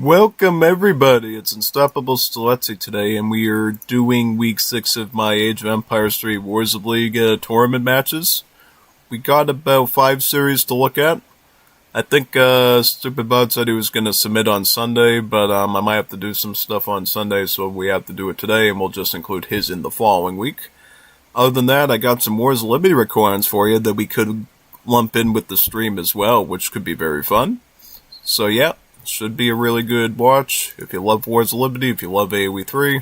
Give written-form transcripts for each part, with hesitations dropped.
Welcome everybody, it's Unstoppable Stiletzi today, and we are doing week 6 of my Age of Empires 3 Wars of Liga tournament matches. We got about 5 series to look at. I think Stupid Bud said he was going to submit on Sunday, but I might have to do some stuff on Sunday, so we have to do it today, and we'll just include his in the following week. Other than that, I got some Wars of Liberty recordings for you that we could lump in with the stream as well, which could be very fun. So yeah. Should be a really good watch. If you love Wars of Liberty, if you love AoE 3,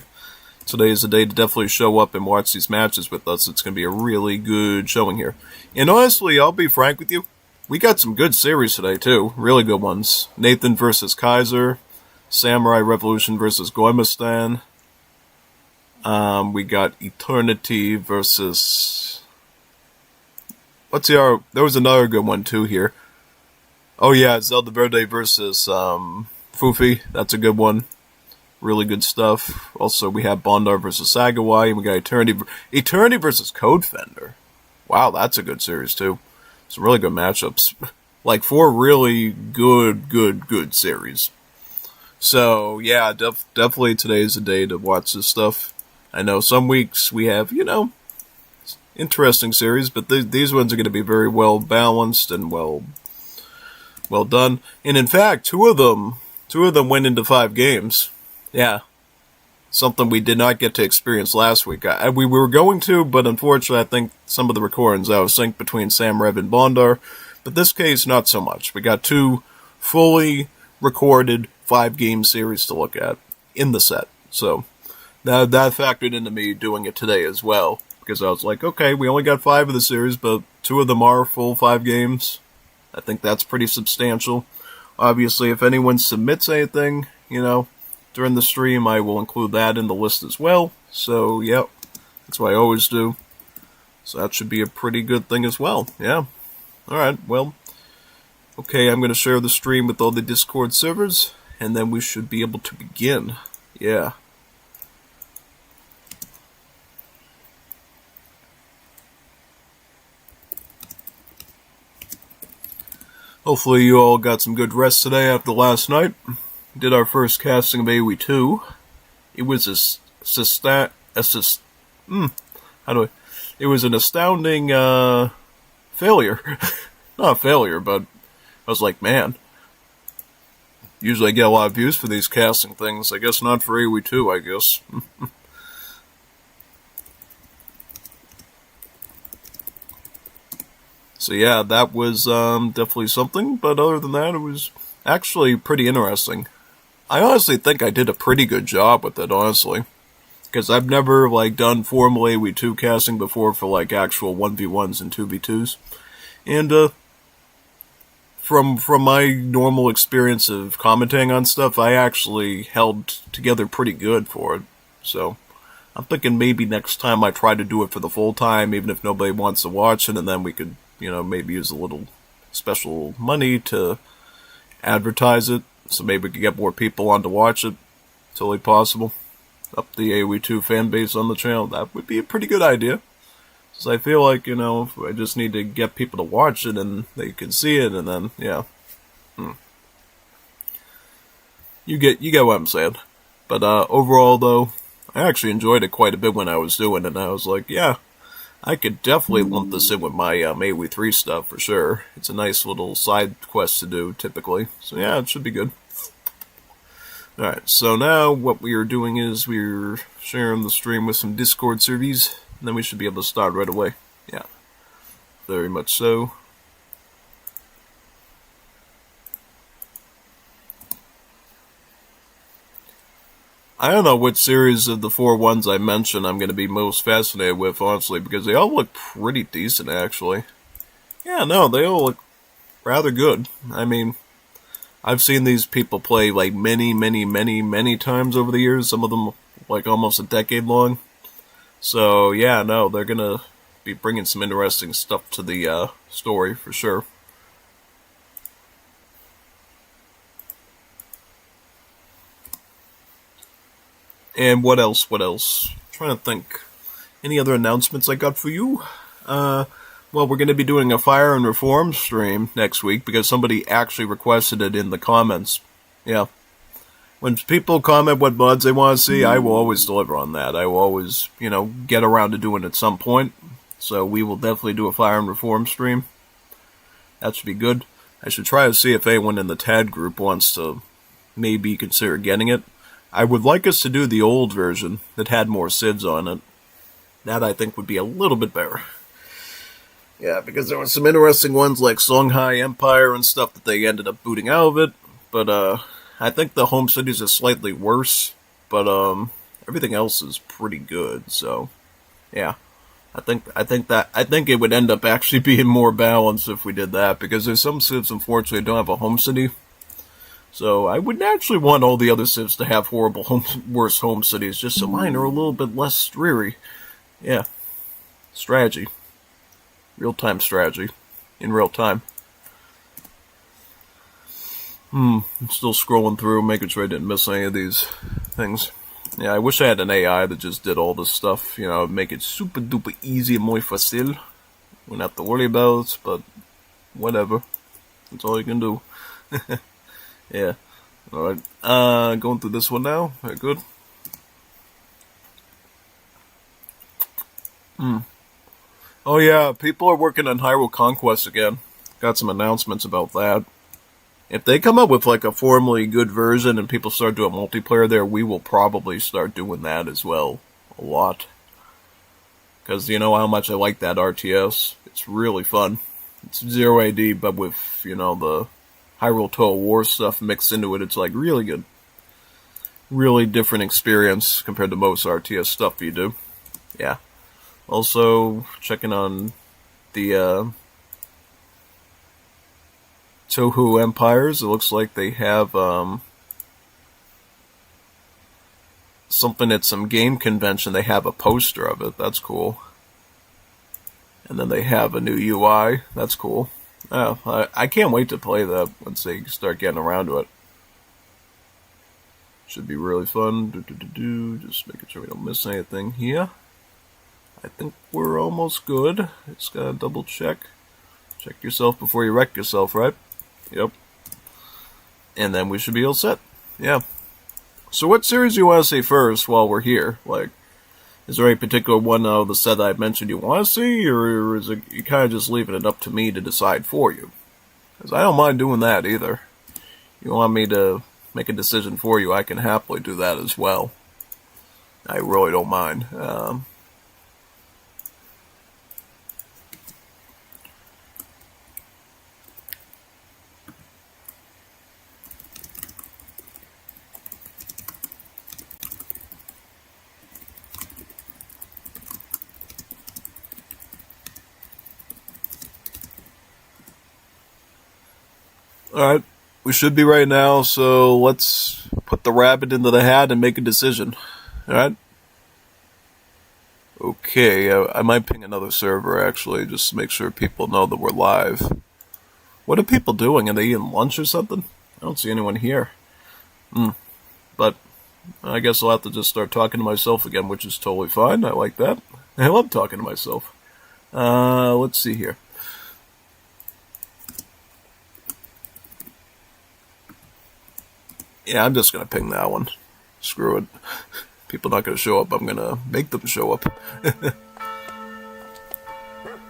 today is the day to definitely show up and watch these matches with us. It's going to be a really good showing here. And honestly, I'll be frank with you, we got some good series today too. Really good ones. Nathan versus Kaiser, Samurai Revolution versus Gormistan. We got Eternity versus... There was another good one too here. Oh yeah, Zelda Verde versus Fufi. That's a good one. Really good stuff. Also, we have Bondar versus Sagawai, and we got Eternity versus Codefender. Wow, that's a good series too. Some really good matchups. Like 4 really good series. So yeah, definitely today's a day to watch this stuff. I know some weeks we have, interesting series, but these ones are going to be very well balanced and well done. And in fact, two of them went into 5 games. Yeah. Something we did not get to experience last week. We were going to, but unfortunately I think some of the recordings out of sync between Sam Rev and Bondar. But this case, not so much. We got 2 fully recorded 5-game series to look at in the set. So that factored into me doing it today as well. Because I was like, okay, we only got 5 of the series, but 2 of them are full 5 games. I think that's pretty substantial. Obviously, if anyone submits anything, during the stream, I will include that in the list as well. So, yep, that's what I always do. So that should be a pretty good thing as well. Yeah. Alright, well, okay, I'm going to share the stream with all the Discord servers, and then we should be able to begin. Yeah. Hopefully you all got some good rest today after last night. Did our first casting of AoE 2. It was It was an astounding failure. Not a failure, but I was like, man. Usually I get a lot of views for these casting things. I guess not for AoE 2, I guess. So yeah, that was definitely something, but other than that, it was actually pretty interesting. I honestly think I did a pretty good job with it, honestly. Because I've never, done formal AoE 2 casting before for, actual 1v1s and 2v2s. And, from my normal experience of commentating on stuff, I actually held together pretty good for it. So, I'm thinking maybe next time I try to do it for the full time, even if nobody wants to watch it, and then we could maybe use a little special money to advertise it, so maybe we could get more people on to watch it. Totally possible. Up the AoE 2 fan base on the channel. That would be a pretty good idea. Because I feel like, I just need to get people to watch it and they can see it, and then, yeah. You get what I'm saying. But overall, though, I actually enjoyed it quite a bit when I was doing it, and I was like, yeah, I could definitely lump this in with my AoE 3 stuff for sure. It's a nice little side quest to do, typically. So yeah, it should be good. Alright, so now what we are doing is we're sharing the stream with some Discord servers, and then we should be able to start right away. Yeah, very much so. I don't know which series of the 4 ones I mentioned I'm going to be most fascinated with, honestly, because they all look pretty decent, actually. Yeah, no, they all look rather good. I mean, I've seen these people play, many times over the years, some of them, almost a decade long. So, yeah, no, they're going to be bringing some interesting stuff to the story, for sure. And what else? I'm trying to think. Any other announcements I got for you? Well, we're going to be doing a Fire and Reform stream next week because somebody actually requested it in the comments. Yeah. When people comment what mods they want to see, I will always deliver on that. I will always, get around to doing it at some point. So we will definitely do a Fire and Reform stream. That should be good. I should try to see if anyone in the TAD group wants to maybe consider getting it. I would like us to do the old version that had more SIDS on it. That I think would be a little bit better. Yeah, because there were some interesting ones like Songhai Empire and stuff that they ended up booting out of it. But I think the home cities are slightly worse, but everything else is pretty good. So, yeah, I think it would end up actually being more balanced if we did that, because there's some civs unfortunately don't have a home city. So I would naturally want all the other civs to have worse home cities, just so mine are a little bit less dreary. Yeah, strategy, real-time strategy, in real time. I'm still scrolling through, making sure I didn't miss any of these things. Yeah, I wish I had an AI that just did all this stuff, make it super duper easy and muy fácil. Wouldn't have to worry about it, but whatever. That's all you can do. Yeah. Alright. Going through this one now. Very good. Oh yeah, people are working on Hyrule Conquest again. Got some announcements about that. If they come up with like a formally good version and people start doing multiplayer there, we will probably start doing that as well. A lot. Because you know how much I like that RTS. It's really fun. It's 0 AD, but with, the Hyrule Total War stuff mixed into it, it's like really good. Really different experience compared to most RTS stuff you do. Yeah. Also, checking on the Touhou Empires. It looks like they have something at some game convention. They have a poster of it. That's cool. And then they have a new UI. That's cool. Oh, I can't wait to play that once they start getting around to it. Should be really fun. Just making sure we don't miss anything here. I think we're almost good. Just gotta double check. Check yourself before you wreck yourself, right? Yep. And then we should be all set. Yeah. So what series do you want to see first while we're here? Like, is there any particular one of the set I mentioned you want to see, or is it you kind of just leaving it up to me to decide for you? Because I don't mind doing that either. You want me to make a decision for you, I can happily do that as well. I really don't mind. Alright, we should be right now, so let's put the rabbit into the hat and make a decision. Alright? Okay, I might ping another server actually, just to make sure people know that we're live. What are people doing? Are they eating lunch or something? I don't see anyone here. But I guess I'll have to just start talking to myself again, which is totally fine. I like that. I love talking to myself. Let's see here. Yeah, I'm just gonna ping that one. Screw it. People not gonna show up. I'm gonna make them show up.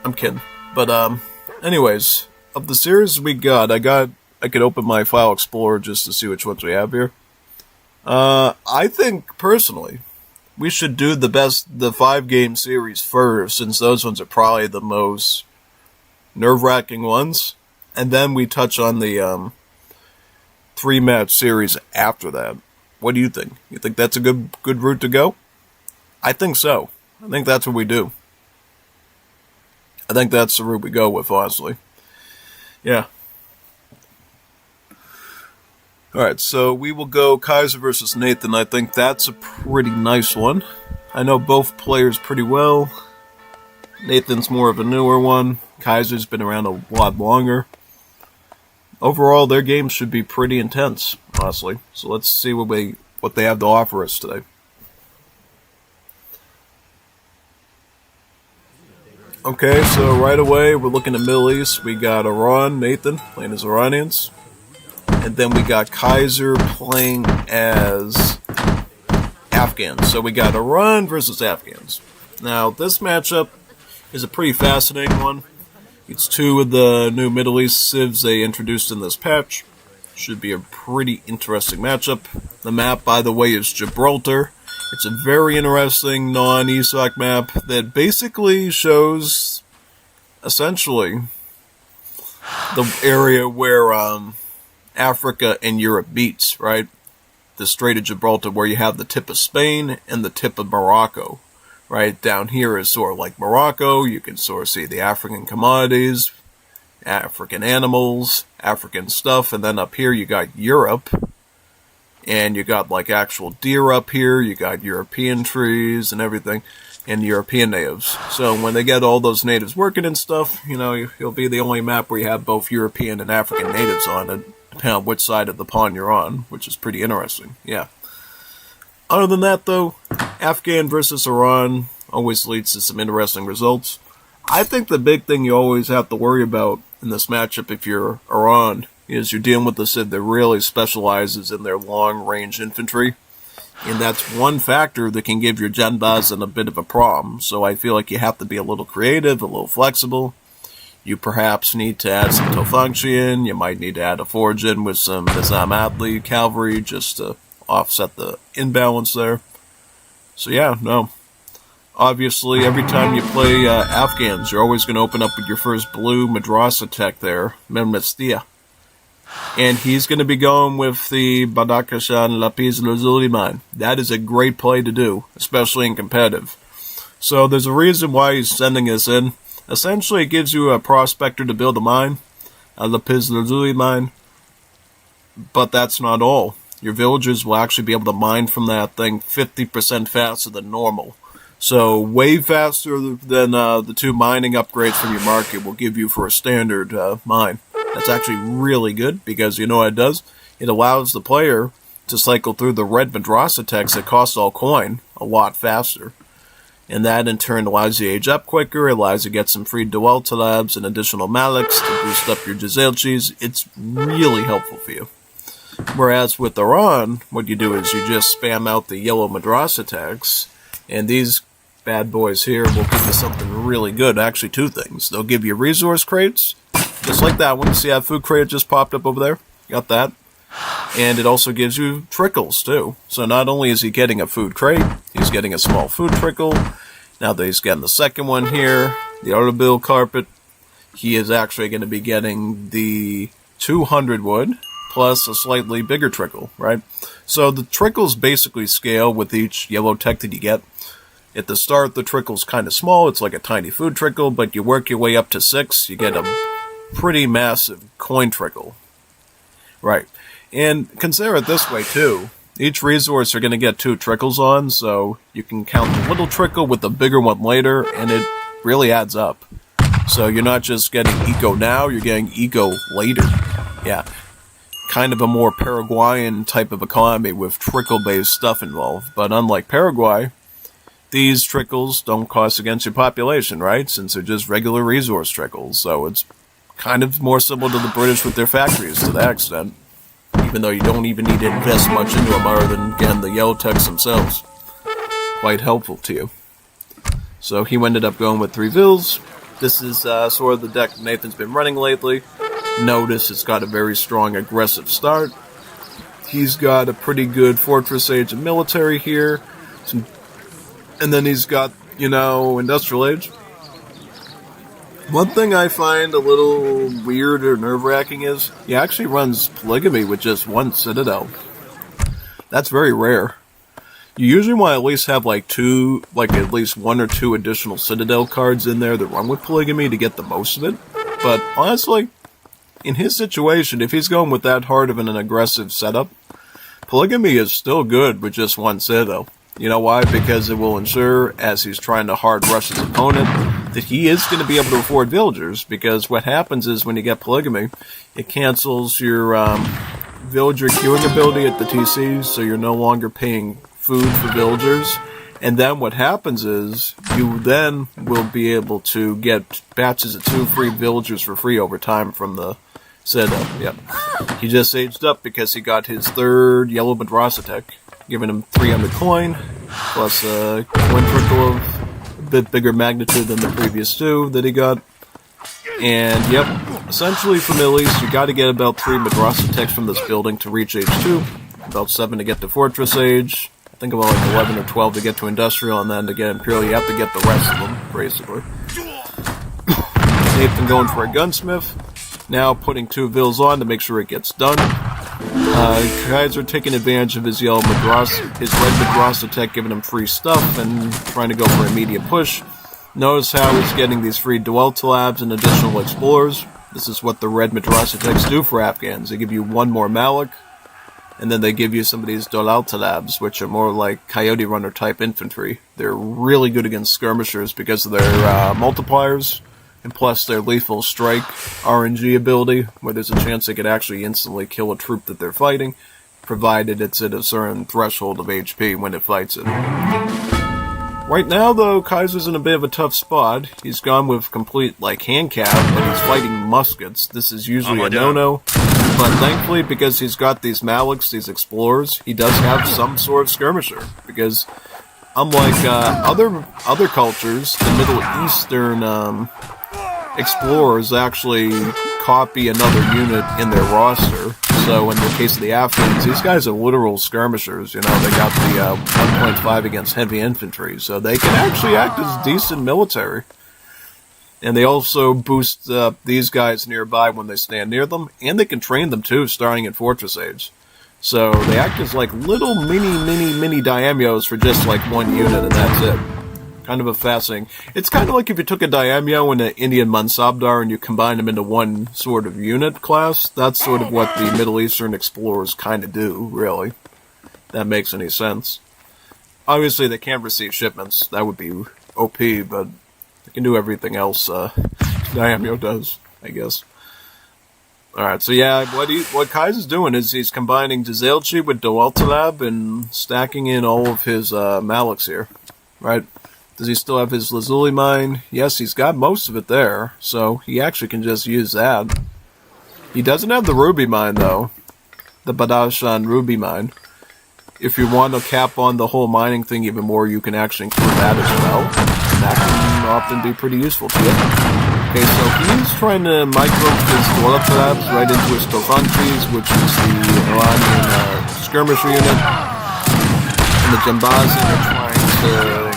I'm kidding. But anyways, of the series we got, I could open my file explorer just to see which ones we have here. I think personally we should do the 5-game series first, since those ones are probably the most nerve-wracking ones, and then we touch on the 3-match series after that. What do you think? You think that's a good route to go? I think so. I think that's what we do. I think that's the route we go with, honestly. Yeah. Alright, so we will go Kaiser versus Nathan. I think that's a pretty nice one. I know both players pretty well. Nathan's more of a newer one. Kaiser's been around a lot longer. Overall, their games should be pretty intense, honestly. So let's see what they have to offer us today. Okay, so right away, we're looking at Middle East. We got Iran, Nathan, playing as Iranians. and then we got Kaiser playing as Afghans. So we got Iran versus Afghans. Now, this matchup is a pretty fascinating one. It's two of the new Middle East civs they introduced in this patch. Should be a pretty interesting matchup. The map, by the way, is Gibraltar. It's a very interesting non-ESOC map that basically shows, essentially, the area where Africa and Europe meets, right? The Strait of Gibraltar, where you have the tip of Spain and the tip of Morocco. Right down here is sort of like Morocco. You can sort of see the African commodities, African animals, African stuff, and then up here you got Europe, and you got like actual deer up here, you got European trees and everything, and European natives. So when they get all those natives working and stuff, you know, you'll be the only map where you have both European and African natives on it, depending on which side of the pond you're on, which is pretty interesting, yeah. Other than that, though, Afghan versus Iran always leads to some interesting results. I think the big thing you always have to worry about in this matchup if you're Iran is you're dealing with a Civ that really specializes in their long-range infantry. And that's one factor that can give your Genbazan a bit of a problem. So I feel like you have to be a little creative, a little flexible. You perhaps need to add some Tofunctian. You might need to add a Forgin with some Nizam Adli cavalry just to offset the imbalance there. So yeah, no. Obviously, every time you play Afghans, you're always going to open up with your first blue Madrasa tech there, Memnestia. And he's going to be going with the Badakashan Lapis Lazuli mine. That is a great play to do, especially in competitive. So there's a reason why he's sending this in. Essentially, it gives you a prospector to build a mine, a Lapis Lazuli mine. But that's not all. Your villagers will actually be able to mine from that thing 50% faster than normal. So way faster than the two mining upgrades from your market will give you for a standard mine. That's actually really good because you know what it does? It allows the player to cycle through the red Madrasa techs that cost all coin a lot faster. And that in turn allows you to age up quicker, allows you to get some free Dual Talabs and additional Maliks to boost up your Jazelchis. It's really helpful for you. Whereas with Iran, what you do is you just spam out the yellow Madrasa tags, and these bad boys here will give you something really good. Actually, two things. They'll give you resource crates, just like that one. See that food crate just popped up over there? Got that. And it also gives you trickles, too. So not only is he getting a food crate, he's getting a small food trickle. Now that he's getting the second one here, the Arbil carpet, he is actually going to be getting the 200 wood, plus a slightly bigger trickle, right? So the trickles basically scale with each yellow tech that you get. At the start, the trickle's kind of small. It's like a tiny food trickle, but you work your way up to 6, you get a pretty massive coin trickle. Right. And consider it this way, too. Each resource you're going to get 2 trickles on, so you can count the little trickle with the bigger one later, and it really adds up. So you're not just getting eco now, you're getting eco later. Yeah. Kind of a more Paraguayan type of economy with trickle-based stuff involved. But unlike Paraguay, these trickles don't cost against your population, right? Since they're just regular resource trickles. So it's kind of more similar to the British with their factories to that extent. Even though you don't even need to invest much into them other than, again, the yellow techs themselves. Quite helpful to you. So he ended up going with 3 vills. This is sort of the deck Nathan's been running lately. Notice it's got a very strong aggressive start. He's got a pretty good Fortress Age and military here. And then he's got, Industrial Age. One thing I find a little weird or nerve-wracking is he actually runs Polygamy with just 1 Citadel. That's very rare. You usually want to at least have at least 1 or 2 additional Citadel cards in there that run with Polygamy to get the most of it. But honestly, in his situation, if he's going with that hard of an aggressive setup, Polygamy is still good with just 1 Citadel. You know why? Because it will ensure, as he's trying to hard rush his opponent, that he is going to be able to afford villagers. Because what happens is when you get Polygamy, it cancels your villager queuing ability at the TC, so you're no longer paying food for villagers. And then what happens is you then will be able to get batches of 2 free villagers for free over time from the Sedo, yep. He just aged up because he got his third yellow Madrasa tech, giving him 300 coin, plus a coin trickle of a bit bigger magnitude than the previous two that he got. And, yep, essentially for Middle East, you gotta get about 3 Madrasa techs from this building to reach age 2, about 7 to get to Fortress age, I think about like 11 or 12 to get to Industrial, and then to get Imperial, you have to get the rest of them, basically. Nathan going for a Gunsmith. Now putting 2 Vils on to make sure it gets done. Kaiser taking advantage of his red Madrasa tech, giving him free stuff and trying to go for immediate push. Notice how he's getting these free Duel Labs and additional Explorers. This is what the red Madrasa techs do for Afghans. They give you 1 more Malik, and then they give you some of these Duel Labs, which are more like Coyote Runner type infantry. They're really good against skirmishers because of their multipliers. And plus their lethal strike RNG ability, where there's a chance they could actually instantly kill a troop that they're fighting, provided it's at a certain threshold of HP when it fights it. Right now, though, Kaiser's in a bit of a tough spot. He's gone with complete, hand cap, and he's fighting muskets. This is usually a no-no. But thankfully, because he's got these Maliks, these Explorers, he does have some sort of skirmisher. Because unlike other cultures, the Middle Eastern Explorers actually copy another unit in their roster. So in the case of the Afghans, these guys are literal skirmishers. They got the 1.5 against heavy infantry, so they can actually act as decent military. And they also boost these guys nearby when they stand near them, and they can train them too, starting at Fortress Age. So they act as like little mini daimyos for just like 1 unit, and that's it. Kind of a fascinating. It's kind of like if you took a daimyo and an Indian Mansabdar and you combined them into 1 sort of unit class. That's sort of what the Middle Eastern Explorers kind of do, really. That makes any sense. Obviously, they can't receive shipments. That would be OP, but they can do everything else daimyo does, I guess. Alright, so yeah, what Kaiser's doing is he's combining Dzelchi with Dueltalab and stacking in all of his Maliks here, right? Does he still have his Lazuli mine? Yes, he's got most of it there, so he actually can just use that. He doesn't have the Ruby mine, though. The Badashan Ruby mine. If you want to cap on the whole mining thing even more, you can actually include that as well. And that can often be pretty useful to you. Okay, so he's trying to micro his Dueltalabs right into his Tofanchis, which is the Iranian skirmisher unit. And the Jambazin are trying to...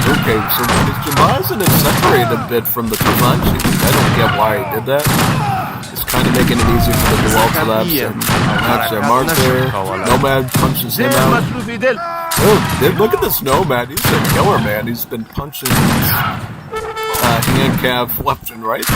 Okay, so his Jambazin is separated a bit from the Tofanchis. I don't get why he did that. It's kind of making it easy for the Dueltalabs and match their mark there. Nomad punches him out. Oh, look at this Nomad. He's a killer, man. He's been punching hand calf left and right.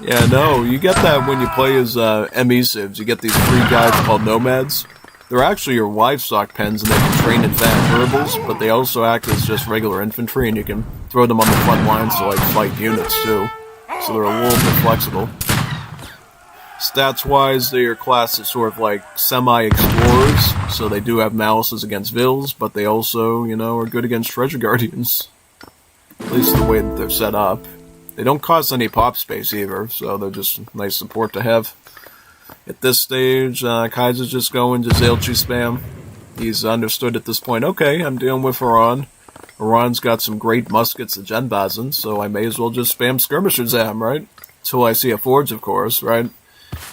Yeah, no, you get that when you play as ME civs. You get these 3 guys called Nomads. They're actually your livestock pens, and they can train in fat variables, but they also act as just regular infantry, and you can throw them on the front lines to fight units too. So they're a little bit flexible. Stats-wise, their class is sort of like semi-explorers, so they do have malices against Vils, but they also, are good against Treasure Guardians. At least the way that they're set up. They don't cost any pop space either, so they're just nice support to have. At this stage, Kaiser's just going to Zalchi spam. He's understood at this point, okay, I'm dealing with Iran. Iran's got some great muskets at Genbazin, so I may as well just spam skirmishers at him, right? Until I see a forge, of course, right?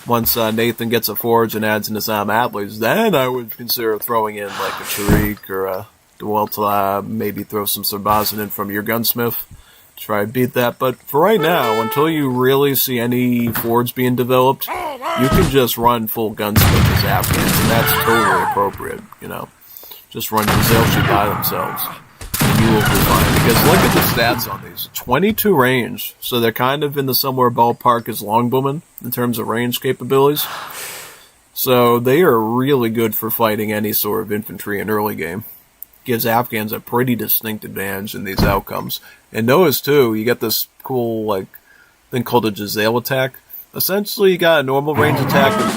Once Nathan gets a forge and adds Nizam Atlas, then I would consider throwing in like a Tariq or a Dueltalab, maybe throw some Sarbazin in from your gunsmith. Try to beat that, but for right now, until you really see any forge being developed, you can just run full gunsmith as Afghans, and that's totally appropriate, Just run Zelchi by themselves, and you will be fine. Because look at the stats on these. 22 range, so they're kind of in the somewhere ballpark as Longbowmen in terms of range capabilities. So they are really good for fighting any sort of infantry in early game. Gives Afghans a pretty distinct advantage in these outcomes. And notice, too, you get this cool, thing called a Giselle attack. Essentially, you got a normal range attack of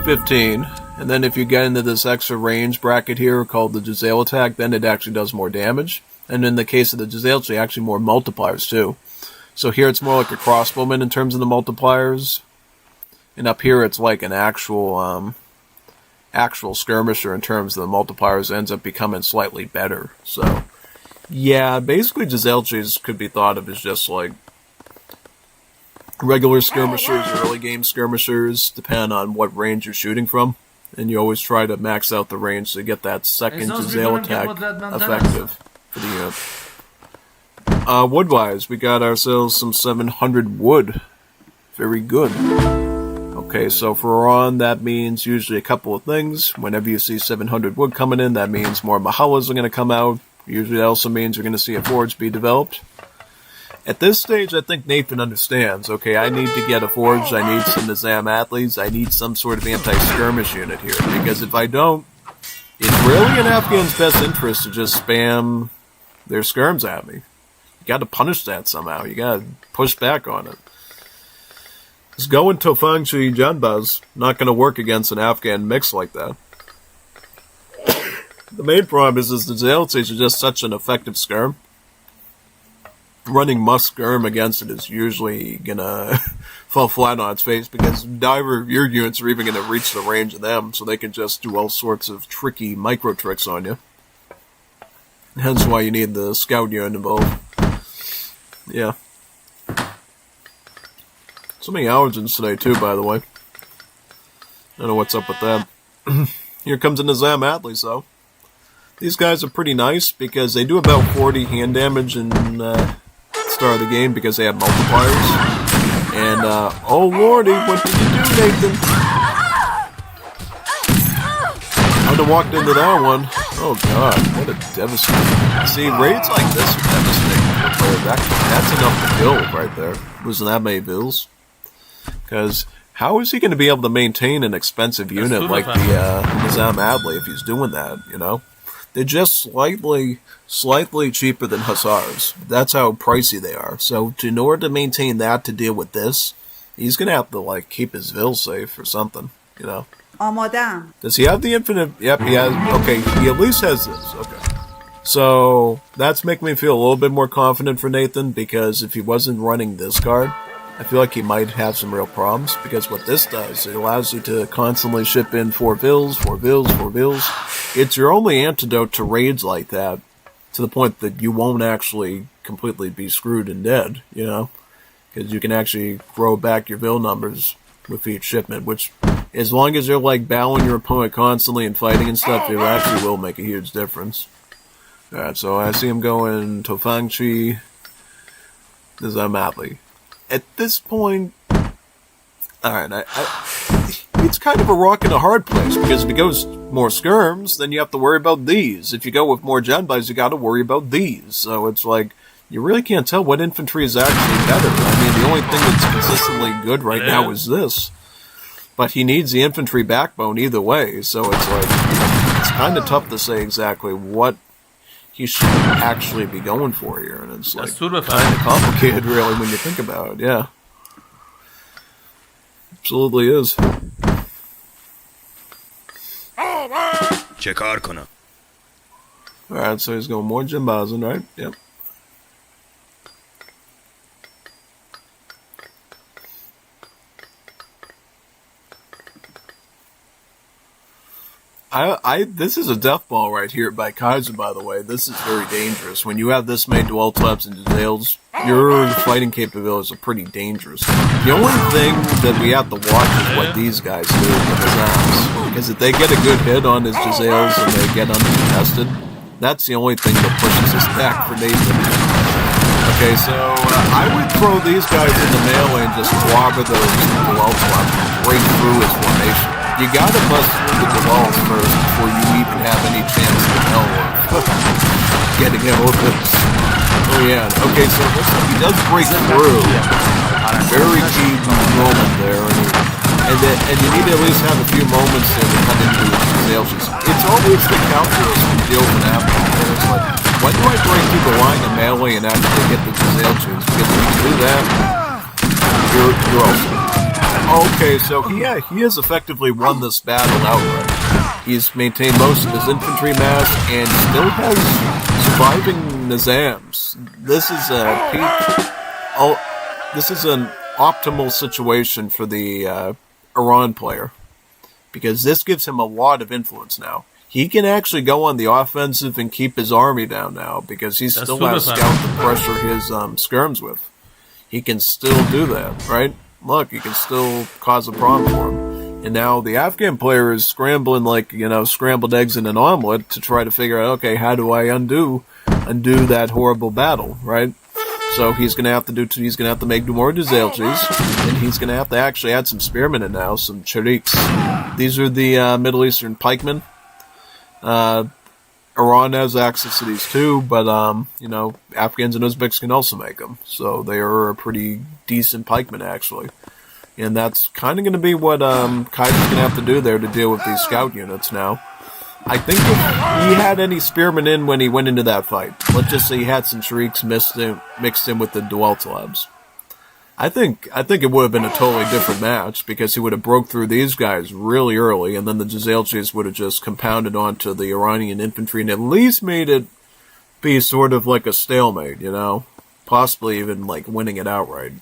15, and then if you get into this extra range bracket here called the Giselle attack, then it actually does more damage. And in the case of the Giselle, it's actually more multipliers, too. So here it's more like a crossbowman in terms of the multipliers. And up here it's like an actual skirmisher in terms of the multipliers. Ends up becoming slightly better. So, yeah, basically Giselches could be thought of as just like regular skirmishers, early game skirmishers, depending on what range you're shooting from. And you always try to max out the range to get that second Giselle attack effective for the unit. Wood-wise, we got ourselves some 700 wood. Very good. Okay, so for Iran, that means usually a couple of things. Whenever you see 700 wood coming in, that means more Mahalas are going to come out. Usually that also means you're going to see a forge be developed. At this stage, I think Nathan understands. Okay, I need to get a forge, I need some Nizam athletes, I need some sort of anti-skirmish unit here. Because if I don't, it's really in Afghan's best interest to just spam their skirms at me. You gotta punish that somehow. You gotta push back on it. Just going Tofangchi Janbaz not gonna work against an Afghan mix like that. The main problem is the Zealots are just such an effective skirm. Running Musk skirm against it is usually gonna fall flat on its face because neither of your units are even gonna reach the range of them, so they can just do all sorts of tricky micro tricks on you. Hence why you need the scout unit involved. Yeah. So many allergens today too, by the way. I don't know what's up with that. Here comes a Nizam Atlas though. These guys are pretty nice because they do about 40 hand damage in start of the game because they have multipliers. And, oh lordy, what did you do, Nathan? I'd have walked into that one. Oh god, what a devastating. See, raids like this are devastating for a player. That's enough to kill right there. Losing that many bills. Because how is he going to be able to maintain an expensive unit like the Nizam Adli if he's doing that, you know? They're just slightly cheaper than Hussars. That's how pricey they are. So in order to maintain that to deal with this, he's going to have to like keep his Vil safe or something, you know. Does he have the infinite? Yep, he has. Okay, he at least has this. Okay. So that's making me feel a little bit more confident for Nathan because if he wasn't running this card, I feel like he might have some real problems because what this does, it allows you to constantly ship in 4 Vils. It's your only antidote to raids like that, to the point that you won't actually completely be screwed and dead, you know? Because you can actually grow back your Vil numbers with each shipment, which, as long as you're like battling your opponent constantly and fighting and stuff, it actually will make a huge difference. Alright, so I see him going Tofangchi, Nizam At this point, alright, it's kind of a rock and a hard place, because if he goes more skirms, then you have to worry about these. If you go with more Genbais, you gotta worry about these. So it's like, you really can't tell what infantry is actually better. I mean, the only thing that's consistently good right now is this. But he needs the infantry backbone either way, so it's like, it's kind of tough to say exactly what he should actually be going for here, and it's like kind of complicated, really, when you think about it. Yeah, absolutely is. All right, so he's going more Jimbazin, right? Yep. This is a death ball right here by Kaiser, by the way. This is very dangerous. When you have this many dual clubs and details, your fighting capabilities are pretty dangerous. The only thing that we have to watch is what these guys do with his ass. Because if they get a good hit on his Giselles and they get uncontested, that's the only thing that pushes us back for Nathan. Okay, so I would throw these guys in the melee and just clobber those dual clubs right through his formation. You gotta bust through the walls first before you even have any chance to hell of getting him with this. Oh yeah, okay, so it looks like he does break through. Very key moment there, and you need to at least have a few moments there to come into his sales. It's always the calculus when deals with Afghan. It's like, when do I break through the line of melee and actually get the sales tunes? Because if you do that, you're also. Okay, so he has effectively won this battle outright. He's maintained most of his infantry mass and still has surviving Nizams. This is a peak. This is an optimal situation for the Iran player, because this gives him a lot of influence now. He can actually go on the offensive and keep his army down now, because he still has scout to pressure his skirms with. He can still do that, right? Look, he can still cause a problem for him. And now the Afghan player is scrambling like, scrambled eggs in an omelet to try to figure out, okay, how do I undo that horrible battle, right? So he's going to have to make more Dzalchis, and he's going to have to actually add some spearmen in now, some chariks. These are the Middle Eastern pikemen. Iran has access to these too, but, Afghans and Uzbeks can also make them. So they are a pretty decent pikemen, actually. And that's kind of going to be what Kaiser's going to have to do there to deal with these scout units now. I think if he had any spearmen in when he went into that fight, let's just say he had some shrieks mixed in with the Dualtalabs, I think it would have been a totally different match, because he would have broke through these guys really early, and then the Dzalchis would have just compounded onto the Iranian infantry and at least made it be sort of like a stalemate, possibly even like winning it outright.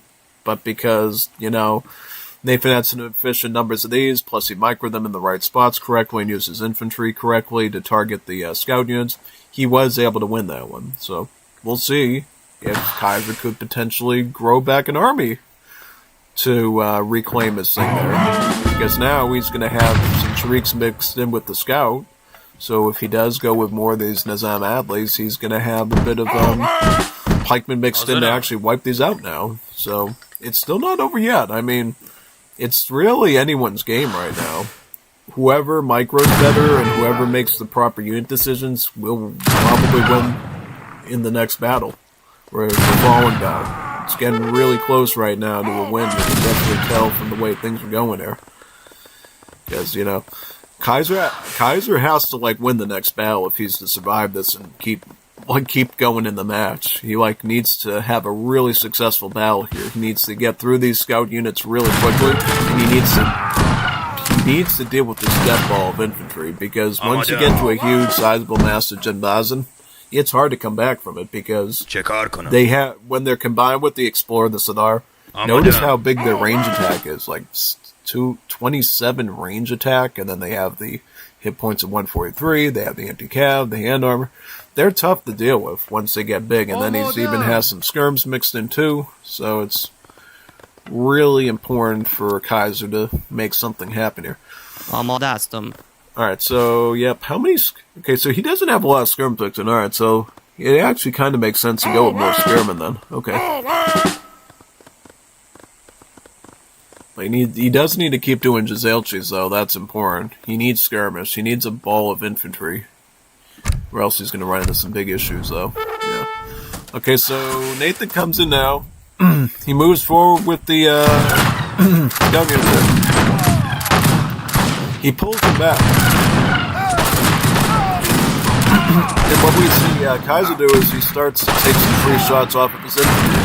But because, Nathan had some efficient numbers of these, plus he microed them in the right spots correctly and used his infantry correctly to target the scout units, he was able to win that one. So we'll see if Kaiser could potentially grow back an army to reclaim his thing there. Because now he's going to have some shariks mixed in with the scout. So if he does go with more of these Nizam Adlis, he's going to have a bit of pikemen mixed in to actually wipe these out now. So it's still not over yet. I mean, it's really anyone's game right now. Whoever micros better and whoever makes the proper unit decisions will probably win in the next battle. Whereas the following battle, it's getting really close right now to a win. You can definitely tell from the way things are going there. Because, Kaiser has to win the next battle if he's to survive this and keep going in the match. He needs to have a really successful battle here. He needs to get through these scout units really quickly, and he needs to deal with this death ball of infantry, because once you get to a huge sizable mass of Janbazan, it's hard to come back from it, because when they're combined with the Explorer, the Sadar, notice how big their range attack is, 27 range attack, and then they have the hit points of 143, they have the empty cav, the hand armor. They're tough to deal with once they get big, and then he even has some skirms mixed in too, so it's really important for Kaiser to make something happen here. Alright, so, yep, how many... Okay, so he doesn't have a lot of skirm mixed in, alright, so it actually kind of makes sense to go with more spearmen then. Okay. He does need to keep doing Dzalchis, though, that's important. He needs skirmish, he needs a ball of infantry. Or else he's going to run into some big issues, though. Yeah. Okay, so Nathan comes in now. He moves forward with the gun unit. He pulls him back. And what we see Kaiser do is he starts to take some free shots off of his infantry.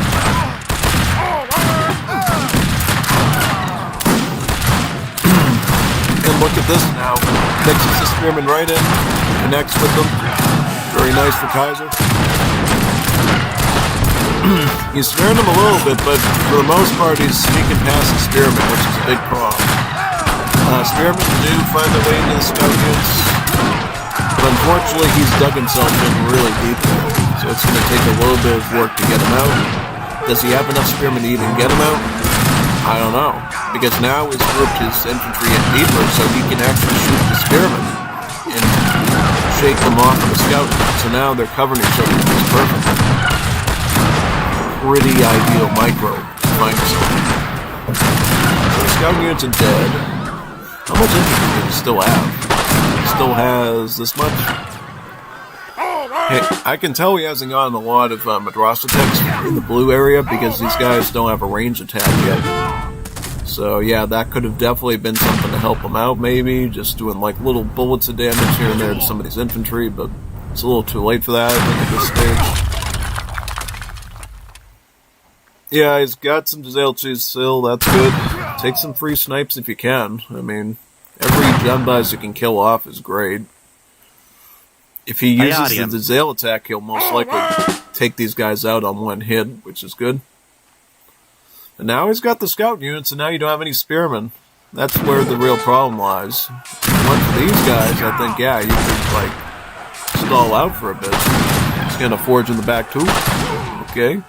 And look at this now. Mixes the spearman right in. Connects with them. Very nice for Kaiser. He's sparing him a little bit, but for the most part he's sneaking past the spearman, which is a big problem. Spearmen do find their way into the scout units, but unfortunately he's dug himself in really deep there, so it's going to take a little bit of work to get him out. Does he have enough spearmen to even get him out? I don't know, because now he's grouped his infantry in deeper so he can actually shoot the spearmen and shake them off of the scout. So now they're covering each other, which is perfect. Pretty ideal micro to find yourself. So the scout units are dead. How much infantry does he still have? He still has this much? Hey, I can tell he hasn't gotten a lot of Madrasa attacks in the blue area because these guys don't have a range attack yet. So yeah, that could have definitely been something to help him out, maybe, just doing little bullets of damage here and there to some of these infantry, but it's a little too late for that, I think, at this stage. Yeah, he's got some Dzalchis still, that's good. Take some free snipes if you can. I mean, every Janbaz you can kill off is great. If he uses the Dzal attack, he'll most likely take these guys out on one hit, which is good. And now he's got the scout units, and now you don't have any spearmen. That's where the real problem lies. One for these guys, I think, yeah, you could, like, stall out for a bit. He's gonna forge in the back, too. Okay.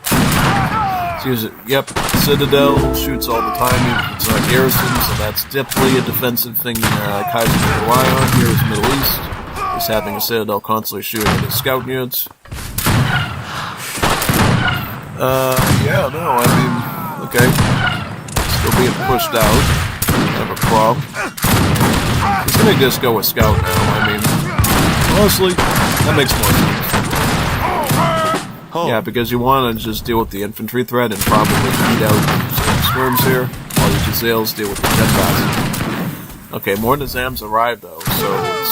Yep, Citadel shoots all the time. It's Garrison, so that's definitely a defensive thing Kaiser can rely on. Here is Middle East. He's having a Citadel constantly shooting at his scout units. Yeah, no, I mean, okay. Still being pushed out. Have a problem. He's gonna just go with scout now. I mean, honestly, that makes more sense. Oh. Yeah, because you want to just deal with the infantry threat and probably beat out some skirms here, while the Jazales deal with the jetbacks. Okay, more Nizams arrived though, so it's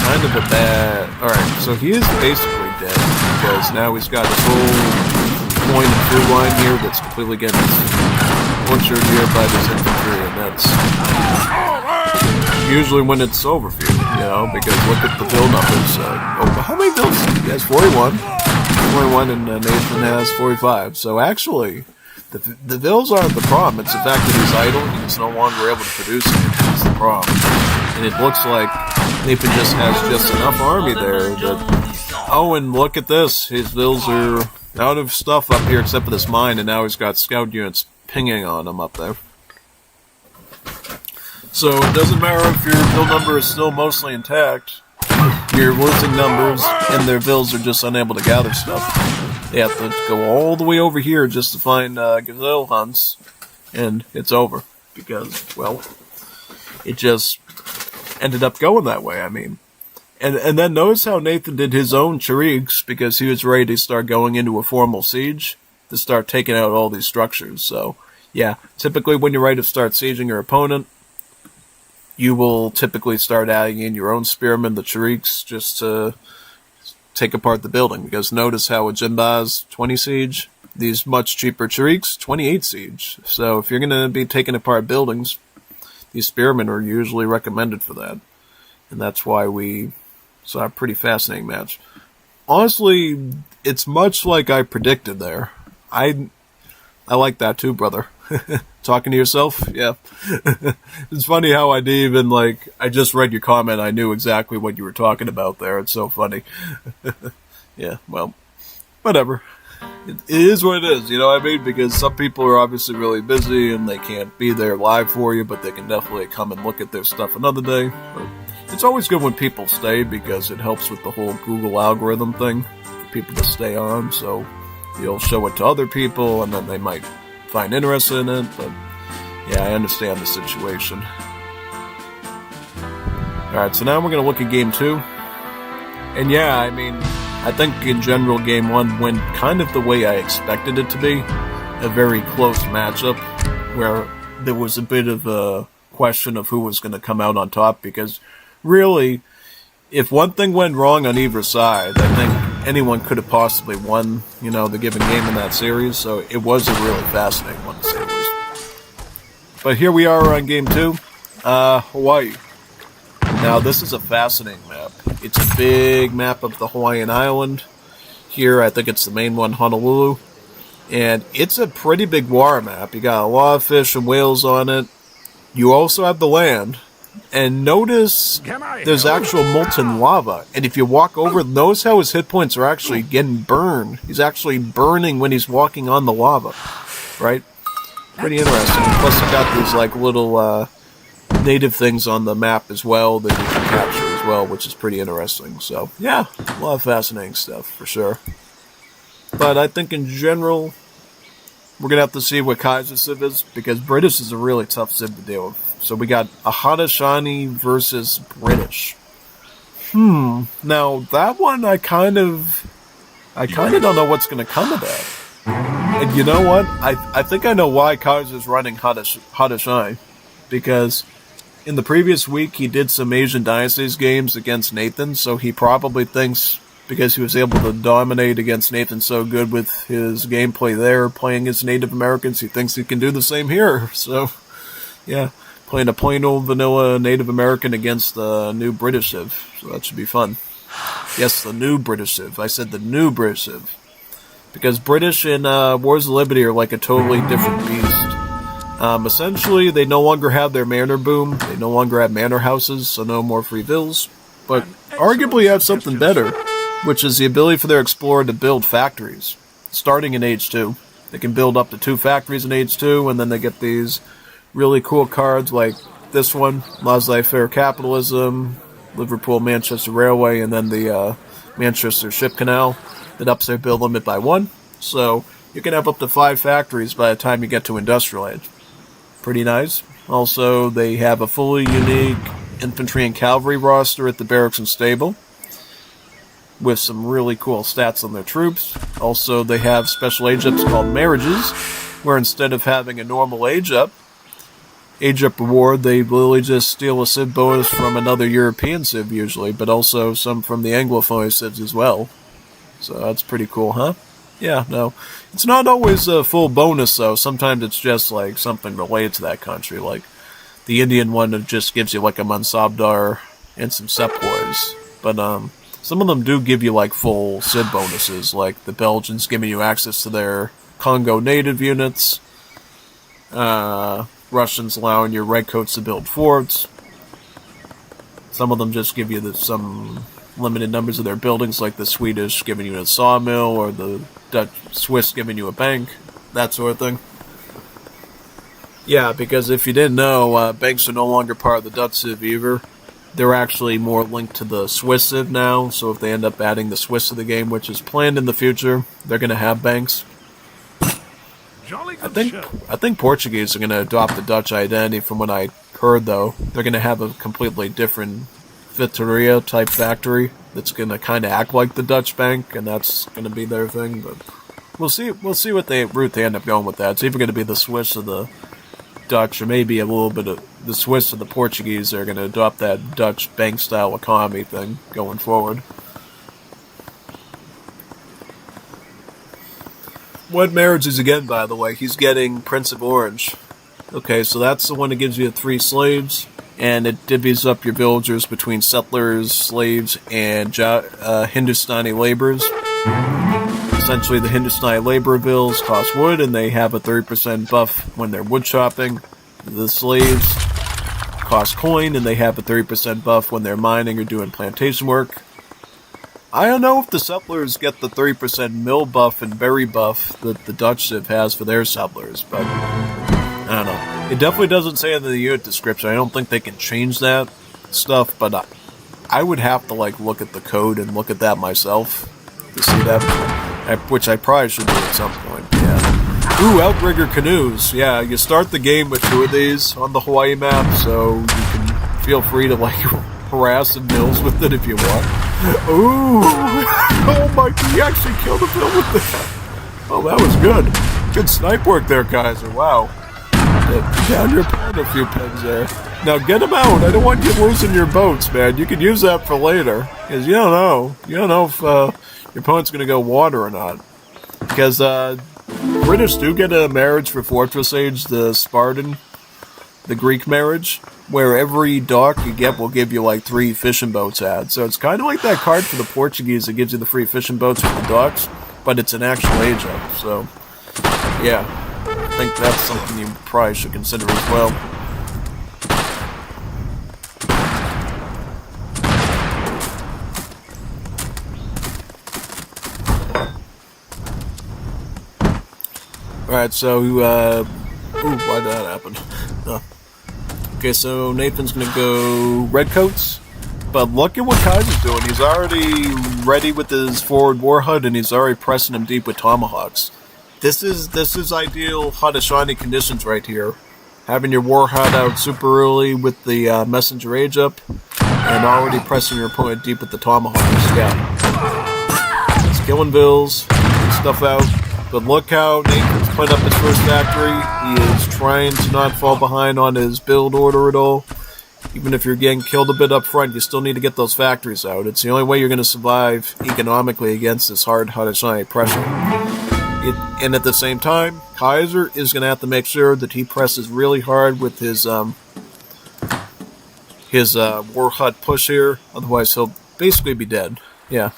kind of a bad... Alright, so he is basically dead, because now he's got his whole point and through line here that's completely getting butchered here by this infantry, and that's usually when it's over for you, you know, because look at the build numbers. How many builds? He has 41. 41 and Nathan has 45. So actually, the builds aren't the problem. It's the fact that he's idle and he's no longer able to produce anything. That's the problem. And it looks like Nathan just has just enough army there that... Oh, and look at this. His builds are out of stuff up here except for this mine, and now he's got scout units pinging on him up there. So it doesn't matter if your build number is still mostly intact. You're losing numbers, and their builds are just unable to gather stuff. They have to go all the way over here just to find gazelle hunts, and it's over. Because, well, it just ended up going that way, I mean. And then notice how Nathan did his own Chariks, because he was ready to start going into a formal siege, to start taking out all these structures. So, yeah, typically when you're ready to start sieging your opponent, you will typically start adding in your own spearmen, the Chariks, just to take apart the building. Because notice how a Jimbaz 20 siege, these much cheaper Chariks, 28 siege. So if you're going to be taking apart buildings, these spearmen are usually recommended for that. And that's why we saw a pretty fascinating match. Honestly, it's much like I predicted there. I like that too, brother. Talking to yourself? Yeah. It's funny how I didn't even, I just read your comment. I knew exactly what you were talking about there. It's so funny. Yeah, well, whatever. It is what it is, you know what I mean? Because some people are obviously really busy and they can't be there live for you, but they can definitely come and look at their stuff another day. But it's always good when people stay because it helps with the whole Google algorithm thing for people to stay on. So you'll show it to other people and then they might find interest in it, but yeah, I understand the situation. Alright, so now we're going to look at Game 2. And yeah, I mean, I think in general Game 1 went kind of the way I expected it to be. A very close matchup, where there was a bit of a question of who was going to come out on top, because really, if one thing went wrong on either side, I think anyone could have possibly won, you know, the given game in that series, so it was a really fascinating one to say the least. But here we are on Game 2, Hawaii. Now, this is a fascinating map. It's a big map of the Hawaiian island. Here, I think it's the main one, Honolulu. And it's a pretty big water map. You got a lot of fish and whales on it. You also have the land. And notice there's actual molten lava. And if you walk over, notice how his hit points are actually getting burned. He's actually burning when he's walking on the lava. Right? Pretty interesting. Plus, you got these, little, native things on the map as well that you can capture as well, which is pretty interesting. So, yeah, a lot of fascinating stuff, for sure. But I think in general, we're going to have to see what Kaiser Civ is, because British is a really tough Civ to deal with. So we got a Haudenosaunee versus British. Now, that one, I kind of don't know what's going to come of that. And you know what? I think I know why Kaiser's running Haudenosaunee. Because in the previous week, he did some Asian Dynasties games against Nathan, so he probably thinks, because he was able to dominate against Nathan so good with his gameplay there, playing as Native Americans, he thinks he can do the same here. So, yeah, playing a plain old vanilla Native American against the new British Civ. So that should be fun. Yes, the new British Civ. I said the new British Civ. Because British and Wars of Liberty are like a totally different beast. Essentially, they no longer have their manor boom. They no longer have manor houses, so no more free villas. But arguably have something better, which is the ability for their explorer to build factories, starting in Age 2. They can build up to 2 factories in Age 2, and then they get these really cool cards like this one, Laissez-faire Capitalism, Liverpool-Manchester Railway, and then the Manchester Ship Canal that ups their build limit by 1. So you can have up to 5 factories by the time you get to Industrial Age. Pretty nice. Also, they have a fully unique infantry and cavalry roster at the barracks and stable, with some really cool stats on their troops. Also, they have special age-ups called marriages, where instead of having a normal age-up reward, they literally just steal a civ bonus from another European civ usually, but also some from the Anglophone civs as well. So that's pretty cool, huh? Yeah, no. It's not always a full bonus, though. Sometimes it's just, like, something related to that country. Like, the Indian one that just gives you, like, a Mansabdar and some sepoys. But, some of them do give you, like, full civ bonuses. Like, the Belgians giving you access to their Congo native units. Russians allowing your redcoats to build forts. Some of them just give you some limited numbers of their buildings, like the Swedish giving you a sawmill, or the Swiss giving you a bank, that sort of thing. Yeah, because if you didn't know, banks are no longer part of the Dutch civ either. They're actually more linked to the Swiss civ now, so if they end up adding the Swiss to the game, which is planned in the future, they're going to have banks. I think Portuguese are going to adopt the Dutch identity from what I heard, though. They're going to have a completely different Vittoria type factory that's going to kind of act like the Dutch bank, and that's going to be their thing. But we'll see what route they end up going with that. It's either going to be the Swiss or the Dutch, or maybe a little bit of the Swiss or the Portuguese are going to adopt that Dutch bank style economy thing going forward. What marriage is again, by the way? He's getting Prince of Orange. Okay, so that's the one that gives you 3 slaves, and it divvies up your villagers between settlers, slaves, and Hindustani laborers. Essentially, the Hindustani labor bills cost wood, and they have a 30% buff when they're wood chopping. The slaves cost coin, and they have a 30% buff when they're mining or doing plantation work. I don't know if the settlers get the 30% mill buff and berry buff that the Dutch civ has for their settlers, but I don't know. It definitely doesn't say in the unit description. I don't think they can change that stuff, but I would have to look at the code and look at that myself to see that, which I probably should do at some point. Yeah. Ooh, Outrigger canoes. Yeah, you start the game with 2 of these on the Hawaii map, so you can feel free to harass and mills with it if you want. Ooh! Oh my god, he actually killed a bill with that. Oh, that was good. Good snipe work there, Kaiser. Wow. Down your pen a few pins there. Now get them out. I don't want you losing your boats, man. You can use that for later. Because you don't know. You don't know if your opponent's going to go water or not. Because British do get a marriage for Fortress Age, the Spartan, the Greek marriage, where every dock you get will give you 3 fishing boats add. So it's kind of like that card for the Portuguese that gives you the free fishing boats with the docks, but it's an actual age up. So, yeah, I think that's something you probably should consider as well. Alright, so, ooh, why did that happen? Okay, so Nathan's going to go Redcoats, but look at what Kaiser's doing. He's already ready with his forward war HUD, and he's already pressing him deep with Tomahawks. This is ideal Haudenosaunee conditions right here. Having your war HUD out super early with the Messenger Age up, and already pressing your opponent deep with the Tomahawks. Yeah. He's killing bills, stuff out. But look how Nathan's putting up his first factory. He is trying to not fall behind on his build order at all. Even if you're getting killed a bit up front, you still need to get those factories out. It's the only way you're going to survive economically against this hard Haudenosaunee pressure. And at the same time, Kaiser is going to have to make sure that he presses really hard with his war HUD push here. Otherwise, he'll basically be dead. Yeah.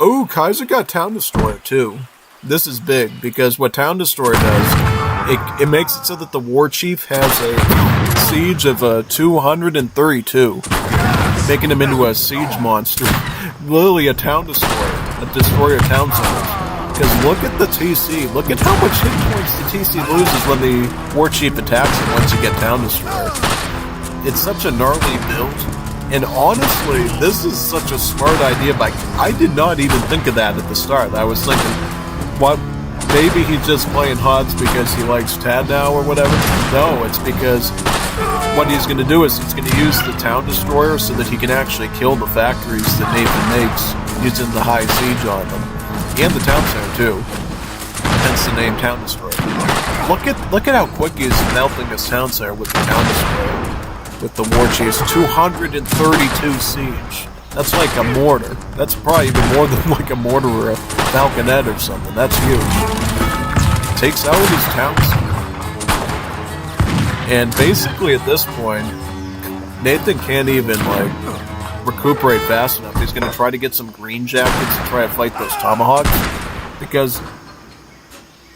Oh, Kaiser got Town Destroyer too. This is big, because what Town Destroyer does it makes it so that the war chief has a siege of 232, making him into a siege monster. Literally a town destroyer, a destroyer town center. Because look at the TC, look at how much hit points the TC loses when the war chief attacks him once you get town destroyer. It's such a gnarly build, and honestly, this is such a smart idea. I did not even think of that at the start. I was thinking, what? Maybe he's just playing HOTS because he likes Tad now or whatever. No, it's because what he's going to do is he's going to use the town destroyer so that he can actually kill the factories that Nathan makes using the high siege on them, and the town center too. Hence the name Town Destroyer. Look at how quick he's melting this town center with the town destroyer, with the war chief's 232 siege. That's like a mortar. That's probably even more than like a mortar or a falconet or something. That's huge. Takes out his towns. And basically at this point, Nathan can't even recuperate fast enough. He's going to try to get some green jackets and try to fight those tomahawks. Because,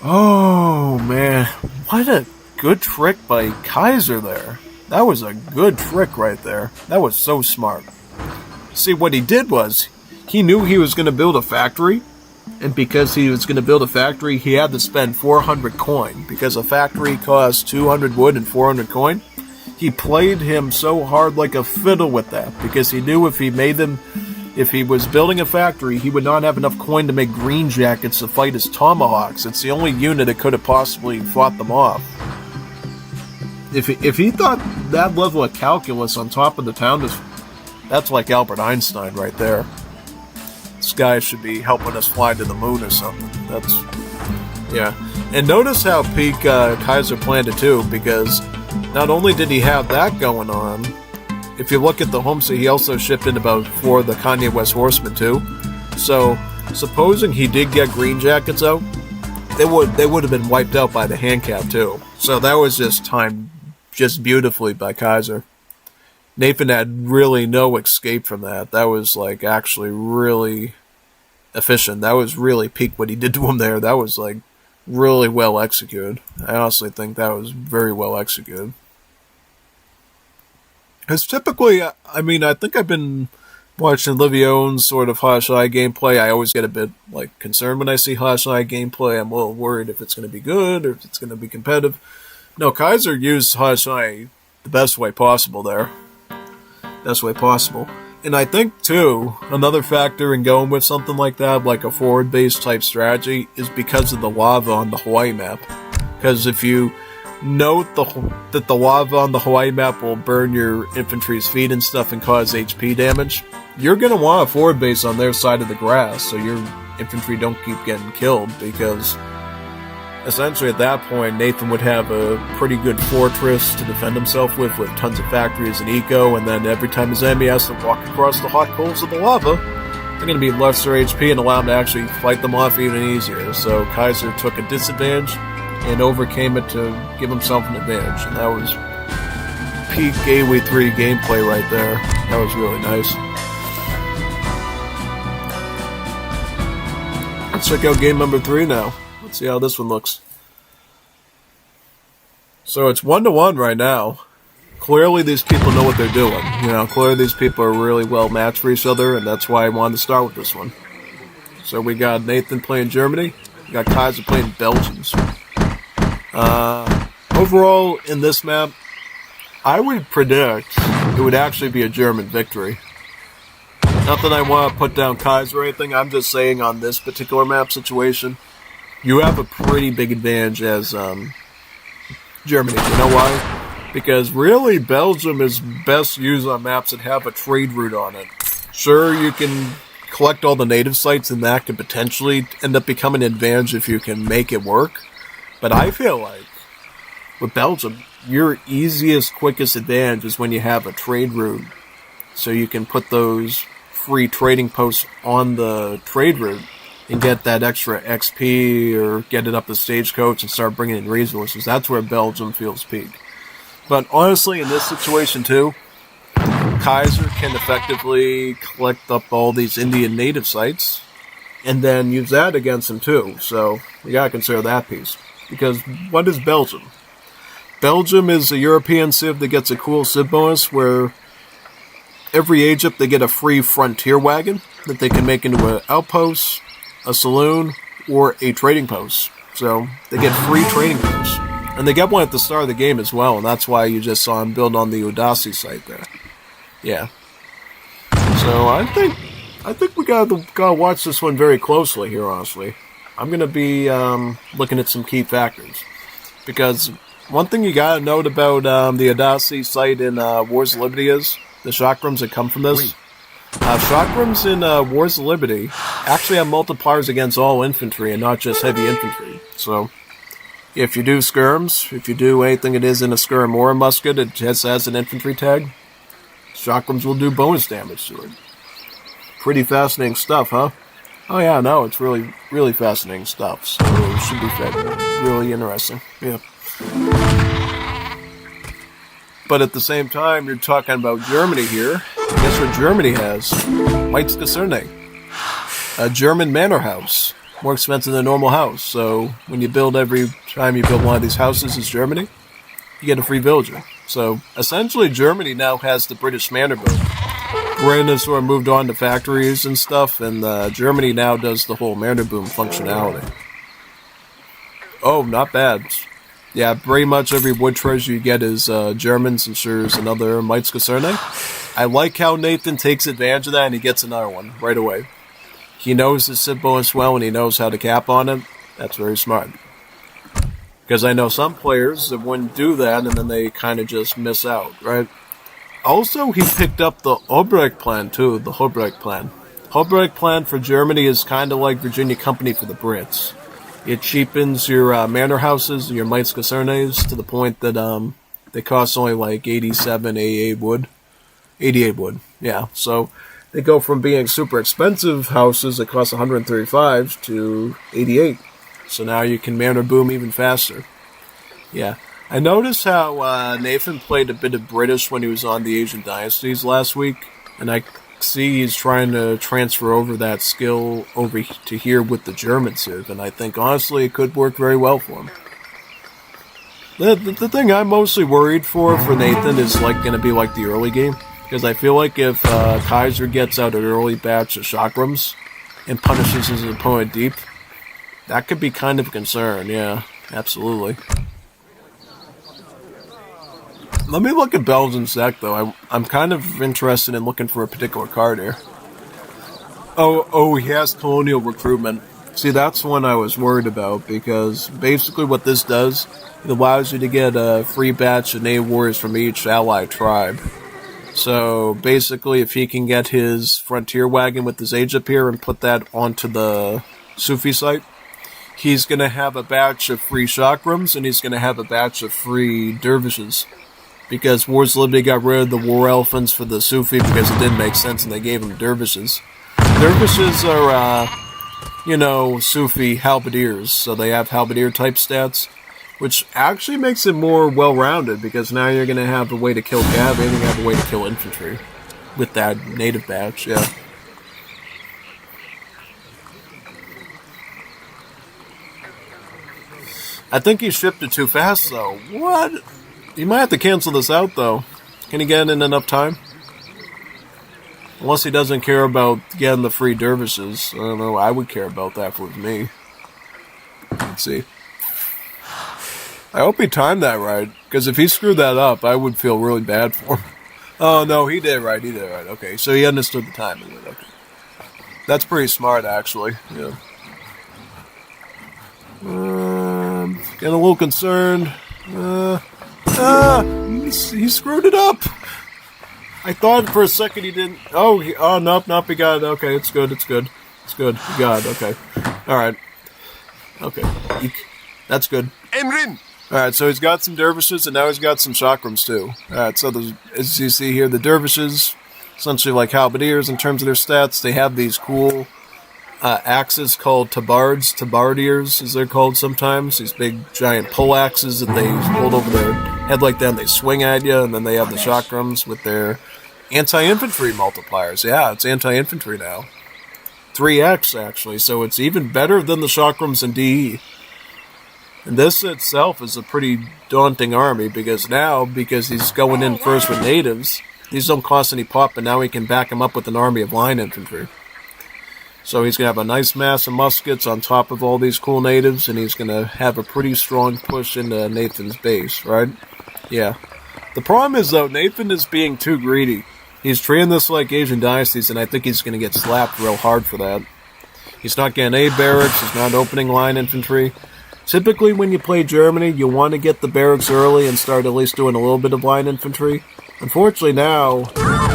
oh man, what a good trick by Kaiser there. That was a good trick right there. That was so smart. See, what he did was, he knew he was going to build a factory, and because he was going to build a factory, he had to spend 400 coin, because a factory costs 200 wood and 400 coin. He played him so hard like a fiddle with that, because he knew if he was building a factory, he would not have enough coin to make green jackets to fight his tomahawks. It's the only unit that could have possibly fought them off. If he thought that level of calculus on top of the town, that's like Albert Einstein right there. This guy should be helping us fly to the moon or something. Yeah. And notice how peak Kaiser planned it too, because not only did he have that going on, if you look at the homestead, he also shipped in about 4 of the Kanye West Horsemen too. So, supposing he did get green jackets out, they would have been wiped out by the hand cap too. So that was just timed just beautifully by Kaiser. Nathan had really no escape from that. That was actually really efficient. That was really peak what he did to him there. That was really well executed. I honestly think that was very well executed. Because typically, I think I've been watching Livione's sort of Hashai gameplay. I always get a bit concerned when I see Hashai gameplay. I'm a little worried if it's going to be good or if it's going to be competitive. No, Kaiser used Hashai the best way possible there. Best way possible. And I think, too, another factor in going with something like that, like a forward-based type strategy, is because of the lava on the Hawaii map. Because if you note that the lava on the Hawaii map will burn your infantry's feet and stuff and cause HP damage, you're going to want a forward base on their side of the grass so your infantry don't keep getting killed, because essentially at that point Nathan would have a pretty good fortress to defend himself with tons of factories and eco, and then every time his enemy has to walk across the hot coals of the lava, they're going to be lesser HP and allow him to actually fight them off even easier. So Kaiser took a disadvantage and overcame it to give himself an advantage, and that was peak Gateway 3 gameplay right there. That was really nice. Let's check out game number 3 now. Let's see how this one looks. So it's 1-1 right now. Clearly these people know what they're doing. Clearly these people are really well matched for each other, and that's why I wanted to start with this one. So we got Nathan playing Germany. We got Kaiser playing Belgians. Overall, in this map, I would predict it would actually be a German victory. Not that I want to put down Kaiser or anything, I'm just saying on this particular map situation, you have a pretty big advantage as Germany. You know why? Because really, Belgium is best used on maps that have a trade route on it. Sure, you can collect all the native sites, and that could potentially end up becoming an advantage if you can make it work. But I feel like, with Belgium, your easiest, quickest advantage is when you have a trade route. So you can put those free trading posts on the trade route and get that extra XP or get it up the stagecoach and start bringing in resources. That's where Belgium feels peak. But honestly, in this situation too, Kaiser can effectively collect up all these Indian native sites and then use that against him too. So you gotta consider that piece. Because what is Belgium? Belgium is a European civ that gets a cool civ bonus where every Egypt they get a free frontier wagon that they can make into an outpost, a saloon, or a trading post. So they get free trading posts. And they get one at the start of the game as well, and that's why you just saw him build on the Udasi site there. Yeah. So I think we gotta watch this one very closely here, honestly. I'm gonna be looking at some key factors. Because one thing you gotta note about the Udasi site in Wars of Liberty is the chakrams that come from this. Chakrams in Wars of Liberty actually have multipliers against all infantry and not just heavy infantry. So if you do skirms, if you do anything that is in a skirm or a musket, it just has an infantry tag, chakrams will do bonus damage to it. Pretty fascinating stuff, huh? Oh yeah, no, it's really, really fascinating stuff. So it should be really interesting. Yeah. But at the same time, you're talking about Germany here. Guess what Germany has? White's Kaserne. A German manor house. More expensive than a normal house. So when you build every time you build one of these houses in Germany, you get a free villager. So essentially Germany now has the British manor build. Britain sort of moved on to factories and stuff, and Germany now does the whole manor boom functionality. Oh, not bad. Yeah, pretty much every wood treasure you get is Germans and Shurs and other Mites Kaserne. I like how Nathan takes advantage of that and he gets another one right away. He knows the civ bonus well and he knows how to cap on it. That's very smart. Because I know some players that wouldn't do that and then they kind of just miss out, right? Also, he picked up the Hobrecht plan too, the Hobrecht plan. Hobrecht plan for Germany is kind of like Virginia Company for the Brits. It cheapens your manor houses and your Mites Kasernes to the point that they cost only like 87 AA wood. 88 wood, yeah. So they go from being super expensive houses that cost 135 to 88. So now you can manor boom even faster. Yeah. I noticed how Nathan played a bit of British when he was on the Asian Dynasties last week, and I see he's trying to transfer over that skill over to here with the German civ, and I think honestly it could work very well for him. The thing I'm mostly worried for Nathan is going to be like the early game, because I feel like if Kaiser gets out an early batch of chakrams and punishes his opponent deep, that could be kind of a concern. Yeah, absolutely. Let me look at Belgium's deck, though. I'm kind of interested in looking for a particular card here. Oh, he has Colonial Recruitment. See, that's one I was worried about, because basically what this does, it allows you to get a free batch of native warriors from each allied tribe. So, basically, if he can get his frontier wagon with his age up here and put that onto the Sufi site, he's going to have a batch of free chakrams, and he's going to have a batch of free dervishes. Because Wars of Liberty got rid of the war elephants for the Sufi because it didn't make sense and they gave them dervishes. Dervishes are, Sufi halberdiers, so they have halberdier type stats, which actually makes it more well-rounded because now you're going to have a way to kill cav and you have a way to kill infantry with that native batch, yeah. I think he shipped it too fast, though. What? You might have to cancel this out, though. Can he get in enough time? Unless he doesn't care about getting the free dervishes. I don't know, I would care about that if it was me. Let's see. I hope he timed that right, because if he screwed that up, I would feel really bad for him. Oh, no, he did right, Okay, so he understood the timing. Okay. That's pretty smart, actually. Yeah. Getting a little concerned. He screwed it up. I thought for a second he didn't. Nope, he got it. Okay, it's good. He got it. Okay. Alright. Okay. That's good. Emrin! Alright, so he's got some dervishes and now he's got some chakrams too. Alright, so as you see here, the dervishes, essentially like halberdiers in terms of their stats, they have these cool axes called tabardiers, as they're called sometimes. These big, giant pole axes that they hold over their head like that, and they swing at you, and then they have the chakrams with their anti-infantry multipliers. Yeah, it's anti-infantry now. 3x, actually, so it's even better than the chakrams in DE. And this itself is a pretty daunting army because he's going in first with natives, these don't cost any pop, but now he can back him up with an army of line infantry. So he's going to have a nice mass of muskets on top of all these cool natives, and he's going to have a pretty strong push into Nathan's base, right? Yeah. The problem is, though, Nathan is being too greedy. He's treating this like Asian dynasties, and I think he's going to get slapped real hard for that. He's not getting any barracks, he's not opening line infantry. Typically, when you play Germany, you want to get the barracks early and start at least doing a little bit of line infantry. Unfortunately, now,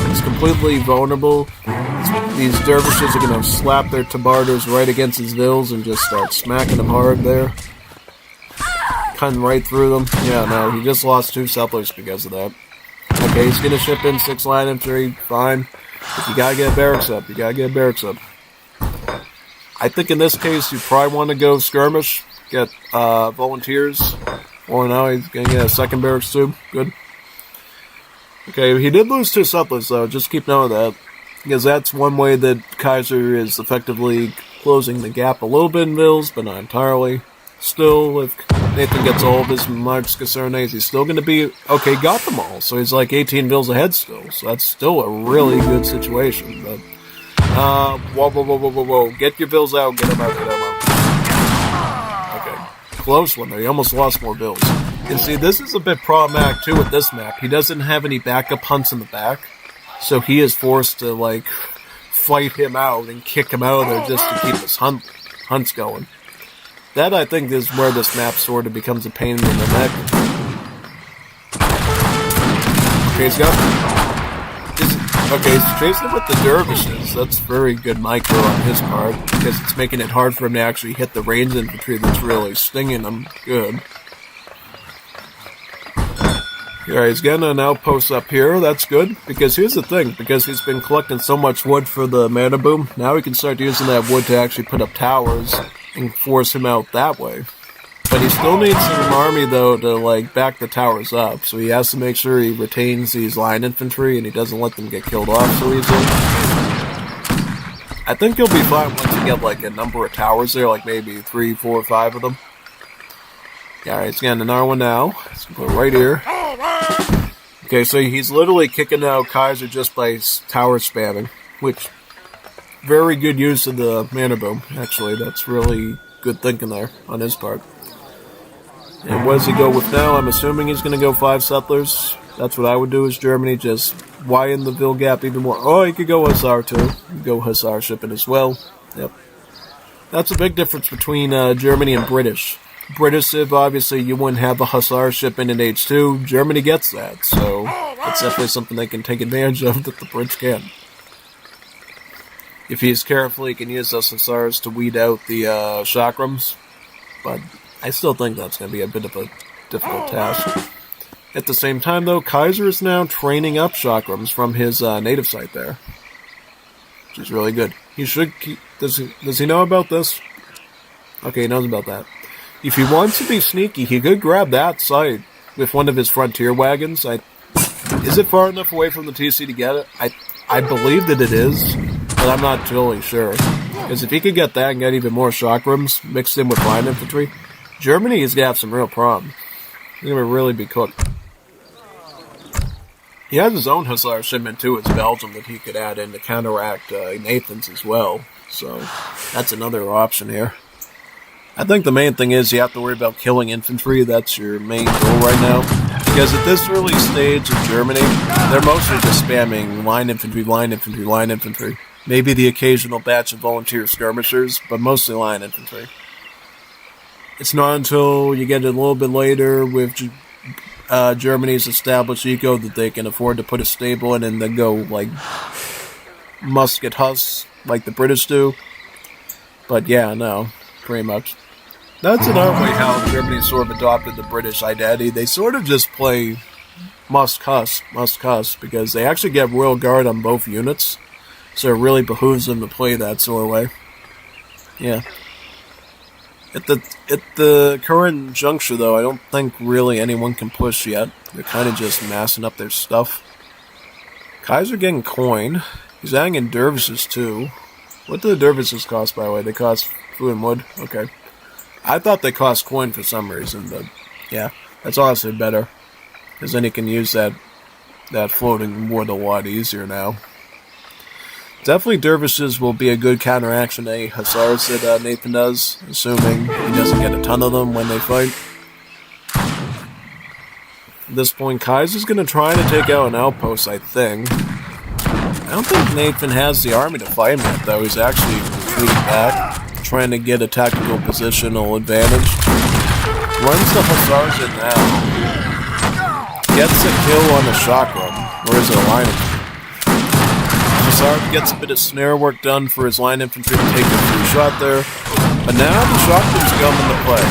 he's completely vulnerable. These dervishes are going to slap their tabarders right against his vills and just start smacking them hard there. Cutting right through them. Yeah, no, he just lost 2 settlers because of that. Okay, he's going to ship in 6 line infantry. Fine. But you got to get barracks up. You got to get barracks up. I think in this case, you probably want to go skirmish. Get volunteers. Or now he's going to get a second barracks too. Good. Okay, he did lose 2 settlers though. Just keep note of that. Because that's one way that Kaiser is effectively closing the gap a little bit in vills, but not entirely. Still, if Nathan gets all of his Marx Casernes, he's still going to be... Okay, got them all, so he's like 18 vills ahead still. So that's still a really good situation. But, whoa. Get your vills out, get them out, get them out. Okay, close one there. He almost lost more vills. And see, this is a bit problematic, too, with this map. He doesn't have any backup hunts in the back. So he is forced to, like, fight him out and kick him out of there just to keep his hunts going. That, I think, is where this map sort of becomes a pain in the neck. Okay, he's chasing with the dervishes. That's very good micro on his part, because it's making it hard for him to actually hit the range infantry that's really stinging him good. Alright, he's getting an outpost up here. That's good. Because here's the thing. Because he's been collecting so much wood for the mana boom, now he can start using that wood to actually put up towers and force him out that way. But he still needs an army, though, to, like, back the towers up. So he has to make sure he retains these line infantry and he doesn't let them get killed off so easily. I think he'll be fine once you get, like, a number of towers there, like maybe 3, 4, 5 of them. Alright, he's getting another one now. Let's put it right here. Okay, so he's literally kicking out Kaiser just by tower spamming, which, very good use of the mana boom, actually. That's really good thinking there on his part. And what does he go with now? I'm assuming he's going to go 5 settlers. That's what I would do as Germany, just widen the Vil gap even more. Oh, he could go Hussar too. He could go Hussar shipping as well. Yep. That's a big difference between Germany and British. British Civ, obviously, you wouldn't have a Hussar shipment in H2. Germany gets that, so it's definitely something they can take advantage of that the Brits can. If he's careful, he can use those Hussars to weed out the chakrams, but I still think that's going to be a bit of a difficult task. At the same time, though, Kaiser is now training up chakrams from his native site there, which is really good. He should keep... Does he know about this? Okay, he knows about that. If he wants to be sneaky, he could grab that site with one of his frontier wagons. Is it far enough away from the TC to get it? I believe that it is, but I'm not totally sure. Because if he could get that and get even more chakrams mixed in with line infantry, Germany is going to have some real problems. He's going to really be cooked. He has his own Hussar shipment too, it's Belgium, that he could add in to counteract Nathan's as well. So that's another option here. I think the main thing is you have to worry about killing infantry. That's your main goal right now. Because at this early stage of Germany, they're mostly just spamming line infantry, line infantry, line infantry. Maybe the occasional batch of volunteer skirmishers, but mostly line infantry. It's not until you get a little bit later with Germany's established eco that they can afford to put a stable in and then go like musket Huss like the British do. But yeah, no, pretty much. That's another way how Germany sort of adopted the British identity. They sort of just play must cuss, because they actually get Royal Guard on both units. So it really behooves them to play that sort of way. Yeah. At the current juncture, though, I don't think really anyone can push yet. They're kind of just massing up their stuff. Kaiser getting coin. He's adding in dervishes, too. What do the dervishes cost, by the way? They cost food and wood? Okay. I thought they cost coin for some reason, but yeah, that's honestly better. Because then you can use that floating wood a lot easier now. Definitely dervishes will be a good counteraction to hussars that Nathan does, assuming he doesn't get a ton of them when they fight. At this point, Kaiser's going to try to take out an outpost, I think. I don't think Nathan has the army to fight him yet, though. He's actually retreating back, trying to get a tactical positional advantage. Runs the hussars in now. Gets a kill on the chakram, or is it a line infantry? Hussar gets a bit of snare work done for his line infantry to take a free shot there. But now the chakram's come into play.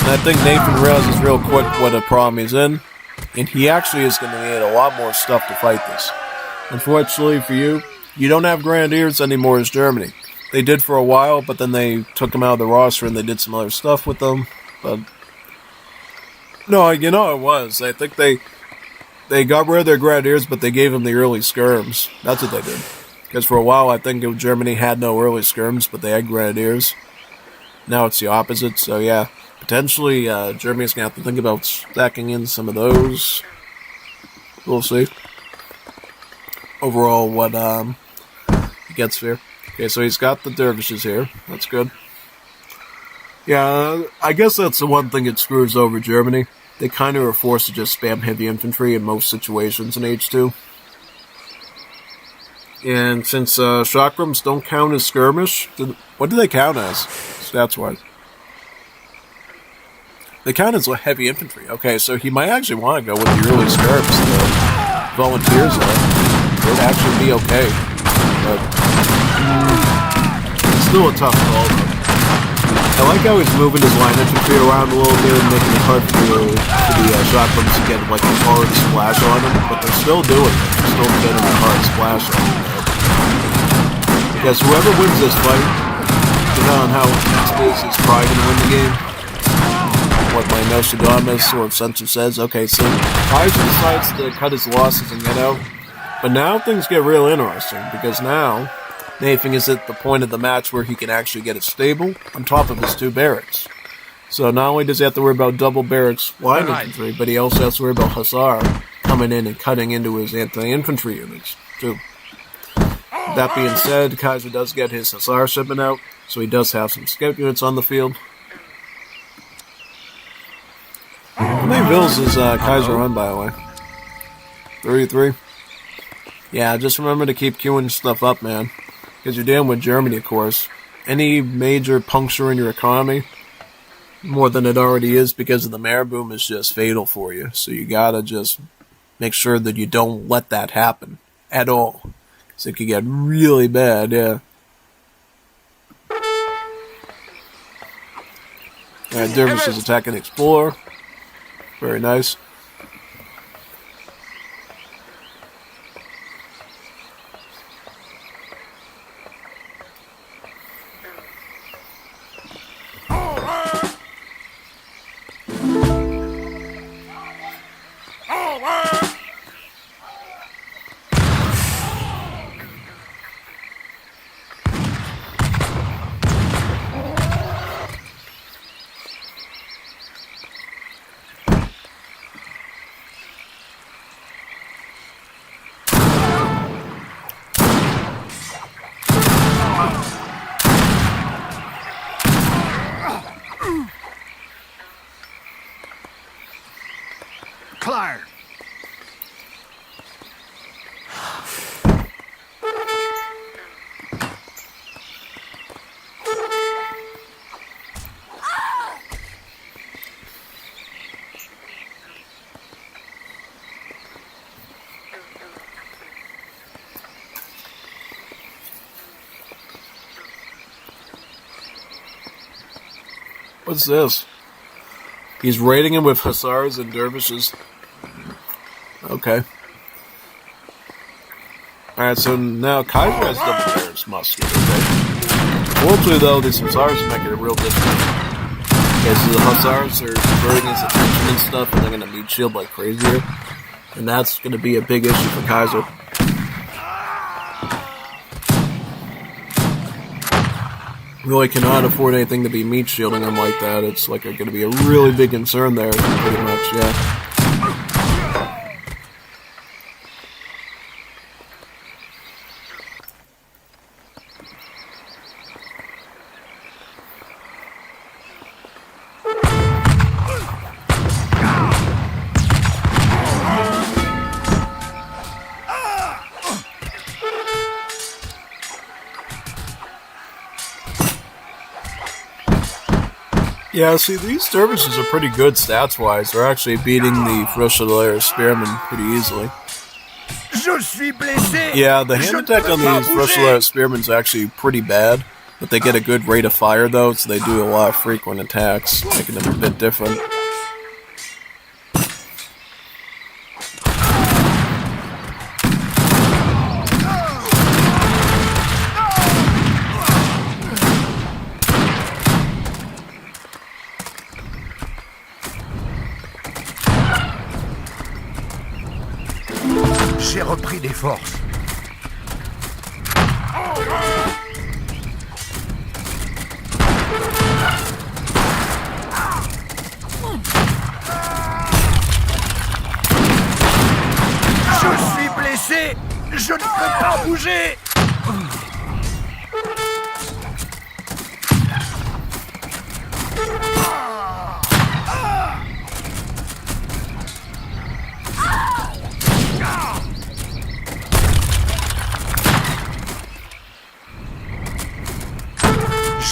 And I think Nathan realizes real quick what a problem he's in. And he actually is going to need a lot more stuff to fight this. Unfortunately for you, you don't have Grenadiers anymore as Germany. They did for a while, but then they took them out of the roster and they did some other stuff with them. But no, you know it was. I think they got rid of their Grenadiers, but they gave them the early skirms. That's what they did. Because for a while, I think Germany had no early skirms, but they had Grenadiers. Now it's the opposite, so yeah. Potentially, Germany's going to have to think about stacking in some of those. We'll see. Overall, what he gets here. Okay, so he's got the dervishes here. That's good. Yeah, I guess that's the one thing that screws over Germany. They kind of are forced to just spam heavy infantry in most situations in H2. And since chakrams don't count as skirmish, what do they count as, stats-wise? They count as heavy infantry. Okay, so he might actually want to go with the early skirms. The volunteers there would actually be okay. But it's still a tough call, though. I like how he's moving his line infantry around a little bit and making it hard for the chakrams to get like a hard splash on them, but they're still doing it. They're still getting a hard splash on them. Because whoever wins this fight, depending on how intense it is, is probably going to win the game. What my Nostradamus or censor says. Okay, so Kaiser decides to cut his losses and get out. But now things get real interesting, because now Nathan is at the point of the match where he can actually get it stable on top of his two barracks. So not only does he have to worry about double barracks line infantry, but he also has to worry about Hussar coming in and cutting into his anti-infantry units, too. That being said, Kaiser does get his Hussar shipment out, so he does have some scout units on the field. How many villas is Kaiser on, by the way? 33? Yeah, just remember to keep queuing stuff up, man. Because you're dealing with Germany, of course. Any major puncture in your economy, more than it already is because of the Mare boom, is just fatal for you. So you gotta just make sure that you don't let that happen at all. Because it could get really bad, yeah. Alright, Dervish is attacking Explorer. Very nice. Clear. What's this? He's raiding him with hussars and dervishes. Okay. Alright, so now Kaiser has double barrels musket, okay? Fortunately, though, these hussars are making it real difficult. Okay, so the hussars are diverting his attention and stuff, and they're going to meat shield like crazy here. And that's going to be a big issue for Kaiser. really cannot afford anything to be meat shielding them like that. It's like going to be a really big concern there, pretty much, yeah. Yeah, see, these dervishes are pretty good stats-wise. They're actually beating the Frosulaire Spearmen pretty easily. Yeah, the hand attack on these Frosulaire Spearmen is actually pretty bad, but they get a good rate of fire, though, so they do a lot of frequent attacks, making them a bit different. J'ai repris des forces. Je suis blessé. Je ne peux pas bouger.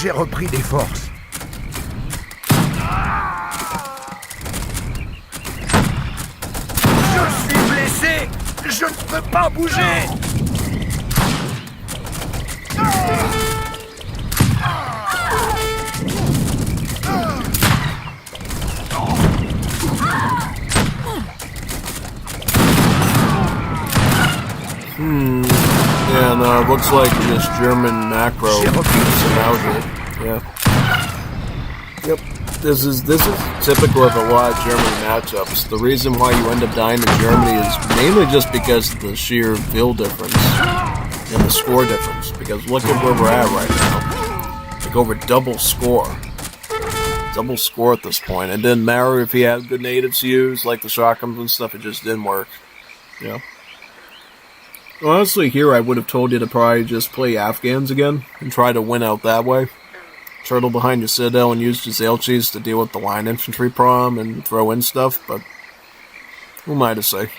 J'ai repris des forces. Je suis blessé. Je ne peux pas bouger. Yeah, no, it looks like this German macro keeps him out here. Yeah. Yep. This is typical of a lot of German matchups. The reason why you end up dying in Germany is mainly just because of the sheer bill difference and the score difference. Because look at where we're at right now. Like over double score. Double score at this point. It didn't matter if he had good natives to use, like the shotguns and stuff, it just didn't work. Yeah. Honestly, here I would have told you to probably just play Afghans again and try to win out that way. Turtle behind your citadel and use Jazelchis to deal with the line infantry problem and throw in stuff, but who am I to say?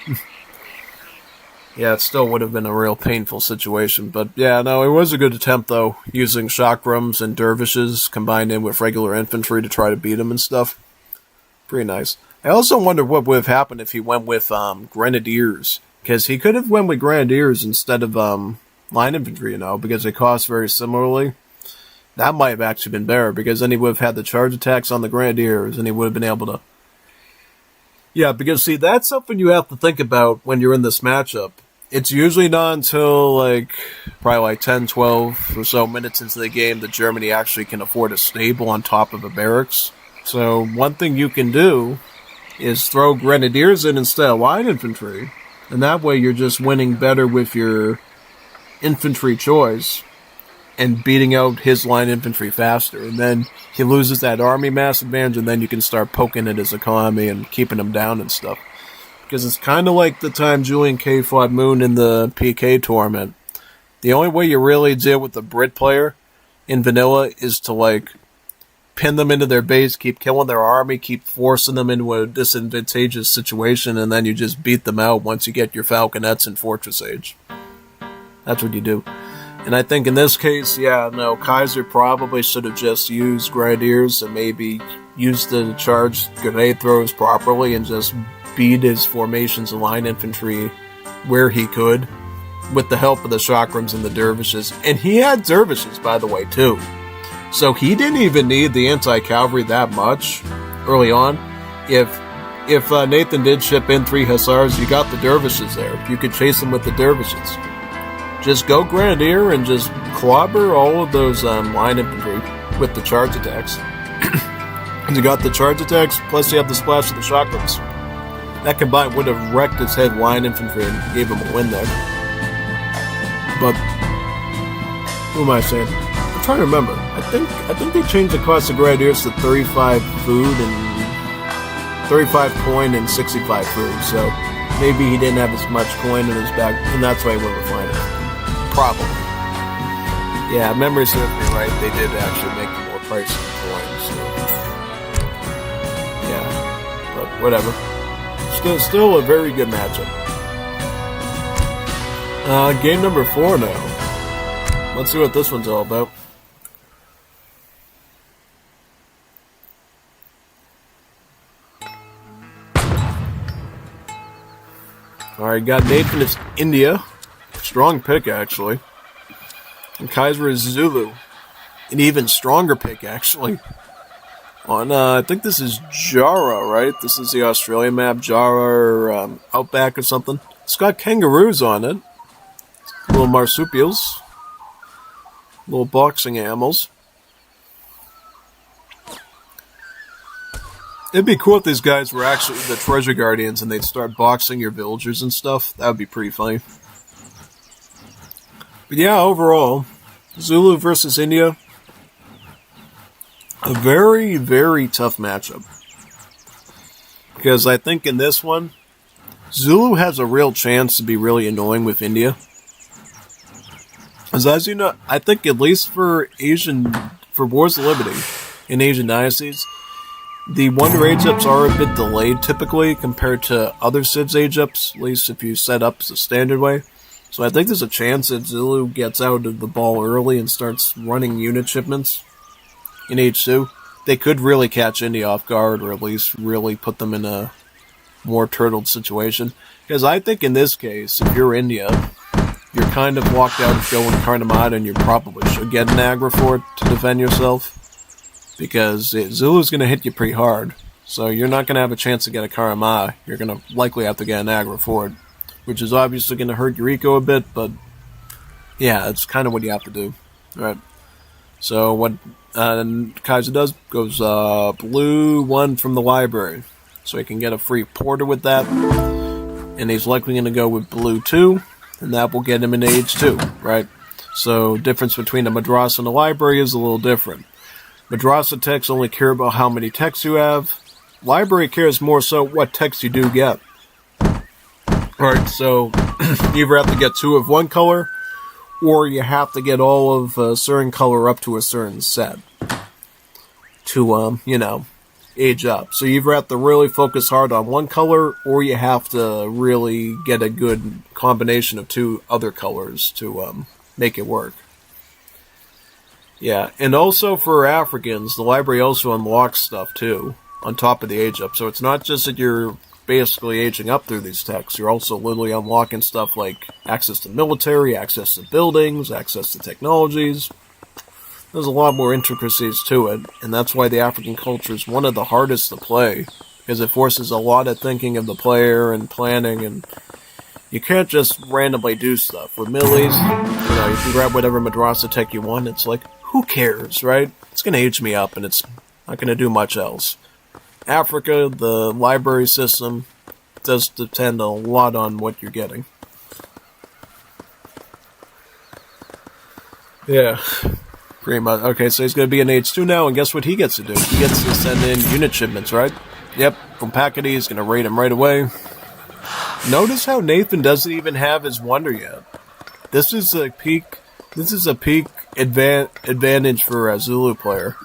Yeah, it still would have been a real painful situation, but yeah, no, it was a good attempt though, using chakrams and dervishes combined in with regular infantry to try to beat him and stuff. Pretty nice. I also wonder what would have happened if he went with grenadiers. Because he could have went with grenadiers instead of line infantry, you know, because they cost very similarly. That might have actually been better, because then he would have had the charge attacks on the grenadiers, and he would have been able to... Yeah, because, see, that's something you have to think about when you're in this matchup. It's usually not until, probably 10, 12 or so minutes into the game that Germany actually can afford a stable on top of a barracks. So, one thing you can do is throw grenadiers in instead of line infantry. And that way you're just winning better with your infantry choice and beating out his line infantry faster. And then he loses that army mass advantage, and then you can start poking at his economy and keeping him down and stuff. Because it's kind of like the time Julian K fought Moon in the PK tournament. The only way you really deal with the Brit player in vanilla is to, pin them into their base, keep killing their army, keep forcing them into a disadvantageous situation, and then you just beat them out once you get your falconets in Fortress Age. That's what you do. And I think in this case, yeah, no, Kaiser probably should have just used grenadiers and maybe used the charged grenade throws properly and just beat his formations of line infantry where he could, with the help of the chakrams and the dervishes. And he had dervishes, by the way, too. So he didn't even need the anti-cavalry that much early on. If Nathan did ship in 3 hussars, you got the dervishes there. You could chase them with the dervishes. Just go grenadier and just clobber all of those line infantry with the charge attacks. And you got the charge attacks, plus you have the splash of the chakrams. That combined would have wrecked his head line infantry and gave him a win there. But who am I saying? trying to remember. I think they changed the cost of gladiators to 35 food and 35 coin and 65 food. So maybe he didn't have as much coin in his bag, and that's why he went with finest. Probably. Yeah, memory serves me right. They did actually make them more pricey coins. So yeah, but whatever. Still a very good matchup. Game number 4 now. Let's see what this one's all about. Alright, got Nathan is India. Strong pick, actually. And Kaiser is Zulu. An even stronger pick, actually. On, I think this is Jara, right? This is the Australian map, Jara or Outback or something. It's got kangaroos on it. Little marsupials. Little boxing animals. It'd be cool if these guys were actually the treasure guardians and they'd start boxing your villagers and stuff. That would be pretty funny. But yeah, overall, Zulu versus India, a very, very tough matchup. Because I think in this one, Zulu has a real chance to be really annoying with India. As you know, I think at least for Wars of Liberty in Asian dynasties, the Wonder age-ups are a bit delayed typically compared to other Civs age-ups, at least if you set up the standard way. So I think there's a chance that Zulu gets out of the ball early and starts running unit shipments in Age 2. They could really catch India off guard, or at least really put them in a more turtled situation. Because I think in this case, if you're India, you're kind of walked out of going Karnamata and you probably should get an aggro for it to defend yourself. Because Zulu's going to hit you pretty hard. So you're not going to have a chance to get a Karama. You're going to likely have to get an aggro for it. Which is obviously going to hurt your eco a bit, but yeah, it's kind of what you have to do. Right. So what Kaiser does, goes blue 1 from the library. So he can get a free porter with that. And he's likely going to go with blue 2. And that will get him into Age 2, right? So difference between a Madrasa and a library is a little different. Madrasa techs only care about how many techs you have. Library cares more so what techs you do get. Alright, so you either have to get 2 of one color, or you have to get all of a certain color up to a certain set to, age up. So you either have to really focus hard on one color, or you have to really get a good combination of 2 other colors to make it work. Yeah, and also for Africans, the library also unlocks stuff too, on top of the age up. So it's not just that you're basically aging up through these techs, you're also literally unlocking stuff like access to military, access to buildings, access to technologies. There's a lot more intricacies to it, and that's why the African culture is one of the hardest to play, because it forces a lot of thinking of the player and planning, and you can't just randomly do stuff. With Middle East, you can grab whatever Madrasa tech you want, it's like, who cares, right? It's going to age me up, and it's not going to do much else. Africa, the library system, does depend a lot on what you're getting. Yeah, pretty much. Okay, so he's going to be in Age 2 now, and guess what he gets to do? He gets to send in unit shipments, right? Yep, from Pakity, he's going to raid him right away. Notice how Nathan doesn't even have his wonder yet. This is a peak advantage for a Zulu player.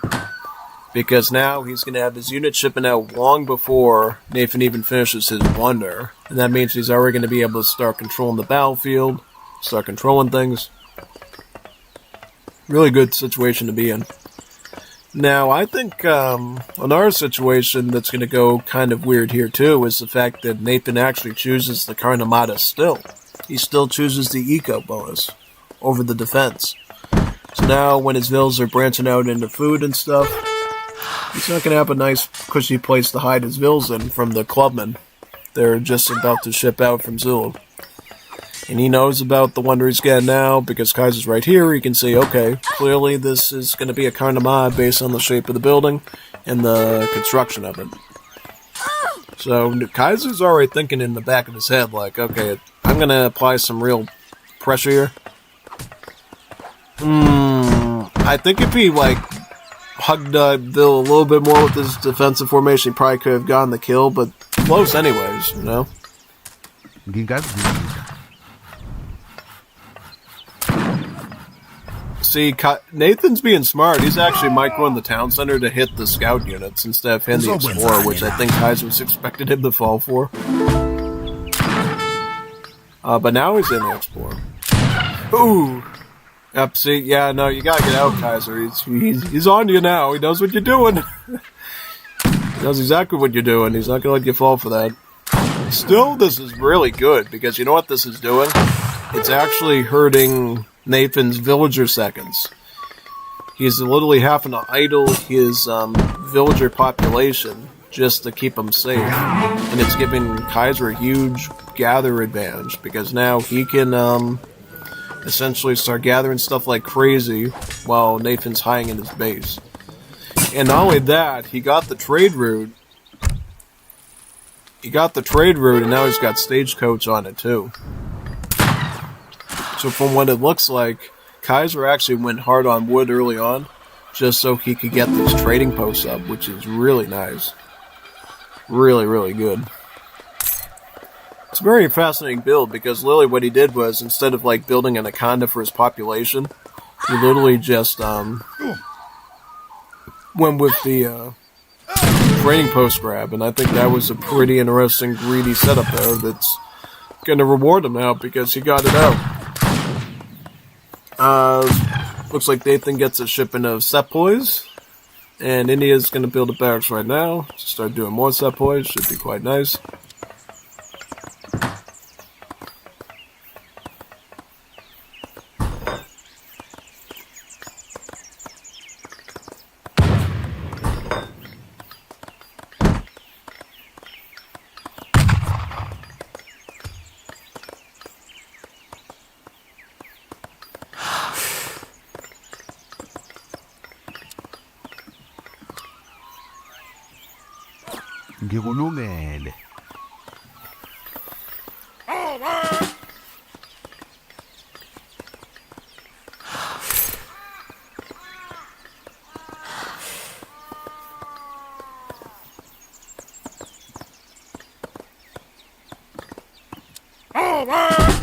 Because now he's going to have his unit shipping out long before Nathan even finishes his wonder. And that means he's already going to be able to start controlling the battlefield, start controlling things. Really good situation to be in. Now, I think another situation that's going to go kind of weird here too is the fact that Nathan actually chooses the Karnamata still. He still chooses the eco bonus over the defense. So now when his villas are branching out into food and stuff, he's not going to have a nice cushy place to hide his villas in from the clubmen. They're just about to ship out from Zulu. And he knows about the wonder he's getting now, because Kaiser's right here. He can see, okay, clearly this is going to be a Karnamata based on the shape of the building and the construction of it. So Kaiser's already thinking in the back of his head, like, okay, I'm going to apply some real pressure here. I think if he, like, hugged Bill a little bit more with his defensive formation, he probably could have gotten the kill, but close anyways, you know? See, Nathan's being smart. He's actually microing the town center to hit the scout units instead of hitting the explorer, which I think Kaiser was expected him to fall for. But now he's in the explorer. Ooh! Yep, see, yeah, no, you gotta get out, Kaiser. He's on you now. He knows what you're doing. He knows exactly what you're doing. He's not gonna let you fall for that. Still, this is really good, because you know what this is doing? It's actually hurting Nathan's villager seconds. He's literally having to idle his villager population just to keep him safe. And it's giving Kaiser a huge gather advantage, because now he can essentially start gathering stuff like crazy while Nathan's hiding in his base. And not only that, he got the trade route. And now he's got stagecoach on it too. So from what it looks like, Kaiser actually went hard on wood early on, just so he could get these trading posts up, which is really nice. Really, really good. It's a very fascinating build, because literally what he did was, instead of like building an anaconda for his population, he literally just went with the trading post grab, and I think that was a pretty interesting, greedy setup there that's going to reward him now, because he got it out. Looks like Nathan gets a shipment of sepoys, and India's going to build a barracks right now to start doing more sepoys. Should be quite nice. Gulungel.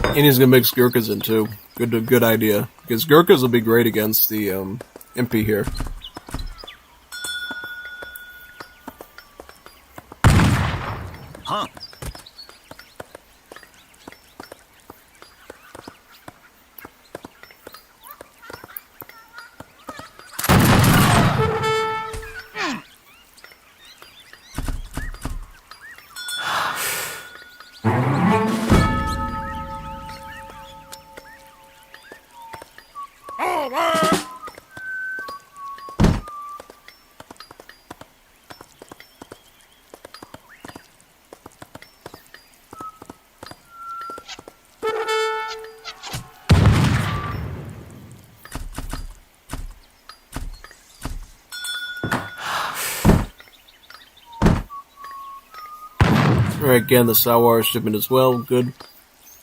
And he's gonna mix Gurkhas in too. Good idea. Because Gurkhas will be great against the MP here. Huh. Alright, again, the Sawar shipment as well. Good.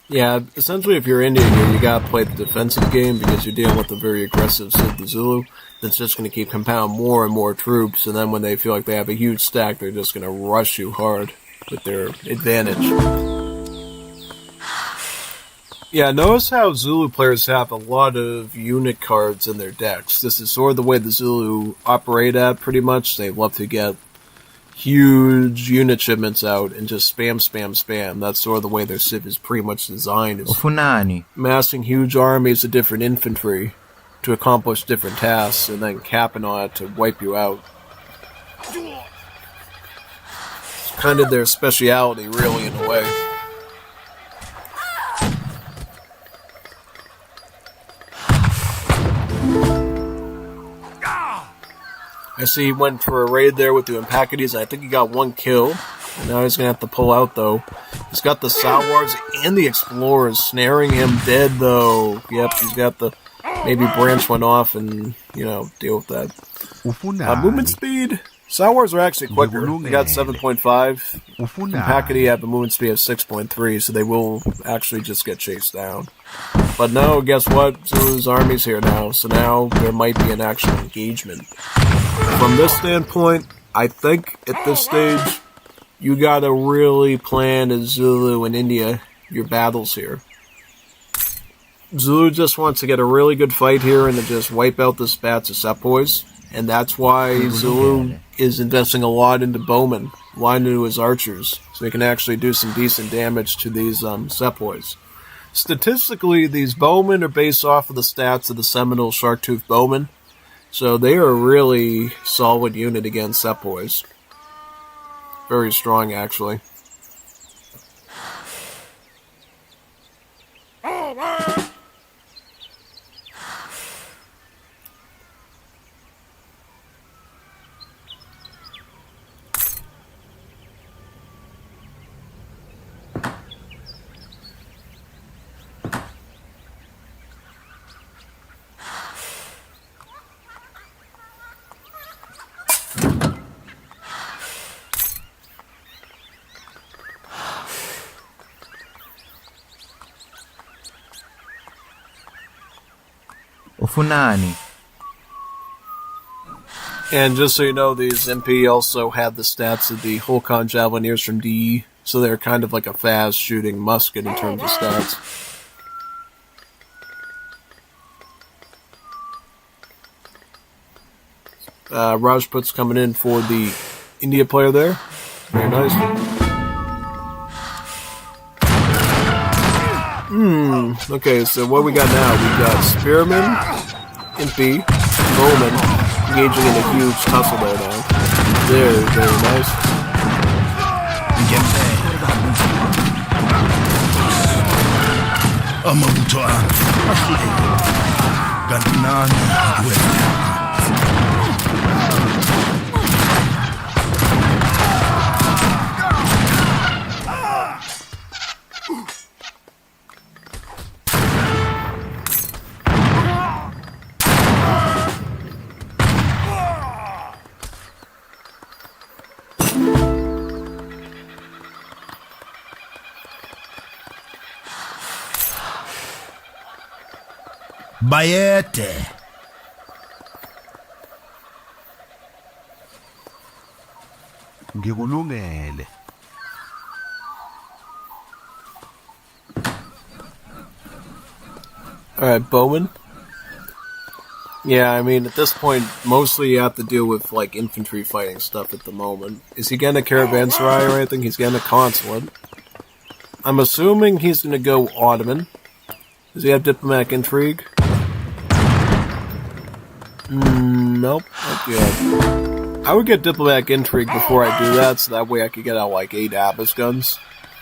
Yeah, essentially, if you're Indian here, you gotta play the defensive game, because you're dealing with a very aggressive Sid the Zulu that's just gonna keep compounding more and more troops, and then when they feel like they have a huge stack, they're just gonna rush you hard with their advantage. Yeah, notice how Zulu players have a lot of unit cards in their decks. This is sort of the way the Zulu operate at, pretty much. They love to get huge unit shipments out and just spam. That's sort of the way their civ is pretty much designed. Is Ufunani. massing huge armies of different infantry to accomplish different tasks, and then capping on it to wipe you out. It's kind of their speciality, really, in a way. I see he went for a raid there with the Impacadies, and I think he got one kill. And now he's going to have to pull out, though. He's got the Sawars and the Explorers snaring him dead, though. Yep, he's got the... Maybe branch went off and, deal with that. Movement speed. Star Wars are actually quicker. They got 7.5. Packety have a movement speed of 6.3, so they will actually just get chased down. But no, guess what? Zulu's army's here now, so now there might be an actual engagement. From this standpoint, I think at this stage, you gotta really plan as Zulu and India your battles here. Zulu just wants to get a really good fight here and to just wipe out the spats of Sepoys. And that's why Zulu is investing a lot into Bowman, a lot into his archers, so he can actually do some decent damage to these Sepoys. Statistically, these Bowmen are based off of the stats of the Seminole Sharktooth Bowmen, so they are a really solid unit against Sepoys. Very strong, actually. Ufunani. And just so you know, these MP also have the stats of the Holcon Javelineers from DE, so they're kind of like a fast-shooting musket in terms of stats. Rajput's coming in for the India player there. Very nice. Okay, so what we got now? We got Spearman, MP, Bowman, engaging in a huge tussle there now. Very, very nice. Bayete. Ngikulungele. Alright, Bowman. Yeah, I mean, at this point, mostly you have to deal with, like, infantry fighting stuff at the moment. Is he getting a caravanserai or anything? He's getting a consulate. I'm assuming he's going to go Ottoman. Does he have diplomatic intrigue? Nope. Not yet. I would get diplomatic intrigue before I do that, so that way I could get out, like, 8 Abbas guns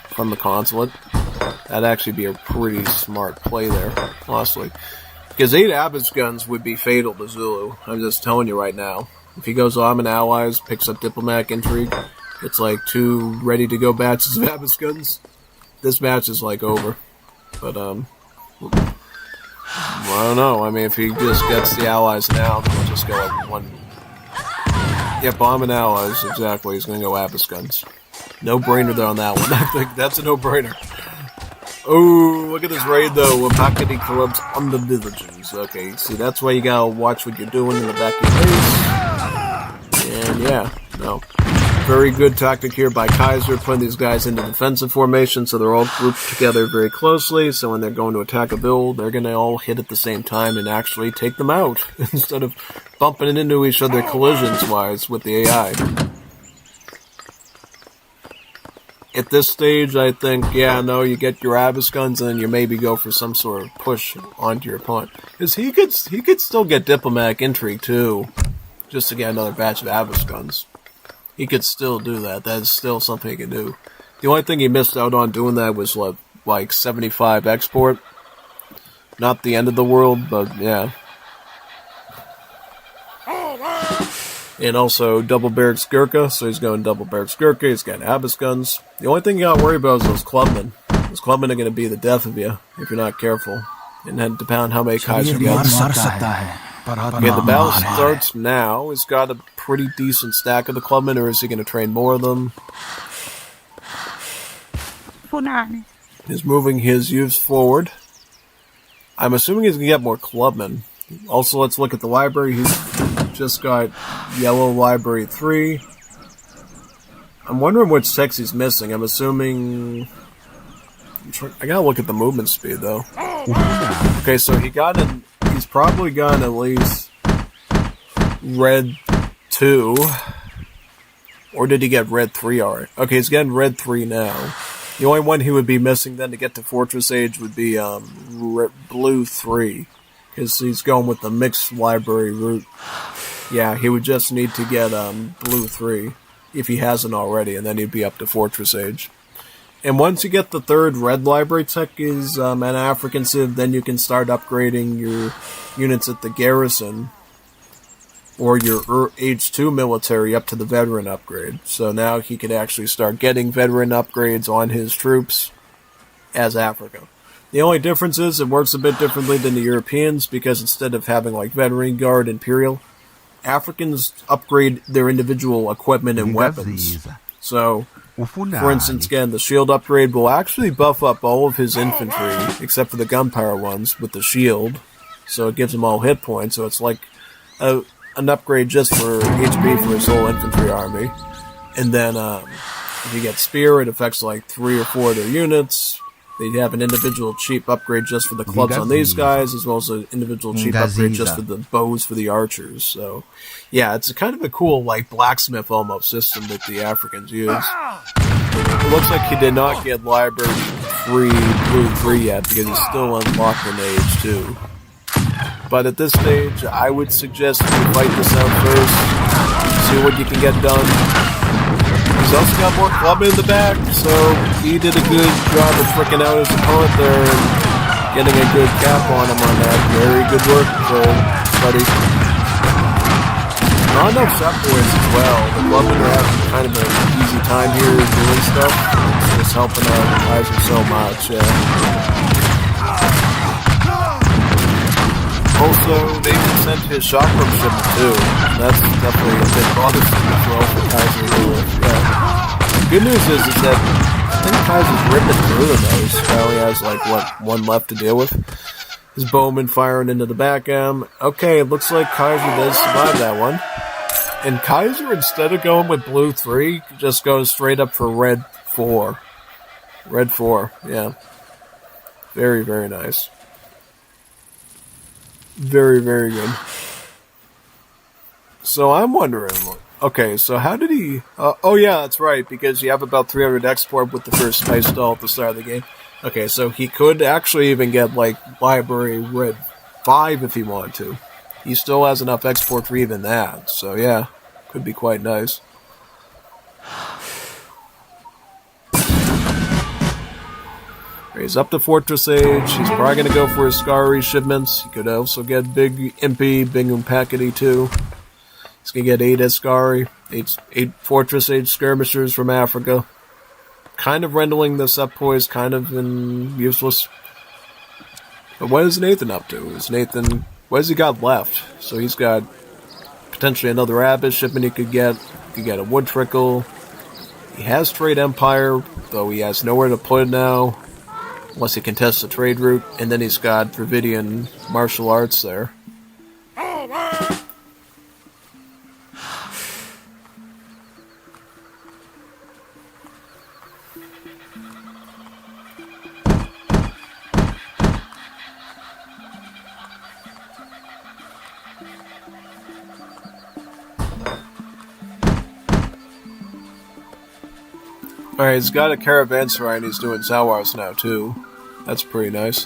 from the consulate. That'd actually be a pretty smart play there, honestly. Because 8 Abbas guns would be fatal to Zulu. I'm just telling you right now. If he goes Ottoman allies, picks up diplomatic intrigue, it's like 2 ready-to-go batches of Abbas guns. This match is, like, over. But, I don't know. I mean, if he just gets the allies now, then we'll just go like 1. Yep, Ottoman allies, exactly. He's going to go Abbas guns. No-brainer there on that one. I think that's a no-brainer. Oh, look at this raid, though. Pakati corrupts on the villages. Okay, see, that's why you gotta watch what you're doing in the back of your base. And, yeah, no. Very good tactic here by Kaiser, putting these guys into defensive formation, so they're all grouped together very closely, so when they're going to attack a build, they're going to all hit at the same time and actually take them out, instead of bumping into each other collisions-wise with the AI. At this stage, I think, yeah, no, you get your Abbas guns, and then you maybe go for some sort of push onto your opponent. Because he could still get diplomatic intrigue, too, just to get another batch of Abbas guns. He could still do that. That is still something he can do. The only thing he missed out on doing that was, like 75 export. Not the end of the world, but, yeah. And also double barracks Gurkha, so he's going double barracks Gurkha, he's got Abbas guns. The only thing you gotta worry about is those clubmen. Those clubmen are gonna be the death of you, if you're not careful. And then depending on how many Kaiser guns. Okay, the battle starts now. He's got a pretty decent stack of the clubmen, or is he going to train more of them? Funani. He's moving his youths forward. I'm assuming he's going to get more clubmen. Also, let's look at the library. He's just got yellow library 3. I'm wondering which text he's missing. I'm assuming... I gotta look at the movement speed, though. Okay, so he's probably gotten at least red 2. Or did he get red 3 already? Okay, he's getting red 3 now. The only one he would be missing then to get to Fortress Age would be blue 3. Because he's going with the mixed library route. Yeah, he would just need to get blue 3 if he hasn't already, and then he'd be up to Fortress Age. And once you get the 3rd red library tech is an African Civ, then you can start upgrading your units at the garrison or your H2 military up to the veteran upgrade. So now he can actually start getting veteran upgrades on his troops as Africa. The only difference is it works a bit differently than the Europeans, because instead of having like Veteran Guard, Imperial, Africans upgrade their individual equipment and weapons. So, for instance, again, the shield upgrade will actually buff up all of his infantry, except for the gunpowder ones, with the shield. So it gives them all hit points, so it's like an upgrade just for HP for his whole infantry army. And then, if you get spear, it affects like 3 or 4 of their units. They have an individual cheap upgrade just for the clubs on these guys, as well as an individual cheap upgrade just for the bows for the archers. So, yeah, it's a kind of a cool, like, blacksmith almost system that the Africans use. It looks like he did not get library 3, blue 3 yet, because he's still unlocked in age 2. But at this stage, I would suggest you fight this out first, see what you can get done. He's also got more club in the back, so he did a good job of freaking out his opponent there and getting a good cap on him on that. Very good work, buddy. Not enough shot boys as well. The clubmen are having kind of an easy time here doing stuff. It's helping out Kaiser so much, yeah. Also, they can send his shotgun shipment too. That's definitely a bit bothersome as well for Kaiser to do. Yeah. Good news is that I think Kaiser's ripping through them though. He probably has like one left to deal with. His bowman firing into the back end. Okay, it looks like Kaiser does survive that one. And Kaiser, instead of going with blue 3, just goes straight up for red 4. Red 4, yeah. Very, very nice. Very, very good. So I'm wondering, okay, so how did he... oh yeah, that's right, because you have about 300 export with the first spice stall at the start of the game. Okay, so he could actually even get, like, library red 5 if he wanted to. He still has enough export for even that, so yeah, could be quite nice. He's up to Fortress Age. He's probably going to go for his Scary shipments. He could also get Big Impy, Big Umpakity too. He's going to get 8 Ascari, 8 Fortress Age skirmishers from Africa. Kind of rendering this up poise, kind of useless. But what is Nathan up to? What has he got left? So he's got potentially another Abyss shipment he could get. He could get a Wood Trickle. He has Trade Empire, though he has nowhere to put it now. Unless he contests the trade route, and then he's got Dravidian martial arts there. Alright, he's got a caravanserai and he's doing Zawars now too. That's pretty nice.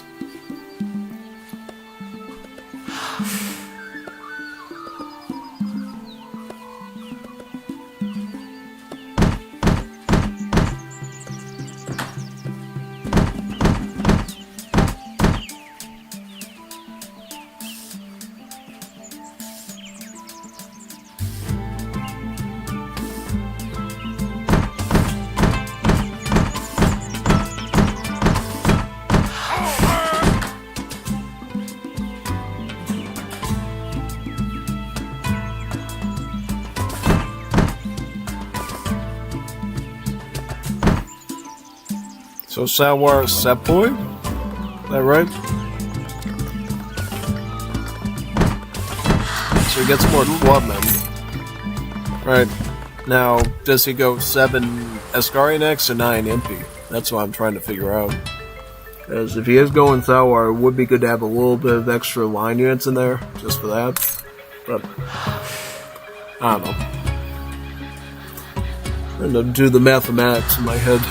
So Sawar Sepoy? Is that right? So he gets more clubmen. Right. Now, does he go 7 Ascari next or 9 Impy? That's what I'm trying to figure out. Because if he is going Sawar, it would be good to have a little bit of extra line units in there, just for that. But, I don't know. I'm going to do the mathematics in my head.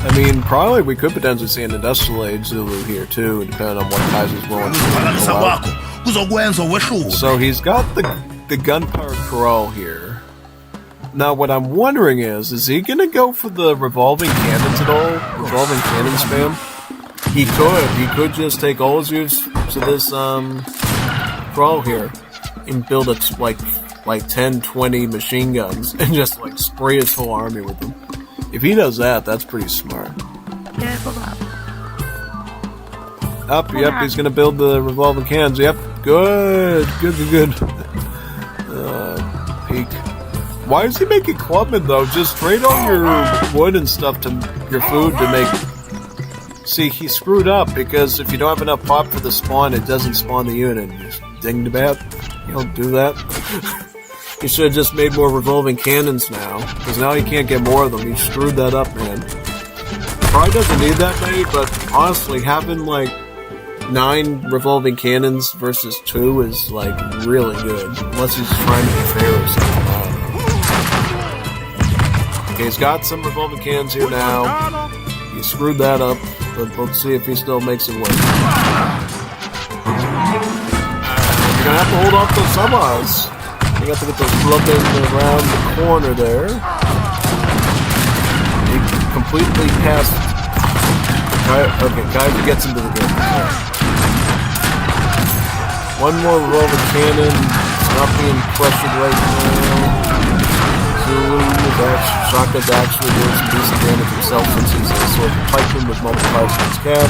I mean, probably we could potentially see an Industrial Age Zulu here too, depending on what Kaiser's willing to allow. So he's got the Gunpowder Corral here. Now, what I'm wondering is he going to go for the revolving cannons at all? Revolving cannon spam? He could just take all his use to this corral here and build like 10, 20 machine guns and just like spray his whole army with them. If he does that, that's pretty smart. Yep, he's gonna build the revolving cannons. Yep, good. Peak. Why is he making clubmen though? Just trade all your wood and stuff to your food to make. See, he screwed up because if you don't have enough pop for the spawn, it doesn't spawn the unit. Just ding the bat. You don't do that. He should have just made more revolving cannons now, because now he can't get more of them. He screwed that up, man. Probably doesn't need that many, but honestly, having like 9 revolving cannons versus 2 is like really good. Unless he's trying to be fair or something. Okay, he's got some revolving cannons here now. He screwed that up, but let's see if he still makes it work. You're gonna have to hold off those Samas. We got to get those clubmen around the corner there. He completely passed. Okay, Kaiser gets into the game. One more revolving cannon. It's not being pressured right now. Zulu Shotgun's actually doing some decent damage himself since he's a sort of pikeman with multipliers in his cap.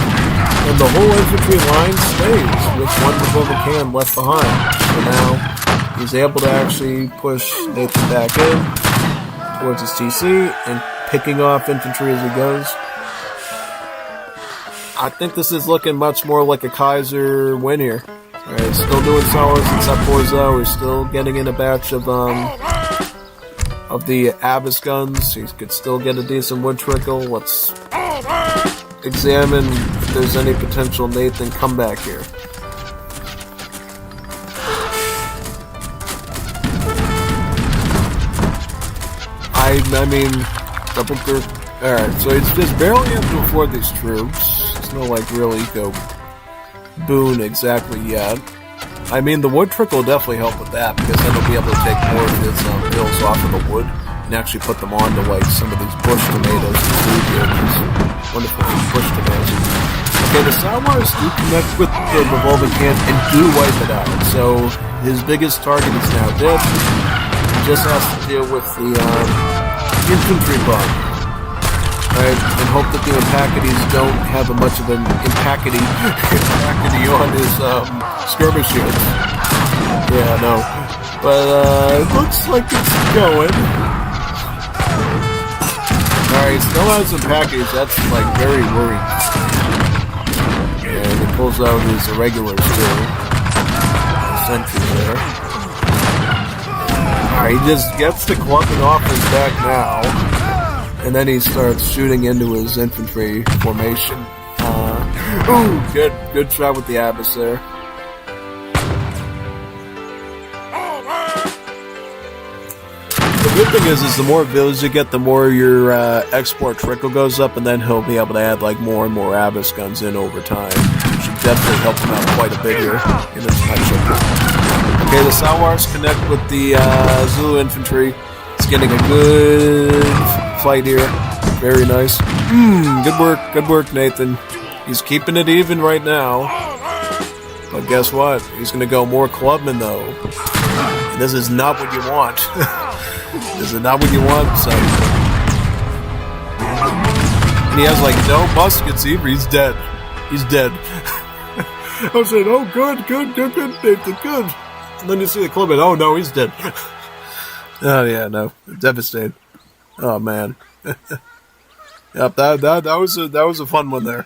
And the whole infantry line stays with one revolving cannon left behind. So now he's able to actually push Nathan back in towards his TC and picking off infantry as he goes. I think this is looking much more like a Kaiser win here. Alright, still doing Sawars and Sepors though. We're still getting in a batch of the Abyss guns. He could still get a decent wood trickle. Let's examine if there's any potential Nathan comeback here. I mean, double group. Alright, so it's just barely able to afford these troops. It's no like real eco boon exactly yet. I mean, the wood trickle will definitely help with that because then he'll be able to take more of his bills off of the wood and actually put them onto like some of these bush tomatoes and food here. These wonderful bush tomatoes. Okay, the Sawars do connect with the revolving can and do wipe it out. So his biggest target is now dead. He just has to deal with the infantry bug. Right, and hope that the Impacities don't have much of an Impacity on his skirmish units. Yeah, no. But it looks like it's going. Alright, still has Impacities. That's like very worrying. And he pulls out his irregulars too. Sentry there. Alright, he just gets the clubbing off his back now. And then he starts shooting into his infantry formation. Good shot with the Abyss there. The good thing is the more villages you get, the more your export trickle goes up, and then he'll be able to add like more and more Abyss guns in over time. Which should definitely help him out quite a bit here in this matchup. Okay, the Sawars connect with the Zulu infantry. It's getting a good fight here. Very nice. Good work, Nathan. He's keeping it even right now. But guess what? He's going to go more clubmen, though. And this is not what you want. This is not what you want, son. And he has, like, no muskets either. He's dead. He's dead. I was saying, oh, good, Nathan, good. And then you see the clubman. Oh, no, he's dead. Oh, yeah, no. Devastated. Oh man. Yep, that was a fun one there.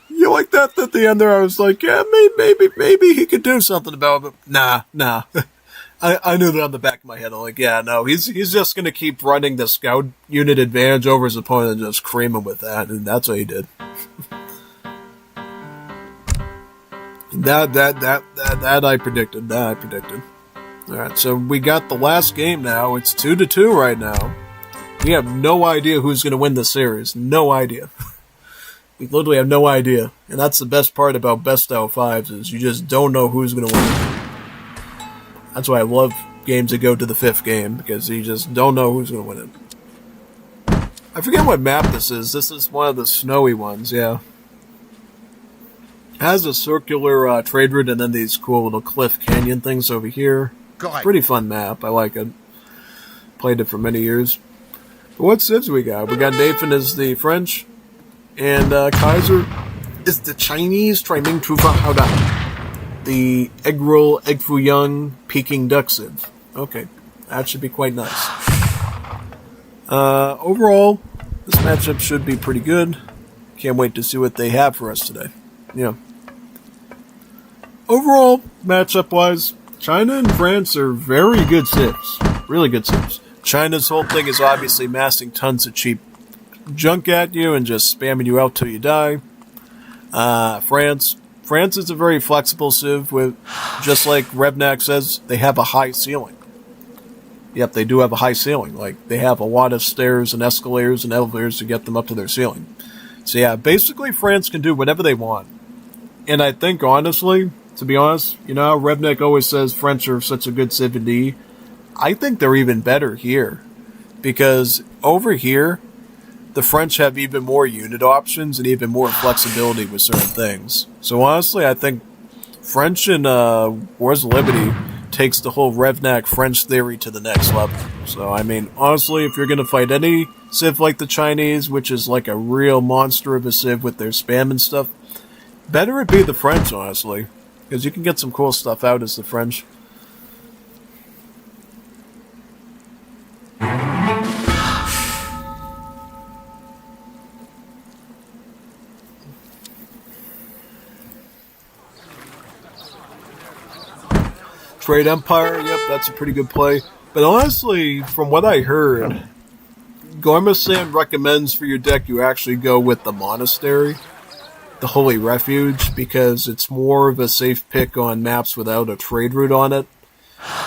You like that at the end there? I was like, yeah, maybe he could do something about it. But nah. I knew that on the back of my head. I'm like, yeah, no, he's just gonna keep running the scout unit advantage over his opponent and just cream him with that, and that's what he did. That I predicted. All right, so we got the last game now. It's 2-2 right now. We have no idea who's going to win this series. No idea. We literally have no idea. And that's the best part about best out of fives is you just don't know who's going to win. That's why I love games that go to the fifth game, because you just don't know who's going to win it. I forget what map this is. This is one of the snowy ones, yeah. It has a circular trade route and then these cool little cliff canyon things over here. Pretty fun map. I like it. Played it for many years. But what civs we got? We got Nathan as the French, and Kaiser is the Chinese. Triming Trufa Howda. The egg roll, egg foo young, Peking duck civ. Okay, that should be quite nice. Overall, this matchup should be pretty good. Can't wait to see what they have for us today. Yeah. Overall, matchup-wise, China and France are very good civs. Really good civs. China's whole thing is obviously massing tons of cheap junk at you and just spamming you out till you die. France is a very flexible civ with, just like Revnak says, they have a high ceiling. Yep, they do have a high ceiling. Like, they have a lot of stairs and escalators and elevators to get them up to their ceiling. So yeah, basically France can do whatever they want. And I think, honestly, to be honest, you know how Revnak always says French are such a good civ in D? I think they're even better here. Because over here, the French have even more unit options and even more flexibility with certain things. So honestly, I think French in Wars of Liberty takes the whole Revnak French theory to the next level. So, I mean, honestly, if you're going to fight any civ like the Chinese, which is like a real monster of a civ with their spam and stuff, better it be the French, honestly. Because you can get some cool stuff out as the French. Trade Empire, yep, that's a pretty good play. But honestly, from what I heard, Gormasan recommends for your deck you actually go with the Monastery, the Holy Refuge, because it's more of a safe pick on maps without a trade route on it,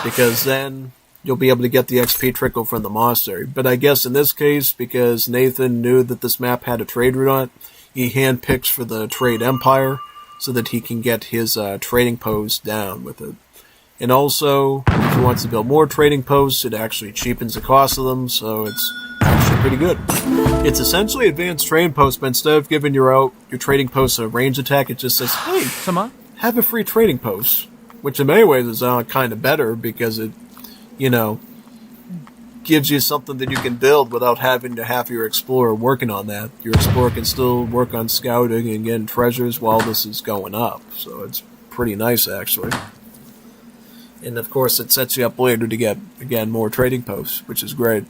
because then you'll be able to get the XP trickle from the Monastery. But I guess in this case, because Nathan knew that this map had a trade route on it, he handpicks for the Trade Empire so that he can get his trading post down with it. And also, if he wants to build more trading posts, it actually cheapens the cost of them, so it's actually pretty good. It's essentially advanced trading posts, but instead of giving your trading posts a range attack, it just says, hey, have a free trading post. Which in many ways is kind of better, because it, gives you something that you can build without having to have your explorer working on that. Your explorer can still work on scouting and getting treasures while this is going up, so it's pretty nice, actually. And of course, it sets you up later to get, again, more trading posts, which is great.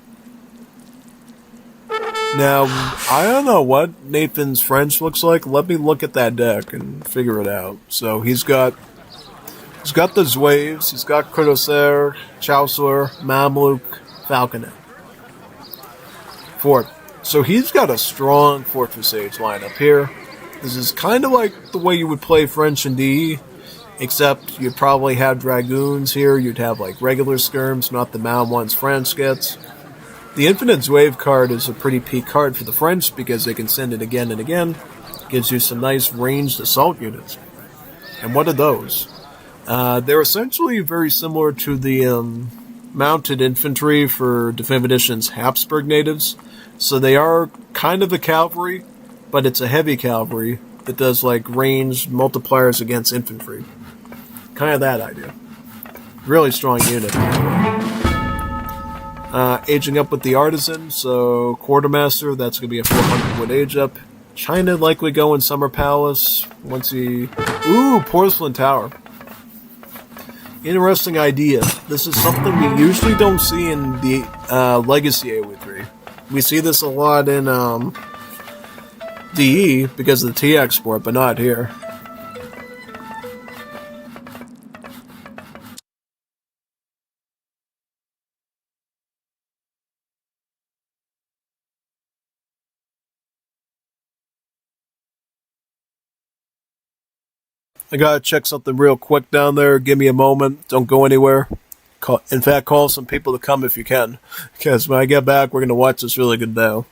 Now, I don't know what Nathan's French looks like. Let me look at that deck and figure it out. So he's got the Zouaves, he's got Corsair, Chaucer, Mamluk, Falconet. Fort. So he's got a strong Fortress Age lineup here. This is kind of like the way you would play French in DE. Except you'd probably have Dragoons here, you'd have like regular skirms, not the mound ones French gets. The Infinite Zouave card is a pretty peak card for the French because they can send it again and again. Gives you some nice ranged assault units. And what are those? They're essentially very similar to the mounted infantry for Definitive Edition's Habsburg natives. So they are kind of a cavalry, but it's a heavy cavalry that does like ranged multipliers against infantry. Kind of that idea. Really strong unit. Aging up with the Artisan, so Quartermaster, that's going to be a 400 wood age up. China likely going Summer Palace. Once he... Ooh, Porcelain Tower. Interesting idea. This is something we usually don't see in the Legacy AoE3. We see this a lot in DE because of the T export, but not here. I gotta check something real quick down there. Give me a moment. Don't go anywhere. In fact, call some people to come if you can. Because when I get back, we're gonna watch this really good now.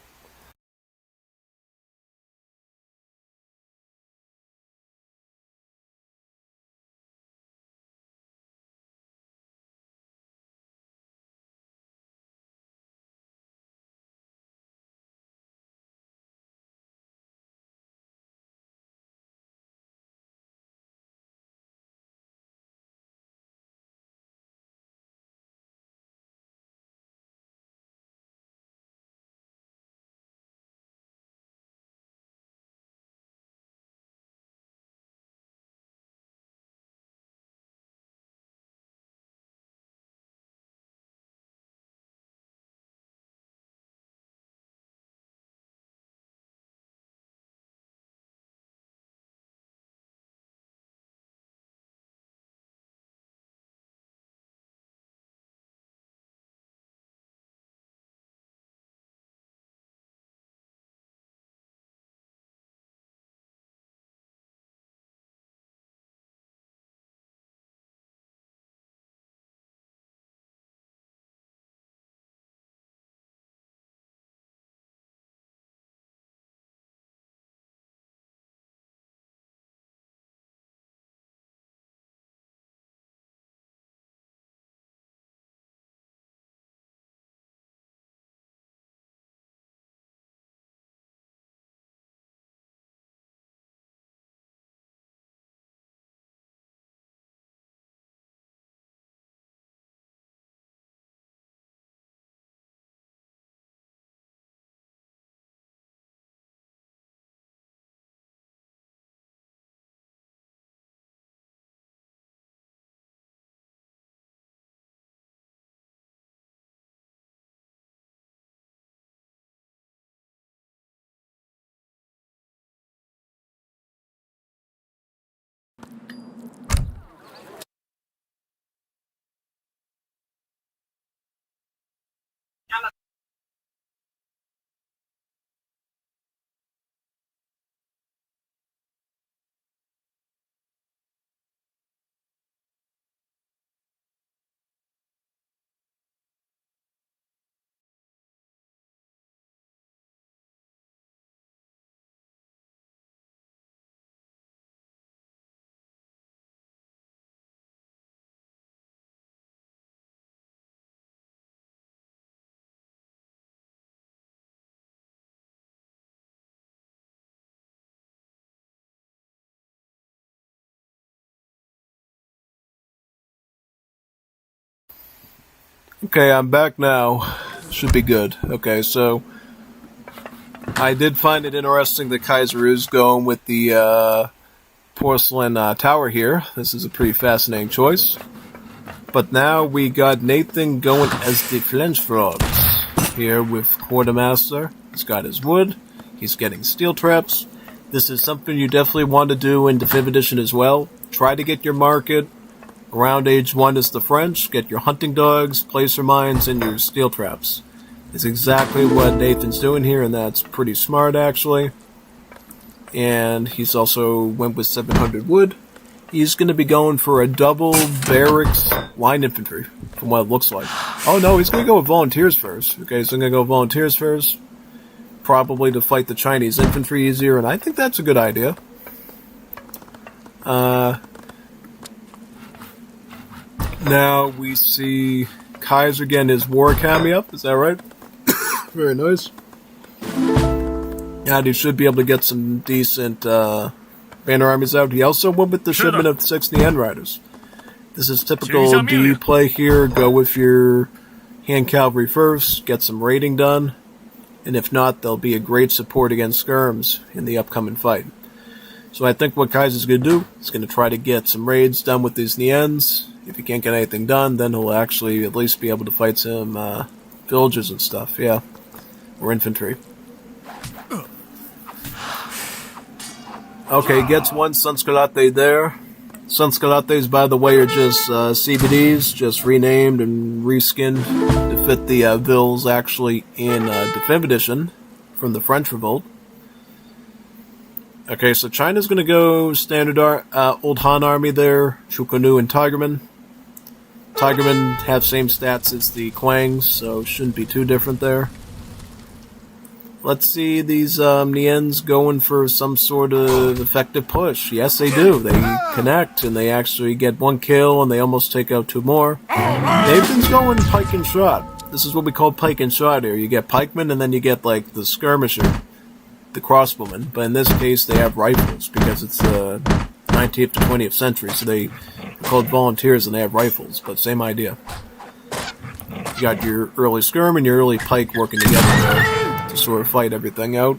Okay, I'm back now. Should be good. Okay, so I did find it interesting that Kaiser is going with the porcelain tower here. This is a pretty fascinating choice. But now we got Nathan going as the Flinch Frogs here with Quartermaster. He's got his wood. He's getting steel traps. This is something you definitely want to do in the 5th edition as well. Try to get your market around age 1 is the French. Get your hunting dogs, placer mines, and your steel traps. It's exactly what Nathan's doing here, and that's pretty smart, actually. And he's also went with 700 wood. He's going to be going for a double barracks line infantry, from what it looks like. Oh no, he's going to go with volunteers first. Okay, so I'm going to go volunteers first. Probably to fight the Chinese infantry easier, and I think that's a good idea. Now we see Kaiser getting his war academy up, is that right? Very nice. And he should be able to get some decent banner armies out. He also went with the shipment of 6 Nien Riders. This is typical DE play here. Go with your hand cavalry first, get some raiding done, and if not, they'll be a great support against skirms in the upcoming fight. So I think what Kaiser's going to do is going to try to get some raids done with these Niens. If he can't get anything done, then he'll actually at least be able to fight some villagers and stuff, yeah. or infantry. Okay, gets one Sansculate there. Sansculates, by the way, are just CBDs, just renamed and reskinned to fit the vills actually in Defense Edition from the French Revolt. Okay, so China's going to go standard Old Han army there, Chukunu and Tigerman. Tigerman have same stats as the Quangs, so shouldn't be too different there. Let's see these Niens going for some sort of effective push. Yes, they do. They connect, and they actually get one kill, and they almost take out two more. Nathan's going pike and shot. This is what we call pike and shot here. You get pikemen, and then you get, like, the skirmisher, the crossbowmen. But in this case, they have rifles, because it's the 19th to 20th century, so they're called volunteers, and they have rifles, but same idea. You got your early skirm and your early pike working together there to sort of fight everything out.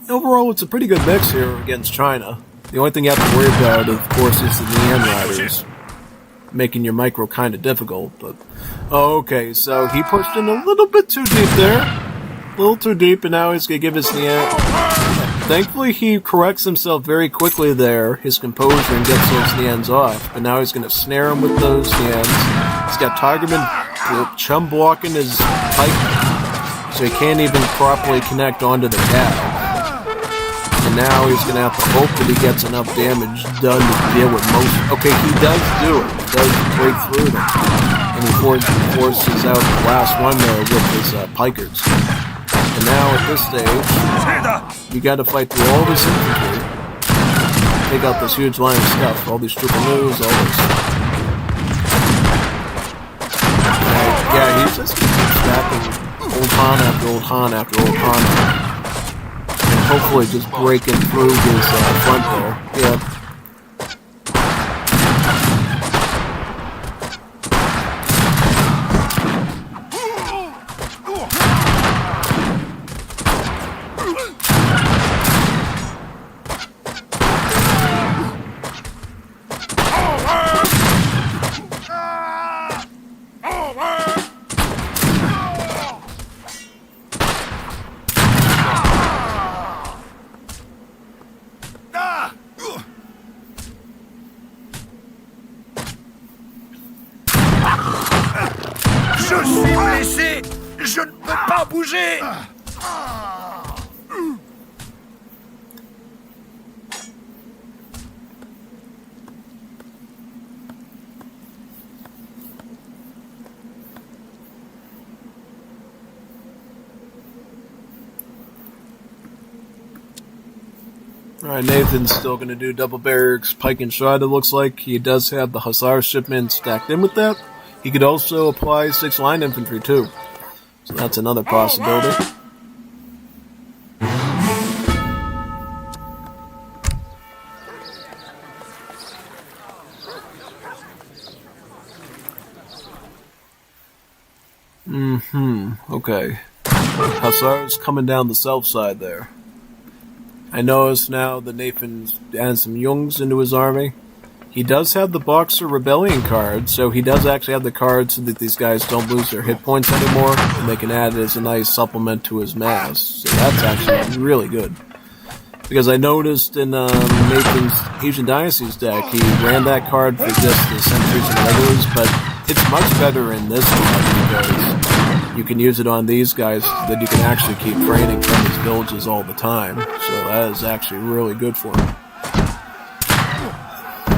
Overall, it's a pretty good mix here against China. The only thing you have to worry about, of course, is the Nien Riders, making your micro kind of difficult. But okay, so he pushed in a little bit too deep there. A little too deep, and now he's going to give his Nien. Thankfully, he corrects himself very quickly there, his composure, and gets those Niens off. But now he's going to snare him with those Niens. He's got Tigerman chum blocking his pike, so he can't even properly connect onto the cab. And now he's going to have to hope that he gets enough damage done to deal with most... Okay, he does do it. He does break through them. And he forces out the last one there with his pikers. And now at this stage, you got to fight through all this infantry. Take out this huge line of stuff. All these Trupanoos, all this... Yeah, he's just stacking Old Han after Old Han after Old Han. And hopefully just breaking through his front there. Yeah. Je suis blessé. Je ne peux pas bouger. Alright, Nathan's still going to do double barracks, pike and shot, it looks like. He does have the Hussar shipment stacked in with that. He could also apply 6 line infantry too. So that's another possibility. Okay. Hussars coming down the south side there. I notice now that Nathan's added some Jungs into his army. He does have the Boxer Rebellion card, so he does actually have the card so that these guys don't lose their hit points anymore, and they can add it as a nice supplement to his mass. So that's actually really good. Because I noticed in Nathan's Asian Dynasties deck, he ran that card for just the sentries and regulars, but it's much better in this one because you can use it on these guys so that you can actually keep training from his villages all the time. So that is actually really good for him.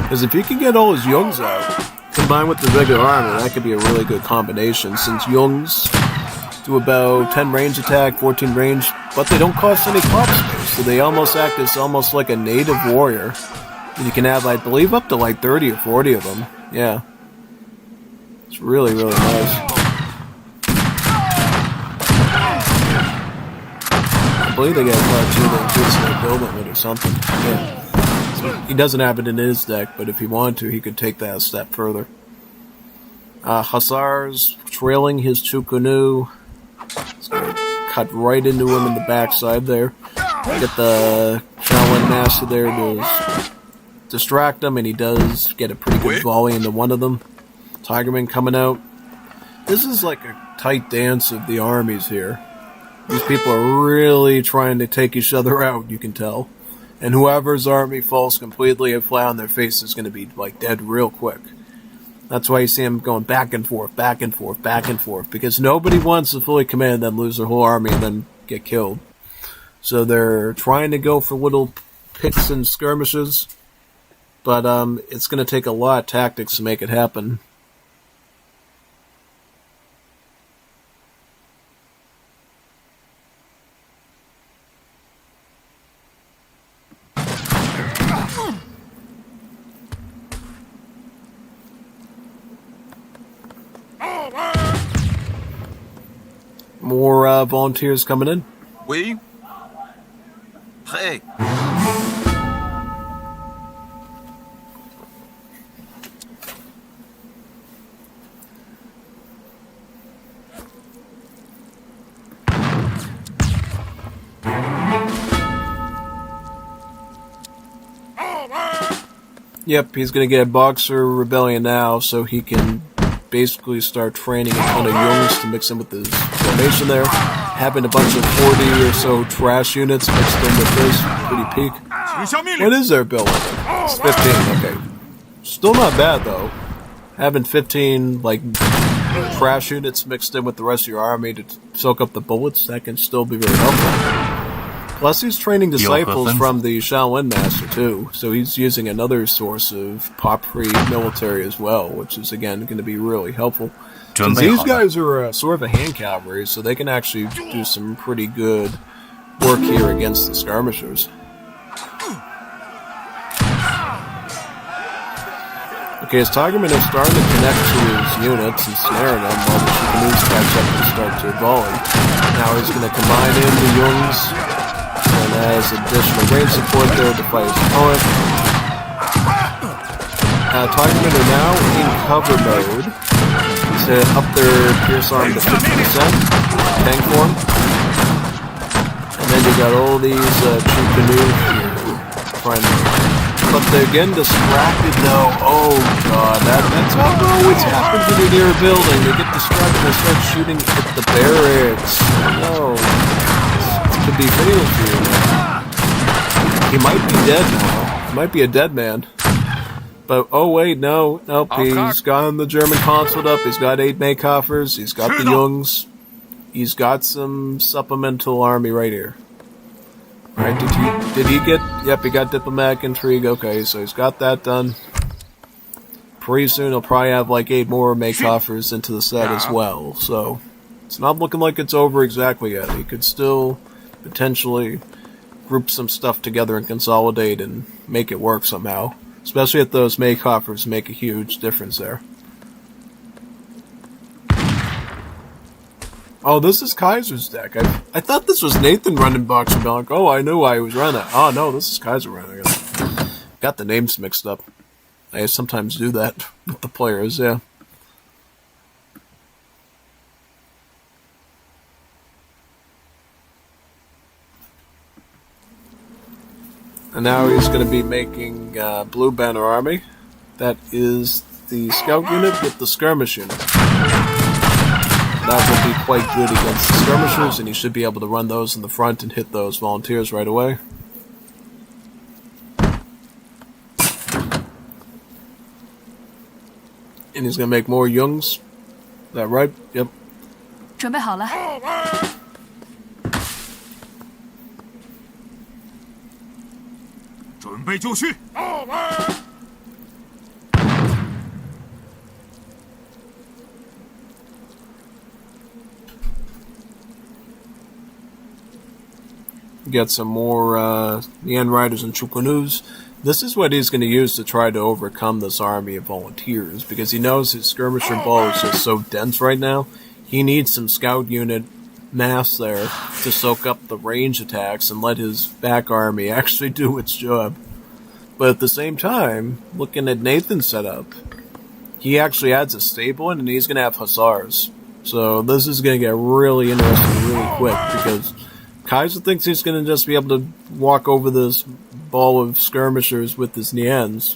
Because if he can get all his Jungs out, combined with the regular armor, that could be a really good combination, since Jungs do about 10 range attack, 14 range, but they don't cost any pop space, so they almost act as almost like a native warrior. And you can have, I believe, up to like 30 or 40 of them. Yeah. It's really, really nice. I believe they got a two that includes their building it or something. Yeah. He doesn't have it in his deck, but if he wanted to, he could take that a step further. Hussars trailing his Chukunu. It's going to cut right into him in the backside there. Get the Shaolin Master there to distract him, and he does get a pretty good volley into one of them. Tigerman coming out. This is like a tight dance of the armies here. These people are really trying to take each other out, you can tell. And whoever's army falls completely and flat on their face is going to be, like, dead real quick. That's why you see them going back and forth, back and forth, back and forth. Because nobody wants to fully command and then lose their whole army and then get killed. So they're trying to go for little picks and skirmishes. But it's going to take a lot of tactics to make it happen. More volunteers coming in. Oui. Prêt. Yep, he's going to get a Boxer Rebellion now, so he can basically start training a ton of Jungs to mix in with his formation there. Having a bunch of 40 or so trash units mixed in with this, pretty peak. What is their build? It's 15, okay. Still not bad, though. Having 15, like, trash units mixed in with the rest of your army to soak up the bullets, that can still be very helpful. Plus, he's training disciples from the Shaolin Master, too, so he's using another source of pop-free military as well, which is, again, going to be really helpful. Since these guys are sort of a hand cavalry, so they can actually do some pretty good work here against the skirmishers. Okay, his Tigerman is starting to connect to his units and snaring them while the Shukanu's catch up and start to volley. Now he's going to combine in the Jungs and has additional range support there to fight his opponent. Tigermen are now in cover mode to up their Pierce Arm to 50%, tank form. And then you got all these Chukanu here trying to... But they're getting distracted though. Oh god, that's how it always happens when you're near a building. They get distracted and start shooting at the barracks. No. This could be fatal for you now. He might be dead now. He might be a dead man. But, oh wait, no. Nope, he's got the German consulate up. He's got 8 Maykoffers. He's got the Jungs. He's got some supplemental army right here. Alright, did he get... Yep, he got diplomatic intrigue. Okay, so he's got that done. Pretty soon he'll probably have like 8 more Maykoffers into the set as well. So, it's not looking like it's over exactly yet. He could still potentially group some stuff together and consolidate and make it work somehow. Especially if those Maykoffers make a huge difference there. Oh, this is Kaiser's deck. I thought this was Nathan running Boxer Bellic. Oh, I knew why he was running it. Oh, no, this is Kaiser running it. Got the names mixed up. I sometimes do that with the players, yeah. And now he's going to be making Blue Banner Army. That is the scout unit with the skirmish unit. That will be quite good against the skirmishers, and he should be able to run those in the front and hit those volunteers right away. And he's going to make more Jungs. Is that right? Yep. 准备好了。准备就绪。 Get some more Yan Riders and Chukunus. This is what he's going to use to try to overcome this army of volunteers, because he knows his skirmisher ball is just so dense right now. He needs some scout unit mass there to soak up the range attacks and let his back army actually do its job. But at the same time, looking at Nathan's setup, he actually adds a stable in, and he's going to have Hussars. So this is going to get really interesting really quick, because Kaiser thinks he's going to just be able to walk over this ball of skirmishers with his Nians.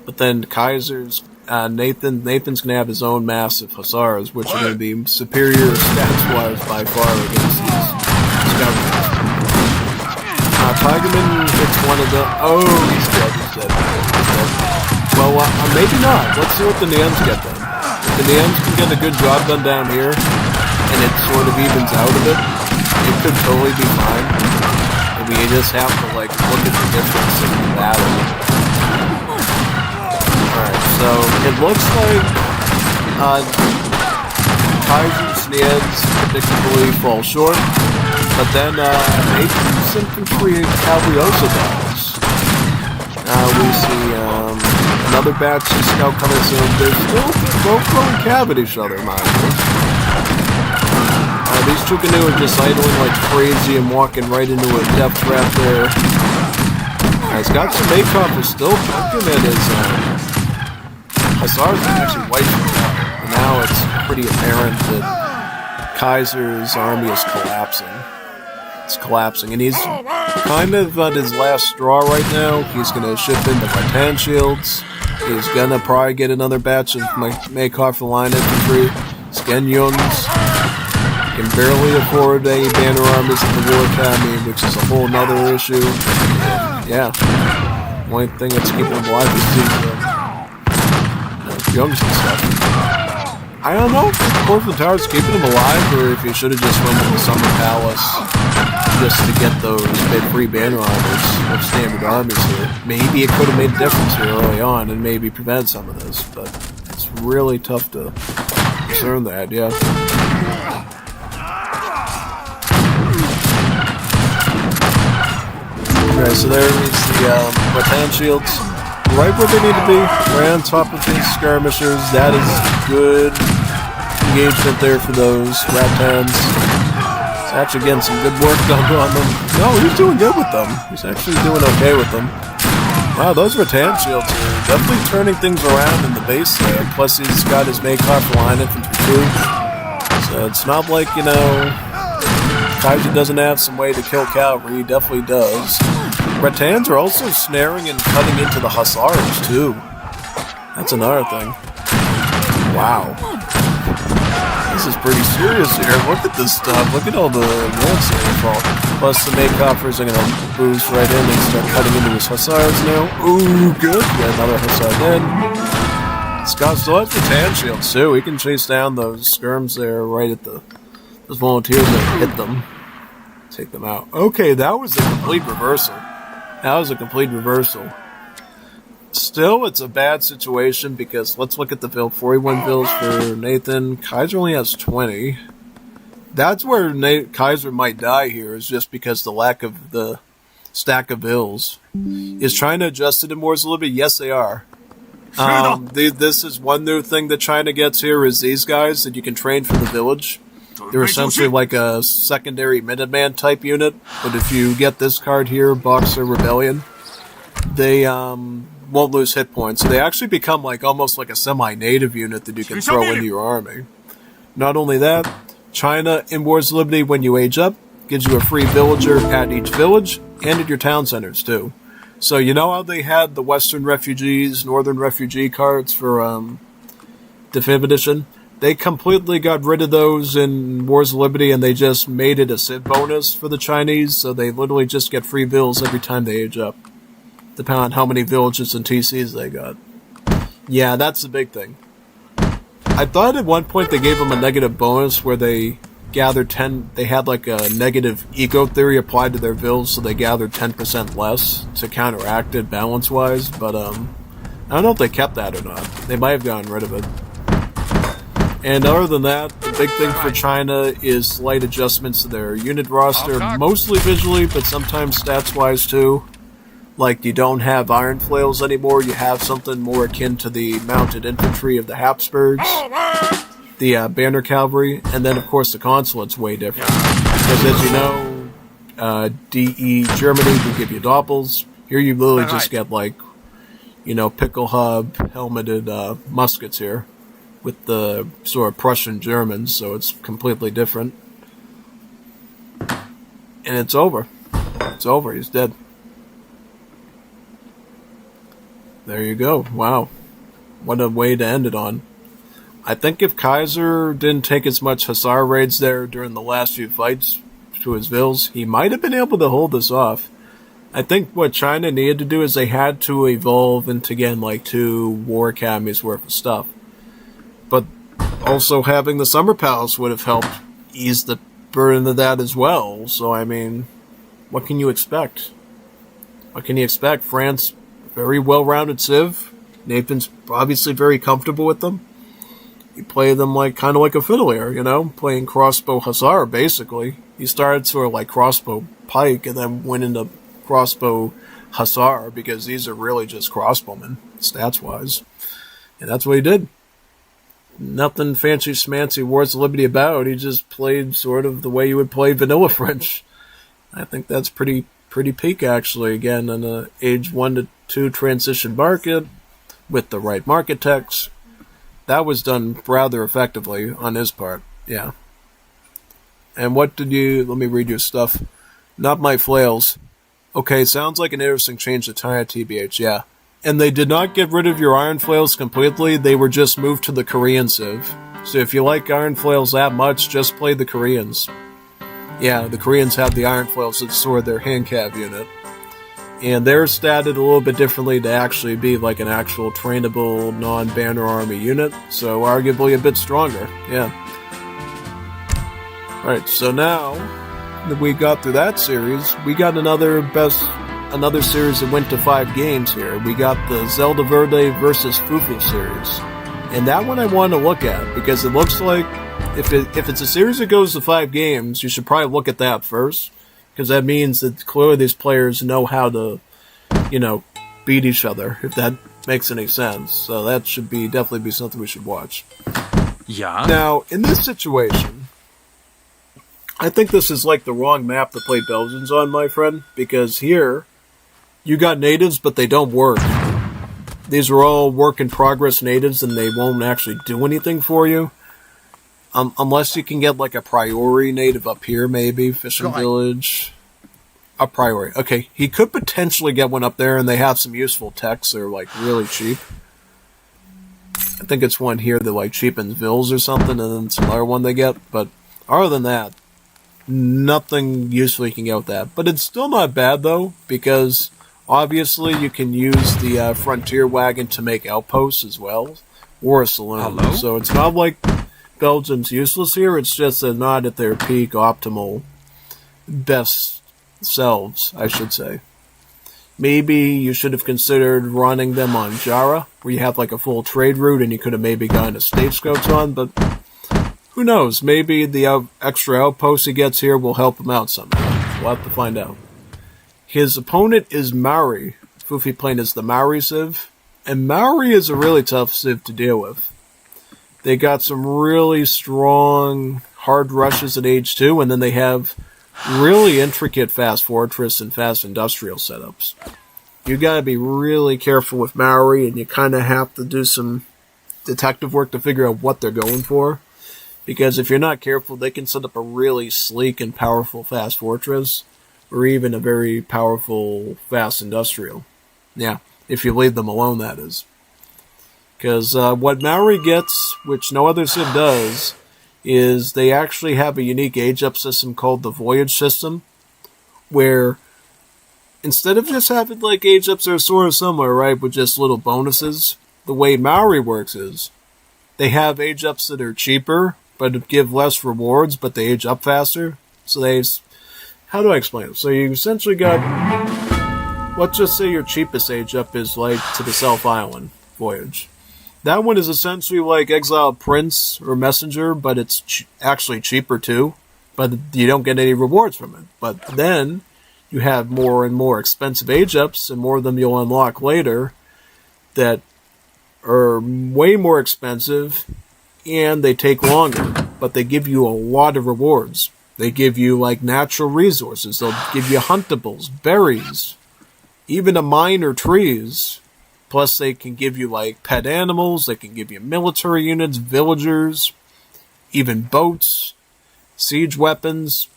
But then Kaiser's, Nathan's going to have his own massive Hussars, which are going to be superior stats-wise by far against these government. Tigerman hits one of the... Oh, he's dead. Well, maybe not. Let's see what the Neons get then. If the Neons can get a good job done down here, and it sort of evens out of it, it could totally be fine. And we just have to, look at the difference in the battle. Alright, so it looks like Kaiser's Neons predictably fall short, but then Nathan's infantry cavalry also dies. We see another batch of scout coming soon. They're still both throwing cab at each other, mind you. These two canoe are just idling like crazy and walking right into a death trap there. He's got some Makov who's still poking at his Hussars are actually wiping out. And now it's pretty apparent that Kaiser's army is collapsing. It's collapsing, and he's kind of at his last straw right now. He's going to ship in the Rattan shields. He's going to probably get another batch of Makov for line infantry. Skenyuns. He can barely afford any banner armies in the War Academy, which is a whole nother issue. Yeah. The only thing that's keeping him alive is the Youngs and stuff. I don't know if Portland Tower's keeping him alive, or if he should have just went to the Summer Palace just to get those free banner armies of standard armies here. Maybe it could have made a difference here early on and maybe prevent some of this, but it's really tough to discern that, yeah. Okay, so there is the Rattan shields. Right where they need to be. Right on top of these skirmishers. That is good engagement there for those Rattans. He's actually getting some good work done on them. No, he's doing good with them. He's actually doing okay with them. Wow, those Rattan shields are definitely turning things around in the base there. Plus he's got his Makov line infantry too. So it's not like, Kaiser doesn't have some way to kill cavalry. He definitely does. Rattans are also snaring and cutting into the Hussars, too. That's another thing. Wow. This is pretty serious here. Look at this stuff. Look at all the units that fall. Plus, the Makeoffers are going to boost right in and start cutting into his Hussars now. Ooh, good. Got another Hussar dead. Scott still has Rattan shields, too. He can chase down those skirms there right at those volunteers that hit them. Take them out. Okay, that was a complete reversal. Still, it's a bad situation because let's look at the bill. 41 bills for Nathan. Kaiser only has 20. That's where Kaiser might die here, is just because the lack of the stack of bills. Is China adjusted in wars a little bit? Yes, they are. This is one new thing that China gets here is these guys that you can train from the village. They're essentially like a secondary Minuteman type unit, but if you get this card here, Boxer Rebellion, they won't lose hit points. So they actually become almost like a semi-native unit that you can throw into your army. Not only that, China in Wars of Liberty, when you age up, gives you a free villager at each village and at your town centers too. So you know how they had the Western refugees, Northern refugee cards for Definitive Edition? They completely got rid of those in Wars of Liberty, and they just made it a Civ bonus for the Chinese, so they literally just get free bills every time they age up, depending on how many villages and TCs they got. Yeah, that's the big thing. I thought at one point they gave them a negative bonus where they gathered 10... They had a negative eco theory applied to their bills, so they gathered 10% less to counteract it balance-wise, but I don't know if they kept that or not. They might have gotten rid of it. And other than that, the big thing for China is slight adjustments to their unit roster, mostly visually, but sometimes stats-wise too. Like, you don't have iron flails anymore, you have something more akin to the mounted infantry of the Habsburgs, the banner cavalry, and then of course the consulate's way different. Because as you know, DE Germany will give you doppels. Here you literally just get pickle hub, helmeted muskets here, with the sort of Prussian Germans, so it's completely different. And it's over. It's over. He's dead. There you go. Wow. What a way to end it on. I think if Kaiser didn't take as much Hussar raids there during the last few fights, to his vills, he might have been able to hold this off. I think what China needed to do is they had to evolve into, again, like 2 war academies worth of stuff. But also having the Summer Palace would have helped ease the burden of that as well. So, I mean, what can you expect? What can you expect? France, very well-rounded civ. Nathan's obviously very comfortable with them. You play them like kind of like a fiddler, you know, playing crossbow hussar, basically. He started sort of like crossbow pike and then went into crossbow hussar because these are really just crossbowmen, stats-wise. And that's what he did. Nothing fancy schmancy Wars of Liberty about. He just played sort of the way you would play vanilla French. I think that's pretty peak, actually. Again, in a age 1 to 2 transition market with the right market text. That was done rather effectively on his part. Yeah. And what did you... Let me read your stuff. Not my flails. Okay, sounds like an interesting change to tie at TBH, yeah. And they did not get rid of your iron flails completely, they were just moved to the Korean civ. So if you like iron flails that much, just play the Koreans. Yeah, the Koreans have the iron flails that sword their hand cav unit. And they're statted a little bit differently to actually be like an actual trainable non-banner army unit, so arguably a bit stronger, yeah. Alright, so now that we got through that series, we got another series that went to 5 games here. We got the Zelda Verde versus Fufu series. And that one I want to look at, because it looks like if it's a series that goes to 5 games, you should probably look at that first. Because that means that clearly these players know how to, you know, beat each other, if that makes any sense. So that should definitely be something we should watch. Yeah. Now, in this situation, I think this is like the wrong map to play Belgians on, my friend. Because here, you got natives, but they don't work. These are all work-in-progress natives, and they won't actually do anything for you. Unless you can get like a priori native up here, maybe. Fishing Village. A priori. Okay, he could potentially get one up there, and they have some useful techs that are like really cheap. I think it's one here that like cheapens vills or something, and then some other one they get. But other than that, nothing useful you can get with that. But it's still not bad, though, because obviously you can use the frontier wagon to make outposts as well, or a saloon. Hello? So it's not like Belgium's useless here, it's just they're not at their peak optimal best selves, I should say. Maybe you should have considered running them on Jara, where you have like a full trade route and you could have maybe gotten a stagecoach on, but who knows, maybe the extra outpost he gets here will help him out somehow. We'll have to find out. His opponent is Maori. Fufi playing as the Maori civ, and Maori is a really tough civ to deal with. They got some really strong hard rushes at age 2, and then they have really intricate fast fortress and fast industrial setups. You gotta be really careful with Maori, and you kind of have to do some detective work to figure out what they're going for. Because if you're not careful, they can set up a really sleek and powerful fast fortress, or even a very powerful fast industrial. Yeah, if you leave them alone, that is. Because what Maori gets, which no other civ does, is they actually have a unique age-up system called the Voyage system, where instead of just having like age-ups that are sort of similar, right, with just little bonuses, the way Maori works is they have age-ups that are cheaper, but give less rewards, but they age up faster. So how do I explain it? So you essentially got, let's just say your cheapest age-up is like to the South Island Voyage. That one is essentially like Exiled Prince or Messenger, but it's actually cheaper too. But you don't get any rewards from it. But then you have more and more expensive age-ups, and more of them you'll unlock later that are way more expensive, and they take longer. But they give you a lot of rewards. They give you like natural resources. They'll give you huntables, berries, even a mine or trees. Plus, they can give you, like, pet animals, they can give you military units, villagers, even boats, siege weapons,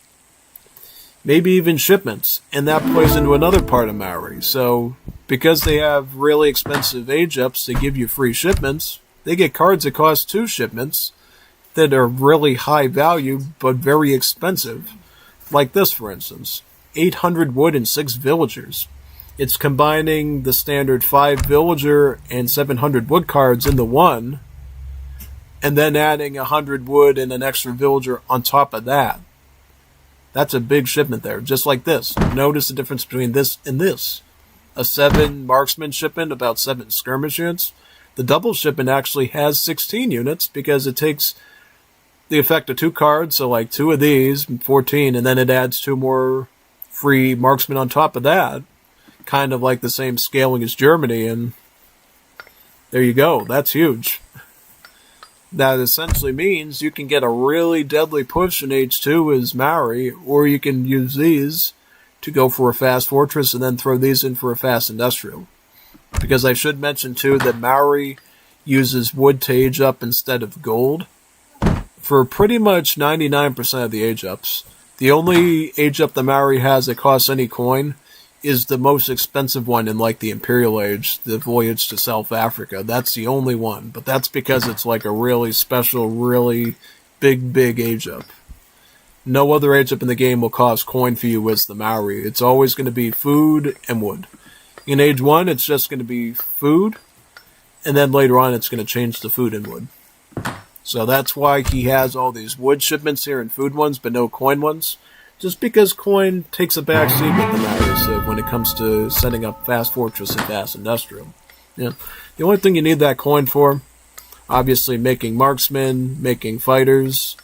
maybe even shipments. And that plays into another part of Maori. So, because they have really expensive age-ups, they give you free shipments. They get cards that cost 2 shipments that are really high value, but very expensive. Like this, for instance. 800 wood and 6 villagers. It's combining the standard 5 villager and 700 wood cards into one, and then adding 100 wood and an extra villager on top of that. That's a big shipment there, just like this. Notice the difference between this and this. A 7 marksman shipment, about 7 skirmish units. The double shipment actually has 16 units because it takes the effect of 2 cards, so like 2 of these, 14, and then it adds 2 more free marksmen on top of that. Kind of like the same scaling as Germany, and there you go. That's huge. That essentially means you can get a really deadly push in H2 as Maori, or you can use these to go for a fast fortress and then throw these in for a fast industrial. Because I should mention too that Maori uses wood to age up instead of gold for pretty much 99% of the age ups. The only age up the Maori has that costs any coin is the most expensive one in like the Imperial Age, the voyage to South Africa. That's the only one, but that's because it's like a really special, really big age up. No other age up in the game will cost coin for you as the Maori. It's always going to be food and wood. In age 1, it's just going to be food, and then later on it's going to change to food and wood. So that's why he has all these wood shipments here and food ones, but no coin ones. Just because coin takes a back seat with the Maori when it comes to setting up fast fortress and fast industrial. Yeah. The only thing you need that coin for, obviously making marksmen, making fighters,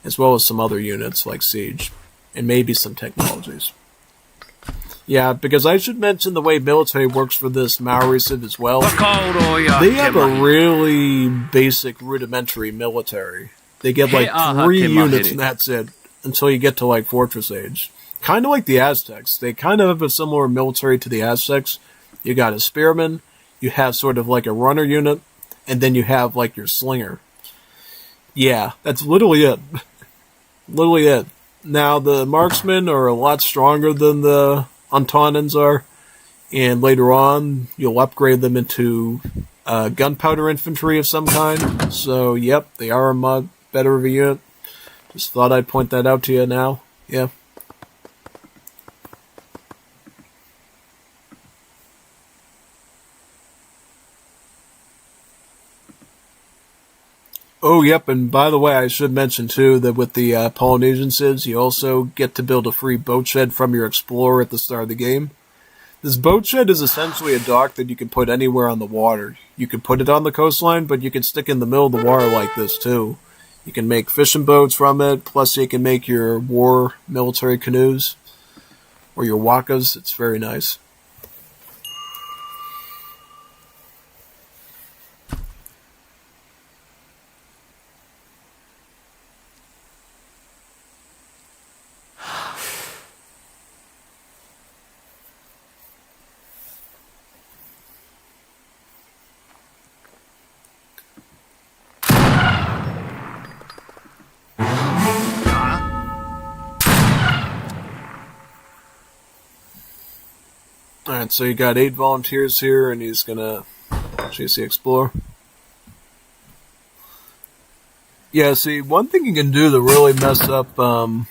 as well as some other units like siege, and maybe some technologies. Yeah, because I should mention the way military works for this Maori Civ as well. They have a really basic, rudimentary military. They get like 3 units and that's it, until you get to like Fortress Age. Kind of like the Aztecs. They kind of have a similar military to the Aztecs. You got a spearman, you have sort of like a runner unit, and then you have like your slinger. Yeah, that's literally it. Literally it. Now, the marksmen are a lot stronger than the Antonans are, and later on, you'll upgrade them into gunpowder infantry of some kind. So, yep, they are a much better of a unit. Just thought I'd point that out to you now. Yeah. Oh, yep, and by the way, I should mention, too, that with the Polynesian Civs, you also get to build a free boat shed from your Explorer at the start of the game. This boat shed is essentially a dock that you can put anywhere on the water. You can put it on the coastline, but you can stick it in the middle of the water like this, too. You can make fishing boats from it, plus you can make your war military canoes, or your wakas. It's very nice. Alright, so you got 8 volunteers here, and he's gonna chase the Explorer. Yeah, see, one thing you can do to really mess up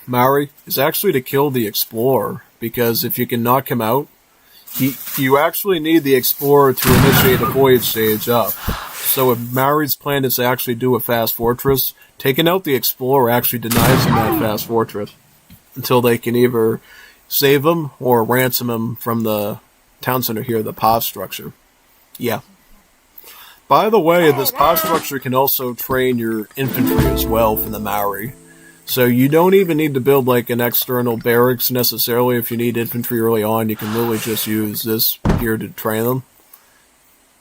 Maori is actually to kill the Explorer, because if you can knock him out, you actually need the Explorer to initiate a voyage stage up. So if Maori's plan is to actually do a fast fortress, taking out the Explorer actually denies him that fast fortress until they can either save him or ransom him from the town center here, the POV structure. Yeah. By the way, this POV structure can also train your infantry as well from the Maori. So you don't even need to build like an external barracks necessarily if you need infantry early on. You can literally just use this here to train them.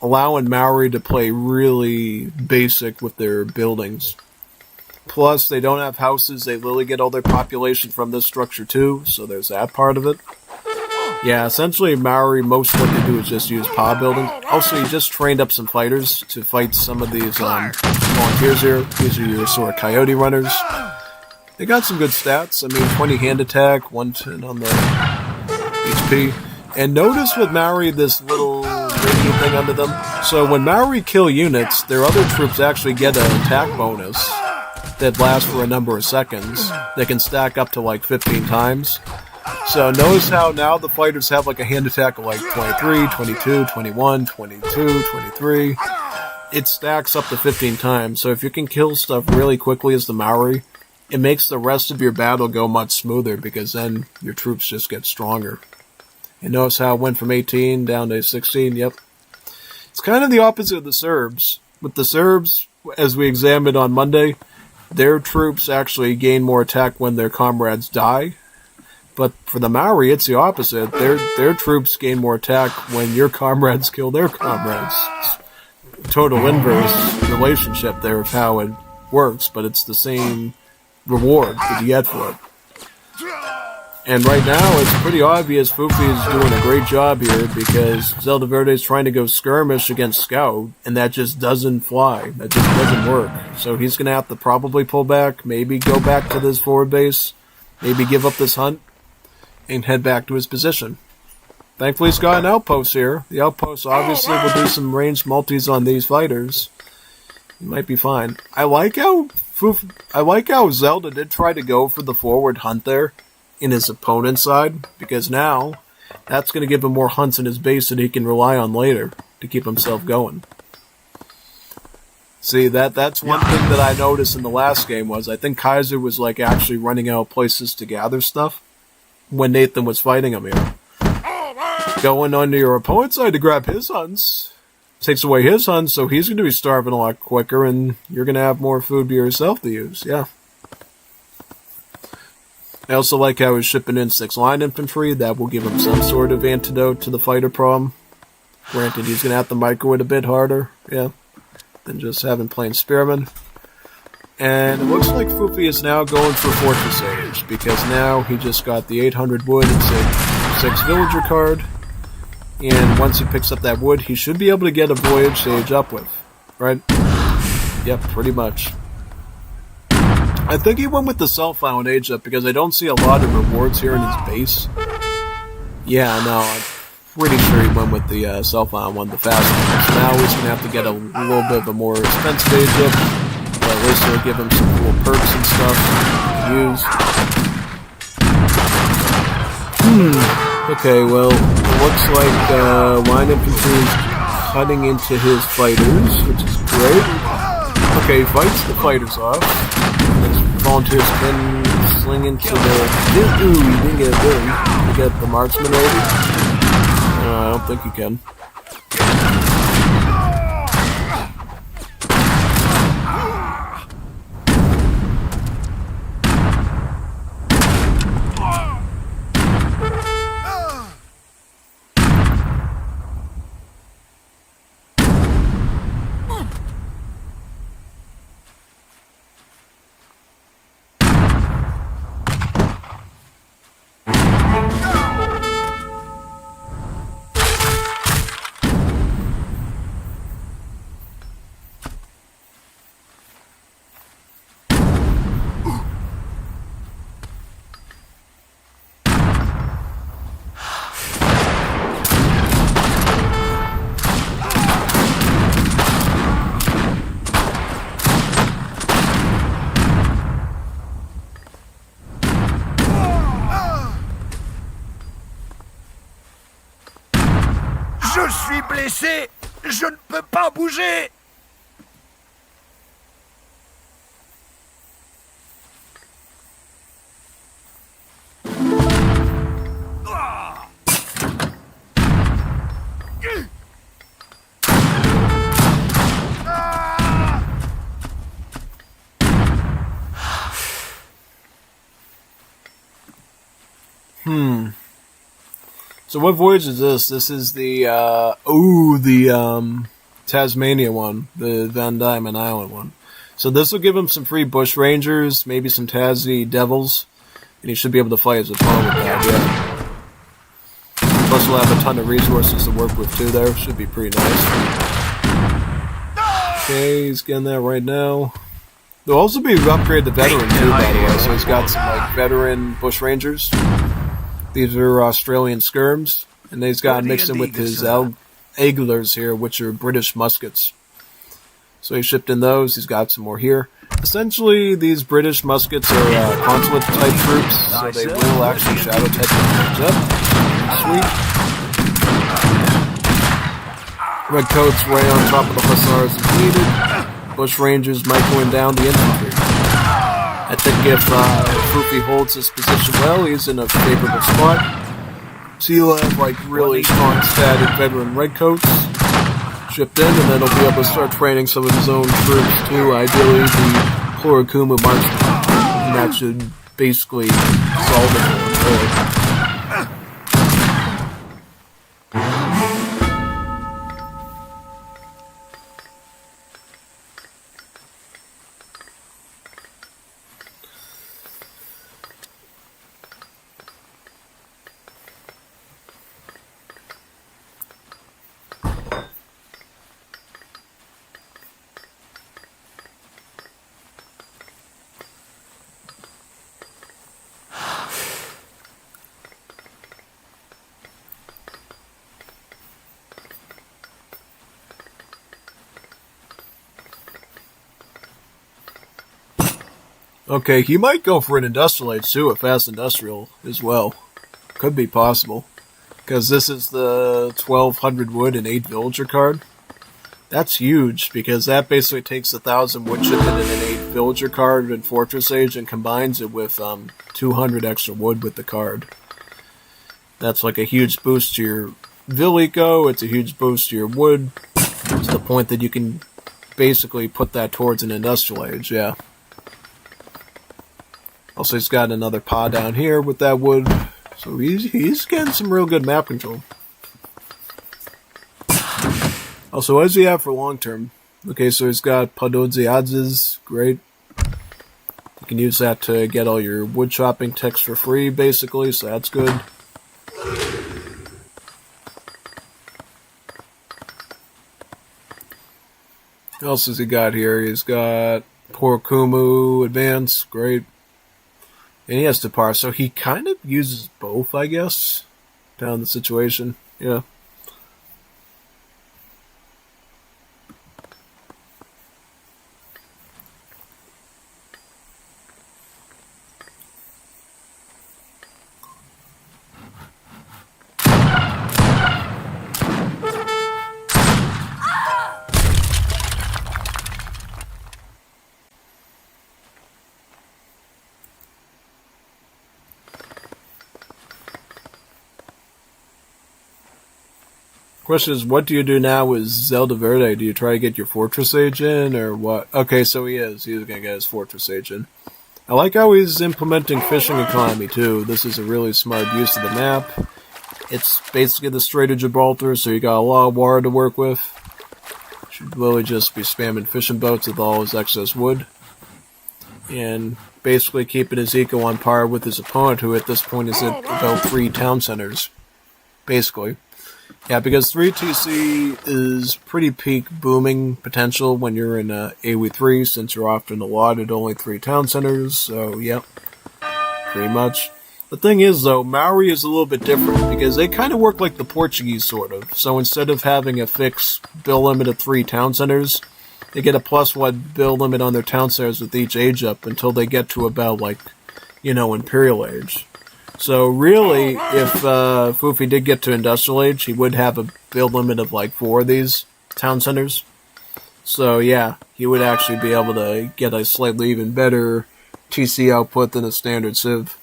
Allowing Maori to play really basic with their buildings. Plus, they don't have houses. They literally get all their population from this structure too, so there's that part of it. Yeah, essentially Maori, most of what they do is just use POW buildings. Also, you just trained up some fighters to fight some of these volunteers here. These are your sort of coyote runners. They got some good stats. I mean, 20 hand attack, 110 on the HP. And notice with Maori this little radio thing under them. So when Maori kill units, their other troops actually get an attack bonus that last for a number of seconds that can stack up to like 15 times. So notice how now the fighters have like a hand attack of like 23, 22, 21, 22, 23. It stacks up to 15 times. So if you can kill stuff really quickly as the Maori, it makes the rest of your battle go much smoother because then your troops just get stronger. And notice how it went from 18 down to 16, yep. It's kind of the opposite of the Serbs. With the Serbs, as we examined on Monday, their troops actually gain more attack when their comrades die. But for the Maori, it's the opposite. Their troops gain more attack when your comrades kill their comrades. Total inverse relationship there of how it works, but it's the same reward that you get for it. And right now, it's pretty obvious Fufi is doing a great job here because Zelda Verde is trying to go skirmish against Scout, and that just doesn't fly. That just doesn't work. So he's going to have to probably pull back, maybe go back to this forward base, maybe give up this hunt, and head back to his position. Thankfully, he's got an outpost here. The outpost obviously will do some ranged multis on these fighters. He might be fine. I like how Zelda did try to go for the forward hunt there in his opponent's side, because now that's going to give him more hunts in his base that he can rely on later to keep himself going. See, that's one thing that I noticed in the last game was I think Kaiser was like actually running out of places to gather stuff when Nathan was fighting him here. Going onto your opponent's side to grab his hunts takes away his hunts, so he's going to be starving a lot quicker, and you're going to have more food by yourself to use. Yeah. I also like how he's shipping in 6 line infantry. That will give him some sort of antidote to the fighter problem. Granted, he's going to have to micro it a bit harder, yeah, than just having plain spearmen. And it looks like Fufi is now going for Fortress Age, because now he just got the 800 wood and 6 villager card. And once he picks up that wood, he should be able to get a voyage to age up with, right? Yep, pretty much. I think he went with the self-found age up because I don't see a lot of rewards here in his base. Yeah, no, I'm pretty sure he went with the self-found one, the fast one. So now he's going to have to get a little bit of a more expensive age up, but at least it'll give him some cool perks and stuff to use. Okay, well, it looks like line infantry is cutting into his fighters, which is great. Okay, he fights the fighters off. Volunteers can sling into the... Ooh, you didn't get a boom. You get the marksman maybe? I don't think you can. Je suis blessé. Je ne peux pas bouger. So what voyage is this? This is the Tasmania one, the Van Diemen Island one. So this will give him some free bush rangers, maybe some Tassie devils, and he should be able to fight his opponent with that, yeah. Plus we'll have a ton of resources to work with too there, should be pretty nice. Okay, he's getting that right now. There'll also be upgrade to veteran too, by the way, so he's got some like veteran bush rangers. These are Australian skirms, and he's got mixed in with his Aiglers here, which are British muskets. So he shipped in those, he's got some more here. Essentially, these British muskets are consulate-type troops, so they will actually shadow type things up. Sweet. Redcoats way on top of the hussars is needed. Bush Rangers might go down the infantry. I think if Fufi holds his position well, he's in a favorable spot. So you'll have like really strong static veteran Redcoats shipped in, and then he'll be able to start training some of his own troops too, ideally the Kurokuma marksmen. And that should basically solve it for him. Okay, he might go for an industrial age too, a fast industrial as well. Could be possible. Because this is the 1200 wood and 8 villager card. That's huge, because that basically takes 1,000 wood shipment and an 8 villager card in Fortress Age and combines it with 200 extra wood with the card. That's like a huge boost to your Vill Eco, it's a huge boost to your wood, to the point that you can basically put that towards an industrial age, yeah. Also, he's got another pod down here with that wood, so he's getting some real good map control. Also, what does he have for long term? Okay, so he's got Padodziadzes, great. You can use that to get all your wood chopping techs for free, basically, so that's good. What else has he got here? He's got Porokumu Advance, great. And he has Tapar, so he kind of uses both, I guess, down the situation. Yeah. Question is, what do you do now with Zelda Verde? Do you try to get your Fortress Age in, or what? Okay, so he is. He's going to get his Fortress Age in. I like how he's implementing fishing economy, too. This is a really smart use of the map. It's basically the Strait of Gibraltar, so you got a lot of water to work with. Should really just be spamming fishing boats with all his excess wood. And basically keeping his eco on par with his opponent, who at this point is at about 3 town centers. Basically. Yeah, because 3TC is pretty peak booming potential when you're in AoE3, since you're often allotted only 3 town centers, so yep, pretty much. The thing is, though, Maori is a little bit different, because they kind of work like the Portuguese, sort of. So instead of having a fixed bill limit of 3 town centers, they get a +1 bill limit on their town centers with each age up until they get to about, like, Imperial Age. So really, if Fufi did get to Industrial Age, he would have a build limit of like 4 of these town centers. So yeah, he would actually be able to get a slightly even better TC output than a standard Civ.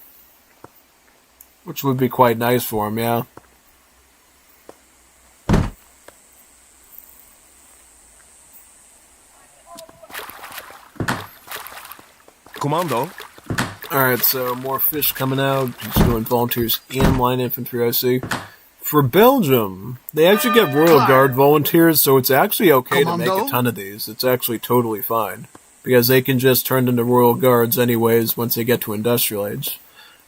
Which would be quite nice for him, yeah. Commando. Alright, so more fish coming out. He's doing volunteers and line infantry, I see. For Belgium, they actually get Royal Guard volunteers, so it's actually okay to make a ton of these. It's actually totally fine. Because they can just turn into Royal Guards anyways once they get to Industrial Age.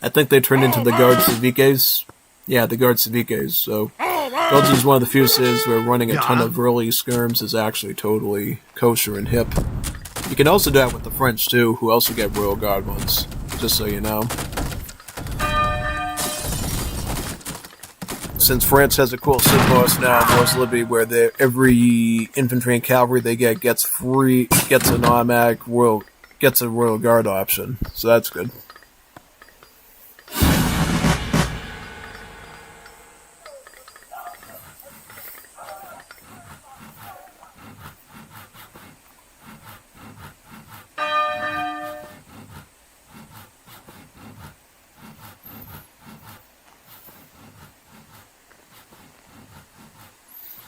I think they turn into the Guard Civiques. Yeah, the Guard Civiques. So Belgium's one of the few cities where running a ton of early skirms is actually totally kosher and hip. You can also do that with the French too, who also get Royal Guard ones. Just so you know. Since France has a cool Civ boss now, Wars Liberty, where every infantry and cavalry they get gets an automatic gets a Royal Guard option, so that's good.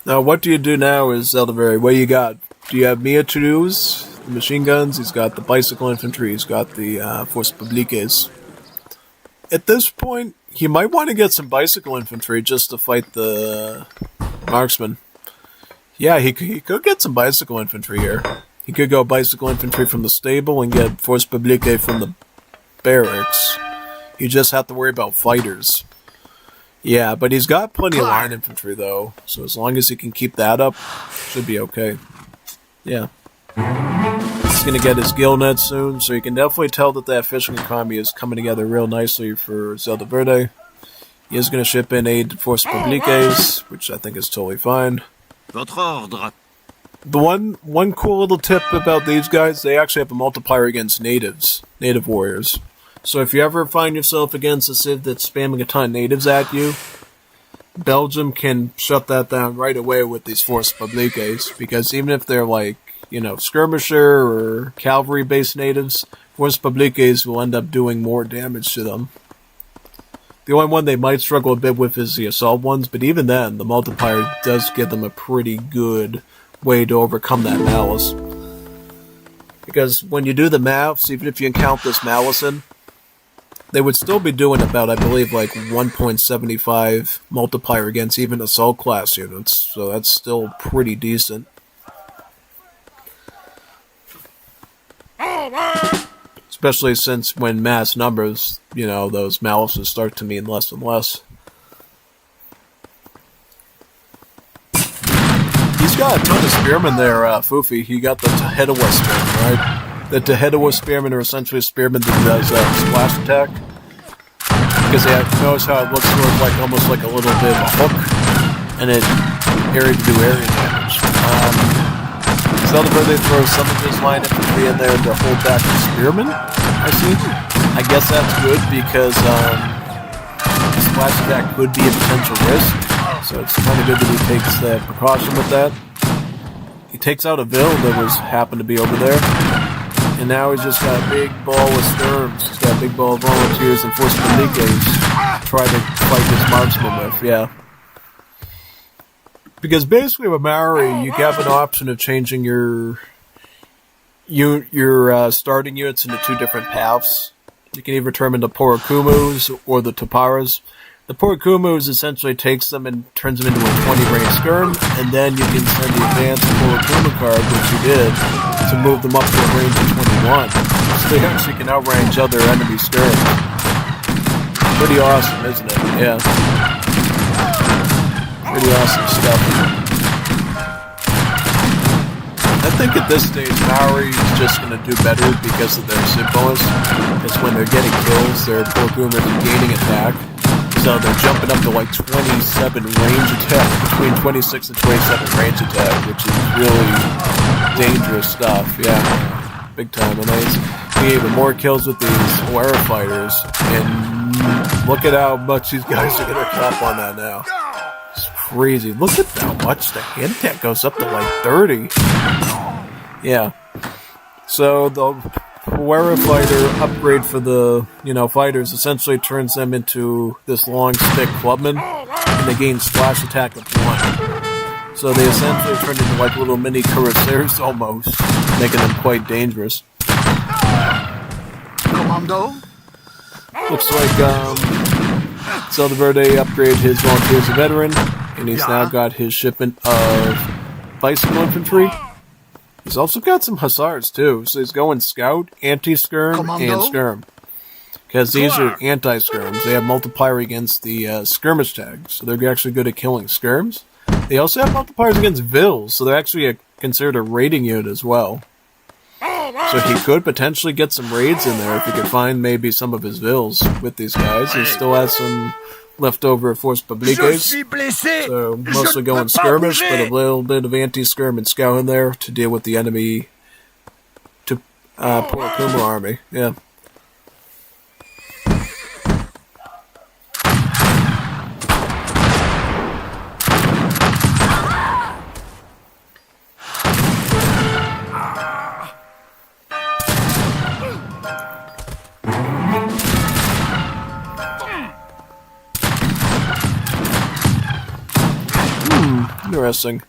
Now, what do you do now is Elderberry? What do you got? Do you have Mia to-dos? The machine guns? He's got the bicycle infantry. He's got the Force Publiques. At this point, he might want to get some bicycle infantry just to fight the marksman. Yeah, he could get some bicycle infantry here. He could go bicycle infantry from the stable and get Force Publique from the barracks. You just have to worry about fighters. Yeah, but he's got plenty of line infantry, though. So as long as he can keep that up, should be okay. Yeah. He's going to get his guild net soon, so you can definitely tell that that fishing economy is coming together real nicely for Zelda Verde. He is going to ship in aid to Force Publiques, which I think is totally fine. Votre ordre. The one cool little tip about these guys, they actually have a multiplier against native warriors. So if you ever find yourself against a civ that's spamming a ton of natives at you, Belgium can shut that down right away with these Force Publiques, because even if they're like, skirmisher or cavalry-based natives, Force Publiques will end up doing more damage to them. The only one they might struggle a bit with is the assault ones, but even then, the multiplier does give them a pretty good way to overcome that malice. Because when you do the maths, even if you count this malice in, they would still be doing about, I believe, like 1.75 multiplier against even assault class units, so that's still pretty decent. Especially since when mass numbers, those malices start to mean less and less. He's got a ton of spearmen there, Fufi. He got the Tehedawa spearmen, right? The Tehedawa spearmen are essentially spearmen that does splash attack. Because notice how it looks sort of like almost like a little bit of a hook, and it area to do area damage. Zelda Verde throws some of his line infantry in there to hold back the spearmen, I see. I guess that's good because splash attack could be a potential risk, so it's kind of good that he takes that precaution with that. He takes out a Vil that happened to be over there. And now he's just got a big ball of skirms. He's got a big ball of volunteers and Force Publiques to try to fight this marksman with, yeah. Because basically with Maori, you have an option of changing your starting units into two different paths. You can either turn them into Porokumus or the Taparas. The Porokumus essentially takes them and turns them into a 20-range skirm, and then you can send the advanced Porokuma card, which you did, to move them up to a range of 21. So they actually can outrange other enemy skirms. Pretty awesome, isn't it? Yeah. Pretty awesome stuff. I think at this stage, Maori is just going to do better because of their Civ bonus. Because when they're getting kills, their Porokumas are gaining attack. So they're jumping up to like 27 range attack, between 26 and 27 range attack, which is really dangerous stuff, yeah. Big time, and they get even more kills with these Huara fighters, and look at how much these guys are going to cap on that now. It's crazy. Look at how much the hand attack goes up to like 30. Yeah. So the Huara fighter upgrade for the, fighters essentially turns them into this long stick clubman, and they gain splash attack of 1. So they essentially turn into like little mini cuirassiers almost, making them quite dangerous. Commando? Looks like Zelda Verde upgraded his volunteer as a veteran, and he's now got his shipment of bicycle infantry. He's also got some hussars, too. So he's going scout, anti-skirm, and skirm. Because these are anti-skirms. They have multiplier against the skirmish tags. So they're actually good at killing skirms. They also have multipliers against Vils. So they're actually considered a raiding unit as well. So he could potentially get some raids in there if he could find maybe some of his Vils with these guys. He still has some leftover Force Publiques, so mostly going skirmish, but a little bit of anti-skirm and scout in there to deal with the enemy, to Poor Kuma army, yeah. Interesting.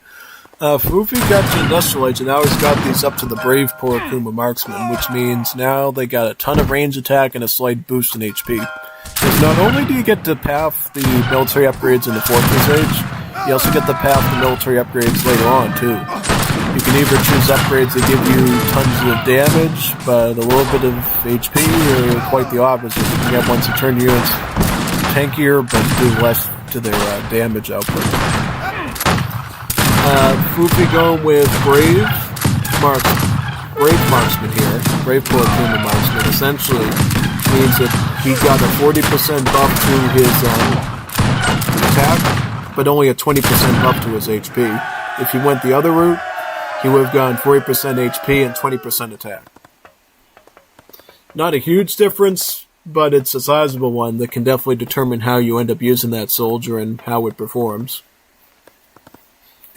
Fufi got to Industrial Age, and now he's got these up to the Brave Poor Kuma Marksman, which means now they got a ton of range attack and a slight boost in HP. Because not only do you get to path the military upgrades in the Fortress Age, you also get to path the military upgrades later on, too. You can either choose upgrades that give you tons of damage, but a little bit of HP, or quite the opposite. You can get ones that turn units tankier, but do less to their damage output. Fufi going with Brave Marksman here. Brave Poor Kuma Marksman essentially means that he got a 40% buff to his attack, but only a 20% buff to his HP. If he went the other route, he would have gotten 40% HP and 20% attack. Not a huge difference, but it's a sizable one that can definitely determine how you end up using that soldier and how it performs.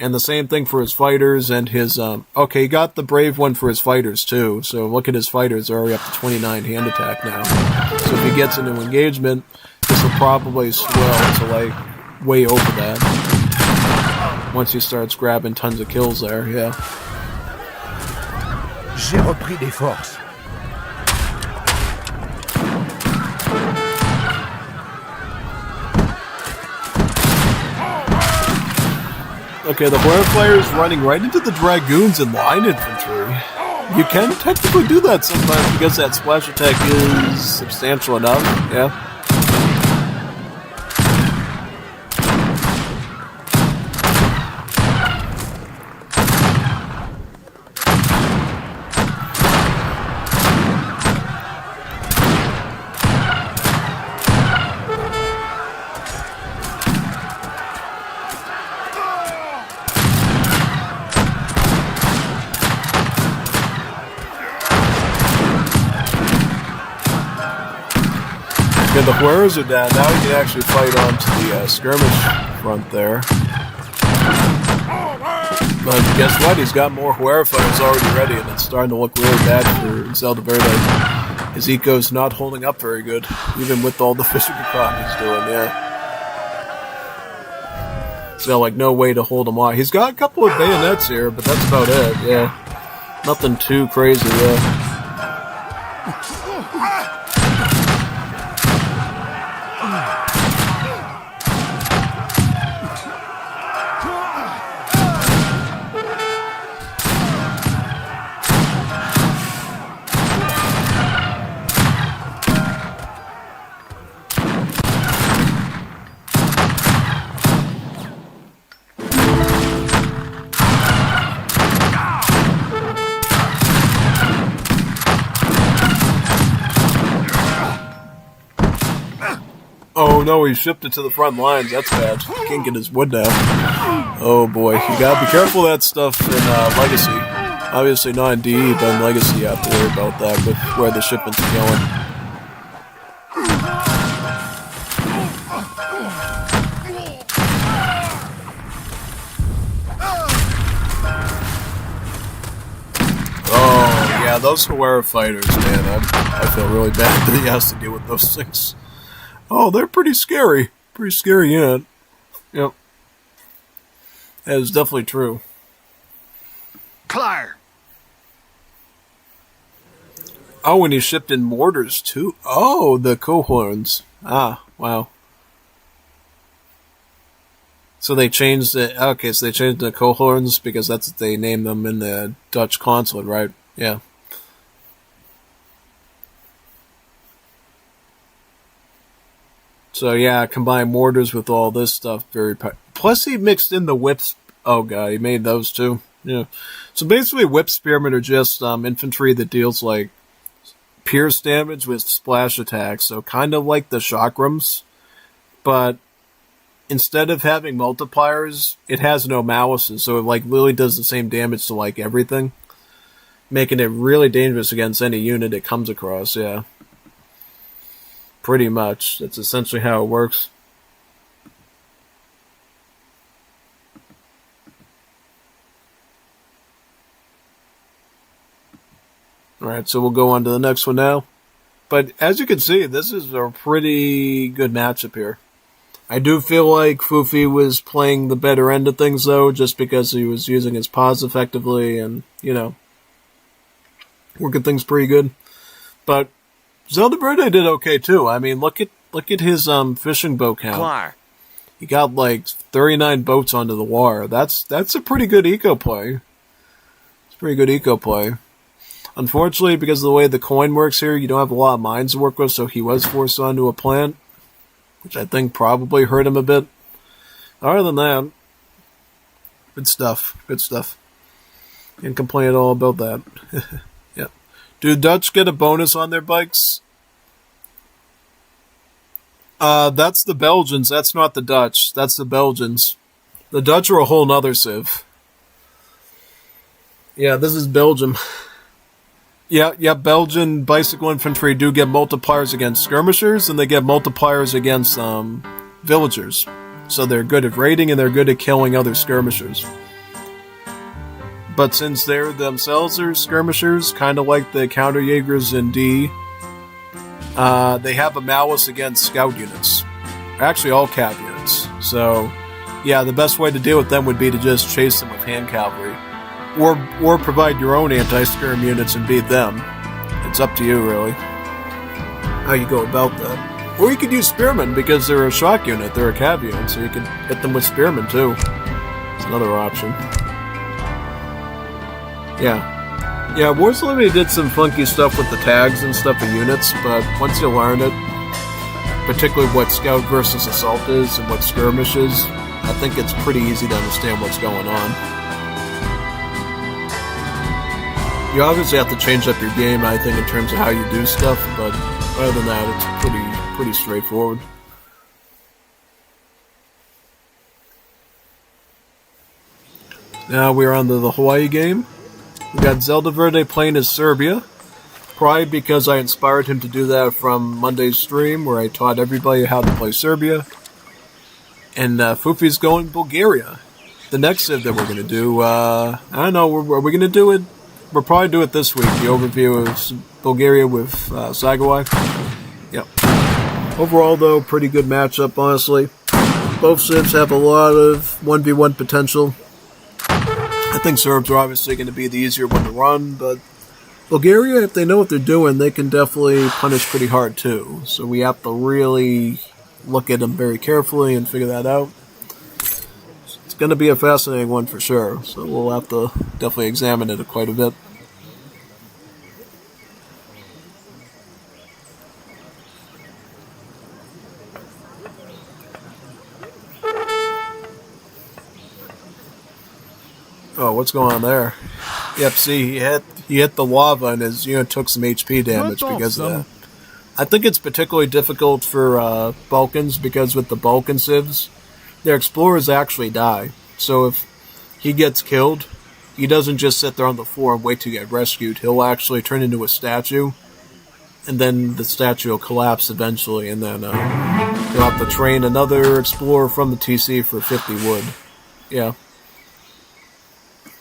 And the same thing for his fighters and his, okay, he got the Brave one for his fighters too, so look at his fighters, they're already up to 29 hand attack now. So if he gets into engagement, this will probably swell to like, way over that. Once he starts grabbing tons of kills there, yeah. J'ai repris des forces. Okay, the Horrifire is running right into the Dragoons and Line Infantry. You can technically do that sometimes because that splash attack is substantial enough, yeah. Okay, the Hueras are down. Now he can actually fight onto the skirmish front there. But guess what? He's got more Huera fighters already ready, and it's starting to look really bad for Zelda Verde. His eco's not holding up very good, even with all the physical crop he's doing, yeah. He's got like no way to hold him off. He's got a couple of bayonets here, but that's about it, yeah. Nothing too crazy, yeah. Oh no, he shipped it to the front lines. That's bad. Can't get his wood down. Oh boy, you gotta be careful of that stuff in Legacy. Obviously not in DE, but in Legacy you have to worry about that with where the shipments are going. Oh yeah, those Huera fighters, man. I feel really bad that he has to deal with those things. Oh, they're pretty scary. Pretty scary unit. Yep. That is definitely true. Claire. Oh, and he shipped in mortars too. Oh, the cohorns. Ah, wow. So they changed it. Okay, so they changed the cohorns because that's what they named them in the Dutch consulate, right? Yeah. So yeah, combine mortars with all this stuff. Plus he mixed in the whips. Oh god, he made those too. Yeah. So basically, whip spearmen are just infantry that deals like pierce damage with splash attacks. So kind of like the chakrams, but instead of having multipliers, it has no malices. So it like literally does the same damage to like everything. making it really dangerous against any unit it comes across, yeah. Pretty much. That's essentially how it works. Alright, so we'll go on to the next one now. But as you can see, this is a pretty good matchup here. I do feel like Fufi was playing the better end of things, though, just because he was using his pause effectively and, you know, working things pretty good. But Zelda Verde did okay, too. I mean, look at his fishing boat count. Klaar. He got, like, 39 boats onto the water. That's a pretty good eco play. It's a pretty good eco play. Unfortunately, because of the way the coin works here, you don't have a lot of mines to work with, so he was forced onto a plant, which I think probably hurt him a bit. Other than that, good stuff. Good stuff. Can't complain at all about that. Yeah. Do Dutch get a bonus on their bikes? That's the Belgians. That's not the Dutch. That's the Belgians. The Dutch are a whole nother civ. Yeah, this is Belgium. Yeah, Belgian bicycle infantry do get multipliers against skirmishers, and they get multipliers against villagers. So they're good at raiding, and they're good at killing other skirmishers. But since they're themselves are skirmishers, kind of like the counter-Jaegers in D, they have a malice against scout units. Actually, all cav units. So, yeah, the best way to deal with them would be to just chase them with hand cavalry. Or provide your own anti-skirm units and beat them. It's up to you, really, how you go about that. Or you could use spearmen, because they're a shock unit, they're a cav unit, so you can hit them with spearmen, too. It's another option. Yeah, Wars Unlimited did some funky stuff with the tags and stuff of units, but once you learn it, particularly what scout versus assault is and what skirmish is, I think it's pretty easy to understand what's going on. You obviously have to change up your game, I think, in terms of how you do stuff, but other than that, it's pretty straightforward. Now we're on to the Hawaii game. We got Zelda Verde playing as Serbia, probably because I inspired him to do that from Monday's stream, where I taught everybody how to play Serbia. And Fufi's going Bulgaria. The next civ that we're going to do, I don't know, are we going to do it? We'll probably do it this week, the overview of Bulgaria with Sagawai. Yep. Overall, though, pretty good matchup, honestly. Both civs have a lot of 1v1 potential. I think Serbs are obviously going to be the easier one to run, but Bulgaria, if they know what they're doing, they can definitely punish pretty hard, too. So we have to really look at them very carefully and figure that out. It's going to be a fascinating one for sure, so we'll have to definitely examine it quite a bit. Oh, what's going on there? Yep, see, he hit the lava and his unit took some HP damage because of that. I think it's particularly difficult for Balkans because with the Balkan civs, their explorers actually die. So if he gets killed, he doesn't just sit there on the floor and wait to get rescued. He'll actually turn into a statue, and then the statue will collapse eventually, and then you'll have to train another explorer from the TC for 50 wood. Yeah.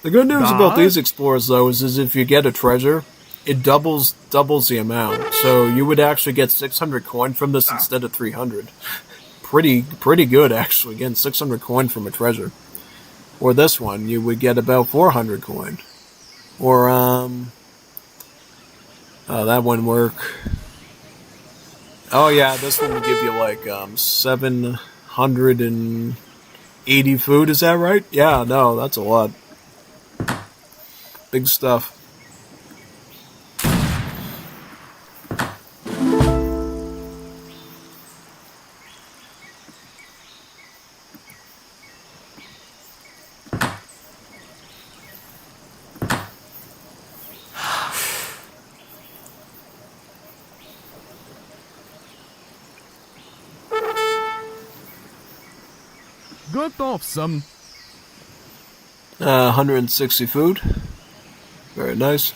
The good news about these explorers, though, is if you get a treasure, it doubles the amount. So you would actually get 600 coin from this instead of 300. Pretty good, actually, getting 600 coin from a treasure. Or this one, you would get about 400 coin. Or, that wouldn't work. Oh yeah, this one will give you like, 780 food, is that right? Yeah, no, that's a lot. Big stuff. Good off some. 160 food. Very nice.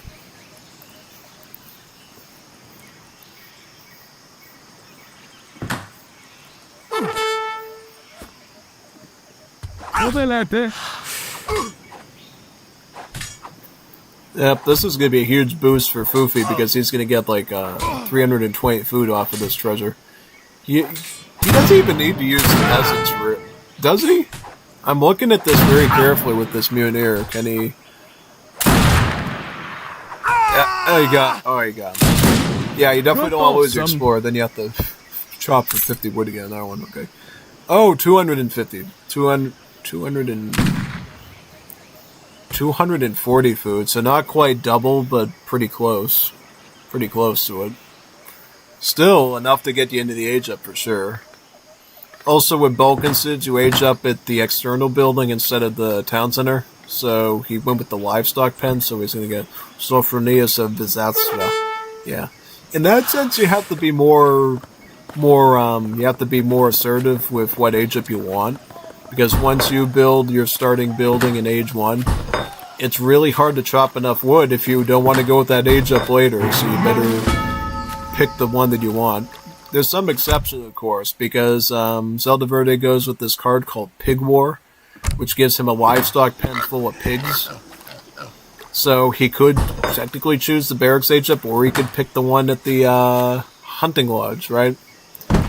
Sovelete. Yep, this is going to be a huge boost for Fufi because he's going to get like 320 food off of this treasure. He doesn't even need to use the peasants for it. Does he? I'm looking at this very carefully with this Mutineer. Can he... Yeah, oh, you got him. Yeah, you definitely don't want to lose your Explorer. Then you have to chop for 50 wood again. That one, okay. Oh, 250. 240 food. So not quite double, but pretty close. Pretty close to it. Still enough to get you into the age up for sure. Also with Balkansid, you age up at the external building instead of the town center. So he went with the livestock pen, so he's going to get Sophronius of Bizatsva. Yeah. In that sense, you have to be more assertive with what age up you want. Because once you build your starting building in age 1, it's really hard to chop enough wood if you don't want to go with that age up later, so you better pick the one that you want. There's some exception, of course, because Zelda Verde goes with this card called Pig War, which gives him a livestock pen full of pigs. So he could technically choose the barracks age up, or he could pick the one at the hunting lodge, right?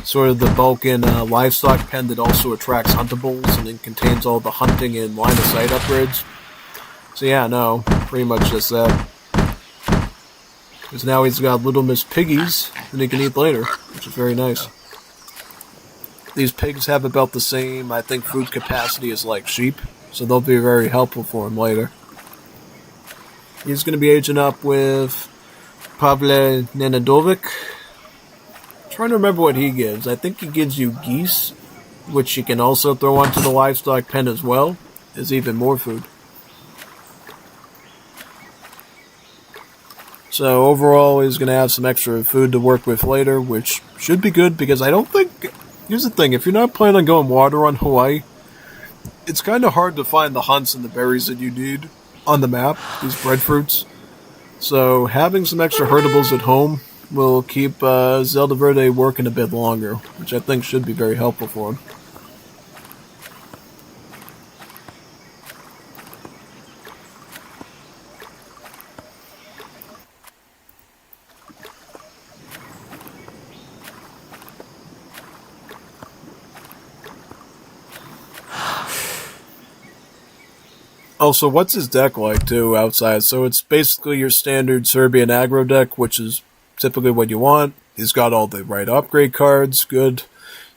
Sort of the Balkan livestock pen that also attracts huntables, and it contains all the hunting and line of sight upgrades. So yeah, no, pretty much just that. Because now he's got Little Miss Piggies that he can eat later, which is very nice. These pigs have about the same, I think, food capacity as like sheep, so they'll be very helpful for him later. He's going to be aging up with Pavle Nenadovic. Trying to remember what he gives. I think he gives you geese, which you can also throw onto the livestock pen as well. There's even more food. So overall, he's going to have some extra food to work with later, which should be good because I don't think... Here's the thing, if you're not planning on going water on Hawaii, it's kind of hard to find the hunts and the berries that you need on the map, these breadfruits. So having some extra herdables at home will keep Zelda Verde working a bit longer, which I think should be very helpful for him. Also, what's his deck like, too, outside? So it's basically your standard Serbian aggro deck, which is typically what you want. He's got all the right upgrade cards. Good.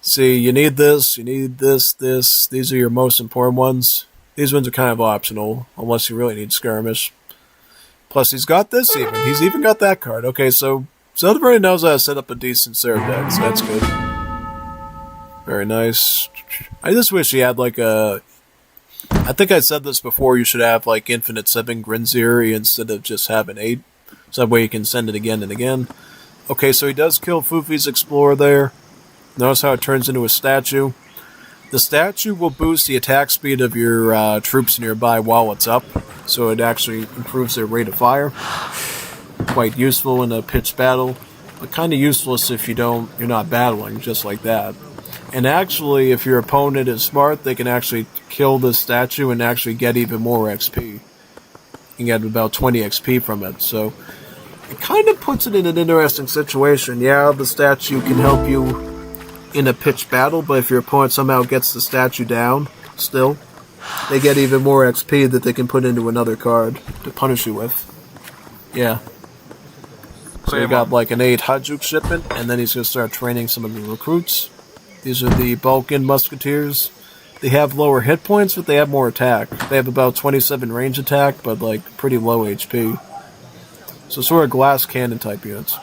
See, you need this, this. These are your most important ones. These ones are kind of optional, unless you really need skirmish. Plus, he's got this even. He's even got that card. Okay, so Zelda Verde knows how to set up a decent Serb deck, so that's good. Very nice. I just wish he had like a... I think I said this before, you should have like Infinite 7 Grinziri instead of just having 8. So that way you can send it again and again. Okay, so he does kill Fufi's Explorer there. Notice how it turns into a statue. The statue will boost the attack speed of your troops nearby while it's up. So it actually improves their rate of fire. Quite useful in a pitched battle. But kind of useless if you're not battling, just like that. And actually, if your opponent is smart, they can actually kill this statue and actually get even more XP. You can get about 20 XP from it, so it kind of puts it in an interesting situation. Yeah, the statue can help you in a pitched battle, but if your opponent somehow gets the statue down, still, they get even more XP that they can put into another card to punish you with. Yeah. So you got like an 8 Hajduk shipment, and then he's going to start training some of the recruits. These are the Balkan Musketeers. They have lower hit points, but they have more attack. They have about 27 range attack, but like pretty low HP. So sort of glass cannon type units.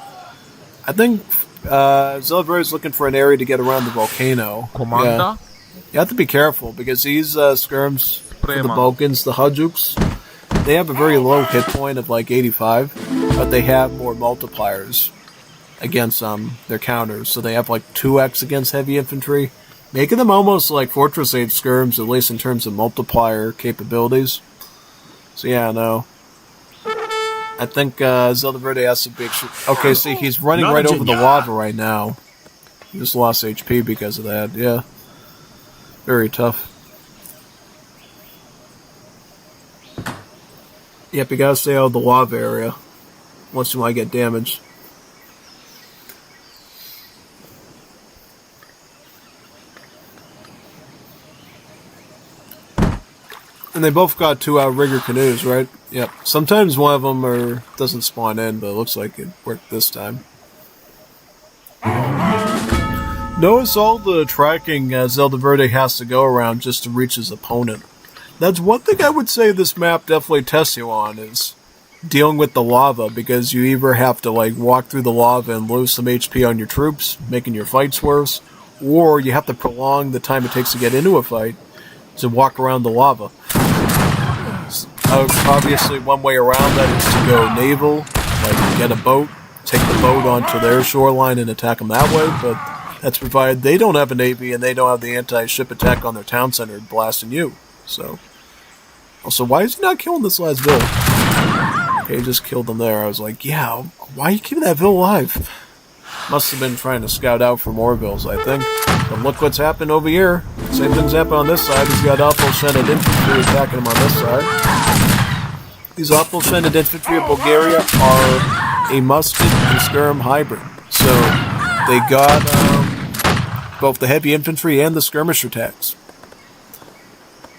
I think Zelda Verde is looking for an area to get around the volcano. Commander? Yeah. You have to be careful, because these skirms for the Balkans, the Hajuks, they have a very low hit point of like 85, but they have more multipliers against their counters. So they have like 2x against heavy infantry, making them almost like Fortress Age skirms, at least in terms of multiplier capabilities. So yeah, no. I think Zelda Verde has a big... Okay, see, he's running right over the lava right now. He just lost HP because of that, yeah. Very tough. Yep, you gotta stay out of the lava area once you might get damaged. And they both got 2 outrigger canoes, right? Yep. Sometimes one of them doesn't spawn in, but it looks like it worked this time. Notice all the tracking Zelda Verde has to go around just to reach his opponent. That's one thing I would say this map definitely tests you on, is dealing with the lava, because you either have to walk through the lava and lose some HP on your troops, making your fights worse, or you have to prolong the time it takes to get into a fight to walk around the lava. Obviously, one way around that is to go naval, get a boat, take the boat onto their shoreline and attack them that way, but that's provided they don't have a navy and they don't have the anti-ship attack on their town center blasting you. So, also, why is he not killing this last vill? Okay, he just killed them there. I was like, yeah, why are you keeping that vill alive? Must have been trying to scout out for more vills, I think. But look what's happened over here. Same thing's happened on this side. He's got awful scented infantry attacking him on this side. These awful scented infantry of Bulgaria are a musket and skirm hybrid. So they got both the heavy infantry and the skirmish attacks.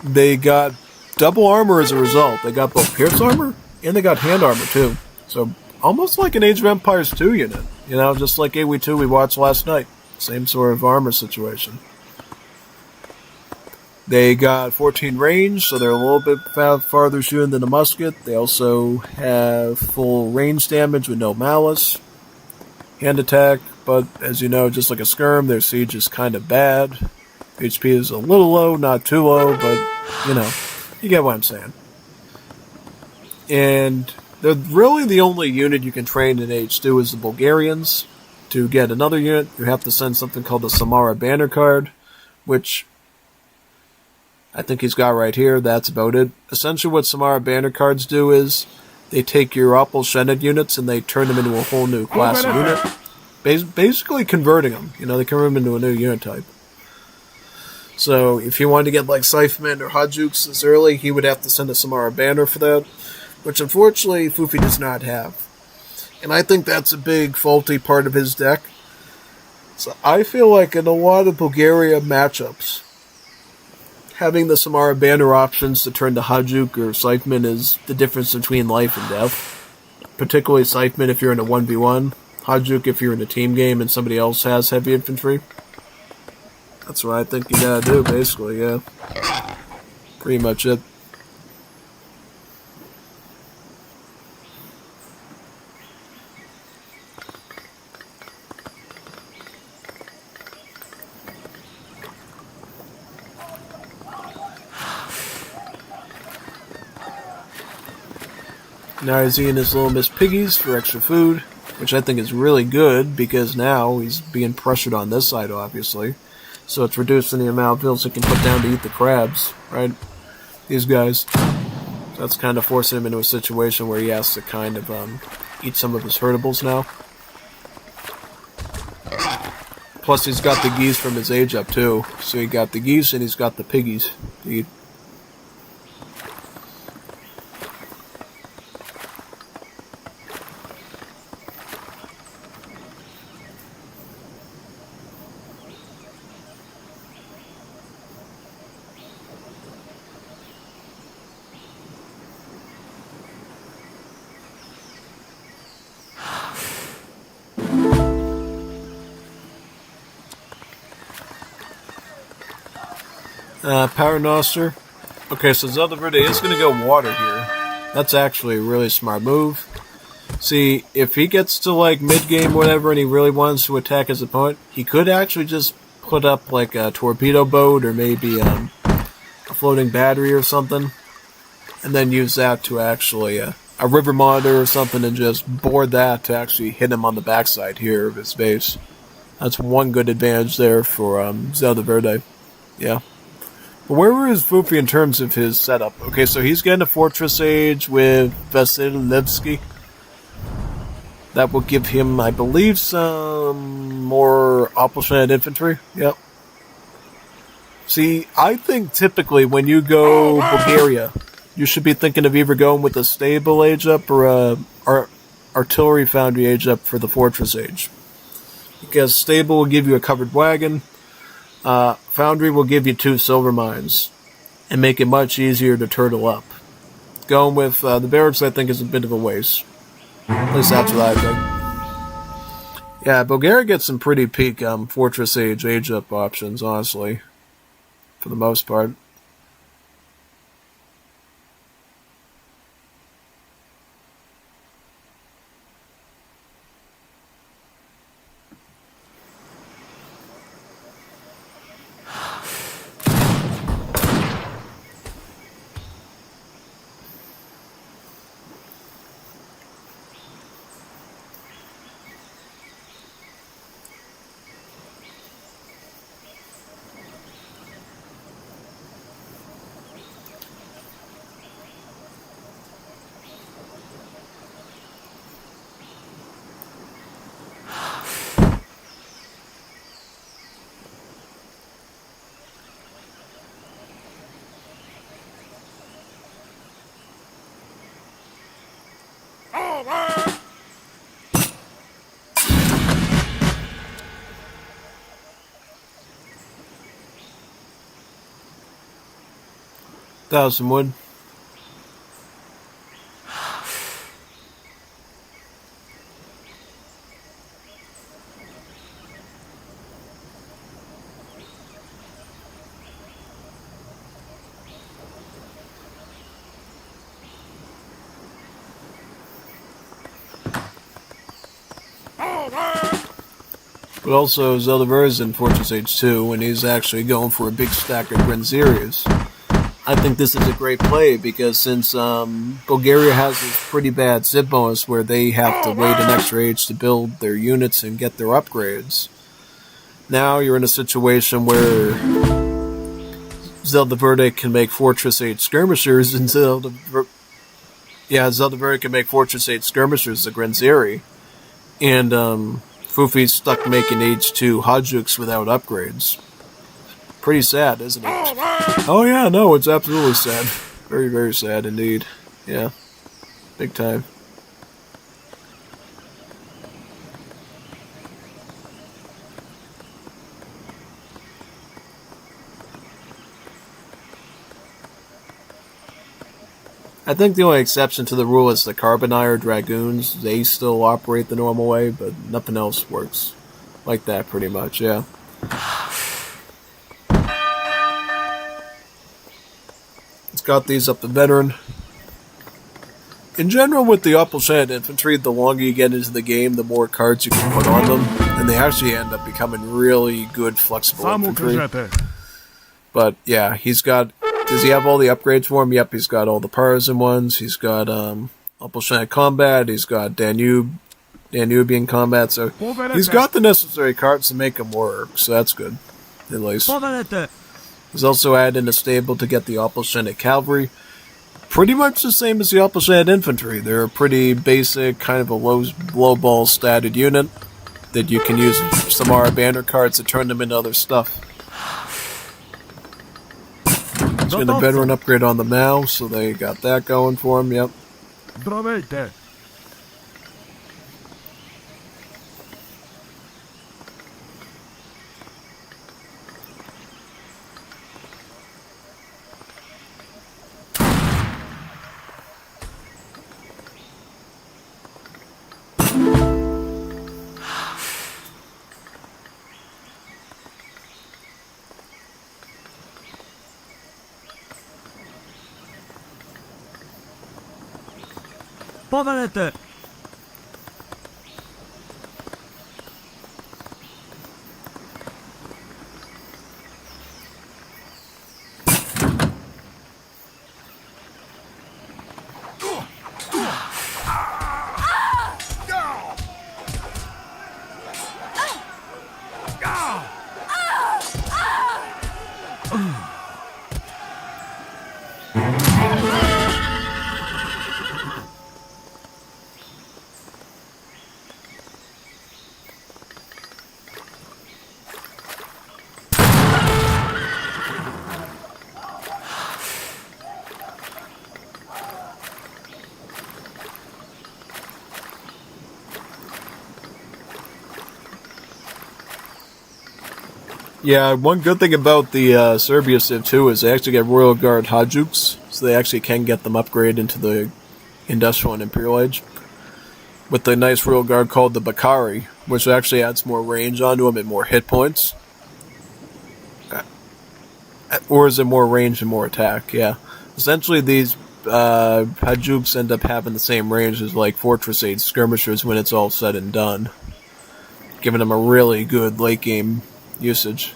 They got double armor as a result. They got both pierce armor and they got hand armor too. So almost like an Age of Empires 2 unit. You know, just like AoE2 we watched last night. Same sort of armor situation. They got 14 range, so they're a little bit farther shooting than a musket. They also have full range damage with no malice. Hand attack, but as you know, just like a skirm, their siege is kind of bad. HP is a little low, not too low, but, you know, you get what I'm saying. And they're really the only unit you can train in H2 is the Bulgarians. To get another unit, you have to send something called the Samara Banner card, which I think he's got right here. That's about it. Essentially what Samara Banner cards do is they take your Opal Shened units and they turn them into a whole new class of unit. Basically converting them. You know, they convert them into a new unit type. So if you wanted to get like Scytheman or Hajuks this early, he would have to send a Samara Banner for that, which unfortunately Fufi does not have. And I think that's a big faulty part of his deck. So I feel like in a lot of Bulgaria matchups, having the Samara Banner options to turn to Hajuk or Scytheman is the difference between life and death. Particularly Scytheman if you're in a 1v1. Hajuk if you're in a team game and somebody else has heavy infantry. That's what I think you gotta do, basically, yeah. Pretty much it. Now he's eating his little Miss Piggies for extra food, which I think is really good, because now he's being pressured on this side, obviously. So it's reducing the amount of bills he can put down to eat the crabs, right? These guys. That's kind of forcing him into a situation where he has to kind of eat some of his herdables now. Plus he's got the geese from his age up too. So he got the geese and he's got the piggies to eat. Paternoster. Okay, so Zelda Verde is going to go water here. That's actually a really smart move. See, if he gets to like mid-game or whatever and he really wants to attack his opponent, he could actually just put up like a torpedo boat or maybe a floating battery or something, and then use that to actually a river monitor or something and just board that to actually hit him on the backside here of his base. That's one good advantage there for Zelda Verde. Yeah. But where is Fufi in terms of his setup? Okay, so he's getting a Fortress Age with Vasilevsky. That will give him, I believe, some more Opalshaned infantry. Yep. See, I think typically when you go Bulgaria, you should be thinking of either going with a stable age up or a artillery foundry age up for the fortress age. Because stable will give you a covered wagon, foundry will give you 2 silver mines, and make it much easier to turtle up. Going with the barracks, I think, is a bit of a waste. At least that's what I think. Yeah, Bulgaria gets some pretty peak fortress age up options, honestly, for the most part. Thousand wood. But also Zeldaver's in Fortress Age 2 when he's actually going for a big stack of Grenzerias. I think this is a great play because since Bulgaria has this pretty bad zip bonus where they have to wait an extra age to build their units and get their upgrades, now you're in a situation where Zelda Verde can make Fortress 8 skirmishers and Zelda Verde can make Fortress 8 skirmishers, the Grenzeri, and Fufi's stuck making Age 2 Hajuks without upgrades. Pretty sad, isn't it? Oh yeah, no, it's absolutely sad. Very, very sad indeed. Yeah. Big time. I think the only exception to the rule is the Carbonire Dragoons. They still operate the normal way, but nothing else works like that pretty much, yeah. Got these up to veteran. In general, with the Appelschat infantry, the longer you get into the game, the more cards you can put on them, and they actually end up becoming really good, flexible infantry. But yeah, he's got. Does he have all the upgrades for him? Yep, he's got all the partisan ones. He's got Appelschat combat. He's got Danubian combat. So he's got the necessary cards to make him work. So that's good, at least. He's also added in a stable to get the Appelschat cavalry. Pretty much the same as the Appelschat infantry. They're a pretty basic, kind of a low ball statted unit that you can use some Samara banner cards to turn them into other stuff. He's got a veteran upgrade on them now, so they got that going for him, yep. Povedete! Yeah, one good thing about the Serbia Civ 2 is they actually get Royal Guard Hajduk's, so they actually can get them upgraded into the Industrial and Imperial Age. With the nice Royal Guard called the Bakari, which actually adds more range onto them and more hit points. Or is it more range and more attack? Yeah. Essentially, these Hajduk's end up having the same range as like Fortress Age skirmishers when it's all said and done, giving them a really good late game usage.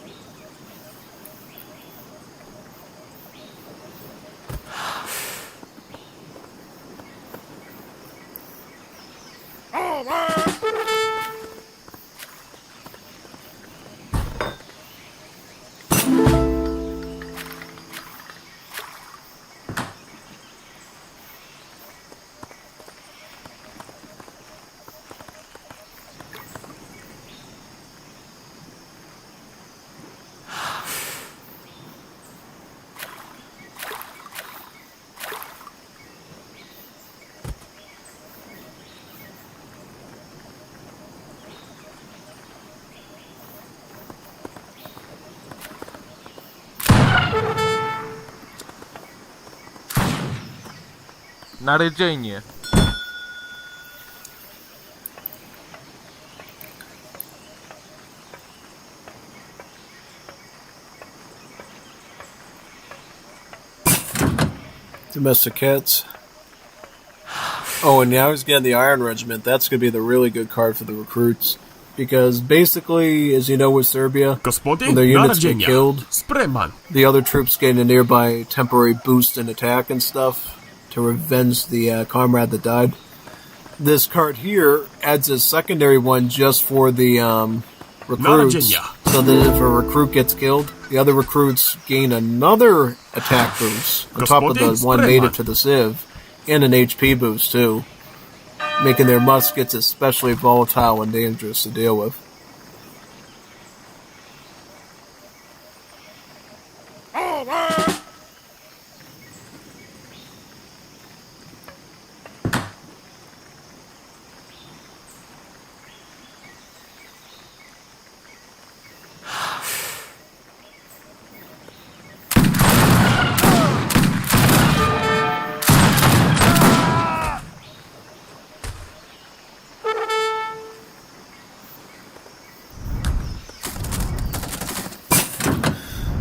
Naređenje. Domestic hits. Oh, and now he's getting the Iron Regiment. That's going to be the really good card for the recruits. Because basically, as you know with Serbia, when their units get killed, the other troops gain a nearby temporary boost in attack and stuff to revenge the comrade that died. This card here adds a secondary one just for the recruits, so that if a recruit gets killed, the other recruits gain another attack boost on top of the one native to the Civ, and an HP boost too, making their muskets especially volatile and dangerous to deal with.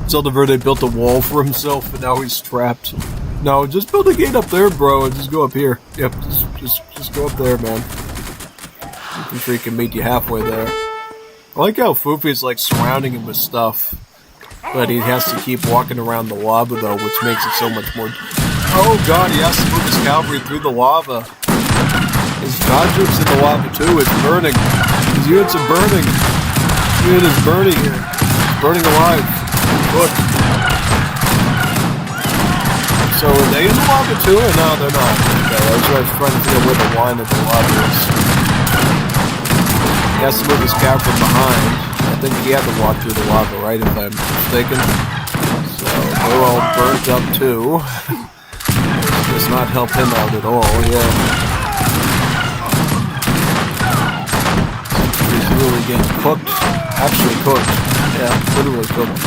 Zelda Verde built a wall for himself, but now he's trapped. No, just build a gate up there, bro, and just go up here. Yep, just go up there, man. Infantry can meet you halfway there. I like how Fufi's like surrounding him with stuff, but he has to keep walking around the lava though, which makes it so much more. Oh god, he has to move his cavalry through the lava. His Godric's in the lava too. It's burning. His units are burning. His unit is burning here. It's burning alive. Look. So are they in the lava too, or no, they're not? Okay, I was trying to figure where the line of the lava is. He has to move his cav from behind. I think he had to walk through the lava, right, if I'm mistaken. So they're all burnt up too. Does not help him out at all, yeah. He's really getting cooked. Actually cooked. Yeah, literally cooked.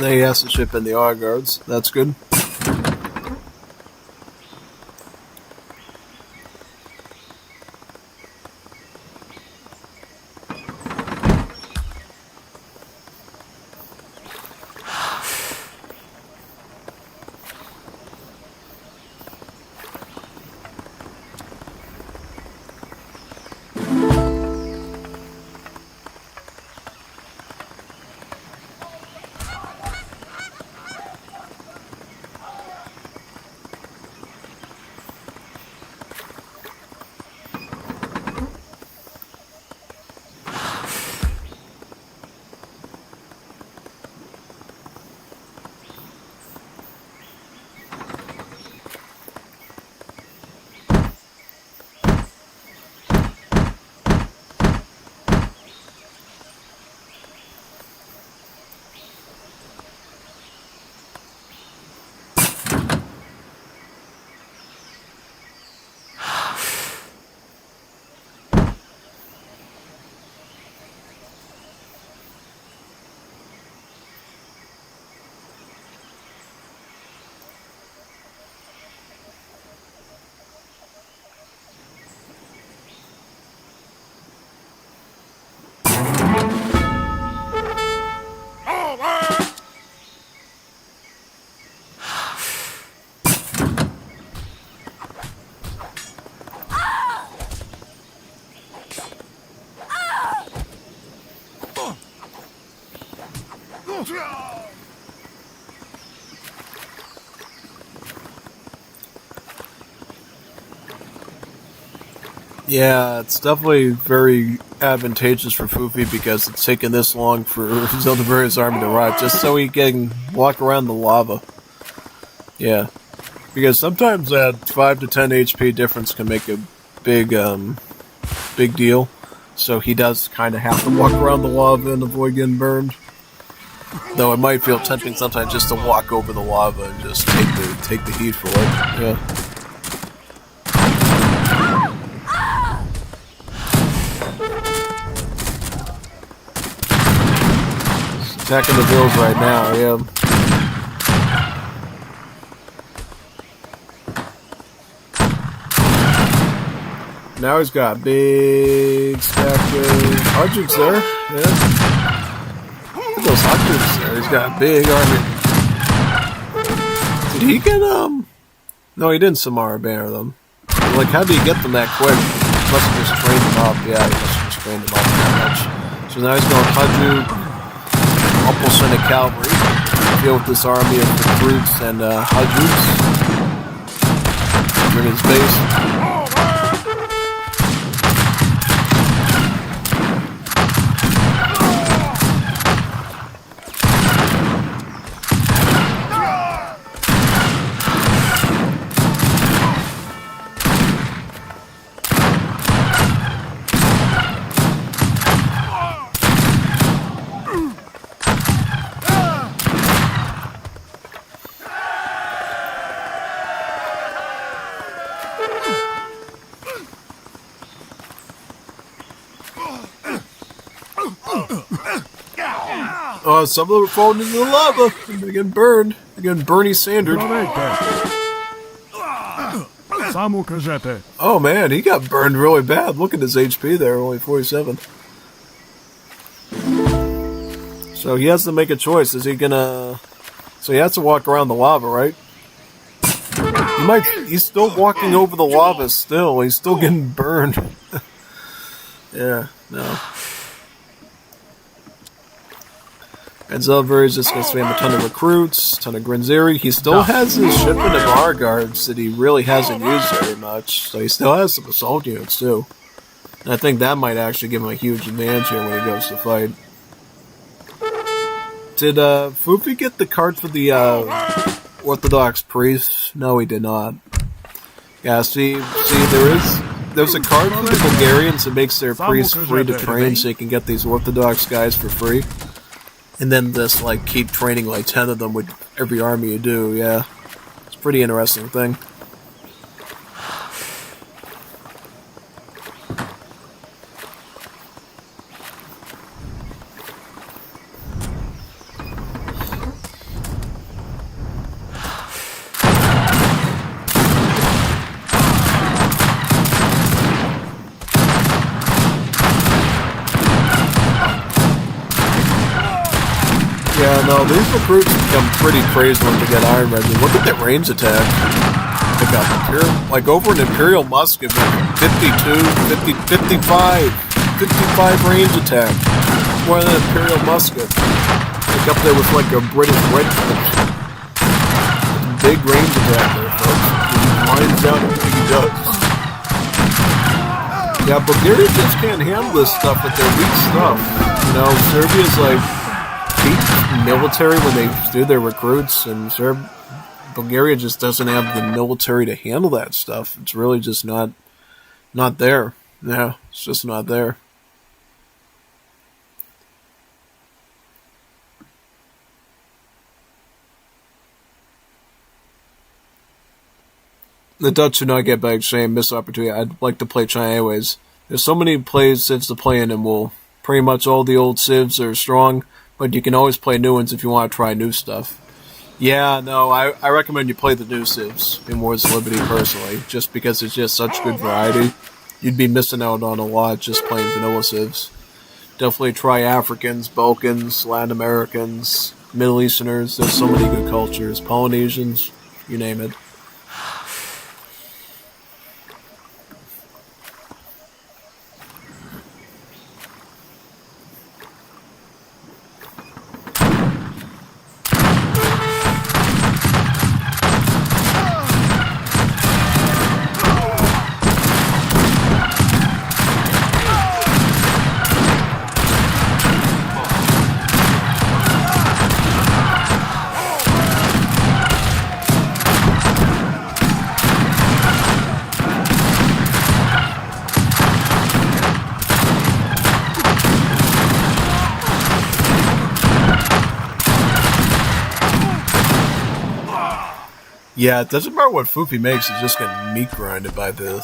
He has to ship in the R guards. That's good. Yeah, it's definitely very advantageous for Fufi because it's taken this long for Zildjian's army to arrive, just so he can walk around the lava. Yeah. Because sometimes that 5 to 10 HP difference can make a big deal. So he does kind of have to walk around the lava and avoid getting burned. Though it might feel tempting sometimes just to walk over the lava and just take the heat for it. Yeah. Attacking the bills right now, yeah. Now he's got a big stack of Hudgens there, yeah. Look at those Hudgens there, he's got a big army. Did he get, No, he didn't Samara Banner them. Like, how did he get them that quick? He must have just trained them up, yeah, he must have just trained them up that much. So now he's going Hudju. Almost send a cavalry to deal with this army of recruits and Hudjus. Bring his base. Some of them are falling into the lava. They're getting burned. They're getting Bernie Sanders. Oh man, he got burned really bad. Look at his HP there, only 47. So he has to make a choice. Is he gonna... So he has to walk around the lava, right? He's still walking over the lava still. He's still getting burned. Yeah, no. And Zelver is just going to spam a ton of recruits, a ton of Grinziri. He still has his shipment of R guards that he really hasn't used very much. So he still has some assault units too. And I think that might actually give him a huge advantage here when he goes to fight. Did Fufi get the card for the Orthodox priest? No, he did not. Yeah, see, there's a card for the Bulgarians that makes their priests free to train, so you can get these Orthodox guys for free. And then just, like, keep training, like, 10 of them with every army you do, yeah. It's a pretty interesting thing. Yeah, no, these recruits become pretty crazy when they get Iron Regiment. Look at that range attack. They got like over an Imperial Musket, 52, 50, 55 range attack. More than an Imperial Musket. Like up there with like a British Redcoat. Big range attack there, folks. He lines out everything he does. Yeah, Bulgaria just can't handle this stuff with their weak stuff. You know, Serbia's like military when they do their recruits, and Bulgaria just doesn't have the military to handle that stuff. It's really just not there. Yeah, it's just not there. The Dutch should not get back shame, missed opportunity. I'd like to play China anyways. There's so many civs to play in, and pretty much all the old civs are strong. But you can always play new ones if you want to try new stuff. Yeah, no, I recommend you play the new civs in Wars Liberty personally, just because it's just such good variety. You'd be missing out on a lot just playing vanilla civs. Definitely try Africans, Balkans, Latin Americans, Middle Easterners. There's so many good cultures. Polynesians, you name it. Yeah, it doesn't matter what Fufi makes, he's just getting meat grinded by the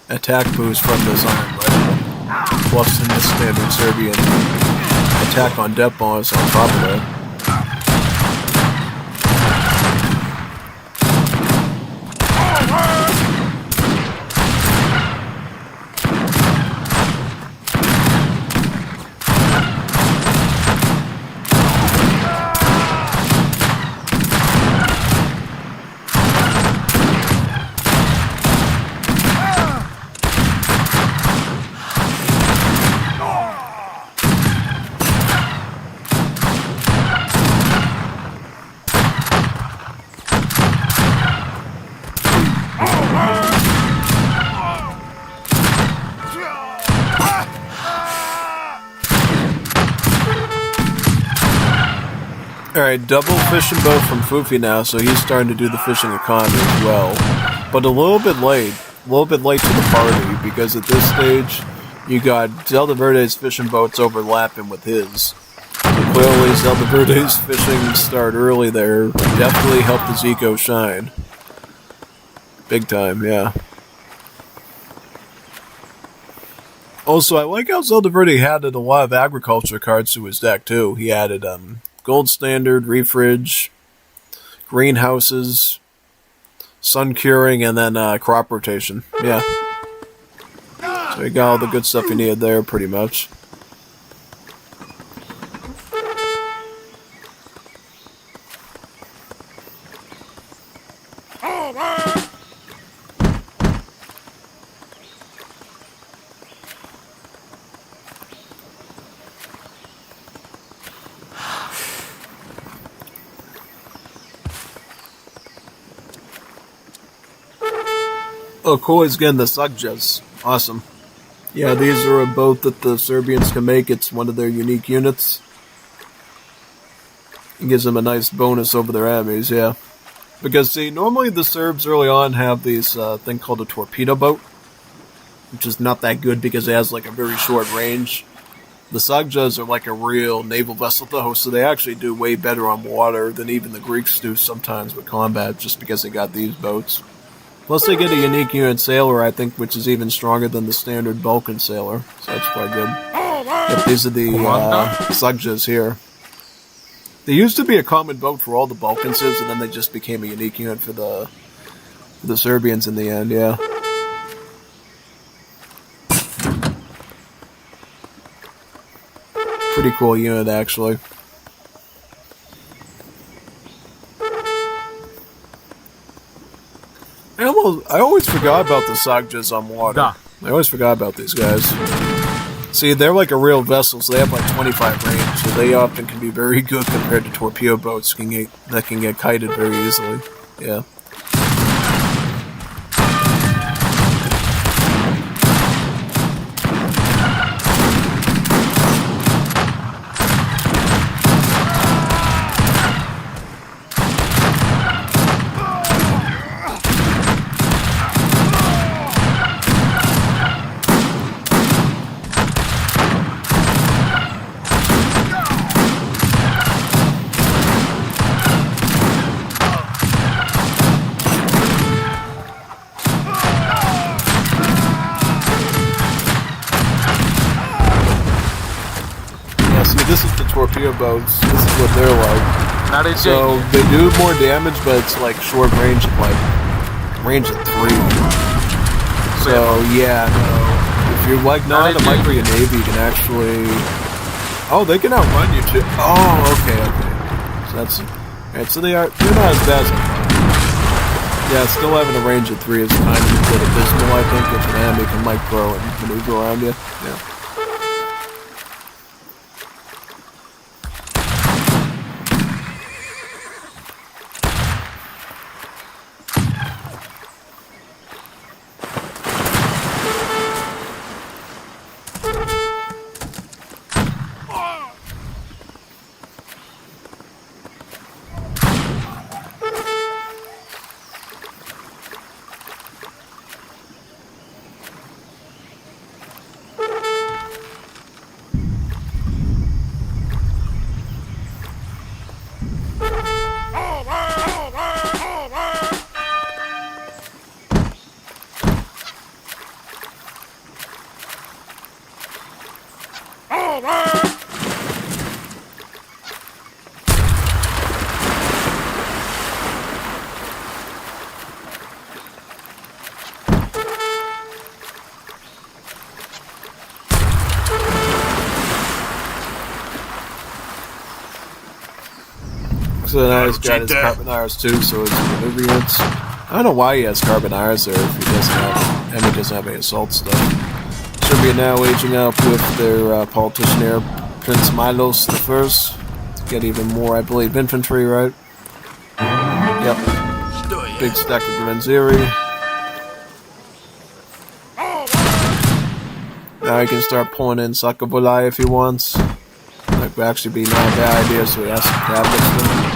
attack boost from this iron rifle. Plus in this standard Serbian attack on depth bonus on top of that. Alright, double fishing boat from Fufi now, so he's starting to do the fishing economy as well. But a little bit late to the party, because at this stage, you got Zelda Verde's fishing boats overlapping with his. So clearly, Zelda Verde's fishing start early there definitely helped the Zico shine. Big time, yeah. Also, I like how Zelda Verde added a lot of agriculture cards to his deck, too. He added, Gold Standard, Refridge, Greenhouses, Sun Curing, and then Crop Rotation. Yeah. So you got all the good stuff you needed there, pretty much. Oh, cool, he's getting the Sugjas. Awesome. Yeah, these are a boat that the Serbians can make. It's one of their unique units. It gives them a nice bonus over their enemies, yeah. Because, see, normally the Serbs early on have these thing called a torpedo boat, which is not that good because it has, like, a very short range. The Sugjas are like a real naval vessel, though, so they actually do way better on water than even the Greeks do sometimes with combat, just because they got these boats. Plus, they get a unique unit sailor, I think, which is even stronger than the standard Balkan sailor. So that's quite good. Yep, these are the Sugjas here. They used to be a common boat for all the Balkans, and then they just became a unique unit for the Serbians in the end, yeah. Pretty cool unit, actually. I always forgot about the Sugjas on water. I always forgot about these guys. See, they're like a real vessel, so they have like 25 range, so they often can be very good compared to torpedo boats that can get kited very easily. Yeah. This is the torpedo boats. This is what they're like. So they do more damage, but it's like short range of range of 3. So yeah, no. If you're like not a micro navy, you can actually. Oh, they can outrun you too. Oh, okay. So that's alright. So they're not as bad as yeah, still having a range of 3 is kind of a bit abysmal, I think, if an enemy can micro and maneuver around you. Yeah. So now he's got his Carbonars too, so his maneuver units. I don't know why he has Carbonars there if he doesn't have, and he doesn't have any assault stuff. Serbia now aging up with their politician here, Prince Milos the First. To get even more, I believe, infantry, right? Yep. Big stack of Granziri. Now he can start pulling in Sakabulai if he wants. That would actually be not a bad idea, so he has some tablets then.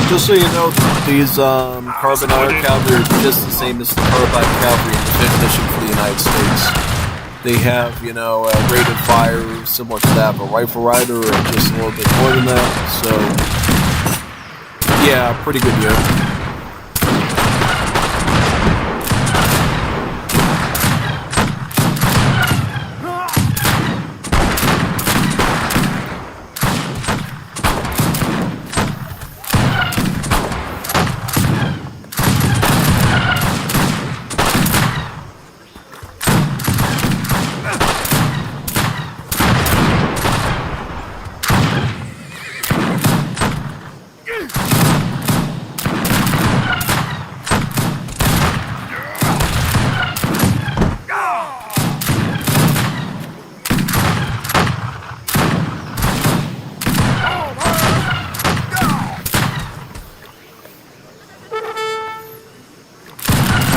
Just so you know, these Carbonar cavalry are just the same as the Carbide cavalry in the 5th mission for the United States. They have, you know, a rate of fire similar to that of a rifle rider, or just a little bit more than that. So, yeah, pretty good unit.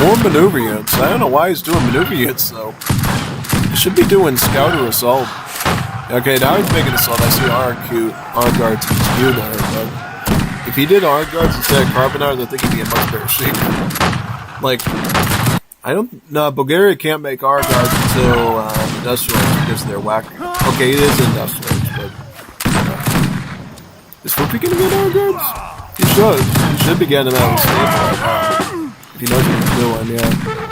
More maneuver units. I don't know why he's doing maneuver units though. He should be doing scout or assault. Okay, now he's making assault. I see R guards HQ there, but if he did R guards instead of Carbonars, I think he'd be in much better shape. Like, no, Bulgaria can't make R guards until industrial age because they're whack. Okay, it is industrial age, but is Fupi gonna get R guards? He should. He should be getting them out of the stable right now. If he knows what he's doing, yeah.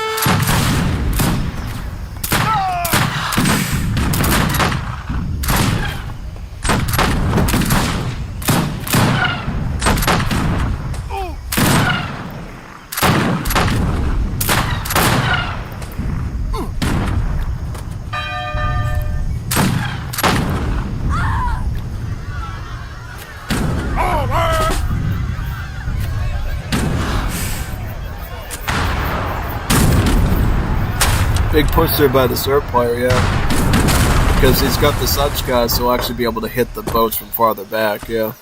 Big push there by the Serb player, yeah. Because he's got the Suchka, so he'll actually be able to hit the boats from farther back, yeah.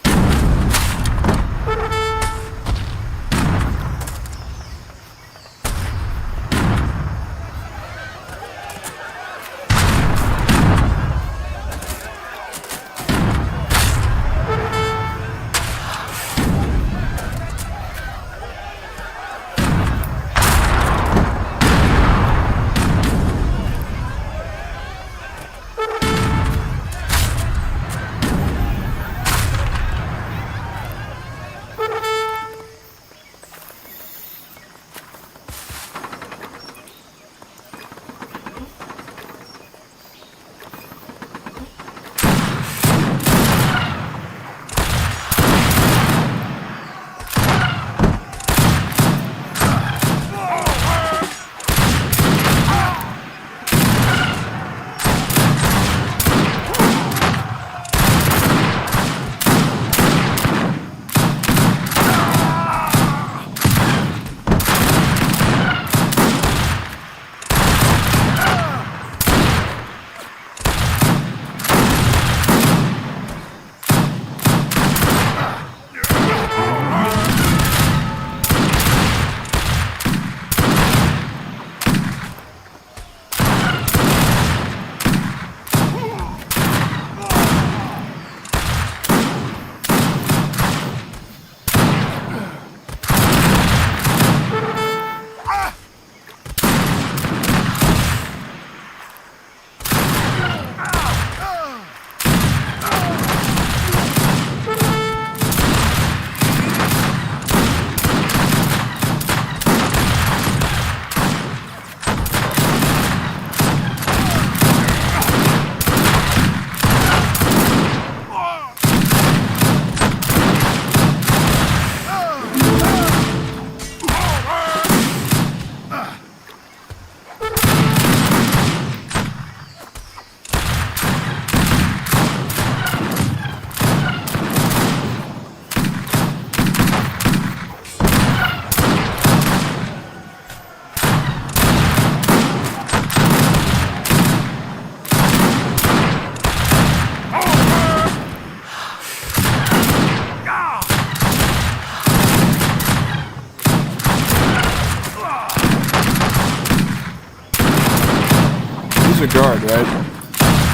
He's a guard, right?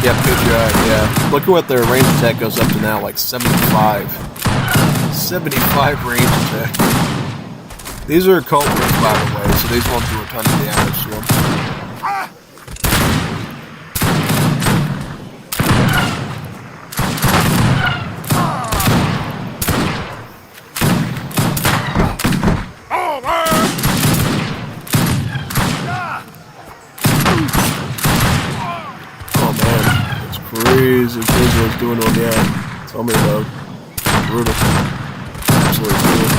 Yeah, Patriot, yeah. Look at what their range attack goes up to now, like 75. 75 range attack. These are culprits, by the way, so these won't do a ton of damage to them. Crazy what's doing on that. Tell me about it. Brutal. Absolutely brutal.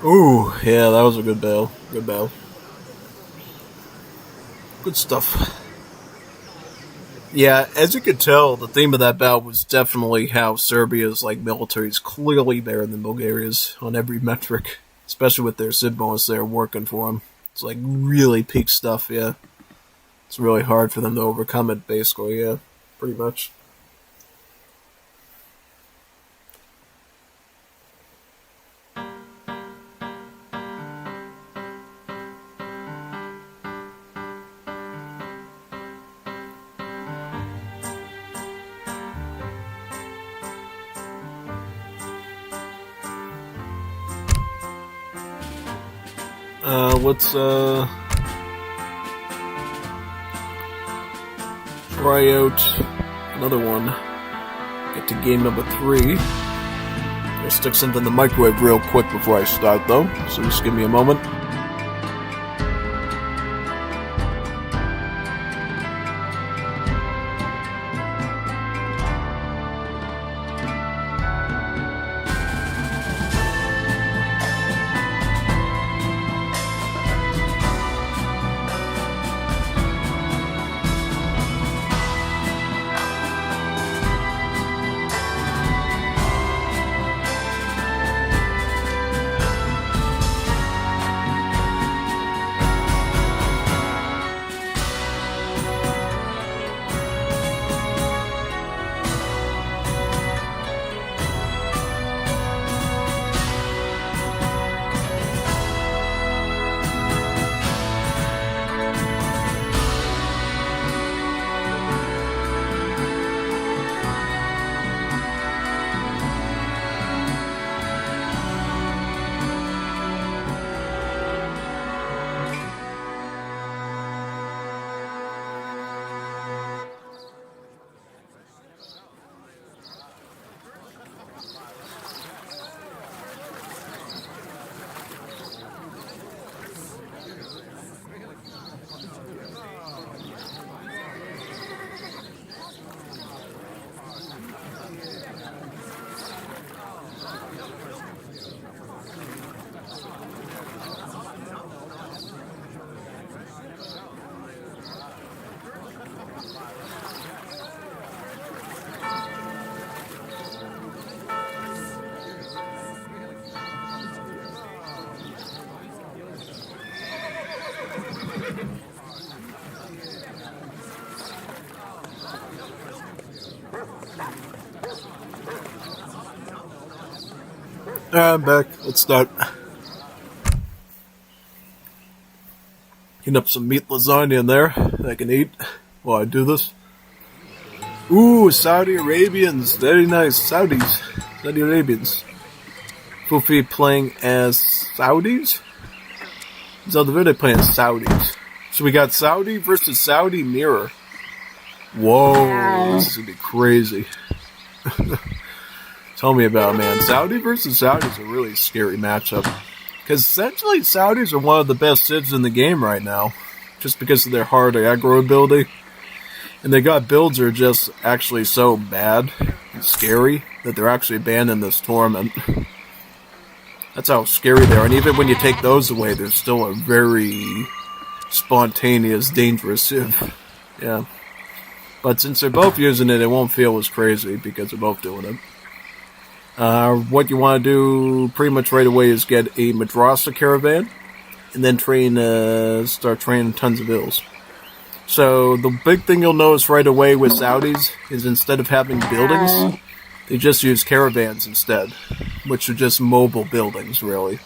Ooh, yeah, that was a good battle. Good battle. Good stuff. Yeah, as you could tell, the theme of that battle was definitely how Serbia's military is clearly better than Bulgaria's on every metric, especially with their SID bonus they're working for them. It's really peak stuff, yeah. It's really hard for them to overcome it, basically, yeah, pretty much. Let's try out another one. Get to game number 3. I'll stick something in the microwave real quick before I start, though, so just give me a moment. I'm back. Let's start. Heat up some meat lasagna in there that I can eat while I do this. Ooh, Saudi Arabians. Very nice. Saudi Arabians. Fufi playing as Saudis? Zelda playing as Saudis. So we got Saudi versus Saudi mirror. Whoa, this is going to be crazy. Tell me about it, man. Saudi versus Saudi is a really scary matchup. Because essentially, Saudis are one of the best civs in the game right now, just because of their hard aggro ability. And they got builds that are just actually so bad and scary that they're actually banned in this tournament. That's how scary they are. And even when you take those away, they're still a very spontaneous, dangerous civ. Yeah. But since they're both using it, it won't feel as crazy because they're both doing it. What you want to do pretty much right away is get a Madrasa caravan and then start training tons of ills. So the big thing you'll notice right away with Saudis is instead of having buildings, they just use caravans instead, which are just mobile buildings, really.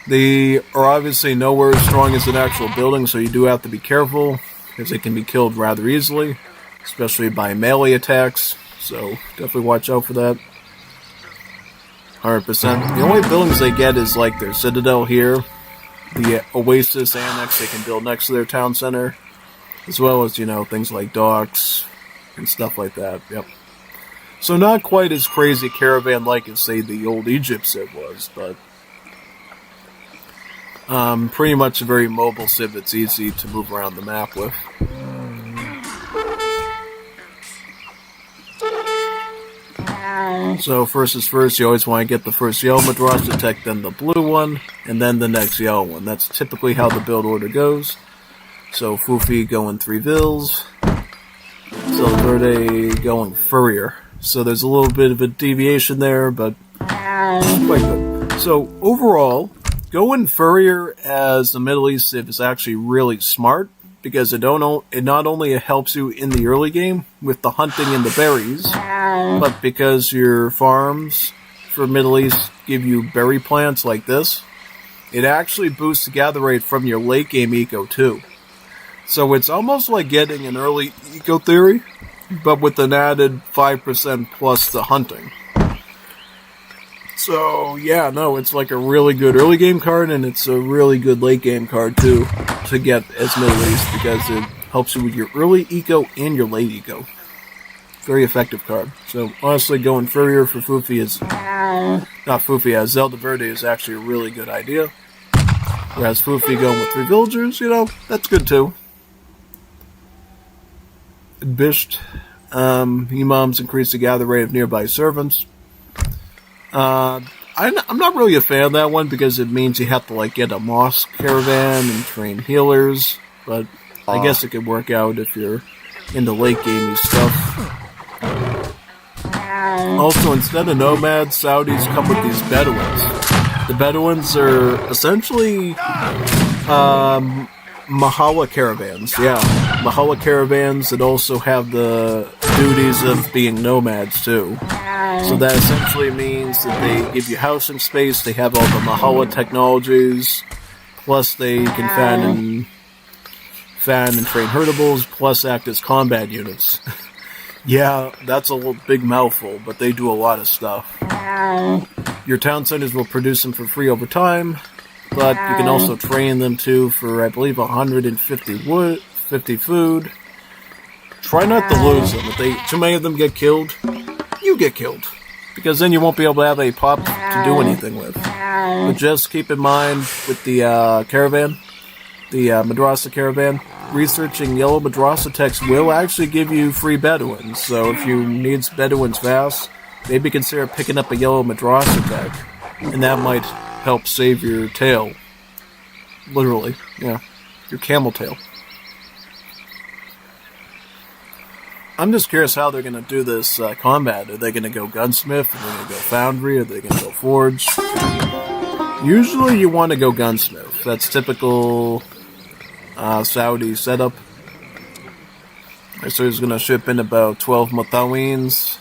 They are obviously nowhere as strong as an actual building, so you do have to be careful, because they can be killed rather easily, especially by melee attacks, so definitely watch out for that. 100%. The only buildings they get is like their citadel here, the Oasis Annex they can build next to their town center, as well as, things like docks and stuff like that. Yep. So not quite as crazy caravan-like as, say, the old Egypt civ was, but pretty much a very mobile civ that's easy to move around the map with. So first is first, you always want to get the first yellow Madrasa tech, then the blue one, and then the next yellow one. That's typically how the build order goes. So Fufi going 3 Vils, Verde going Furrier. So there's a little bit of a deviation there, but quite good. So overall, going Furrier as the Middle East civ is actually really smart, because it not only helps you in the early game with the hunting and the berries, but because your farms for Middle East give you berry plants like this, it actually boosts the gather rate from your late game eco too. So it's almost like getting an early eco theory, but with an added 5% plus the hunting. So yeah, no, it's like a really good early game card, and it's a really good late game card too to get as Middle East, because it helps you with your early eco and your late eco. Very effective card. So honestly, going Furrier for Fufi is not Fufi as Zelda Verde is actually a really good idea. Whereas Fufi going with 3 villagers, that's good too. Bisht, Imams increase the gather rate of nearby servants. I'm not really a fan of that one, because it means you have to get a mosque caravan and train healers, but I guess it could work out if you're into late gamey stuff. Also, instead of nomads, Saudis come with these Bedouins. The Bedouins are essentially Mahala caravans, Mahala caravans that also have the duties of being nomads too. So that essentially means that they give you housing space, they have all the Mahala technologies, plus they can fan and train herdables, plus act as combat units. Yeah, that's a little big mouthful, but they do a lot of stuff. Your town centers will produce them for free over time, but you can also train them too for, I believe, 150 food. Try not to lose them. If too many of them get killed, you get killed, because then you won't be able to have a pop to do anything with. But just keep in mind with the caravan, the Madrasa caravan, researching yellow Madrasa techs will actually give you free Bedouins. So if you need Bedouins fast, maybe consider picking up a yellow Madrasa tech, and that might help save your tail. Literally, your camel tail. I'm just curious how they're going to do this combat. Are they going to go gunsmith? Are they going to go foundry? Are they going to go forge? Usually you want to go gunsmith. That's typical Saudi setup. So he's going to ship in about 12 Mutawins.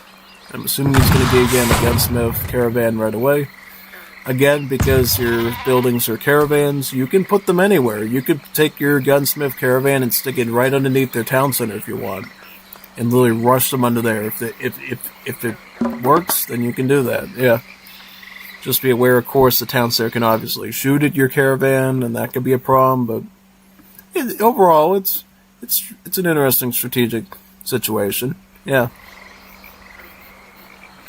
I'm assuming he's going to get again a gunsmith caravan right away. Again, because your buildings are caravans, you can put them anywhere. You could take your gunsmith caravan and stick it right underneath their town center if you want, and literally rush them under there. If it works, then you can do that. Yeah. Just be aware, of course, the town center can obviously shoot at your caravan, and that could be a problem. But overall, it's an interesting strategic situation. Yeah.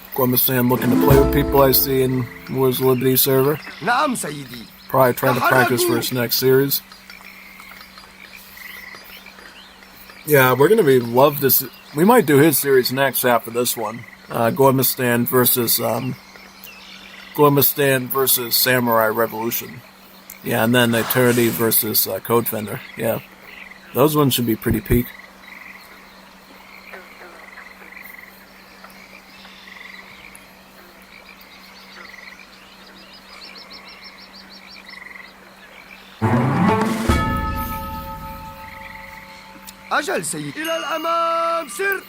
Of Gormistan looking to play with people I see in Wars Liberty server. نعم سيدي. Probably trying to practice for his next series. Yeah, we're gonna love this. We might do his series next after this one. Gormistan versus Samurai Revolution. Yeah, and then Eternity versus Codefender. Yeah, those ones should be pretty peak. أجل سيدي. إلى الأمام سر.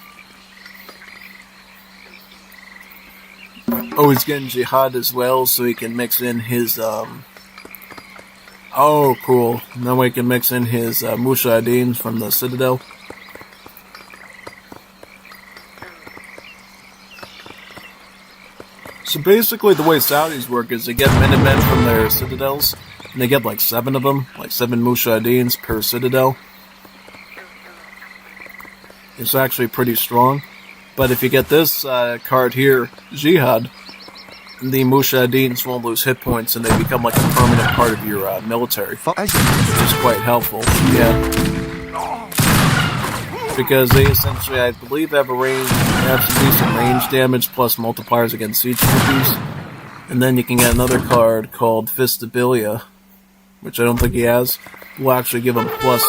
Oh, he's getting Jihad as well, so he can mix in his, Oh, cool. Now we can mix in his, Mujahideen from the Citadel. So basically the way Saudis work is they get Minutemen from their Citadels, and they get like 7 of them, like 7 Mujahideens per Citadel. It's actually pretty strong. But if you get this card here, Jihad, the Mujahideens won't lose hit points and they become like a permanent part of your military. Which is quite helpful, yeah. Because they essentially, I believe, have some decent range damage plus multipliers against siege troops. And then you can get another card called Fistabilia, which I don't think he has. Will actually give him plus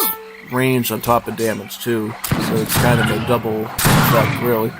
range on top of damage too. So it's kind of a double effect, really.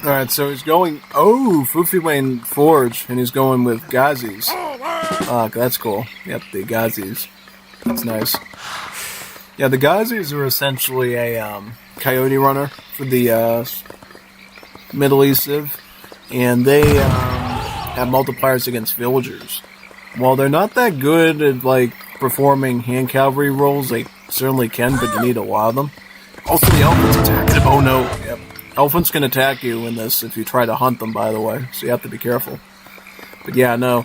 Alright, so he's going... Oh, Fufi Wayne Forge, and he's going with Ghazis. That's cool. Yep, the Ghazis. That's nice. Yeah, the Ghazis are essentially a coyote runner for the Middle East Civ, and they have multipliers against villagers. While they're not that good at like performing hand cavalry rolls, they certainly can, but you need a lot of them. Also, the elephants attacking him. Oh no! Yep. Elephants can attack you in this if you try to hunt them, by the way, so you have to be careful. But yeah, no.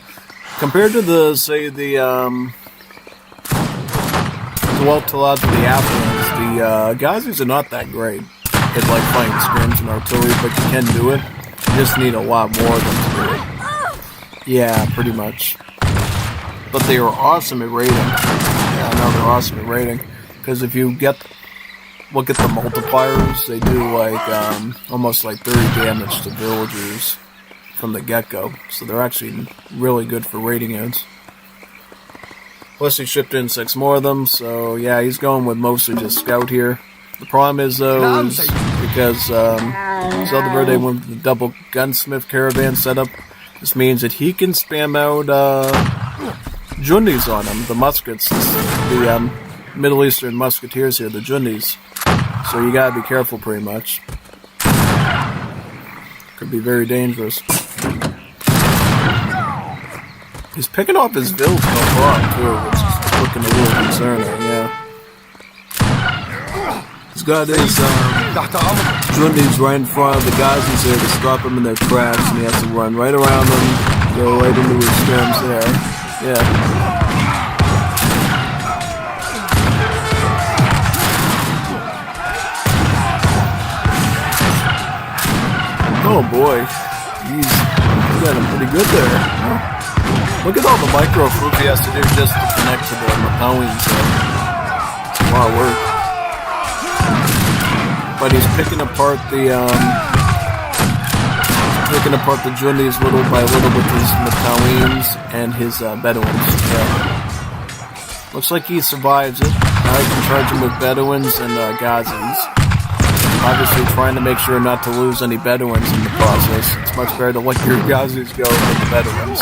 Compared to the, say, the odds of the Afghans, the Ghazis are not that great at, like, fighting scrims and artillery, but you can do it. You just need a lot more of them to do it. Yeah, pretty much. But they are awesome at raiding. Yeah, I know they're awesome at raiding. Because if you look at the multipliers, they do like almost like 30 damage to villagers from the get-go. So they're actually really good for raiding units. Plus he shipped in 6 more of them, so yeah, he's going with mostly just scout here. The problem is though, is because Zelda Verde went with the double gunsmith caravan setup, this means that he can spam out Jundis on him, the muskets, the Middle Eastern musketeers here, the Jundis. So you gotta be careful pretty much. Could be very dangerous. He's picking off his vills so far too, which is looking a little concerning, yeah. He's got his Jundis right in front of the guys he's there to stop them in their tracks, and he has to run right around them, go right into his stems there. Yeah. Oh boy, he's got him pretty good there. Look at all the micro food he has to do just to connect to the Mapowians. It's a lot of work. But he's picking apart the picking apart the Jundis little by little with his Matawians and his Bedouins. Yeah. Looks like he survives it. Now he can charge him with Bedouins and Ghazis. Obviously trying to make sure not to lose any Bedouins in the process. It's much better to let your Ghazis go than the Bedouins.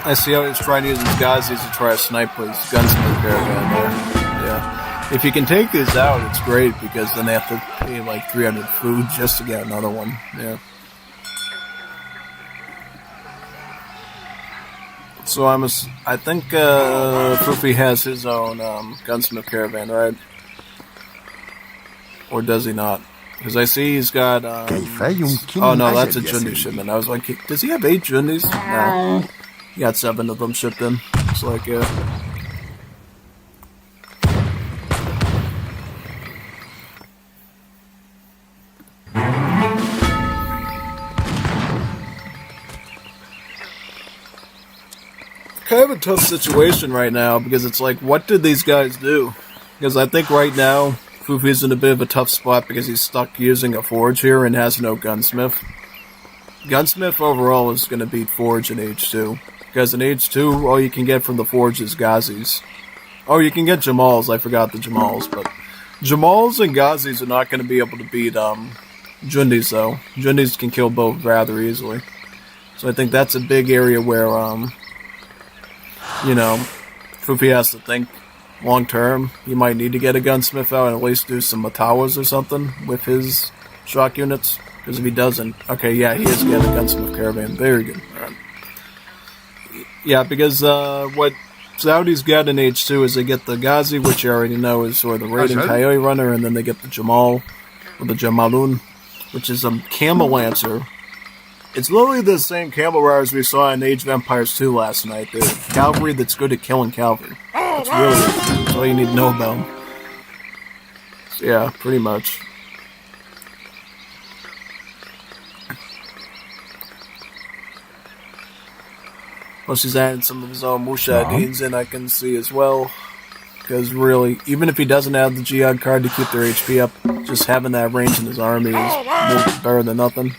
I see how he's trying to use his Ghazis to try to snipe his gunsmith caravan there. Yeah. If you can take this out, it's great, because then they have to pay like 300 food just to get another one. Yeah. So I think Fufi has his own gunsmith caravan, right? Or does he not? Because I see he's got oh no, that's a Jundi shipment. I was like, does he have 8 Jundis? No. He got 7 of them shipped in. It's like, yeah. Kind of a tough situation right now, because it's like, what did these guys do? Because I think right now, Fufi's in a bit of a tough spot because he's stuck using a forge here and has no gunsmith. Gunsmith overall is going to beat forge in H2. Because in H2, all you can get from the forge is Ghazis. Oh, you can get Jamals. I forgot the Jamals, but Jamals and Ghazis are not going to be able to beat Jundis, though. Jundis can kill both rather easily. So I think that's a big area where, you know, Fufi has to think long term. He might need to get a gunsmith out and at least do some Matawas or something with his shock units. Because if he doesn't, okay, yeah, he is getting a gunsmith caravan. Very good. All right. Yeah, because what Saudis get in H2 is they get the Ghazi, which you already know is sort of the raiding Coyote Runner, and then they get the Jamal, or the Jamalun, which is a Camel Lancer. It's literally the same camel riders we saw in Age of Empires 2 last night. They're cavalry that's good at killing cavalry. That's really that's all you need to know about them. So, yeah, pretty much. Plus he's adding some of his own Mushadins in, I can see as well. Because really, even if he doesn't have the Jihad card to keep their HP up, just having that range in his army is better than nothing.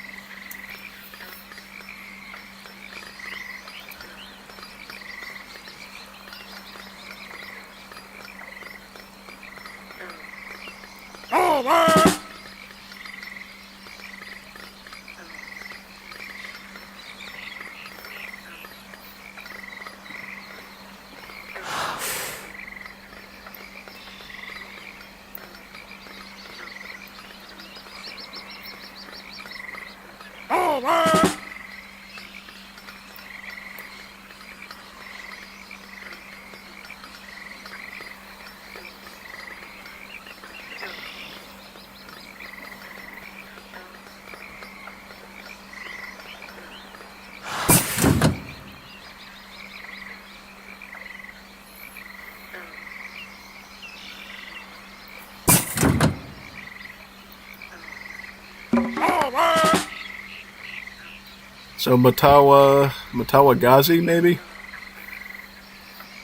So Matawa Gazi, maybe?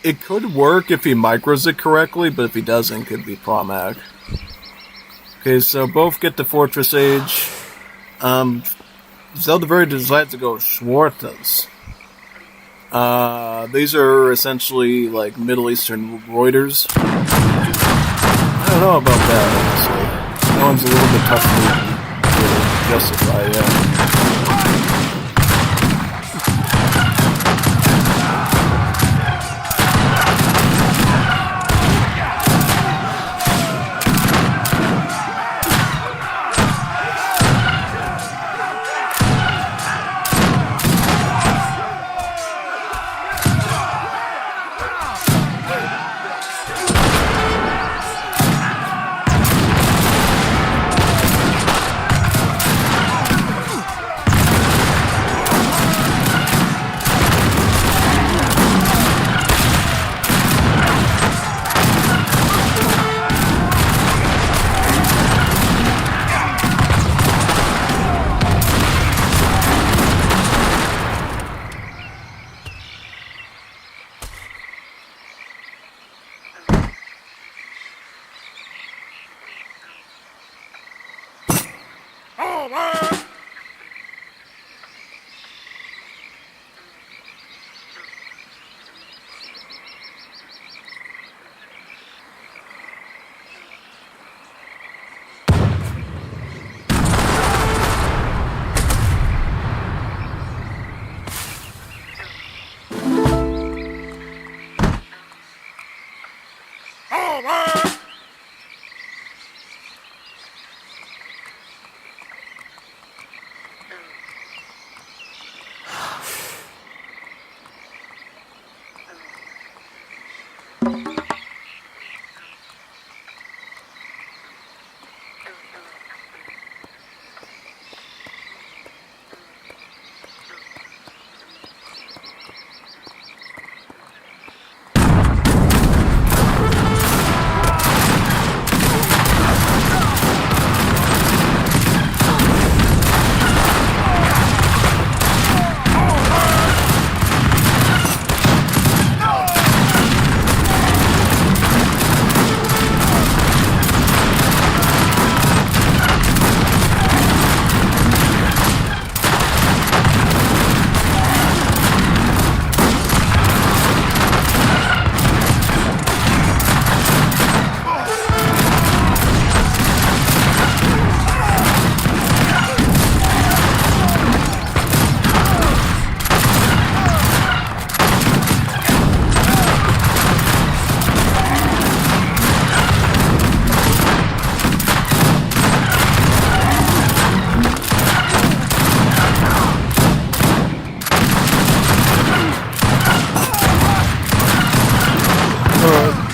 It could work if he micros it correctly, but if he doesn't, it could be problematic. Okay, so both get the Fortress Age. Zelda Verde decides to go Schwartz. These are essentially like Middle Eastern Reuters. I don't know about that, honestly. That one's a little bit tough to justify, yeah.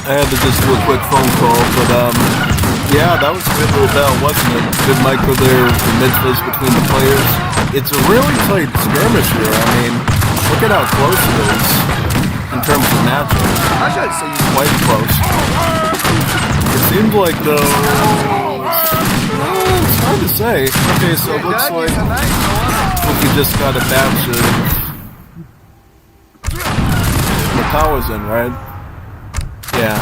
I had to just do a quick phone call, but yeah, that was a good little battle, wasn't it? Good micro there for mid-phase between the players. It's a really tight skirmish here. I mean, look at how close it is in terms of matchup. Actually, I'd say you Quite close. It seems like though, it's hard to say. Okay, so it looks like we just got a batch of Matawa's in, right? Yeah.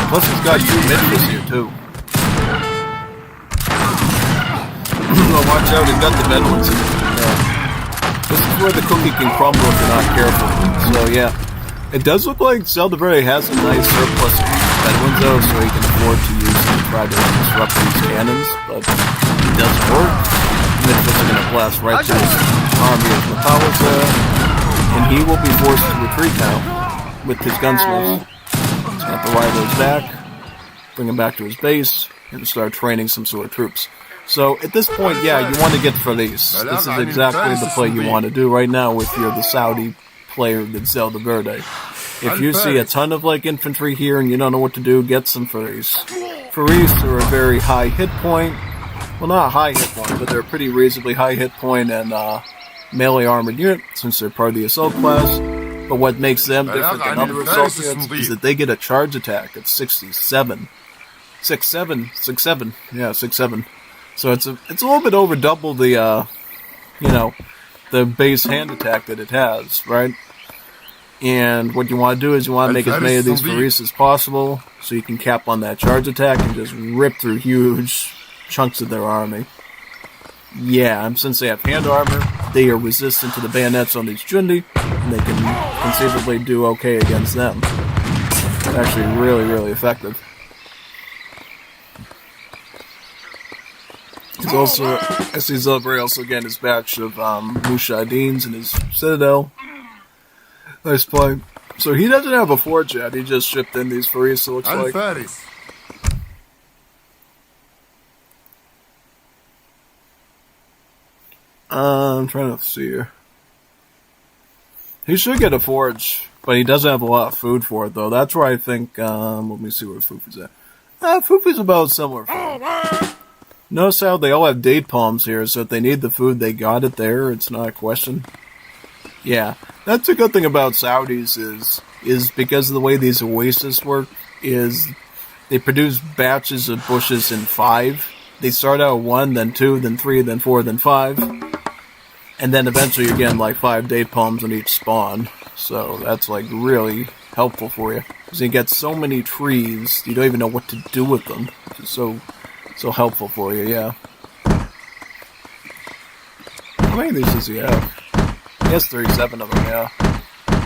Plus he's got two midgets here too. Oh, watch out, he's got the Bedouins in. Yeah. This is where the cookie can crumble if you're not careful. So yeah. It does look like Zelda Verde has a nice surplus of Bedouins though, so he can afford to use them to try to disrupt these cannons, but it doesn't work. Midgets are gonna blast right through his army of Matawa's and he will be forced to retreat now. With his gunsmiths. He's got to ride those back, bring him back to his base, and start training some sort of troops. So at this point, yeah, you want to get for these. This is exactly the play you want to do right now if you're the Saudi player that's Zelda Verde. If you see a ton of like infantry here and you don't know what to do, get some Furries. Furries are a very high hit point. Well, not a high hit point, but they're a pretty reasonably high hit point and melee armored unit since they're part of the assault class. But what makes them different than other assault units is that they get a charge attack of 67. 6-7. Yeah, 6-7. So it's a little bit over double the the base hand attack that it has, right? And what you want to do is you want to make as many of these Faris as possible so you can cap on that charge attack and just rip through huge chunks of their army. Yeah, and since they have hand armor, they are resistant to the bayonets on these Jundi, and they can conceivably do okay against them. It's actually really, really effective. He's also, I see Zelbray also getting his batch of Mushadins in his Citadel. Nice play. So he doesn't have a forge yet, he just shipped in these Faris, it looks like. I'm trying to see here. He should get a forge, but he doesn't have a lot of food for it, though. That's where I think, let me see where Fufu's at. Fufu's about similar. Notice how they all have date palms here, so if they need the food, they got it there. It's not a question. Yeah, that's a good thing about Saudis is because of the way these oases work, is they produce batches of bushes in 5. They start out 1, then 2, then 3, then 4, then 5. And then eventually you're getting like 5 date palms on each spawn. So that's like really helpful for you. Because you get so many trees, you don't even know what to do with them. It's so helpful for you, yeah. How many of these does he have? He has 37 of them, yeah.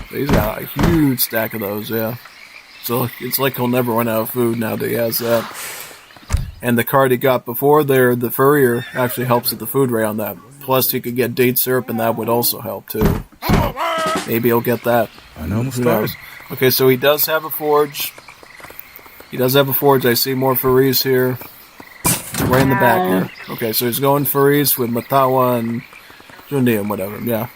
So he's got a huge stack of those, yeah. So it's like he'll never run out of food now that he has that. And the card he got before there, the Furrier, actually helps with the food rate on that. Plus he could get date syrup and that would also help too. So maybe he'll get that. I know stars. Okay, so he does have a forge. He does have a forge. I see more Faris here. Right in the back here. Okay, so he's going Faris with Matawa and Jundi and whatever, yeah.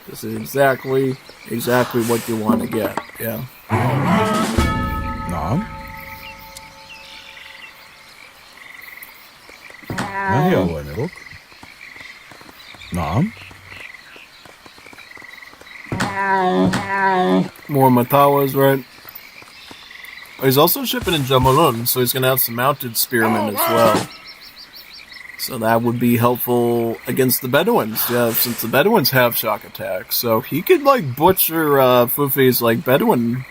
This is exactly what you want to get, yeah. نعم. ما هي أوامرك؟ نعم. More Matawas, right? He's also shipping in Jamalun, so he's going to have some mounted spearmen as well. So that would be helpful against the Bedouins, yeah, since the Bedouins have shock attacks. So he could, like, butcher Fufi's, like, Bedouin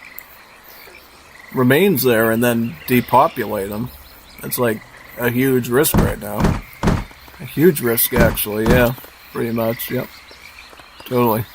remains there and then depopulate them. That's, like, a huge risk right now. A huge risk, actually, yeah. Pretty much, yep. Totally.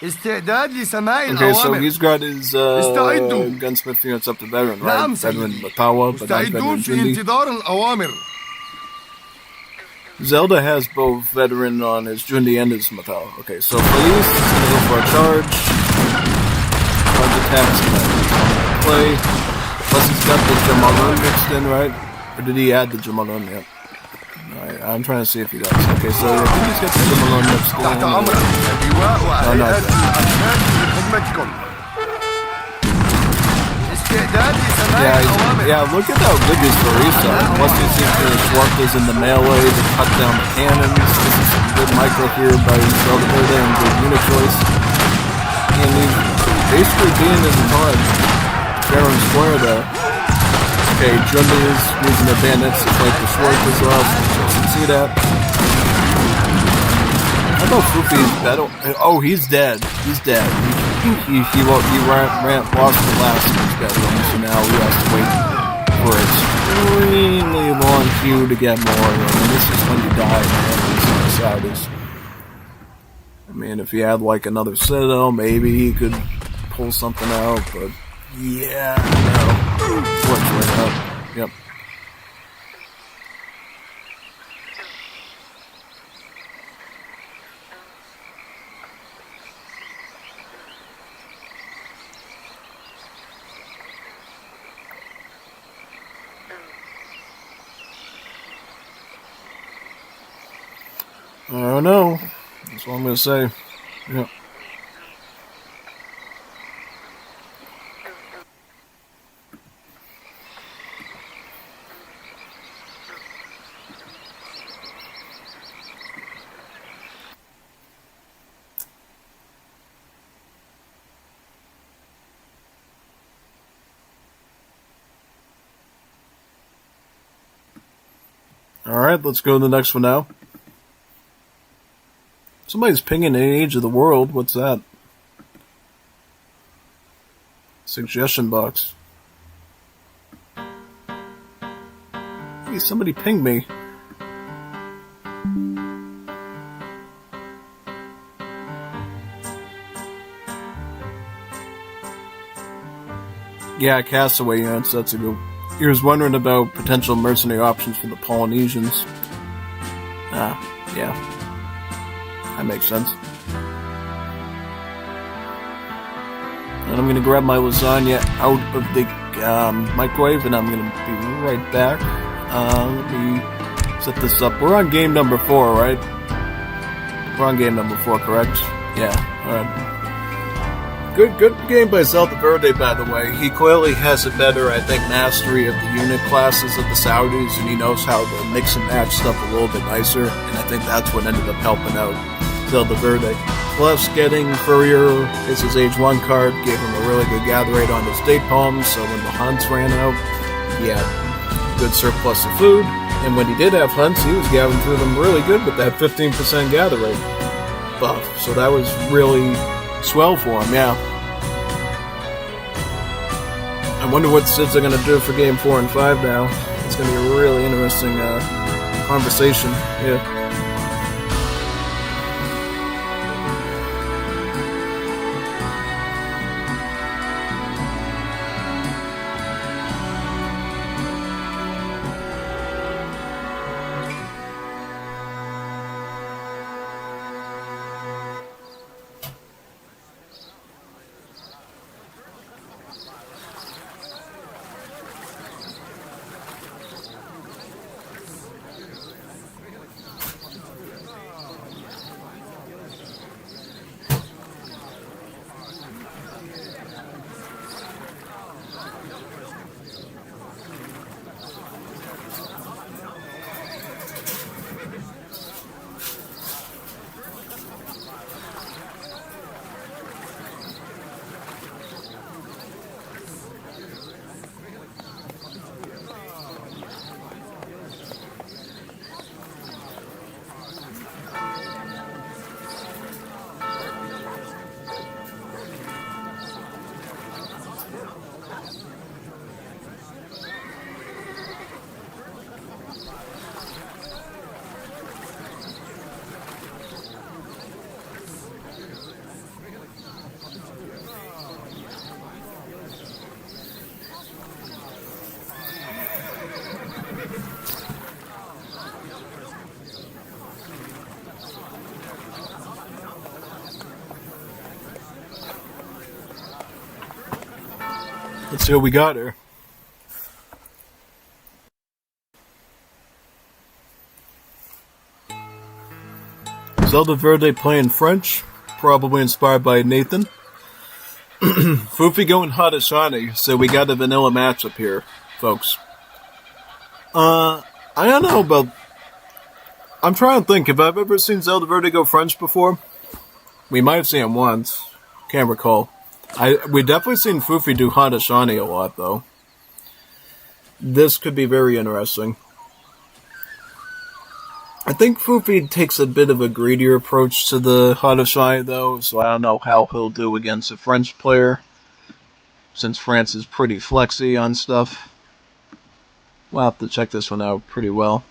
استعداد لسماع Okay, so الأوامر. he's got his استعدوا. gunsmith units up to veteran, right? نعم Veteran سيدي. Matawa, but not مستعدون veteran في Jundi. انتظار الأوامر. Zelda has both veteran on his Jundi and his Matawa. Okay, so Felice is going to go for a charge. Charge attacks and play. Plus he's got the Jamalun mixed in, right? Or did he add the Jamalun yet? Alright, I'm trying to see if he does. Okay, so I think he's got the Jamalun mixed in. تحت أمر اللواء وهيئة الأمناء لخدمتكم. استعداد لسماع الأوامر. Yeah, look at how good these Faris are. Plus he seems to have swapped those in the melee to cut down the cannons. This is some good micro here by Zelda Verde and good unit choice. And he's basically being in the fair and square there. Okay, Jundi is using the bandits to fight the swords as well, so you can see that. How about Fufi's battle? Oh, he's dead. He's dead. He lost the last of his battle, so now he has to wait for an extremely long queue to get more, and this is when you die, man. These Saudis. I mean, if he had like another Citadel, maybe he could pull something out, but yeah, no. Fortunately, yep. I don't know. That's what I'm going to say. Yeah. Alright, let's go to the next one now. Somebody's pinging the age of the world. What's that? Suggestion box. Hey, somebody pinged me. Yeah, Castaway units, that's a good. He was wondering about potential mercenary options for the Polynesians. Yeah. That makes sense. And I'm gonna grab my lasagna out of the microwave, and I'm gonna be right back. Let me set this up. We're on game number 4, right? We're on game number 4, correct? Yeah, alright. Good game by Zelda Verde, by the way. He clearly has a better, I think, mastery of the unit classes of the Saudis, and he knows how to mix and match stuff a little bit nicer, and I think that's what ended up helping out Zelda Verde. Plus, getting Furrier as his Age 1 card gave him a really good gather rate on his date palms, so when the hunts ran out, he had good surplus of food, and when he did have hunts, he was gathering through them really good with that 15% gather rate buff, so that was really swell for him, yeah. I wonder what Sids are going to do for game 4 and 5 now. It's going to be a really interesting conversation, yeah. Let's see what we got here. Zelda Verde playing French, probably inspired by Nathan. Fufi going Hadashani, so we got a vanilla matchup here, folks. I don't know about... I'm trying to think, have I ever seen Zelda Verde go French before? We might have seen him once. Can't recall. We definitely seen Fufi do Hadashani a lot, though. This could be very interesting. I think Fufi takes a bit of a greedier approach to the Hadashani, though, so I don't know how he'll do against a French player, since France is pretty flexy on stuff. We'll have to check this one out pretty well.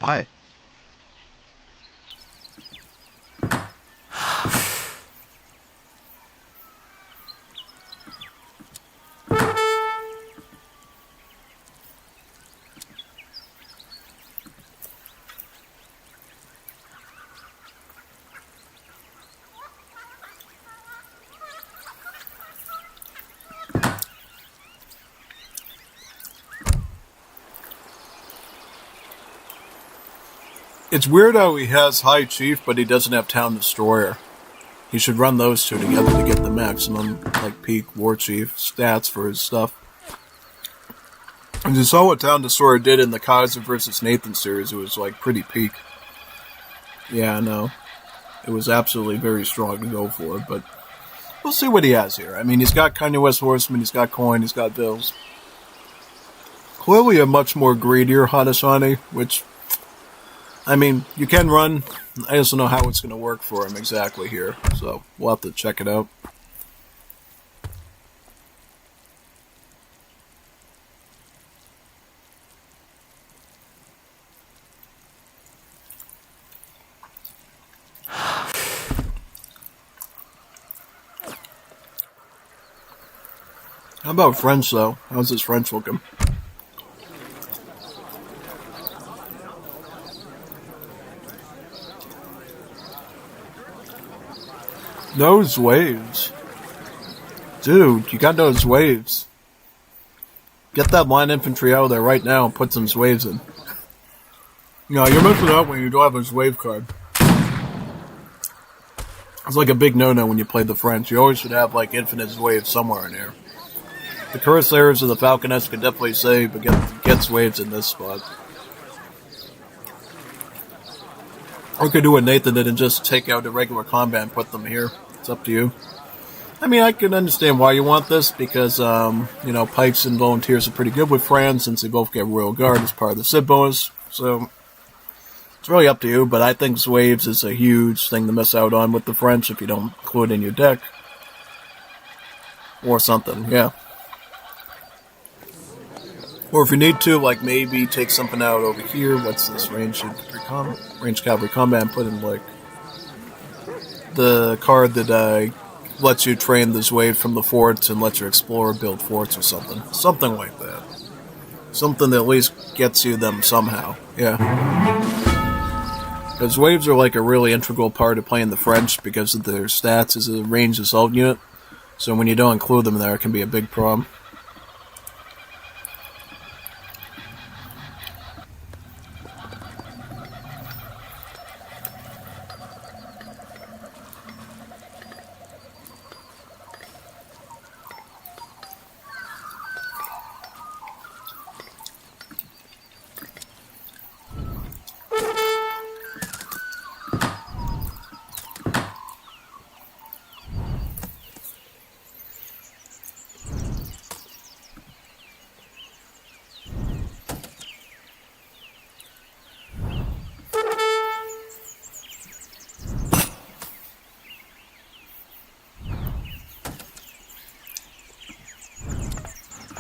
Why? It's weird how he has High Chief, but he doesn't have Town Destroyer. He should run those two together to get the maximum, like, peak War Chief stats for his stuff. And you saw what Town Destroyer did in the Kaiser versus Nathan series. It was, like, pretty peak. Yeah, I know. It was absolutely very strong to go for, but we'll see what he has here. I mean, he's got Kanye West Horseman, he's got Coin, he's got Bills. Clearly a much more greedier Hadashani, which, I mean, you can run. I just don't know how it's going to work for him exactly here, so we'll have to check it out. How about French, though? How's his French looking? Those waves. Dude, you got those waves. Get that line infantry out of there right now and put some waves in. No, you're messing up when you don't have his wave card. It's like a big no-no when you play the French. You always should have, like, infinite waves somewhere in there. The Corsairs and the Falconets can definitely save, but gets waves in this spot. Or could do what Nathan did and just take out the regular combat and put them here. It's up to you. I mean, I can understand why you want this, because, you know, Pikes and Volunteers are pretty good with France, since they both get Royal Guard as part of the Civ bonus. So, it's really up to you, but I think Waves is a huge thing to miss out on with the French if you don't include it in your deck. Or something, yeah. Or if you need to, like, maybe take something out over here. What's this? Range Cavalry Combat, and put in, like, the card that lets you train this wave from the forts and lets you explore, build forts or something. Something like that. Something that at least gets you them somehow. Yeah. Because waves are like a really integral part of playing the French because of their stats as a ranged assault unit. So when you don't include them there, it can be a big problem.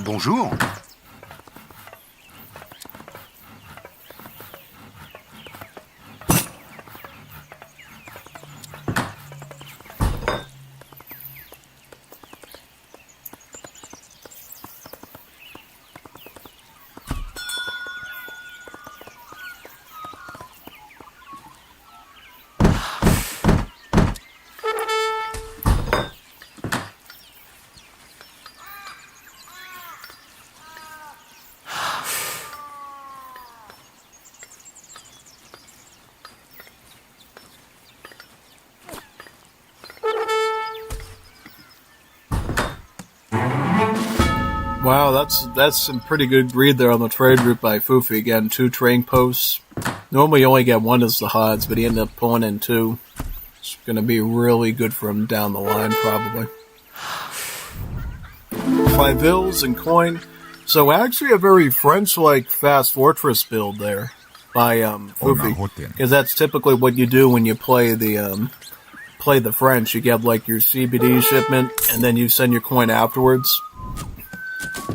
Bonjour. Wow, that's some pretty good greed there on the trade route by Fufi. Again, 2 trading posts. Normally you only get 1 as the HUDs, but he ended up pulling in 2. It's going to be really good for him down the line, probably. 5 Vills and Coin. So actually a very French-like fast fortress build there by Fufi. Because that's typically what you do when you play the French. You get like your CBD shipment, and then you send your coin afterwards.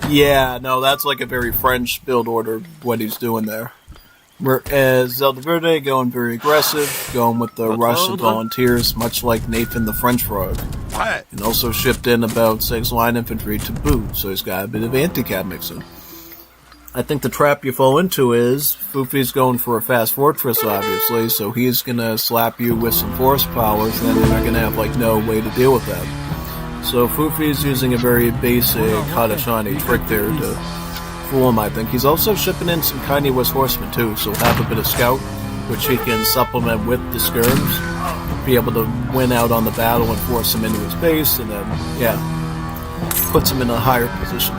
Yeah, no, that's like a very French build order, what he's doing there. Whereas Zelda Verde going very aggressive, going with the rush of volunteers, much like Nathan the French Frog. And also shipped in about 6 line infantry to boot, so he's got a bit of anti-cap mixing. I think the trap you fall into is Fufi's going for a fast fortress, obviously, so he's gonna slap you with some force powers, and then you're gonna have like no way to deal with that. So Fufi's using a very basic Hadashani trick there to fool him, I think. He's also shipping in some Kanye West horsemen too, so he'll have a bit of scout, which he can supplement with the skirms, be able to win out on the battle and force him into his base, and then, yeah, puts him in a higher position.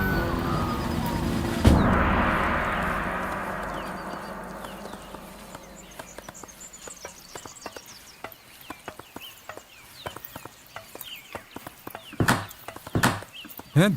Head.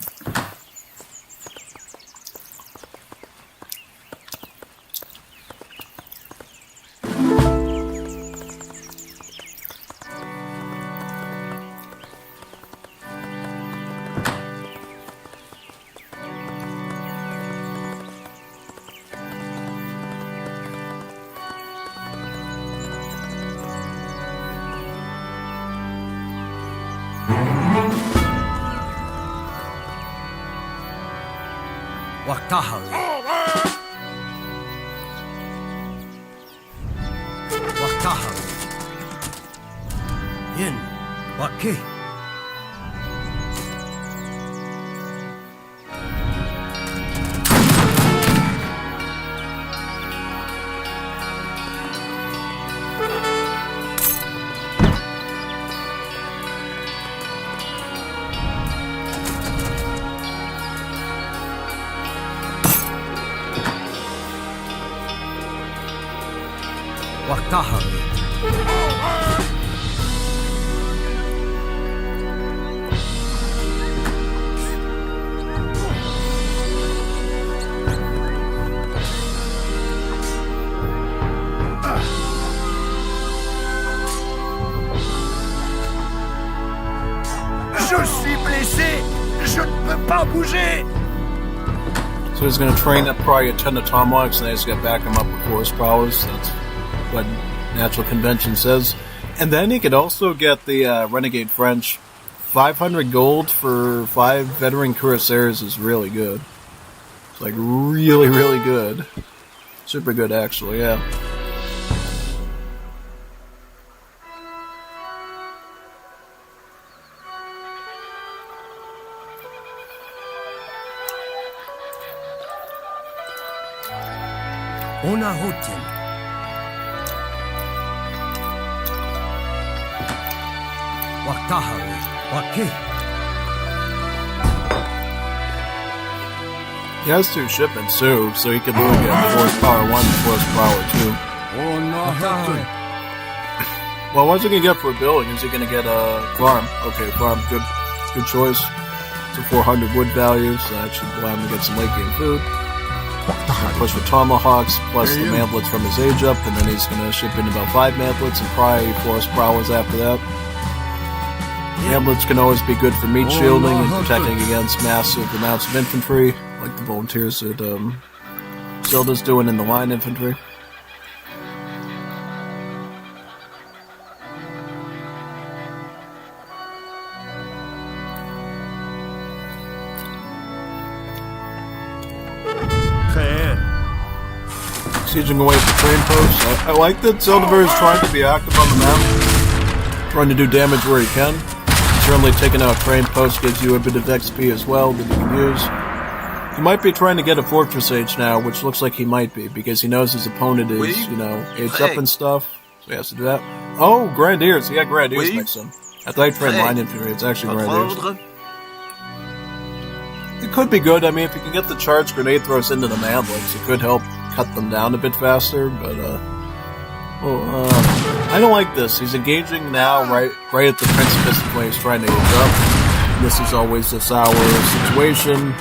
Waktahawi. Waktahawi. Yin. Waki. Waktahawi. Je suis blessé. Je ne peux pas bouger. So he's going to train up probably a ton of tomahawks, and then he's going to back him up with force powers. That's what natural convention says. And then he could also get the Renegade French. 500 gold for 5 veteran cuirassiers is really good. It's like really, really good. Super good, actually, yeah. Ona Hotin. Waktahawi. Waki. He has 2 shipments too, so he could really get force power 1 and force power 2. Waktahawi. Well, what's he going to get for a building? Is he going to get a farm? Okay, farm, good choice. It's a 400 wood value, so that should allow him to get some late game food. Push with tomahawks, plus the mantlets from his age up, and then he's going to ship in about 5 mantlets and probably force prowess after that. Mantlets can always be good for meat shielding and protecting against massive amounts of infantry, like the volunteers that Zelda's doing in the line infantry. Sieging away from train posts. I like that Zelda is trying to be active on the map, trying to do damage where he can. Certainly taking out train posts gives you a bit of XP as well that you can use. He might be trying to get a Fortress Age now, which looks like he might be, because he knows his opponent is, aged up and stuff, so he has to do that. Oh, Grenadiers. He got Grenadiers next to him. I thought he trained line infantry. It's actually Grenadiers. It could be good. I mean, if you can get the charged grenade throws into the mantlets, it could help cut them down a bit faster, but I don't like this. He's engaging now right at the precipice when he's trying to age up. This is always a sour situation.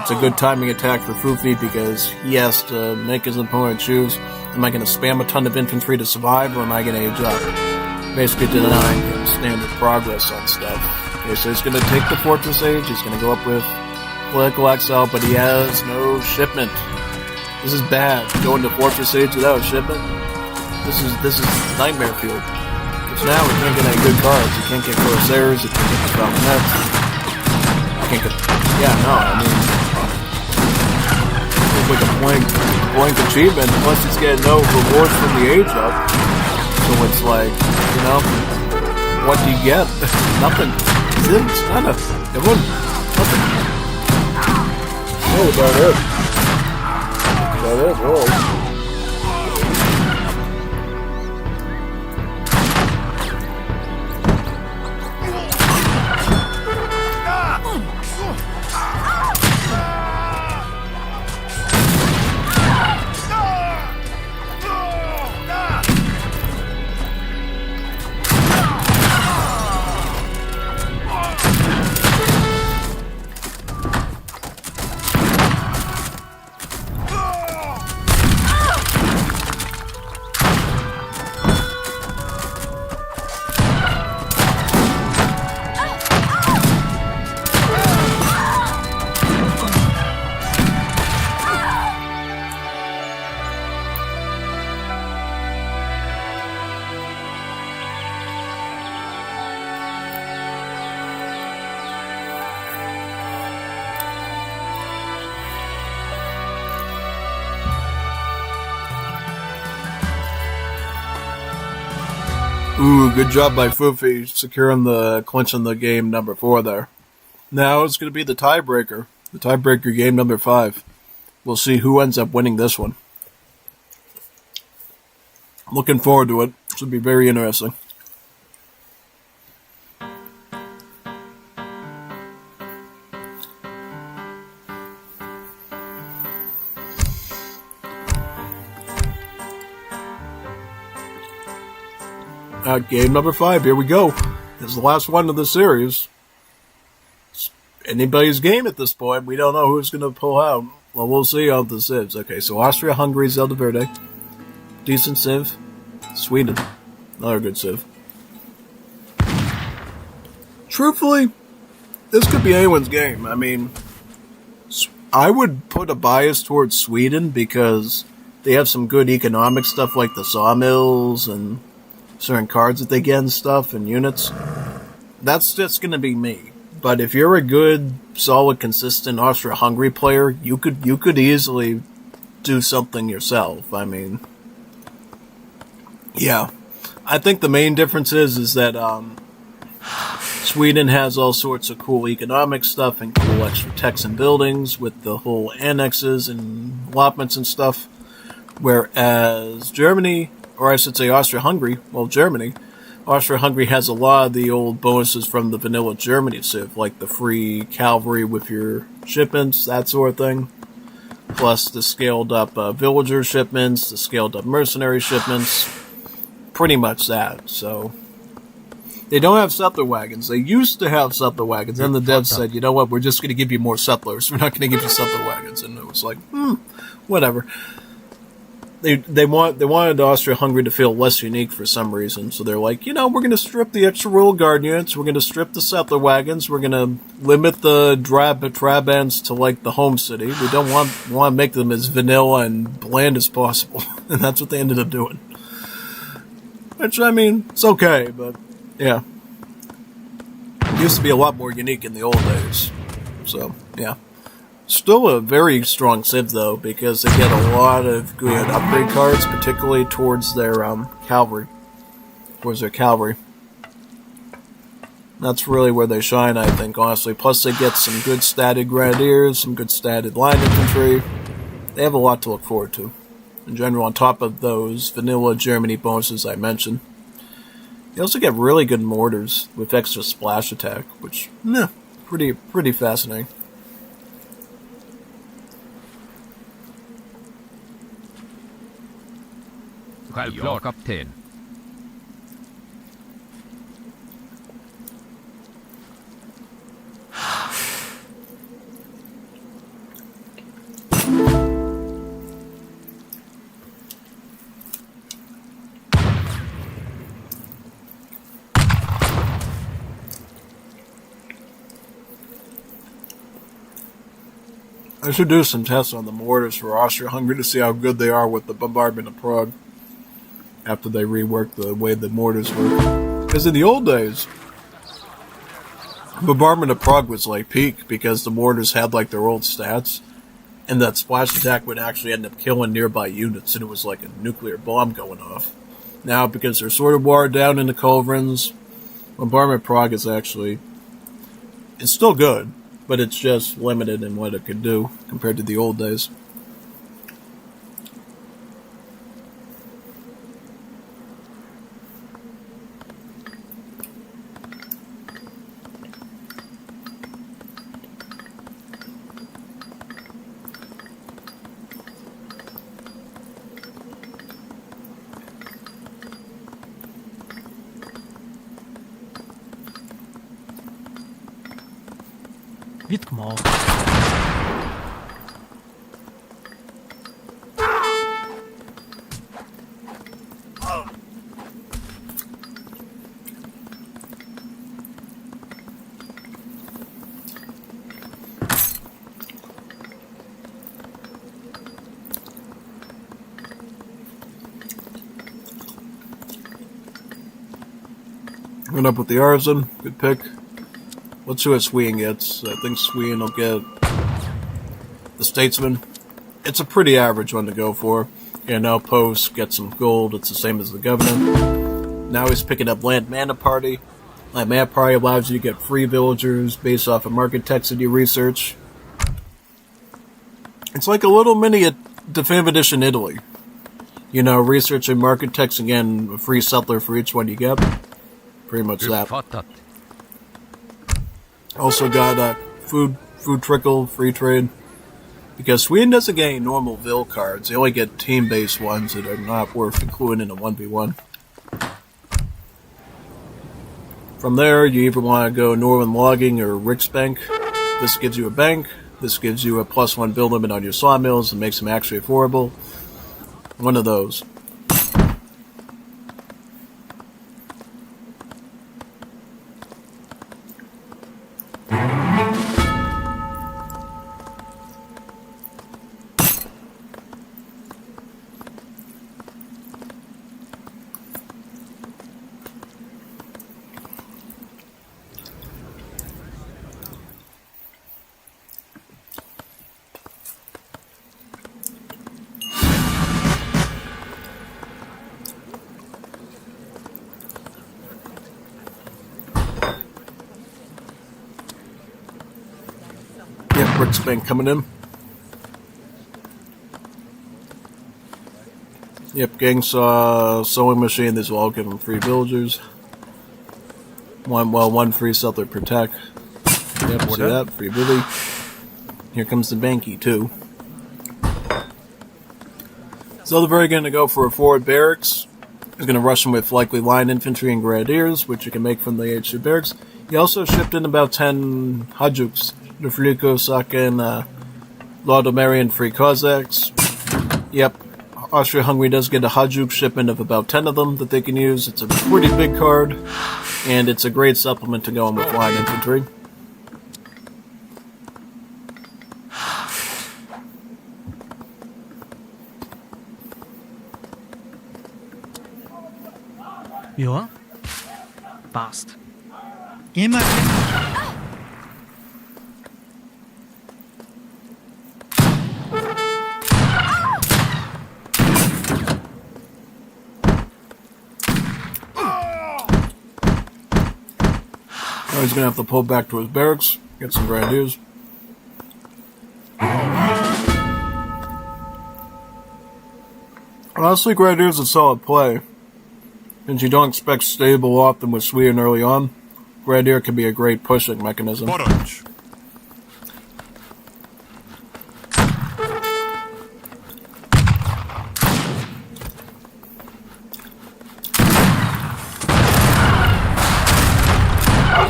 It's a good timing attack for Fufi because he has to make his opponent choose, am I going to spam a ton of infantry to survive, or am I going to age up? Basically denying him standard progress on stuff. Okay, so he's going to take the Fortress Age, he's going to go up with Political Exile, but he has no shipment. This is bad. Going to Fortress Age without a shipment. This is nightmare fuel. Because now we can't get any good cards. You can't get Corsairs. You can't get the Falconets. You can't get. Yeah, no. I mean, it's like a blank achievement. Plus, he's getting no rewards from the age up. So it's like, you know, what do you get? Nothing. It's none of everyone. Nothing. Oh, about it. About it, whoa. Ooh, good job by Foofy securing the clinching the game number 4 there. Now it's going to be the tiebreaker. The tiebreaker game number 5. We'll see who ends up winning this one. Looking forward to it. Should be very interesting. Game number 5, here we go. This is the last one of the series. It's anybody's game at this point. We don't know who's going to pull out. Well, we'll see how this is. Okay, so Austria-Hungary, Zelda Verde. Decent civ. Sweden. Another good civ. Truthfully, this could be anyone's game. I mean, I would put a bias towards Sweden because they have some good economic stuff like the sawmills and certain cards that they get and stuff and units. That's just going to be me. But if you're a good, solid, consistent Austria-Hungary player, you could easily do something yourself. I mean, yeah. I think the main difference is that Sweden has all sorts of cool economic stuff and cool extra techs and buildings with the whole annexes and allotments and stuff. Whereas Germany, or I should say Austria-Hungary, Austria-Hungary has a lot of the old bonuses from the vanilla Germany civ, like the free cavalry with your shipments, that sort of thing. Plus the scaled up villager shipments, the scaled up mercenary shipments. Pretty much that, so. They don't have settler wagons. They used to have settler wagons. Then the devs said, you know what, we're just going to give you more settlers. We're not going to give you settler wagons. And it was like, whatever. They wanted Austria-Hungary to feel less unique for some reason, so they're like, we're going to strip the extra royal guard units, we're going to strip the settler wagons, we're going to limit the Trabants to like the home city. We don't want to make them as vanilla and bland as possible, and that's what they ended up doing. Which, I mean, it's okay, but yeah, it used to be a lot more unique in the old days. So yeah. Still a very strong civ, though, because they get a lot of good upgrade cards, particularly towards their cavalry. That's really where they shine, I think, honestly. Plus, they get some good statted grenadiers, some good statted line infantry. They have a lot to look forward to. In general, on top of those vanilla Germany bonuses I mentioned. They also get really good mortars with extra splash attack, which, pretty fascinating. Självklart, kapten. I should do some tests on the mortars for Austria-Hungary to see how good they are with the bombardment of Prague after they rework the way the mortars work. Because in the old days, bombardment of Prague was like peak because the mortars had like their old stats, and that splash attack would actually end up killing nearby units, and it was like a nuclear bomb going off. Now, because they're sort of watered down in the culverins, bombardment of Prague is actually, it's still good, but it's just limited in what it can do compared to the old days. Vite mort. Went up with the Artisan. Good pick. Let's see what Sweden gets. I think Sweden will get the Statesman. It's a pretty average one to go for. And Outpost gets some gold. It's the same as the Governor. Now he's picking up Land Mana Party. Land Mana Party allows you to get free villagers based off of Architectcity research. It's like a little mini Definitive Edition Italy. You know, researching Architects and getting a free settler for each one you get. Pretty much that. Uppfattat. Also got food trickle, free trade. Because Sweden doesn't get any normal Vil cards. They only get team-based ones that are not worth including in a 1v1. From there, you either want to go Northern Logging or Riksbank. This gives you a bank. This gives you a +1 build limit on your sawmills and makes them actually affordable. One of those. Riksbank coming in. Yep, gang saw sewing machine. These will all give them free villagers. One free settler per tech. Yep, see that? Free Billy. Here comes the Banky too. So they're very going to go for a forward barracks. He's going to rush them with likely line infantry and grenadiers, which you can make from the H2 barracks. He also shipped in about 10 Hajuks. The Fliko, Sakin, Lodomerian Free Cossacks. Yep, Austria-Hungary does get a Hajuk shipment of about 10 of them that they can use. It's a pretty big card, and it's a great supplement to go on with line infantry. Ja. Passt. Geh mal. Now he's going to have to pull back to his barracks, get some grenadiers. Honestly, grenadiers is a solid play. Since you don't expect stable often with Sweden early on, grenadier can be a great pushing mechanism. Porridge.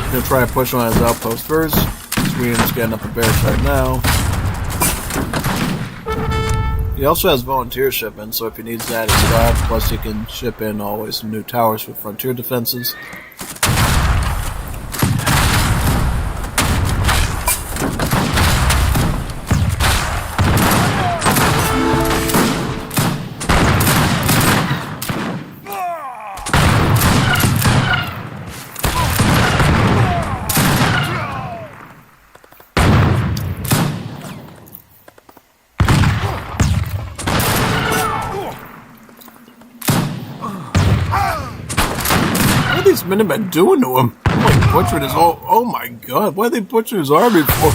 Gonna try to push on his outpost first. Sweden's getting up a barracks right now. He also has volunteer shipment, so if he needs that, he's got. Plus, he can ship in always some new towers with frontier defenses. Minutemen doing to him? Butchered his whole... Oh my god, why are they butchering his army for?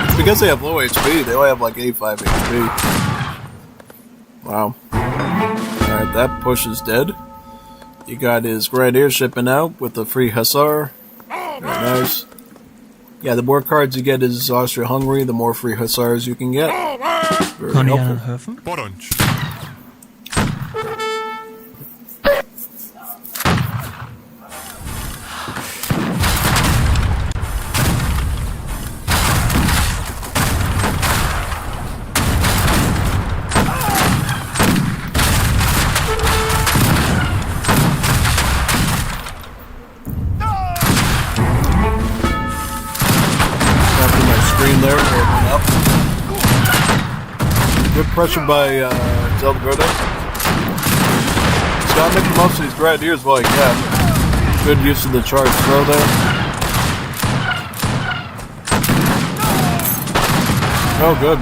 It's because they have low HP. They only have like 85 HP. Wow. Alright, that push is dead. You got his Grenadier shipping out with the free Hussar. Very nice. Yeah, the more cards you get as Austria-Hungary, the more free Hussars you can get. Very Kan helpful. jij helpen? After my screen there, open up. Good pressure by Zelda Verde. He's gotta make the most of these Grenadiers while he can. Good use of the charge throw there. Oh, good.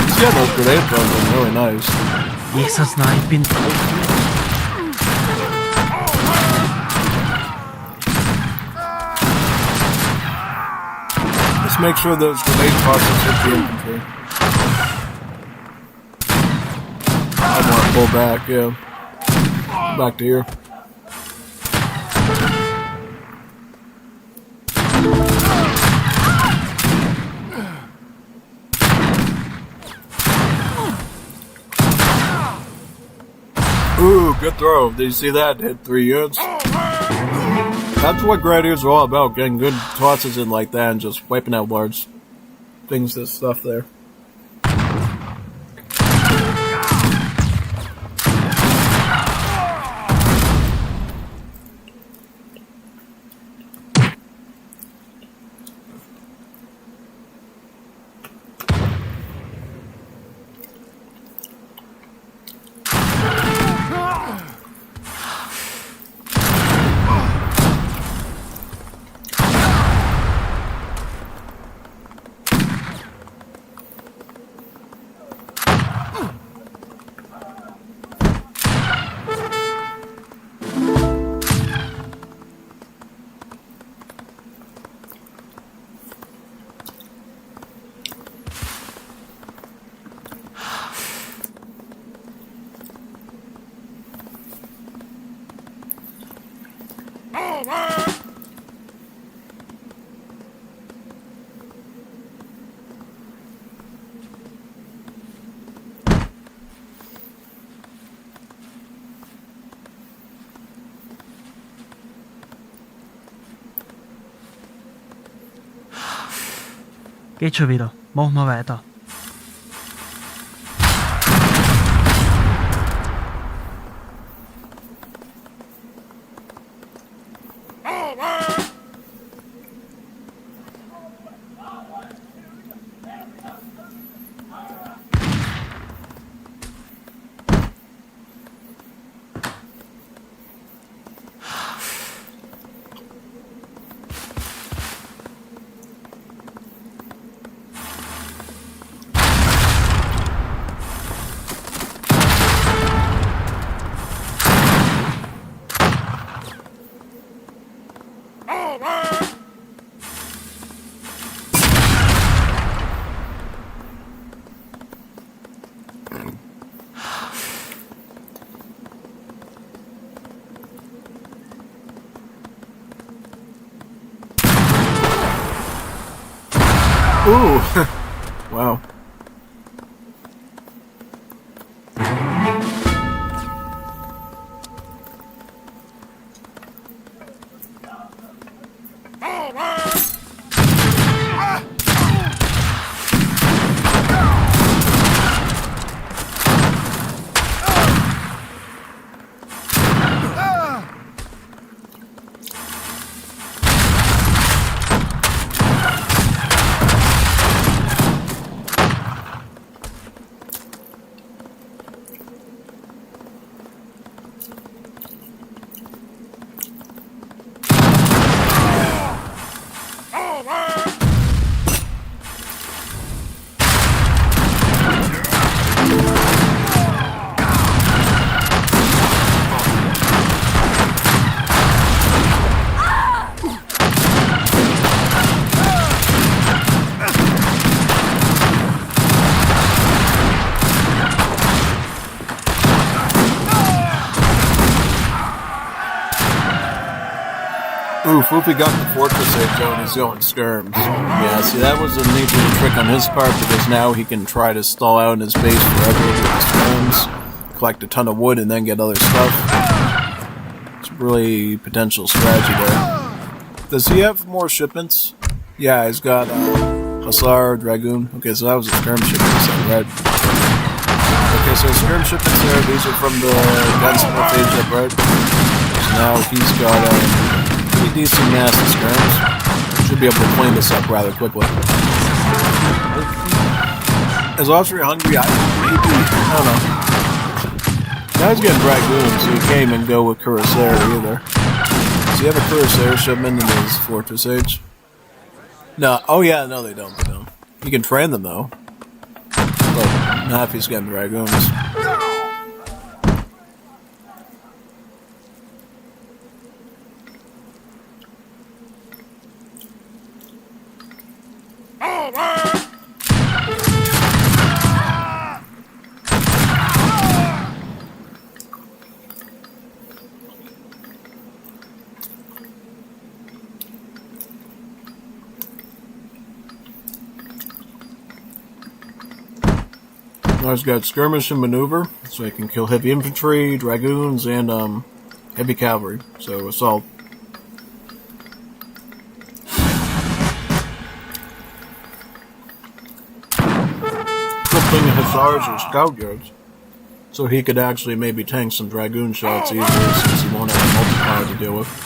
He's getting those grenade throws are really nice. Ik zal snipen. Just make sure those grenade tossers hit the infantry. I want to pull back, yeah. Back to here. Ooh, good throw. Did you see that? Hit 3 units. That's what Grenadiers are all about, getting good tosses in like that and just wiping out large things, this stuff there. Geht schon wieder. Machen wir weiter. Ooh! Wow. Ooh, Foofy got the fortress age though, and he's going skirms. Yeah, see, that was a neat little trick on his part, because now he can try to stall out in his base forever with his skirms, collect a ton of wood, and then get other stuff. It's a really potential strategy there. Does he have more shipments? Yeah, he's got Hussar, Dragoon. Okay, so that was a skirm shipment, right? Okay, so skirm shipments there, these are from the gunsmith age up, right? So now he's got pretty decent mass of skirms. Should be able to clean this up rather quickly. Is Austria hungry? I don't know. Now he's getting Dragoons, so he can't even go with Cuirassier either. Does he have a Cuirassier shipment in his fortress age? No. Oh yeah, no they don't. They don't. He can train them though. But not if he's getting Dragoons. He's got skirmish and maneuver, so he can kill heavy infantry, dragoons, and heavy cavalry. So assault. Flipping hussars or scout guards, so he could actually maybe tank some dragoon shots easily, since he won't have a multiplier to deal with.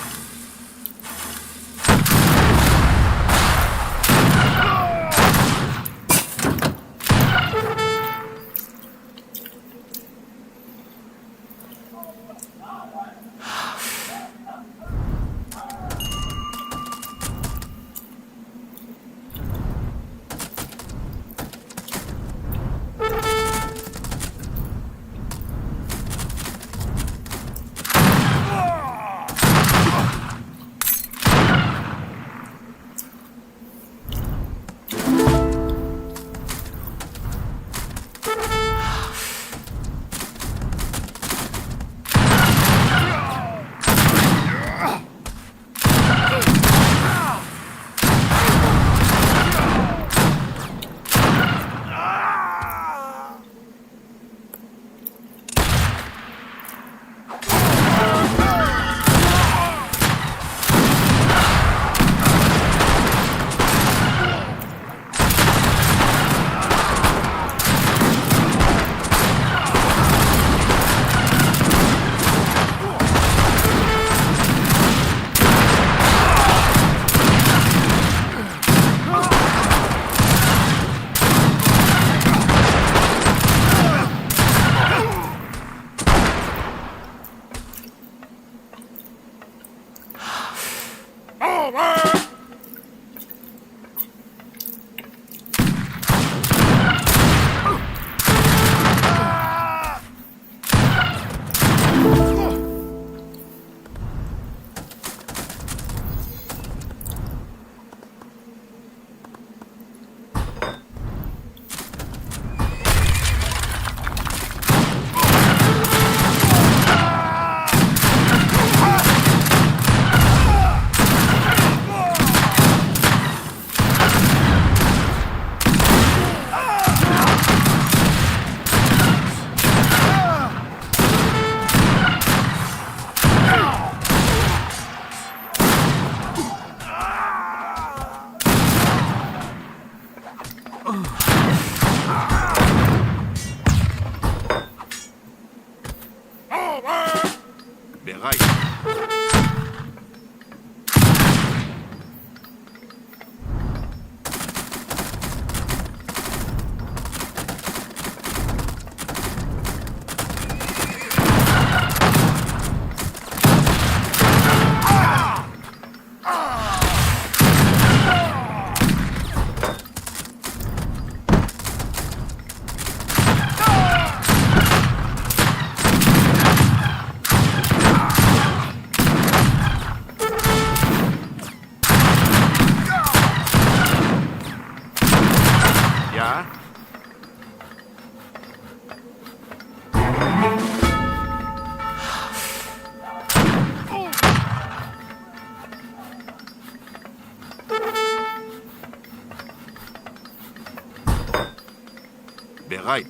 Right.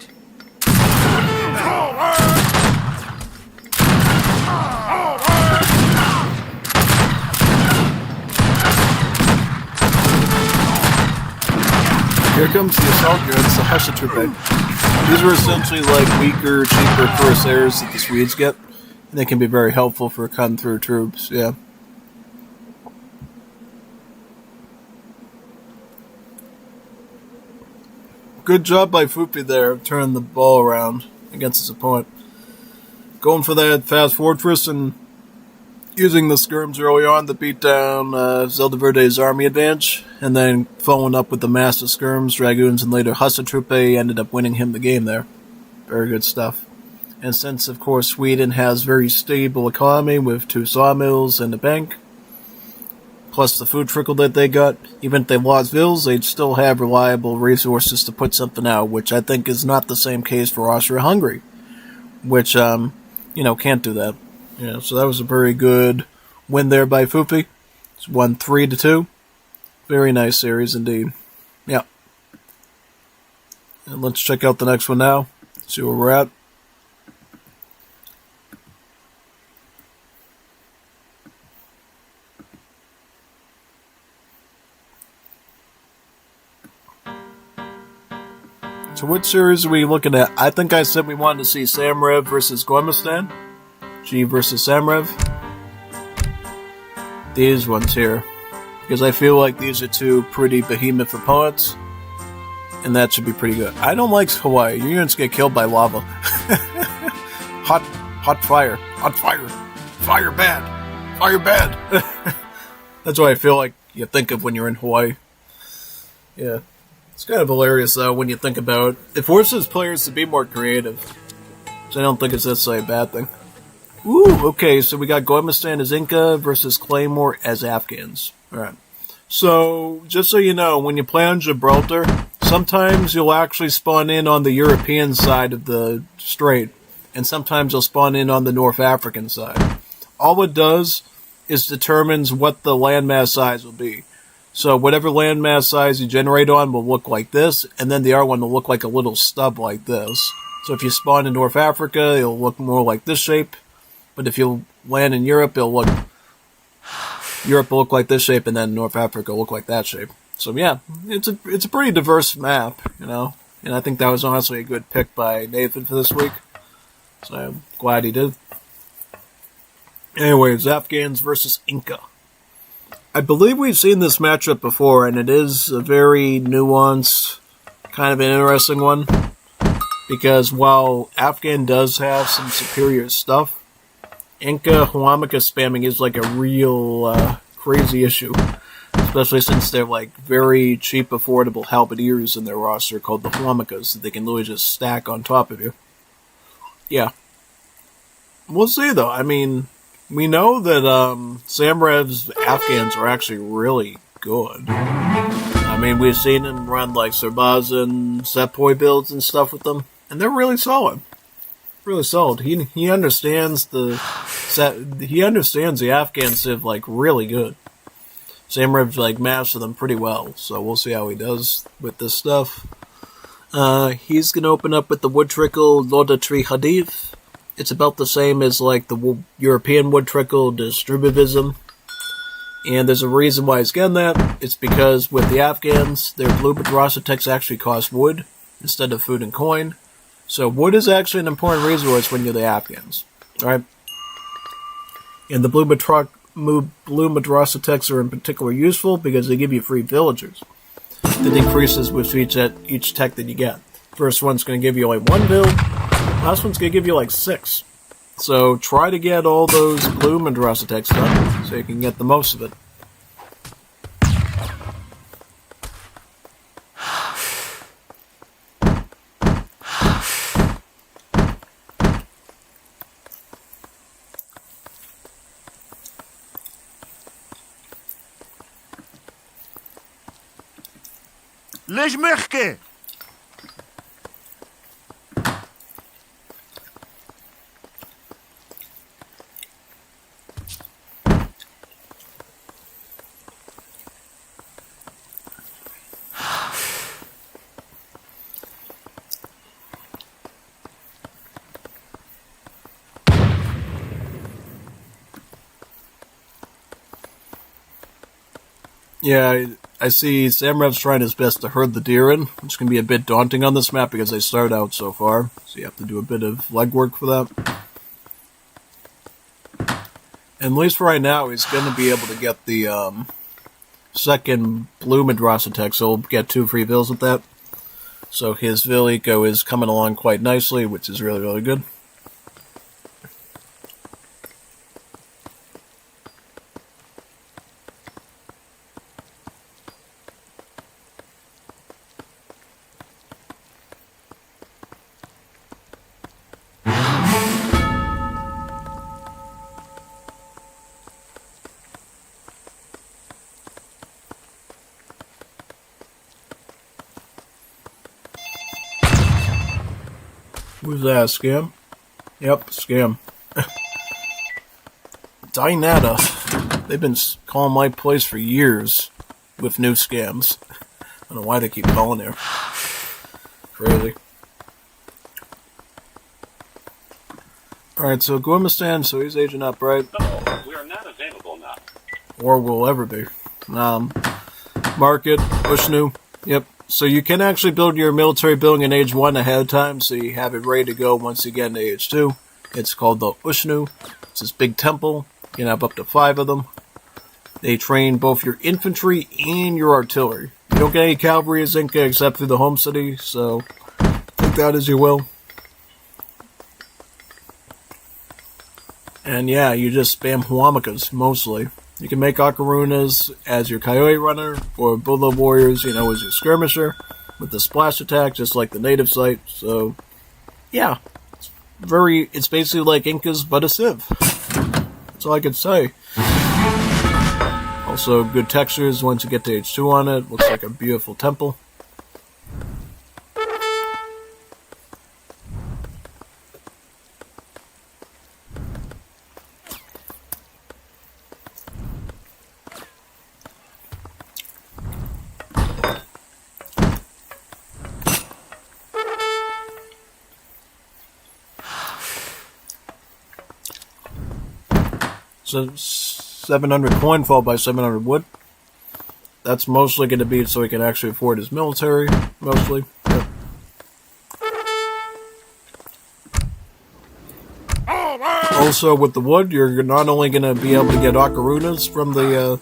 Here comes the assault units, the Hashitrupe. These are essentially like weaker, cheaper cuirassiers that the Swedes get. And they can be very helpful for cutting through troops, yeah. Good job by Fupi there, turning the ball around against his opponent. Going for that fast fortress and using the skirms early on to beat down Zeldaverde's army advantage, and then following up with the massive skirms, dragoons, and later Hussertruppe ended up winning him the game there. Very good stuff. And since, of course, Sweden has very stable economy with 2 sawmills and a bank, plus the food trickle that they got, even if they lost villas, they'd still have reliable resources to put something out, which I think is not the same case for Austria-Hungary, which, can't do that. Yeah, so that was a very good win there by Fupi. It's won 3-2. Very nice series indeed. Yeah. And let's check out the next one now. See where we're at. So what series are we looking at? I think I said we wanted to see Samrev versus Gormistan. G versus Samrev. These ones here. Because I feel like these are 2 pretty behemoth opponents. And that should be pretty good. I don't like Hawaii. Your units get killed by lava. Hot fire. Hot fire. Fire bad. Fire bad. That's what I feel like you think of when you're in Hawaii. Yeah. It's kind of hilarious, though, when you think about it. It forces players to be more creative. So I don't think it's necessarily a bad thing. Ooh, okay, so we got Gormistan as Inca versus Claymore as Afghans. Alright. So, just so you know, when you play on Gibraltar, sometimes you'll actually spawn in on the European side of the strait, and sometimes you'll spawn in on the North African side. All it does is determines what the landmass size will be. So whatever landmass size you generate on will look like this, and then the other one will look like a little stub like this. So if you spawn in North Africa, it'll look more like this shape. But if you land in Europe, Europe will look like this shape, and then North Africa will look like that shape. So yeah, it's a pretty diverse map, and I think that was honestly a good pick by Nathan for this week. So I'm glad he did. Anyways, Afghans versus Inca. I believe we've seen this matchup before, and it is a very nuanced, kind of an interesting one. Because while Afghan does have some superior stuff, Inca Huamaka spamming is like a real crazy issue. Especially since they're like very cheap, affordable halberdiers in their roster called the Huamakas that they can literally just stack on top of you. Yeah. We'll see though. I mean, we know that Samrev's Afghans are actually really good. I mean, we've seen him run like Sarbaz and Sepoy builds and stuff with them, and they're really solid. Really solid. He understands the Afghan civ like really good. Samrev like mastered them pretty well, so we'll see how he does with this stuff. He's gonna open up with the wood trickle Loda Tree Hadith. It's about the same as like the European wood trickle distributivism. And there's a reason why he's getting that. It's because with the Afghans, their blue madrasa texts actually cost wood instead of food and coin. So wood is actually an important resource when you're the Afghans. Alright? And the blue madrasa texts are in particular useful because they give you free villagers. That increases with each tech that you get. First one's going to give you like 1 vill. Last one's going to give you like 6. So try to get all those blue madrasa texts done so you can get the most of it. Ležmerke! Yeah, I see Samrev's trying his best to herd the deer in, which can be a bit daunting on this map because they start out so far. So you have to do a bit of legwork for that. And at least for right now, he's going to be able to get the second blue Madrasa tech, so he'll get 2 free vills with that. So his Vill Eco is coming along quite nicely, which is really, really good. Who's that, Scam? Yep, Scam. Dynata. They've been calling my place for years with new scams. I don't know why they keep calling there. Crazy. Alright, so Gormistan, so he's aging up, right? No, we are not available now. Or will ever be. Market, Ushnu. Yep. So you can actually build your military building in age 1 ahead of time, so you have it ready to go once you get into age 2. It's called the Ushnu. It's this big temple. You can have up to 5 of them. They train both your infantry and your artillery. You don't get any cavalry as Inca except through the home city, so take that as you will. And yeah, you just spam Huamakas, mostly. You can make Okarunas as your Coyote Runner, or Bulla Warriors, as your Skirmisher, with the splash attack, just like the native site. So, yeah. It's basically like Incas, but a Civ. That's all I can say. Also, good textures once you get to age 2 on it. Looks like a beautiful temple. So 700 coin followed by 700 wood. That's mostly going to be so he can actually afford his military, mostly. Yep. Also, with the wood, you're not only going to be able to get Okarunas from the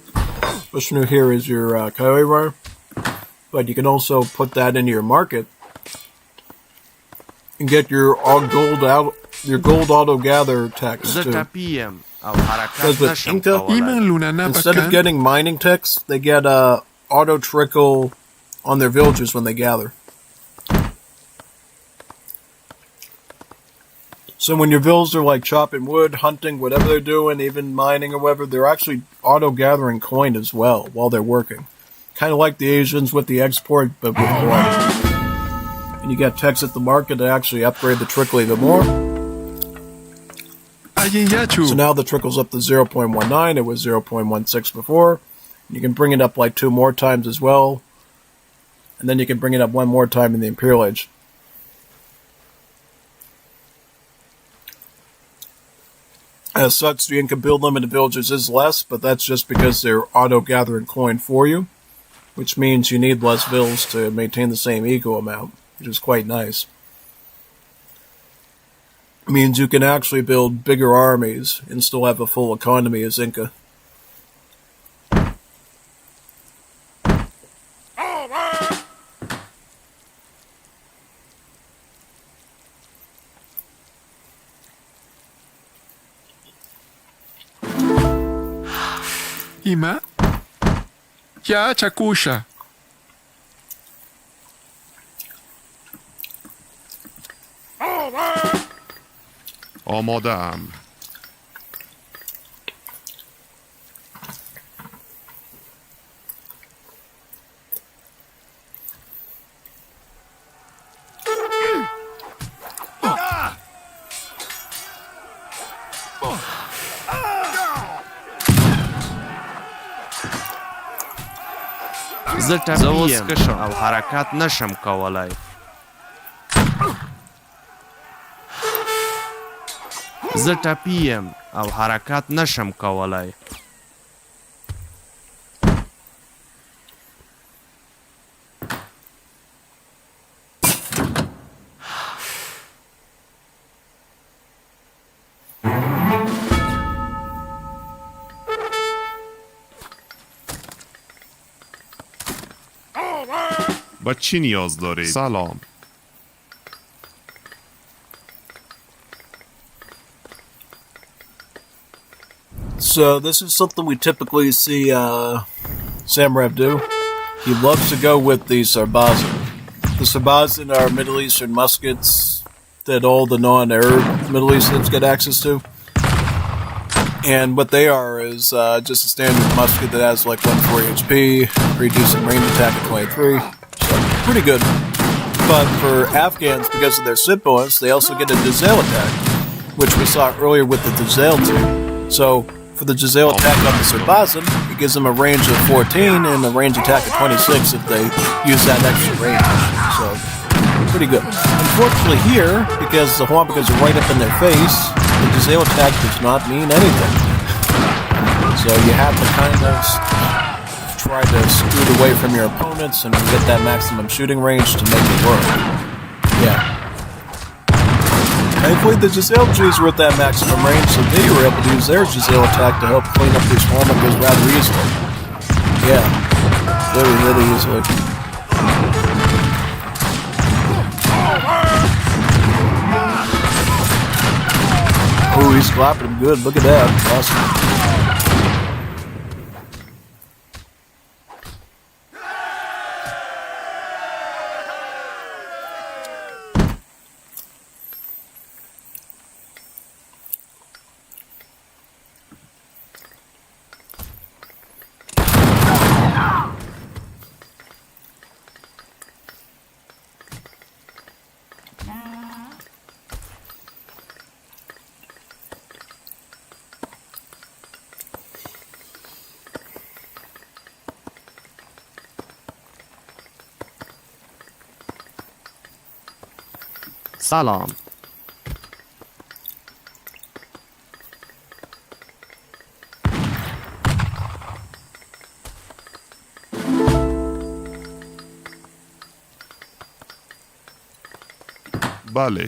Vishnu here is your Coyote Runner, but you can also put that into your market and get your gold auto gather tax too. Because with Inca, instead of getting mining ticks, they get auto trickle on their villagers when they gather. So when your villagers are like chopping wood, hunting, whatever they're doing, even mining or whatever, they're actually auto gathering coin as well while they're working. Kind of like the Asians with the export, but with coin. And you get techs at the market to actually upgrade the trickle even more. So now the trickle's up to 0.19. It was 0.16 before. You can bring it up like 2 more times as well. And then you can bring it up 1 more time in the Imperial Age. As such, the Inca build limit of villages is less, but that's just because they're auto-gathering coin for you. Which means you need less vills to maintain the same eco amount, which is quite nice. Means you can actually build bigger armies and still have a full economy as Inca. Ima? Ya, Chakusha. آماده‌ام. زه ټپي یم او حرکت نشم کولای. زه ټپي یم او حرکت نشم کولای. با چی نیاز دارید؟ سلام. So this is something we typically see Samrav do. He loves to go with the Sarbazin. The Sarbazin are Middle Eastern muskets that all the non-Arab Middle Easterns get access to. And what they are is just a standard musket that has like 140 HP, pretty decent range attack at 23. So pretty good. But for Afghans, because of their sit bonus, they also get a Jazale attack, which we saw earlier with the Jazale team. So for the Jazale attack on the Sarbazin, it gives them a range of 14 and a range attack of 26 if they use that extra range. So pretty good. Unfortunately here, because the Huambikas are right up in their face, the Jazale attack does not mean anything. So you have to kind of try to scoot away from your opponents and get that maximum shooting range to make it work. Yeah. Thankfully the Jazale trees were at that maximum range, so they were able to use their Jazale attack to help clean up these Huambikas rather easily. Yeah. Very easily. Oh, he's clapping him good. Look at that. Awesome. سلام. بله.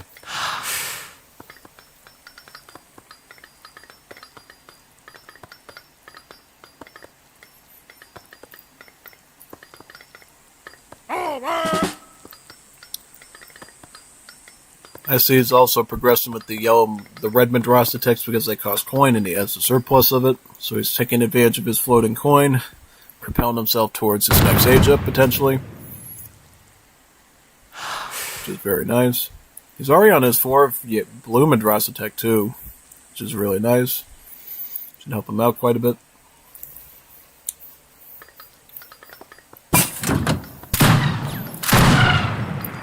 I see he's also progressing with the red Madrasa text because they cost coin and he has a surplus of it. So he's taking advantage of his floating coin, propelling himself towards his next age up, potentially. Which is very nice. He's already on his 4th blue Madrasa tech too, which is really nice. Should help him out quite a bit.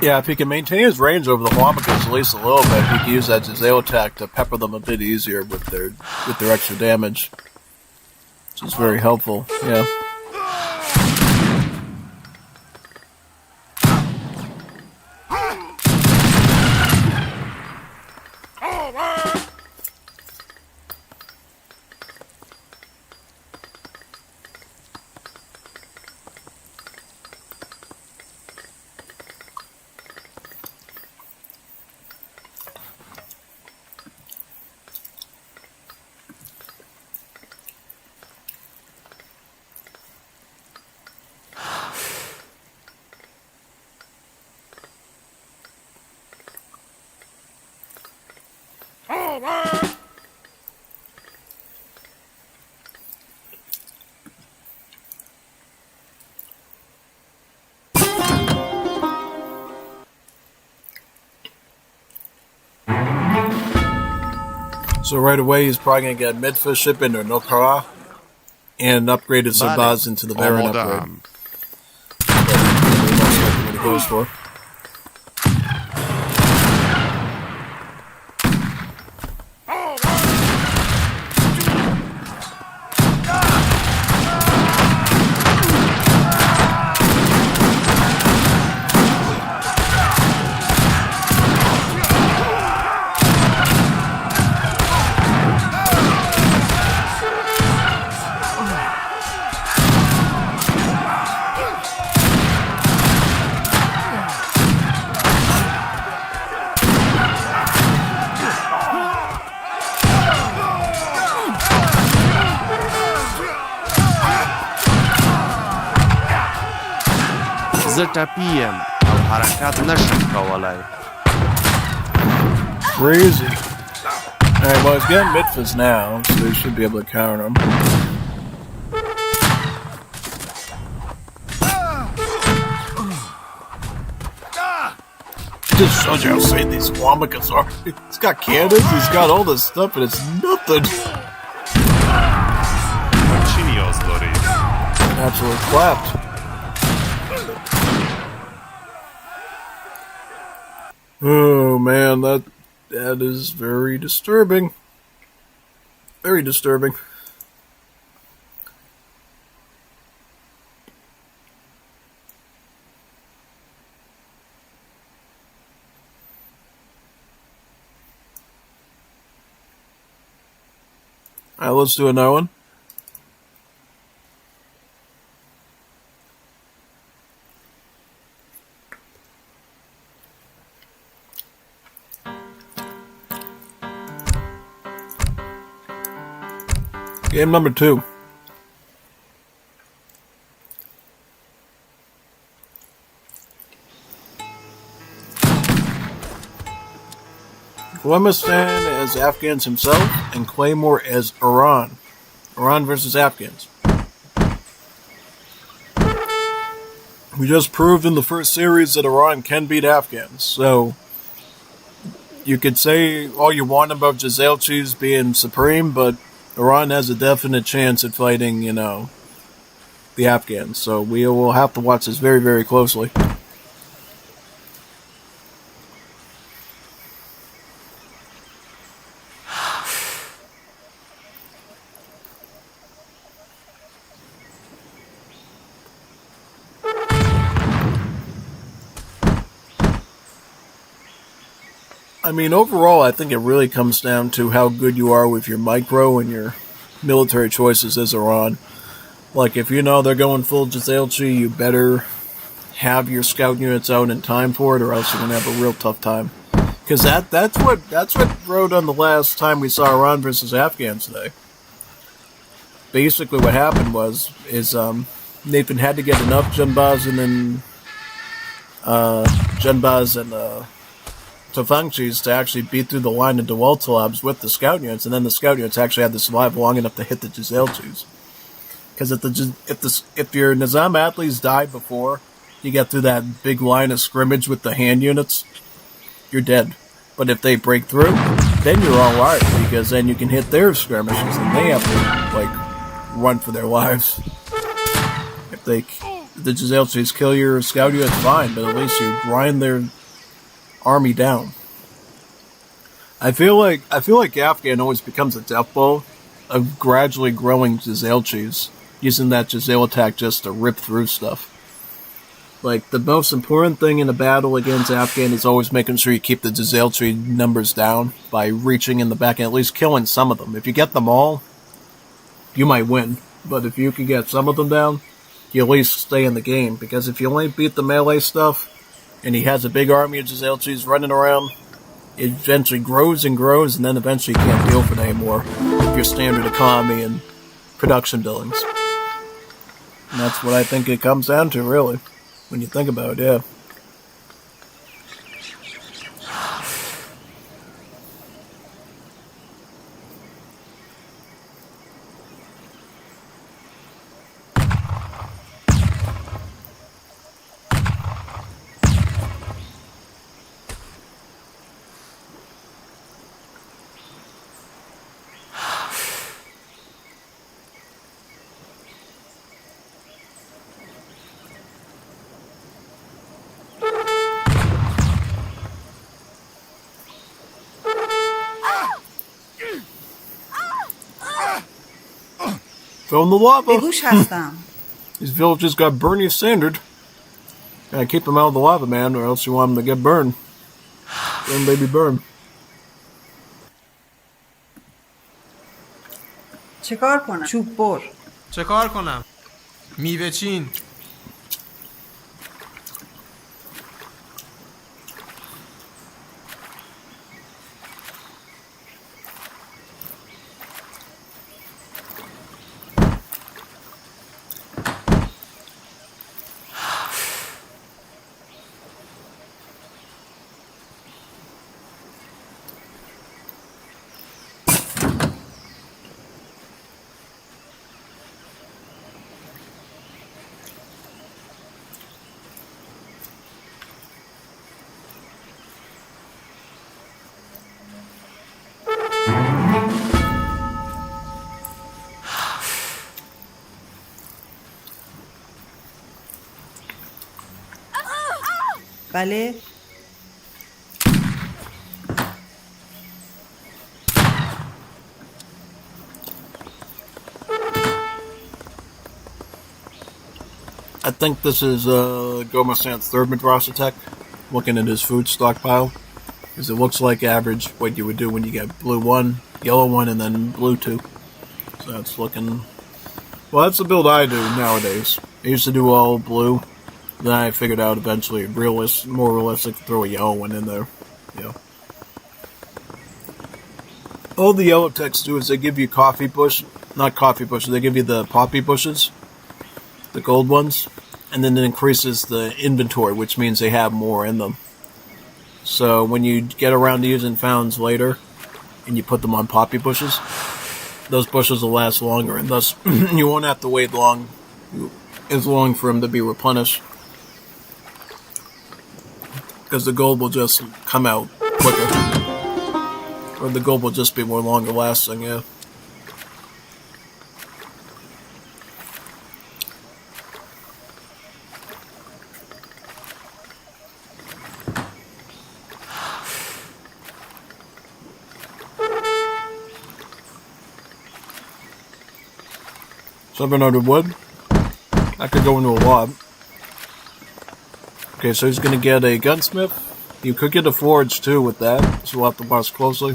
Yeah, if he can maintain his range over the Huambikas at least a little bit, he can use that Jazale attack to pepper them a bit easier with their extra damage. Which is very helpful, yeah. So right away he's probably going to get a Midfish ship into Nokara and an upgraded Sarbaz into the Baron upgrade. That's what he goes for. زه ټپي یم او حرکت نشم کولای. Crazy. Alright, well, he's getting Midfist now, so they should be able to counter him. Just shows you how safe these Wambakas are. He's got cannons, he's got all this stuff, and it's nothing. چی نیاز دارید؟ Absolutely clapped. Oh man, that is very disturbing. Very disturbing. Alright, let's do another one. Game number 2. Clemistan as Afghans himself, and Claymore as Iran. Iran versus Afghans. We just proved in the first series that Iran can beat Afghans, so you could say all you want about Jazelchi's being supreme, but Iran has a definite chance at fighting, the Afghans. So we will have to watch this very, very closely. I mean, overall, I think it really comes down to how good you are with your micro and your military choices as Iran. Like, if you know they're going full Jazelchi, you better have your scout units out in time for it, or else you're going to have a real tough time. Because that's what rode on the last time we saw Iran versus Afghans today. Basically, what happened is Nathan had to get enough Junbaz and Tofangchis to actually beat through the line of Dewaltalabs with the scout units, and then the scout units actually had to survive long enough to hit the Jazelchis. Because if your Nizam athletes died before you get through that big line of scrimmage with the hand units, you're dead. But if they break through, then you're alright, because then you can hit their skirmishes and they have to run for their lives. If the Jazelchis kill your scout units, fine, but at least you grind their army down. I feel like Afghan always becomes a death blow of gradually growing Jazelchis, using that Jazel attack just to rip through stuff. Like, the most important thing in a battle against Afghan is always making sure you keep the Jazelchi numbers down by reaching in the back and at least killing some of them. If you get them all, you might win. But if you can get some of them down, you at least stay in the game. Because if you only beat the melee stuff, and he has a big army of Jazelchis running around, it eventually grows and grows, and then eventually you can't deal with it anymore with your standard economy and production billings. And that's what I think it comes down to, really, when you think about it, yeah. Throw in the lava. These villages got Bernie standard. Gotta keep them out of the lava, man, or else you want them to get burned. Burn, baby, burn. چکار کنم؟ چوب بر. چکار کنم؟ میوه چین. بله. I think this is Gomasant's third Madras attack. Looking at his food stockpile, because it looks like average what you would do when you get blue 1, yellow 1, and then blue 2. So that's looking... Well, that's the build I do nowadays. I used to do all blue. Then I figured out eventually more realistic to throw a yellow one in there. Yeah. All the yellow techs do is they give you coffee bush, not coffee bushes, they give you the poppy bushes, the gold ones, and then it increases the inventory, which means they have more in them. So when you get around to using founds later, and you put them on poppy bushes, those bushes will last longer, and thus you won't have to wait as long for them to be replenished. Because the gold will just come out quicker. Or the gold will just be more longer lasting, yeah. $700 wood. That could go into a lot. Okay, so he's gonna get a gunsmith. You could get a forge too with that, so we'll have to watch closely.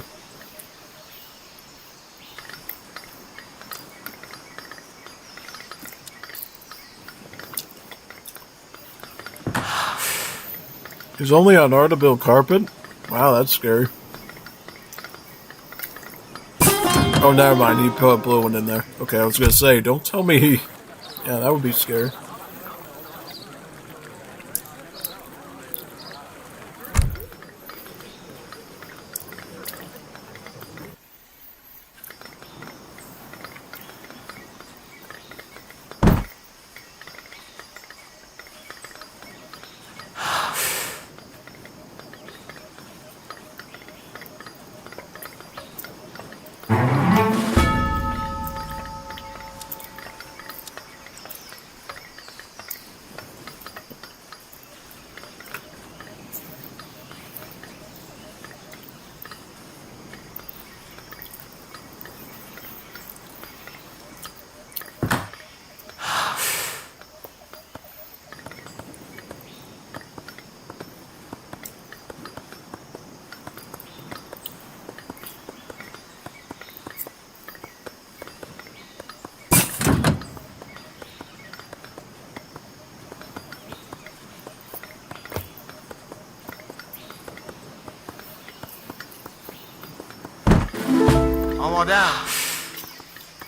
He's only on Artabil carpet? Wow, that's scary. Oh, never mind. He put a blue one in there. Okay, I was gonna say, don't tell me he... Yeah, that would be scary.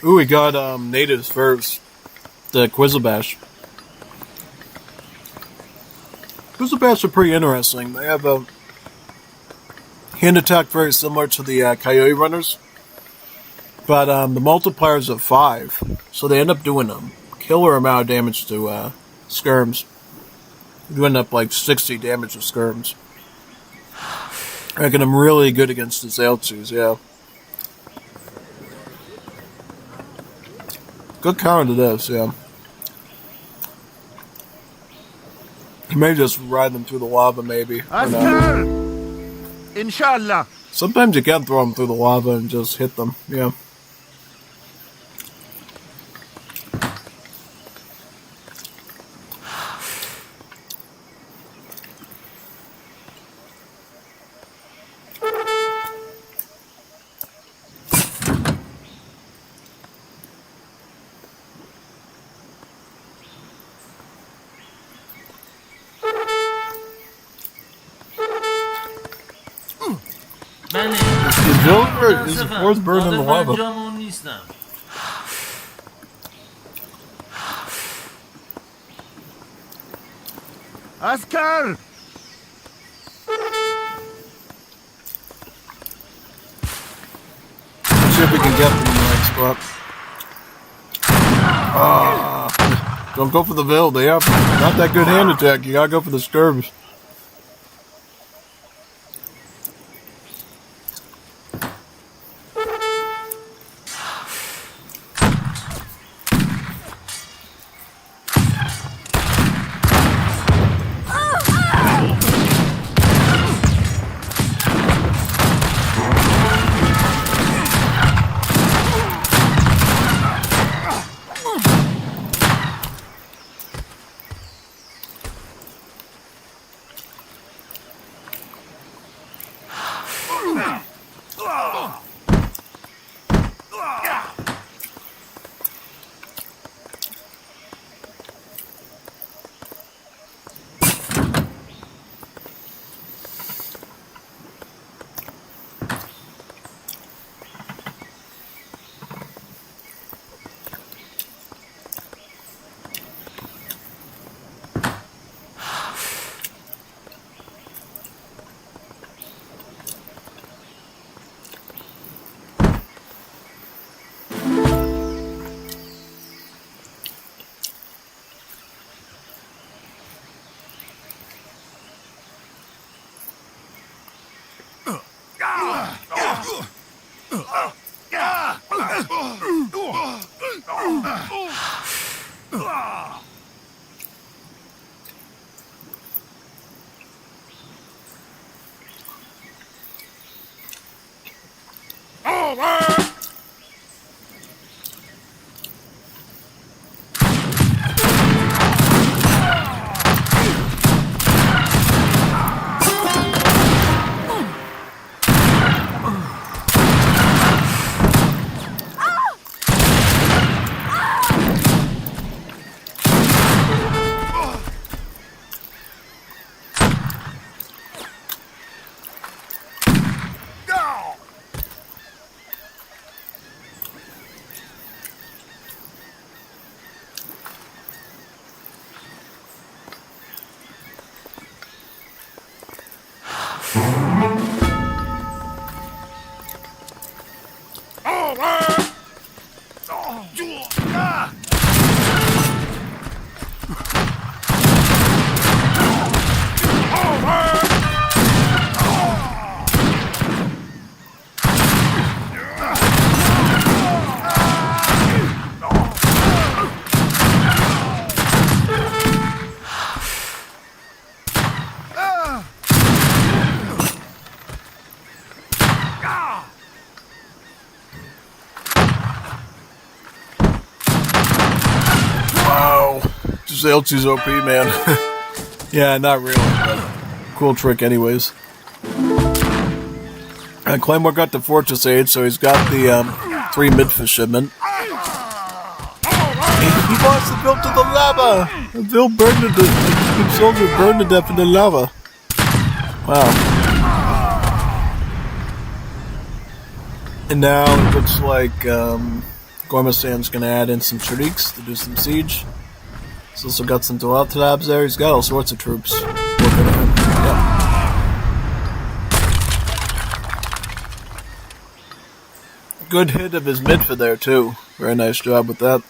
Ooh, we got natives first. The Quizabash. Quizabash are pretty interesting. They have a hand attack very similar to the Coyote Runners. But the multipliers of 5. So they end up doing a killer amount of damage to skirms. You end up like 60 damage to skirms. I reckon I'm really good against the Zailtus, yeah. Good counter to this, yeah. You may just ride them through the lava, maybe. Inshallah. Sometimes you can throw them through the lava and just hit them, yeah. Is the fourth bird in the lava? Askar! See if we can get them in the right spot. Don't go for the veil. They have not that good hand attack. You gotta go for the skirms. Zelchi's OP, man. Yeah, not really, but cool trick anyways. Claymore got the Fortress Age, so he's got the 3 Midfish shipment. He wants to build to the lava! Bill burned to the soldier burned to death in the lava. Wow. And now it looks like Gormasan's gonna add in some Shrieks to do some siege. He's also got some Delta Labs there. He's got all sorts of troops working on him. Yep. Good hit of his midfield there too. Very nice job with that.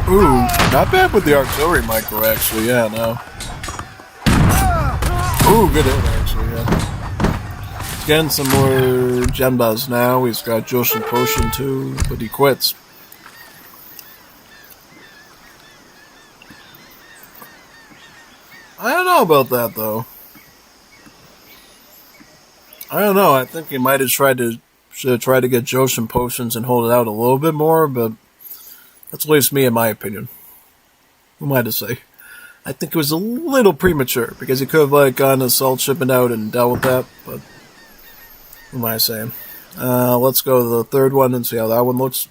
Ooh, not bad with the artillery micro, actually, yeah, no. Ooh, good hit, actually, yeah. He's getting some more Gembas now. He's got Joshin Potion, too, but he quits. I don't know about that, though. I don't know, I think he might have should have tried to get Joshin Potions and hold it out a little bit more, but that's at least me in my opinion. Who am I to say? I think it was a little premature, because he could have gone assault shipment out and dealt with that, but who am I saying? Let's go to the third one and see how that one looks.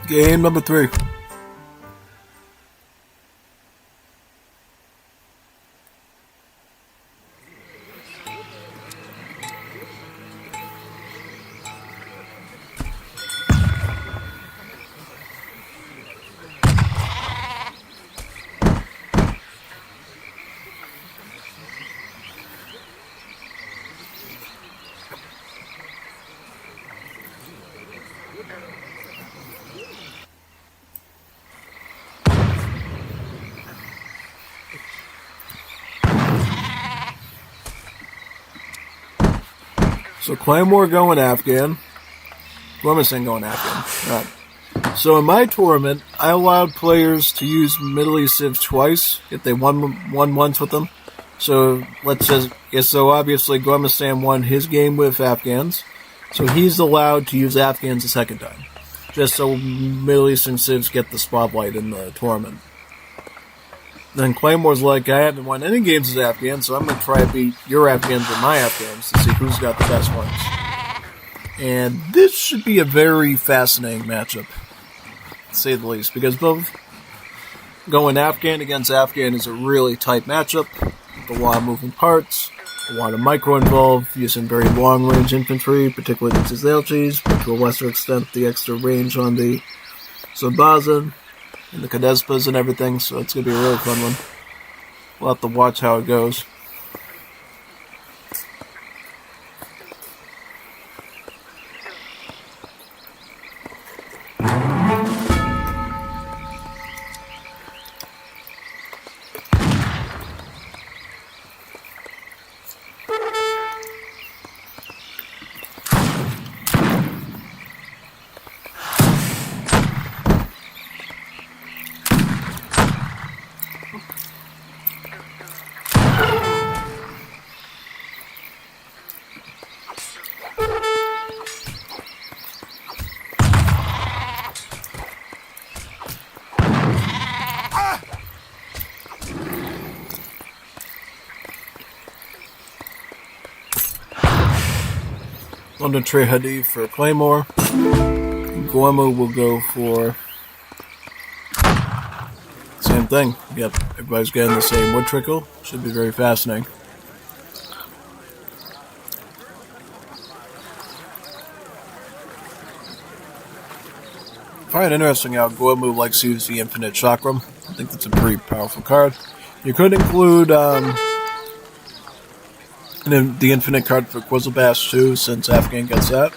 Game number 3. So Claymore going Afghan. Guamistan going Afghan. Alright. So in my tournament, I allowed players to use Middle East Civ twice if they won once with them. So let's just, so obviously Guamistan won his game with Afghans. So he's allowed to use Afghans a second time. Just so Middle Eastern Civs get the spotlight in the tournament. Then Claymore's like, I haven't won any games as Afghan, so I'm going to try to beat your Afghans with my Afghans to see who's got the best ones. And this should be a very fascinating matchup, to say the least, because both going Afghan against Afghan is a really tight matchup, with a lot of moving parts, a lot of micro involved, using very long-range infantry, particularly the Tzelchis, but to a lesser extent the extra range on the Sabazan and the Kadespas and everything, so it's going to be a really fun one. We'll have to watch how it goes. London Trey Hadid for Claymore. Guemu will go for same thing. Yep, everybody's getting the same wood trickle. Should be very fascinating. I find it interesting how Guemu likes to use the Infinite Chakram. I think that's a pretty powerful card. You could include the Infinite card for Quizzlebash too, since Afghan gets that.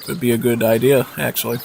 Could be a good idea, actually.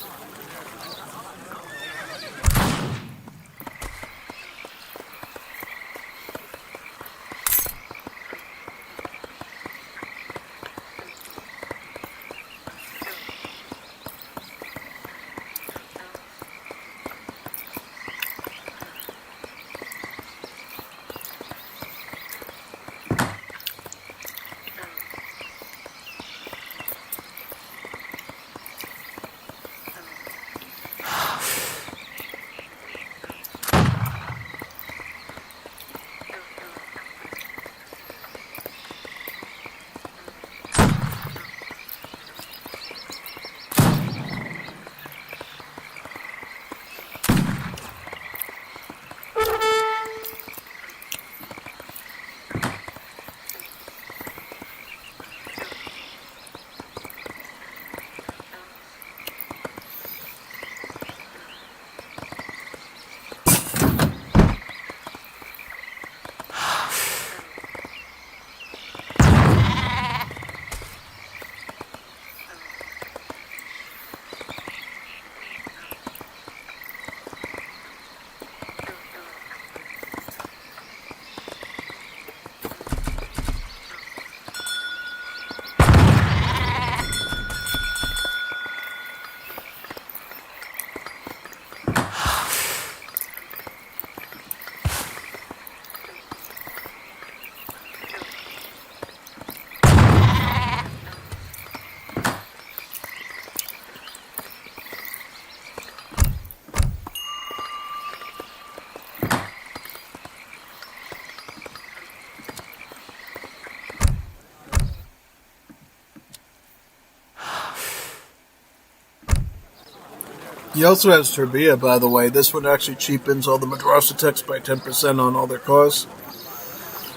He also has Turbia, by the way. This one actually cheapens all the Madrasa text by 10% on all their cars.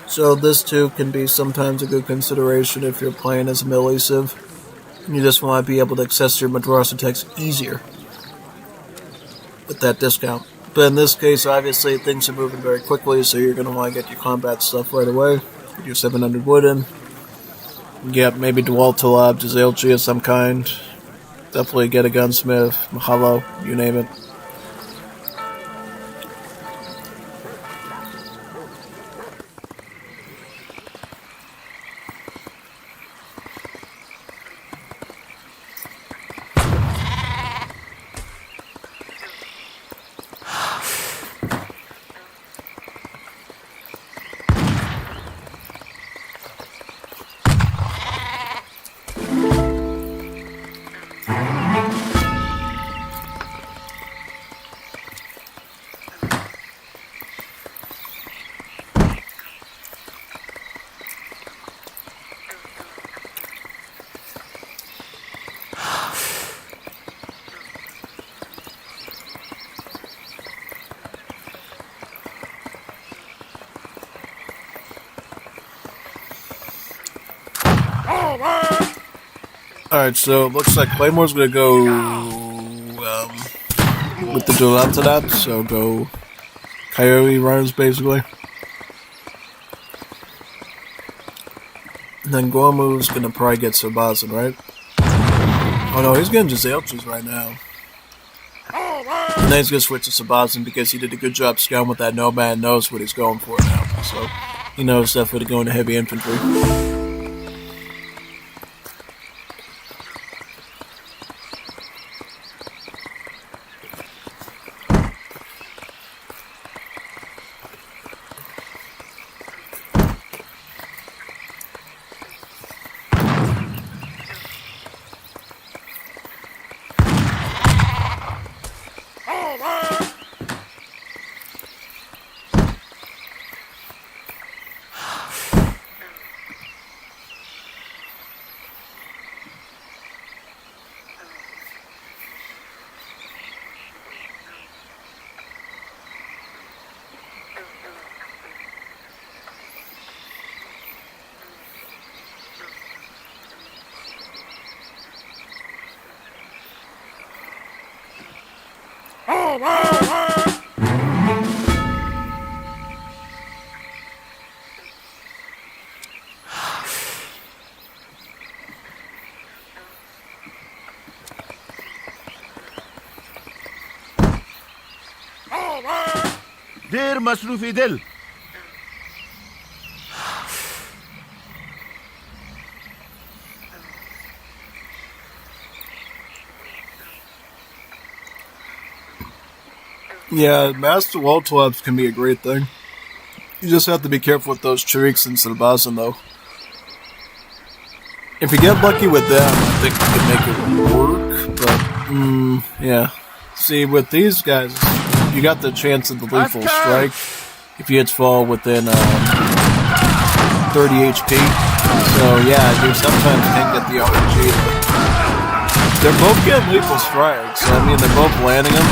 So this too can be sometimes a good consideration if you're playing as a melee civ. And you just want to be able to access your Madrasa text easier with that discount. But in this case, obviously, things are moving very quickly, so you're going to want to get your combat stuff right away. Get your 700 wood in. Get maybe Dwal Talab, Tzelchi of some kind. Definitely get a gunsmith, Mahalo, you name it. Alright, so it looks like Claymore's gonna go with the duel after that, so go Coyote runners basically. And then Guamu's gonna probably get Sabazin, right? Oh no, he's getting Giselchis right now. And then he's gonna switch to Sabazin because he did a good job scouting with that nomad and knows what he's going for now. So he knows definitely to go into heavy infantry. دير مصروفي دل. Yeah, Master Wall Twabs can be a great thing. You just have to be careful with those Chiriks and Sabazin, though. If you get lucky with them, I think you can make it work, but, yeah. See, with these guys, you got the chance of the lethal strike if you hit fall within 30 HP. So, yeah, you sometimes can get the RNG. They're both getting lethal strikes. I mean, they're both landing them.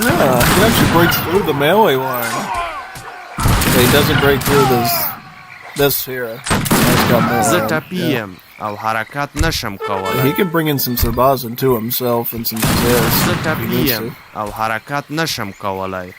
Yeah, he actually breaks through the melee line. Okay, he doesn't break through this here. He's got more. Zatapijem, al harakat nasham Yeah, he can bring in some Sabazin to himself and some Zers. Zatapijem, al harakat nasham kawalai.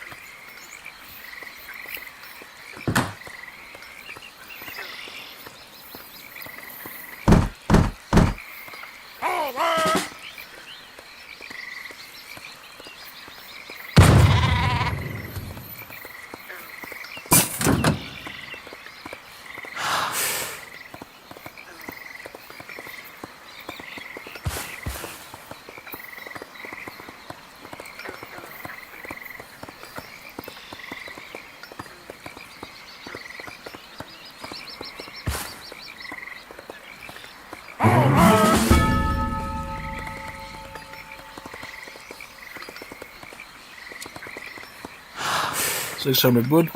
$600 wood.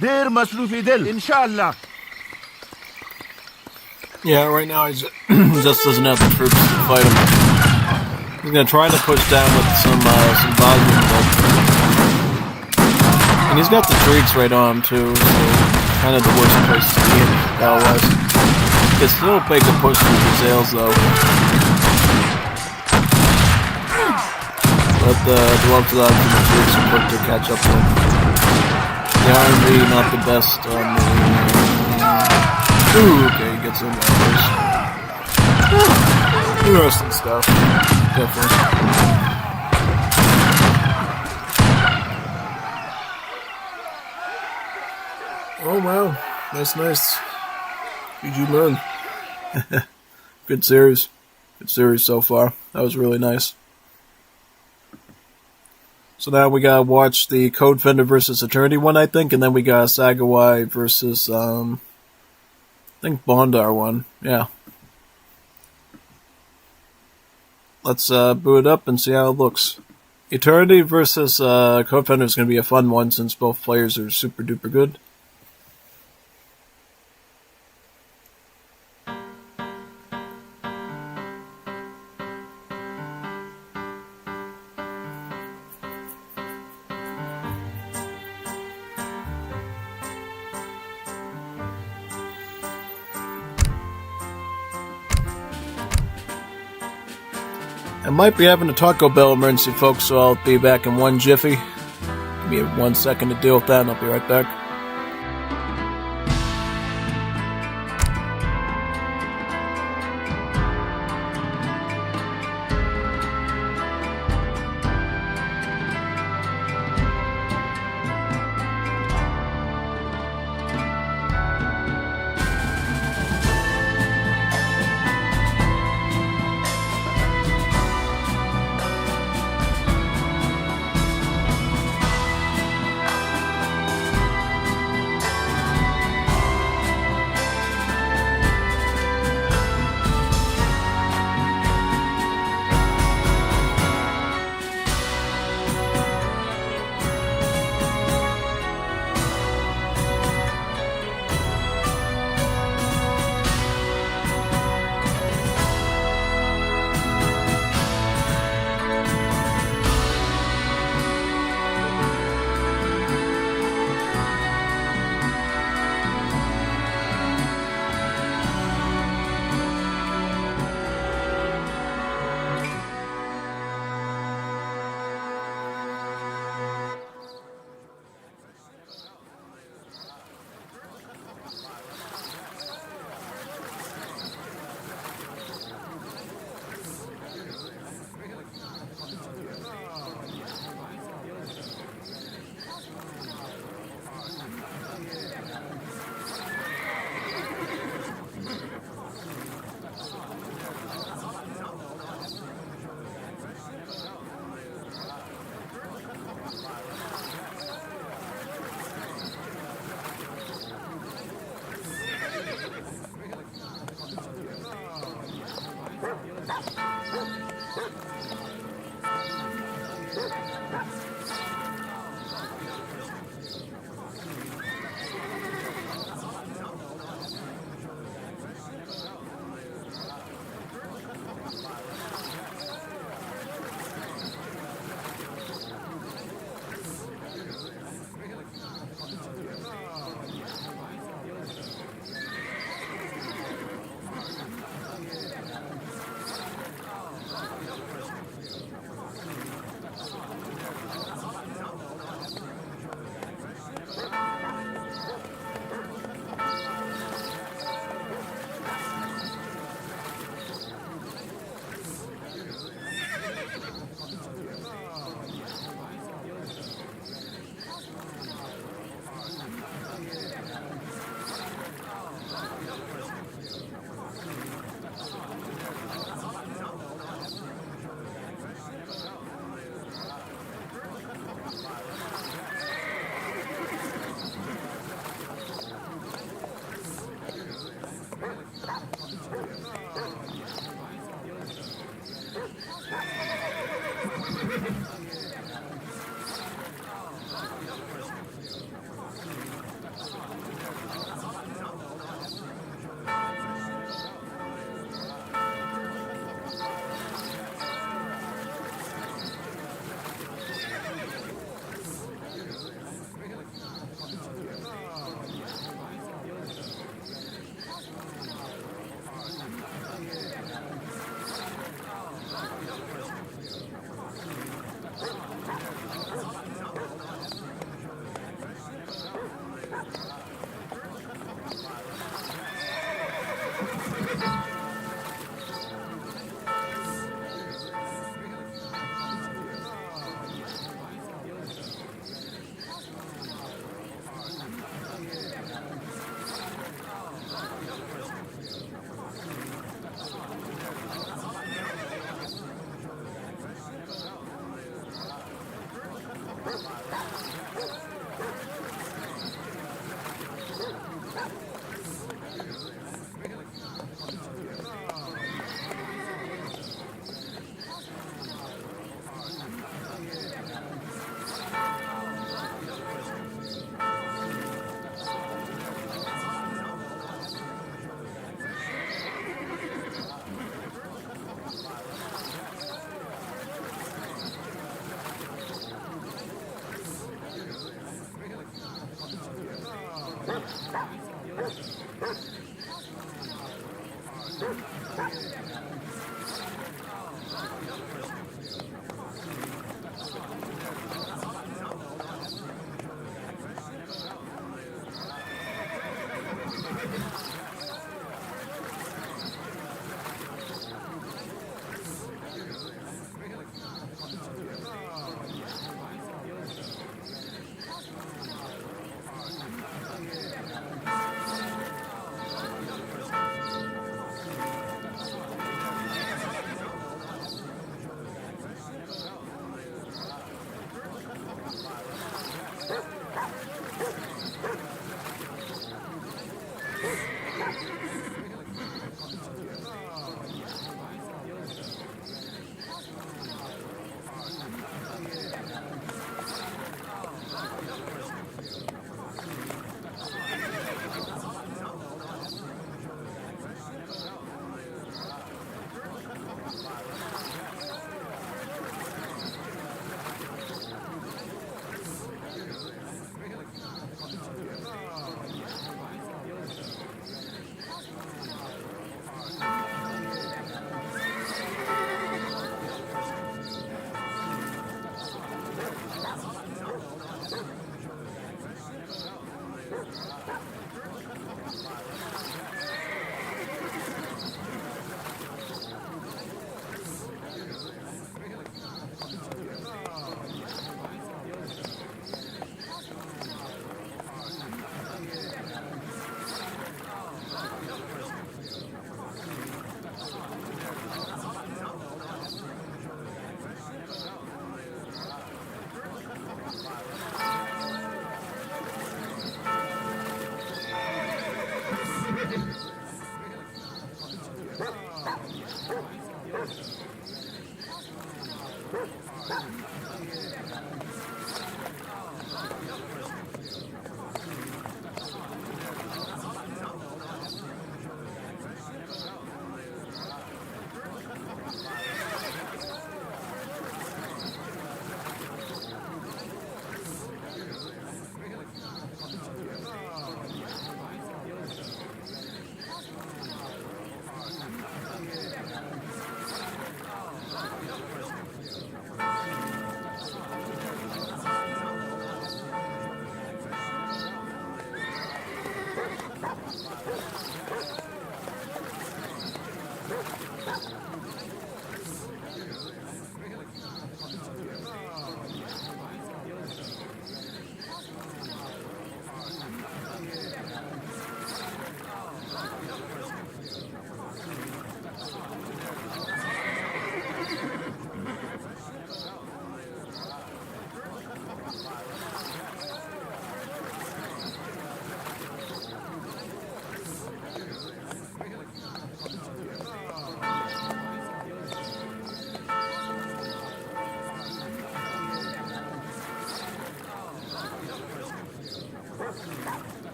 دير مصروفي دل إن شاء الله. Yeah, right now he just doesn't have the troops to fight him. He's gonna try to push down with some Bosnian, but and he's got the Greeks right on him too, so kind of the worst place to be in battle-wise. He can still make a push with the sails though. But the gloves and the Greeks are quick to catch up with. The R&B not the best on the... Ooh, okay, he gets in there. Interesting stuff. Definitely. Oh wow, nice. GG Moon. Good series. Good series so far. That was really nice. So now we gotta watch the Code Fender versus Eternity one, I think, and then we got Sagawai versus, I think Bondar one. Yeah. Let's boot it up and see how it looks. Eternity versus Code Fender is gonna be a fun one since both players are super duper good. I might be having a Taco Bell emergency, folks, so I'll be back in one jiffy. Give me 1 second to deal with that, and I'll be right back.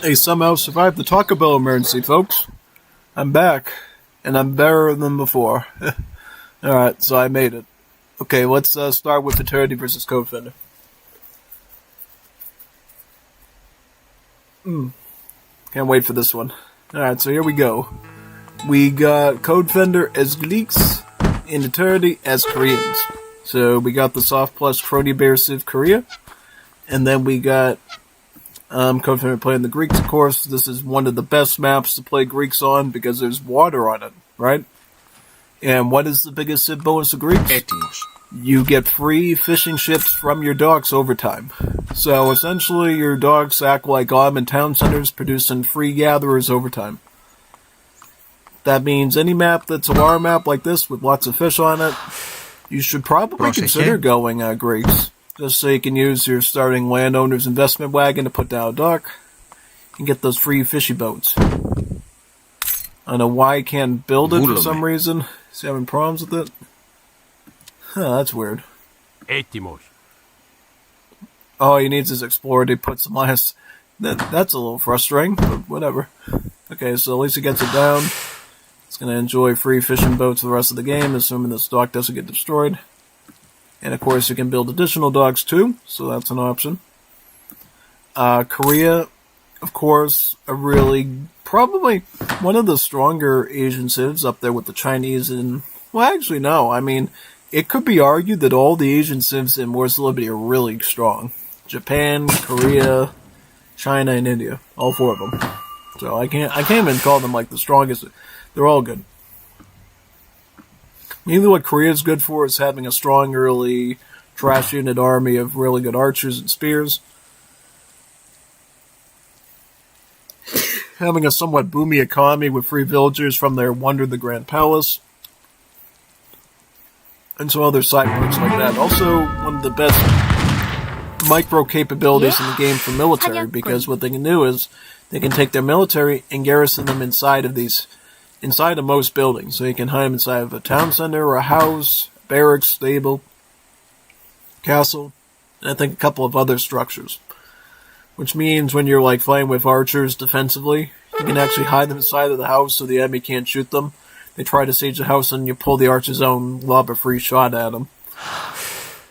Hey, somehow survived the Taco Bell emergency, folks. I'm back, and I'm better than before. Alright, so I made it. Okay, let's start with Eternity versus Code Fender. Can't wait for this one. Alright, so here we go. We got Code Fender as Greeks, and Eternity as Koreans. So we got the Soft Plus Crony Bear Civ Korea, and then we got Code Fender playing the Greeks, of course. This is one of the best maps to play Greeks on because there's water on it, right? And what is the biggest Civ bonus of Greeks? You get free fishing ships from your docks over time. So essentially your docks act like Almond town centers producing free gatherers over time. That means any map that's a water map like this with lots of fish on it, you should probably consider going Greeks. Just so you can use your starting landowner's investment wagon to put down a dock and get those free fishy boats. I don't know why I can't build it for some reason. Is he having problems with it? Huh, that's weird. Oh, he needs his explorer to put some ice. That's a little frustrating, but whatever. Okay, so at least he gets it down. It's going to enjoy free fishing boats for the rest of the game, assuming this dock doesn't get destroyed. And of course, you can build additional docks too, so that's an option. Korea, of course, probably one of the stronger Asian civs up there with the Chinese and, well, actually, no. I mean, it could be argued that all the Asian civs in Wars of Liberty are really strong. Japan, Korea, China, and India. All four of them. So I can't even call them like the strongest. They're all good. Mainly what Korea's good for is having a strong early trash unit army of really good archers and spears. Having a somewhat boomy economy with free villagers from their Wonder the Grand Palace. And some other side perks like that. Also, one of the best micro capabilities in the game for military, because what they can do is they can take their military and garrison them inside of most buildings. So you can hide them inside of a town center or a house, barracks, stable, castle, and I think a couple of other structures. Which means when you're like fighting with archers defensively, you can actually hide them inside of the house so the enemy can't shoot them. They try to siege the house and you pull the archer's own, lob a free shot at them.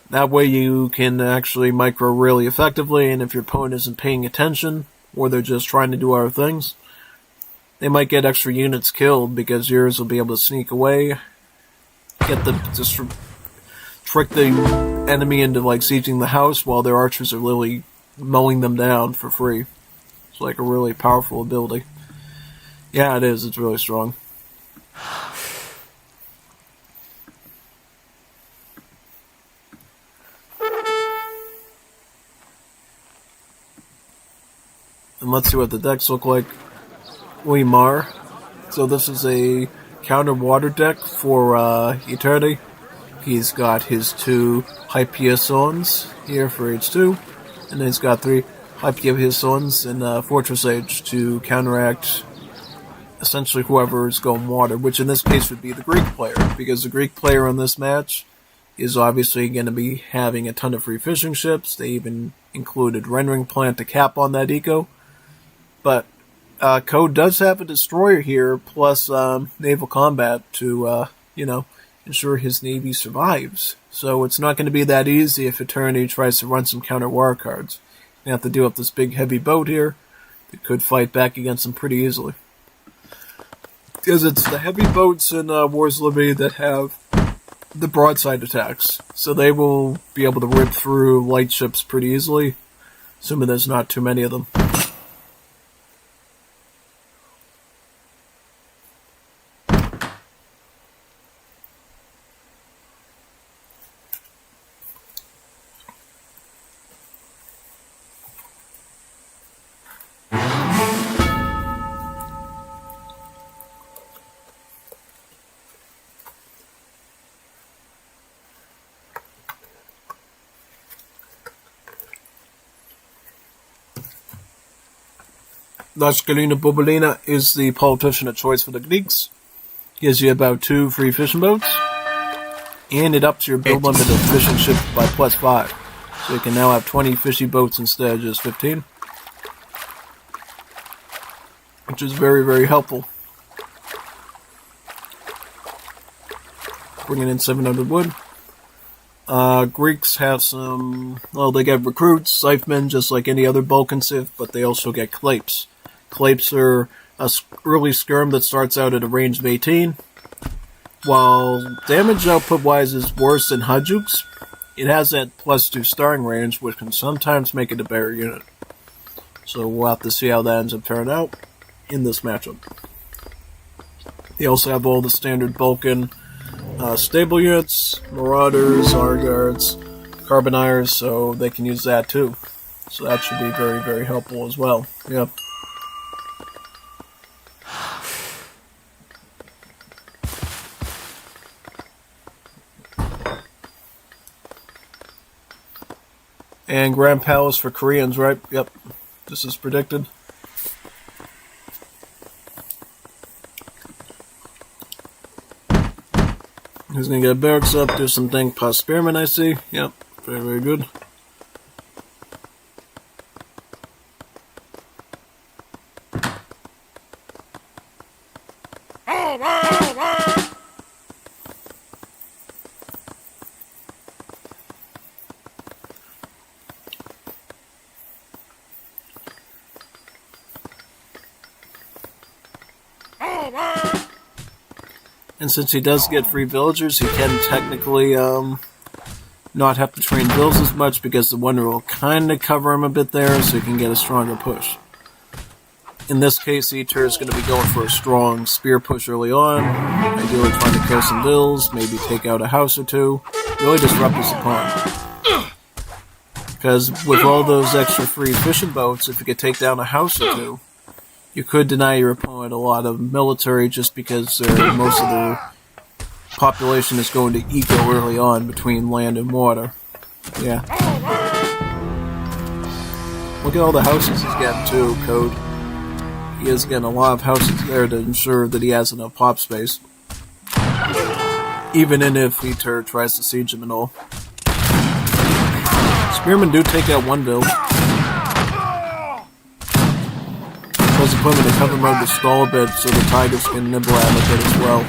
That way you can actually micro really effectively, and if your opponent isn't paying attention, or they're just trying to do other things, they might get extra units killed because yours will be able to sneak away, trick the enemy into like sieging the house while their archers are literally mowing them down for free. It's like a really powerful ability. Yeah, it is. It's really strong. And let's see what the decks look like. Weimar. So this is a counter water deck for Eternity. He's got his 2 Hypiozones here for H2. And then he's got 3 Hypiozones in Fortress Age to counteract essentially whoever is going water, which in this case would be the Greek player, because the Greek player in this match is obviously going to be having a ton of free fishing ships. They even included rendering plant to cap on that eco. But Code does have a destroyer here, plus naval combat to, ensure his navy survives. So it's not going to be that easy if Eternity tries to run some counter war cards. You have to deal with this big heavy boat here that could fight back against him pretty easily. Because it's the heavy boats in Wars of Liberty that have the broadside attacks. So they will be able to rip through light ships pretty easily, assuming there's not too many of them. Laskalina Bobolina is the politician of choice for the Greeks. Gives you about 2 free fishing boats. And it ups your build limit of fishing ships by +5. So you can now have 20 fishing boats instead of just 15. Which is very, very helpful. Bringing in 700 wood. Greeks have some, well, they get recruits, scythemen, just like any other Balkan civ, but they also get clapes. Clapes are a early skirm that starts out at a range of 18. While damage output-wise is worse than Hajuks, it has that +2 starting range, which can sometimes make it a better unit. So we'll have to see how that ends up turning out in this matchup. They also have all the standard Balkan stable units, Marauders, Arguards, Carbonires, so they can use that too. So that should be very, very helpful as well. Yep. And Grand Palace for Koreans, right? Yep. This is predicted. He's gonna get barracks up, do some thing past spearmen, I see. Yep. Very, very good. And since he does get free villagers, he can technically not have to train vills as much because the Wonder will kind of cover him a bit there, so he can get a stronger push. In this case, Eater is going to be going for a strong spear push early on, ideally trying to kill some vills, maybe take out a house or two, really disrupt his opponent. Because with all those extra free fishing boats, if you could take down a house or two, you could deny your opponent a lot of military just because most of their population is going to eco early on between land and water. Yeah. Look at all the houses he's getting too, Code. He is getting a lot of houses there to ensure that he has enough pop space. Even if he tries to siege him and all. Spearmen do take out one build. Tells the opponent to cover mode to stall a bit so the tigers can nibble at him a bit as well.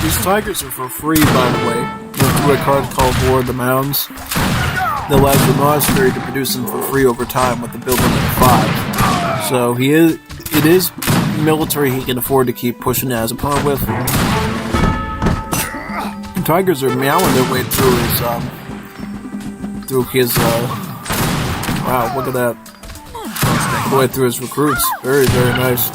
These tigers are for free, by the way. Went through a card called War of the Mounds that allows your monastery to produce them for free over time with the build limit of 5. So it is military he can afford to keep pushing at his opponent with. And tigers are meowing their way through his wow, look at that. Way through his recruits. Very, very nice.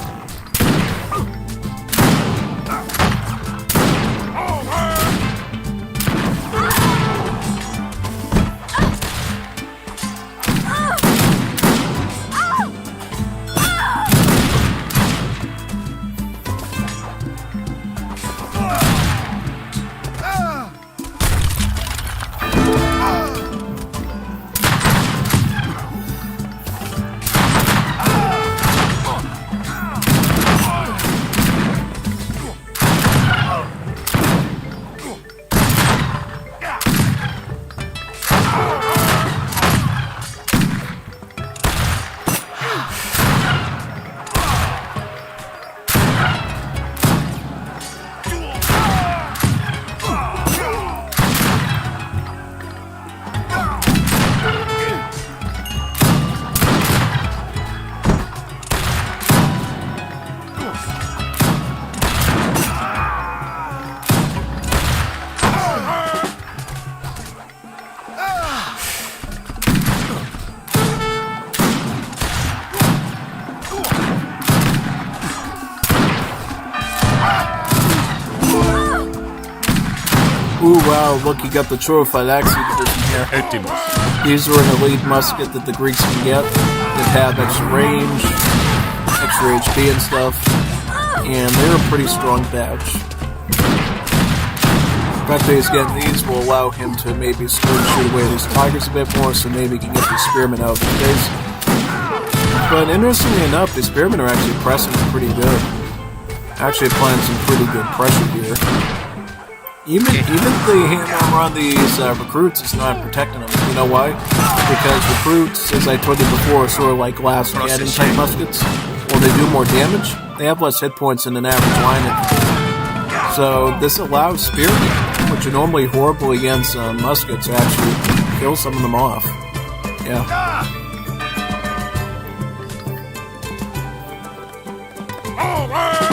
Ooh, wow, look, you got the Chorofylaxi division here. These are an elite musket that the Greeks can get that have extra range, extra HP and stuff, and they're a pretty strong badge. The fact that he's getting these will allow him to maybe shoot away these tigers a bit more, so maybe he can get the spearmen out of his face. But interestingly enough, the Spearmen are actually pressing pretty good. Actually applying some pretty good pressure here. Even the hammer on these recruits is not protecting them. You know why? Because recruits, as I told you before, are sort of like glass cannon type muskets. While they do more damage, they have less hit points than an average line infantry. So this allows spearmen, which are normally horrible against muskets, to actually kill some of them off. Yeah.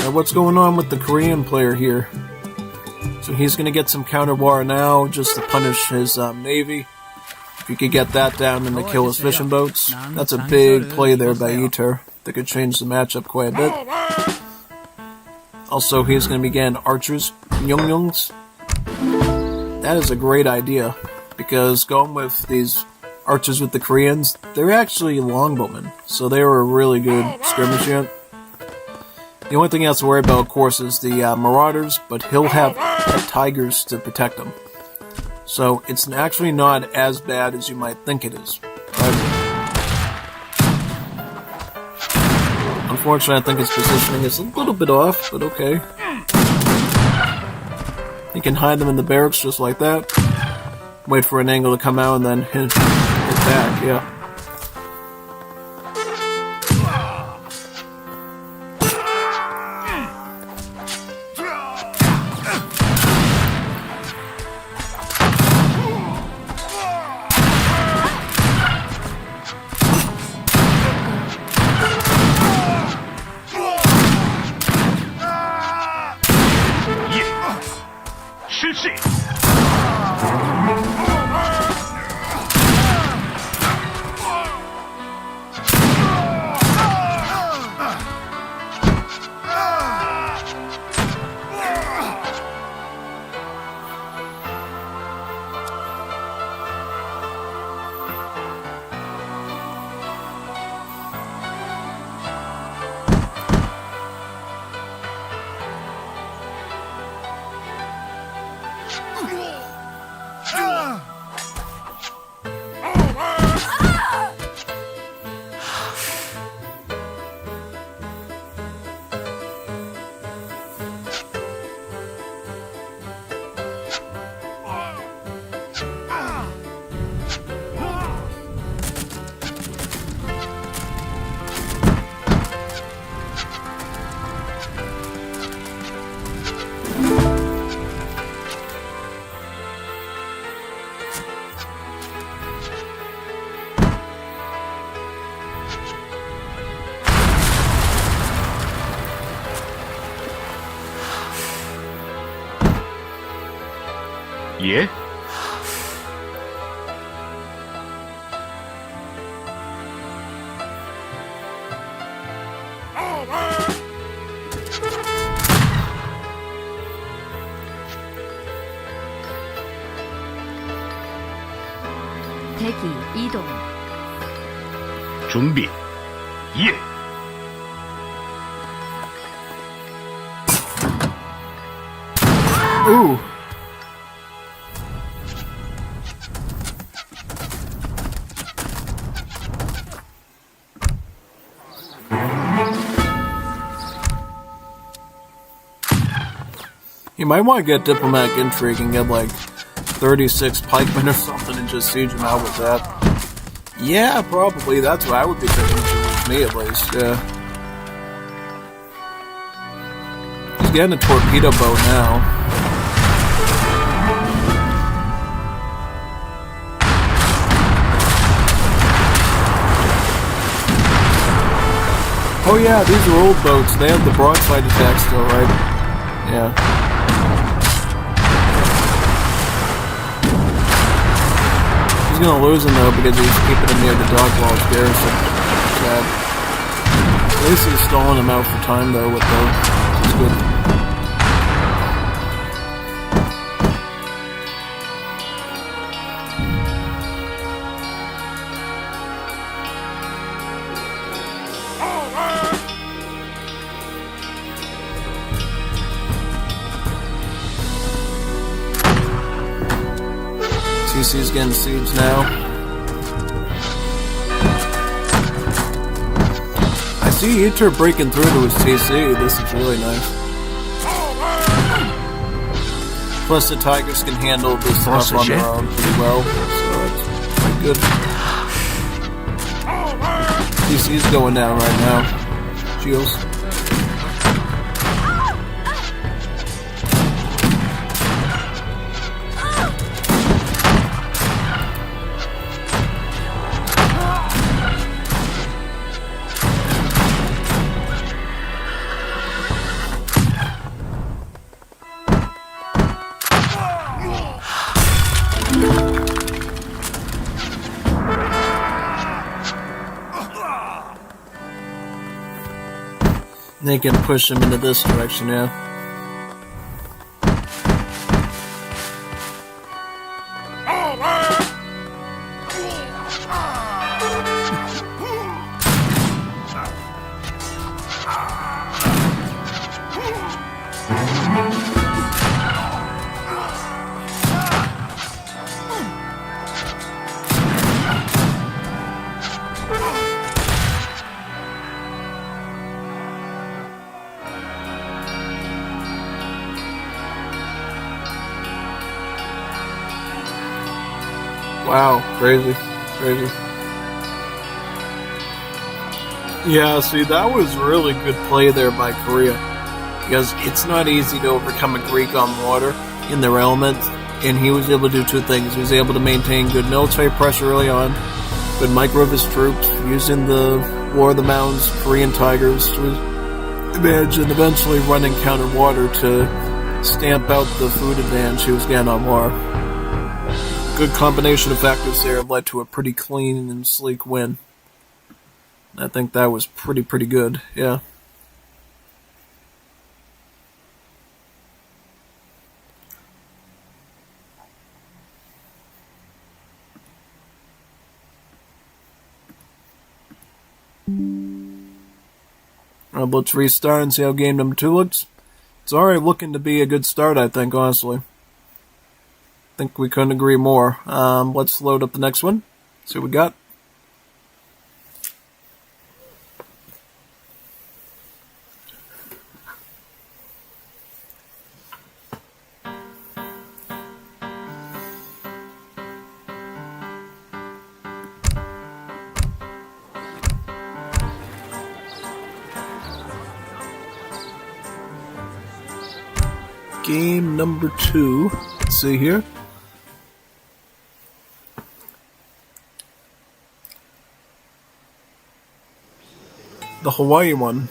Now what's going on with the Korean player here? So he's going to get some counter war now, just to punish his navy. If you could get that down and to kill his fishing boats, that's a big play there by Eater. That could change the matchup quite a bit. Also, he's going to be getting archers, Yongyongs. That is a great idea, because going with these archers with the Koreans, they're actually longbowmen, so they were a really good skirmish unit. The only thing he has to worry about, of course, is the marauders, but he'll have tigers to protect them. So it's actually not as bad as you might think it is. Right? Unfortunately, I think his positioning is a little bit off, but okay. You can hide them in the barracks just like that. Wait for an angle to come out and then hit back, yeah. 예? 대기 이동. 준비. 예. Ooh. You might want to get diplomatic intrigue and get like 36 pikemen or something and just siege them out with that. Yeah, probably. That's what I would be thinking with me at least, yeah. He's getting a torpedo boat now. Oh yeah, these are old boats. They have the broadside attack still, right? Yeah. He's gonna lose him though because he's keeping him near the dog walls garrison. Sad. At least he's stalling him out for time though with those. It's good. TC's getting sieged now. see Iter breaking through to his TC. This is really nice. Plus the Tigers can handle this stuff on their own pretty well, so it's pretty good. TC's going down right now. Shields. They can push him into this direction now. Wow, crazy. Yeah, see, that was really good play there by Korea. Because it's not easy to overcome a Greek on water in their element. And he was able to do two things. He was able to maintain good military pressure early on, good micro of his troops, using the War of the Mountains, Korean Tigers to his advantage, and eventually running counter water to stamp out the food advantage he was getting on war. Good combination of factors there led to a pretty clean and sleek win. I think that was pretty good, yeah. Let's restart and see how game number 2 looks. It's already looking to be a good start, I think, honestly. I think we couldn't agree more. Let's load up the next one. See what we got. Game number 2. Let's see here. The Hawaii one.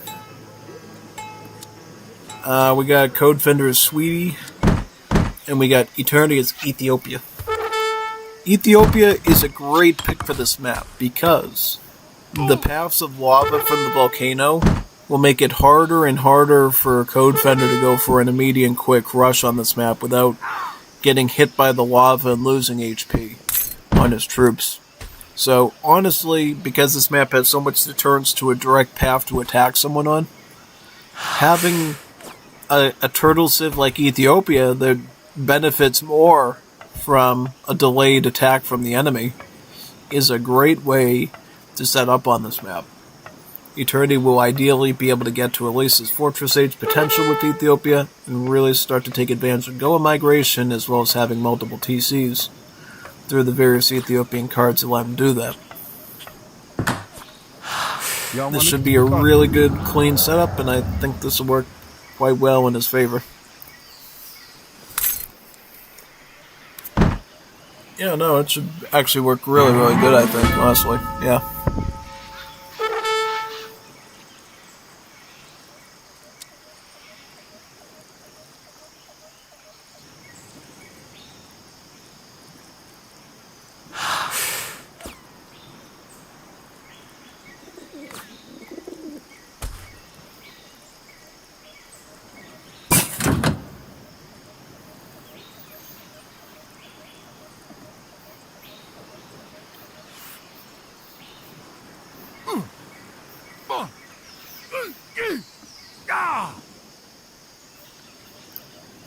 We got Code Fender as Sweetie, and we got Eternity as Ethiopia. Ethiopia is a great pick for this map because the paths of lava from the volcano will make it harder and harder for Code Fender to go for an immediate and quick rush on this map without getting hit by the lava and losing HP on his troops. So, honestly, because this map has so much deterrence to a direct path to attack someone on, having a turtle civ like Ethiopia that benefits more from a delayed attack from the enemy is a great way to set up on this map. Eternity will ideally be able to get to at least his Fortress Age potential with Ethiopia and really start to take advantage of Goa migration as well as having multiple TCs through the various Ethiopian cards that let him do that. This should be a really good, clean setup, and I think this will work quite well in his favor. Yeah, no, it should actually work really good, I think, honestly. Yeah.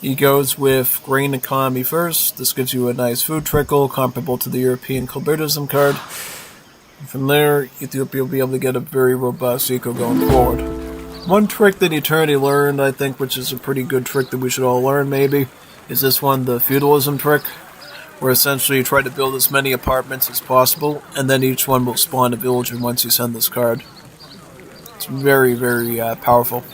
He goes with Grain Economy first. This gives you a nice food trickle comparable to the European Colbertism card. From there, Ethiopia will be able to get a very robust eco going forward. One trick that Eternity learned, I think, which is a pretty good trick that we should all learn, maybe, is this one, the feudalism trick, where essentially you try to build as many apartments as possible, and then each one will spawn a villager once you send this card. It's very, very powerful.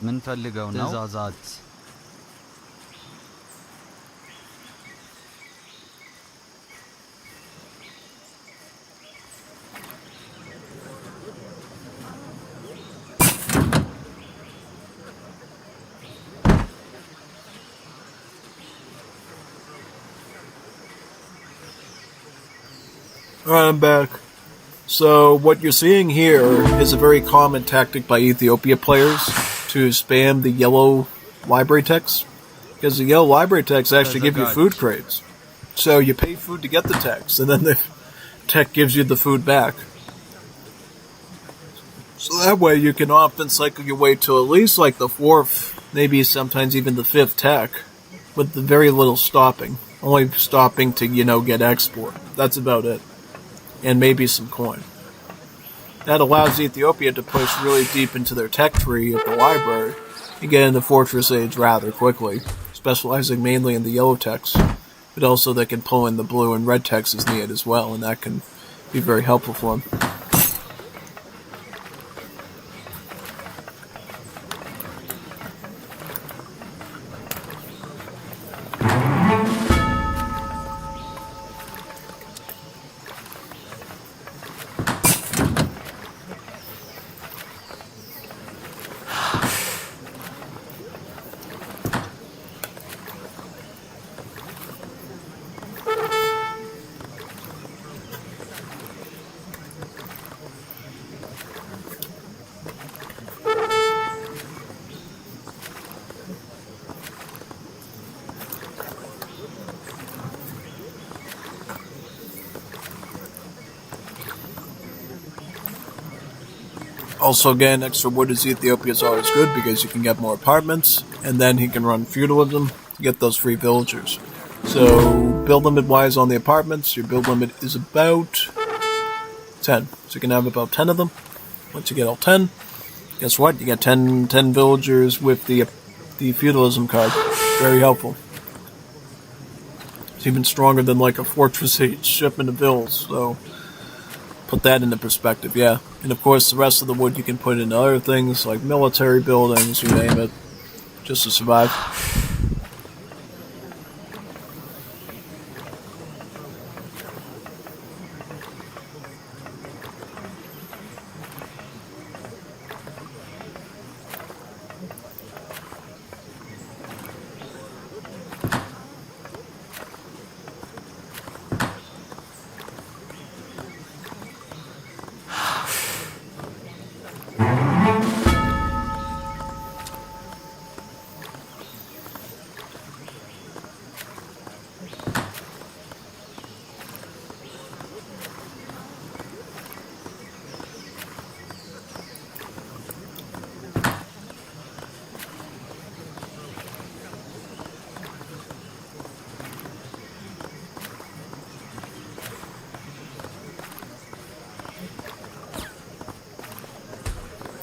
ምን ፈልገው ነው? ትእዛዛት Alright, I'm back. So, what you're seeing here is a very common tactic by Ethiopia players to spam the yellow library text. Because the yellow library text actually give you food crates. So you pay food to get the text, and then the tech gives you the food back. So that way you can often cycle your way to at least like the 4th, maybe sometimes even the 5th tech, with very little stopping. Only stopping to, get export. That's about it. And maybe some coin. That allows Ethiopia to push really deep into their tech tree of the library and get into Fortress Age rather quickly, specializing mainly in the yellow techs, but also they can pull in the blue and red techs as needed as well, and that can be very helpful for them. Also, again, extra wood is Ethiopia is always good because you can get more apartments, and then he can run feudalism to get those free villagers. So, build limit wise on the apartments, your build limit is about 10. So you can have about 10 of them. Once you get all 10, guess what? You get 10 villagers with the feudalism card. Very helpful. It's even stronger than like a Fortress Age shipment of vills, so put that into perspective, yeah. And of course, the rest of the wood you can put into other things like military buildings, you name it, just to survive.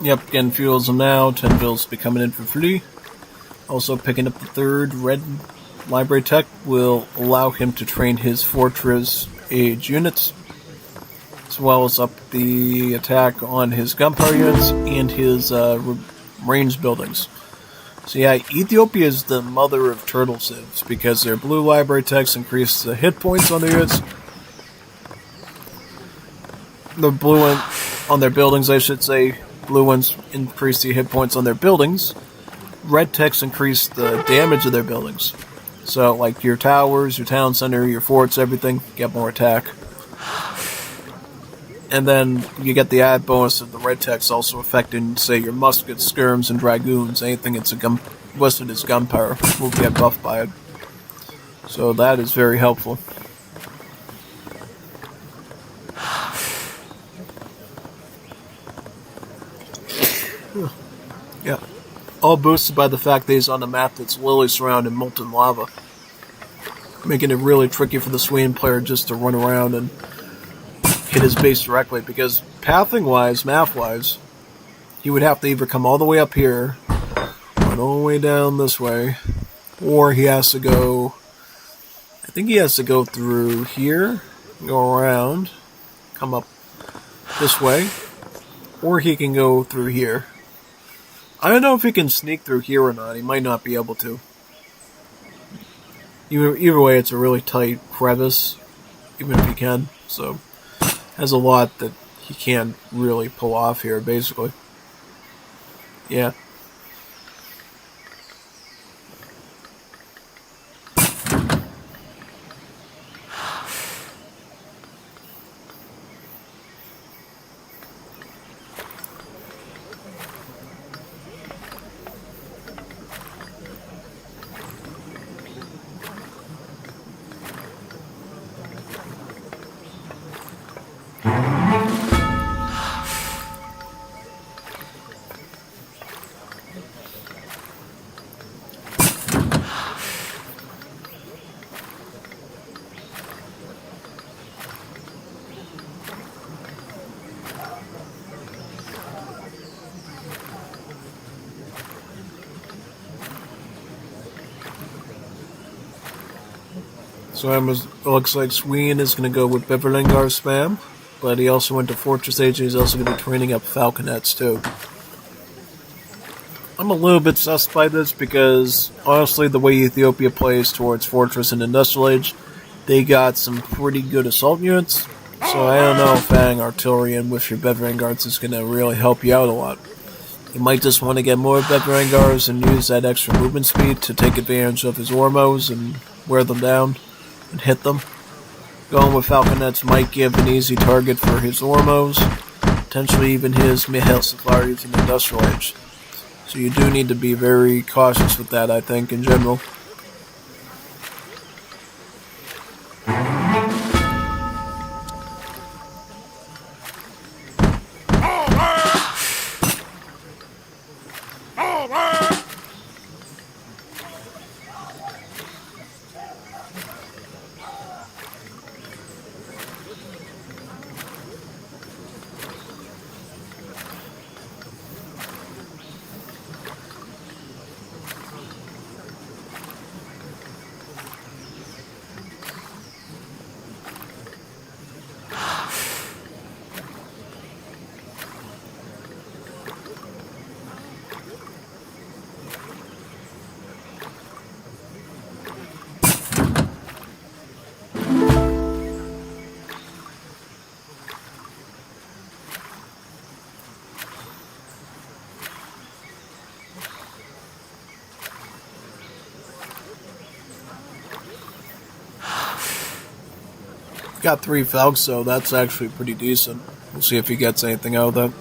Yep, getting fuels them now. 10 bills be coming in for free. Also picking up the 3rd red library tech will allow him to train his fortress age units, as well as up the attack on his gunpowder units and his range buildings. So yeah, Ethiopia is the mother of turtle civs because their blue library techs increase the hit points on their units. The blue one on their buildings, I should say. Blue ones increase the hit points on their buildings. Red techs increase the damage of their buildings. So, like your towers, your town center, your forts, everything, get more attack. And then you get the added bonus of the red techs also affecting, say, your muskets, skirms, and dragoons. Anything that's listed as gunpowder will get buffed by it. So that is very helpful. Yeah. All boosted by the fact that he's on a map that's literally surrounded in molten lava, making it really tricky for the Sweden player just to run around and hit his base directly, because pathing-wise, math-wise, he would have to either come all the way up here, run all the way down this way, or he has to go, I think he has to go through here, go around, come up this way, or he can go through here. I don't know if he can sneak through here or not. He might not be able to. Either way, it's a really tight crevice, even if he can. So, has a lot that he can't really pull off here, basically. Yeah. So it looks like Sweden is going to go with Beverlingar spam, but he also went to Fortress Age and he's also going to be training up Falconets too. I'm a little bit sus by this because, honestly, the way Ethiopia plays towards Fortress and Industrial Age, they got some pretty good assault units, so I don't know if adding artillery in with your Beverlingars is going to really help you out a lot. You might just want to get more Beverlingars and use that extra movement speed to take advantage of his Ormos and wear them down and hit them. Going with Falconets might give an easy target for his Ormos, potentially even his Mihail Safaris in Industrial Age. So you do need to be very cautious with that, I think, in general. Got 3 Falcons, so that's actually pretty decent. We'll see if he gets anything out of that.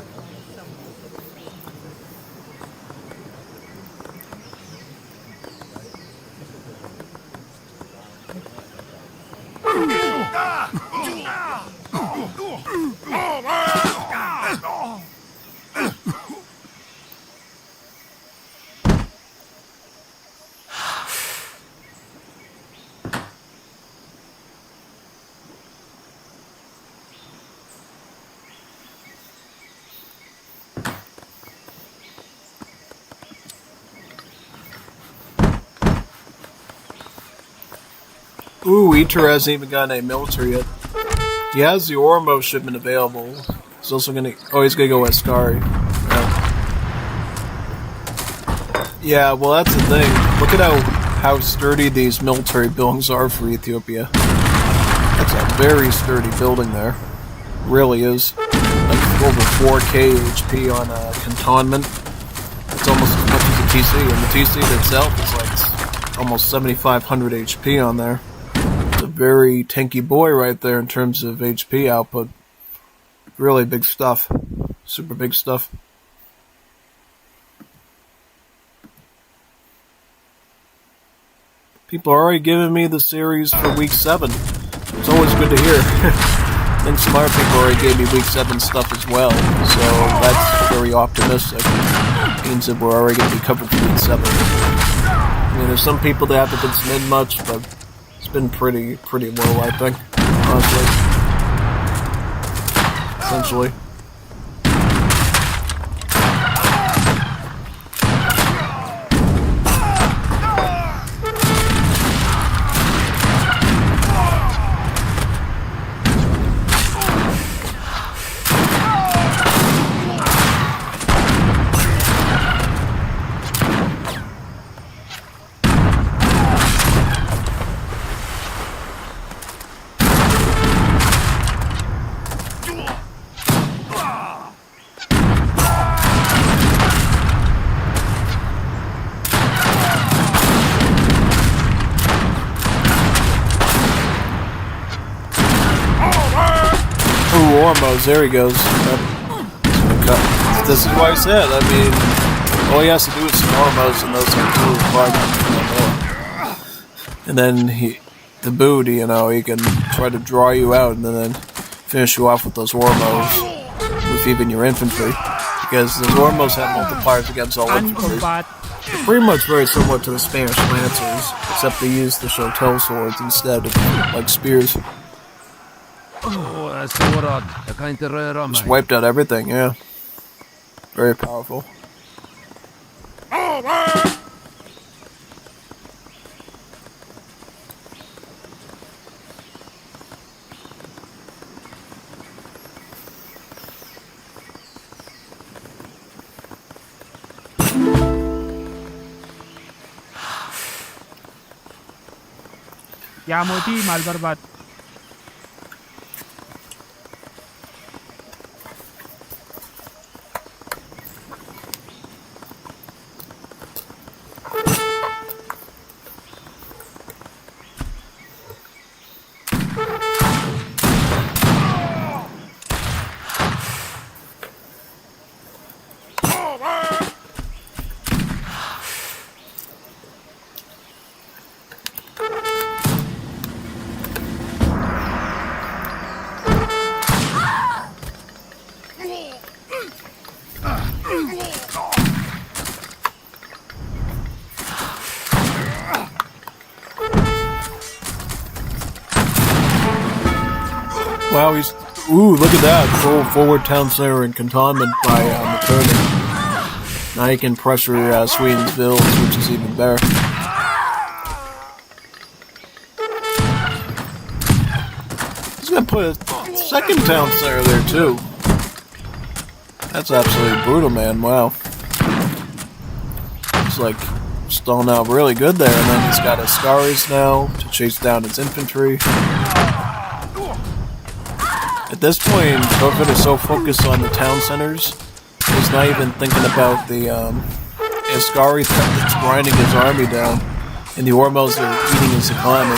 Ooh, Eater hasn't even gotten a military yet. He has the Ormo shipment available. He's also gonna... Oh, he's gonna go Ascari. Yeah, well, that's the thing. Look at how sturdy these military buildings are for Ethiopia. That's a very sturdy building there. Really is. Like over 4k HP on cantonment. It's almost as much as the TC, and the TC itself is like almost 7,500 HP on there. It's a very tanky boy right there in terms of HP output. Really big stuff. Super big stuff. People are already giving me the series for week 7. It's always good to hear. I think some other people already gave me week 7 stuff as well, so that's very optimistic. It means that we're already going to be covered for week 7. I mean, there's some people that haven't been submitting much, but it's been pretty low, I think, honestly. Essentially. Ormos, there he goes. This is what I said. I mean, all he has to do is some Ormos and those are cool. And then the boot, you know, he can try to draw you out and then finish you off with those Ormos with even your infantry. Because those Ormos have multipliers against all infantry. They're pretty much very similar to the Spanish Lancers, except they use the Chotel swords instead of, like, spears. Just wiped out everything, yeah. Very powerful. या मोती माल बर्बाद Wow, he's... Ooh, look at that. Full forward town center and cantonment by McCurdy. Now he can pressure Sweden's villas, which is even better. He's gonna put a second town center there, too. That's absolutely brutal, man. Wow. He's like stalling out really good there, and then he's got Ascaris now to chase down his infantry. At this point, Torford is so focused on the town centers, he's not even thinking about the Ascari that's grinding his army down, and the Ormos are eating his economy.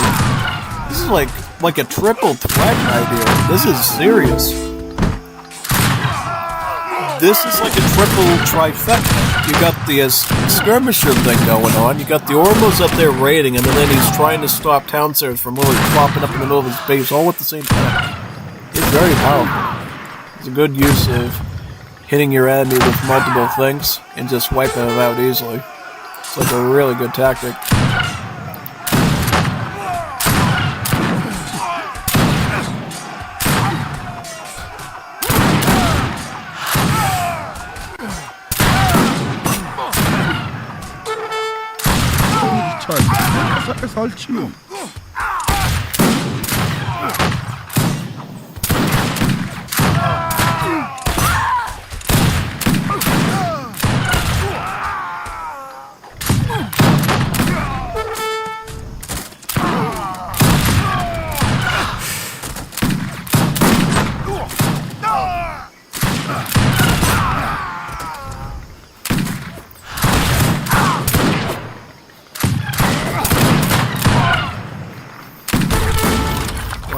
This is like a triple threat idea. This is serious. This is like a triple trifecta. You got the skirmisher thing going on, you got the Ormos up there raiding, and then he's trying to stop town centers from literally popping up in the middle of his base all at the same time. It's very powerful. It's a good use of hitting your enemy with multiple things and just wiping them out easily. It's like a really good tactic.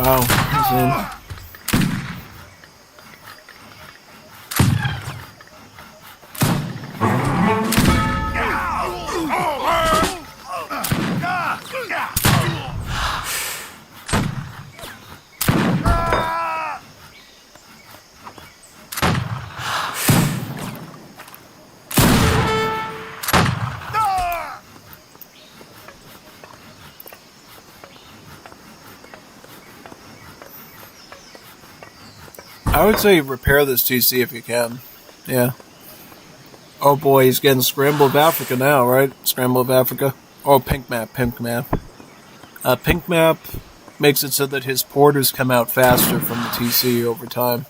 Wow. Insane. I would say repair this TC if you can. Yeah. Oh boy, he's getting Scramble of Africa now, right? Scramble of Africa. Oh, pink map. Pink map makes it so that his porters come out faster from the TC over time.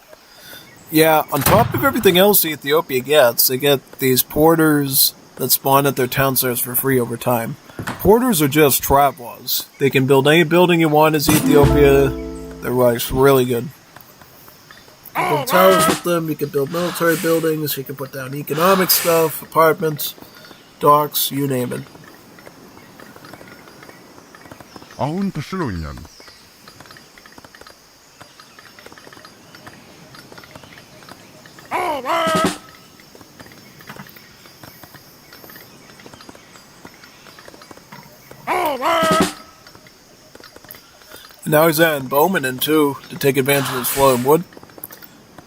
Yeah, on top of everything else Ethiopia gets, they get these porters that spawn at their town centers for free over time. Porters are just trap laws. They can build any building you want as Ethiopia. They're like really good. You can build towers with them, you can build military buildings, you can put down economic stuff, apartments, docks, you name it. Now he's adding Bowman in too, to take advantage of his flowing wood.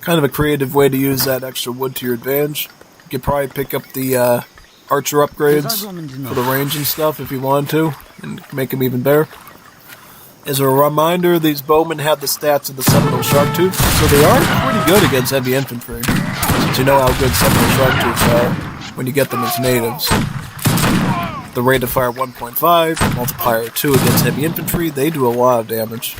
Kind of a creative way to use that extra wood to your advantage. You could probably pick up the archer upgrades for the range and stuff if you wanted to, and make them even better. As a reminder, these bowmen have the stats of the Seminole Sharktooth, so they are pretty good against heavy infantry, since you know how good Seminole Sharktooths are when you get them as natives. The rate of fire 1.5, multiplier 2 against heavy infantry, they do a lot of damage.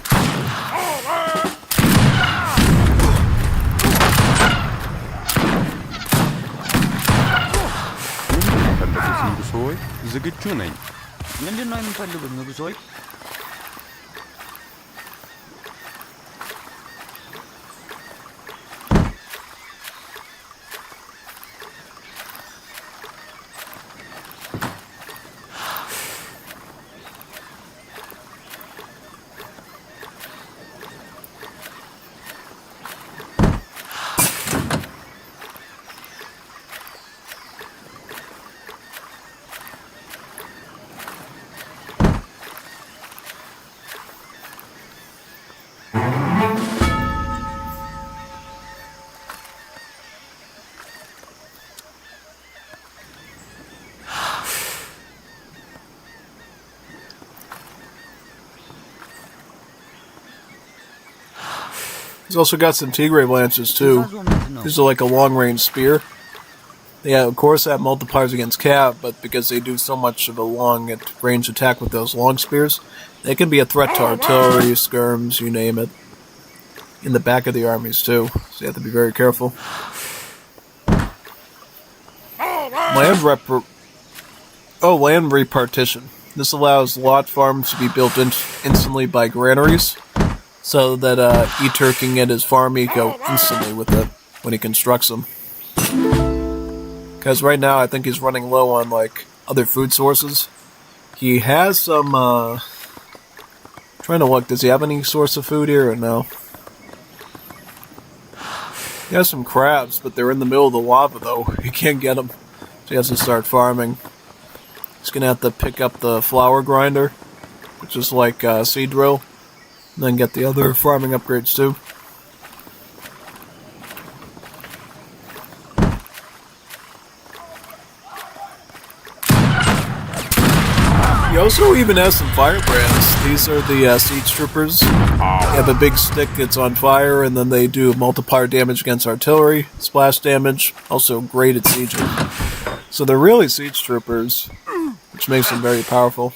He's also got some Tigray lances too. These are like a long-range spear. They of course have multipliers against cav, but because they do so much of a long-range attack with those long spears, they can be a threat to artillery, skirms, you name it. In the back of the armies too, so you have to be very careful. Land repartition. This allows lot farms to be built instantly by granaries, so that Eater can get his farm eco instantly with it when he constructs them. Because right now I think he's running low on like other food sources. He has some trying to look, does he have any source of food here or no? He has some crabs, but they're in the middle of the lava though. He can't get them, so he has to start farming. He's gonna have to pick up the flour grinder, which is like seed drill, and then get the other farming upgrades too. He also even has some firebrands. These are the siege troopers. They have a big stick that's on fire, and then they do multiplier damage against artillery, splash damage, also great at sieging. So they're really siege troopers, which makes them very powerful.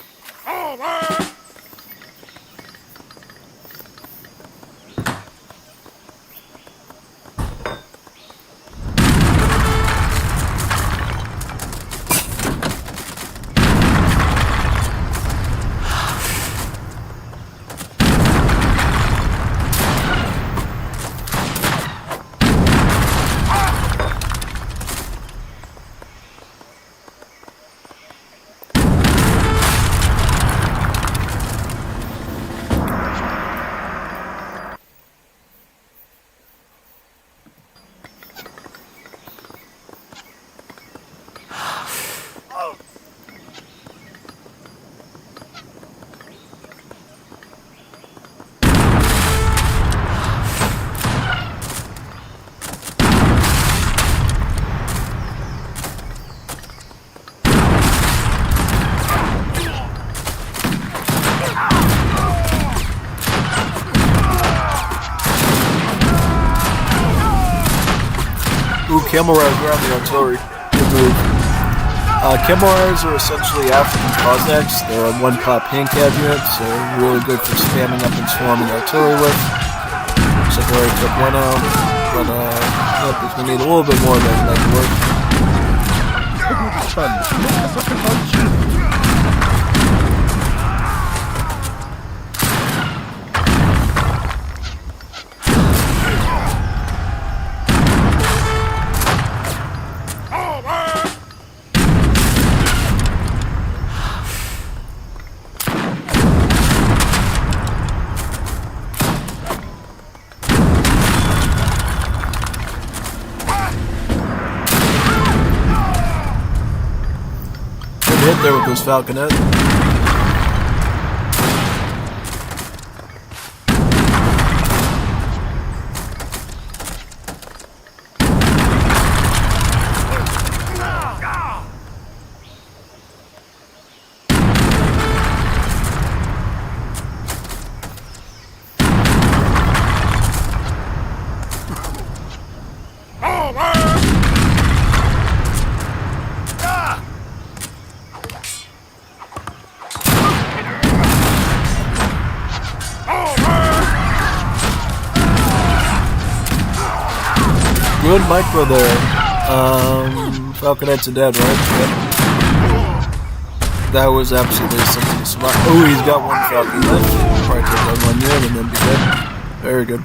Camelars around the artillery. Good move. Camelars are essentially African Cossacks. They're a one-pop hand cab unit, so really good for spamming up and swarming artillery with. Looks like a very quick one out, but yep, he's gonna need a little bit more of that to make it work. Hit there with his falconet. Good micro there. Falconets are dead, right? Yep. That was absolutely something smart. Oh, he's got one falcon left. Probably take that one in and then be dead. Very good.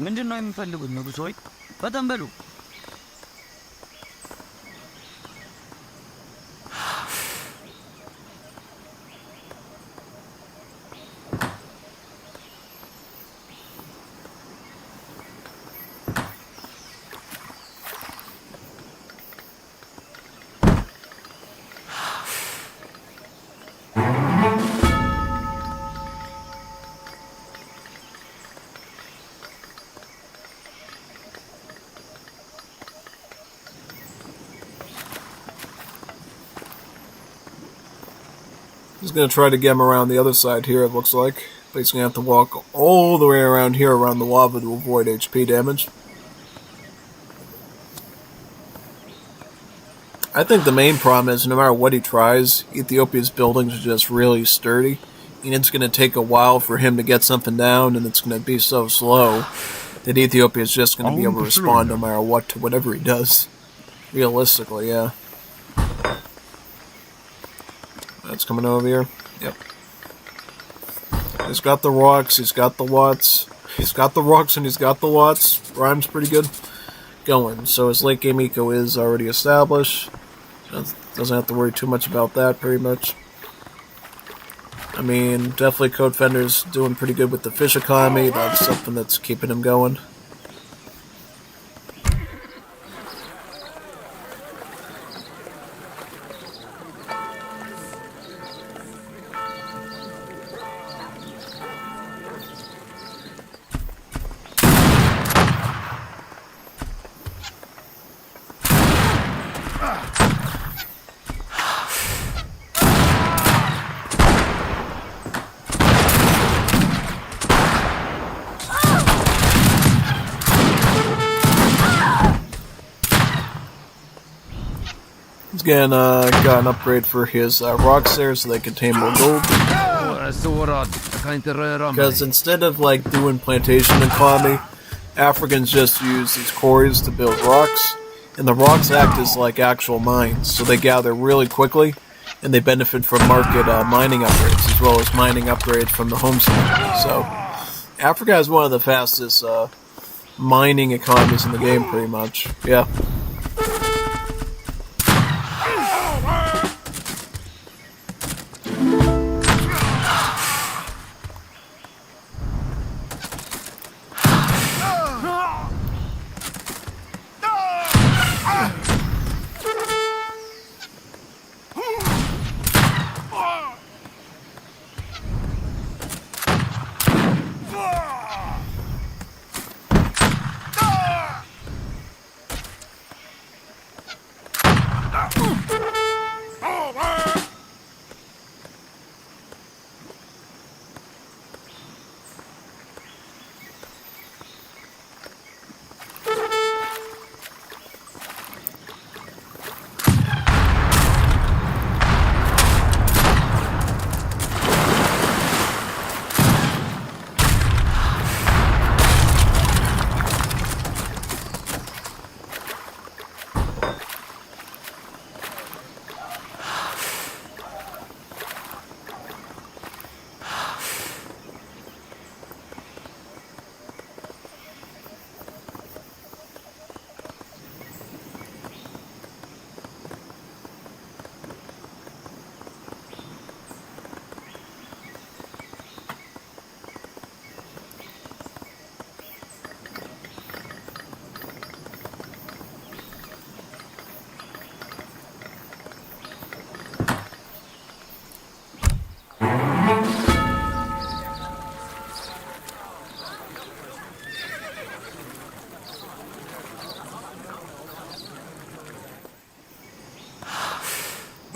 ምንድን ነው የሚፈልጉት ንጉሥ ሆይ? በጣም በሉ። He's going to try to get him around the other side here, it looks like. But he's going to have to walk all the way around here, around the lava, to avoid HP damage. I think the main problem is, no matter what he tries, Ethiopia's buildings are just really sturdy. And it's going to take a while for him to get something down, and it's going to be so slow that Ethiopia's just going to be able to respond no matter what to whatever he does. Realistically, yeah. That's coming over here. Yep. He's got the rocks, he's got the watts. He's got the rocks and he's got the watts. Rhymes pretty good. Going. So his late game eco is already established. Doesn't have to worry too much about that, pretty much. I mean, definitely Code Fender's doing pretty good with the fish economy. That's something that's keeping him going. Again, got an upgrade for his rocks there so they contain more gold. Because instead of like doing plantation economy, Africans just use these quarries to build rocks, and the rocks act as like actual mines, so they gather really quickly, and they benefit from market mining upgrades as well as mining upgrades from the homestead. So Africa has one of the fastest mining economies in the game, pretty much. Yeah.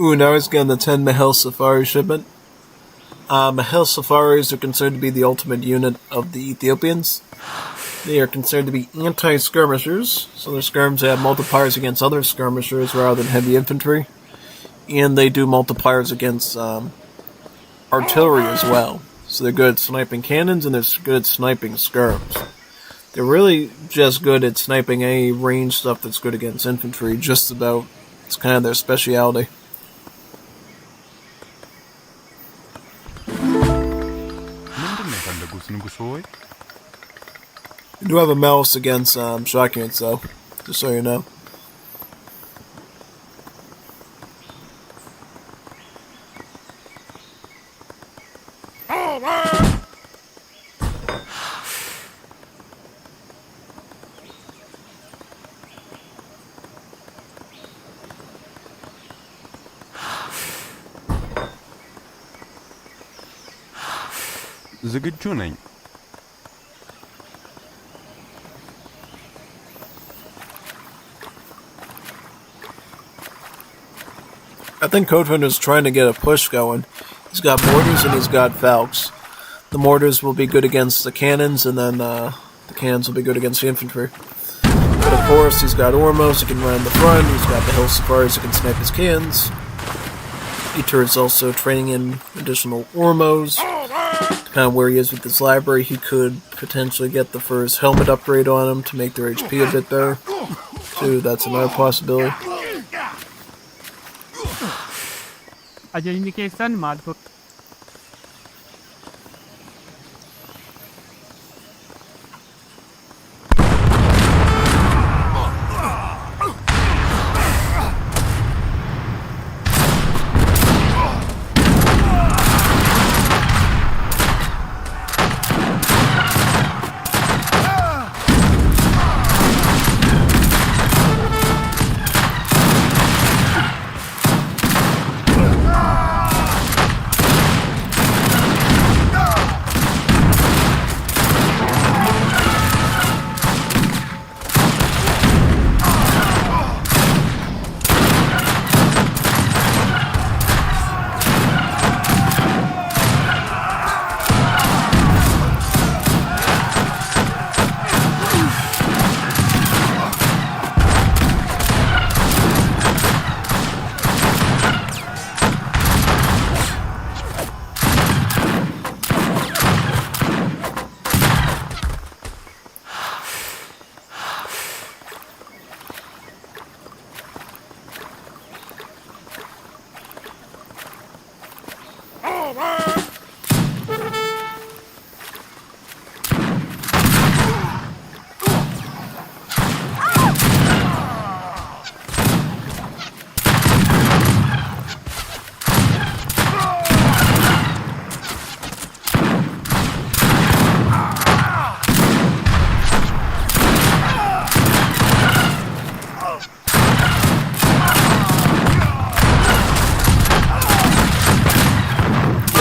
Ooh, now he's getting the 10 Mahel Safari shipment. Mahel Safaris are considered to be the ultimate unit of the Ethiopians. They are considered to be anti-skirmishers, so their skirms have multipliers against other skirmishers rather than heavy infantry. And they do multipliers against artillery as well. So they're good at sniping cannons and they're good at sniping skirms. They're really just good at sniping any range stuff that's good against infantry, just about. It's kind of their speciality. You do have a mouse against shock units, though, just so you know. ዝግጁ ነኝ። I think Codefender's trying to get a push going. He's got mortars and he's got falcons. The mortars will be good against the cannons, and then the cannons will be good against the infantry. But of course, he's got Ormos who can run in the front, he's got the Hill Safaris who can snipe his cannons. Eater is also training in additional Ormos. Depending on where he is with his library, he could potentially get the first helmet upgrade on him to make their HP a bit better. Too, that's another possibility. Identification mark.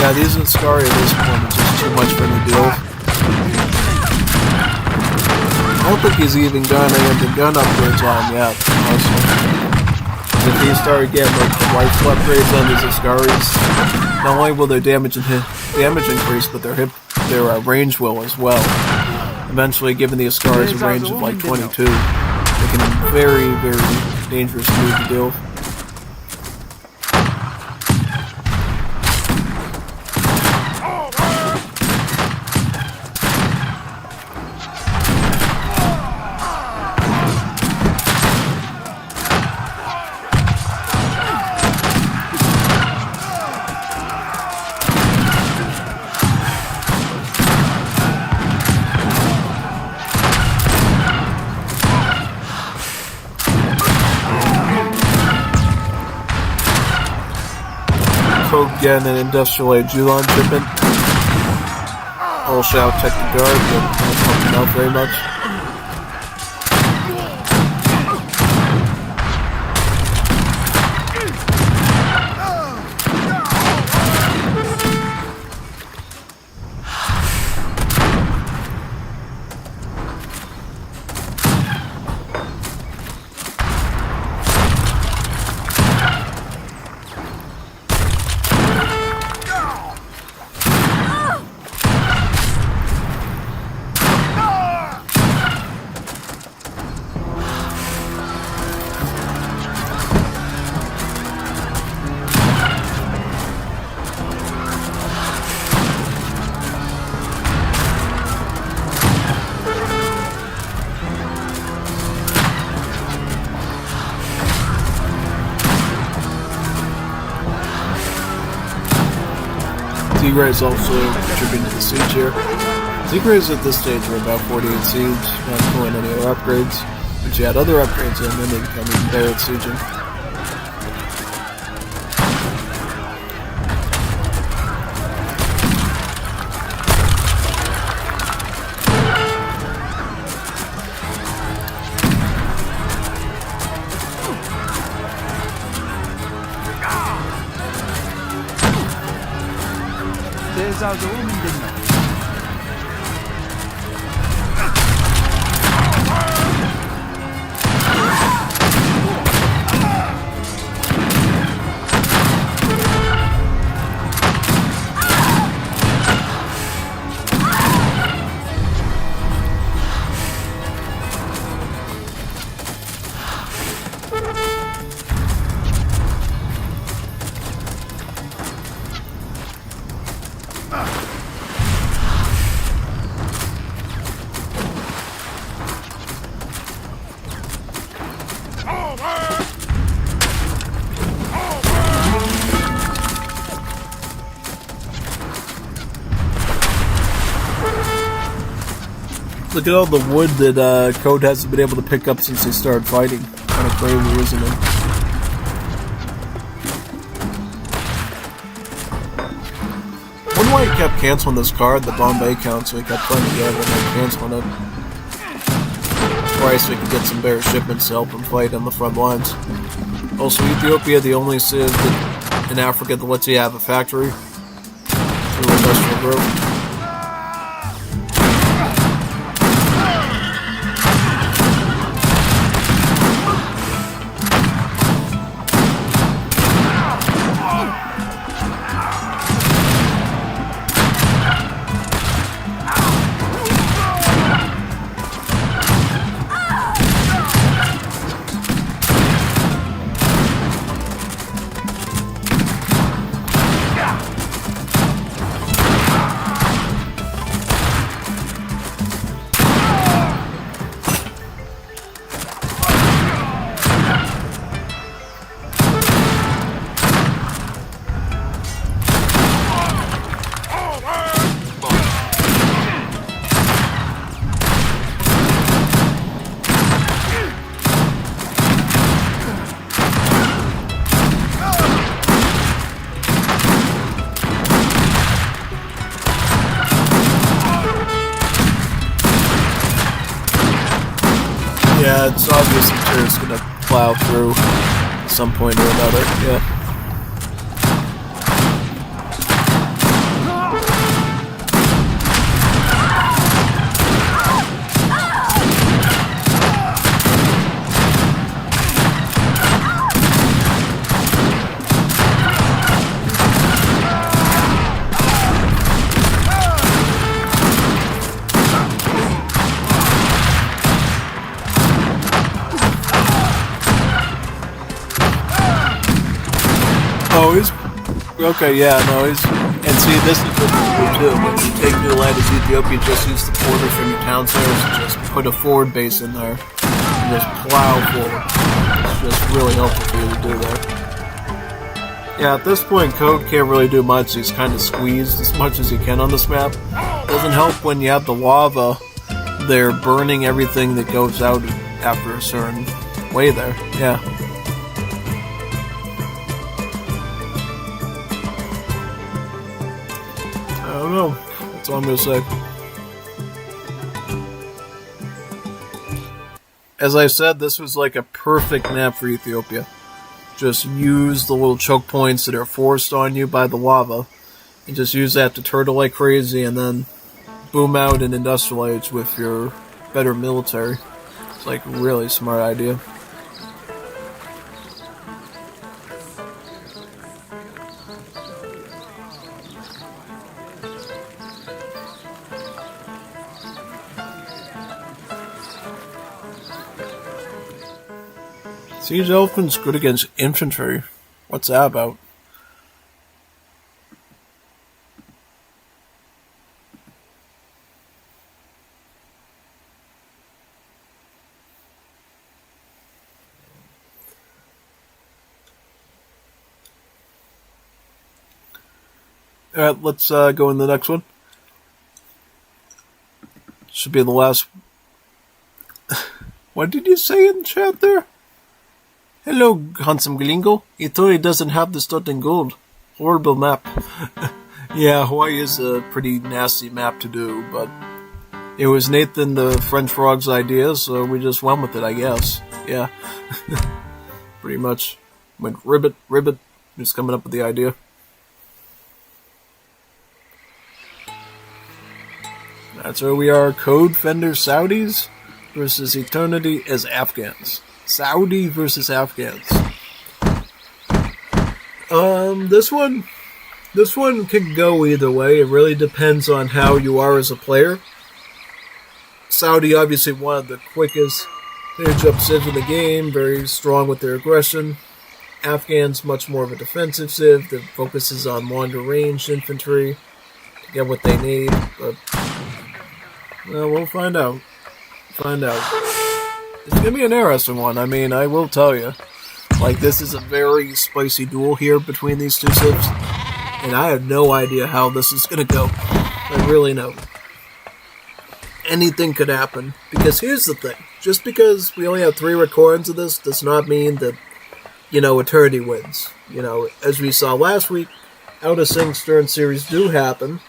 Yeah, these Ascari at this point are just too much for him to deal with. I don't think he's even got any gun upgrades on yet, honestly. If he started getting like the rifle upgrades on these Ascaris, not only will their damage increase, but their range will as well. Eventually, given the Ascaris a range of like 22, making them very, very dangerous to deal with. Again, an industrial age Julon shipment. All shall check the guard, but not helping out very much. Tigres also contributing to the siege here. Tigres at this stage are about 48 siege, not pulling any other upgrades. But you add other upgrades in, then they become even better at sieging. Look at all the wood that Code hasn't been able to pick up since they started fighting. Kind of crazy, isn't it? I wonder why he kept canceling this card, the Bombay Council. He kept playing together and then canceling it. Twice we could get some better shipments to help him fight on the front lines. Also, Ethiopia, the only civ in Africa that lets you have a factory through industrial growth. Yeah, it's obvious the turret's gonna plow through at some point or another, yeah. Oh, he's okay. Yeah, no, he's and see this is what you do too. When you take new land as Ethiopia, just use the border from your town centers and just put a forward base in there and just plow forward. It's just really helpful for you to do that. Yeah, at this point, Code can't really do much. He's kind of squeezed as much as he can on this map. Doesn't help when you have the lava. They're burning everything that goes out after a certain way there. Yeah. I don't know. That's all I'm going to say. As I said, this was like a perfect map for Ethiopia. Just use the little choke points that are forced on you by the lava, and just use that to turtle like crazy, and then boom out and industrialize with your better military. It's like a really smart idea. Siege Elephant's good against infantry. What's that about? Alright, let's go in the next one. Should be the last. What did you say in chat there? Hello, handsome gringo. Italy doesn't have the stud in gold. Horrible map. Yeah, Hawaii is a pretty nasty map to do, but it was Nathan the French Frog's idea, so we just went with it, I guess. Yeah. Pretty much. Went ribbit, just coming up with the idea. That's where we are. Code Fender Saudis versus Eternity as Afghans. Saudi versus Afghans. This one could go either way. It really depends on how you are as a player. Saudi obviously one of the quickest clear-jump civs in the game, very strong with their aggression. Afghans much more of a defensive civ that focuses on longer range infantry to get what they need. But well, we'll find out. It's going to be an interesting one. I mean, I will tell you. Like, this is a very spicy duel here between these two civs. And I have no idea how this is going to go. I really know. Anything could happen. Because here's the thing. Just because we only have 3 recordings of this does not mean that, Eternity wins. As we saw last week, out of sync Stern series do happen.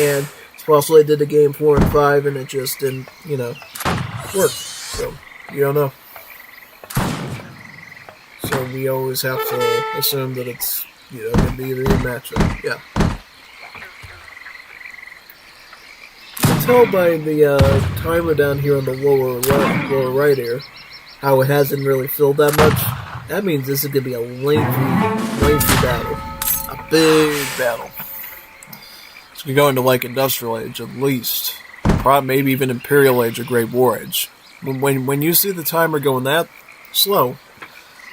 And it's possible they did a game 4 and 5 and it just didn't, work. So, you don't know. So we always have to assume that it's, going to be the matchup. Yeah. You can tell by the timer down here on the lower right here, how it hasn't really filled that much. That means this is going to be a lengthy battle. A big battle. It's going to go into like Industrial Age at least. Probably maybe even Imperial Age or Great War Age. When you see the timer going that slow,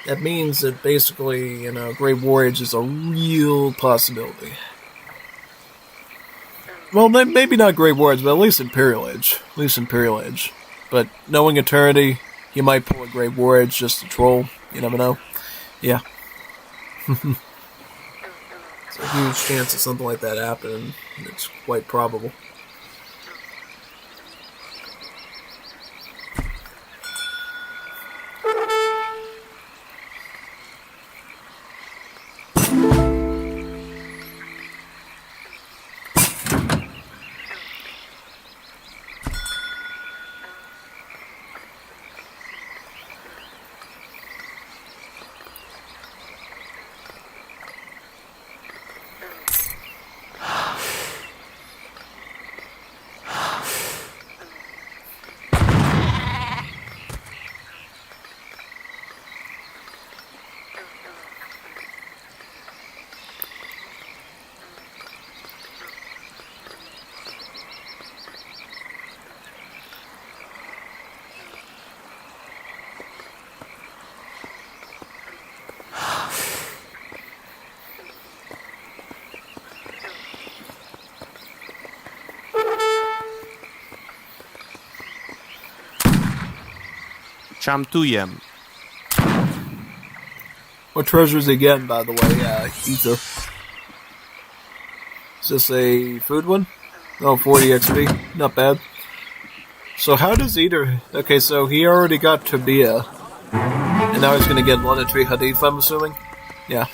that means that basically, Great War Age is a real possibility. Well, maybe not Great War Age, but at least Imperial Age. But knowing Eternity, you might pull a Great War Age just to troll. You never know. Yeah. It's a huge chance of something like that happening. It's quite probable. Chamtujem. What treasures again, by the way? Ether. Is this a food one? Oh, 40 XP. Not bad. So how does Ether... Okay, so he already got Tabia. And now he's going to get Monetary Hadith, I'm assuming? Yeah.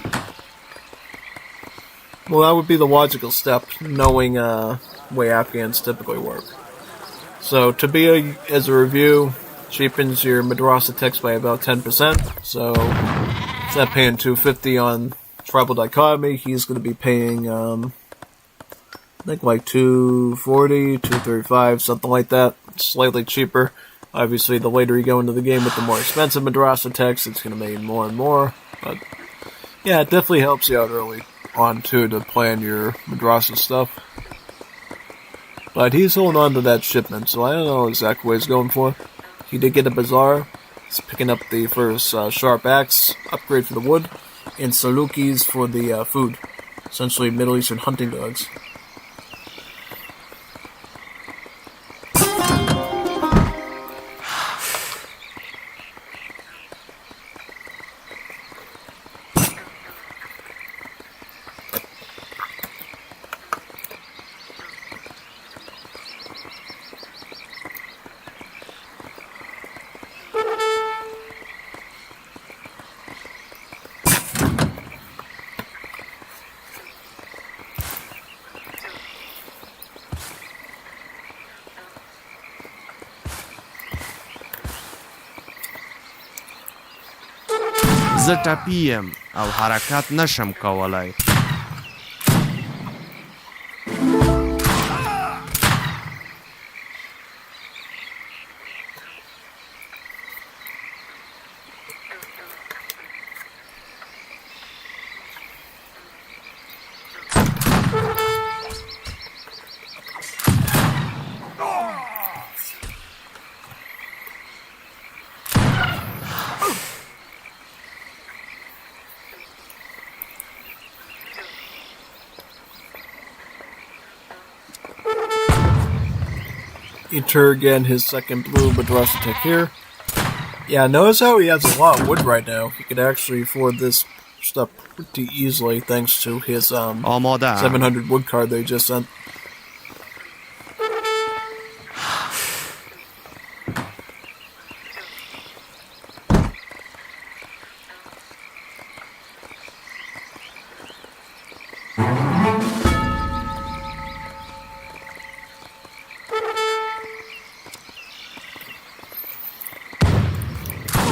Well, that would be the logical step, knowing way Afghans typically work. So, Tabia, as a review, cheapens your Madrasa text by about 10%. So, instead of paying $250 on Tribal Dichotomy, he's going to be paying, I think like $240, $235, something like that. Slightly cheaper. Obviously, the later you go into the game with the more expensive Madrasa text, it's going to make more and more. But, yeah, it definitely helps you out early on, too, to plan your Madrasa stuff. But he's holding on to that shipment, so I don't know exactly what he's going for. He did get a Bazaar. He's picking up the first Sharp Axe upgrade for the wood, and Salukis for the food. Essentially Middle Eastern hunting dogs. زه ټپي یم او حرکت نشم کولای. Eter again, his second blue Madrasa tech here. Yeah, notice how he has a lot of wood right now. He could actually afford this stuff pretty easily thanks to his 700 wood card they just sent.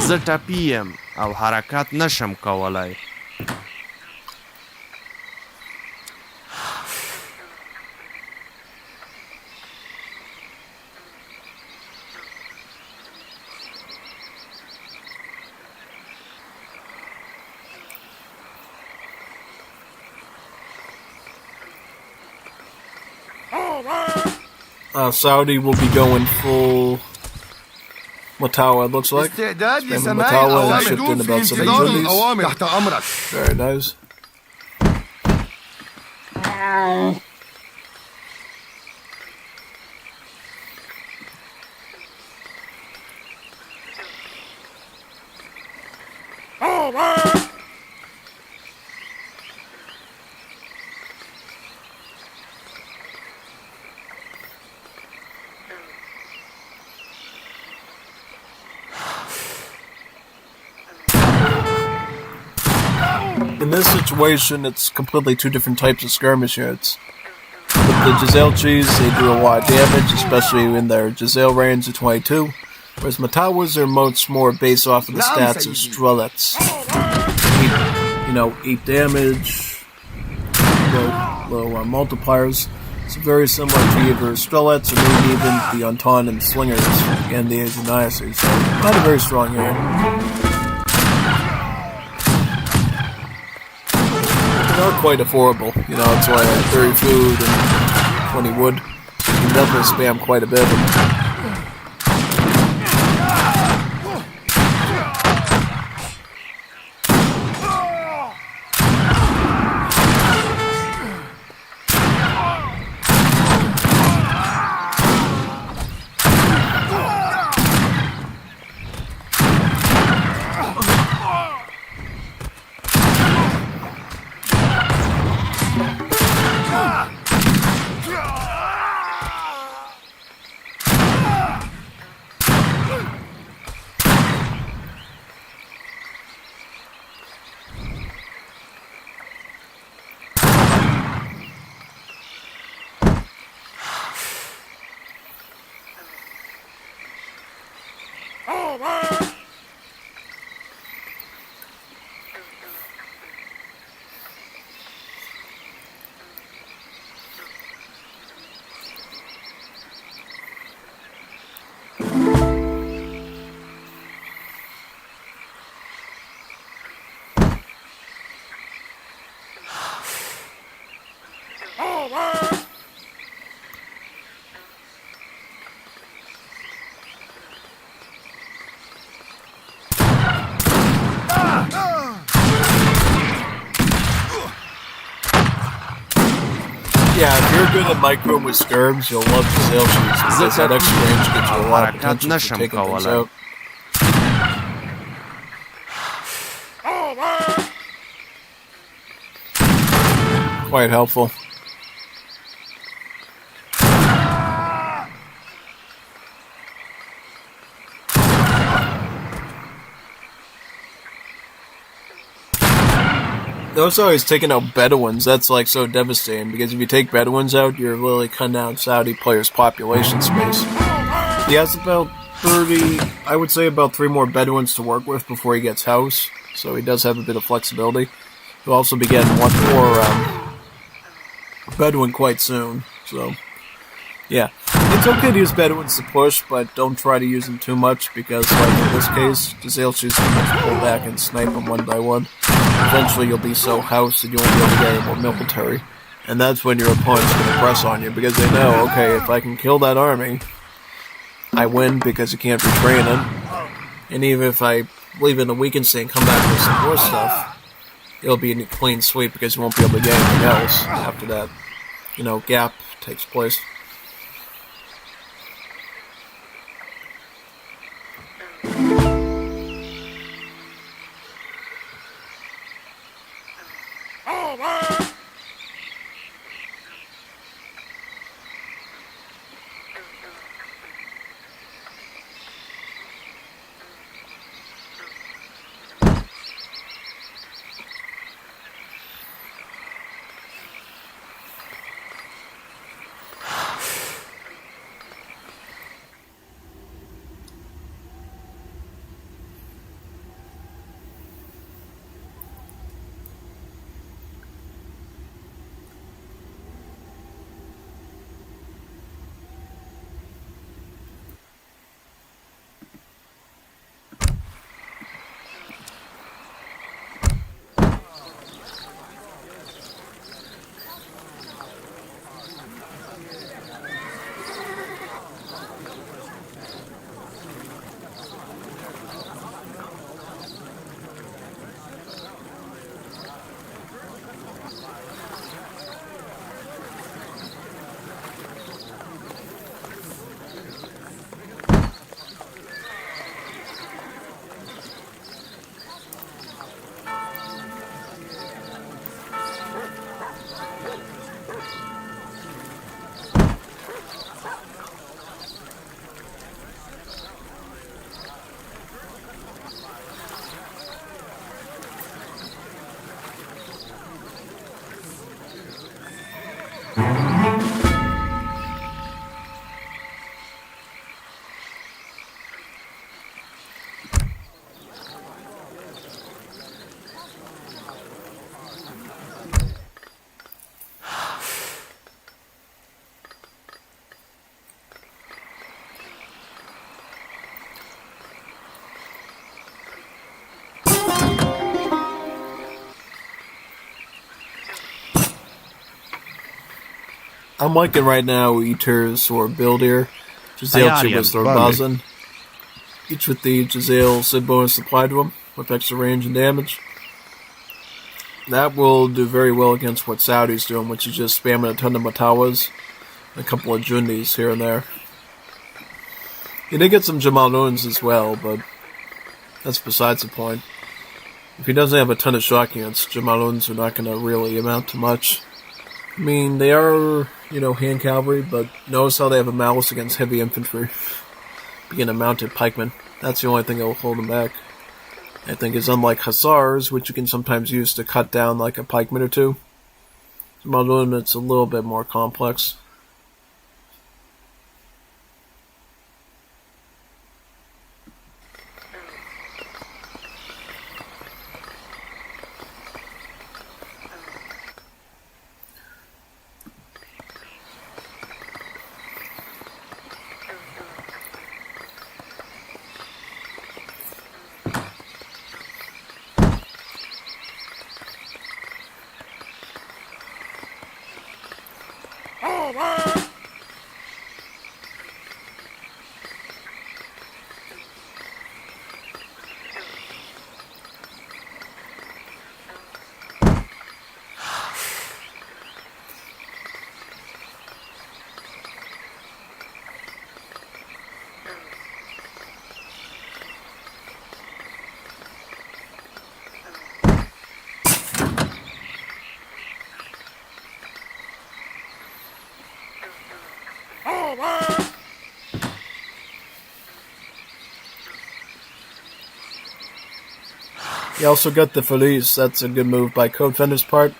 زه ټپي یم او حرکت نشم کولای. Saudi will be going full Matawa, it looks like. Matawa shipped in about 7 goodies. Very nice. In this situation, it's completely two different types of skirmish units. With the Giselle-Cheese, they do a lot of damage, especially in their Giselle range of 22, whereas Matawas are much more based off of the stats of Strelets. 8 damage, low multipliers. It's very similar to either Strelets or maybe even the Anton and Slingers and the Asianiases, so not a very strong unit. They are quite affordable, it's like 30 food and 20 wood. You can definitely spam quite a bit. Yeah, if you're good at micro with skirms, you'll love the sail shoes because that extra range gives you a lot of potential for taking things out. Quite helpful. Those always taking out Bedouins, that's like so devastating, because if you take Bedouins out, you're literally cutting down Saudi players' population space. He has about 30, I would say about 3 more Bedouins to work with before he gets House, so he does have a bit of flexibility. He'll also be getting 1 more Bedouin quite soon, so yeah. It's okay to use Bedouins to push, but don't try to use them too much, because like in this case, Jazale's can just pull back and snipe them one by one. Eventually you'll be so housed that you won't be able to get any more military. And that's when your opponent's going to press on you, because they know, okay, if I can kill that army, I win because you can't retrain it. And even if I leave it in the weakened state and come back with some more stuff, it'll be a clean sweep because you won't be able to get anything else after that, gap takes place. I'm liking right now Eater's or build here. Jazale was Thorbazan. Each with the Jazale Sid bonus applied to him, with extra range and damage. That will do very well against what Saudi's doing, which is just spamming a ton of Matawas and a couple of Jundis here and there. He did get some Jamaluns as well, but that's besides the point. If he doesn't have a ton of shock units, Jamaluns are not going to really amount to much. I mean, they are, hand cavalry, but notice how they have a malice against heavy infantry. Being a mounted pikeman. That's the only thing that will hold them back. I think is unlike Hussars, which you can sometimes use to cut down like a pikeman or two. Jamaluns, it's a little bit more complex. You also got the Feliz. That's a good move by Codefender's part.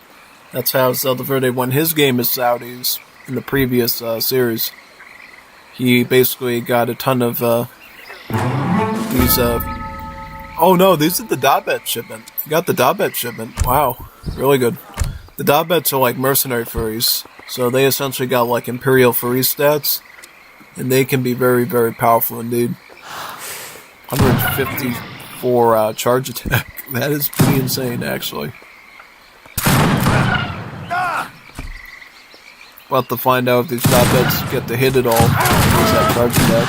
That's how Zeldaverde won his game as Saudis in the previous series. He basically got a ton of these. Oh no, these are the Dabbet shipment. You got the Dabbet shipment. Wow, really good. The Dabbets are like mercenary furries, so they essentially got like Imperial furry stats, and they can be very, very powerful indeed. 154 charge attack. That is pretty insane, actually. We'll have to find out if these Dabbets get to hit it all. Use that charge attack.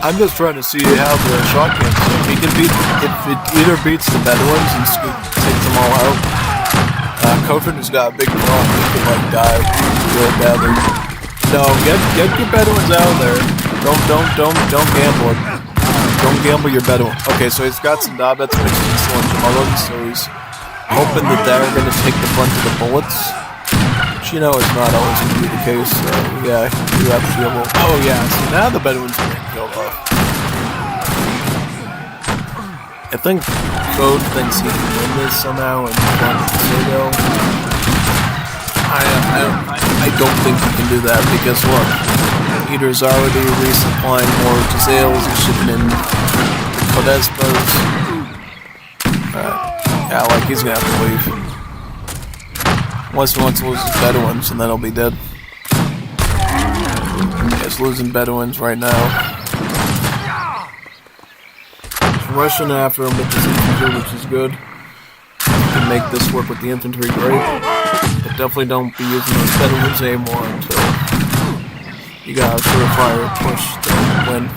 I'm just trying to see how the shot can. So if he can if it either beats the Bedouins and takes them all out, Codefender's got a big problem. He could like die real badly. No, get your Bedouins out of there. Don't gamble it. Don't gamble your Bedouin. Okay, so he's got some Dabbets mixed in some Jamalans, so he's hoping that they're going to take the brunt of the bullets. But you know it's not always going to be the case, so yeah, you have to be able... Oh yeah, so now the Bedouins are getting killed off. I think Code thinks he can win this somehow and Citadel. I don't think he can do that because look, Peter's already resupplying more Giselles, he's shipping in Codespos. Yeah, like he's gonna have to leave. Unless he wants to lose his Bedouins, and then he'll be dead. Yeah, he's losing Bedouins right now. He's rushing after him with this infantry, which is good. You can make this work with the infantry great. But definitely don't be using those Bedouins anymore until you got a surefire push to win.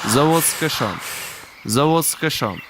Завод скошен. Завод скошен.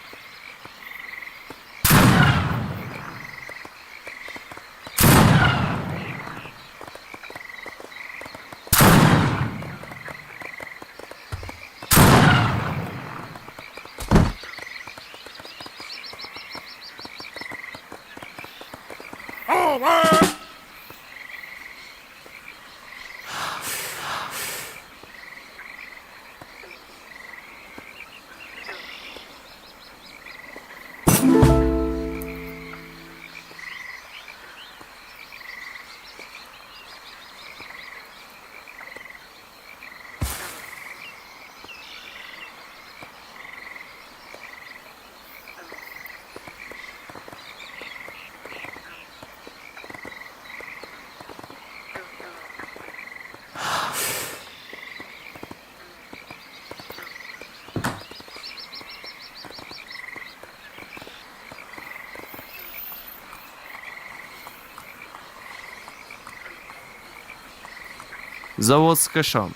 Завод с кэшом.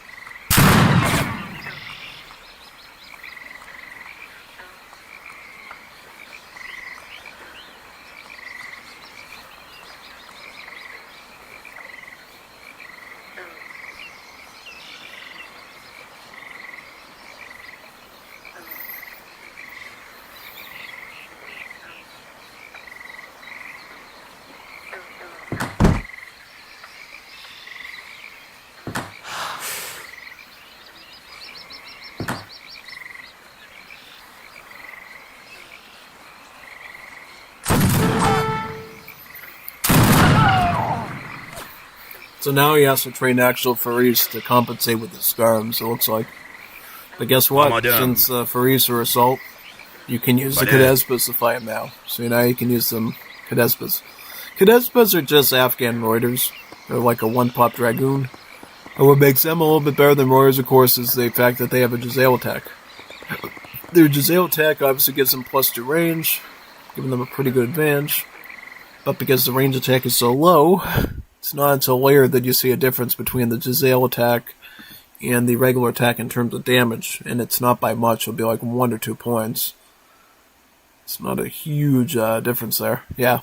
So now he has to train actual Faris to compensate with his skirms, it looks like. But guess what? Since Faris are assault, you can use the Kadezbas to fight him now. So now you can use some Kadezbas. Kadezbas are just Afghan Reuters. They're like a one-pop Dragoon. And what makes them a little bit better than Reuters, of course, is the fact that they have a Jazale attack. Their Jazale attack obviously gives them +2 range, giving them a pretty good advantage. But because the range attack is so low, it's not until later that you see a difference between the Jazale attack and the regular attack in terms of damage, and it's not by much. It'll be like 1 or 2 points. It's not a huge difference there. Yeah.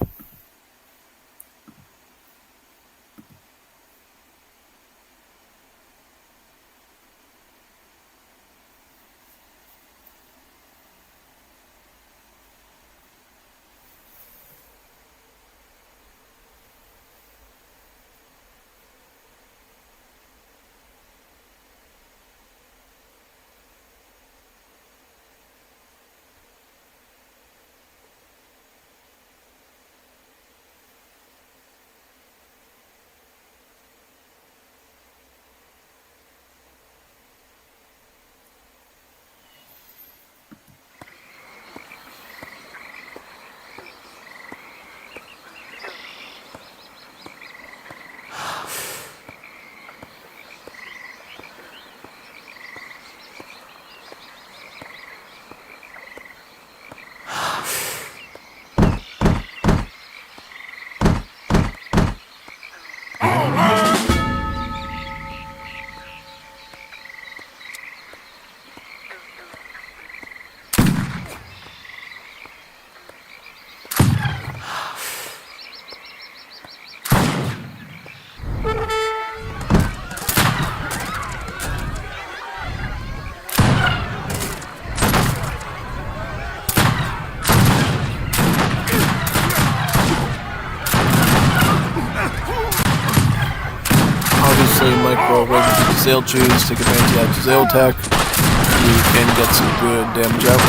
Jazale choose, take advantage of that Jazale attack. You can get some good damage out.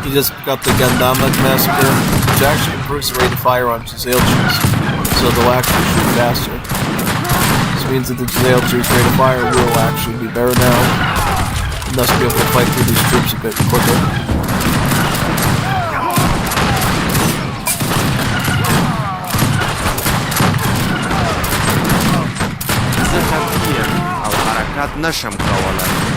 You just got the Gandama Massacre, which actually improves the rate of fire on Jazale choose, so they'll actually shoot faster. This means that the Jazale choose rate of fire will actually be better now, and thus be able to fight through these troops a bit quicker. نشم کوله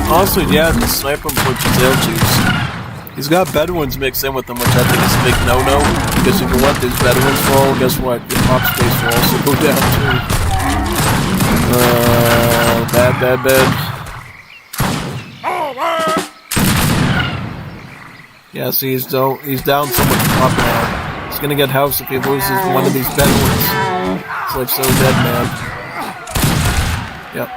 Also, yeah, the sniper him for Jazale juice. He's got Bedouins mixed in with him, which I think is a big no-no. Because if you let these Bedouins fall, guess what? Your pop space will also go down too. Bad. Yeah, see, he's down so much pop now. He's gonna get housed if he loses one of these Bedouins. It's like so dead, man. Yep.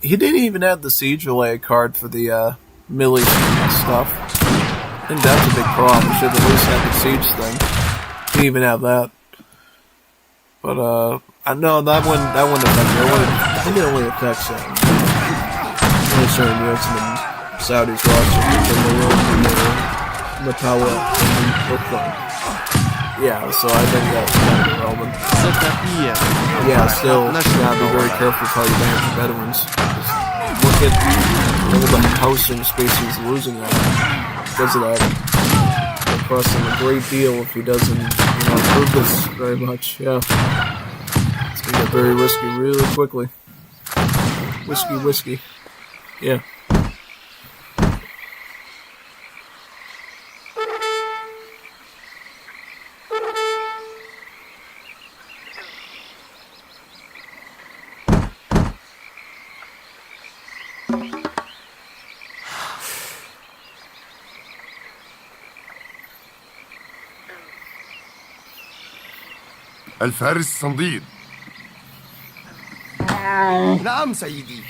He didn't even have the siege relay card for the melee stuff. I think that's a big problem. He should at least have the siege thing. He didn't even have that. But I know that wouldn't affect me. I think it only affects him. certain units, and then Saudis lost it in the power in Brooklyn. Yeah, so I think that's kind of relevant. Yeah, still, you gotta be very careful with how you manage the Bedouins. Look at all the housing species losing that because of that. It'll cost him a great deal if he doesn't, improve this very much. Yeah, it's gonna get very risky really quickly. Whiskey. Yeah. الفارس صنديد. نعم سيدي.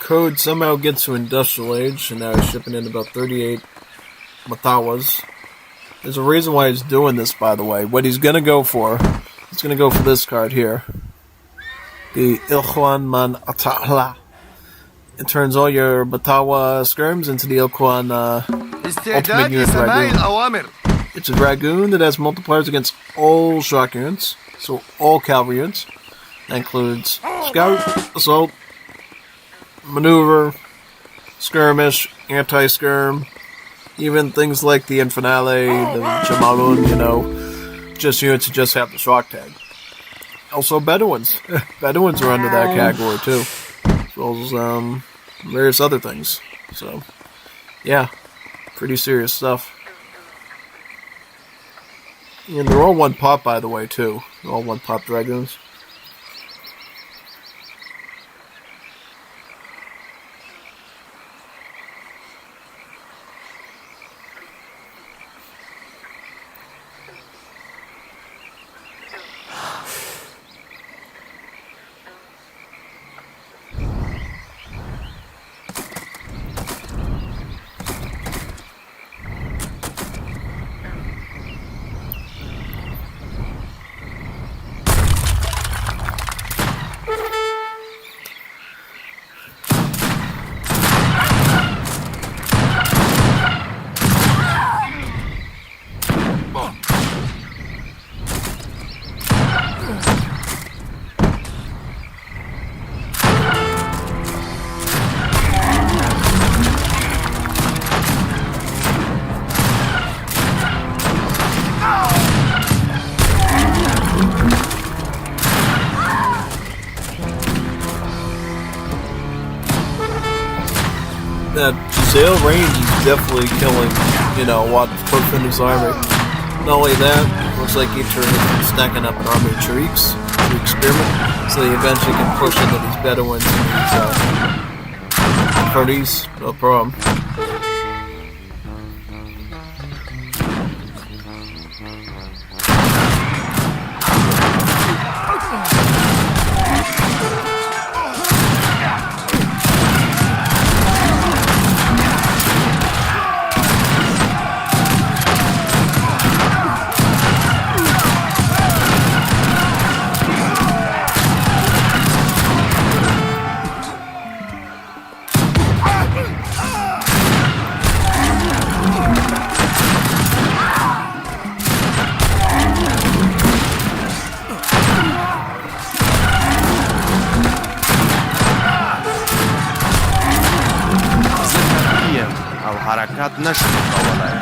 Code somehow gets to industrial age, and now he's shipping in about 38 Matawas. There's a reason why he's doing this, by the way. What he's gonna go for, he's gonna go for this card here. The Ilkwan Man Atahla. It turns all your Matawa skirms into the Ilkwan Ultimate Unit Dragoon. It's a Dragoon that has multipliers against all shock units, so all cavalry units. That includes Scout, Assault, Maneuver, Skirmish, Anti-Skirm, even things like the Infernale, the Jamalun, just units that just have the shock tag. Also Bedouins. Bedouins are under that category too. As well as various other things. So, yeah, pretty serious stuff. And they're all one pop, by the way, too. They're all one pop Dragoons. That Giselle range is definitely killing, a lot of folks in his army. Not only that, looks like each are stacking up an army of Shrieks to experiment, so they eventually can push into these Bedouins and these parties, no problem. nasham kovalay.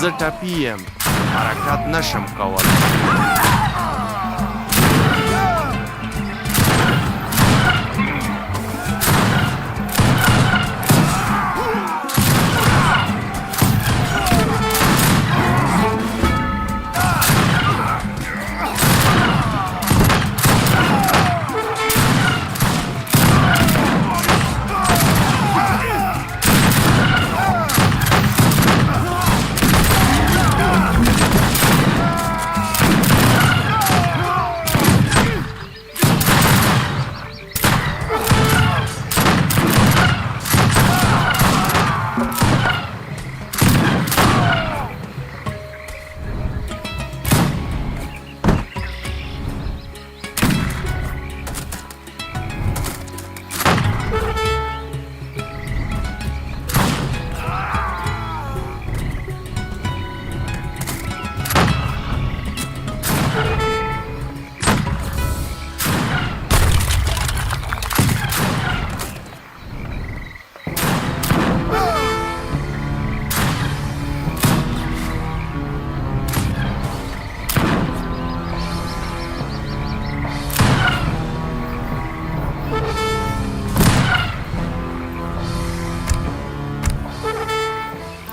Zatapiyem. Harakat nasham kovalay.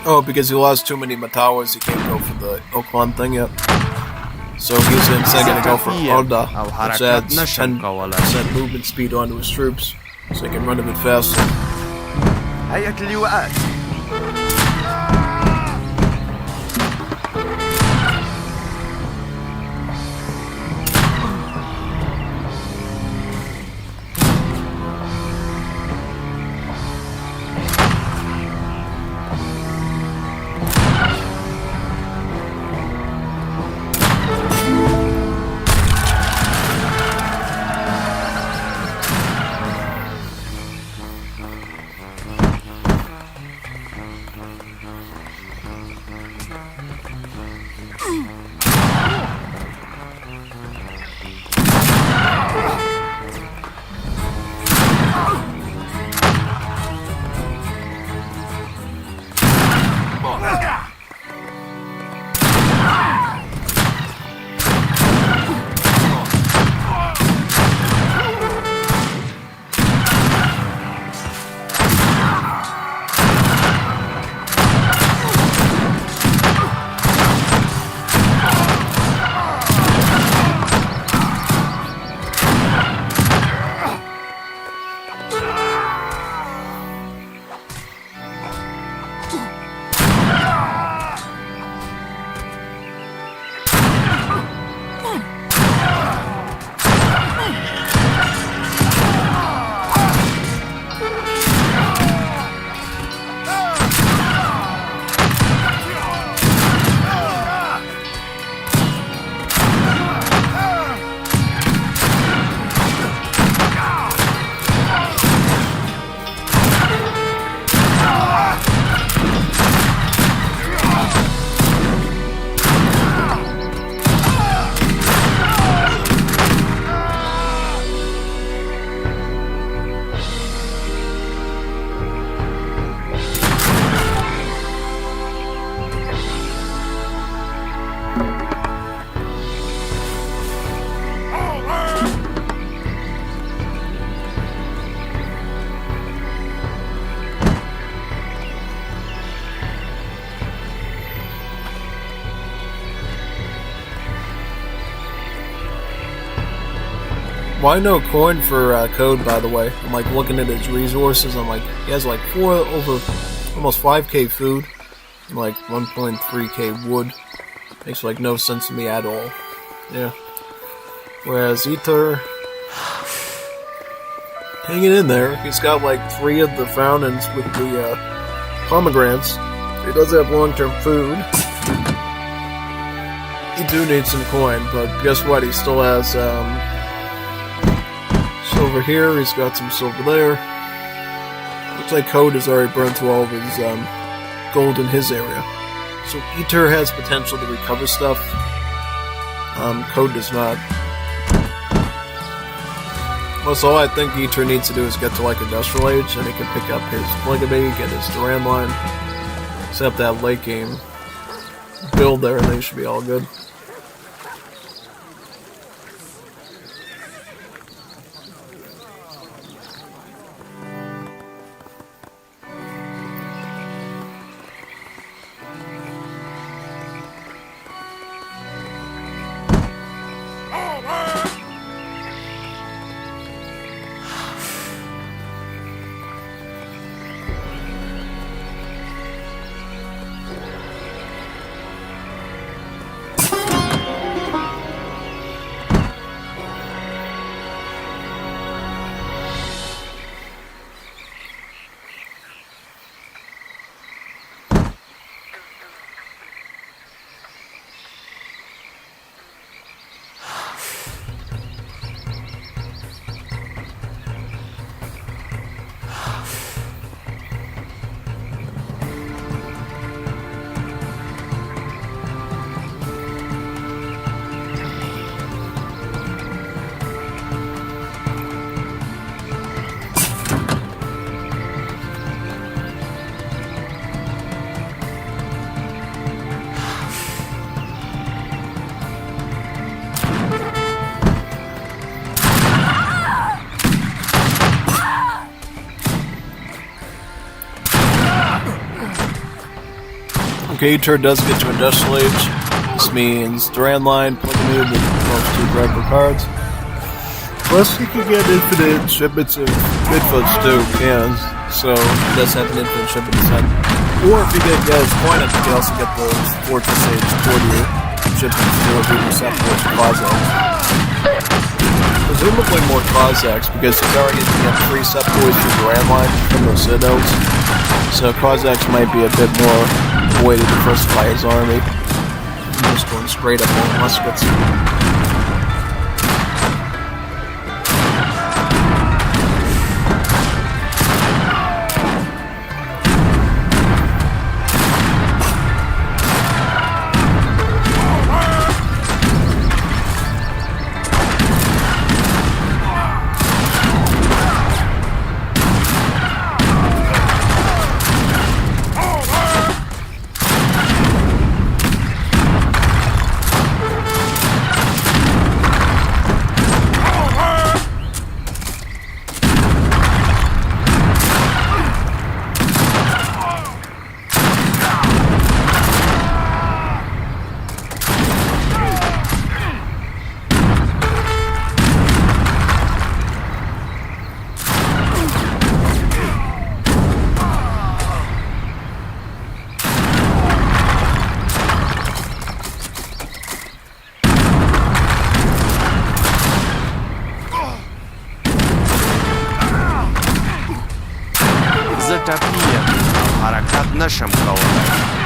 Oh, because he lost too many Matawas, he can't go for the Oakland thing yet. So he's instead going to go for Oda, which adds 10% movement speed onto his troops, so he can run a bit faster. هيا اللواءات. Why no coin for Code, by the way? I'm like looking at his resources. I'm like, he has like almost 5k food, and like 1.3k wood. Makes like no sense to me at all. Yeah. Whereas Ether, hanging in there. He's got like 3 of the fountains with the pomegranates. He does have long-term food. He do need some coin, but guess what? He still has silver here. He's got some silver there. Looks like Code has already burned through all of his gold in his area. So Ether has potential to recover stuff. Code does not. Plus, all I think Eater needs to do is get to like Industrial Age, and he can pick up his Polygamy, get his Duran line, set up that late game build there, and then he should be all good. Okay, Eater does get to Industrial Age. This means Duran line, Polygamy with most 2 driver cards. Plus, he can get infinite shipments of midfoots too, yeah. So, he does have an infinite shipment set. Or if he didn't get his point up, he can also get those Fortress Age 40 shipments too, if he can set those Cossacks. Presumably more Cossacks, because he's already going to get 3 set boys for Duran line from those Citadels. So Cossacks might be a bit more way to diversify his army. I'm just going straight up on muskets. Затопие. Харакат нашим колонам.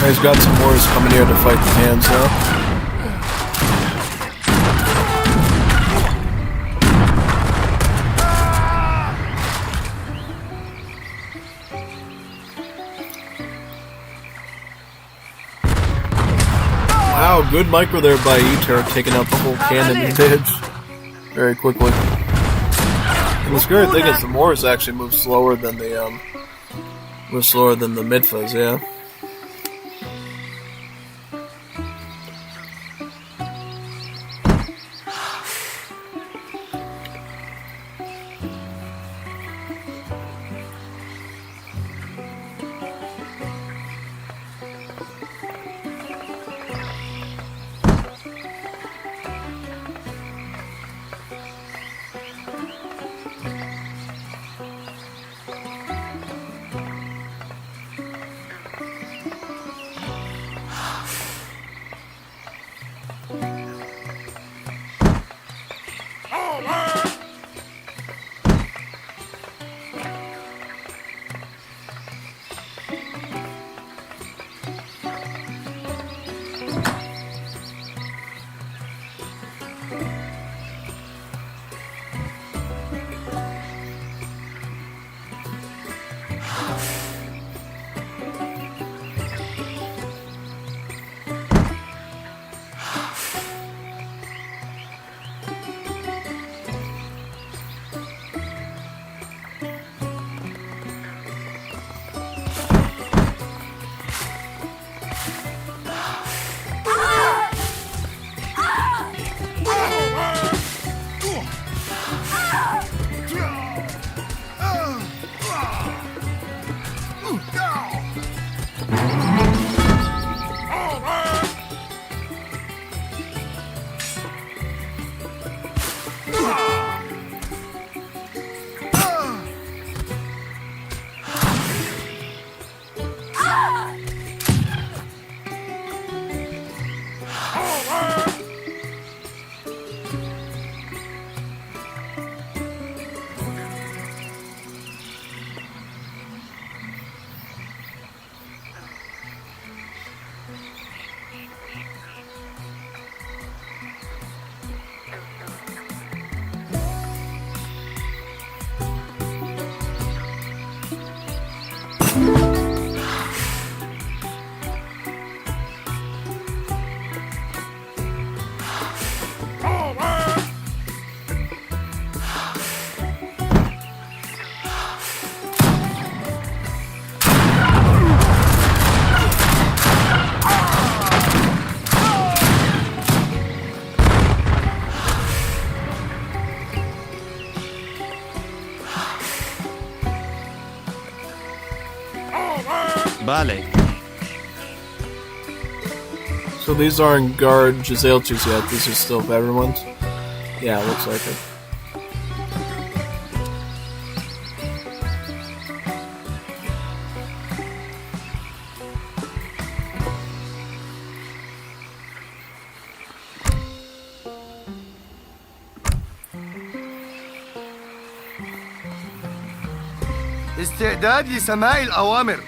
He's got some wars coming here to fight the hands up. Wow, good micro there by Eater, taking out the whole cannon damage very quickly. And the scary thing is the Morris actually moves slower than the Midfas, yeah. Vale. So these aren't guard Giselchis yet, these are still veteran ones? Yeah, it looks like it. استعداد لسماع الأوامر.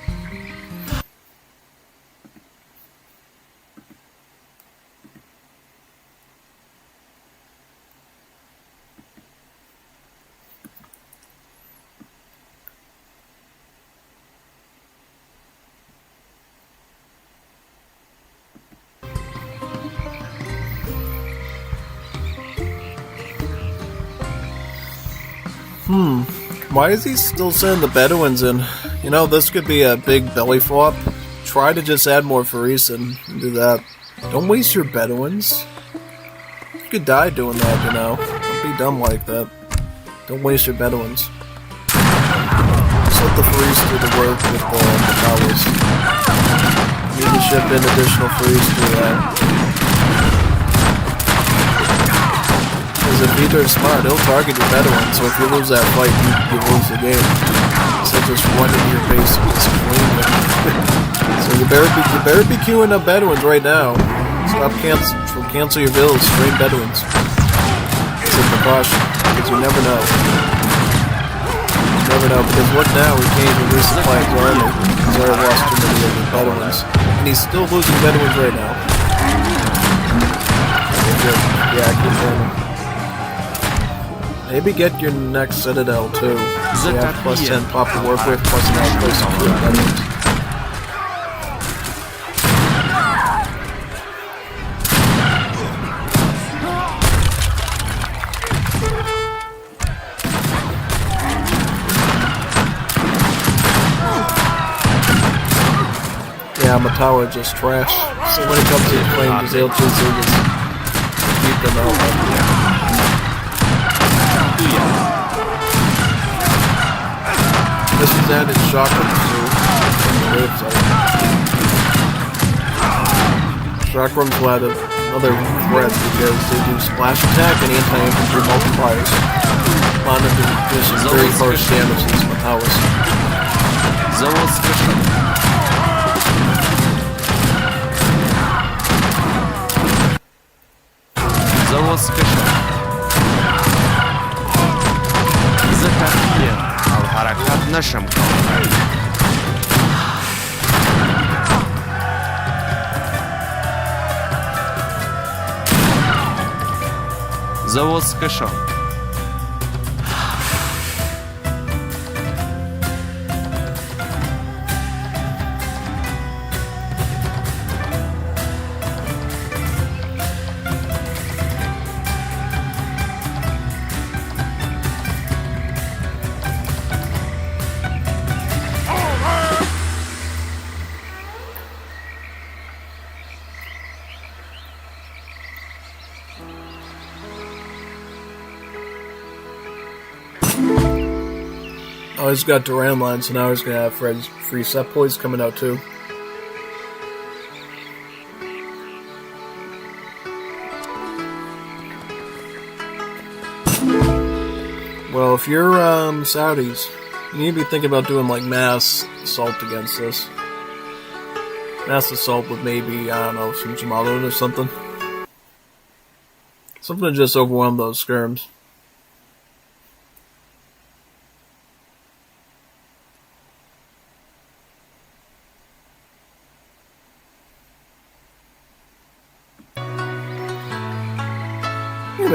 Why is he still sending the Bedouins in? You know, this could be a big belly flop. Try to just add more Faris and do that. Don't waste your Bedouins. You could die doing that, you know. Don't be dumb like that. Don't waste your Bedouins. Just let the Faris do the work with the towers. You need to ship in additional Faris to that. Because if Peter is smart, he'll target your Bedouin, so if you lose that fight, you lose the game. So just run into your base and just clean it. So you better be queuing up Bedouins right now. Stop cancel your bills, train Bedouins. It's a precaution, because you never know. You never know, because look now, we can't even resupply his army. He's already lost too many of the Bedouins. And he's still losing Bedouins right now. Yeah, keep training. Maybe get your next Citadel too. So you have plus 10 pop to work with, plus an outplay some good Bedouins. yeah, Matawa is just trash. So when it comes to playing the Zale just beat them out. This is added Chakram too. Chakram's added another threat because they do splash attack and anti-infantry multipliers. Mounted to do some very harsh damage to these Matawas. الحركات نشم завод скашал Oh, he's got Duran line, so now he's gonna have Fred's free set points coming out too. Well, if you're Saudis, you need to be thinking about doing like mass assault against this. Mass assault with maybe, I don't know, some Jamalot or something. Something to just overwhelm those skirms.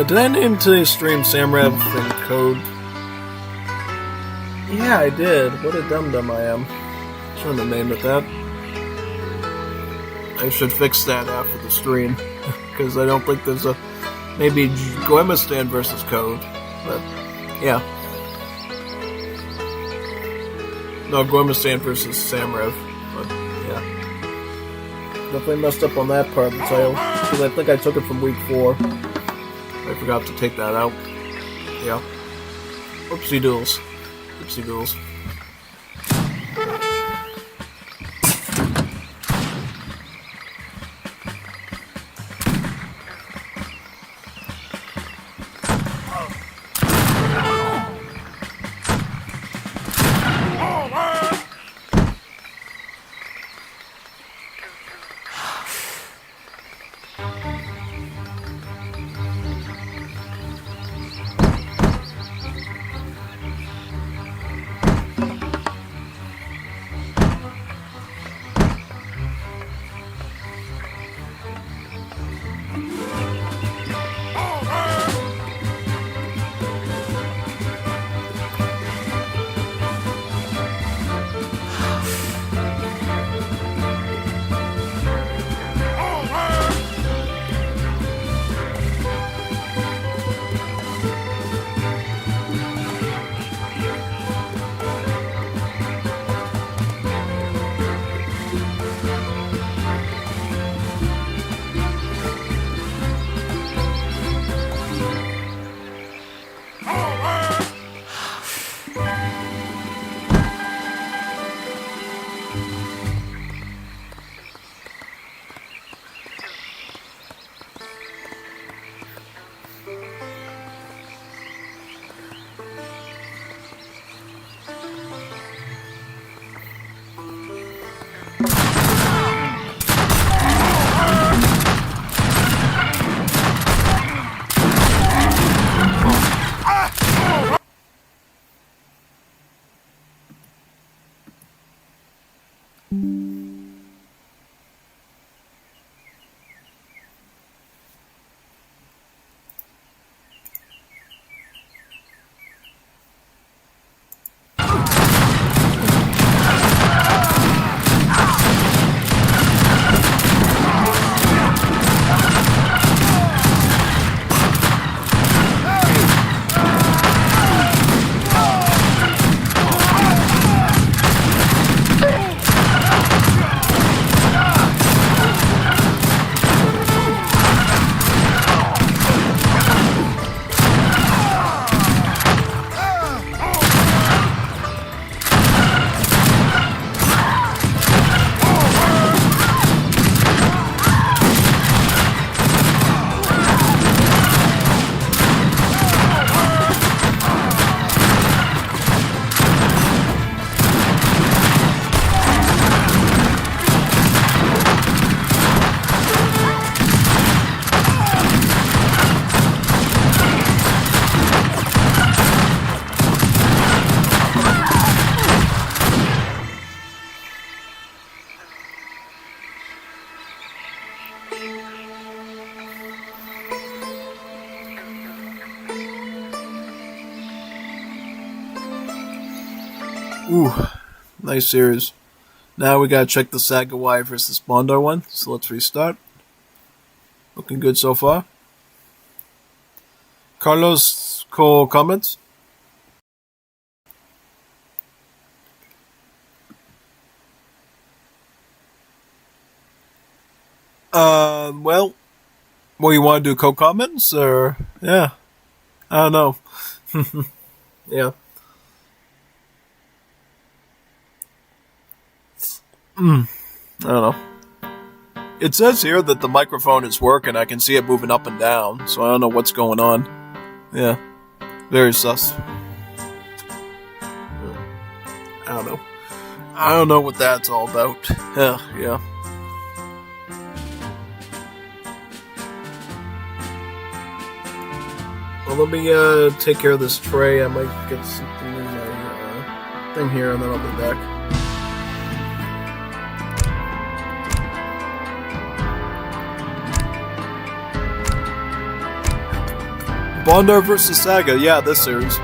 Did I name today's stream Samrev and Code? Yeah, I did. What a dum-dum I am. Shouldn't have named it that. I should fix that after the stream. Because I don't think there's a... Maybe Guemistan versus Code. But, yeah. No, Guemistan versus Samrev. But, yeah. Definitely messed up on that part of the title. Because I think I took it from week 4. I forgot to take that out. Yeah. Oopsie doodles. Oopsie doodles. Ooh, nice series. Now we gotta check the Sagawai versus Bondar one, so let's restart. Looking good so far. Carlos, cool comments? Well, you want to do co-comments, or, yeah, I don't know. Yeah. I don't know. It says here that the microphone is working. I can see it moving up and down, so I don't know what's going on. Yeah. Very sus. I don't know. I don't know what that's all about. Yeah. Well, let me take care of this tray. I might get something in my thing here, and then I'll be back. Bondar versus Saga, yeah, this series.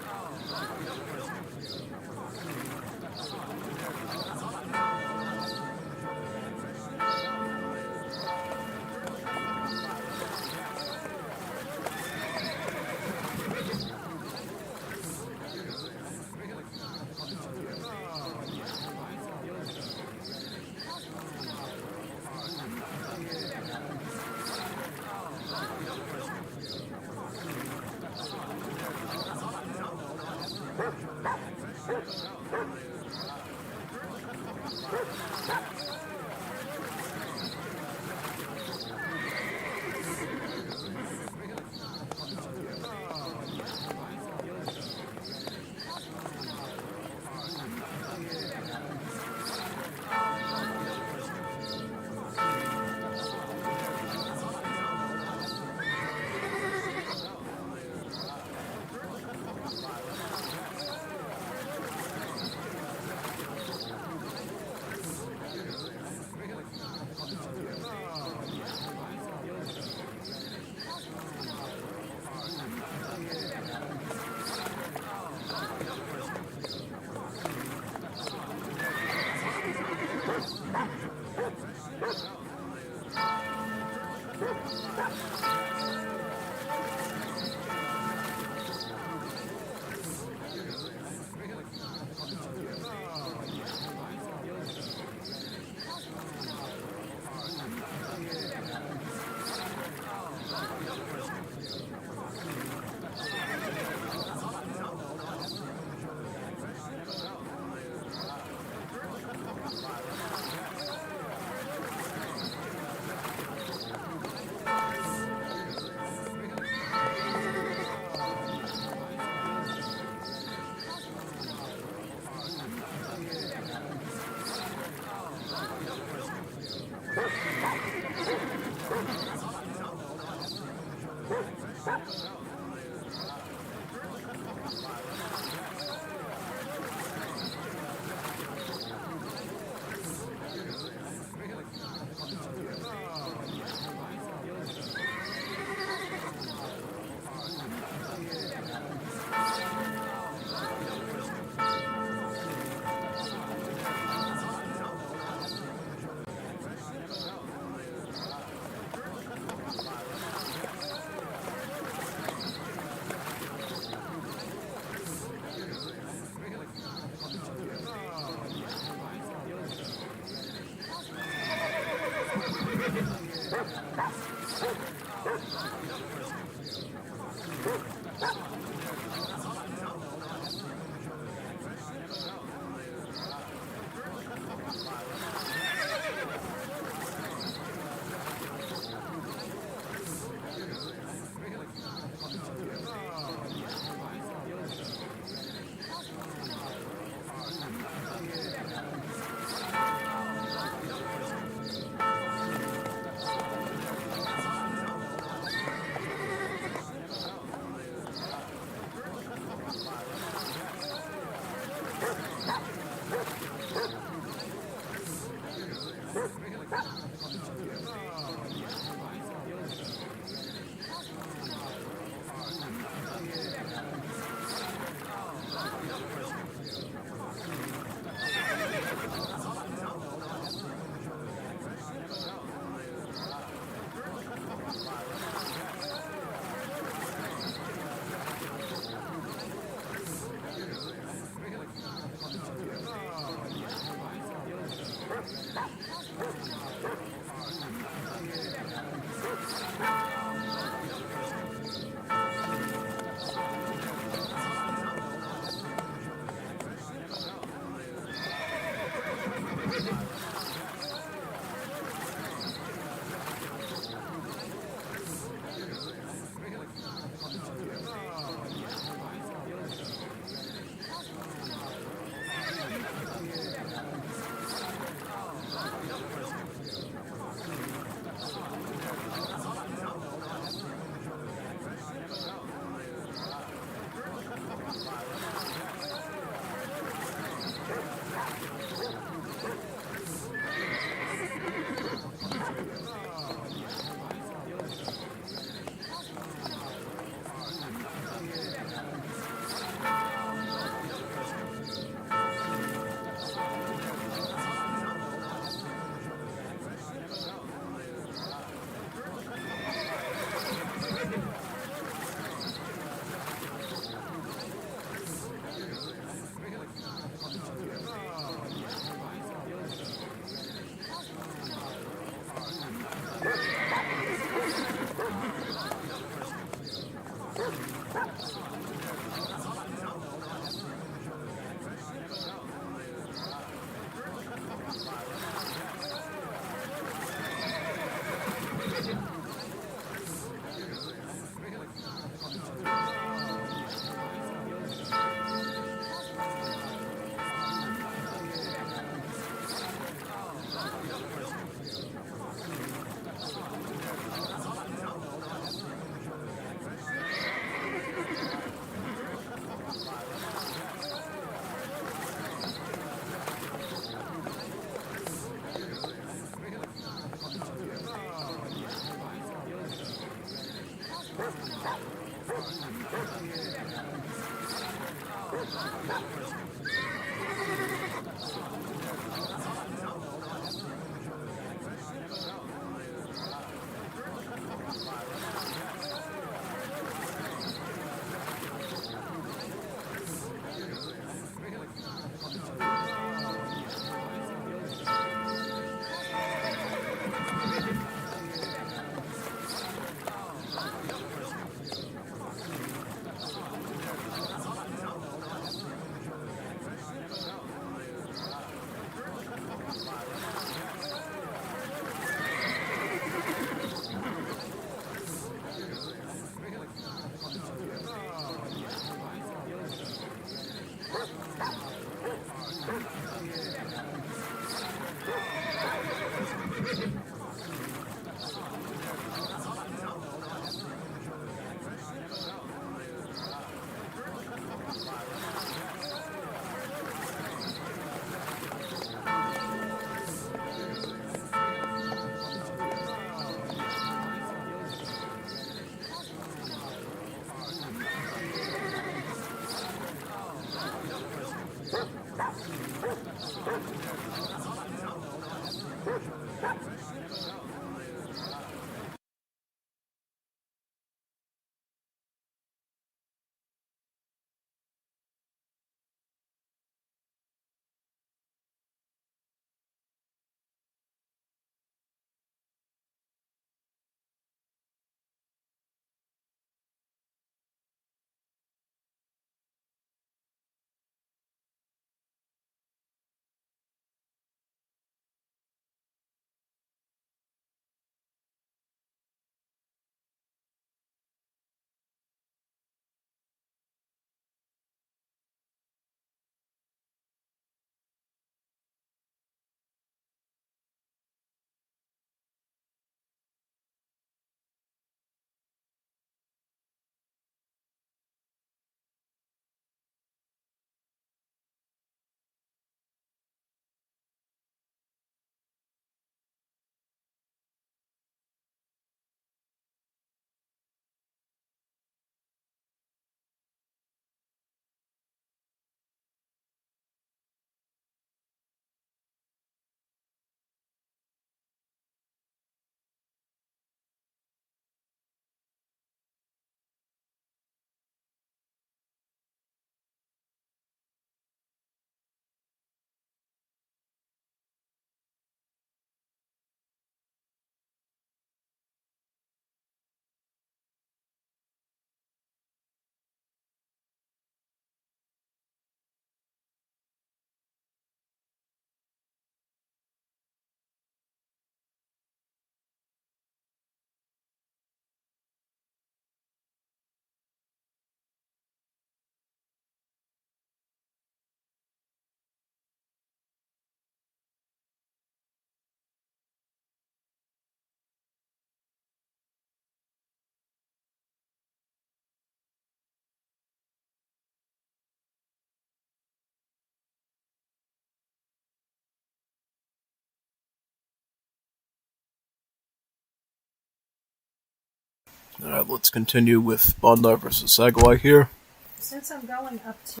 Alright, let's continue with Bondi versus Sagawai here. Since I'm going up to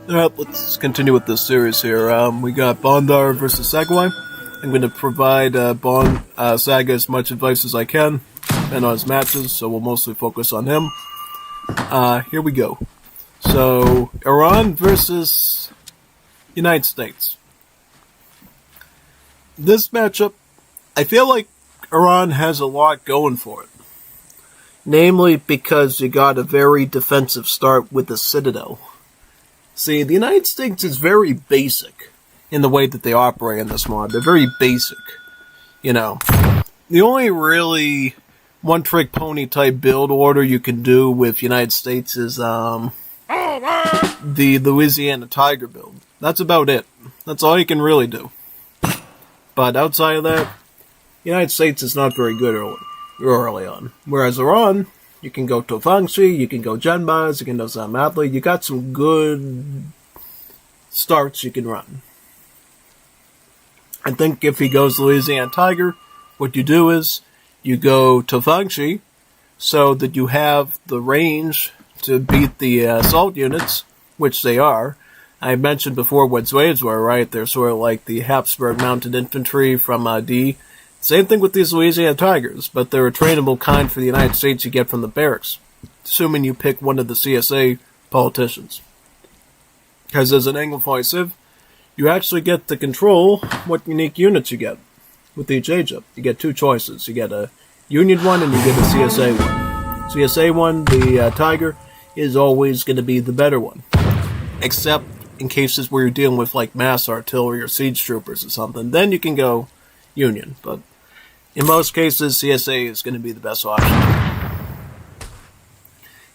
Alright, let's continue with this series here. We got Bondar versus Sagawai. I'm going to provide Saga as much advice as I can, and on his matches, so we'll mostly focus on him. Here we go. So, Iran versus United States. This matchup, I feel like Iran has a lot going for it. Namely because you got a very defensive start with the Citadel. See, the United States is very basic in the way that they operate in this mod. They're very basic. You know, the only really one-trick pony type build order you can do with United States is the Louisiana Tiger build. That's about it. That's all you can really do. But outside of that, United States is not very good early on. Whereas Iran, you can go Tofangshi, you can go Genbaz, you can go Zamatli. You got some good starts you can run. I think if he goes Louisiana Tiger, what you do is you go Tofangshi so that you have the range to beat the assault units, which they are. I mentioned before what Zweids were, right? They're sort of like the Habsburg mounted infantry from D. Same thing with these Louisiana Tigers, but they're a trainable kind for the United States you get from the barracks, assuming you pick one of the CSA politicians. Because as an Anglophile Civ, you actually get to control what unique units you get with each age-up. You get two choices. You get a Union one and you get a CSA one. CSA one, the Tiger, is always going to be the better one. Except in cases where you're dealing with like mass artillery or siege troopers or something. Then you can go Union. But in most cases, CSA is going to be the best option.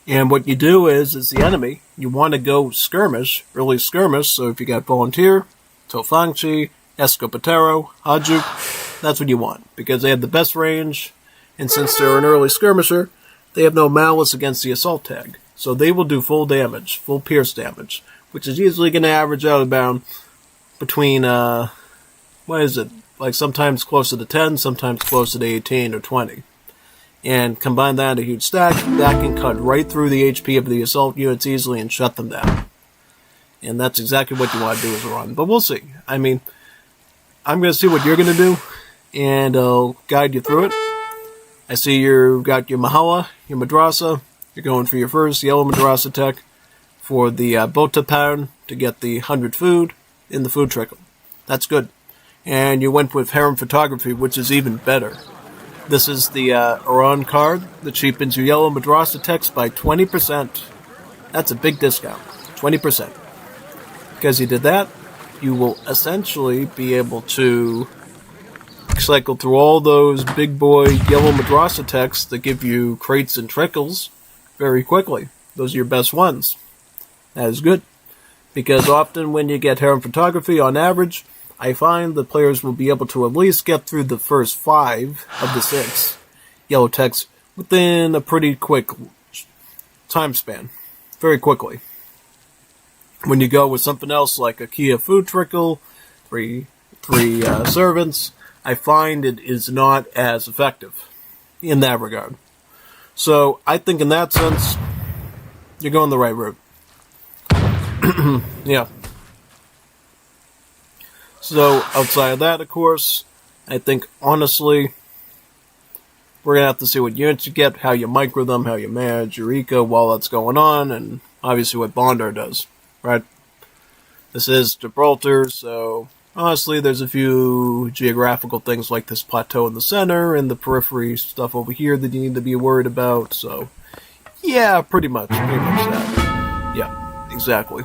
And what you do is the enemy, you want to go skirmish, early skirmish. So if you got Volunteer, Tofangchi, Escopetero, Hajuk, that's what you want. Because they have the best range, and since they're an early skirmisher, they have no malice against the assault tag. So they will do full damage, full pierce damage, which is usually going to average out about between, like sometimes closer to 10, sometimes closer to 18 or 20. And combine that into a huge stack, that can cut right through the HP of the assault units easily and shut them down. And that's exactly what you want to do as a run. But we'll see. I mean, I'm going to see what you're going to do, and I'll guide you through it. I see you've got your Mahala, your Madrasa. You're going for your first yellow Madrasa tech for the Bota Pound to get the 100 food in the food trickle. That's good. And you went with Harem Photography, which is even better. This is the Iran card that cheapens your yellow Madrasa text by 20%. That's a big discount. 20%. Because you did that, you will essentially be able to cycle through all those big boy yellow Madrasa texts that give you crates and trickles very quickly. Those are your best ones. That is good. Because often when you get Harem Photography, on average, I find the players will be able to at least get through the first 5 of the 6 yellow texts within a pretty quick time span. Very quickly. When you go with something else like a Kia Food Trickle, three servants, I find it is not as effective in that regard. So I think in that sense, you're going the right route. Yeah. So outside of that, of course, I think honestly, we're going to have to see what units you get, how you micro them, how you manage your eco while that's going on, and obviously what Bondar does, right? This is Gibraltar, so honestly, there's a few geographical things like this plateau in the center and the periphery stuff over here that you need to be worried about, so yeah, pretty much that. Yeah, exactly.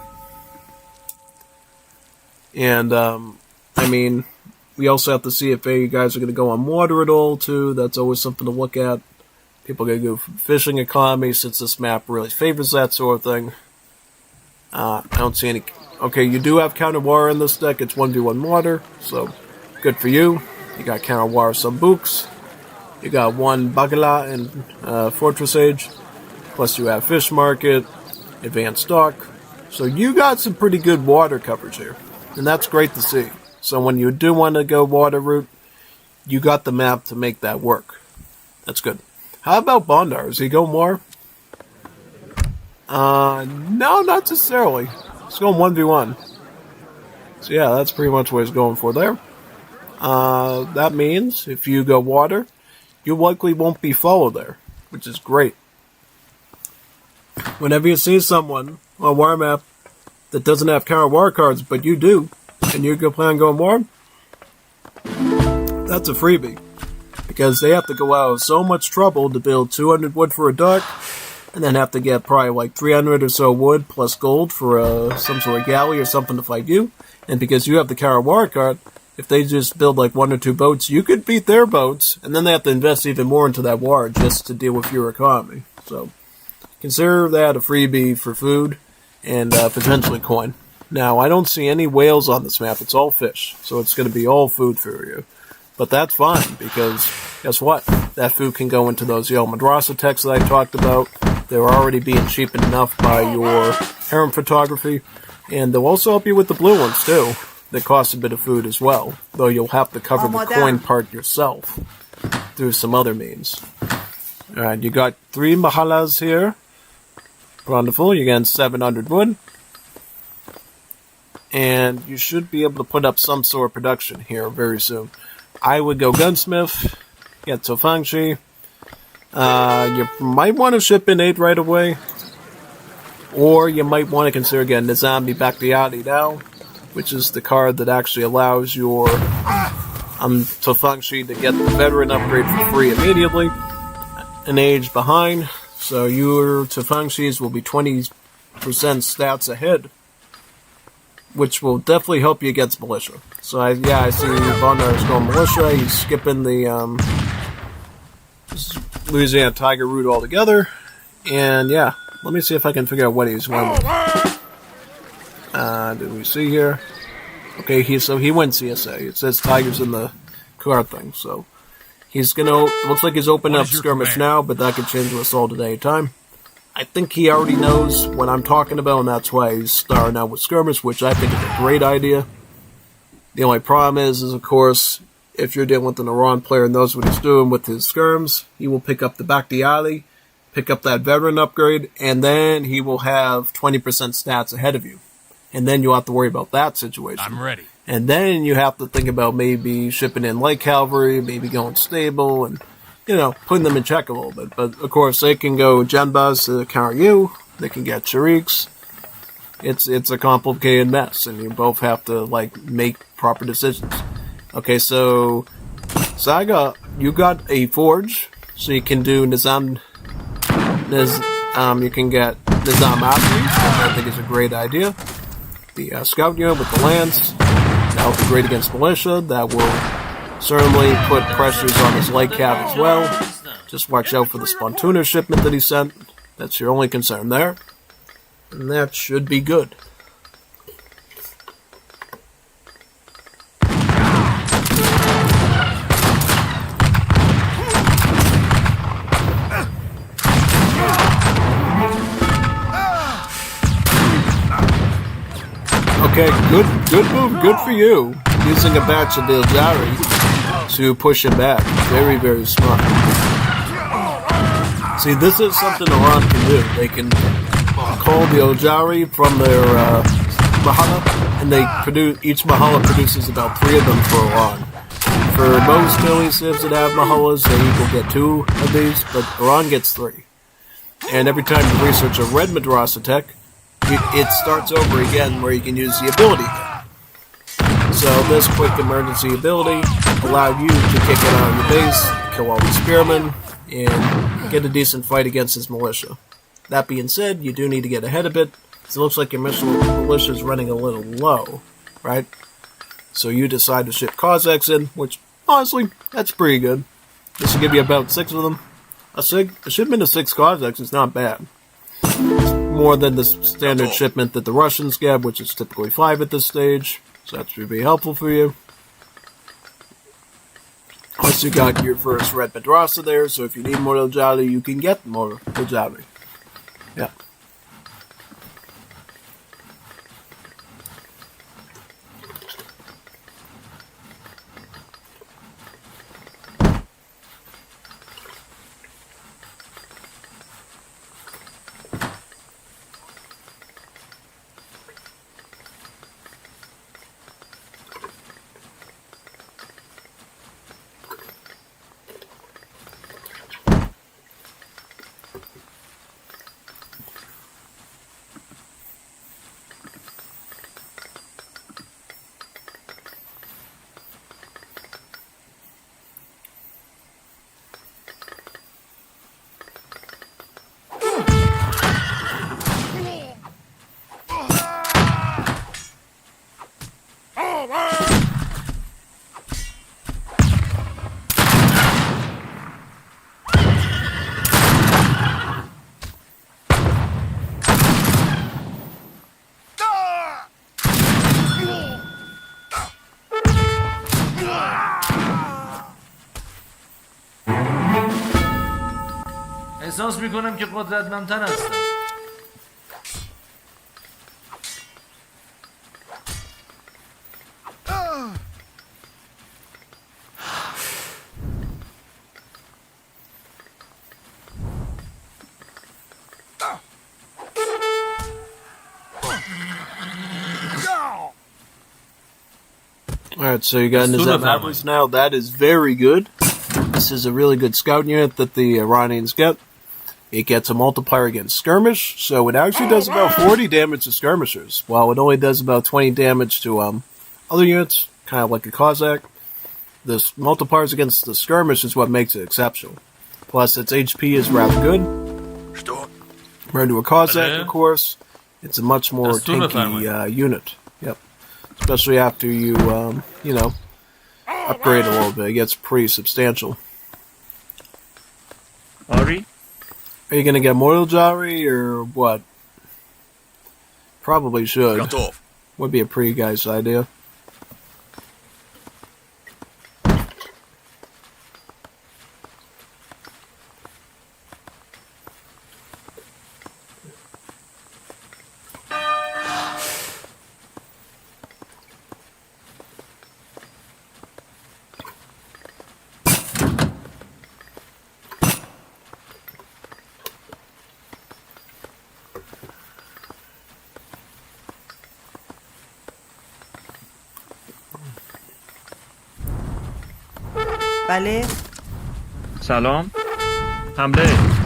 And, I mean, we also have to see if you guys are going to go on water at all, too. That's always something to look at. People are going to go for fishing economy, since this map really favors that sort of thing. I don't see any... Okay, you do have counter water in this deck. It's 1v1 water, so good for you. You got counter water Sambuks. You got 1 Bagala and Fortress Age. Plus you have Fish Market, Advanced Dock. So you got some pretty good water coverage here. And that's great to see. So when you do want to go water route, you got the map to make that work. That's good. How about Bondar? Does he go more? No, not necessarily. It's going 1v1. So yeah, that's pretty much what he's going for there. That means if you go water, you likely won't be followed there, which is great. Whenever you see someone on war map that doesn't have counter war cards, but you do, and you go plan on going war, that's a freebie. Because they have to go out of so much trouble to build 200 wood for a duck, and then have to get probably like 300 or so wood plus gold for some sort of galley or something to fight you. And because you have the counter war card, if they just build like 1 or 2 boats, you could beat their boats, and then they have to invest even more into that war just to deal with your economy. So, consider that a freebie for food and potentially coin. Now, I don't see any whales on this map. It's all fish, so it's going to be all food for you. But that's fine, because guess what? That food can go into those yellow madrasa texts that I talked about. They're already being cheapened enough by your harem photography, and they'll also help you with the blue ones, too. That cost a bit of food as well, though you'll have to cover the coin part yourself through some other means. Alright, you got 3 mahalas here. Wonderful, you're getting 700 wood. And you should be able to put up some sort of production here very soon. I would go gunsmith, get Tofangshi. You might want to ship in 8 right away. Or you might want to consider getting the Zombie Bakhtiari now, which is the card that actually allows your Tofangshi to get the veteran upgrade for free immediately. An age behind, so your Tofangshis will be 20% stats ahead, which will definitely help you against militia. So I see Bondar is going militia. He's skipping the Louisiana Tiger route altogether, and yeah, let me see if I can figure out what he's winning. Did we see here? Okay, he went CSA. It says Tigers in the card thing, so he's gonna. Looks like he's opening up skirmish now, but that could change to assault at any time. I think he already knows what I'm talking about, and that's why he's starting out with skirmish, which I think is a great idea. The only problem is of course, if you're dealing with an Iran player and knows what he's doing with his skirms, he will pick up the Bakhtiari, pick up that veteran upgrade, and then he will have 20% stats ahead of you. And then you'll have to worry about that situation. I'm ready. And then you have to think about maybe shipping in light cavalry, maybe going stable, and, putting them in check a little bit. But, of course, they can go Genbas to counter you. They can get Shariks. It's a complicated mess, and you both have to, make proper decisions. Okay, so, Saga, you got a forge, so you can do Nizam, you can get Nizam Asri, which I think is a great idea. The scout unit with the lance, that will be great against militia. That will certainly put pressures on his light cap as well. Just watch out for the Spontoona shipment that he sent. That's your only concern there. And that should be good. Okay, good move, good for you. Using a batch of Diljari to push him back. Very, very smart. See, this is something Iran can do. They can call the Ojari from their Mahala, and each Mahala produces about 3 of them for Iran. For most Philly civs that have Mahalas, they will get 2 of these, but Iran gets 3. And every time you research a red Madrasa tech, it starts over again where you can use the ability again. So this quick emergency ability allowed you to kick it out of your base, kill all the spearmen, and get a decent fight against his militia. That being said, you do need to get ahead of it. So it looks like your militia is running a little low, right? So you decide to ship Cossacks in, which, honestly, that's pretty good. This will give you about 6 of them. A shipment of 6 Cossacks is not bad. More than the standard shipment that the Russians get, which is typically 5 at this stage. So that should be helpful for you. Plus you got your first red Madrasa there, so if you need more Ojali, you can get more Ojali. Yeah. احساس میکنم که قدرتمندتر هستم. Alright, so you got into Zap now. That is very good. This is a really good scout unit that the Iranians get. It gets a multiplier against skirmish, so it actually does about 40 damage to skirmishers, while it only does about 20 damage to other units, kind of like a Cossack. The multipliers against the skirmish is what makes it exceptional. Plus, its HP is rather good. Compared to a Cossack, of course, it's a much more tanky unit. Yep. Especially after you, upgrade a little bit. It gets pretty substantial. Ari? Are you going to get Mortal Jari or what? Probably should. Would be a pretty nice idea. بله. سلام. حمله.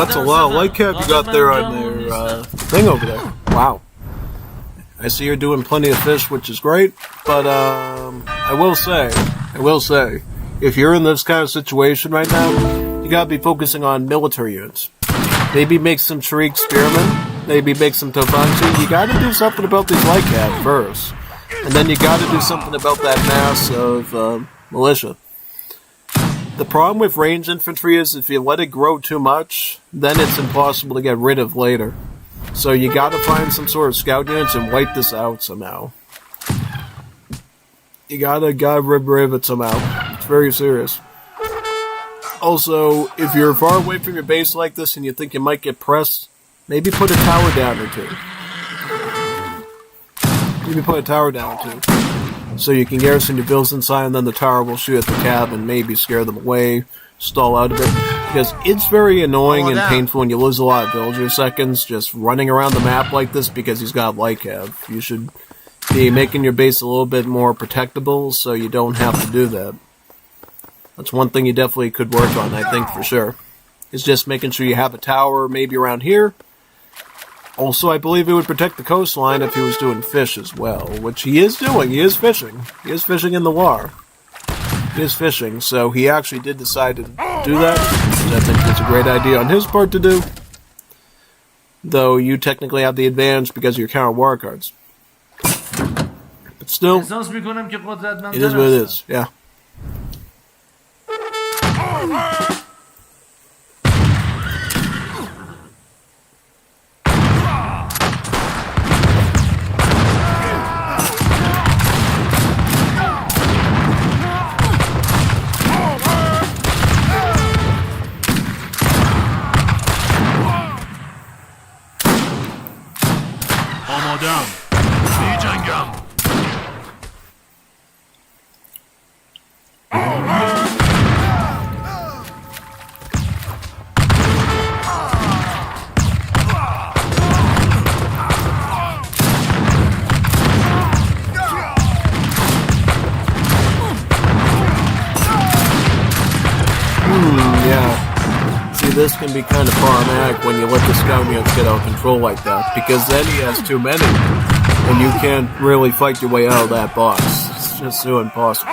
That's a lot of light cap you got there on their thing over there. Wow. I see you're doing plenty of fish, which is great, but I will say, if you're in this kind of situation right now, you gotta be focusing on military units. Maybe make some Tariq Spearmen, maybe make some Tobanchi. You gotta do something about these light cap first. And then you gotta do something about that mass of militia. The problem with range infantry is if you let it grow too much, then it's impossible to get rid of later. So you gotta find some sort of scout units and wipe this out somehow. You gotta rid of it somehow. It's very serious. Also, if you're far away from your base like this and you think you might get pressed, maybe put a tower down or two. So you can garrison your bills inside, and then the tower will shoot at the cab and maybe scare them away, stall out a bit. Because it's very annoying and painful when you lose a lot of villager seconds just running around the map like this because he's got light cab. You should be making your base a little bit more protectable so you don't have to do that. That's one thing you definitely could work on, I think, for sure. Is just making sure you have a tower maybe around here. Also, I believe it would protect the coastline if he was doing fish as well, which he is doing. He is fishing. He is fishing in the Loire. He is fishing, so he actually did decide to do that, which I think that's a great idea on his part to do. Though you technically have the advantage because of your counter war cards. But still, احساس میکنم که قدرتمندتر it is what it هستم. is. Yeah. آمادم. می جنگم. Yeah. See, this can be kind of problematic when you let the scout units get out of control like that, because then he has too many, and you can't really fight your way out of that box. It's just so impossible.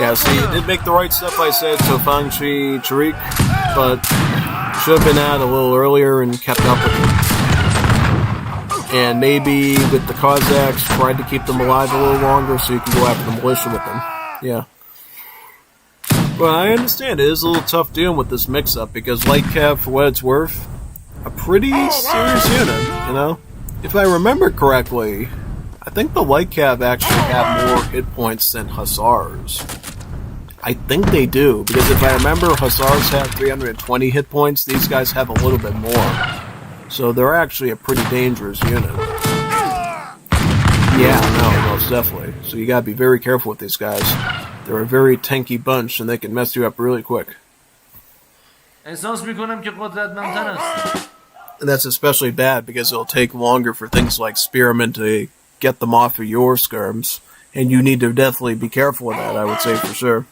Yeah, see, you did make the right step, I said, to Fangchi Tariq, but should have been out a little earlier and kept up with him. And maybe with the Cossacks, tried to keep them alive a little longer so you can go after the militia with them. Yeah. Well, I understand it is a little tough dealing with this mix-up, because Light Cav, for what it's worth, a pretty serious unit, you know? If I remember correctly, I think the Light Cav actually have more hit points than Hussars. I think they do, because if I remember, Hussars have 320 hit points, these guys have a little bit more. So they're actually a pretty dangerous unit. Yeah, no, most definitely. So you gotta be very careful with these guys. They're a very tanky bunch, and they can mess you up really quick. احساس میکنم که قدرتمندتر هستم. And that's especially bad because it'll take longer for things like Spearmen to get them off of your skirms, and you need to definitely be careful with that, I would say for sure.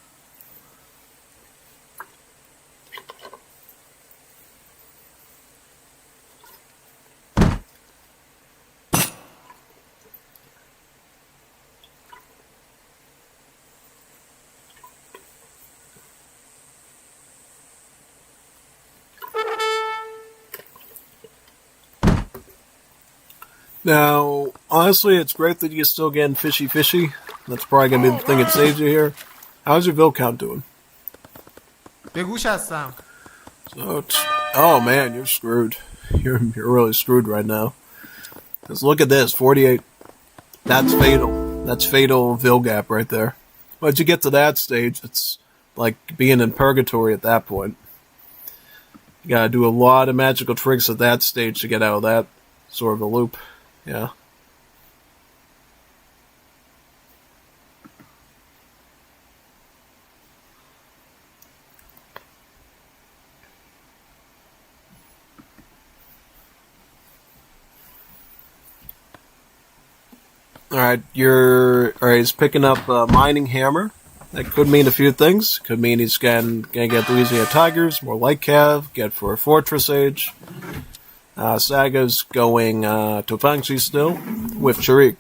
Now, honestly, it's great that you're still getting fishy. That's probably going to be the thing that saves you here. How's your Vil count doing? بگوش هستم. So oh man, you're screwed. You're really screwed right now. Because look at this, 48. That's fatal. That's fatal Vil gap right there. Once you get to that stage, it's like being in purgatory at that point. You gotta do a lot of magical tricks at that stage to get out of that sort of a loop. Yeah. Alright, he's picking up a mining hammer. That could mean a few things. Could mean he's gonna get Louisiana Tigers, more light cav, get for a Fortress Age. Saga's going to Fangxi still, with Tariq.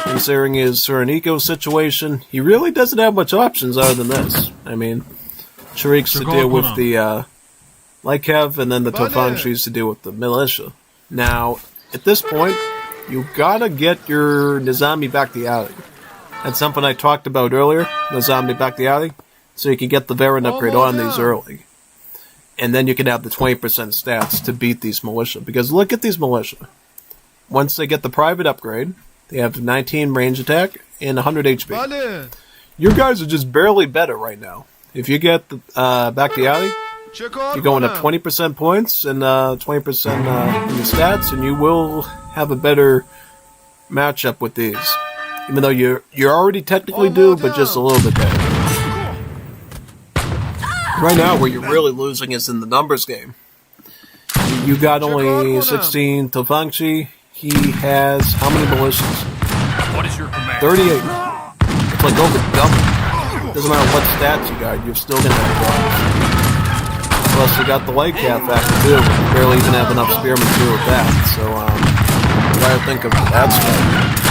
Considering his Suraniko situation, he really doesn't have much options other than this. I mean, Tariq's to deal with the light cav, and then the Tofangshis to deal with the militia. Now, at this point, you gotta get your Nizami Bakhtiari. That's something I talked about earlier, Nizami Bakhtiari, so you can get the Varan upgrade on these early. And then you can have the 20% stats to beat these militia. Because look at these militia. Once they get the private upgrade, they have 19 range attack and 100 HP. Your guys are just barely better right now. If you get the Bakhtiari, you're going up 20% points and 20% in your stats, and you will have a better matchup with these. Even though you're already technically due, but just a little bit better. Right now, where you're really losing is in the numbers game. You got only 16 Tofangchi. He has how many militias? What is your command? 38. It's like over double. Doesn't matter what stats you got, you're still gonna have problems. Plus, you got the light cap factor too. You barely even have enough spearmen to deal with that. So, try to think of that stuff.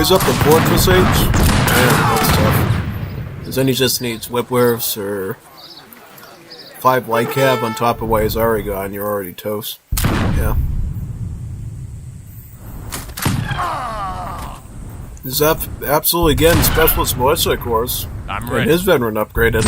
he's up to Fortress Age. Man, that's tough. Because then he just needs Whipworths or 5 Light Cab on top of what he's already got, and you're already toast. Yeah. He's absolutely getting Specialist Militia, of course. I'm ready. And his veteran upgraded.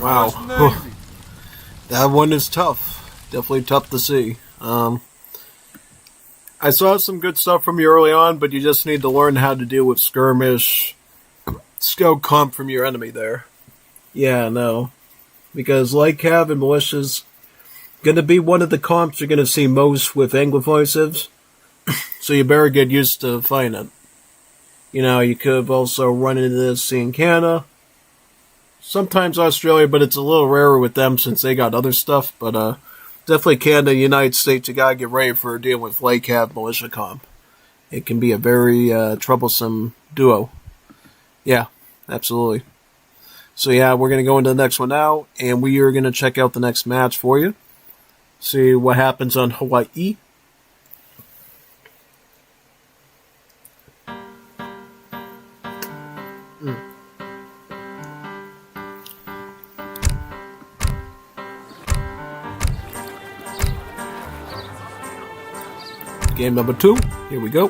Wow. That one is tough. Definitely tough to see. I saw some good stuff from you early on, but you just need to learn how to deal with skirmish, scout comp from your enemy there. Yeah, no. Because Light Cav and Militia's going to be one of the comps you're going to see most with Anglophosives, so you better get used to fighting it. You know, you could have also run into this in Canada, sometimes Australia, but it's a little rarer with them since they got other stuff. But definitely Canada, United States, you gotta get ready for dealing with Light Cav Militia comp. It can be a very troublesome duo. Yeah, absolutely. So yeah, we're gonna go into the next one now, and we are gonna check out the next match for you. See what happens on Hawaii. Game number 2. Here we go.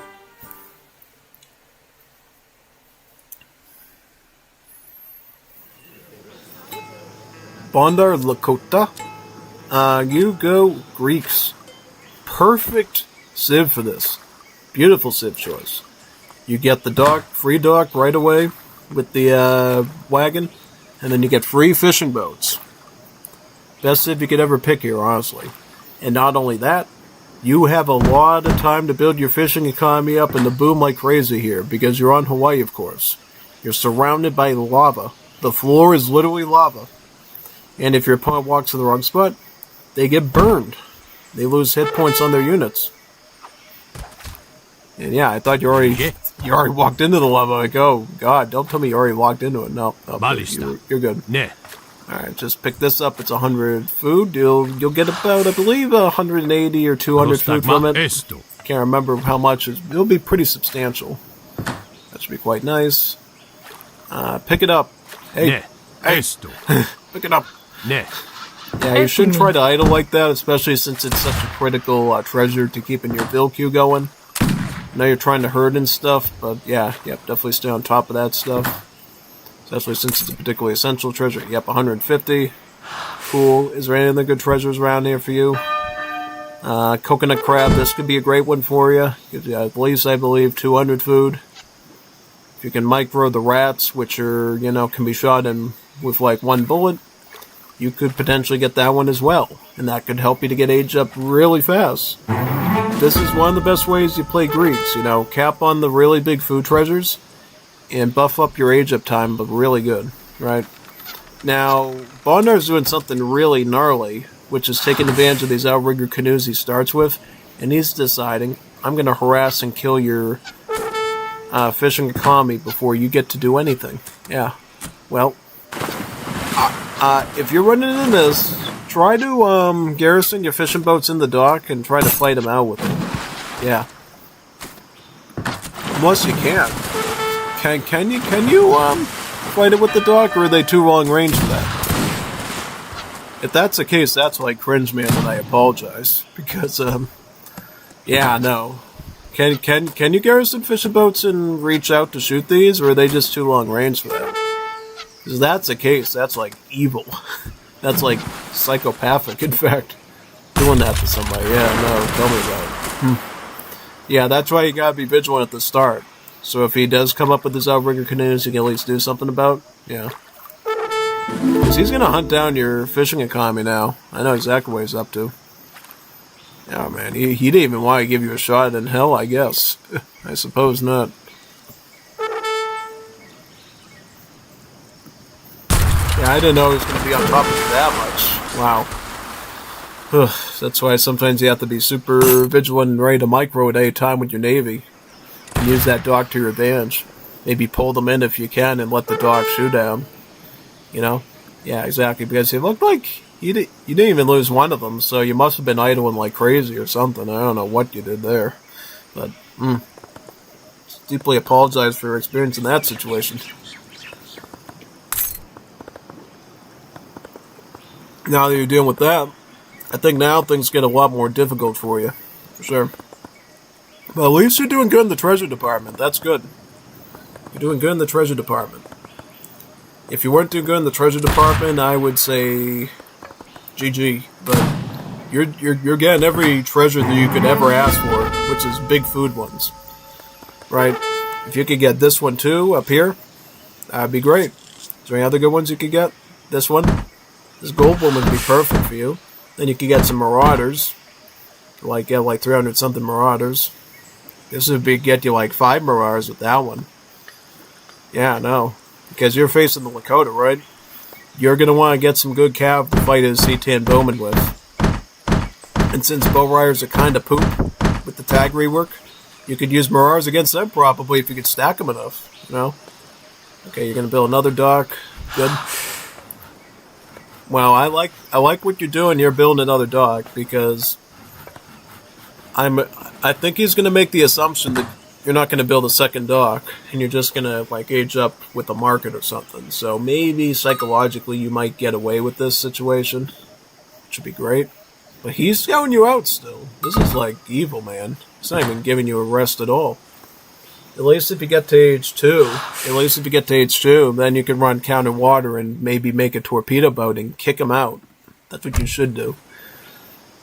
Bondar Lakota. You go Greeks. Perfect Civ for this. Beautiful Civ choice. You get the dock, free dock right away with the wagon, and then you get free fishing boats. Best Civ you could ever pick here, honestly. And not only that, you have a lot of time to build your fishing economy up and to boom like crazy here, because you're on Hawaii, of course. You're surrounded by lava. The floor is literally lava. And if your opponent walks in the wrong spot, they get burned. They lose hit points on their units. And yeah, I thought you already walked into the lava. Like, oh god, don't tell me you already walked into it. No, you're good. Ne. Alright, just pick this up. It's 100 food. You'll get about, I believe, 180 or 200 food from it. Can't remember how much. It'll be pretty substantial. That should be quite nice. Pick it up. Hey. Pick it up. Yeah, you shouldn't try to idle like that, especially since it's such a critical treasure to keep in your bill queue going. I know you're trying to herd and stuff, but yeah, definitely stay on top of that stuff. Especially since it's a particularly essential treasure. Yep, 150. Cool. Is there any other good treasures around here for you? Coconut crab. This could be a great one for you. Gives you at least, I believe, 200 food. If you can micro the rats, which are, can be shot in with like one bullet, you could potentially get that one as well. And that could help you to get age up really fast. This is one of the best ways you play Greeks. Cap on the really big food treasures and buff up your age up time, but really good, right? Now, Bondar's doing something really gnarly, which is taking advantage of these outrigger canoes he starts with, and he's deciding, I'm going to harass and kill your fishing economy before you get to do anything. Yeah. Well, if you're running into this, try to garrison your fishing boats in the dock and try to fight them out with it. Yeah. Unless you can. Can you fight it with the dock, or are they too long range for that? If that's the case, that's like cringe, man, and I apologize. Because, Yeah, no. Can you garrison fishing boats and reach out to shoot these, or are they just too long range for that? Because that's the case. That's like evil. That's like psychopathic, in fact. Doing that to somebody. Yeah, no, tell me about it. Yeah, that's why you gotta be vigilant at the start. So if he does come up with his outrigger canoes, you can at least do something about. Yeah. Because he's gonna hunt down your fishing economy now. I know exactly what he's up to. Yeah, man, he didn't even want to give you a shot in hell, I guess. I suppose not. Yeah, I didn't know he was going to be on top of you that much. Wow. That's why sometimes you have to be super vigilant and ready to micro at any time with your Navy. And use that dock to your advantage. Maybe pull them in if you can and let the dock shoot down. You know? Yeah, exactly. Because it looked like you didn't even lose one of them, so you must have been idling like crazy or something. I don't know what you did there. But, deeply apologize for your experience in that situation. Now that you're dealing with that, I think now things get a lot more difficult for you. For sure. But at least you're doing good in the Treasury Department. That's good. You're doing good in the Treasury Department. If you weren't doing good in the Treasury Department, I would say GG. But you're getting every treasure that you could ever ask for, which is big food ones. Right? If you could get this one too, up here, that'd be great. Is there any other good ones you could get? This one? This gold one would be perfect for you. Then you could get some Marauders. Like 300 something Marauders. This would get you like 5 Marauders with that one. Yeah, no. Because you're facing the Lakota, right? You're going to want to get some good cav to fight his C-10 Bowman with. And since bow riders are kind of poop with the tag rework, you could use Marauders against them probably if you could stack them enough, you know? Okay, you're going to build another dock. Good. Well, I like what you're doing. You're building another dock because I think he's going to make the assumption that you're not going to build a second dock and you're just going to like age up with the market or something. So maybe psychologically you might get away with this situation, which would be great. But he's scouting you out still. This is like evil, man. He's not even giving you a rest at all. At least if you get to age 2, then you can run counter water and maybe make a torpedo boat and kick him out. That's what you should do.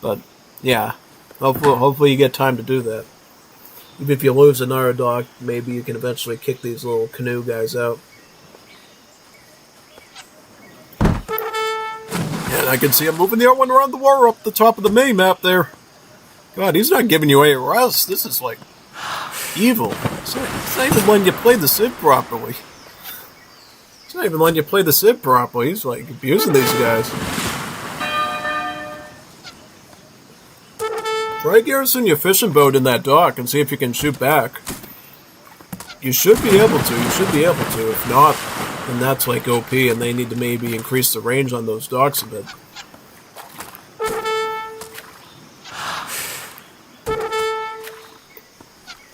But, yeah. Hopefully you get time to do that. Even if you lose another dock, maybe you can eventually kick these little canoe guys out. And I can see him moving the other one around the water up the top of the mini map there. God, he's not giving you any rest. This is like evil. It's not even letting you play the Civ properly. It's not even letting you play the Civ properly. He's like abusing these guys. Try garrison your fishing boat in that dock and see if you can shoot back. You should be able to. If not, then that's like OP and they need to maybe increase the range on those docks a bit.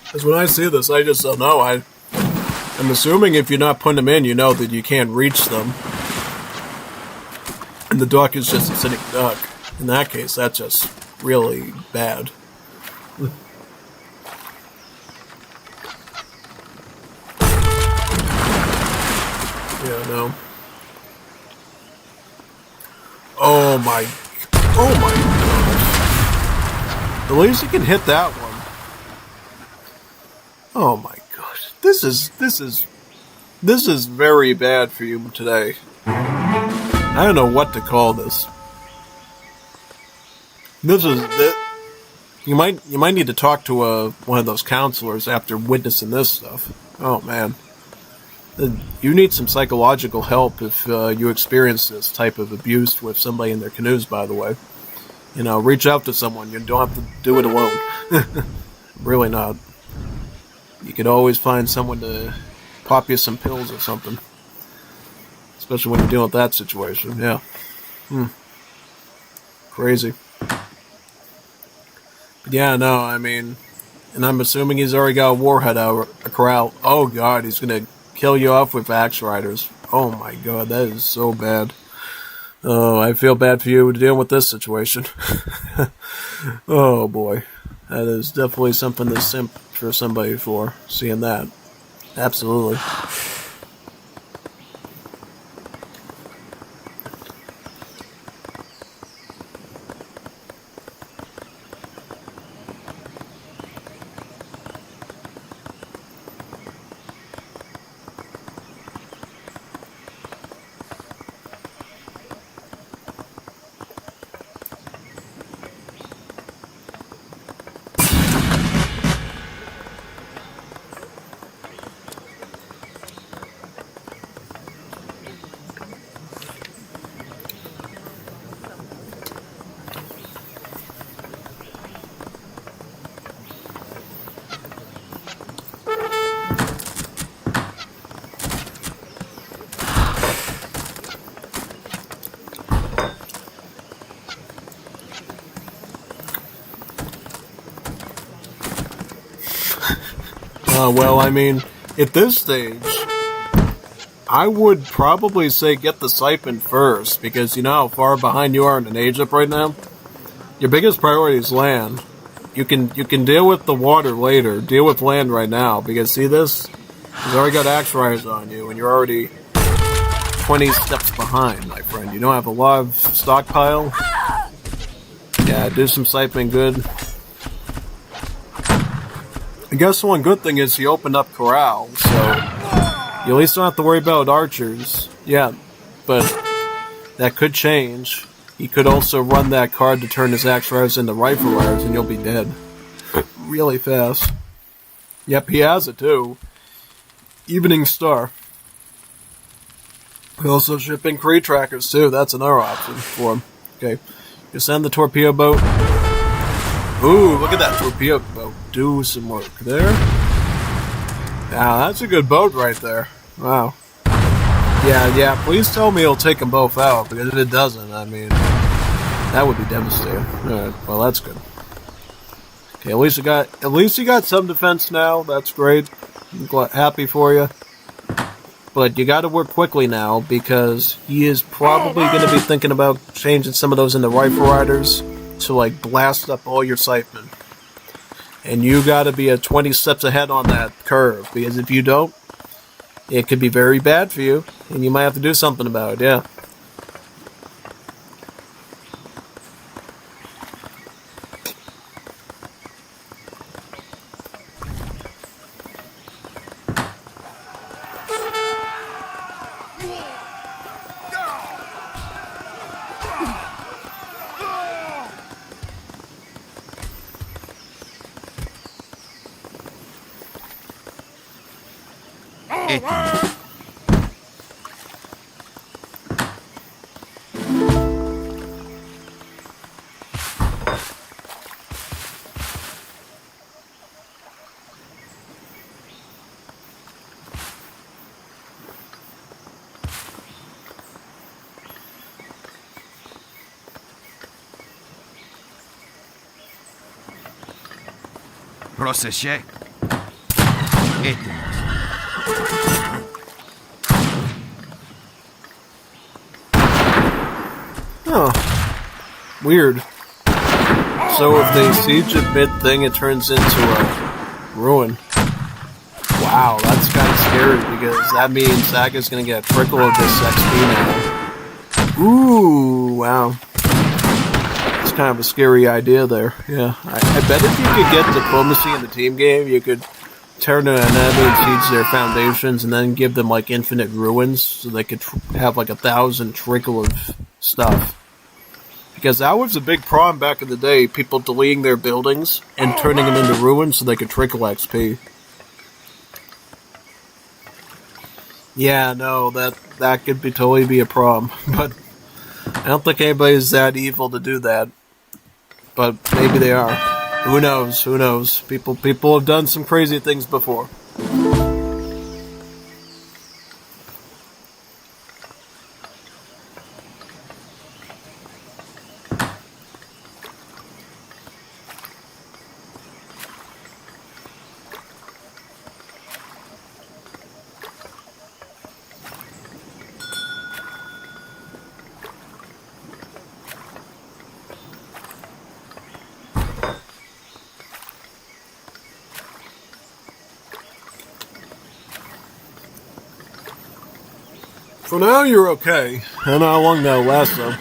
Because when I see this, I just don't know. I'm assuming if you're not putting them in, you know that you can't reach them. And the dock is just a sitting duck. In that case, that's just really bad. Yeah, no. Oh my god. At least you can hit that one. Oh my gosh. This is very bad for you today. I don't know what to call this. You might need to talk to one of those counselors after witnessing this stuff. Oh man. You need some psychological help if you experience this type of abuse with somebody in their canoes, by the way. You know, reach out to someone. You don't have to do it alone. Really not. You could always find someone to pop you some pills or something. Especially when you're dealing with that situation. Yeah. Crazy. But yeah, no, I mean, and I'm assuming he's already got a warhead out a corral. Oh god, he's gonna kill you off with axe riders. Oh my god, that is so bad. Oh, I feel bad for you dealing with this situation. Oh boy. That is definitely something to simp for somebody for, seeing that. Absolutely. Well, I mean, at this stage, I would probably say get the siphon first, because you know how far behind you are in an age up right now? Your biggest priority is land. You can deal with the water later. Deal with land right now, because see this? He's already got axe riders on you, and you're already 20 steps behind, my friend. You don't have a lot of stockpile. Yeah, do some siphoning good. I guess the one good thing is he opened up corral, so you at least don't have to worry about archers. Yeah, but that could change. He could also run that card to turn his axe riders into rifle riders, and you'll be dead. Really fast. Yep, he has it too. Evening Star. We also shipping Cree trackers too. That's another option for him. Okay, you send the torpedo boat. Ooh, look at that torpedo boat. Do some work there. Now, that's a good boat right there. Wow. Yeah, please tell me it'll take them both out, because if it doesn't, I mean, that would be devastating. Alright, well, that's good. Okay, at least you got some defense now. That's great. I'm happy for you. But you gotta work quickly now, because he is probably gonna be thinking about changing some of those into rifle riders to, like, blast up all your scythemen. And you gotta be 20 steps ahead on that curve, because if you don't, it could be very bad for you, and you might have to do something about it, yeah. Procesie. Etimiz. Huh. Weird. So if they siege a mid-thing, it turns into a ruin. Wow, that's kind of scary, because that means Saga's gonna get a trickle of this XP now. Ooh, wow. It's kind of a scary idea there. Yeah, I bet if you could get diplomacy in the team game, you could turn an enemy and siege their foundations, and then give them like infinite ruins, so they could have like 1,000 trickle of stuff. Because that was a big problem back in the day, people deleting their buildings and turning them into ruins so they could trickle XP. Yeah, no, that could totally be a problem, but I don't think anybody's that evil to do that. But maybe they are. Who knows? Who knows? People have done some crazy things before. For now, you're okay. I don't know how long that'll last, though.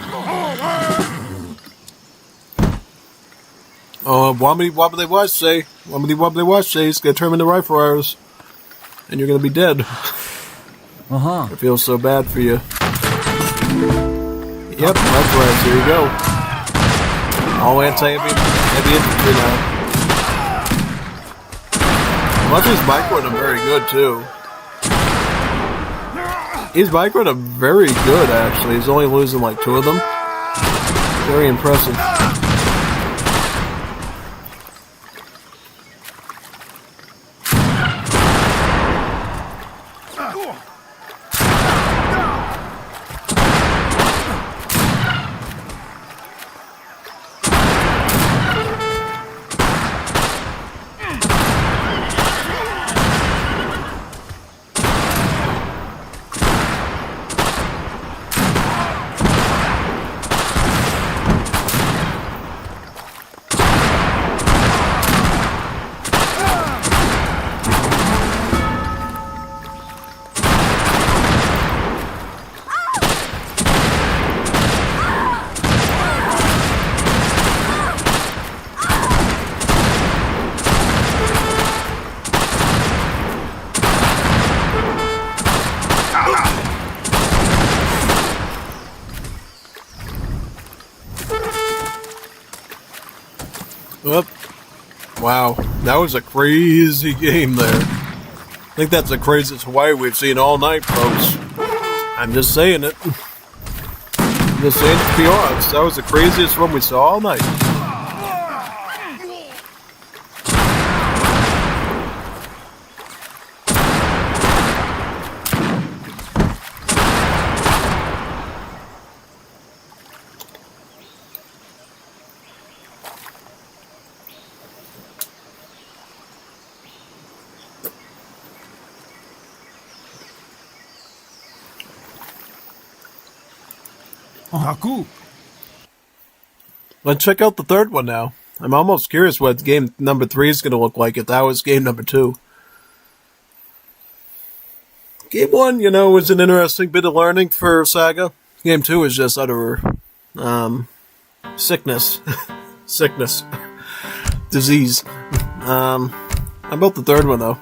Oh, wobbly wobbly watch say. Wobbly wobbly watch say. It's gonna turn into rifle arrows. And you're gonna be dead. Uh-huh. I feel so bad for you. Yep, rifle arrows. Here you go. All heavy infantry now. Watch his bike run, I'm very good, too. His bike run, I'm very good, actually. He's only losing like 2 of them. Very impressive. Whoop. Wow, that was a crazy game there. I think that's the craziest Hawaii we've seen all night, folks. I'm just saying it. I'm just saying it to be honest. That was the craziest one we saw all night. Haku. Let's check out the third one now. I'm almost curious what game number 3 is going to look like if that was game number 2. Game 1, was an interesting bit of learning for Saga. Game 2 is just utter sickness. Sickness. Disease. How about the third one, though?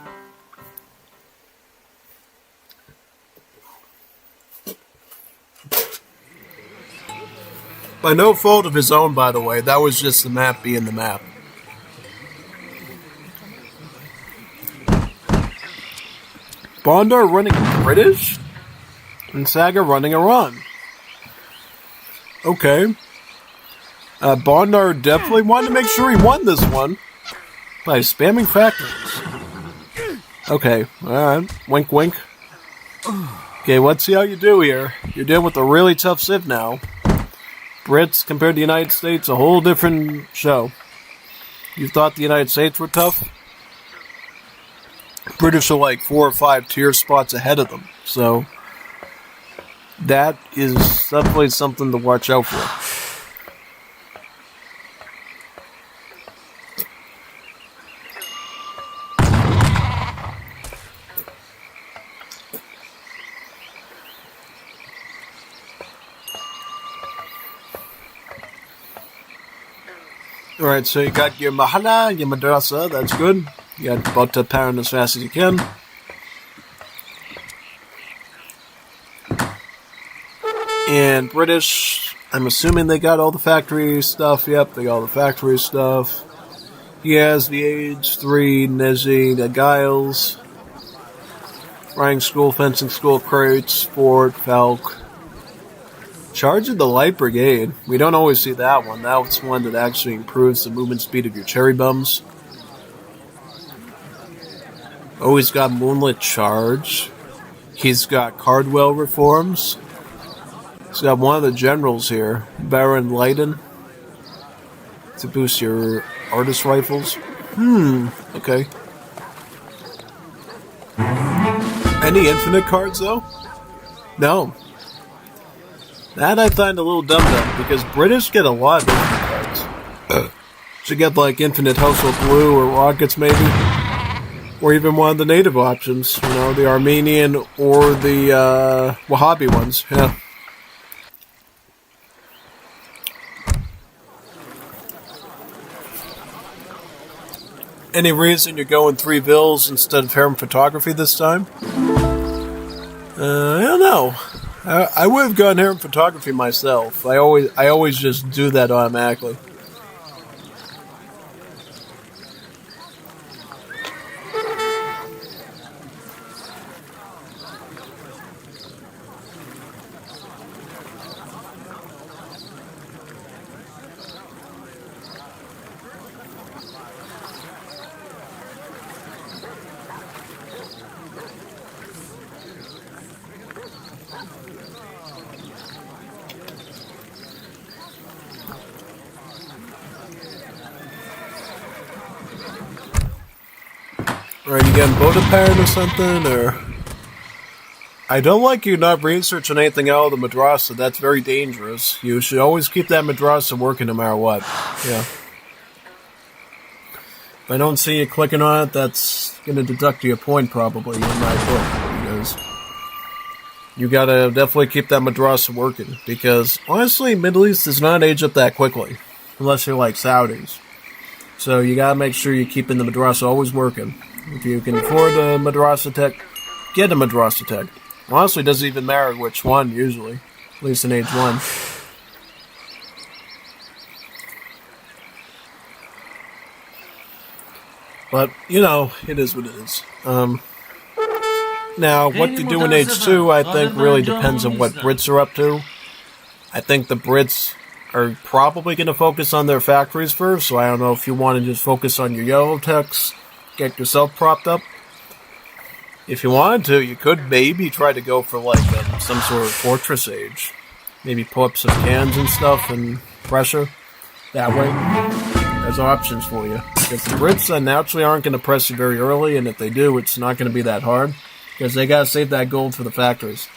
By no fault of his own, by the way. That was just the map being the map. Bondar running British? And Saga running Iran. Okay. Bondar definitely wanted to make sure he won this one by spamming factories. Okay, alright. Wink, wink. Okay, let's see how you do here. You're dealing with a really tough Civ now. Brits compared to the United States, a whole different show. You thought the United States were tough? British are like 4 or 5 tier spots ahead of them. So, that is definitely something to watch out for. Alright, so you got your Mahala, your Madrasa, that's good. You got about to parent as fast as you can. And British, I'm assuming they got all the factory stuff. Yep, they got all the factory stuff. He has the Age 3, Nezzy, the Giles, Frying School, Fencing School, Crates, Fort, Falk. Charge of the Light Brigade. We don't always see that one. That's one that actually improves the movement speed of your cherry bums. Oh, he's got Moonlit Charge. He's got Cardwell reforms. He's got one of the generals here, Baron Leiden, to boost your artist rifles. Okay. Any infinite cards, though? No. That I find a little dumb, because British get a lot of infinite cards. Should get, like, infinite household glue or rockets, maybe. Or even one of the native options, the Armenian or the Wahhabi ones, yeah. Any reason you're going 3 bills instead of harem photography this time? I don't know. I would have gone harem photography myself. I always just do that automatically. Are you getting Buddha pattern or something, or? I don't like you not researching anything out of the madrasa. That's very dangerous. You should always keep that madrasa working no matter what. Yeah. If I don't see you clicking on it, that's going to deduct you a point probably in my book. Because you got to definitely keep that madrasa working. Because honestly, Middle East does not age up that quickly. Unless you're like Saudis. So you got to make sure you're keeping the madrasa always working. If you can afford a madrasa tech, get a madrasa tech. Honestly, it doesn't even matter which one, usually. At least in age 1. But, it is what it is. Now, what you do in age 2, I think, really depends on what Brits are up to. I think the Brits are probably going to focus on their factories first, so I don't know if you want to just focus on your yellow techs, get yourself propped up. If you wanted to, you could maybe try to go for some sort of fortress age. Maybe pull up some cans and stuff and pressure. That way, there's options for you. Because the Brits naturally aren't going to press you very early, and if they do, it's not going to be that hard. Because they got to save that gold for the factories.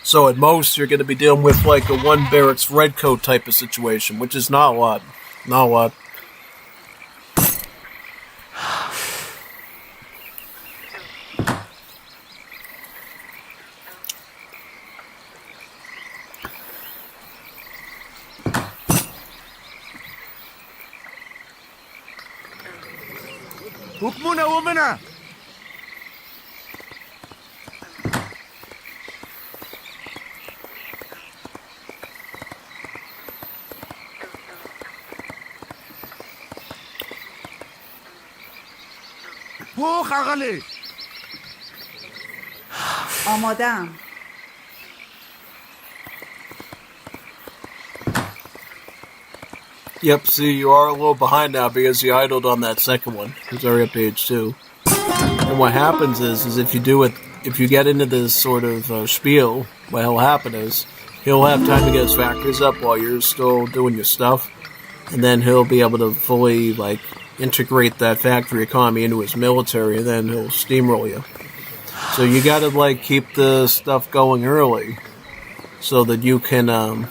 So at most, you're going to be dealing with a 1 barracks red coat type of situation, which is not a lot. Not a lot. Hukmuna womana! آمادم. Yep, see, you are a little behind now because you idled on that second one. It's already up to age 2. And what happens is if you get into this sort of spiel, what'll happen is he'll have time to get his factories up while you're still doing your stuff. And then he'll be able to fully, integrate that factory economy into his military, and then he'll steamroll you. So you gotta, keep the stuff going early so that you can,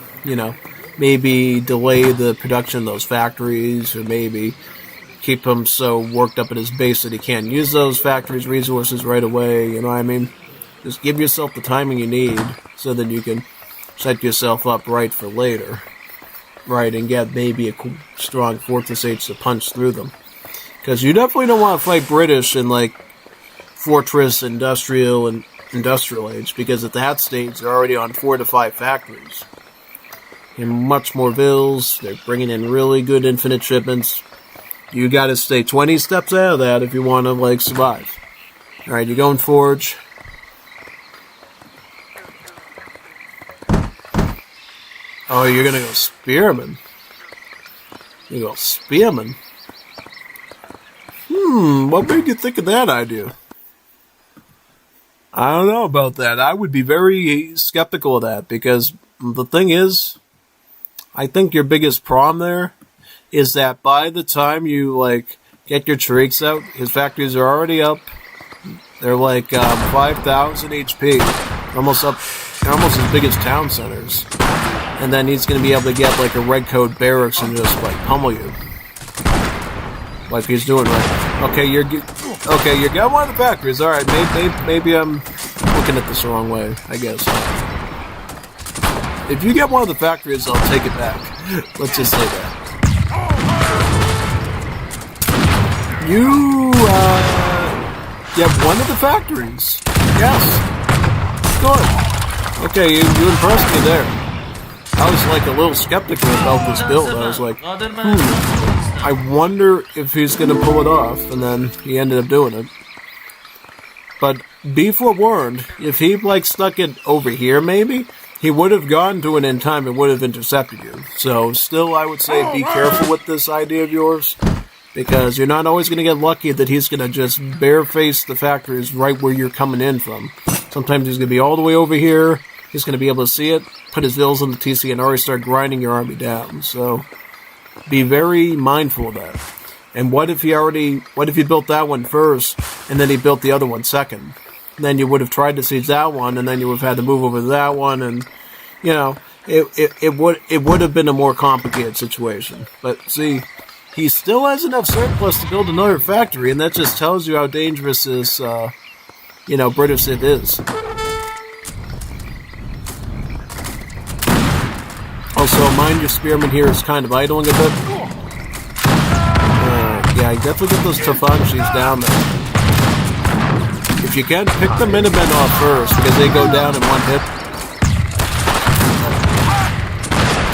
maybe delay the production of those factories, or maybe keep him so worked up at his base that he can't use those factories' resources right away, you know what I mean? Just give yourself the timing you need so that you can set yourself up right for later. Right, and get maybe a strong Fortress Age to punch through them. Because you definitely don't want to fight British in, Fortress, Industrial, and Industrial Age, because at that stage, they're already on 4 to 5 factories. And much more vills, they're bringing in really good infinite shipments. You gotta stay 20 steps out of that if you want to, survive. Alright, you're going Forge. Oh, you're gonna go Spearman. You go Spearman. What made you think of that idea? I don't know about that. I would be very skeptical of that, because the thing is, I think your biggest problem there is that by the time you, get your Tariqs out, his factories are already up. They're 5,000 HP. Almost up, they're almost as big as town centers. And then he's going to be able to get a red coat barracks and just pummel you. like he's doing right. Okay, you got one of the factories. All right, maybe I'm looking at this the wrong way. I guess. If you get one of the factories, I'll take it back. Let's just say that. You get one of the factories. Yes. Good. Okay, you impressed me there. I was like a little skeptical about this build. I was like, I wonder if he's going to pull it off, and then he ended up doing it. But be forewarned, if he like stuck it over here maybe, he would have gone to it in time and would have intercepted you. So still I would say be careful with this idea of yours, because you're not always going to get lucky that he's going to just bare-face the factories right where you're coming in from. Sometimes he's going to be all the way over here, he's going to be able to see it, put his vills on the TC, and already start grinding your army down. So be very mindful of that. And what if he built that one first, and then he built the other one second? Then you would have tried to siege that one, and then you would have had to move over to that one, and, you know, it would have been a more complicated situation. But see, he still has enough surplus to build another factory, and that just tells you how dangerous this, British Civ is. Also, mind your spearman here is kind of idling a bit. Yeah, definitely get those Tafanshis down there. If you can, pick the Minutemen off first, because they go down in one hit.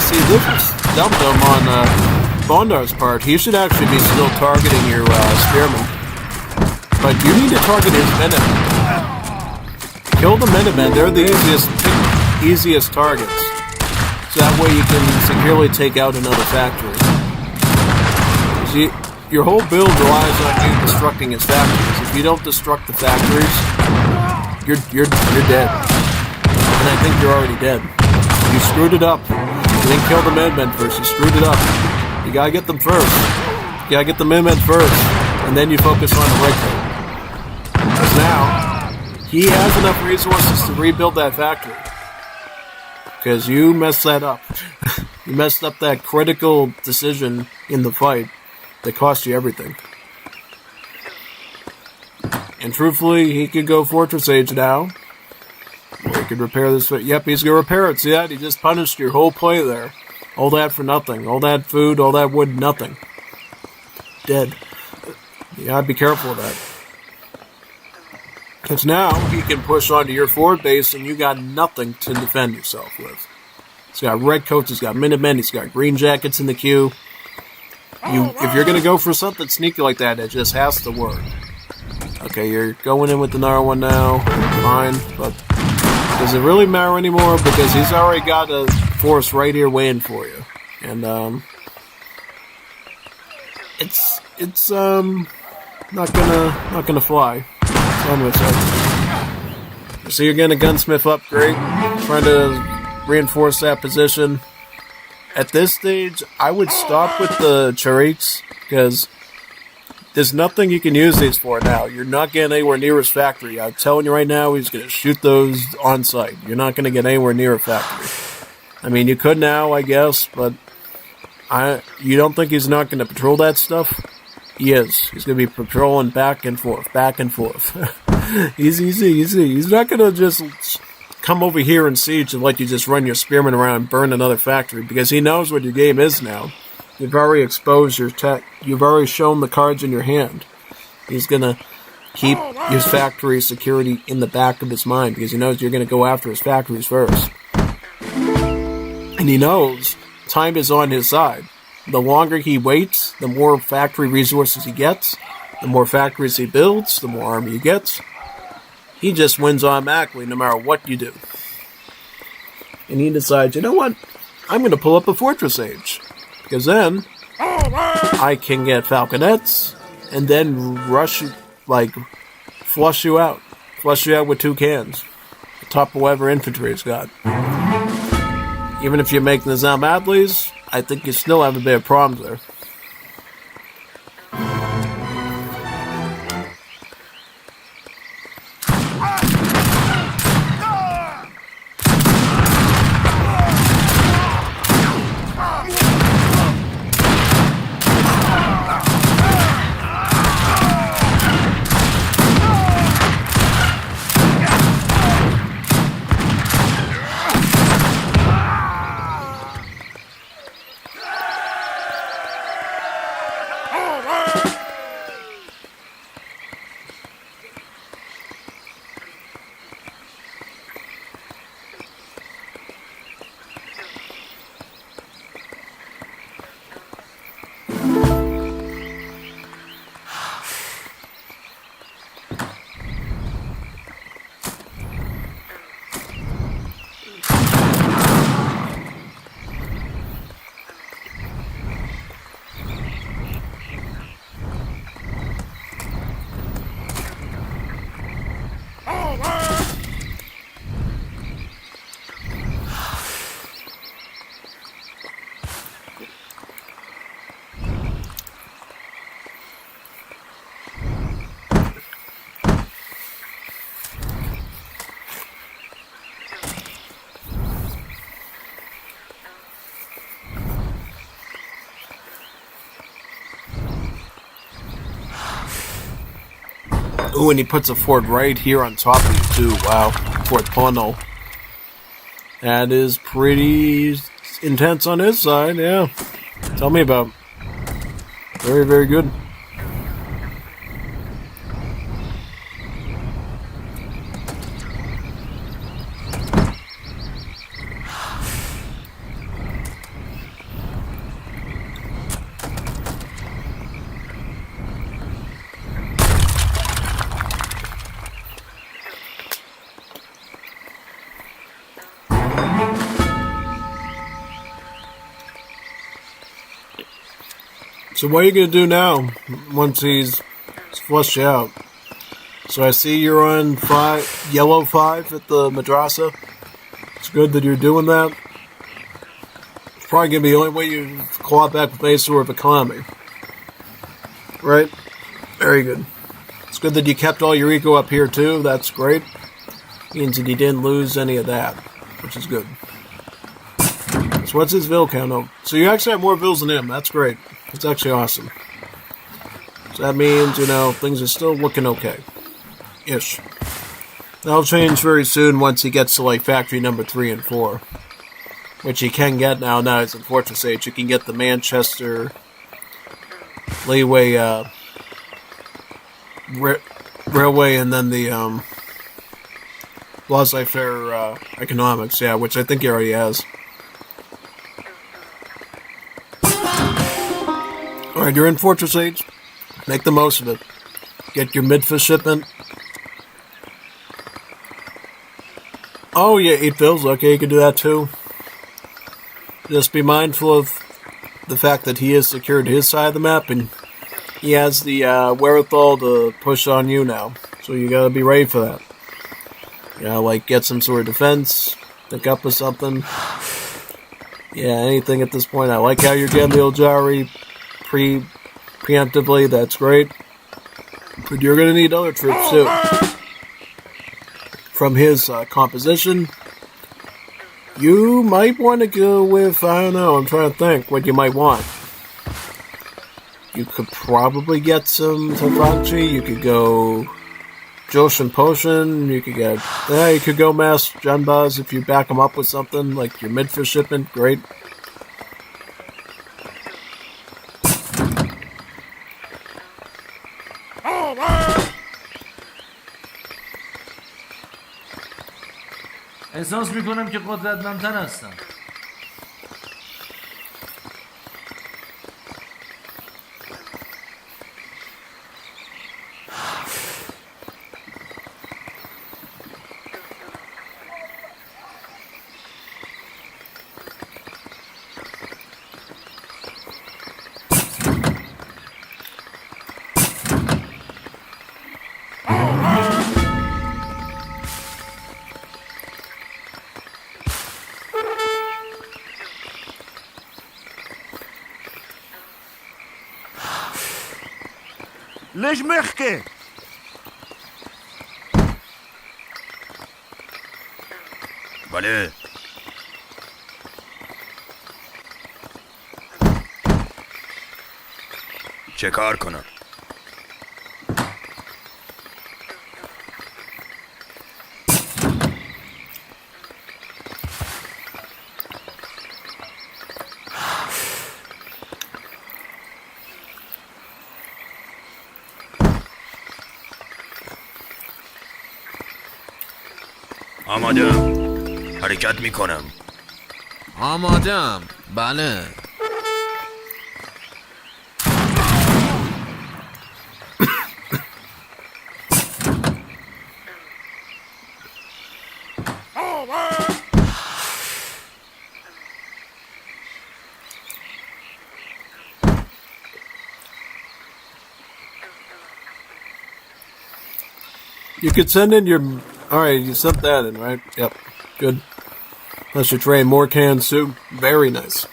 See, this is dum-dum on Bondar's part. He should actually be still targeting your spearmen. But you need to target his Minutemen. Kill the Minutemen, they're the easiest targets. So that way you can securely take out another factory. See, your whole build relies on you destructing his factories. If you don't destruct the factories, you're dead. And I think you're already dead. You screwed it up. You didn't kill the Minutemen first, you screwed it up. You gotta get them first. You gotta get the Minutemen first, and then you focus on the Redcoat. Because now, he has enough resources to rebuild that factory. Because you messed that up. You messed up that critical decision in the fight that cost you everything. And truthfully, he could go Fortress Age now. Or he could repair this. Yep, he's going to repair it. See that? He just punished your whole play there. All that for nothing. All that food, all that wood, nothing. Dead. You gotta be careful of that. Because now he can push onto your forward base and you got nothing to defend yourself with. He's got Redcoats, he's got Minutemen, he's got Green Jackets in the queue. If you're going to go for something sneaky like that, it just has to work. Okay, you're going in with another one now. Fine, but does it really matter anymore? Because he's already got a force right here waiting for you. And, it's not gonna fly. So I'm gonna say. So you're getting a gunsmith upgrade, trying to reinforce that position. At this stage, I would stop with the Chariks, because there's nothing you can use these for now. You're not getting anywhere near his factory. I'm telling you right now, he's going to shoot those on site. You're not going to get anywhere near a factory. I mean, you could now, I guess, but you don't think he's not going to patrol that stuff? He is. He's going to be patrolling back and forth, back and forth. Easy. He's not going to just come over here and siege and let you just run your spearmen around and burn another factory, because he knows what your game is now. You've already exposed your tech. You've already shown the cards in your hand. He's going to keep his factory security in the back of his mind, because he knows you're going to go after his factories first. And he knows time is on his side. The longer he waits, the more factory resources he gets, the more factories he builds, the more army he gets. He just wins automatically no matter what you do. And he decides, you know what? I'm going to pull up a Fortress Age. Because then I can get Falconets and then flush you out. Flush you out with 2 cans. Top of whatever infantry it's got. Even if you're making the Zalmadleys, I think you still have a bit of problems there. Ooh, and he puts a fort right here on top of you, too. Wow. Fort Pono. That is pretty intense on his side, yeah. Tell me about it. Very, very good. So what are you going to do now, once he's flushed you out? So I see you're on yellow 5 at the madrasa. It's good that you're doing that. It's probably going to be the only way you claw back with any sort of economy. Right? Very good. It's good that you kept all your eco up here too. That's great. Means that you didn't lose any of that, which is good. So what's his Vil count? Oh, so you actually have more Vils than him. That's great. It's actually awesome. So that means, things are still looking okay. Ish. That'll change very soon once he gets to, factory number 3 and 4. Which he can get now he's in Fortress Age. You can get the Manchester Railway, Railway and then the, laissez-faire, economics, yeah, which I think he already has. Alright, you're in Fortress Age. Make the most of it. Get your mid-fish shipment. Oh, yeah, 8 Vils. Okay, you can do that too. Just be mindful of the fact that he has secured his side of the map, and he has the wherewithal to push on you now. So you gotta be ready for that. Get some sort of defense, pick up with something. Yeah, anything at this point. I like how you're getting the Oljari preemptively, that's great. But you're going to need other troops too. From his composition, you might want to go with, I don't know, I'm trying to think what you might want. You could probably get some Tafachi, you could go Joshin Potion, you could go Mass Junbaz if you back them up with something, like your mid for shipment, great. احساس میکنم که قدرتمندتر هستم. ليش محكي؟ بله چه کار کنم؟ آمادم حرکت میکنم آمادم بله You could send in your... Alright, you sent that in, right? Yep. Good. Plus you're training more cans too. Very nice.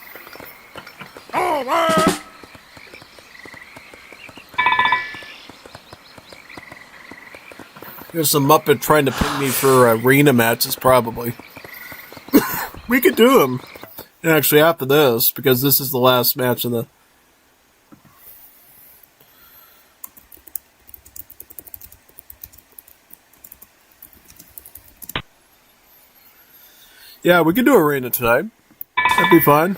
There's some Muppet trying to ping me for arena matches, probably. We could do them. Actually, after this, because this is the last match in the... Yeah, we can do arena tonight. That'd be fine.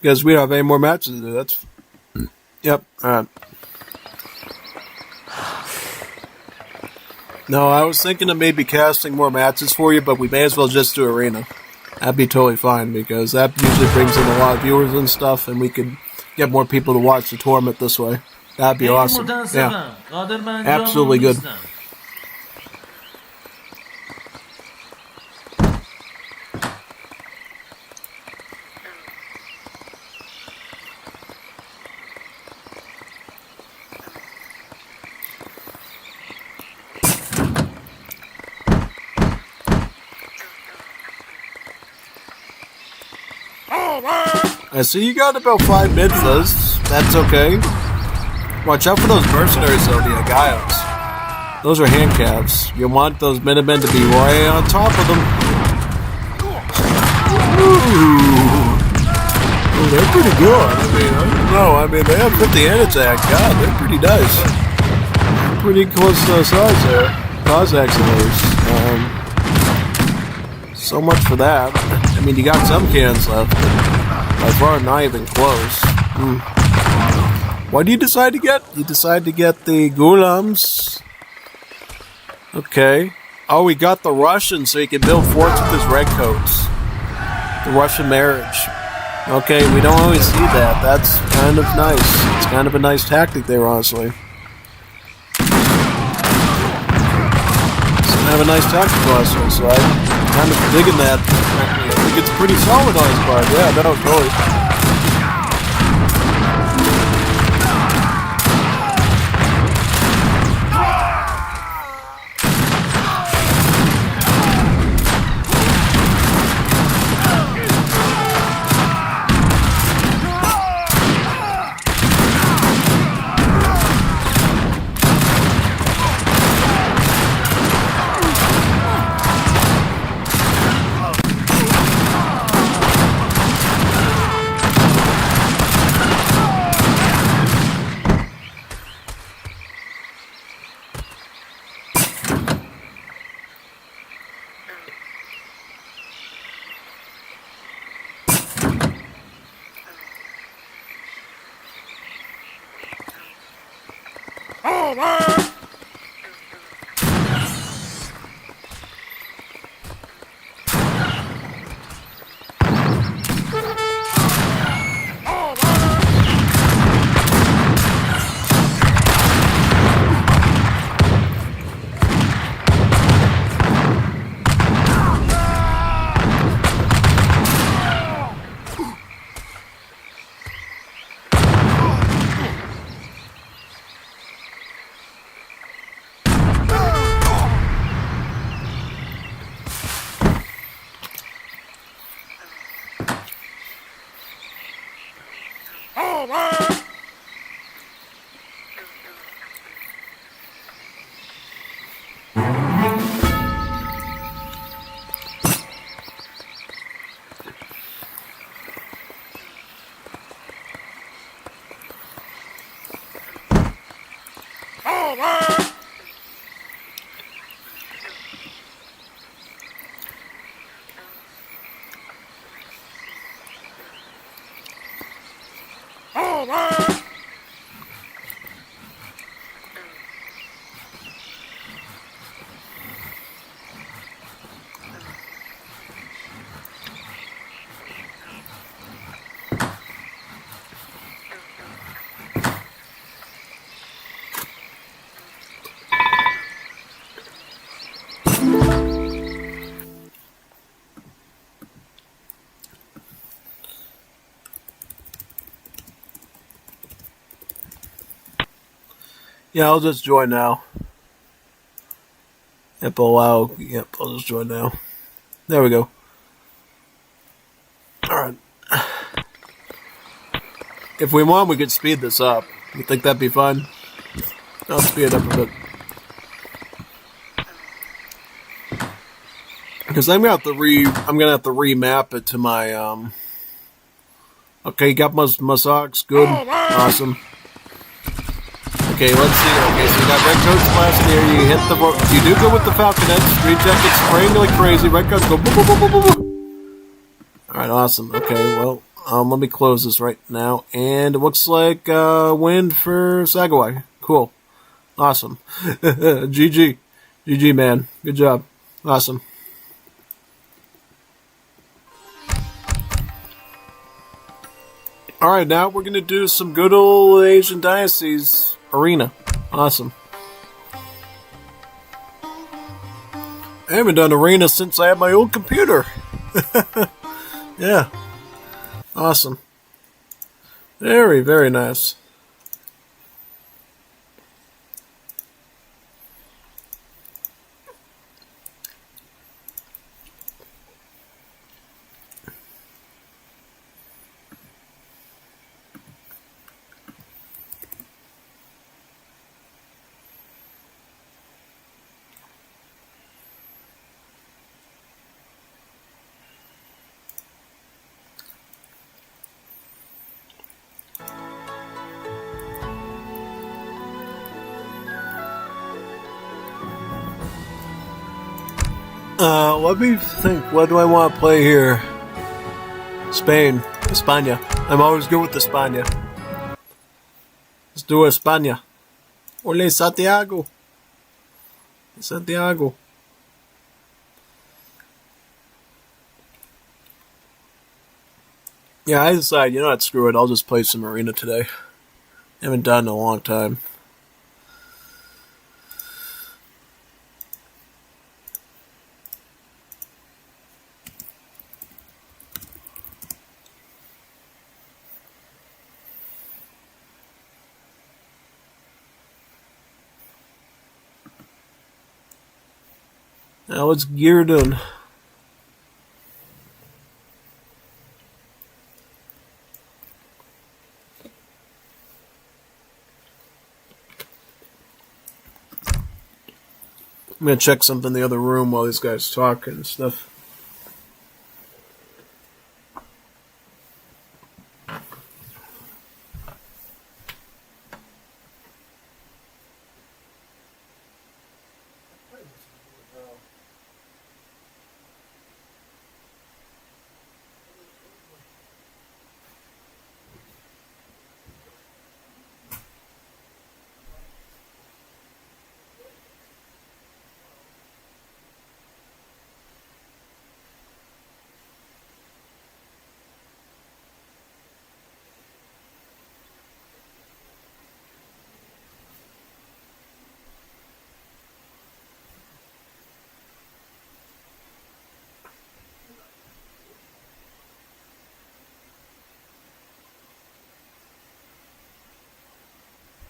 Because we don't have any more matches to do. That's... Yep, alright. No, I was thinking of maybe casting more matches for you, but we may as well just do arena. That'd be totally fine, because that usually brings in a lot of viewers and stuff, and we could get more people to watch the tournament this way. That'd be awesome. Yeah. Absolutely good. I see you got about 5 mid-fizz. That's okay. Watch out for those mercenaries though, the Agaios. Those are hand calves. You want those Minutemen to be right on top of them. Ooh. Oh, they're pretty good. I mean, they have 50 hand attack. God, they're pretty nice. Pretty close to the size there. Cossacks at least. So much for that. I mean, you got some cannons left. By far not even close. What do you decide to get? You decide to get the Gulams. Okay. Oh, we got the Russian, so he can build forts with his redcoats. The Russian marriage. Okay, we don't always see that. That's kind of nice. It's kind of a nice tactic there, honestly. It's kind of a nice tactic, honestly, so I'm kind of digging that. I think it's pretty solid on his part. Yeah, no, totally. Yeah, I'll just join now. Yep, allow. Yep, I'll just join now. There we go. Alright. If we want, we could speed this up. You think that'd be fun? I'll speed it up a bit. Because I'm gonna have to remap it to my Okay, you got Masaks, good. Awesome. Okay, let's see. Okay, so you got red coats blast here. You hit the. You do go with the falconets. Green jackets spraying like crazy. Red coats go boom, boom, boom, boom, boom, boom. Alright, awesome. Okay, well, let me close this right now. And it looks like win for Sagawai. Cool. Awesome. GG. GG, man. Good job. Awesome. Alright, now we're going to do some good old Asian Diocese Arena. Awesome. I haven't done Arena since I had my old computer. Yeah. Awesome. Very, very nice. Let me think. What do I want to play here? Spain. España. I'm always good with España. Let's do España. Ole, Santiago. Santiago. Yeah, I decided, you know what, screw it. I'll just play some Arena today. Haven't done it in a long time. Now it's geared in. I'm gonna check something in the other room while these guys talk and stuff.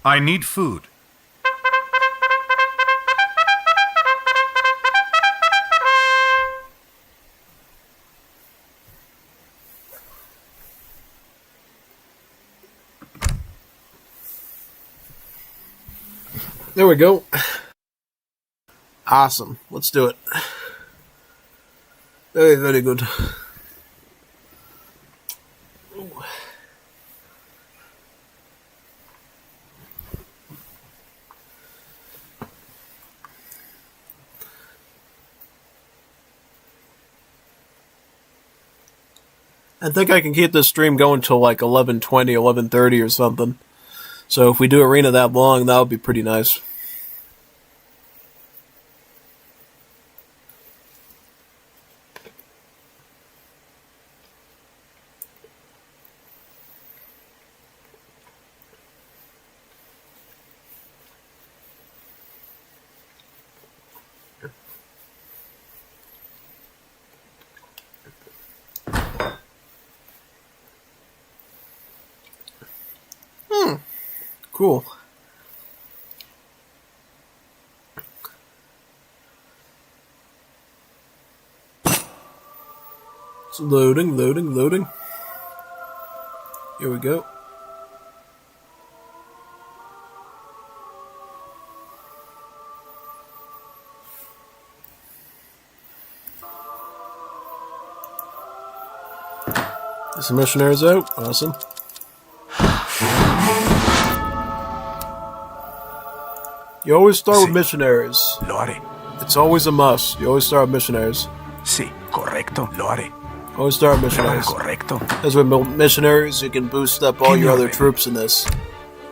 I need food. There we go. Awesome. Let's do it. Very, very good. I think I can keep this stream going till like 11:20, 11:30 or something. So if we do Arena that long, that would be pretty nice. Cool. It's loading, loading, loading. Here we go. Some missionaries out. Awesome. You always start with missionaries. Lo haré. It's always a must. You always start with missionaries. Sí, correcto. Lo haré. Always start missionaries. As with missionaries, you can boost up all your other troops in this.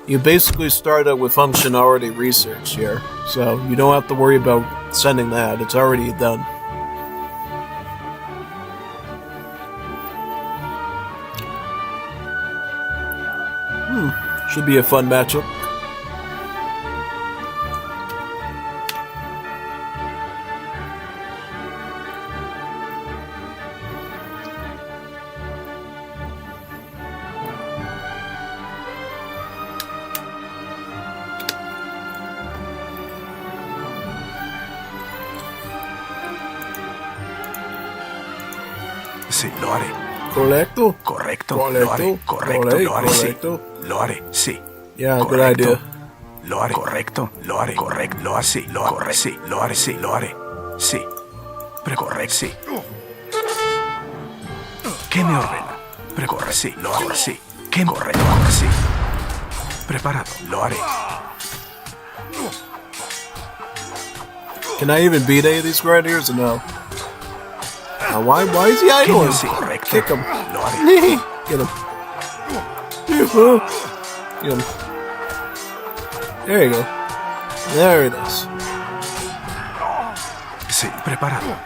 You basically start out with functionality research here, so you don't have to worry about sending that. It's already done. Should be a fun matchup. Sì, lo haré. Correcto? Correcto. Correcto. Lo haré. Correcto. Lo haré. Sí. Lo haré. Sí. Yeah, correcto. Good idea. Lo haré. Correcto. Lo haré. Correcto. Lo haré. Sí. Lo haré. Sí. Lo haré. Sí. Lo haré. Sí. Precorrecto. Sí. ¿Qué me ordena? Precorre. Sí. Lo haré. Sí. ¿Qué me ordena? Sí. Preparado. Lo haré. Can I even beat any of these grenadiers or no? Why is he idling? Kick him. Get him. Get him. There you go. There it is. Sí, preparado.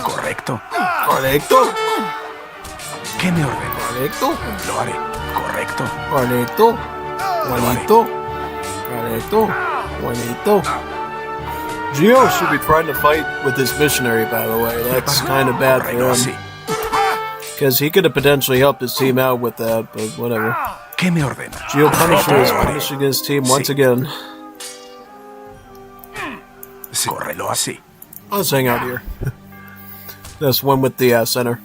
Correcto. Correcto. ¿Qué me ordena? Correcto. Lo haré. Correcto. Correcto. Juanito. Correcto. Juanito. Gio should be trying to fight with his missionary, by the way. That's kind of bad for him. Because he could have potentially helped his team out with that, but whatever. ¿Qué me ordena? Gio Punisher is punishing his team once again. Córrelo así. Let's hang out here. Let's win with the center.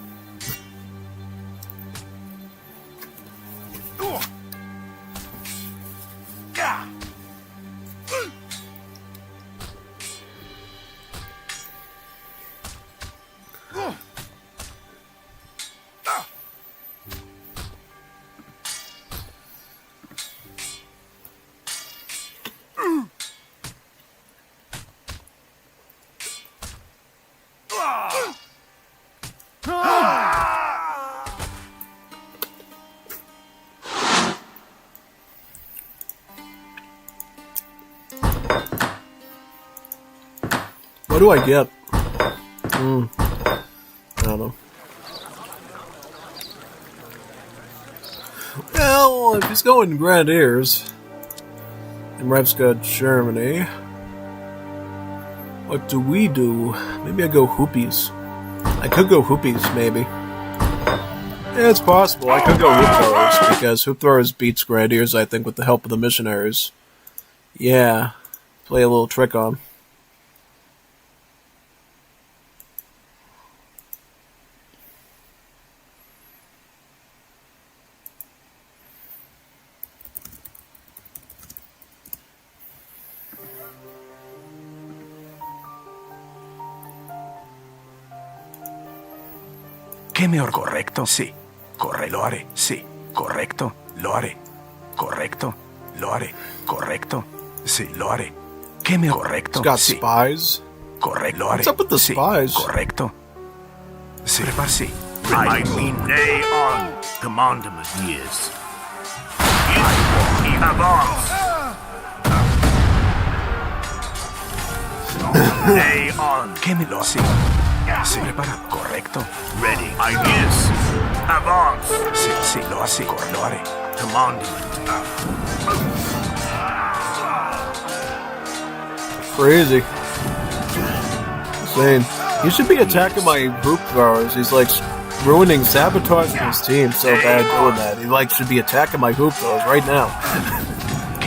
What do I get? I don't know. Well, if he's going Grenadiers, and Rev's got Germany, what do we do? Maybe I go Hoopies. I could go Hoopies, maybe. Yeah, it's possible. I could go Hoop Throwers, because Hoop Throwers beats Grenadiers, I think, with the help of the Missionaries. Yeah. Play a little trick on. ¿Qué me ordena? Correcto, sí. Lo haré, sí. Correcto, lo haré. Correcto, lo haré. Correcto, sí, lo haré. ¿Qué me correcto? It's got sí. spies. Correcto, lo haré. What's up with the sí. spies? Correcto. Sí, prepara, sí. I mean, nay on, commandment years. Avance. Nay on. ¿Qué me lo hace? Sí, prepara. Correcto. Ready. Ideas. Avance. Sí, sí, lo hace. Lo haré. Commandment. Crazy. Insane. He should be attacking my Hoop Throwers. He's like ruining, sabotaging his team so bad doing that. He like should be attacking my Hoop Throwers right now.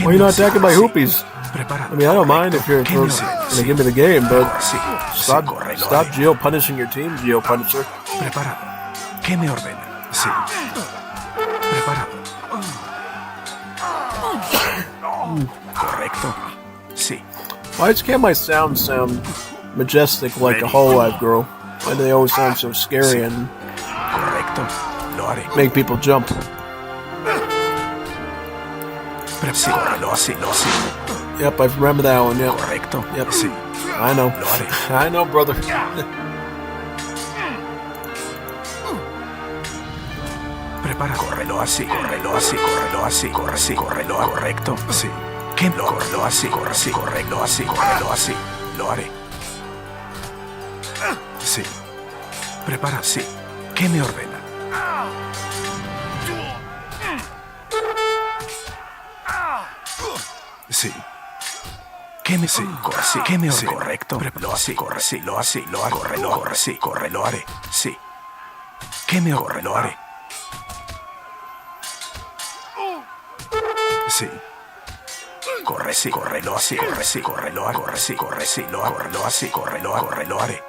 Why are you not attacking my Hoopies? I mean, I don't mind if you're going to give me the game, but stop Geo punishing your team, Geo Punisher. Preparado. ¿Qué me ordena? Sí. Preparado. Correcto. Sí. Why can't my sounds sound majestic like a Hololive girl? Why do they always sound so scary and Correcto. Lo haré. make people jump? Sí, lo hace. Yep, I remember that one, yep. Correcto. Yep. Sí. I know. Lo haré. I know, brother. Prepara, córrelo así, córrelo así, córrelo así, corre así, córrelo correcto, sí. ¿Qué? Córrelo así, corre así, córrelo así, córrelo así. Lo haré. Sí. Prepara, sí. ¿Qué me ordena? Sí. ¿Qué me sí? Corre así. ¿Qué me ordena? Correcto. Lo así, corre así, lo así, lo haré. Corre así, corre, lo haré. Sí. ¿Qué me corre? Lo haré. Sí. Corre sí, córrelo así, corre sí, córrelo, corre sí, corre sí, lo así, córrelo, haré.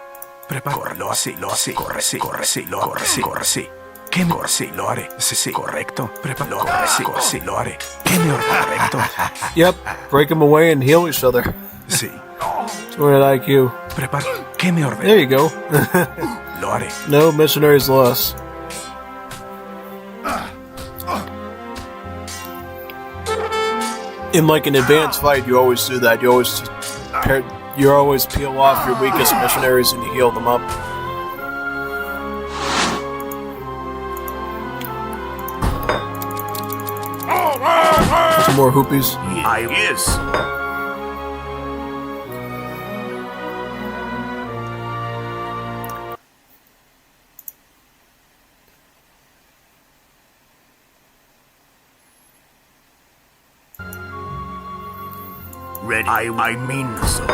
Prepara, córrelo así, lo así, corre sí, corre sí. ¿Qué me corre sí, lo haré? Sí, correcto. Prepara, corre sí, lo haré. ¿Qué me ordena? Correcto. Yep, break them away and heal each other. Sí. 200 IQ. Prepara, ¿qué me ordena? There you go. Lo haré. No missionaries lost. In like an advanced fight, you always do that. You always peel off your weakest missionaries and you heal them up. Some more hoopies. Yes. Ready. I mean so.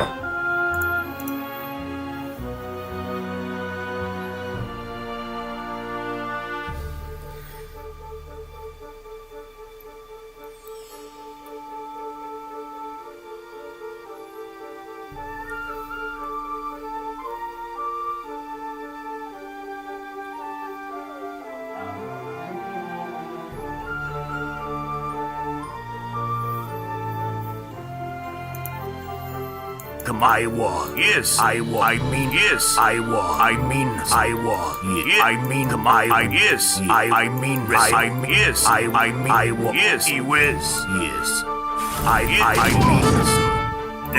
I was. Yes, I was. I mean, yes, I was. I mean, I was. Yes, I mean, yes, I mean, I mean, yes, I mean, I was. Yes, he was. Yes, I mean,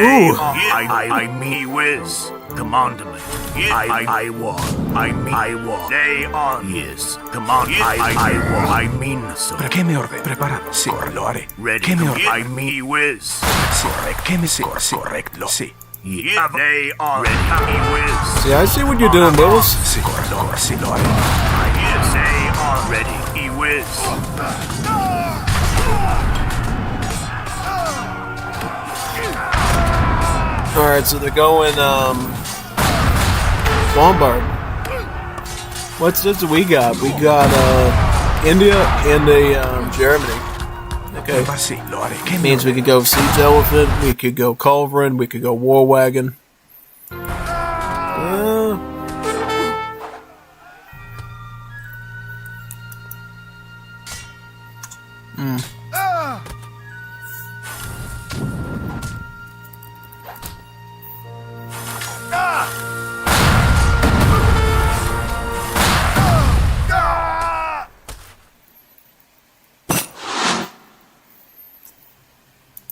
ooh, I mean, he was. Commandment. Yes, I was. I mean, I was. They are. Yes, command. I was. I mean, so. ¿Pero qué me ordena? Preparado. Sí, lo haré. Ready. ¿Qué me ordena? I mean, he was. Sí, ¿qué me sí? Correcto. Sí. Yeah, they are ready. He was. See, I see what you're doing, Willis. Sí, sí, lo haré. Yes, they are ready. He was. Alright, so they're going, Lombard. What's this we got? We got, India and Germany. Okay. Means we could go Siege Elephant, we could go Culverin, we could go War Wagon.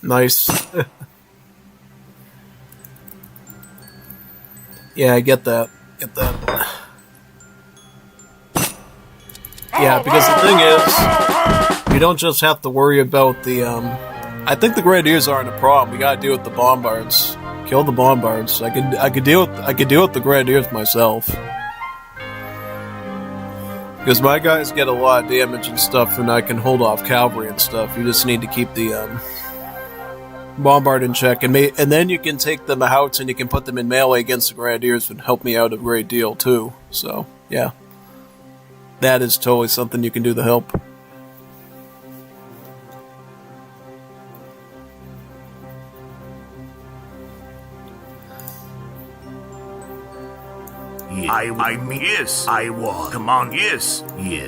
Nice. Yeah, I get that. Yeah, because the thing is, you don't just have to worry about the, I think the Grenadiers aren't a problem. We gotta deal with the Bombards. Kill the Bombards. I could deal with the Grenadiers myself. Because my guys get a lot of damage and stuff, and I can hold off cavalry and stuff. You just need to keep the, Bombard in check, and then you can take them out and you can put them in melee against the Grenadiers and help me out a great deal too. So, yeah. That is totally something you can do to help. I mean, yes, I was. Command, yes,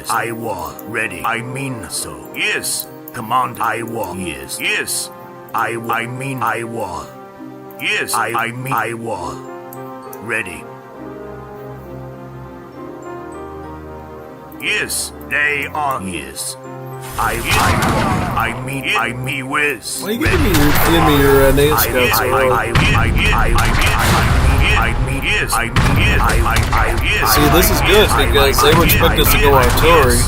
I was. Ready, I mean so. Yes, command, I was. Yes. I mean I was. Yes, I mean I was. Ready. Yes, they are. Yes. I mean was. Why are you giving me your nail scouts? See, this is good because they were expecting us to go artillery.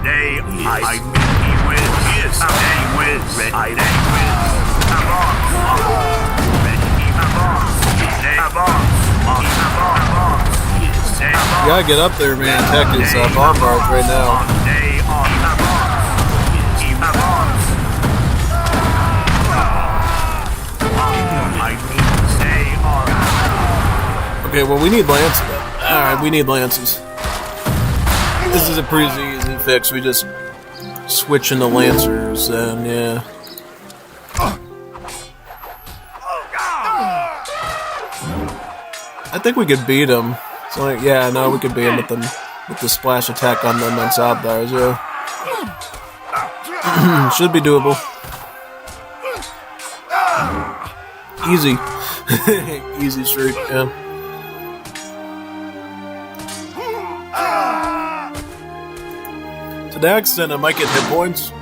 They, I mean, he will. Yes, they will. Ready, they will. Have on. Ready, have on. They have on. Have on. Yes, they have on. You gotta get up there, man. Tech is bombard right now. They on. Have on. Yes, have on. I mean, stay on. Okay, well, we need lances. Alright, we need lances. This is a pretty easy fix. We just switch into lancers, and yeah. I think we could beat him. It's like, yeah, no, we could beat him with the splash attack on the immense outliers, yeah. Should be doable. Easy. Easy streak, yeah. To that extent, I might get hit points.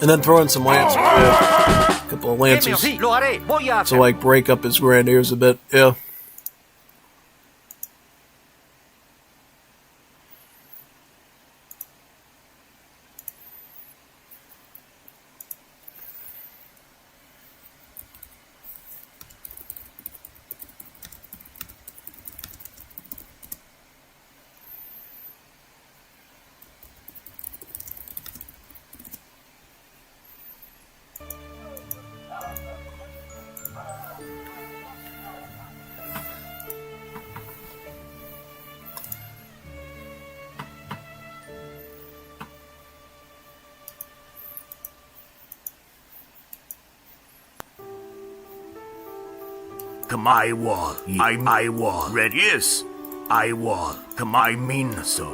And then throw in some lancers, yeah. A couple of lancers. To, like, break up his grand ears a bit, yeah. Come I will. I will. Ready? Yes. I will. Come I mean so.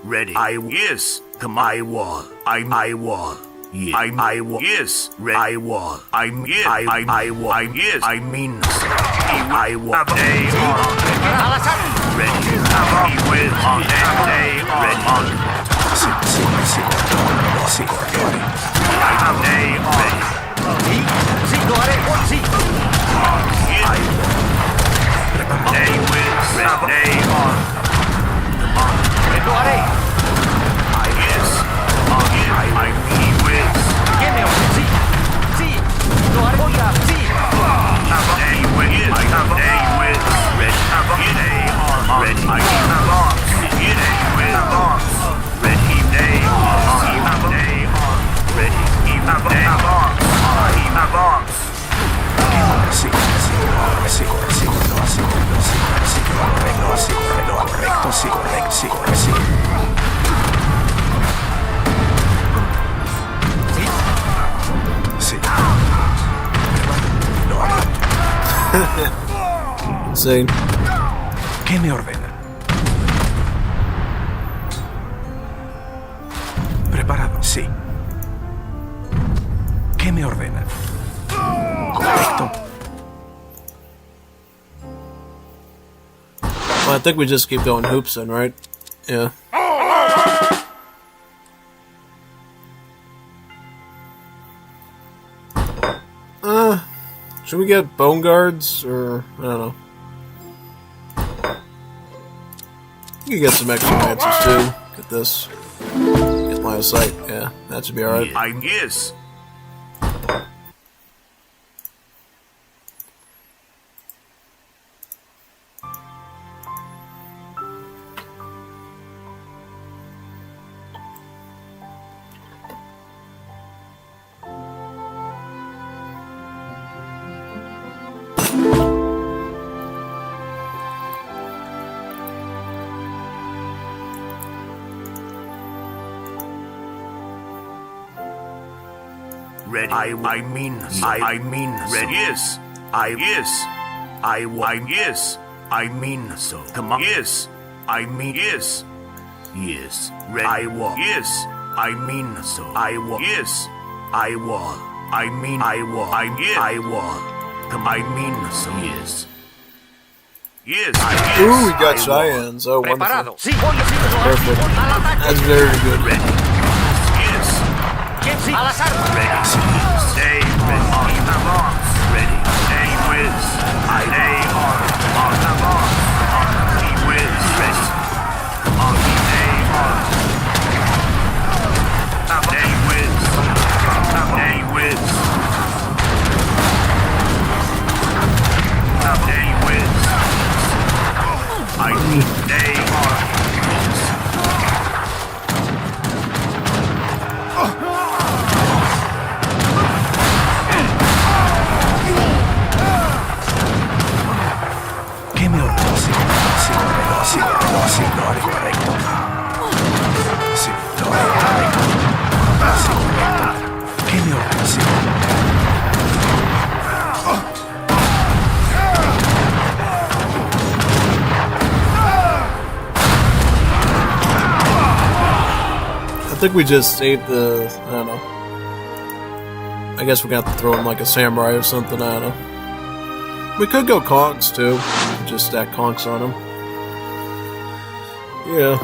Ready? Yes. Come I will. I will. Yeah. I will. Yes. I will. Yes. I will. Yes. I mean so. I will. They are. Ready? He will. They are. They Insane. ¿Qué me ordena? Preparado, sí. ¿Qué me ordena? Correcto. Well, I think we just keep going hoops then, right? Yeah. Should we get bone guards, or I don't know. You can get some extra lances too. Get this. Get line of sight. Yeah, that should be alright. Yes. Ready. I mean ready. Yes. Yes. Yes. I mean so. Come on. Yes. I mean yes. Yes. Ready. I will. Yes. I mean so. I will. Yes. I will. I mean I will. I will. Come. I mean so. Yes. Yes. Ooh, we got Cheyennes. Oh, wonderful. Perfect. That's very good. Ready. Yes. Ready. Stay ready. Ready. Stay with. They are on the on. He will rest. On they are. I think we just saved the... I don't know. I guess we got to throw him like a samurai or something, I don't know. We could go conks too. Just stack conks on him. Yeah.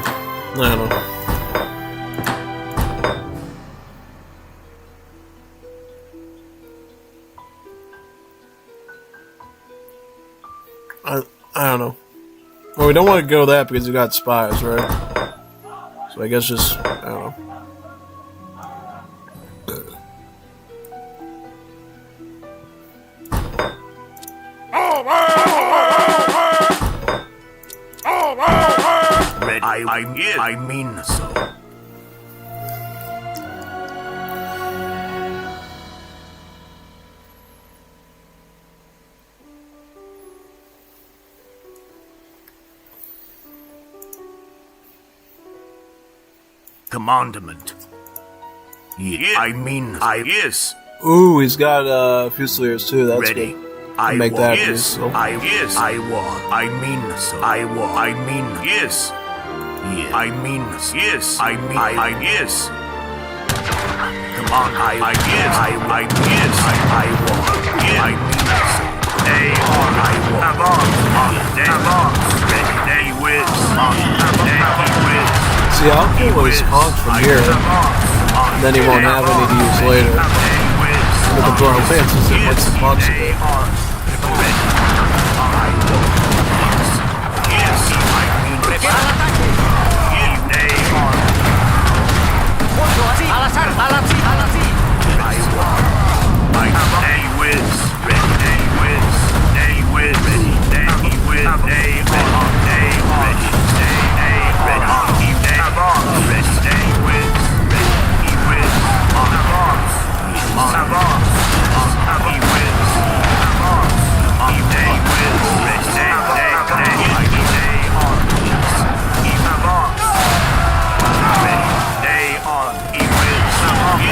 I don't know. I don't know. Well, we don't want to go that because we got spies, right? So I guess just... I don't know. I mean so. Commandment. Yeah, I mean, yes. Ooh, he's got Fusiliers too. That's ready. Good. I make will. That Yes. useful. I will. I mean so. I will. I mean yes. Yeah. I mean yes. I mean yes. Come on. I yes. I yes. I will. Yeah. I mean so. They are. I will. Have on. Have on. They with. They with. See, I'll pull his conks from here, and then he won't have any to use later. We can throw our lances in once the conks are there.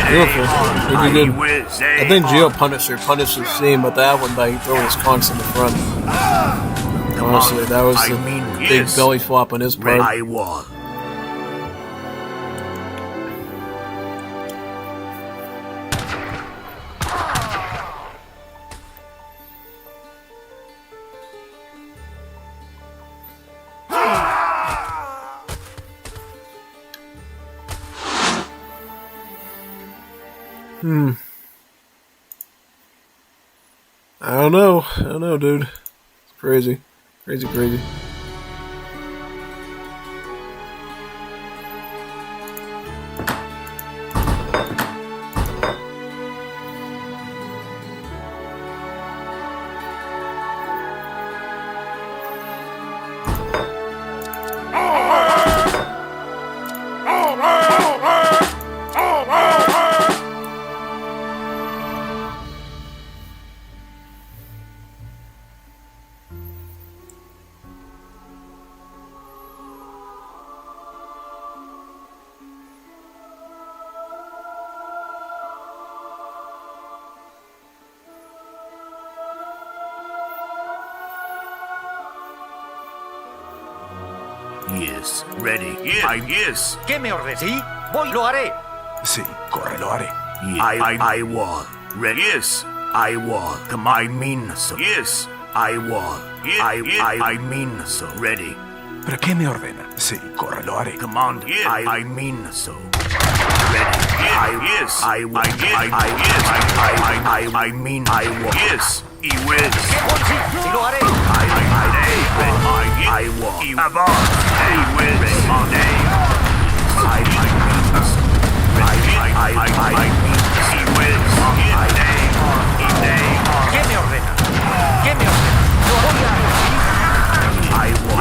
Beautiful. Really good. I think Geo Punisher punished his team with that one by throwing his conks in the front. Honestly, that was a big belly flop on his part. I will. I don't know, dude. It's crazy. Crazy. Yes, ready. Yes. ¿Qué me ordenas? Sí, lo haré. Sí, corre, lo haré. I will. Ready. Yes, I will. Come on, I mean so. Yes, I will. I mean so. Ready. ¿Pero qué me ordena? Sí, corre, lo haré. Command. Yes, I mean so. Ready. Yes, I will. I mean I will. Yes, he will. Sí, lo haré. I will. He will. ¿Qué me ordena? ¿Qué me ordena? Lo voy a hacer. I will.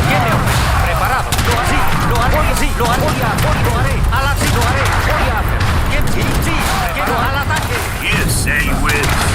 ¿Qué me ordena? Preparado. Lo haré. Lo haré. A la sí, lo haré. Voy a hacer. ¿Quién sí? Sí. Quiero al ataque. Yes, he will.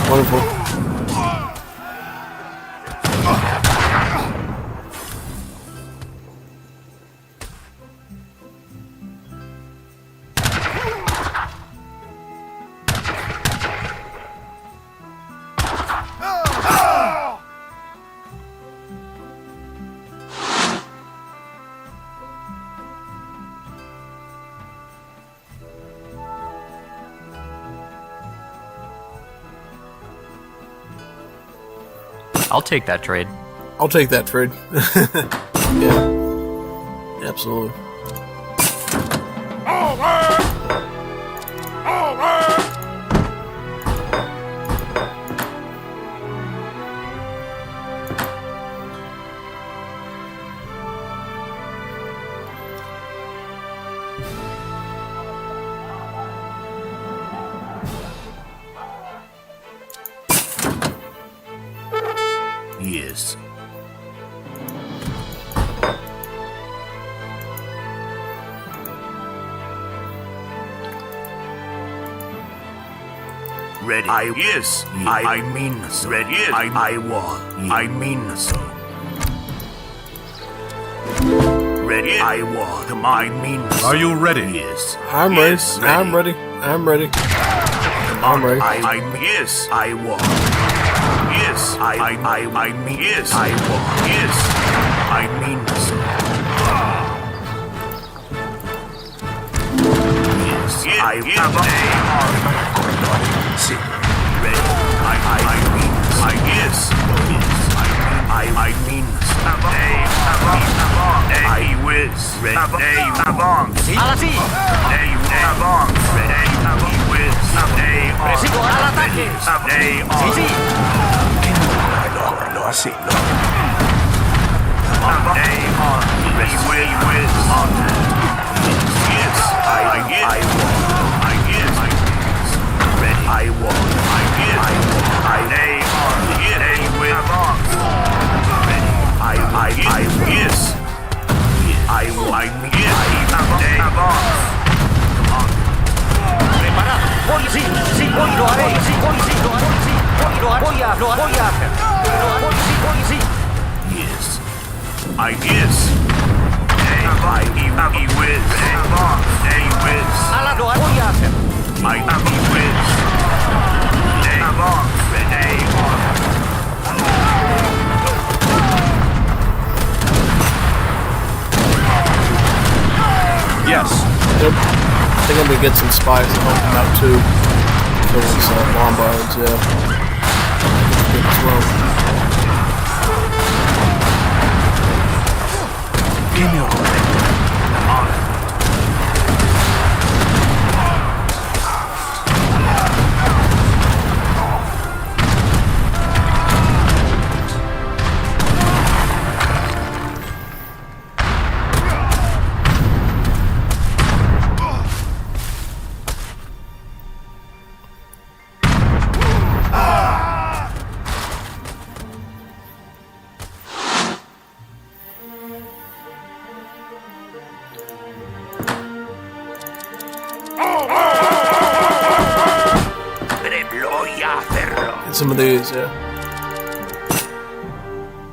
Wonderful. I'll take that trade. I'll take that trade. Yeah. Absolutely. Yes. Ready. Yes. I mean so. Ready. Yes. I was. I mean so. Ready. I was. Come on. I mean so. Are you ready? Yes. I'm ready. I'm ready. I'm ready. I'm ready. Yes. I was. Yes. I mean. Yes. I was. Yes. I mean so. Yes. Yes. I ready. I mean. Yes. I mean. I whiz. Ready. Avance. All'attacco! Avance. Ready. Whiz. Presigo all'attacco! Sì, sì! Lo así, lo. Ready. Whiz. Yes. I guess. Ready. I walk. I guess. I lay on. Lay with avance. Ready. I guess. I guess. Lay avance. Come on. Preparato! Poi sì, sì, poi lo haré, sì, poi sì, lo haré, sì, poi lo haré, poi sì, poi sì. Yes. I guess. He whiz. They whiz. Alla do poi hacer. I whiz. They avance. They on. Yes. Yep. I think I'm gonna get some spies to help him out too. Killing some Lombards, yeah. Good as well. Give me a some of these, yeah.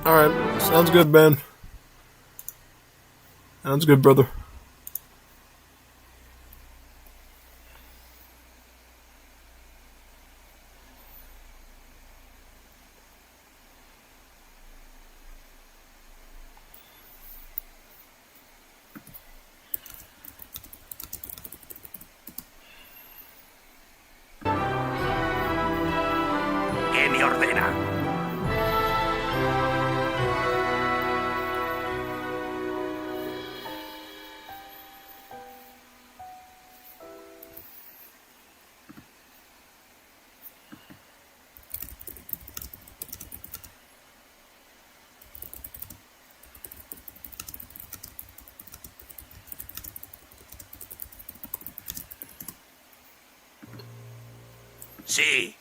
Alright, sounds good, Ben. Sounds good, brother. ¿Qué me ordena? Sí.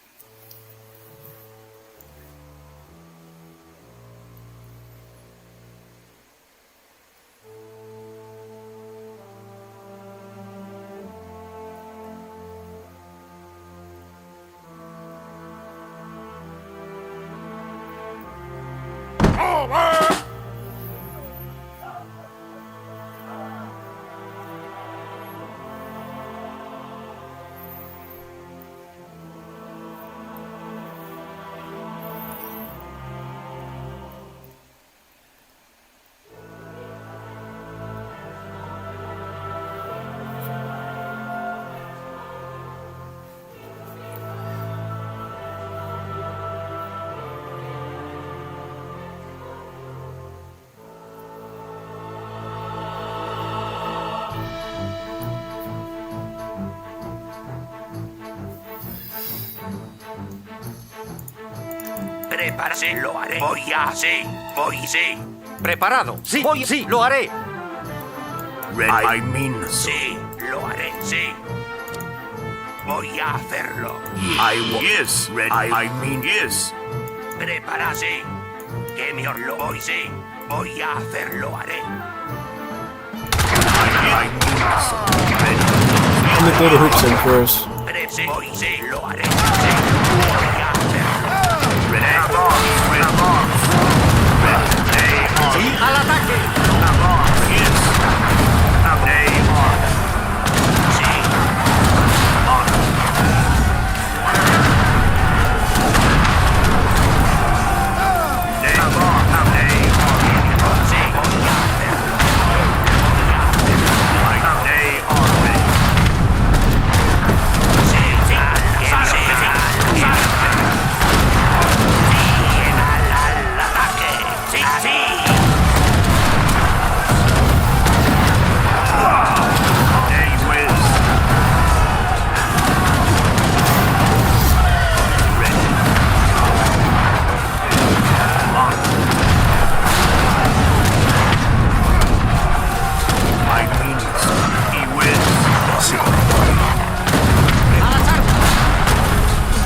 Prepárase, lo haré. Voy ya, sí, voy, sí. Preparado. Sí, voy, sí, lo haré. Ready. I mean so. Sí, lo haré, sí. Voy a hacerlo. I will. Yes, ready. I mean yes. Prepárase. Que me lo voy, sí. Voy a hacerlo, haré. I mean so. Ready. Let me throw the hoops in first. Voy, sí, lo haré, sí. Voy a hacerlo. Ready. Ready. Sí, al ataque. Yes. Day on. Sí. On. Day on. Day on. Sí, voy a hacerlo. Day on. Sí, sí, sí, sí, sí. Al ataque. Sí, sí.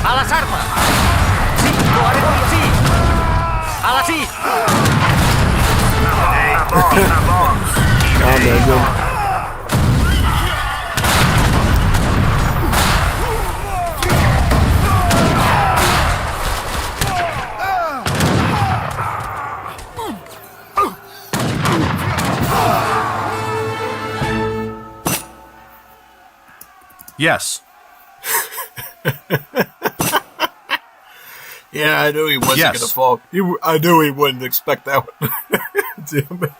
A las armas. Sí, lo haré, sí. A la sí. Oh, man, good. Yes. Yeah, I knew he wasn't Yes. going to fall. I knew he wouldn't expect that one. Damn it.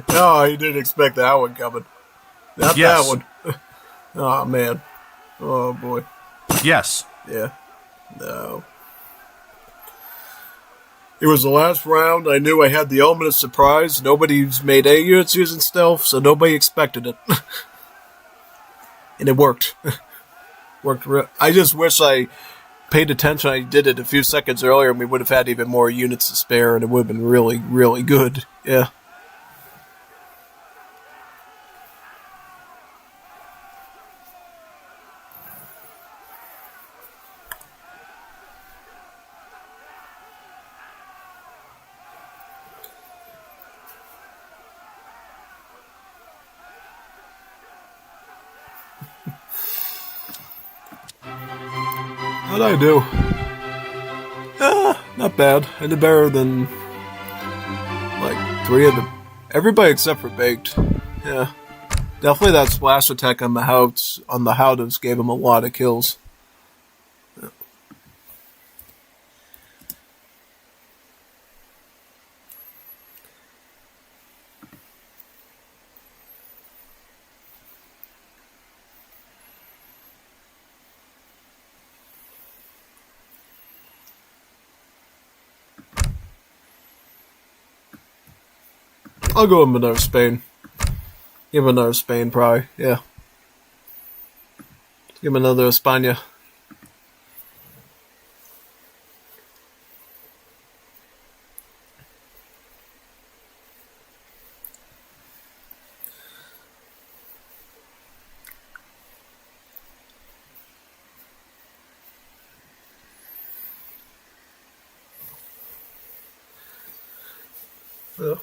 No, he didn't expect that one coming. Not Yes. that one. Oh, man. Oh, boy. Yes. Yeah. No. It was the last round. I knew I had the element of surprise. Nobody's made any units using stealth, so nobody expected it. And it worked. I just wish I paid attention. I did it a few seconds earlier, and we would have had even more units to spare, and it would have been really, really good. Yeah. How'd I do? Not bad. I did better than like 3 of them. Everybody except for Baked. Yeah. Definitely that splash attack on the Howdahs gave him a lot of kills. Yeah. I'll go with another Spain. Give him another Spain, probably. Yeah. Give him another España. Yeah.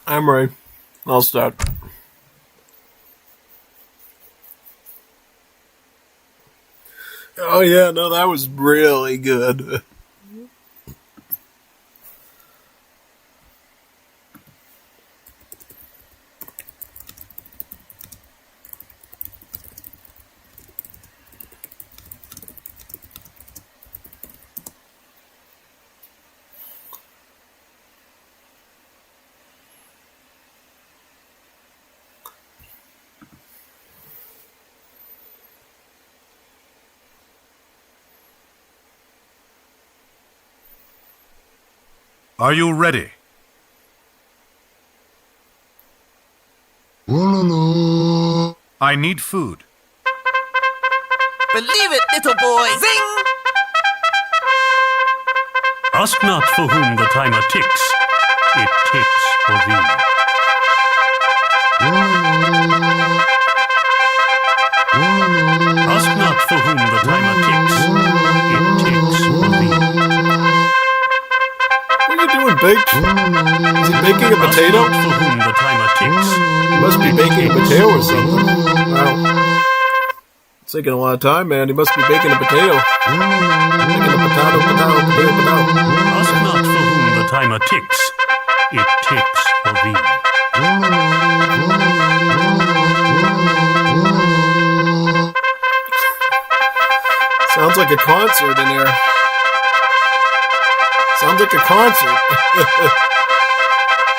I'm ready. I'll start. Oh yeah, no, that was really good. Are you ready? I need food. Believe it, little boy! Zing! Ask not for whom the timer ticks. It ticks for thee. Ask not for whom the timer ticks. It ticks for thee. What are you doing, Baked? Is he baking a potato? Ask not for whom the timer ticks. He must be baking a potato or something. Wow. It's taking a lot of time, man. He must be baking a potato. Baking a potato. Ask not for whom the timer ticks. It ticks for thee. Sounds like a concert in here. Sounds like a concert.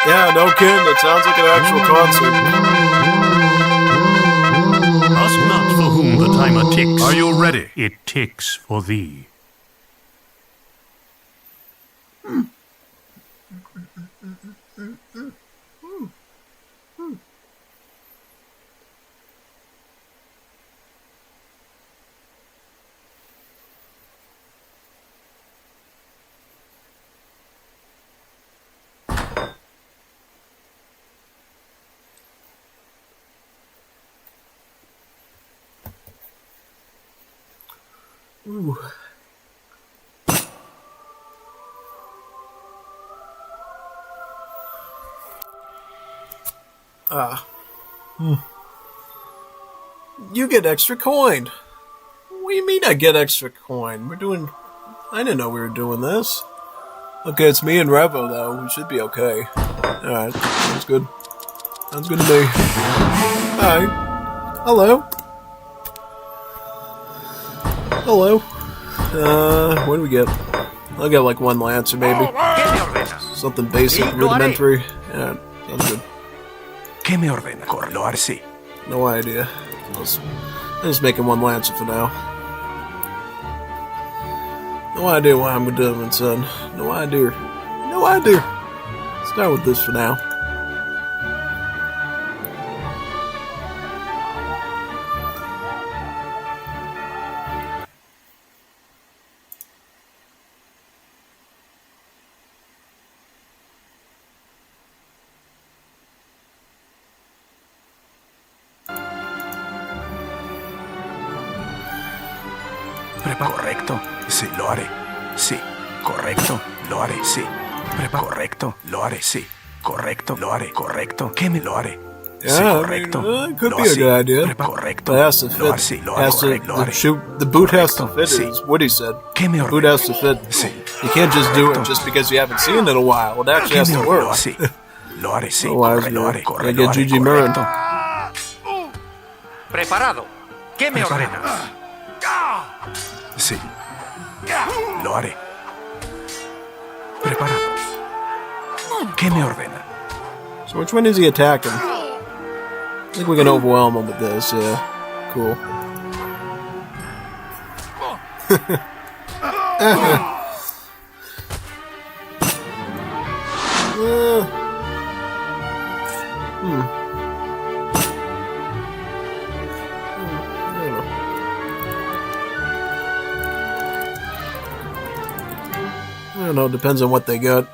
Yeah, no kidding. It sounds like an actual concert. Ask not for whom the timer ticks. Are you ready? It ticks for thee. Ooh. You get extra coin. What do you mean I get extra coin? I didn't know we were doing this. Okay, it's me and Revo though. We should be okay. Alright, sounds good. Sounds good to me. Hi. Hello. Hello. What do we get? I'll get like one Lancer maybe. Something basic, rudimentary. Yeah, sounds good. ¿Qué me ordena, Corloarsi? No idea. I'm just making one Lancer for now. No idea why I'm doing it, son. No idea. No idea. Start with this for now. Correcto. Sí, lo haré. Sí. Correcto. Lo haré. Sí. Correcto. Lo haré. Sí. Correcto. Lo haré. Correcto. ¿Qué me lo haré? Yeah, Sí, correcto. I mean, it could be a good idea. Correcto. But it has to fit. The boot has to fit, is what he said. The boot has to fit. You can't just do it just because you haven't seen it in a while. It actually has to work. Lo haré, sí. Otherwise, you get Gigi Murray. Preparado. ¿Qué me ordenas? Sí. Lo haré. Preparado. ¿Qué me ordena? So which one is he attacking? I think we can overwhelm him with this, yeah. Cool. I don't know, depends on what they got.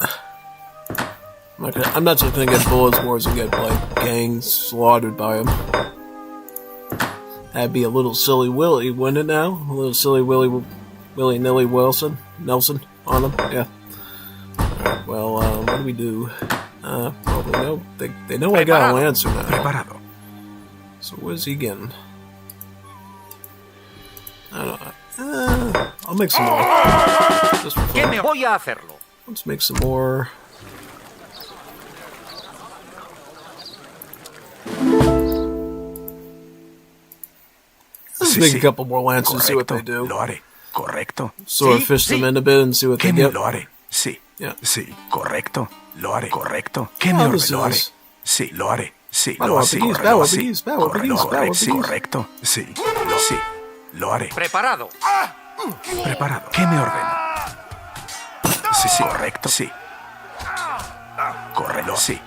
I'm not just gonna get bullets wars and get, like, gangs slaughtered by them. That'd be a little silly Willy, wouldn't it now? A little silly Willy-nilly Nelson on them? Yeah. Alright, well, what do we do? Probably no. They know I got a Lancer now. Preparado. So what is he getting? I don't know. I'll make some more. Just for fun. Voy a hacerlo. Let's make some more. Let's make a couple more Lancers and see what they do. Lo haré. Correcto. Sort of fish them in a bit and see what they get. Lo haré. Sí. Yeah. Sí. Correcto. Lo haré. Correcto. ¿Qué me ordena? Lo haré. Sí, lo haré. Sí, lo haré. Sí, correcto. Sí. Sí. Lo haré. Preparado. Preparado. ¿Qué me ordena? Sí, correcto. Sí. Correcto. Sí.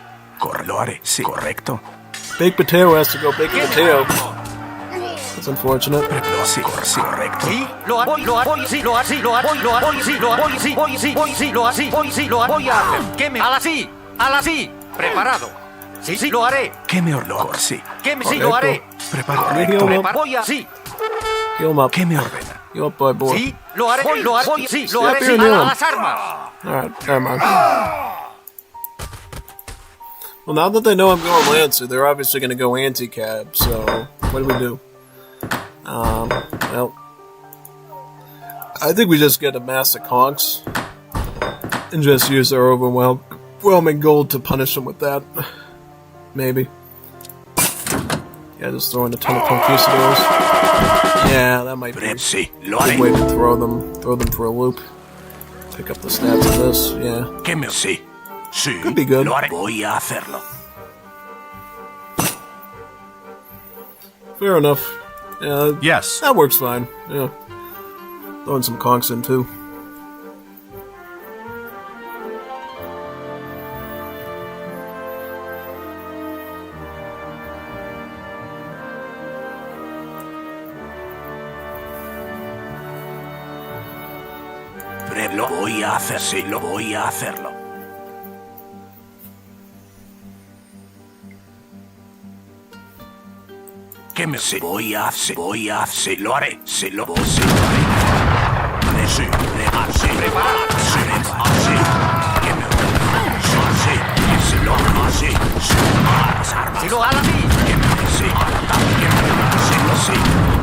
Lo haré. Sí, correcto. Baked potato has to go baked potato. That's unfortunate. Sí, correcto. Sí, lo haré. Sí, lo haré. Sí, lo haré. Lo haré. Sí, lo haré. Sí, voy, sí, lo haré. Sí, lo haré. Voy a hacer. ¿Qué me? A la sí. Preparado. Sí, lo haré. ¿Qué me ordena? Sí. ¿Qué me? Sí, lo haré. Preparado. Voy a. Sí. Heal him up. ¿Qué me ordena? Heal up, boy. Sí, lo haré. Sí, lo haré. Step here and Sí, heal a him. las armas. Alright, never mind. Well, now that they know I'm going Lancer, they're obviously going to go anti-cab, so what do we do? Well, I think we just get a mass of conks and just use our overwhelming gold to punish them with that. Maybe. Yeah, just throwing a ton of conquistadors. Yeah, that might be a good way to throw them for a loop. Pick up the stats of this, yeah. Could be good. Voy a hacerlo. Fair enough. Yeah, yes. That works fine. Yeah. Throwing some conks in too. Lo voy a hacer, sí, lo voy a hacerlo. ¿Qué me sí, voy a hacer, sí, lo haré, sí, lo haré. Sí, así, preparado, sí, así. ¿Qué me así, sí, lo así, sí, a las armas. Sí, lo haré así. ¿Qué me sí, sí,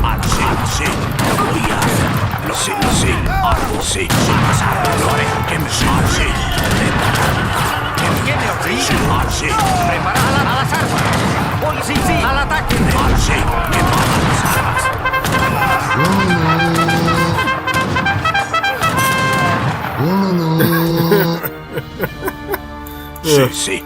así, lo voy a hacer. Sí, algo sí, a las armas, lo haré. ¿Qué me sí, así. ¿Qué me ordena? Así. Preparada a las armas. Voy, sí, al ataque. Así, que no a las armas. Sí.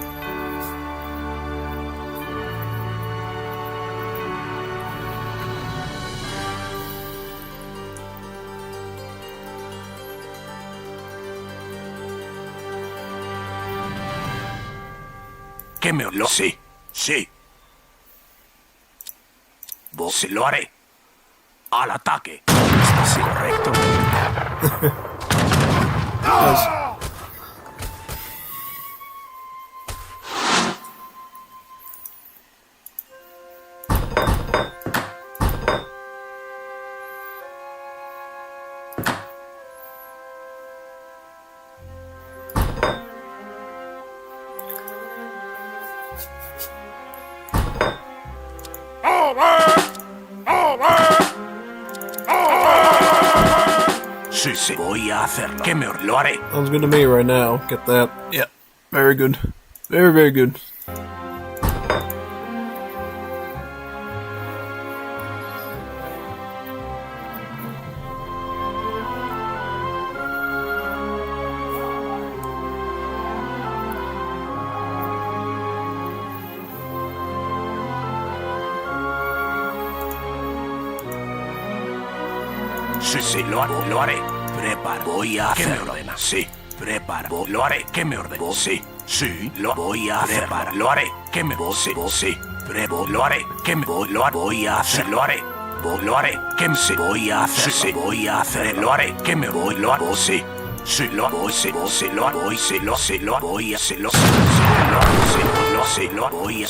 que me lo sí, sí. Vos lo haré. Al ataque. ¿Estás correcto? Sí, sí, voy a hacerlo. Que me lo haré. Sounds good to me right now. Get that. Yeah. Very good. Very, very good. Sí, sí, lo haré. Prepara, voy a hacerlo. ¿Qué me ordena? Sí, prepara, lo haré. ¿Qué me ordena? Sí, sí, lo voy a hacer. Prepara, lo haré. ¿Qué me vos sí, lo haré. ¿Qué me voy a hacer? Lo haré. Lo haré. ¿Qué me voy a hacer? Sí, voy a hacer. Lo haré. ¿Qué me voy? Lo hago, sí. Sí, lo voy, sí, lo voy, sí, lo voy, sí, lo voy, sí, lo haré, sí, voy a hacerlo. Sí, lo voy a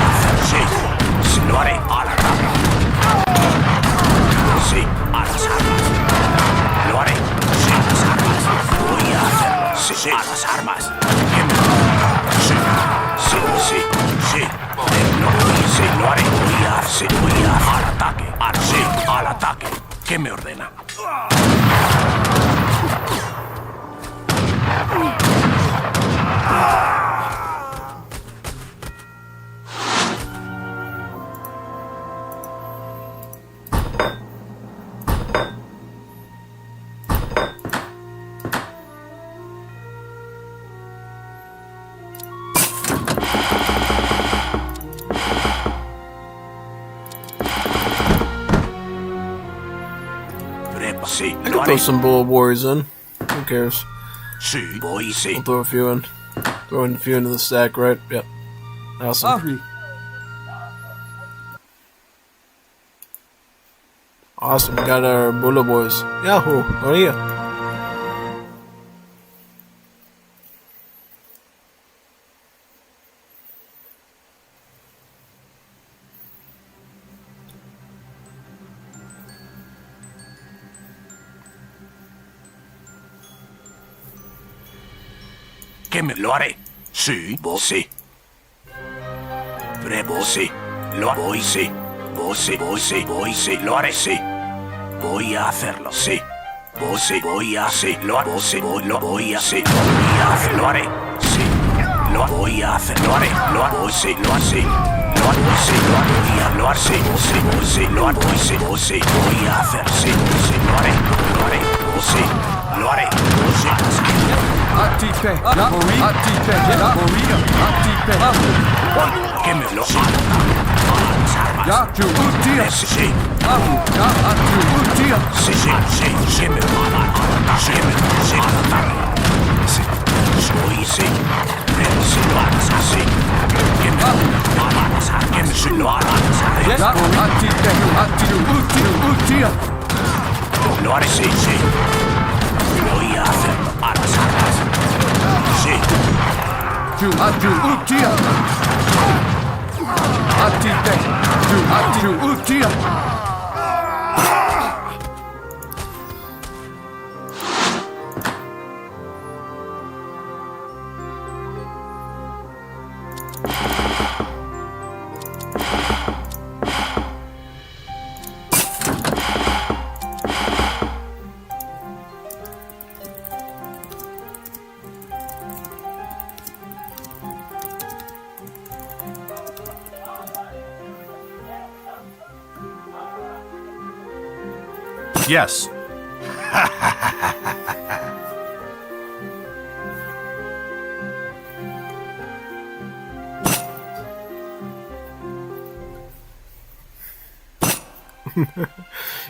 hacer, sí, lo haré, a la rama. Sí, a las armas. Lo haré, sí, a las armas. Voy a hacerlo, sí, sí, a las armas. Sí, sí, sí, sí. Sí, lo haré, voy a al ataque, sí, al ataque. ¿Qué me ordena? Sí, I can throw some Bullet Warriors in. Who cares? Sí, voy, sí. I'll throw a few in. Throwing a few into the stack, right? Yep. Awesome. Awesome. We got our Bullet Boys. Yahoo! Oh yeah. Que me lo haré. Sí, vos sí. Vos sí. Lo voy, sí. Vos sí, lo haré, sí. Voy a hacerlo, sí. Vos sí, voy a, sí. Lo voy a, sí. Voy a hacer, lo haré, sí. Lo voy a hacer, lo haré. Lo hago, sí, lo así. Lo hago, sí, lo haré, sí. Vos sí, lo hago, sí, vos sí. Voy a hacer, sí. Sí, lo haré, vos sí. Lo haré, vos sí. Atipe, la morí, atipe, la moría, atipe, que me lo ya, tu utia, sí, abu, ya, tu utia, sí, que me sí, soy, sí, sí, lo hagas así, que me sí, lo hagas así, ya, atipe, utia, lo haré, sí, voy a hacerlo a las armas. Sí. Tu utia. Atite. Tu utia. Yes.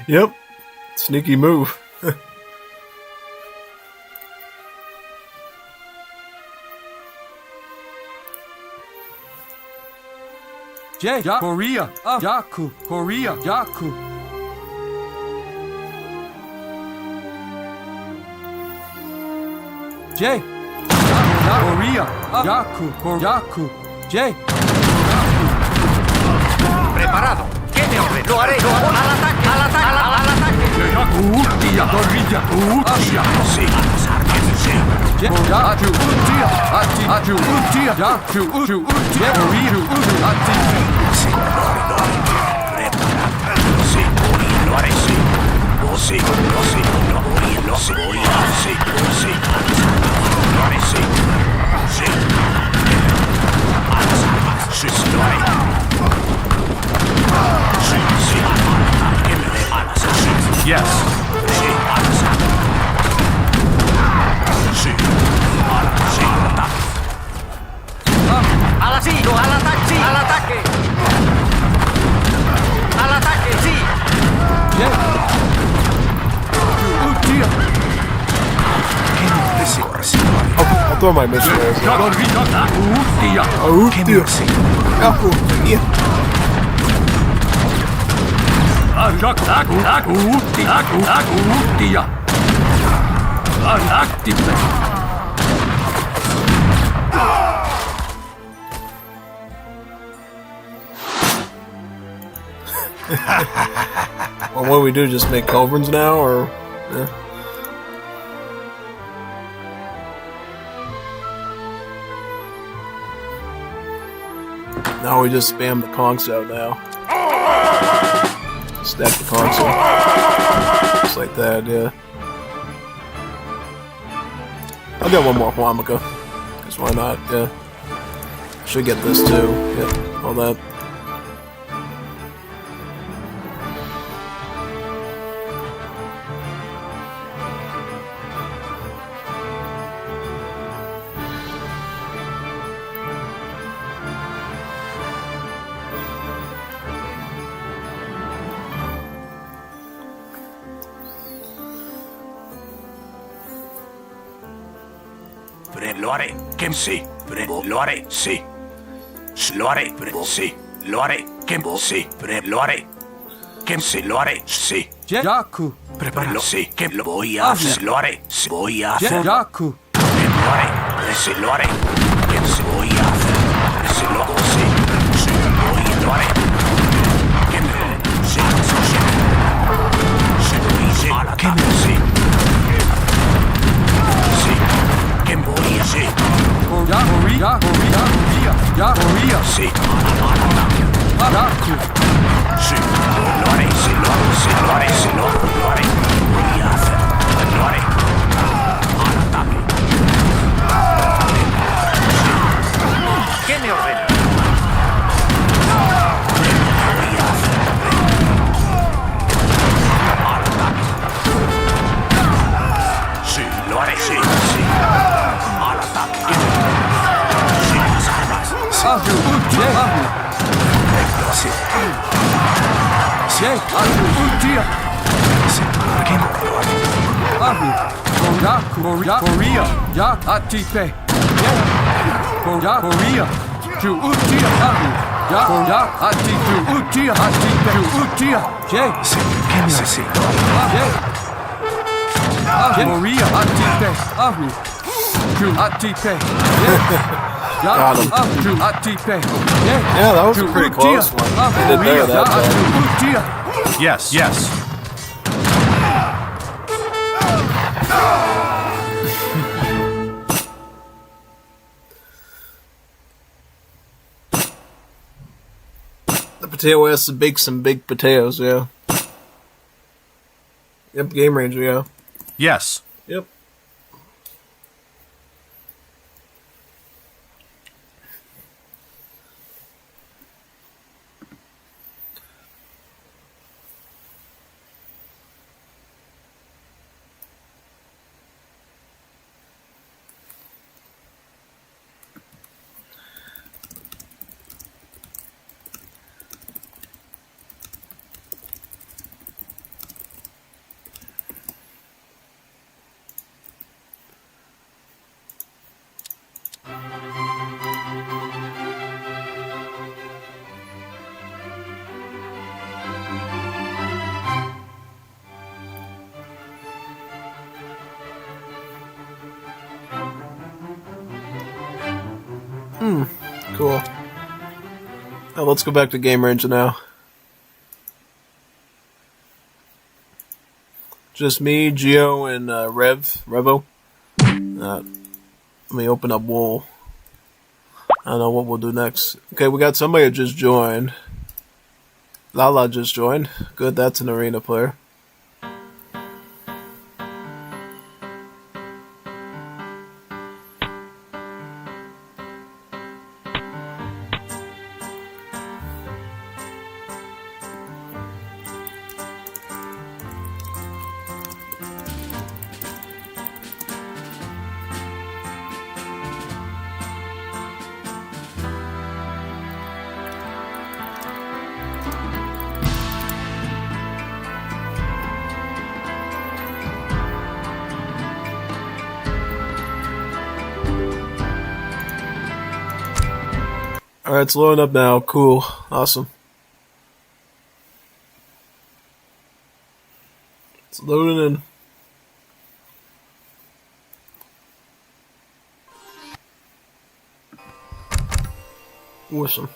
Yep. Sneaky move. J. Korea. Yaku. Korea. Yaku. J. Korea. Yaku. Yaku. J. Preparado. ¿Qué me ordena? Lo haré. Al ataque. Al ataque. Al ataque. Utia. Dorilla. Utia. Sí. Sí. Yaku. Utia. Ati. Atu. Utia. Yaku. Utu. Utia. Korea. Utu. Ati. Sí. Preparado. Sí. Lo haré. Sí. Sí. Sí. Lo voy a sí. Sí. Sí. Lo haré. Sí. Sí. A las armas. Sí. Lo haré. Sí. Sí. Que me dé a las armas. Yes. Sí. A las armas. Sí. Sí. Al ataque. Al asilo. Al ataque. Sí. Al ataque. Al ataque. Sí. I'll throw my missionaries. Well, what do we do? Just make culverins now, or? Yeah. Now we just spam the conchs out now. Stack the conchs out. Just like that, yeah. I'll get one more Huamica. Because why not, yeah. Should get this too. Yeah, all that. Lo haré. Que sí. Lo haré. Sí. Lo haré. Sí. Lo haré. Que sí. Lo haré. Que sí. Lo haré. Sí. Yaku. Prepáralo. Sí. Que lo voy a hacer. Lo haré. Voy a hacer. Yaku. Lo haré. Sí. Lo haré. Que sí. Voy a hacer. Sí. Lo sí. Sí. Lo haré. Que me. Sí. Sí. Sí. Sí. Que me. Sí. Que voy a hacer. Sí. Sí. Lo haré. Sí. Lo haré. Sí. Lo haré. Voy a hacer. Lo haré. Al ataque. ¿Qué me ordena? Voy a hacer. Al ataque. Sí. Lo haré. Sí. Sí. Al ataque. Sí. Las armas. Sí. Sí. Sí. Utia. Sí. ¿Qué me Korea. Ya. Atipe. Korea. Korea. To Utia. Ya. Korea. Ati. To Utia. Atipe. To Utia. J. Sí. ¿Qué me sí. Korea. Atipe. To Atipe. Got him. To Atipe. Yeah, that was a pretty close one. I did better that time. Yes. Yes. The potato has to bake some big potatoes, yeah. Yep, Game Ranger, yeah. Yes. Yep. Now let's go back to Game Ranger now. Just me, Geo, and Revo. Let me open up Wool. I don't know what we'll do next. Okay, we got somebody who just joined. Lala just joined. Good, that's an arena player. Alright, it's loading up now. Cool. Awesome. It's loading in. Awesome.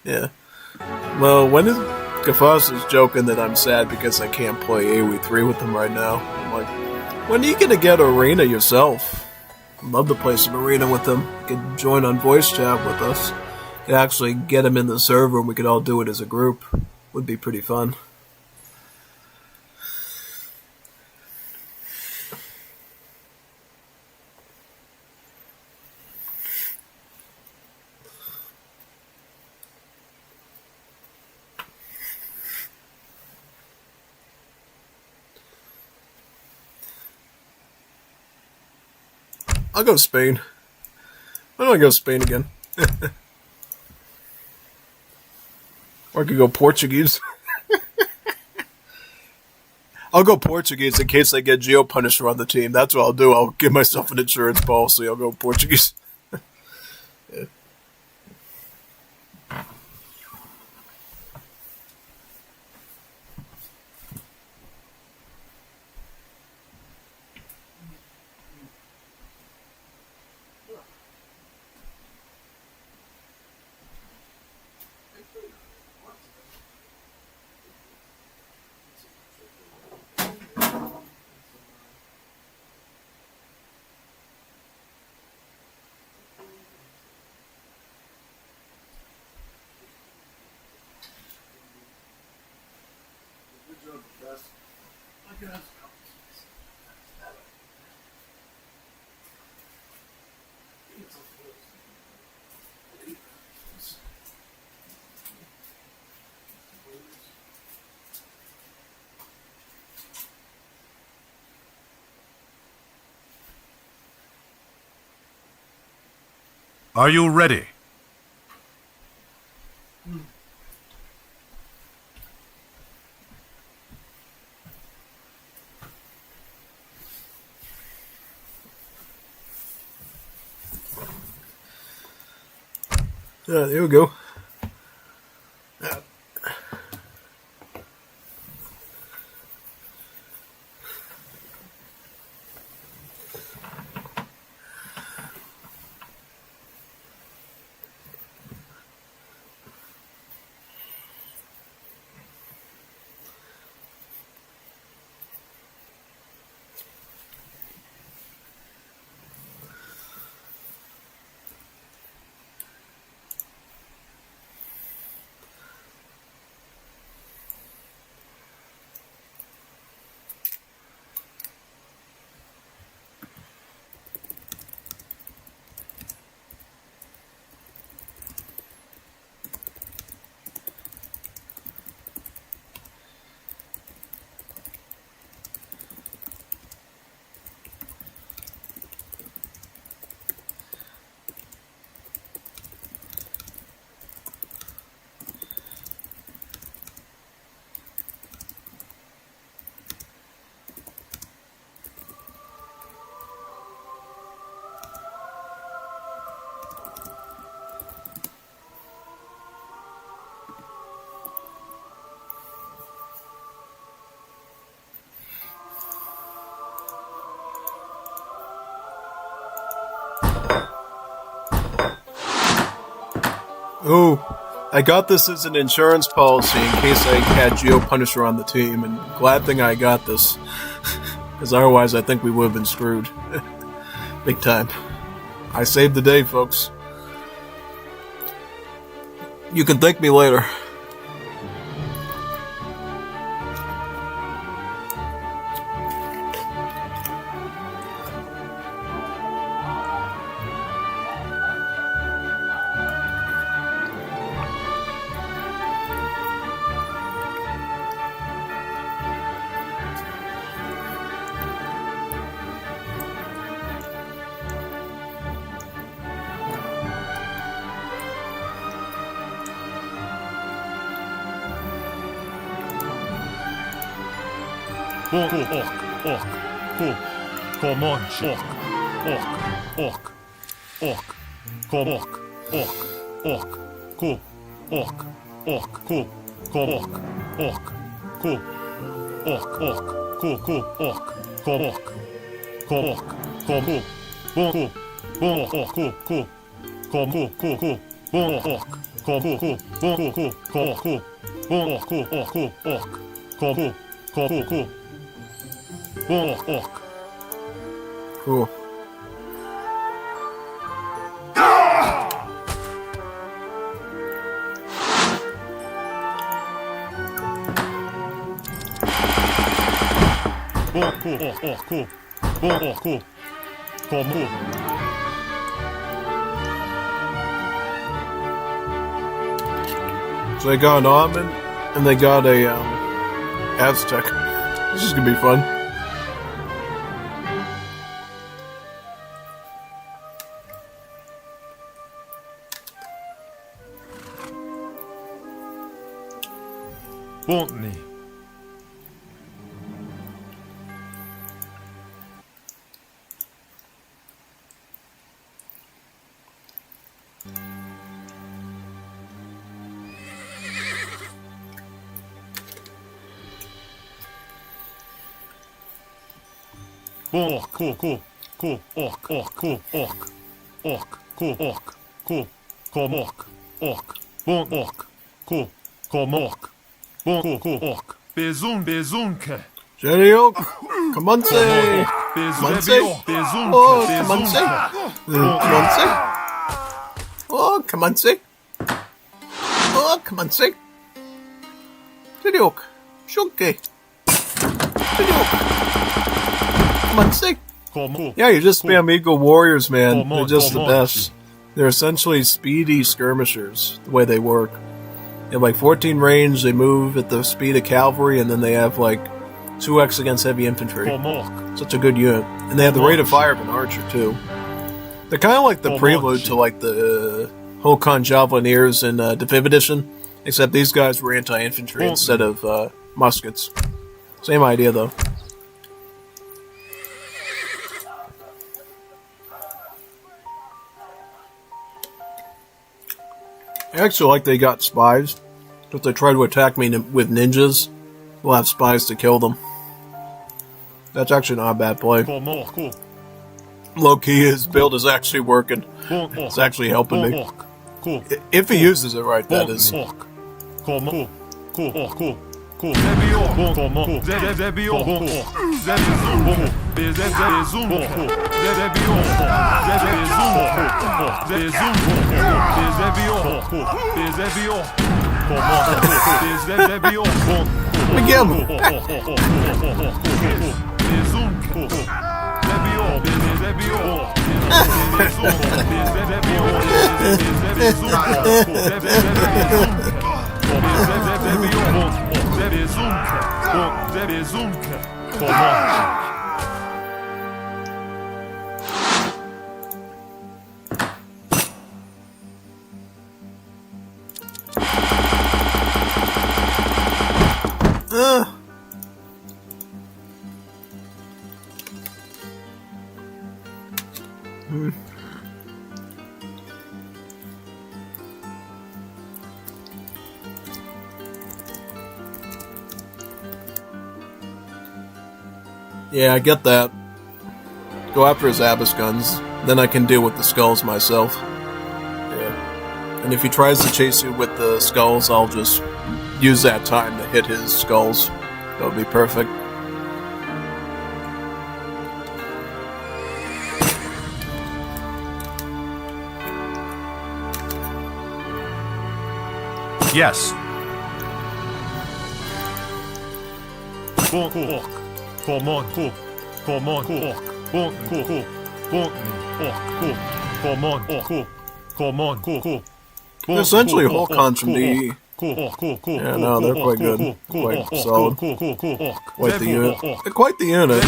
Yeah. Well, when is Gafas is joking that I'm sad because I can't play AoE3 with him right now. I'm like, when are you gonna get Arena yourself? I'd love to play some Arena with him. You could join on voice chat with us. You could actually get him in the server and we could all do it as a group. Would be pretty fun. I'll go Spain. Why don't I go Spain again? Or I could go Portuguese. I'll go Portuguese in case I get Geo Punisher on the team. That's what I'll do. I'll give myself an insurance policy. I'll go Portuguese. Yeah. Are you ready? Yeah, there we go. Ooh, I got this as an insurance policy in case I had Geo Punisher on the team, and glad thing I got this. Because otherwise I think we would have been screwed. Big time. I saved the day, folks. You can thank me later. Cool. So they got an almond, and they got a Aztec. This is gonna be fun. Botany. Jerry Oak, come on, say, come on, say, oh, come on, say, come on, say, oh, come on, say, oh, come on, say, Jerry Oak, Shunky, Jerry Oak, come on, say. Yeah, you just spam Eagle Warriors, man. They're just the best. They're essentially speedy skirmishers, the way they work. They have like 14 range, they move at the speed of cavalry, and then they have like 2x against heavy infantry. Such a good unit. And they have the rate of fire of an archer, too. They're kind of like the prelude to like the Hokan Javelineers in the 5th edition, except these guys were anti-infantry instead of muskets. Same idea, though. I actually like they got spies. If they try to attack me with ninjas, we'll have spies to kill them. That's actually not a bad play. Low-key, his build is actually working. It's actually helping me. If he uses it right, that is. Yeah, I get that. Go after his Abyss guns, then I can deal with the skulls myself. Yeah. And if he tries to chase you with the skulls, I'll just use that time to hit his skulls. That would be perfect. Yes. They're essentially Hawk Huns from DE. Yeah, no, they're quite good. Quite solid. Quite the unit. They're quite the unit.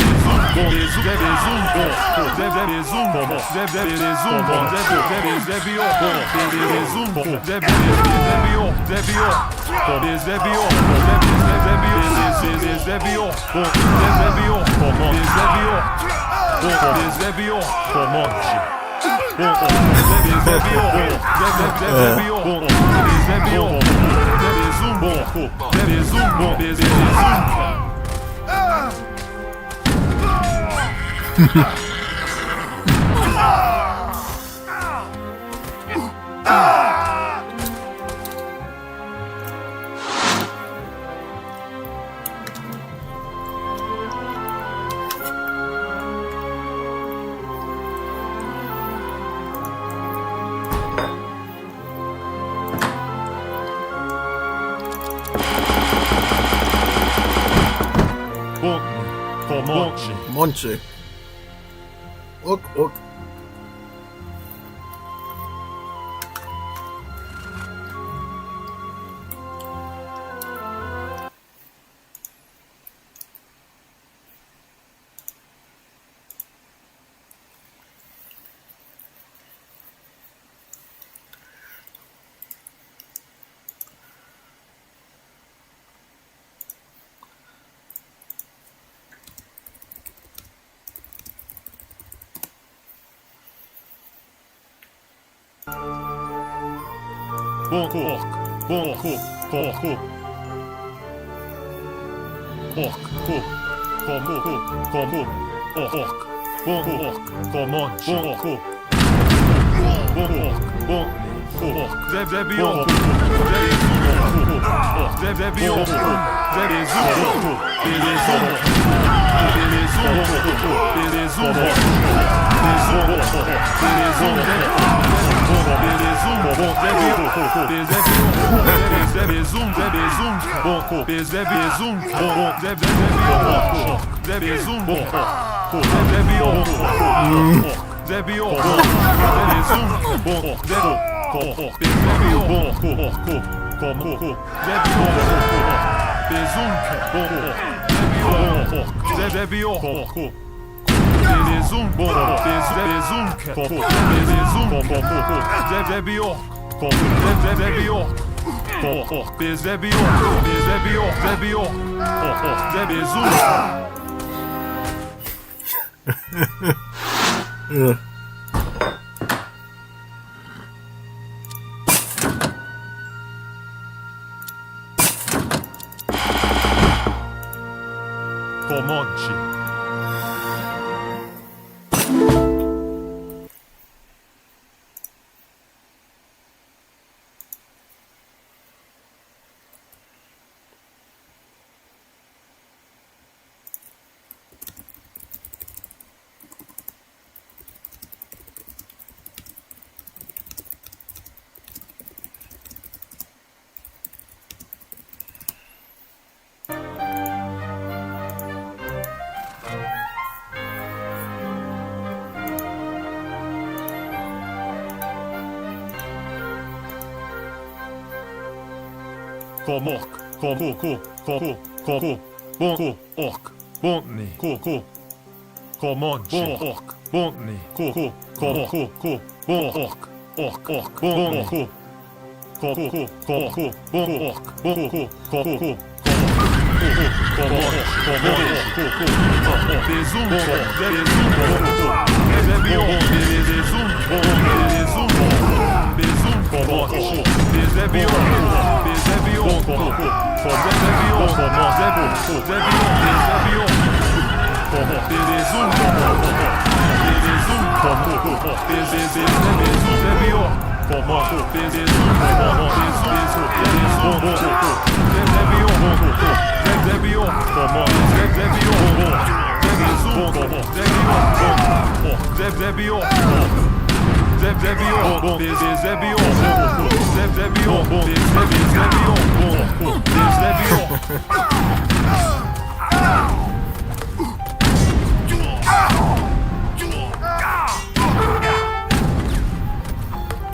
Monchi. Look.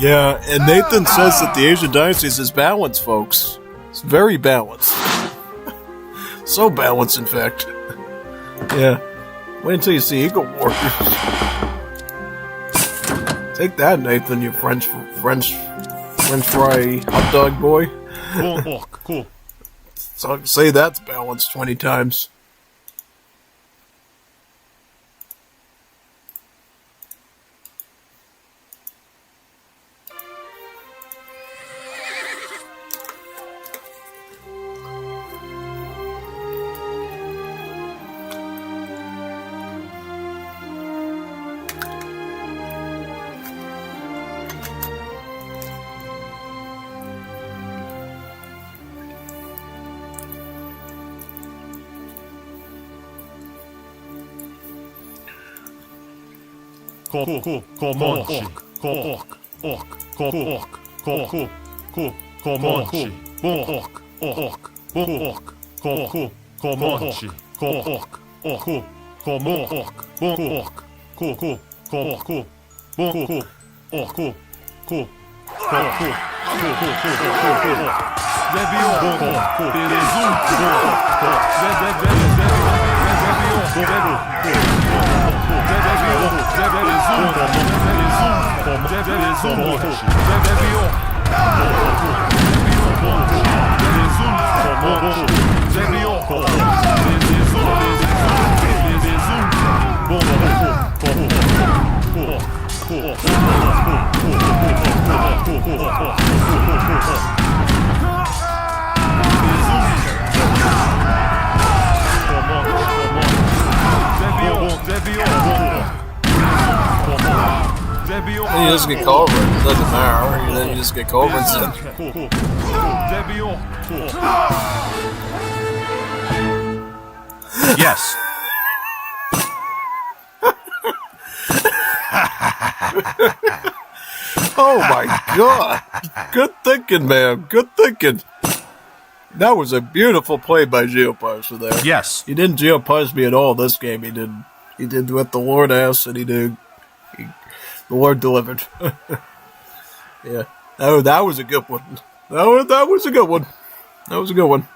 Yeah, and Nathan says that the Asian Dynasties is balanced, folks. It's very balanced. So balanced, in fact. Yeah. Wait until you see Eagle Warriors. Take that, Nathan, you French fry hot dog boy. Cool. So say that's balanced 20 times. You just get Culver's, it doesn't matter. And then you just get Culver's in. Yes. Oh my god! Good thinking, man. Good thinking. That was a beautiful play by Geoparzer there. Yes. He didn't Geoparze me at all this game. He did what the Lord asked, and the Lord delivered. Yeah. That was a good one. That was a good one. That was a good one.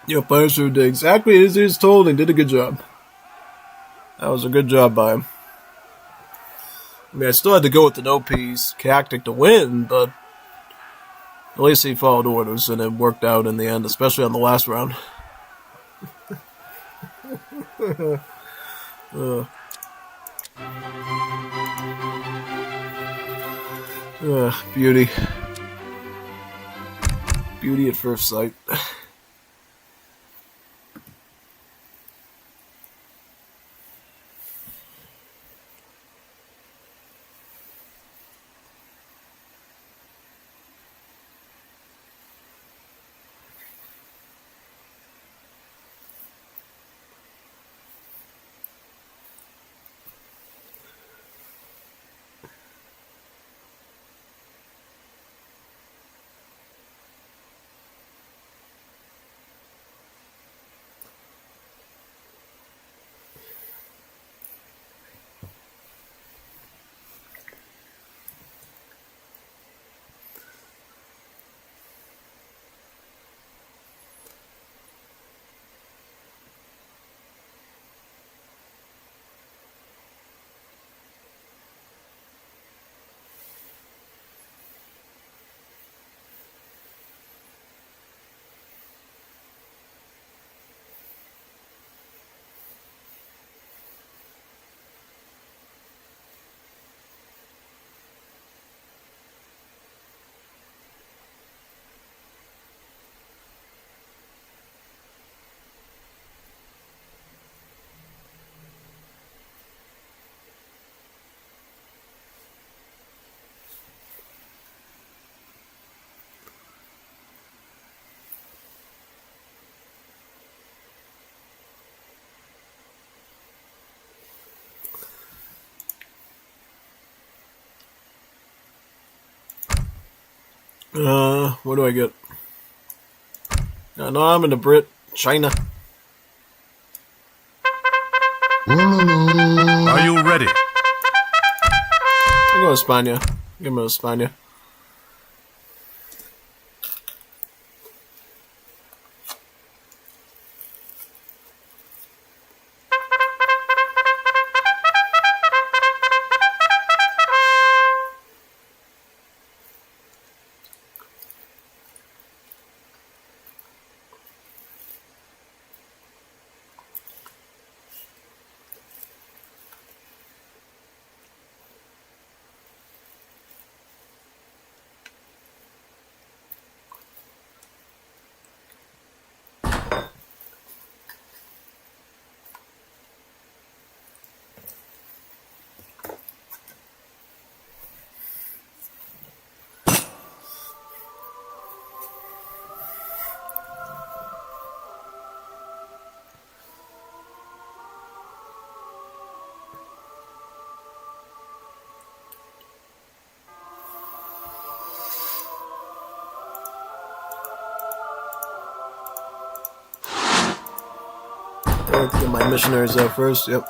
Geoparzer did exactly as he was told and did a good job. That was a good job by him. I mean, I still had to go with the no-piece tactic to win, but at least he followed orders, and it worked out in the end, especially on the last round. Beauty. Beauty at first sight. What do I get? No, I'm in the Brit. China. Are you ready? I'll go España. Give me España. Let's get my missionaries out first. Yep.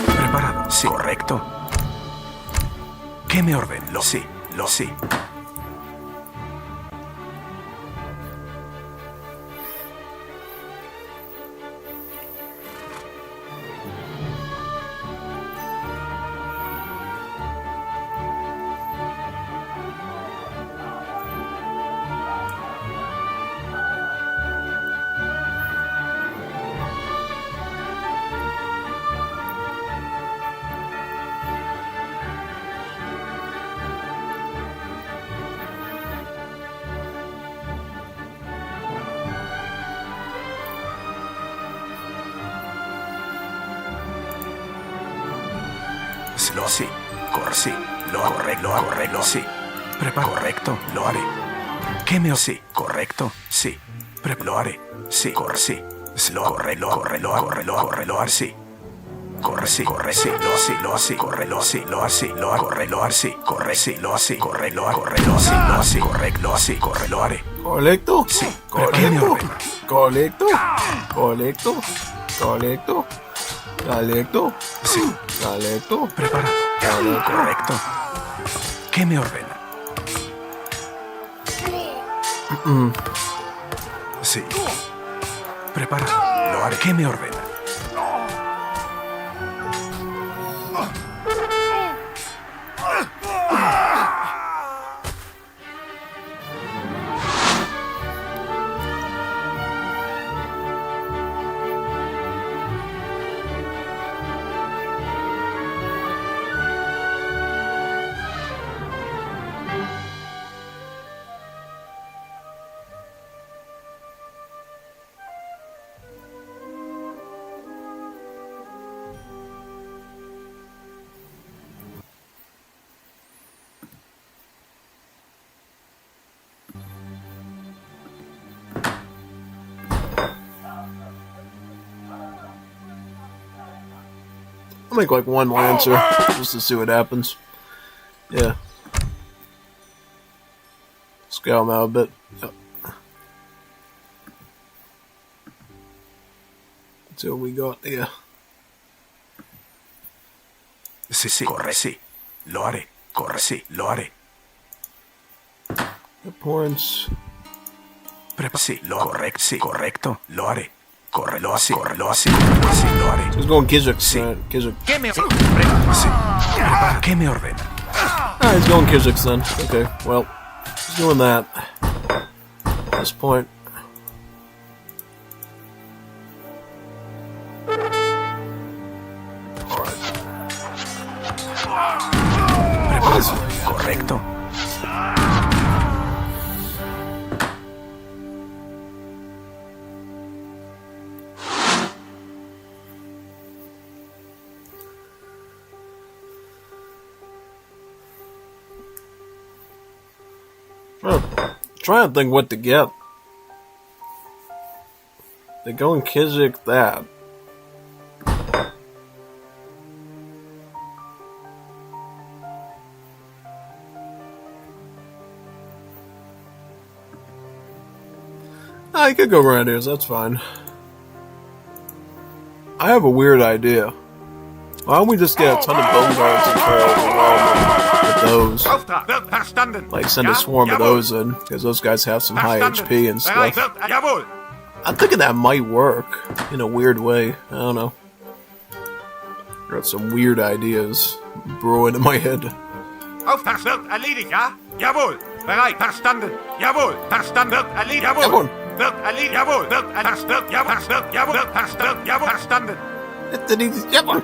Preparado. Sí. Correcto. ¿Qué me ordena? Sí. Sí. Sí. Sí. Correcto. Sí. Correcto. Lo haré. ¿Qué me... Sí. Correcto. Sí. Lo haré. Sí. Sí. Lo haré. Sí. Sí. Haré. Correcto. Sí. Correcto. Correcto. Correcto. Sí. Correcto. Preparado. Correcto. ¿Qué me ordena? Sí. Preparado. Lo haré. ¿Qué me ordena? I'll make like one Lancer just to see what happens. Yeah. Scale him out a bit. Yep. Let's see what we got. Yeah. Sí. Corre, sí. Lo haré. Corre, sí. Lo haré. Abhorrence. Sí. Correcto. Sí. Correcto. Lo haré. Córrelo así. Sí, lo haré. He's going Kizik. Sí. Kizik. ¿Qué me ordena? Sí. Prepara. ¿Qué me ordena? He's going Kizik then. Okay, well, he's doing that. At this point. Preparado. Correcto. Trying to think what to get. They're going Kizik that. Ah, you could go Grenadiers, that's fine. I have a weird idea. Why don't we just get a ton of bone guards and try overwhelm with those? Like, send a swarm of those in, because those guys have some high HP and stuff. I'm thinking that might work, in a weird way. I don't know. Got some weird ideas brewing in my head. Auftrag erledigt, ja? Jawohl. Bereit, verstanden. Jawohl, verstanden. Erledigt, jawohl. Wird erledigt, jawohl. Wird verstanden, jawohl. Wird verstanden, jawohl. Verstanden. Jawohl.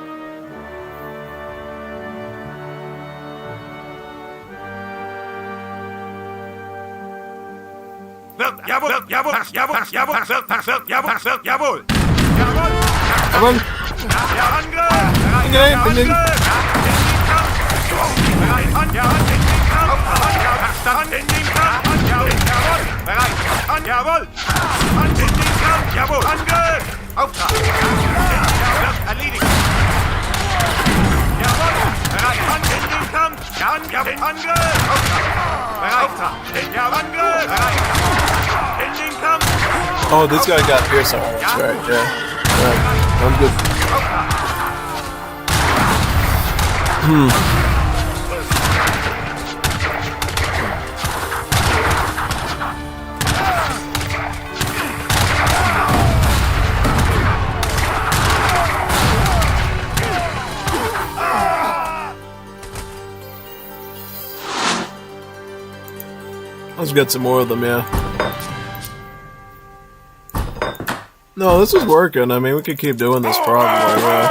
Wird, jawohl, jawohl, jawohl, jawohl, jawohl, jawohl, jawohl. Jawohl. Ja, Angriff. Angriff. Bereit, Hand, ja, Hand, in den Kampf. Hand, in den Kampf. Jawohl. Bereit, Hand, jawohl. Hand in den Kampf. Jawohl. Angriff. Auftrag. Wird erledigt. Jawohl. Bereit, Hand in den Kampf. Ja, Hand, jawohl. Angriff. Auftrag. Bereit. Auftrag. Ja, Angriff. Bereit. In den Kampf. Oh, this guy got piercing. That's right, yeah. Alright, I'm good. Let's get some more of them, yeah. No, this is working. I mean, we could keep doing this probably, yeah.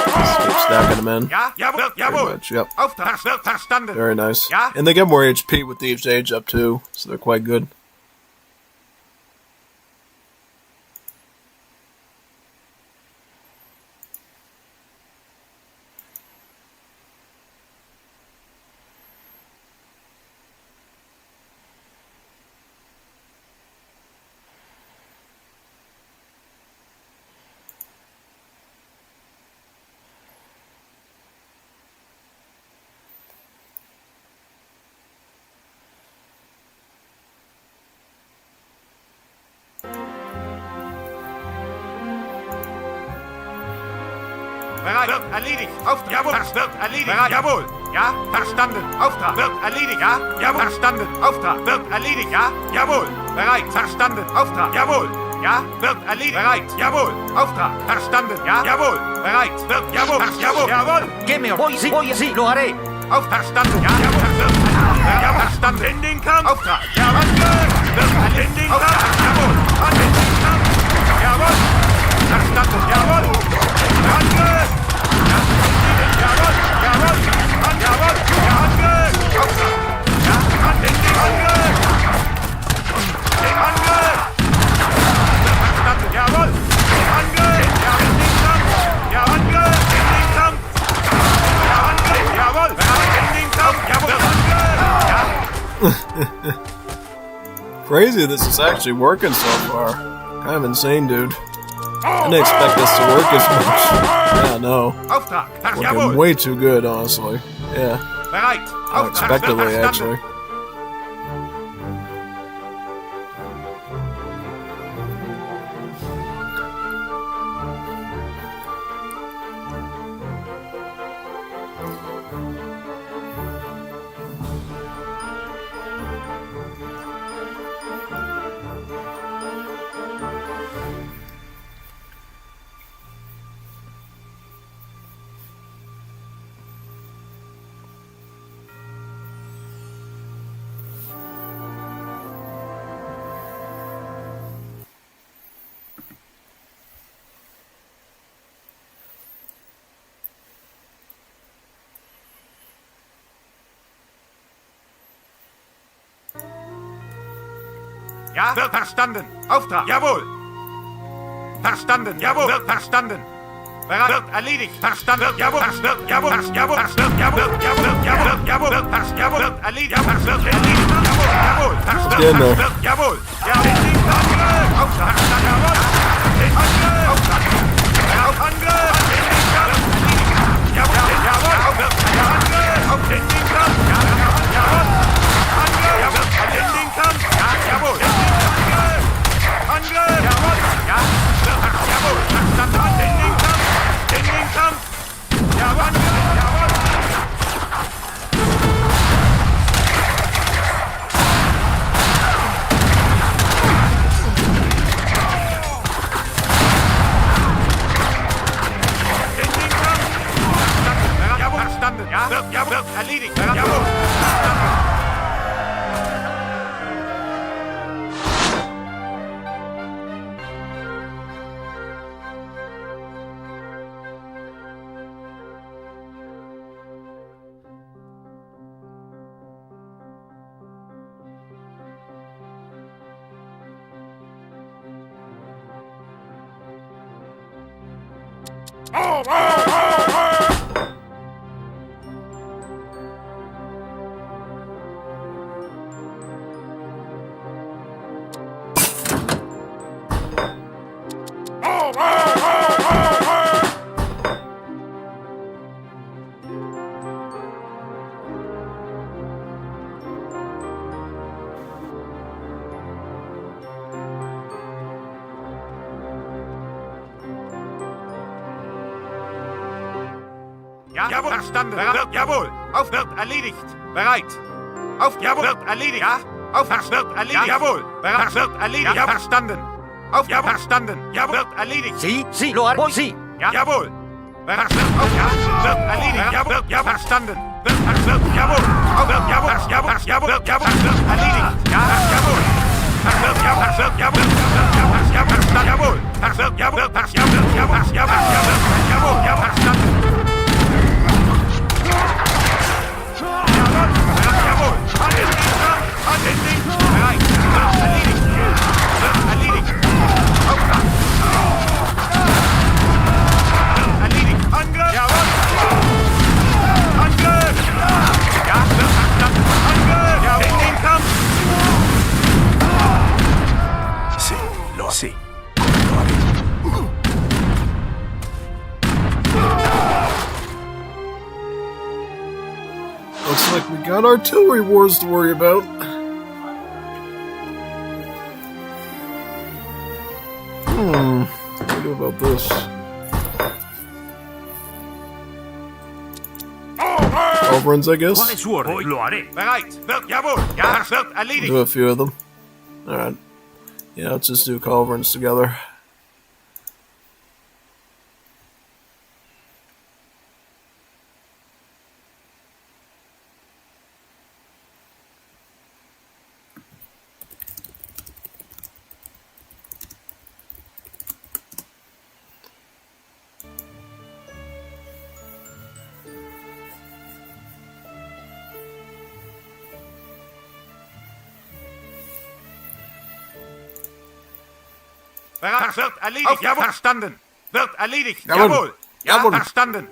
Just keep stacking them in. Pretty much, yep. Very nice. And they get more HP with each age up too, so they're quite good. Bereit, wird erledigt. Auftrag, jawohl. Wird erledigt, bereit, jawohl. Ja, verstanden. Auftrag, wird erledigt, ja. Jawohl, verstanden. Auftrag, wird erledigt, ja. Jawohl. Bereit, verstanden. Auftrag, jawohl. Ja, wird erledigt, bereit, jawohl. Auftrag, verstanden, ja. Jawohl. Bereit, wird, jawohl. Jawohl, jawohl. Que me voy, sí, lo haré. Auf, verstanden, ja. Jawohl, wird, ja, verstanden. In den Kampf. Auftrag, jawohl. Wird in den Kampf. Jawohl. An in den Kampf. Jawohl. Verstanden, jawohl. Angriff! Ja, jawohl, jawohl, Hand, jawohl, ja, Angriff! Auftrag! Ja, Hand in den Angriff! Den Angriff! Verstanden, jawohl! Den Angriff! Ja, in den Kampf! Ja, Angriff! In den Kampf! Ja, Angriff! Jawohl! In den Kampf! Jawohl! Ja! Crazy, this is actually working so far. Kind of insane, dude. I didn't expect this to work as much. Yeah, no. Working way too good, honestly. Yeah. Unexpectedly, actually. Ja, wird verstanden. Auftrag, jawohl. Verstanden, jawohl, wird verstanden. Bereit, wird erledigt. Verstanden, jawohl, wird, jawohl, jawohl, wird, jawohl, jawohl, jawohl, jawohl, wird erledigt, wird erledigt, jawohl, jawohl, wird, jawohl. Ja, in den Angriff. Auftrag, jawohl. Den Angriff. Auftrag. Auf Angriff. In den Kampf. Jawohl, jawohl, wird, ja, Angriff. Auf in den Kampf. Ja, jawohl. Angriff, wird, in den Kampf. Ja, jawohl. Angriff! Ja, jawohl, verstanden. Jawohl, auf wird erledigt. Bereit. Auf, jawohl, wird erledigt. Ja, auf, wird erledigt. Jawohl, wird erledigt. Ja, verstanden. Auf, ja, verstanden. Ja, wird erledigt. Sí, lo haré. Sí. Ja, jawohl. Auf, ja, wird erledigt. Ja, wird, ja, verstanden. Wird, jawohl. Auf, wird, jawohl, jawohl, jawohl, wird erledigt. Ja, jawohl. Wird, ja, verstanden. Jawohl. Wird, jawohl, jawohl, ja, verstanden. Sí. Looks like we got artillery wars to worry about. What do we do about this? Overruns, I guess. Do a few of them. Alright. Yeah, let's just do culverins together. Wird erledigt. Jawohl, verstanden. Wird erledigt. Jawohl. Ja, verstanden.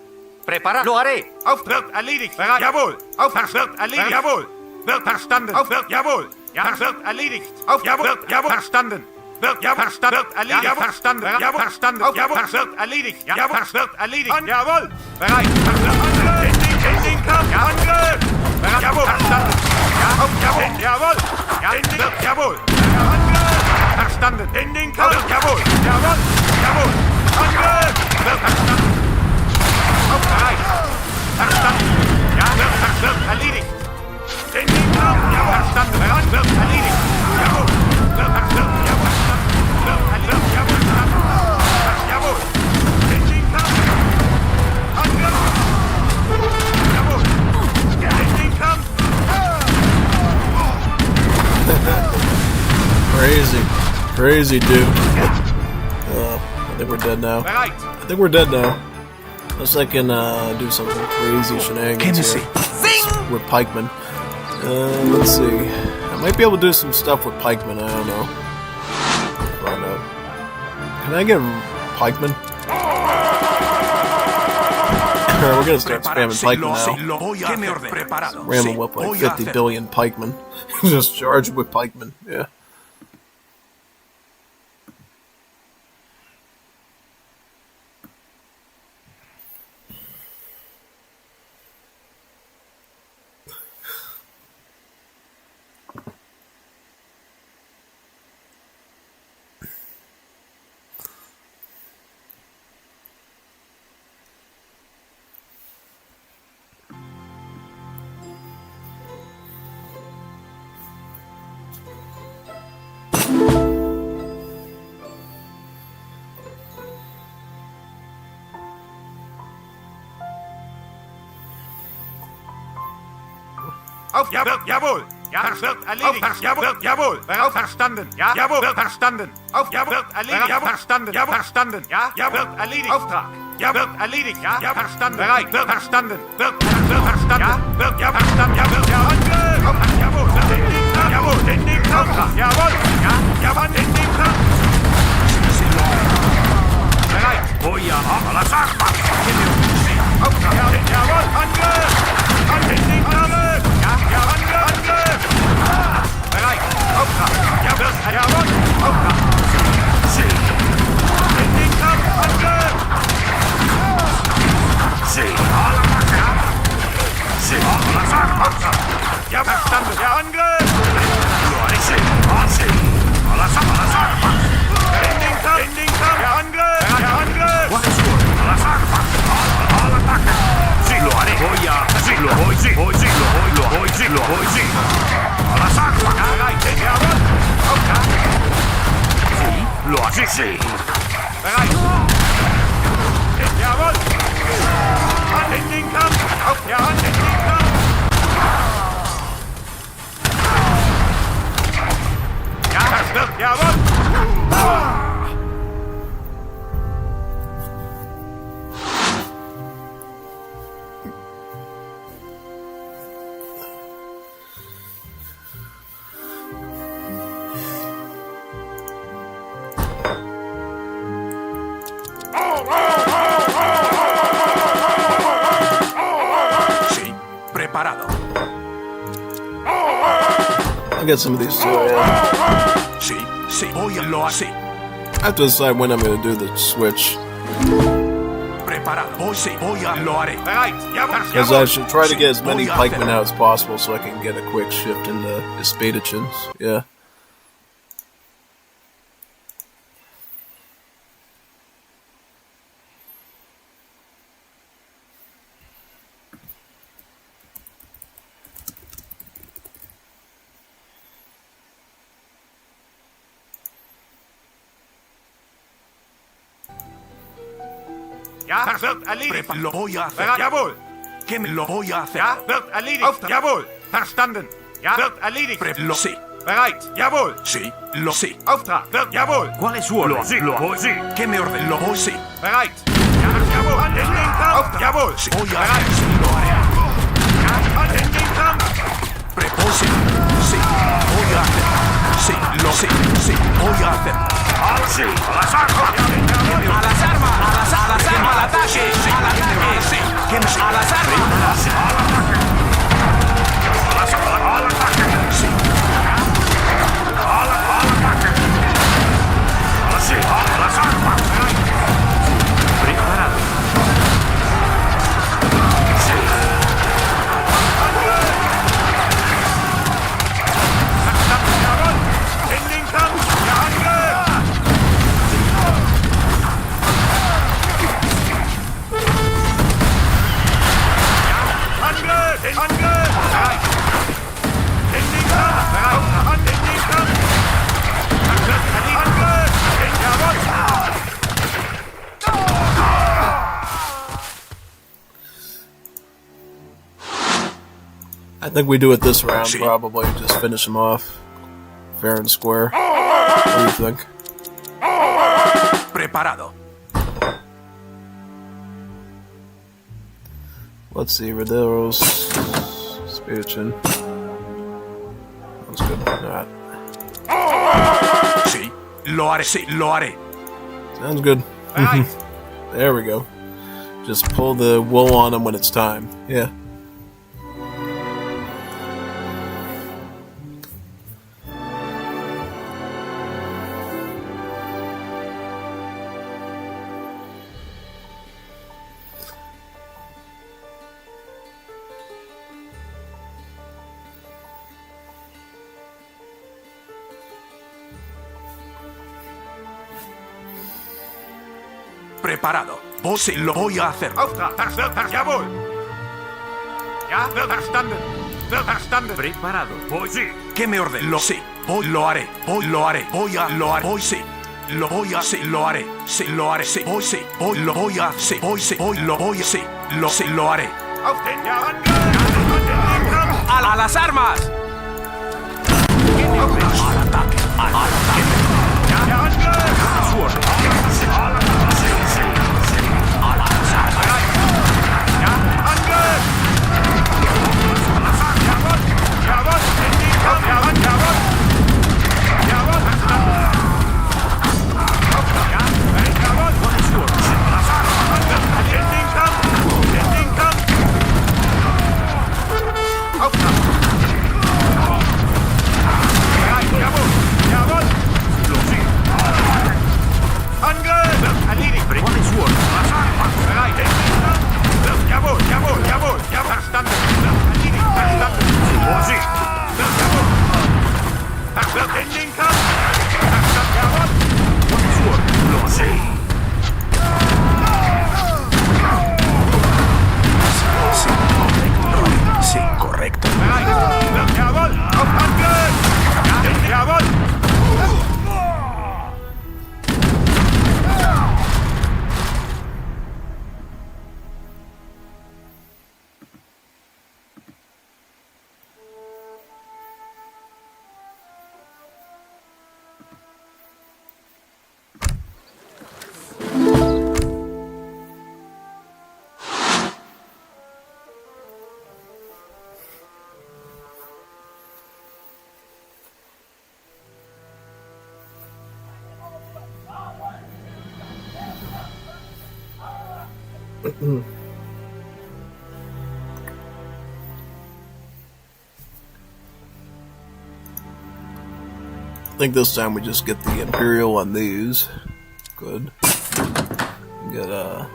Prepara. Lo haré. Auf, wird erledigt. Jawohl. Auf, wird erledigt. Jawohl. Wird verstanden. Auf, wird, jawohl. Ja, wird erledigt. Auf, jawohl, wird, jawohl, verstanden. Wird, ja, verstanden. Wird erledigt. Ja, verstanden. Ja, verstanden. Auf, jawohl, wird erledigt. Ja, wird erledigt. Jawohl. Bereit. In den Kampf. Ja, Angriff. Jawohl, verstanden. Ja, auf, jawohl. Jawohl. Ja, wird, jawohl. Verstanden. In den Kampf. Jawohl. Jawohl. Jawohl. Angriff. Wird verstanden. Auf bereit. Verstanden. Ja, wird erledigt. In den Kampf. Jawohl. Verstanden. Bereit. Wird erledigt. Jawohl. Wird verstanden. Jawohl. Wird erledigt. Jawohl. Verstanden. Jawohl. In den Kampf. Angriff. Jawohl. In den Kampf. Crazy dude. I think we're dead now. I think we're dead now. Unless I can do something crazy shenanigans here with pikemen. Let's see. I might be able to do some stuff with pikemen. I don't know. Find out. Can I get pikemen? Alright, we're gonna start spamming pikemen now. Ram them up like 50 billion pikemen. Just charge with pikemen. Yeah. Auf, jawohl. Ja, wird erledigt. Auf, jawohl, jawohl. Auf, verstanden. Ja, jawohl, wird verstanden. Auf, ja, wird erledigt. Ja, verstanden. Ja, verstanden. Ja, wird erledigt. Auftrag. Ja, wird erledigt. Ja, verstanden. Bereit. Wird verstanden. Wird verstanden. Ja, wird, ja, verstanden. Ja, wird, ja, Angriff. Auf, jawohl. Jawohl, in den Kampf. Jawohl. Ja, jawohl, in den Kampf. Bereit. Voy a las armas. Angriff! Alles armas! In den Kampf! Der Angriff! Der Angriff! Alles armas! Alle Attacken! Sì, lo haré! Voy a... Sì, lo voy, sì! Voy, sì, lo voy, lo voy, sì, lo voy, sì! Alles armas! Bereit! Jawohl! Auf da! Sì, lo haré, sì! Bereit! Jawohl! Hand in den Kampf! Auf der Hand in den Kampf! Ja, das wird, jawohl! Sí, preparado. I got some of these too, yeah. Sí, sí, voy a lo así. I have to decide when I'm going to do the switch. Preparado. Voy a lo haré. Because I should try to get as many pikemen out as possible so I can get a quick shift into Espadachins. Yeah. Ja, das wird erledigt. Lo voy a hacer. Jawohl. ¿Qué me lo voy a hacer? Ja, wird erledigt. Jawohl. Verstanden. Ja, wird erledigt. Lo sí. Bereit. Jawohl. Sí, lo sí. Auftrag. Wird jawohl. ¿Cuál es su orden? Lo sí, lo voy, sí. ¿Qué me orden? Lo voy, sí. Bereit. Ja, jawohl. Hand in den Kampf. Auftrag. Jawohl. Sí, voy a hacer. Sí, lo haré. Ja, Hand in den Kampf. Prepose. Sí, voy a hacer. Sí, lo sí. Sí, voy a hacer. Sí, a las armas. A las armas. A las armas. Al ataque. Al ataque. Sí. A las armas. Al ataque. Al ataque. Sí. Al ataque. Sí, a las armas. Preparado. Sí. Jawohl. In den Kampf. Der Angriff. Angriff! Angriff! Bereit! In den Kampf! Bereit! Hand in den Kampf! Angriff! Angriff! Jawohl! I think we do it this round, probably. Just finish him off. Fair and square. What do you think? Preparado. Let's see, Roderos, Spirichin. That's good. Alright. Sí, lo haré, sí, lo haré. Sounds good. There we go. Just pull the wool on him when it's time. Yeah. Preparado. Vos sí, lo voy a hacer. Auftrag! Jawohl! Ja, wird verstanden! Wird verstanden! Preparado. Voy, sí! ¿Qué me orden? Lo sí. Voy, lo haré. Voy, lo haré. Voy a, lo haré. Voy, sí. Lo voy a, sí, lo haré. Sí, lo haré. Sí, voy, sí. Voy, lo voy a, sí. Voy, sí. Voy, lo voy a, sí. Lo sí, lo haré. Auf den Angriff! ¡A las armas! Al ataque. Al ataque. Der Angriff! Su orden. In den Kampf! Verstanden, jawohl! Und zur Sí. Sí, correcto. Bereit! Jawohl! Auf Angriff! Jawohl! I think this time we just get the Imperial on these. Good. Get nice.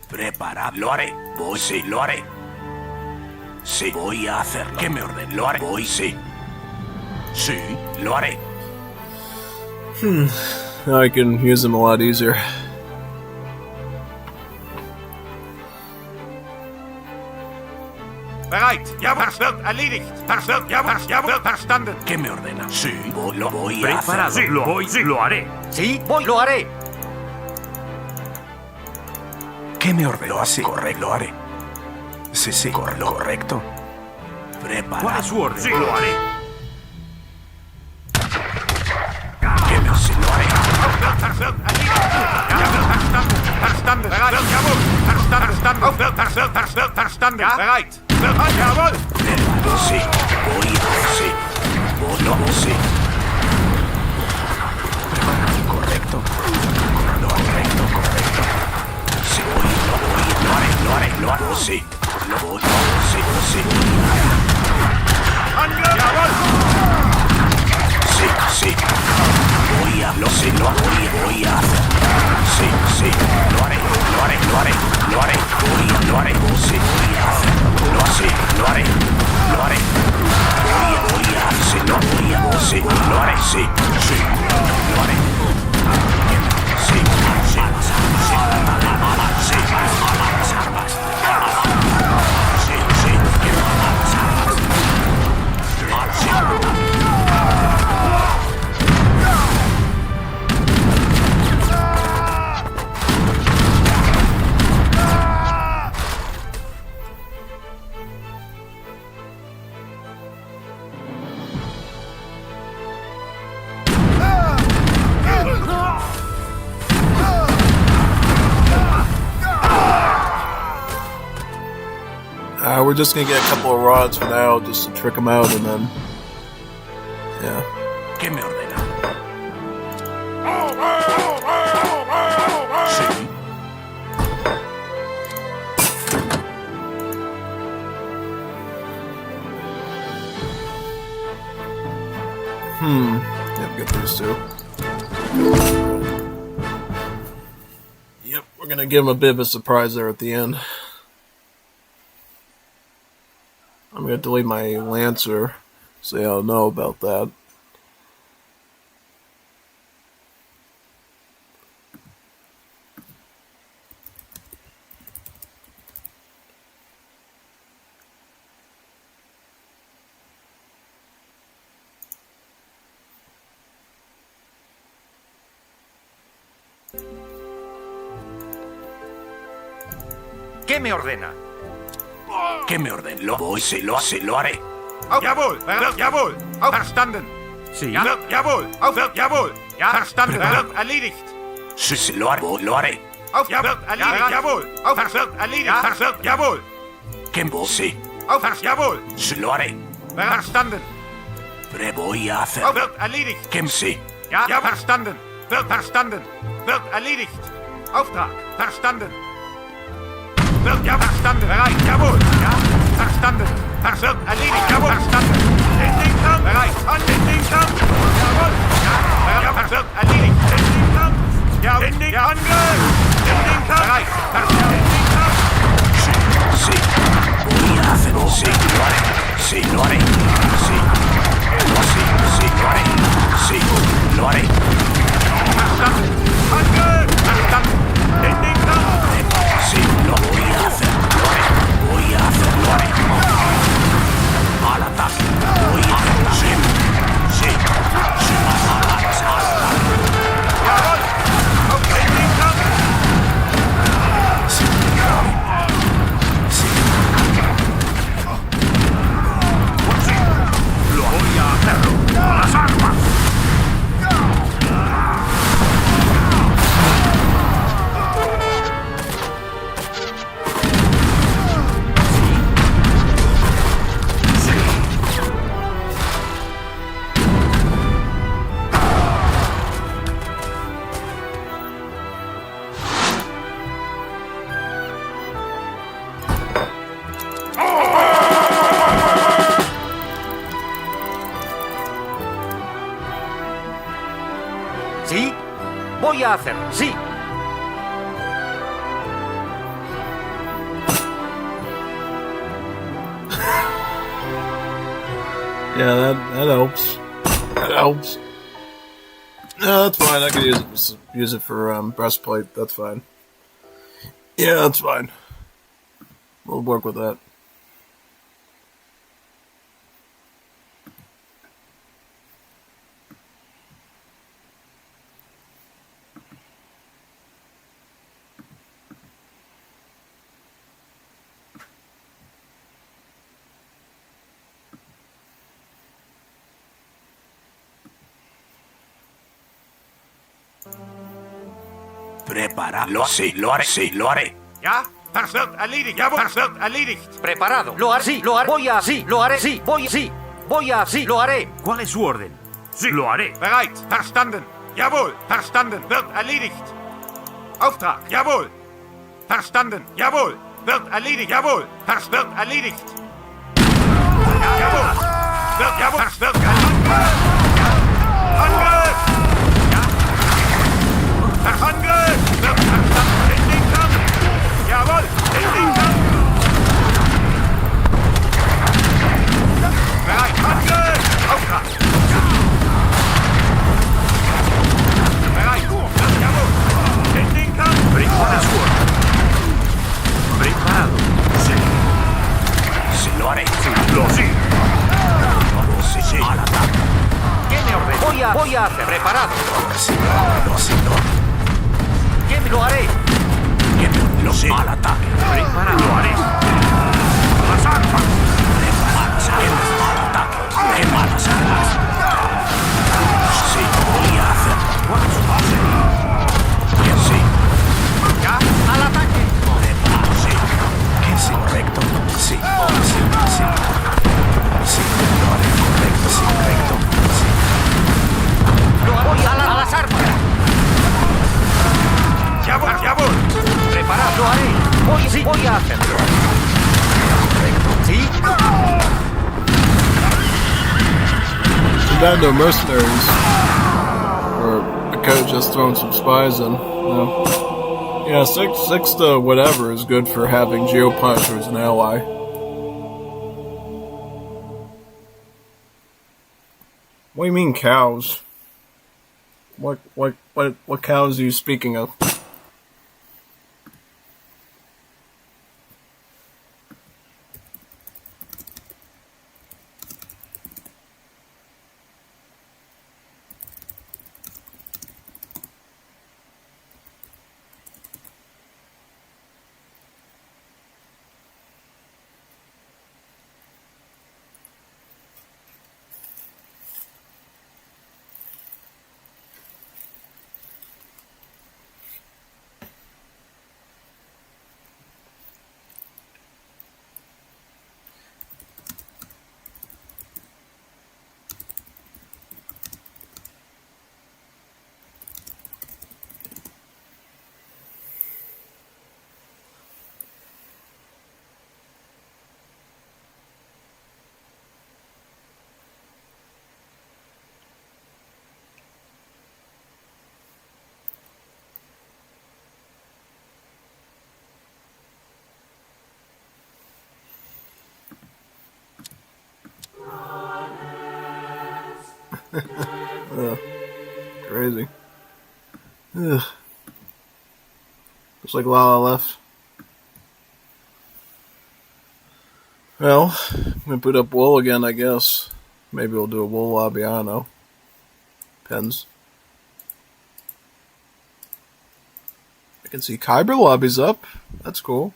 Preparado. Lo haré. Voy, sí, lo haré. Sí, voy a hacerlo. ¿Qué me ordena? Lo haré. Voy, sí. Sí, lo haré. Now I can use them a lot easier. Bereit! Jawohl! Wird erledigt! Jawohl! Verstanden! ¿Qué me ordena? Sí, lo voy a hacer. Sí, lo haré. Sí, lo haré. ¿Qué me ordenó? Así, correcto, lo haré. Sí, sí, lo correcto. Preparado. ¿Cuál es su orden? Sí, lo haré. ¿Qué me sí, lo haré? Verstanden! Bereit! Jawohl! Verstanden! Bereit! Jawohl! Sí, voy a sí. No, sí. Preparado, correcto. Correcto. Sí, lo haré, sí. Sí. Jawohl! Sí. Voy a hacer. Sí. Lo haré. Sí, voy a hacerlo. Lo haré. Voy a hacer. Sí, lo haré. Sí. Lo haré. Sí. We're just gonna get a couple of rods for now, just to trick them out, and then, yeah. ¿Qué me ordena? Sí. Yep, get these two. Yep, we're gonna give them a bit of a surprise there at the end. I'm going to delete my Lancer, so y'all know about that. ¿Qué me ordena? ¿Qué me ordena? Lo haré. Jawohl! Jawohl! Verstanden! Sí. Jawohl! Jawohl! Verstanden! Erledigt! Sí, lo haré. Wird erledigt! Jawohl! Wird erledigt! Jawohl! ¿Qué sí? Jawohl! Sí, lo haré. Verstanden! Voy a hacer. Wird erledigt! ¿Qué sí? Ja, verstanden! Wird verstanden! Wird erledigt! Auftrag! Verstanden! Wird ja verstanden! Bereit! Jawohl! Ja, verstanden! Wird erledigt! Jawohl! Verstanden! In den Kampf! Bereit! In den Kampf! Jawohl! Ja, wird erledigt! In den Kampf! Ja, in den Angriff! In den Kampf! Bereit! In den Kampf! Sí. Voy a hacer. Sí. Sí, lo haré. Sí. Sí, lo haré. Sí, lo haré. Sí, lo voy a hacer. Lo haré. Voy a hacer. Lo haré. Al ataque. Voy a hacer. Sí. Sí. Sí. Al ataque. Sí, lo haré. Sí. Lo voy a hacerlo. ¡A las armas! ¿Sí? Voy a hacer. Sí. Yeah, that helps. That helps. No, that's fine. I could use it for breastplate. That's fine. Yeah, that's fine. We'll work with that. Preparado. Sí, lo haré. Sí, lo haré. Ja, das wird erledigt. Jawohl, das wird erledigt. Preparado. Lo haré. Sí, lo haré. Voy a. Sí, lo haré. Sí, voy. Sí. Voy a. Sí, lo haré. ¿Cuál es su orden? Sí, lo haré. Bereit, verstanden. Jawohl, verstanden. Wird erledigt. Auftrag. Jawohl. Verstanden. Jawohl. Wird erledigt. Jawohl. Das wird erledigt. Jawohl. Wird, jawohl. Das wird erledigt. Angriff! Ja. Angriff! Wird verstanden. In den Kampf. Jawohl. In den Kampf. Bereit. Angriff! Auftrag. Bereit. Wird, jawohl. In den Kampf. Preparado. Preparado. Sí. Sí, lo haré. Sí, lo sí. Sí, sí. Al ataque. ¿Quién me ordena? Voy a hacer. Preparado. Sí, lo. ¿Quién lo haré? Lo sé. Al ataque. Preparado. Lo haré. Las armas. Preparadas armas. Al ataque. Preparadas armas. Sí, voy a hacer. ¿Cuál es su base? Bien, sí. ¿Ya? ¡Al ataque! Preparado, sí. ¿Qué es correcto? Sí. Sí, sí. Sí, lo haré. Correcto, sí, correcto. Sí. Voy a las armas. Jawohl. Preparado. Lo haré. Sí, voy a hacerlo. ¿Sí? Too bad no mercenaries. Or I could have just thrown some spies in. No. Yeah, six to whatever is good for having Geopunisher as an ally. What do you mean cows? What cows are you speaking of? Crazy. Ugh. Looks like Lala left. Well, I'm gonna boot up Wool again, I guess. Maybe we'll do a Wool lobby, I don't know. Depends. I can see Kyber lobby's up. That's cool.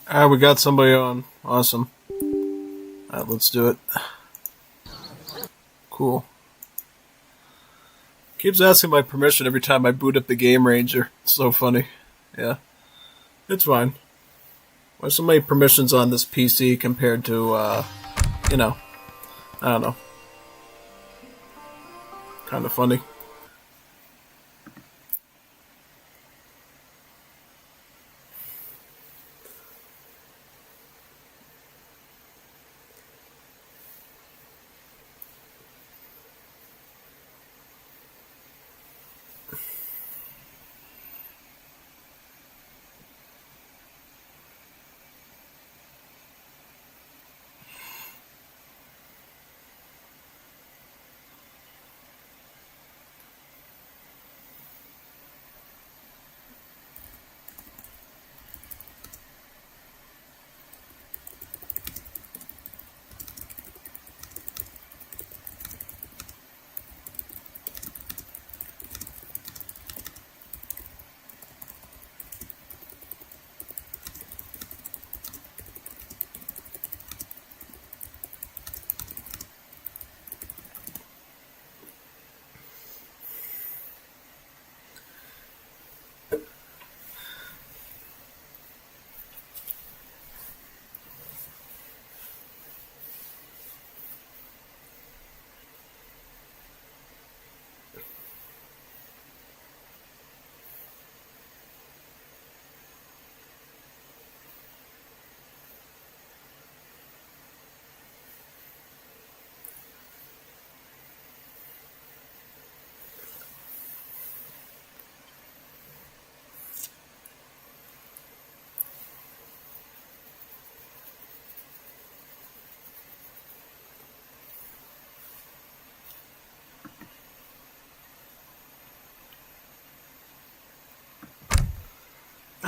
Alright, we got somebody on. Awesome. Alright, let's do it. Cool. Keeps asking my permission every time I boot up the Game Ranger. It's so funny. Yeah. It's fine. Why so many permissions on this PC compared to, you know, I don't know. Kind of funny.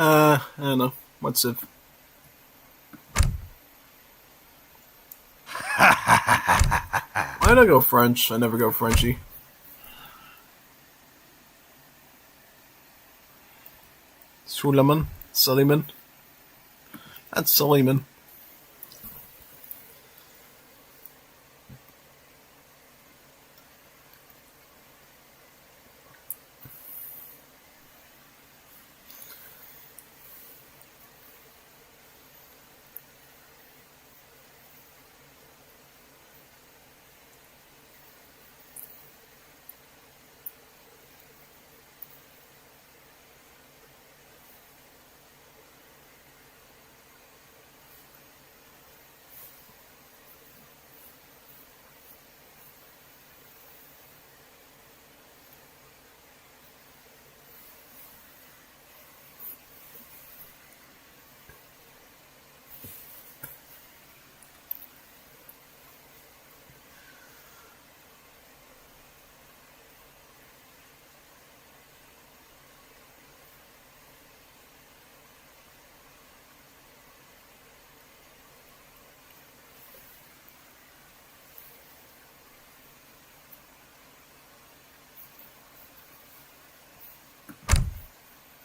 I don't know. What's it? Why did I go French? I never go Frenchy. Suleiman. That's Suleiman.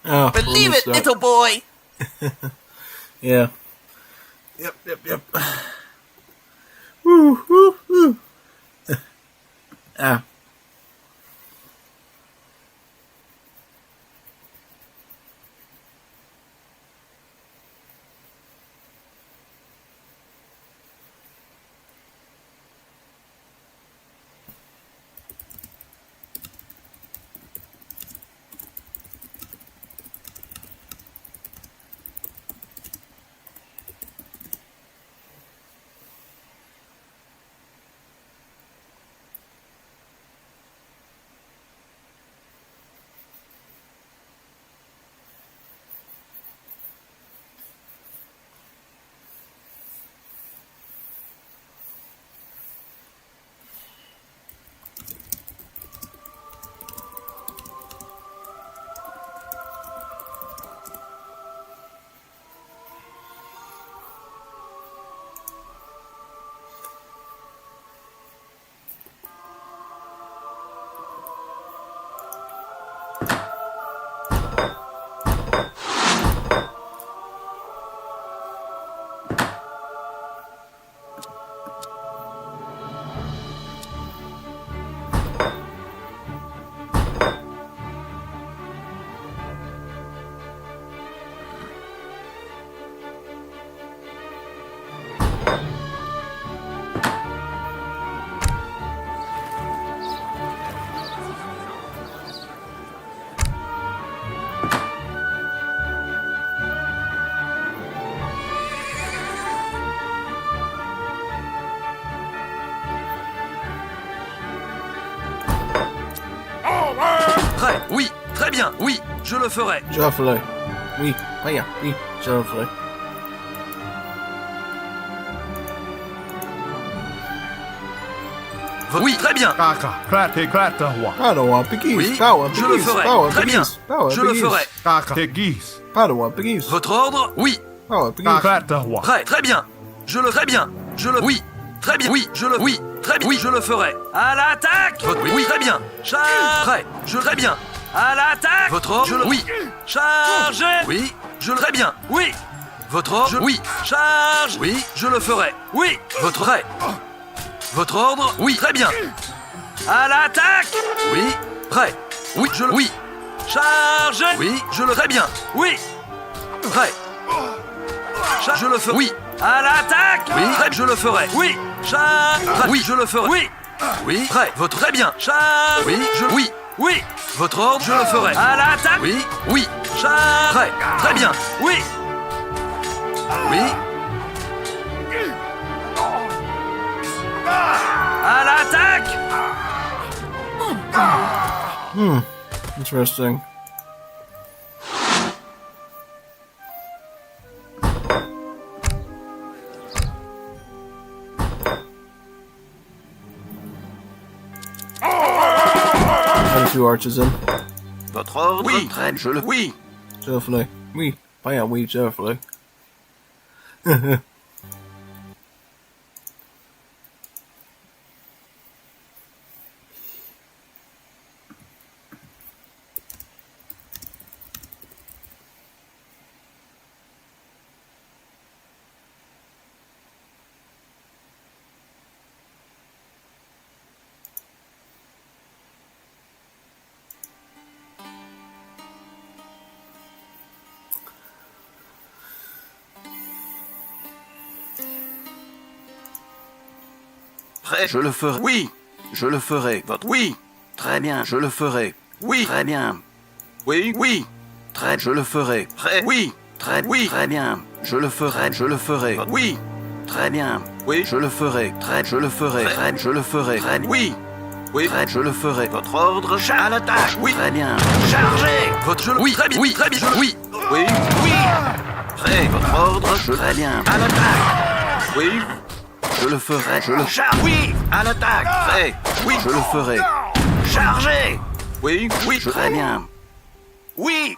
Oh, believe it, little boy. Yeah. Yep. Woo. Ah. Prêt, oui, très bien, oui, je le ferai. Je le ferai. Oui, rien, oui, je le ferai. Oui, très bien. Oui, je le ferai. Très bien. Je le ferai. Votre ordre? Oui. Prêt, très bien. Je le très bien. Je le oui. Très bien. Oui, je le oui. Très bien. Oui, je le ferai. À l'attaque. Oui, très bien. Prêt. Je très bien. À l'attaque. Votre ordre? Je le oui. Chargez. Oui, je le très bien. Oui. Votre ordre? Oui. Charge. Oui, je le ferai. Oui. Votre prêt. Votre ordre? Oui, très bien. À l'attaque. Oui. Prêt. Oui, je le oui. Chargez. Oui, je le très bien. Oui. Prêt. Je le ferai. Oui. À l'attaque. Oui. Prêt. Je le ferai. Oui. Oui, je le ferai. Oui. Oui. Prêt. Votre très bien. Oui. Je oui. Oui. Votre ordre. Je le ferai. À l'attaque. Oui. Oui. Prêt. Très bien. Oui. Oui. À l'attaque. Interesting. And a few archers in. Votre ordre? Oui. Je le oui. Carefully. Oui. Bam, oui, carefully. Prêt. Je le ferai. Oui. Je le ferai. Votre. Oui. Très bien. Je le ferai. Oui. Très bien. Oui. Oui. Très. Je le ferai. Prêt. Oui. Très. Oui. Très bien. Je le ferai. Je le ferai. Votre. Oui. Très bien. Oui. Je le ferai. Très. Je le ferai. Très. Je le ferai. Très. Oui. Oui. Très. Je le ferai. Votre ordre. À l'attaque. Oui. Très bien. Chargez. Votre. Je le. Oui. Très bien. Oui. Très bien. Oui. Oui. Oui. Prêt. Votre ordre. Très bien. À l'attaque. Oui. Je le ferai. Je le. Oui. À l'attaque. Prêt. Oui. Je le ferai. Chargez. Oui. Oui. Très bien. Oui.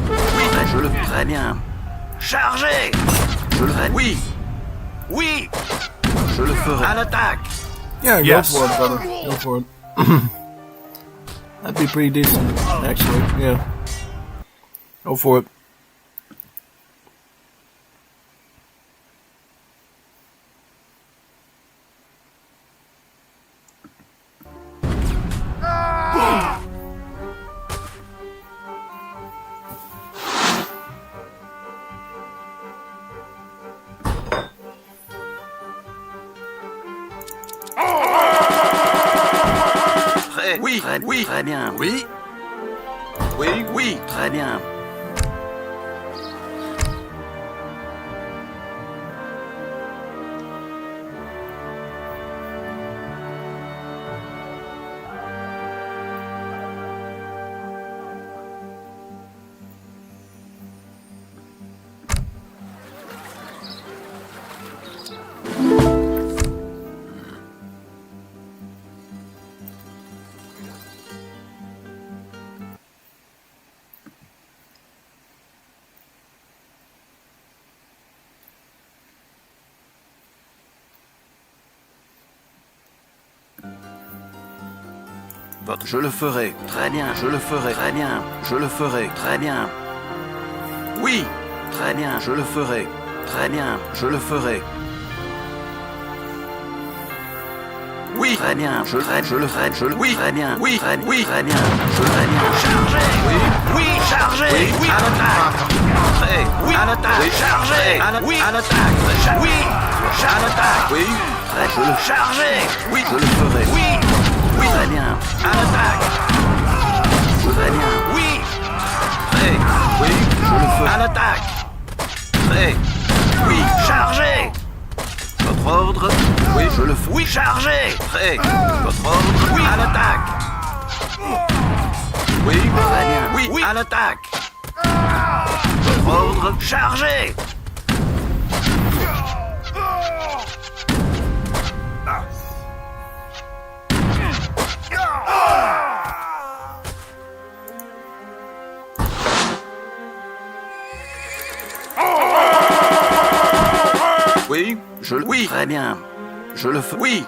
Oui. Je le. Très bien. Chargez. Je le ferai. Oui. Oui. Je le ferai. À l'attaque. Yeah, Yes. go for it, brother. Go for it. That'd be pretty decent, actually. Yeah. Go for it. Prêt. Oui. Très, oui. Très bien. Oui. Oui. Oui. Très bien. Votre. Je le ferai. Très bien. Je le ferai. Très bien. Je le ferai. Très bien. Oui. Très bien. Je le ferai. Très bien. Je le ferai. Oui. Très bien. Je le ferai. Je le. Oui. Très bien. Oui. Très, oui. Très bien. Je le ferai bien. Chargez. Oui. Oui. Chargez. Oui. Oui. À l'attaque. Prêt. Oui. À l'attaque. Oui. Chargez. Oui. À l'attaque. Oui. À l'attaque. Oui. Prêt. Je le. Chargez. Oui. Je le ferai. Oui. Oui. Très bien. À l'attaque. Très bien. Oui. Prêt. Oui. Je le ferai. À l'attaque. Prêt. Oui. Chargez. Votre ordre. Oui. Je le ferai. Oui. Chargez. Prêt. Votre ordre. Oui. À l'attaque. Oui. Très bien. Oui. Oui. À l'attaque. Votre ordre. Chargez. Oui, je le. Oui, très bien. Je le fais. Oui.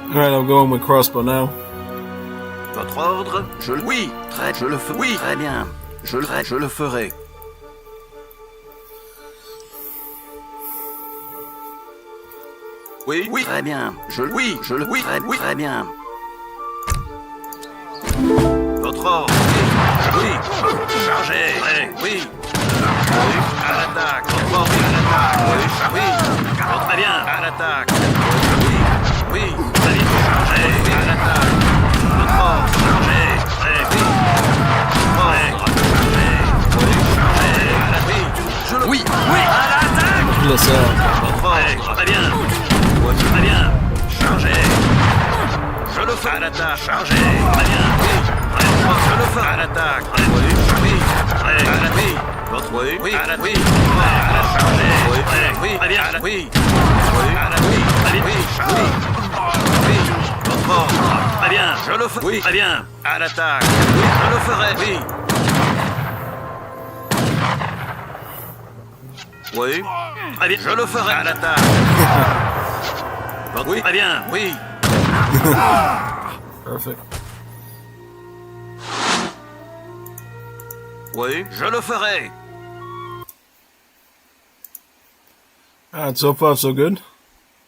Alright, I'm going with crossbow now. Votre ordre. Je le. Oui. Très. Je le fais. Oui. Très bien. Je le ferai. Oui. Oui. Très bien. Je le. Oui. Je le. Oui. Très, oui. Très bien. Votre ordre. Oui. Chargez. Prêt. Oui. Oui. À l'attaque. Votre ordre. À l'attaque. Oui. Oui. Très bien. À l'attaque. Oui. Oui. Très bien. Chargez. Oui. À l'attaque. Votre ordre. Chargez. Prêt. Oui. Ordre. Chargez. Oui. Chargez. À l'attaque. Je le. Oui. Oui. À l'attaque. Laisse ça. Votre ordre. Très bien. Oui. Très bien. Chargez. Je le fais. À l'attaque. Chargez. Très bien. Oui. Je le fais. À l'attaque. Oui. Oui. À l'attaque. Oui. Votre. Oui. Oui. À l'attaque. Oui. À la chargée. Oui. Oui. Très bien. Oui. Oui. À la. Oui. Très bien. Oui. Oui. Oui. Votre Contrôle. Très bien, je le ferai. Oui, très bien. À l'attaque. Oui, je le ferai. Oui. Oui. Très bien, je le ferai. À l'attaque. Oui, très bien. Oui. Perfect. Oui, je le ferai. Alright, so far so good.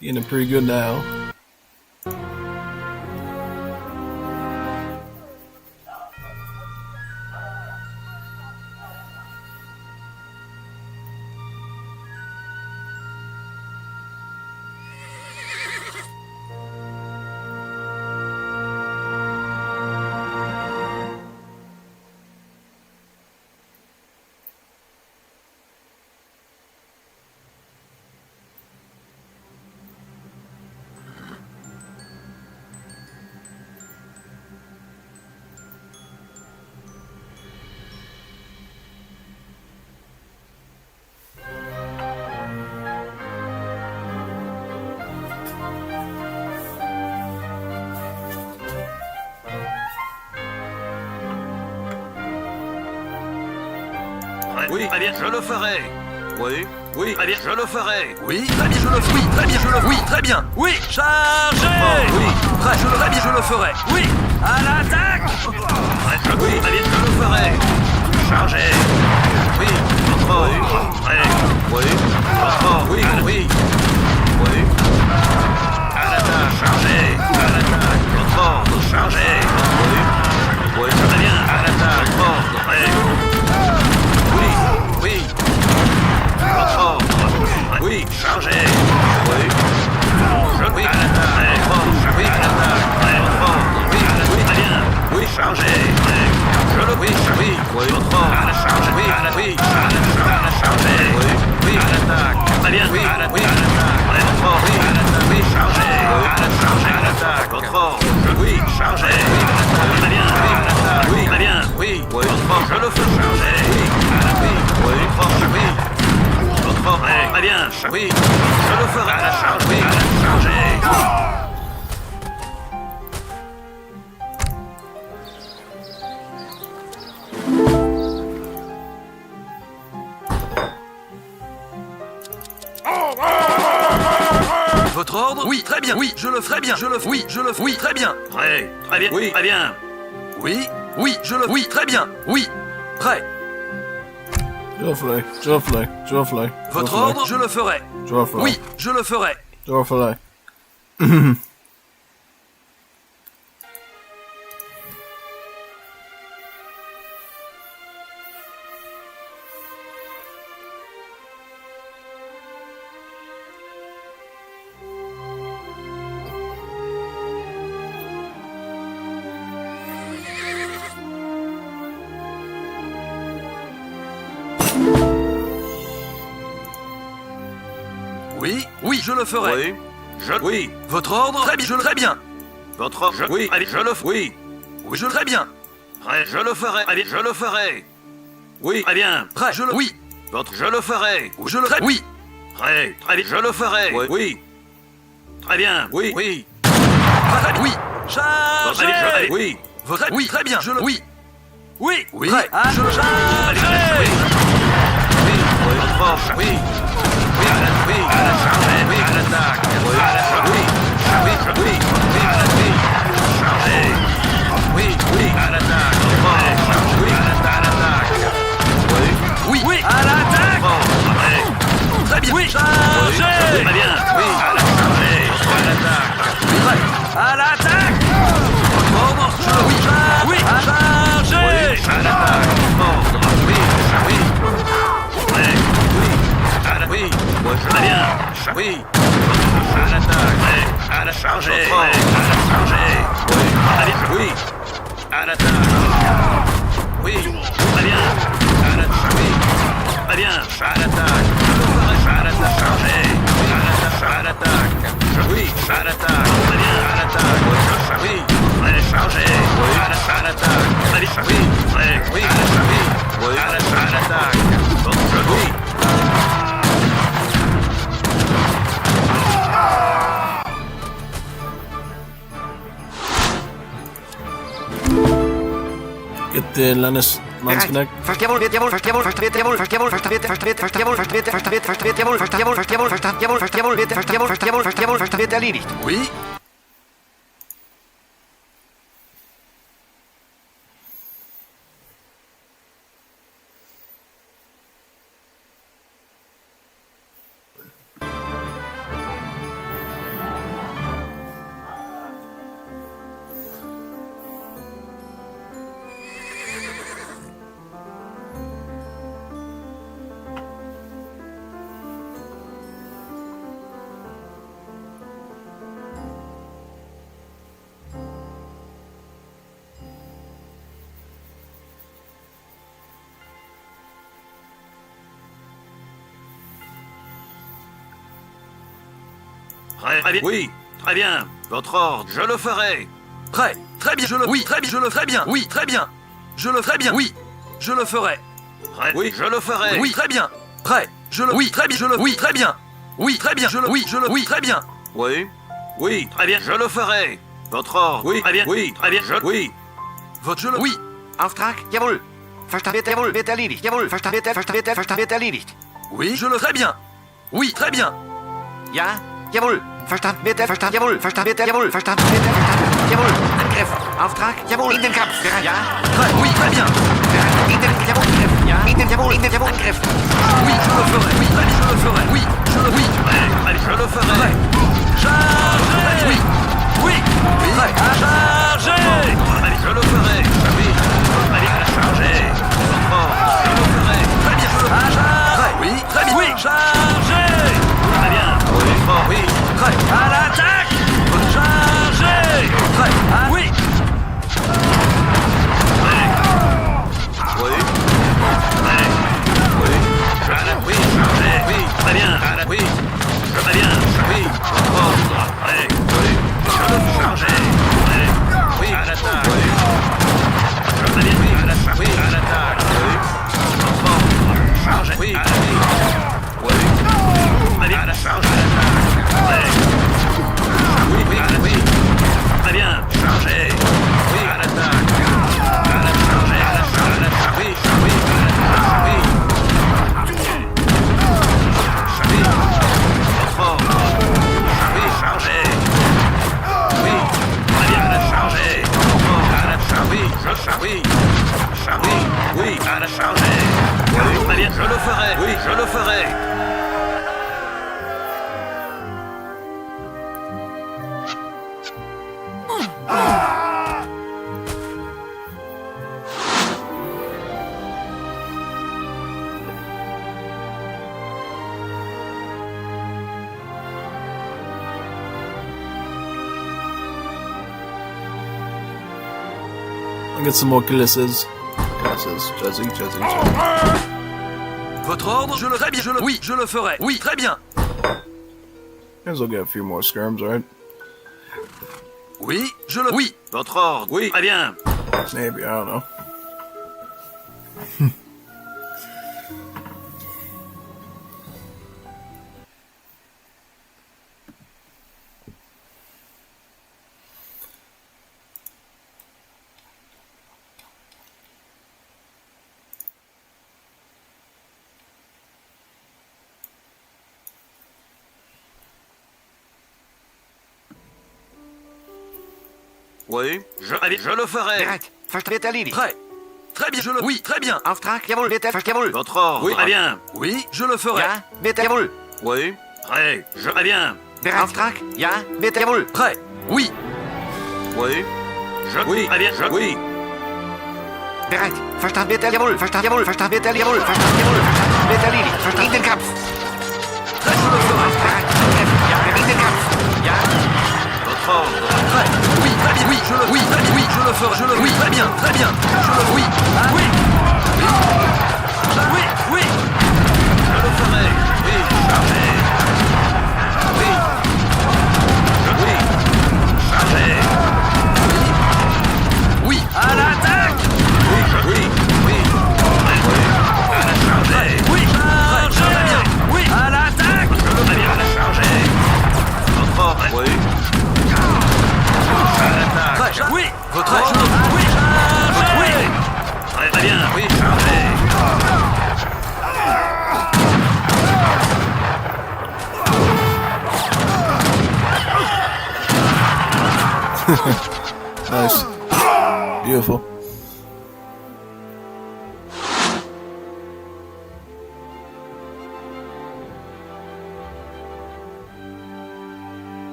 Getting pretty good now. Oui, très bien, je le ferai. Oui, oui, très bien, je le ferai. Oui, très bien, je le ferai. Oui, très bien, je le ferai. Oui, très bien. Oui, chargez. Oui, très, je le ferai. Je le ferai. Oui, à l'attaque. Oui, très bien, je le ferai. Chargez. Oui, contrôle. Prêt. Oui, contrôle. Oui, oui. Oui. À l'attaque, chargez. À l'attaque, contrôle. Chargez. Oui. Oui, très bien. À l'attaque, contrôle. Prêt. Oui. Contrôle. Oui, chargez. Oui. Oui, à l'attaque. Oui, à l'attaque. Oui, très bien. Oui, chargez. Je le oui, oui. Contrôle. À la charge. Oui, à la oui. À la chargée. Oui, oui, à l'attaque. Très bien. Oui, à l'attaque. Contrôle. Oui, à l'attaque. Oui, chargez. À la charge. À l'attaque. Contrôle. Oui, chargez. Oui, très bien. Oui, à l'attaque. Oui, très bien. Oui, contrôle. Je le fais charger. Oui, à la oui. Oui, contrôle. Oui. Très bien, oui, je le ferai à la charge, oui, à la charge. Votre ordre? Oui, très bien, oui, je le ferai bien, je le oui, je le oui, très bien. Prêt, très bien, oui, très bien. Oui, oui, je le oui, très bien, oui, prêt. Joffley. Votre ordre, je le ferai. Oui, je le ferai. Joffley. Oui, oui, je le ferai. Oui, oui. Votre ordre? Très bien, je le très bien. Votre ordre? Oui, allez, je le oui. Oui, je le très bien. Prêt, je le ferai. Allez, je le ferai. Oui, très bien. Prêt, je le oui. Votre, je le ferai. Oui, je le ferai. Oui. Prêt, très bien, je le ferai. Oui, oui. Très bien. Oui, oui. Prêt, oui. Chargez. Allez, oui. Votre, oui, très bien, je le oui. Oui, oui. Prêt, je le charge. Oui. Oui, votre, oui. Oui, à la chargée, oui, à l'attaque, oui, à la chargée, oui, oui, oui, à la oui, chargée, oui, oui, à l'attaque, oui, à l'attaque, oui, oui, à l'attaque, très bien, oui, chargée, très bien, oui, à la chargée, à l'attaque, oui, à l'attaque, oui, à chargée, à l'attaque, oui, oui, oui, très bien, oui, à l'attaque, à la chargée, à la chargée, oui, à l'attaque, oui, très bien, à la oui, très bien, à l'attaque, à l'attaque, chargée, à l'attaque, oui, à l'attaque, très bien, à l'attaque, oui, à la chargée, à l'attaque, oui, oui, à l'attaque, oui. Get the lens connect. Oui. Très bien. Oui, très bien. Votre ordre, je le ferai. Très bien, je le... Oui, très bien, je le ferai bien. Oui, très bien. Je le ferai bien. Oui, je le ferai. Oui, je le ferai. Oui, très bien. Prêt, je le... Oui, très bien, je le... Oui, très bien. Oui, très bien, je le... Oui, je le... Oui, très bien. Oui, oui, très bien, je le ferai. Votre ordre, oui, très bien, oui, très bien, je... Oui. Votre... Je le... Oui. Auftrag, jawohl. Verstanden, jawohl, wird erledigt. Jawohl, verstanden, wird erledigt. Oui, je le ferai bien. Oui, très bien. Ja, jawohl. Verstanden, jawohl, verstanden, jawohl, verstanden, jawohl. Angriff, Auftrag, jawohl, in den Kampf. Ja. Oui, très bien. In den, jawohl, Angriff. Ja, in den, jawohl, Angriff. Oui, je le ferai. Oui, très bien, je le ferai. Oui, je le... Oui, je le ferai. Chargez. Oui, oui, oui. Chargez. Je le ferai. Oui, chargez. Je le ferai. Très bien, je le ferai. Oui, très bien. Oui, chargez. Très bien. Oui, oui. Prêt à l'attaque. Chargez. Prêt à... Oui. Oui. Oui. Oui, chargez. Oui, très bien. Oui. Très bien. Oui. Oui. Je le chargez. Oui. À l'attaque. Oui. Très bien. Oui. À l'attaque. Oui. Chargez. Oui. Oui. Très bien. À la charge. Oui, oui, oui. Très bien. Chargez. Oui, à l'attaque. À la charge. À la charge. À la charge. Oui, oui. Oui. Oui. Fort. Oui, chargez. Oui. Très bien. À la chargée. À la charge. Oui, je charge. Oui. Oui. Oui, à la chargée. Oui, très bien. Je le ferai. Oui, je le ferai. Get some more glisses. Jazzy. Votre ordre, je le ferai bien. Oui, je le ferai. Oui, très bien. Guess we'll get a few more skirms, right? Oui, je le... Oui. Votre ordre. Oui, très bien. Maybe, I don't know. Oui, je le ferai. Verstanden, erledigt. Prêt. Très bien, je le... Oui, très bien. Auftrag, jawohl, jawohl. Votre ordre. Oui, très bien. Oui, je le ferai. Ja, jawohl. Oui, très bien. Auftrag, ja, jawohl. Prêt. Oui. Oui, oui, très bien. Oui. Bereit. Verstanden, jawohl, verstanden, verstanden, jawohl, wird erledigt. In den Kampf. Très, je le ferai. Bereit. Ja, in den Kampf. Ja. Votre ordre. Prêt. Oui, très bien. Oui, je le... Oui, très bien. Oui, je le ferai. Je le... Oui, très bien. Très bien. Je le... Oui. Ah, oui. Oui. Oui. Je le ferai. Oui, chargez. Oui. Oui. Chargez. Oui. À l'attaque. Oui. À la chargée. Oui. Chargez. Très bien. Oui. À l'attaque. Très bien, à la chargée. Votre ordre. Oui. À l'attaque. Oui. Votre ordre. Oui. Chargez. Oui. Nice. Beautiful.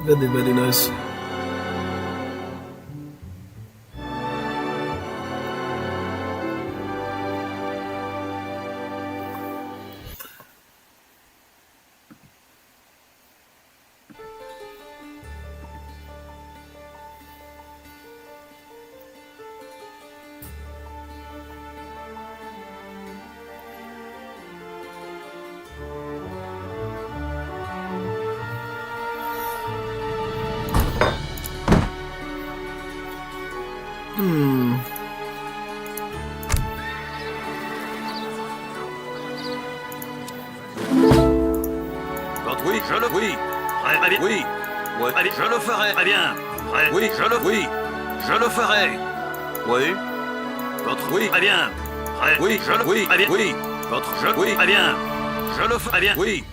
Very, very nice. Oui, je le... Oui. Très bien. Oui. Oui. Allez, je le ferai. Très bien. Très... Oui, je le... Oui. Je le ferai. Oui. Votre... Oui. Très bien. Très... Oui, je le... Oui. Très bien. Oui. Votre... Je... Oui. Très bien. Je le ferai. Très bien. Oui.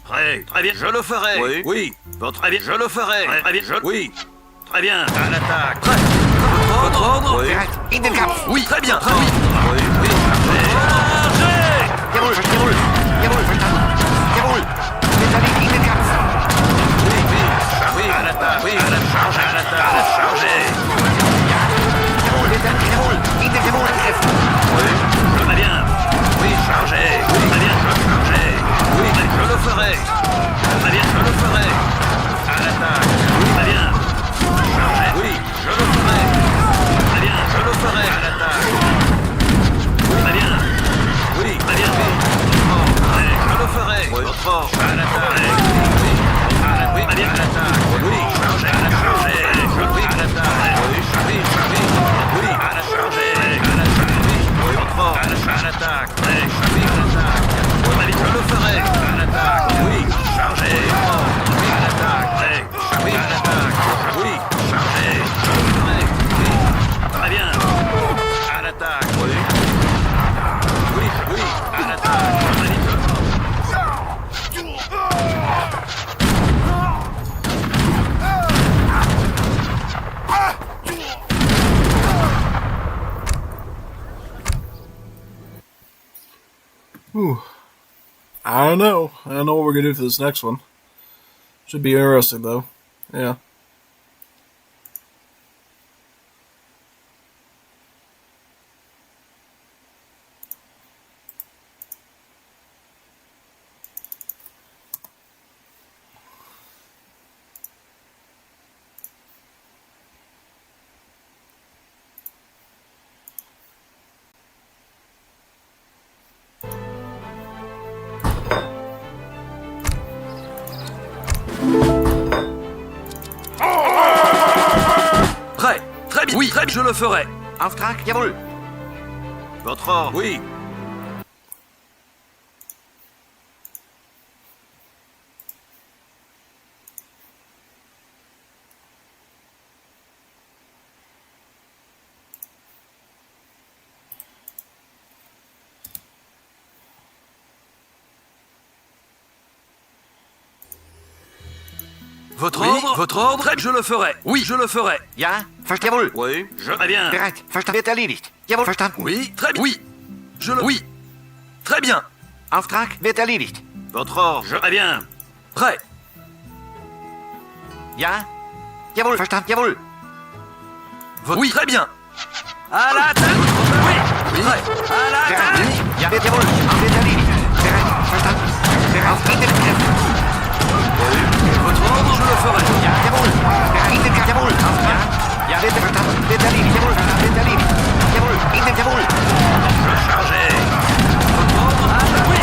Très... Très bien. Je le ferai. Oui. Oui. Votre... Très bien. Je le ferai. Très bien. Je... Oui. Très bien. À l'attaque. Très... Votre ordre. Oui. Oui. Très bien. Très bien. Oui. Oui. Jawohl. Jawohl. Jawohl. Jawohl. Oui, à l'attaque, oui, à la charge, à l'attaque, chargez. Oui, je vais bien. Oui, chargez. Oui, très bien, je chargez. Oui, je le ferai. Très bien, je le ferai. À l'attaque. Oui, très bien. Chargez. Oui, je le ferai. Très bien, je le ferai. À l'attaque. Oui, très bien. Oui, très bien. Je le ferai. Votre ordre. À l'attaque. Oui, très bien. À l'attaque. Oui, chargez. À la chargée. Oui, à l'attaque. Oui, chargez. Oui, à la chargée. À la chargée. Oui, votre ordre. À l'attaque. Oui, chargez. À l'attaque. Oui, je le ferai. À l'attaque. Oui, chargez. Oui, à l'attaque. Oui, à l'attaque. Oui, chargez. Je le ferai. Oui, très bien. À l'attaque. Oui. Oui, oui, à l'attaque. Whew. I don't know. I don't know what we're gonna do for this next one. Should be interesting though. Yeah. Prêt. Très bien. Oui, très bien, je le ferai. Auftrag, jawohl. Votre ordre. Oui. Votre ordre, je le ferai. Oui, je le ferai. Ja, jawohl. Oui, je... Très bien. Bereit, verstanden, wird erledigt. Jawohl, verstanden. Oui, très bien. Oui, je le... Oui, très bien. Auftrag wird erledigt. Votre ordre. Très bien. Prêt. Ja, jawohl, verstanden, jawohl. Oui, très bien. À l'attaque. Oui, oui. Prêt. À l'attaque. Ja, wird jawohl. Wird erledigt. Bereit, verstanden. Auf Internet. Votre ordre, je le ferai. Ja, jawohl. Internet, jawohl. Ja, wird verstanden. Wird erledigt. Jawohl, wird erledigt. Jawohl, Internet, jawohl. Chargez. Votre ordre, oui.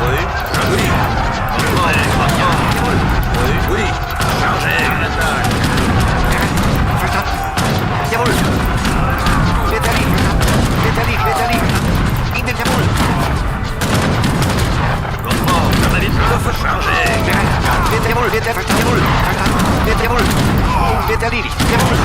Oui, oui. Jawohl. Oui, oui. Chargez. À l'attaque. Verstanden. Jawohl. Wird erledigt. Wird erledigt. Wird erledigt. Internet, jawohl. Votre ordre, je le fais charger. Wird jawohl. Wird verstanden. Jawohl. Verstanden. Wird jawohl. Wird erledigt. Jawohl.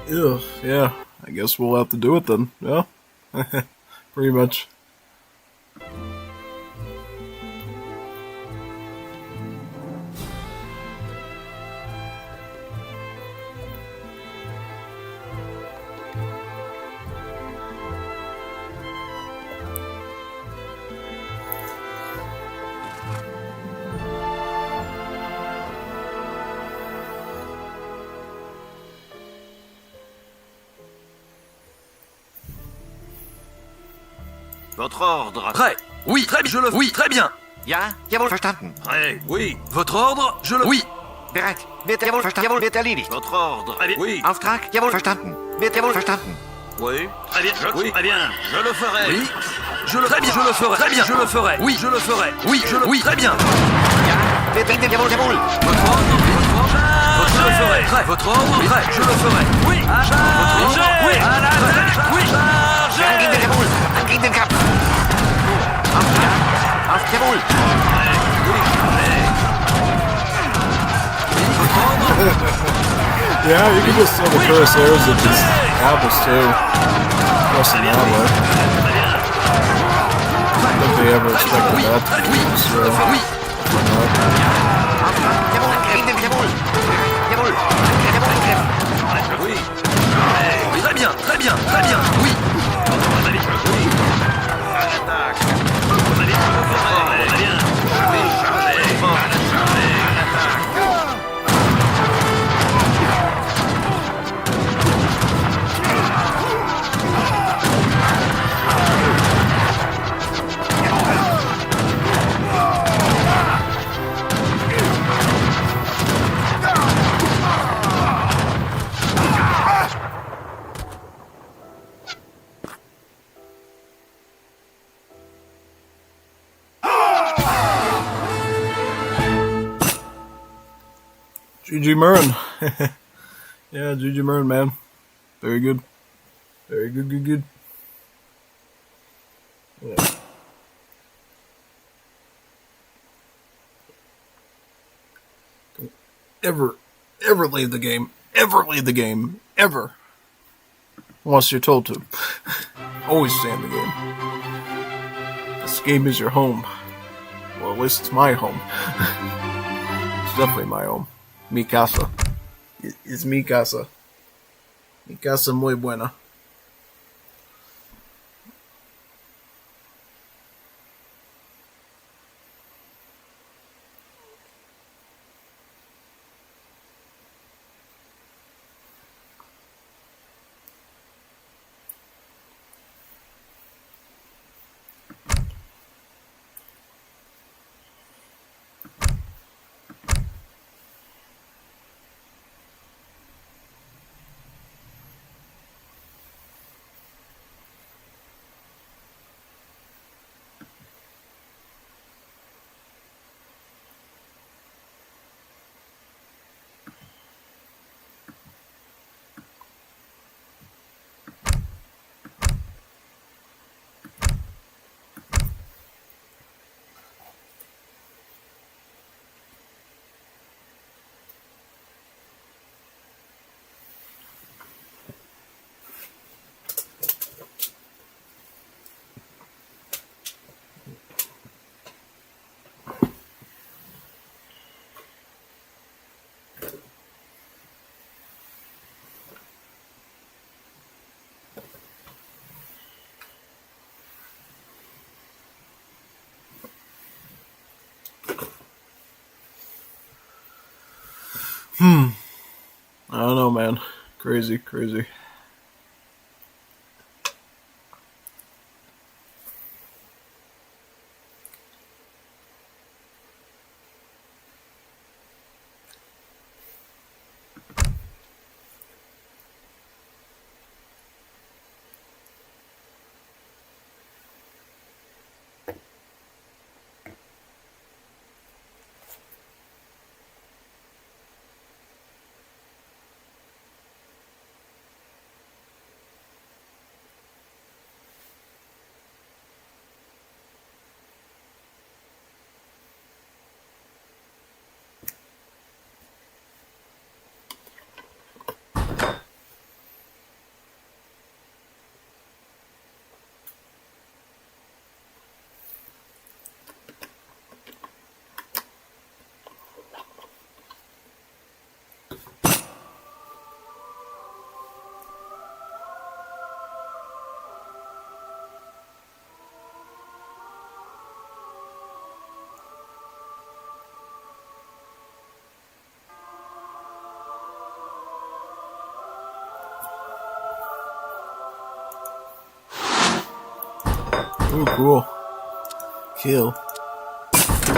Ugh, yeah, I guess we'll have to do it then. Yeah, pretty much. Votre ordre. Prêt. Oui, très bien. Oui, très bien. Ja, jawohl, verstanden. Prêt. Oui. Votre ordre. Oui. Bereit. Wird jawohl, verstanden. Wird erledigt. Votre ordre. Très bien. Oui. Auftrag, jawohl, verstanden. Wird jawohl, verstanden. Oui. Très bien. Oui. Très bien. Je le ferai. Oui. Très bien. Je le ferai. Très bien. Je le ferai. Oui, je le ferai. Oui, oui, très bien. Ja, wird jawohl, jawohl. Votre ordre. Je le ferai. Prêt. Votre ordre. Prêt. Je le ferai. Oui. Votre ordre. Oui. À l'attaque. Oui. Angehen den jawohl. Angehen den Kampf. Auf jawohl. Yeah, you can just throw the Cuirassiers at just apples too. Pressing that way. I don't think they ever expected that. So, why Oui, très bien, très bien, très bien, oui. Oui. À l'attaque. Très bien. Oui, chargez. À l'attaque. GG Murren. Yeah, GG Murren, man. Very good. Very good, good, good. Yeah. Don't ever leave the game. Ever leave the game. Ever. Unless you're told to. Always stay in the game. This game is your home. Well, at least it's my home. It's definitely my home. Mi casa. It's mi casa. Mi casa muy buena. I don't know, man. Crazy, crazy. Ooh, cool. Kill.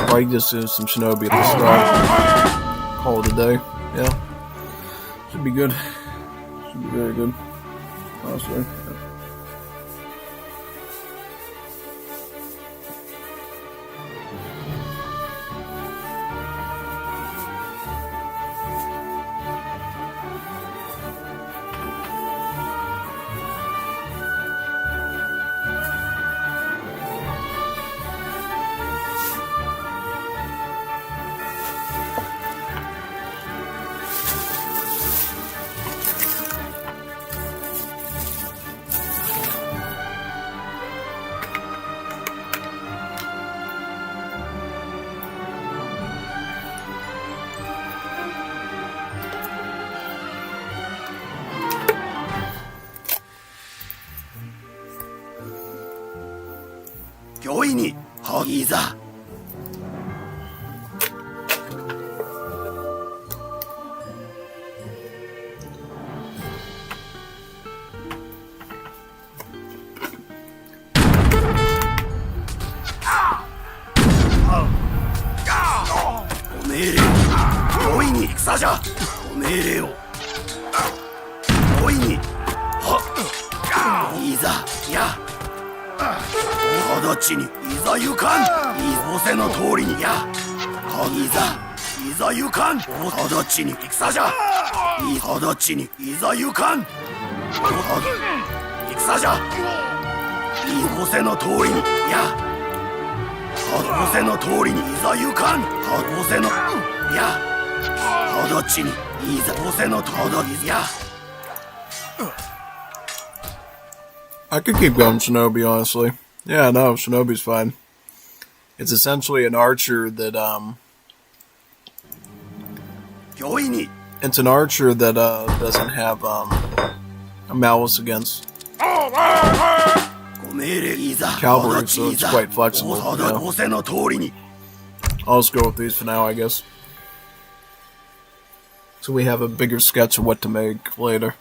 Or you can just do some shinobi at the start. Call it a day. Yeah. Should be good. Should be very good. Honestly. I could keep going Shinobi, honestly. Yeah, no, Shinobi's fine. It's essentially an archer that, it's an archer that, doesn't have, a malice against cavalry, so it's quite flexible. Yeah. I'll just go with these for now, I guess. So we have a bigger sketch of what to make later.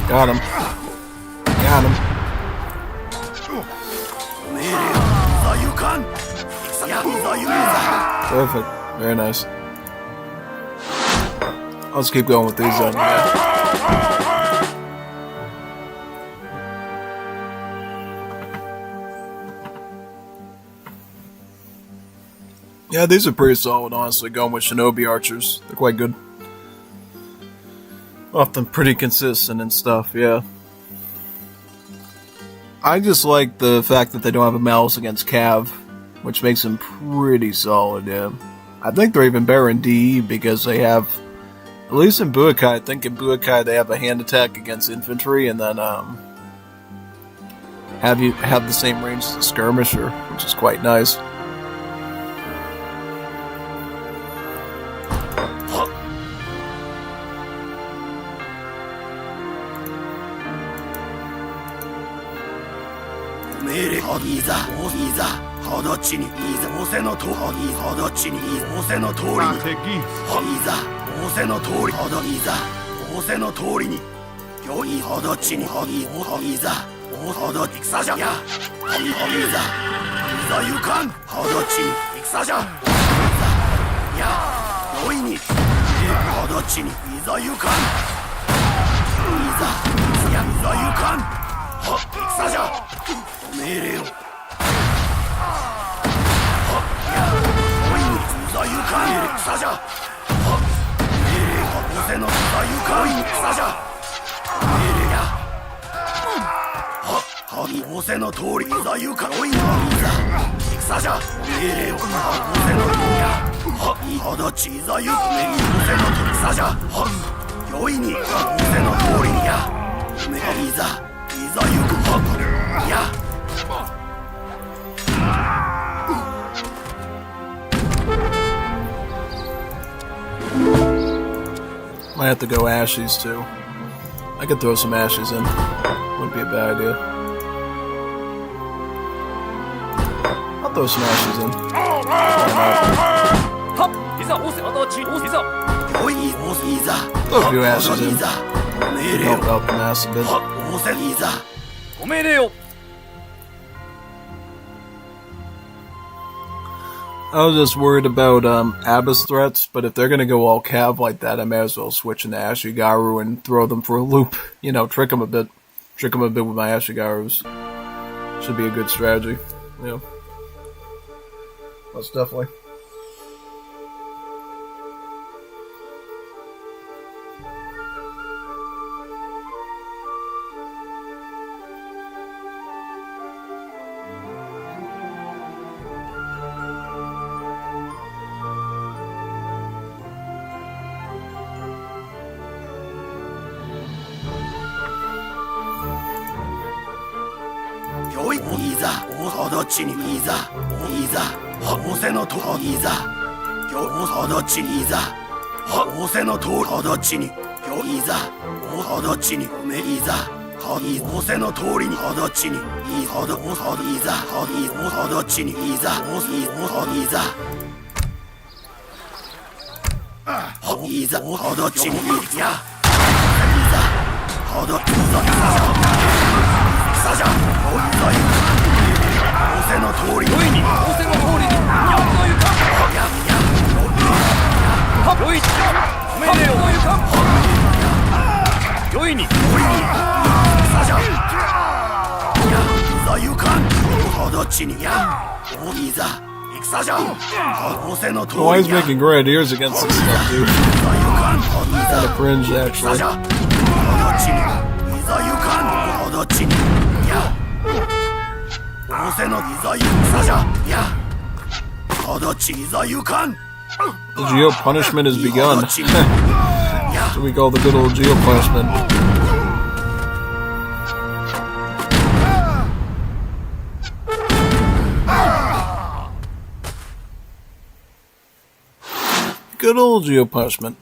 Got him. Got him. Perfect. Very nice. I'll just keep going with these then. Yeah, these are pretty solid, honestly, going with Shinobi archers. They're quite good. Often pretty consistent and stuff, yeah. I just like the fact that they don't have a malice against Cav, which makes them pretty solid, yeah. I think they're even better in DE because they have, at least in Budokai, I think in Budokai they have a hand attack against infantry and then have the same range as a skirmisher, which is quite nice. いざほどちにいざ仰せのとほどちに仰せの通りにいざ仰せの通りほどいざ仰せの通りによいほどちにほいざほど戦じゃやいざゆかんほどちに戦じゃやよいにほどちにいざゆかんいざゆかん戦じゃ命令をさゆかんさじゃ仰せのさゆかんさじゃ命令や仰せの通りさゆかんおいのさじゃ命令を仰せの通りやほどちさゆかん仰せの通りさじゃよいに仰せの通りにやいざゆかんやMight have to go Ashes too. I could throw some Ashes in. Wouldn't be a bad idea. I'll throw some Ashes in. Throw a few Ashes in. Help out the mass a bit. I was just worried about Abyss threats, but if they're gonna go all cav like that, I may as well switch into Ashigaru and throw them for a loop. You know, trick them a bit with my Ashigarus. Should be a good strategy. Yeah, most definitely.ほどちにいざ仰せのといざほどちにいざ仰せのとほどちにいざほどちにめいざ仰せの通りにほどちにいざほどちにいざほどちにいやほどさじゃ仰せの通りにやよい命令をよいにさじゃいざゆかんほどちにやいざ戦じゃ仰せの通りに Why is making great ideas against this stuff, dude? Kinda cringe, actually. いざゆかんほどちにや仰せのいざゆさじゃやほどちいざゆかん The Geo punishment has begun. That's what we call the good old Geo punishment. Good old Geo punishment.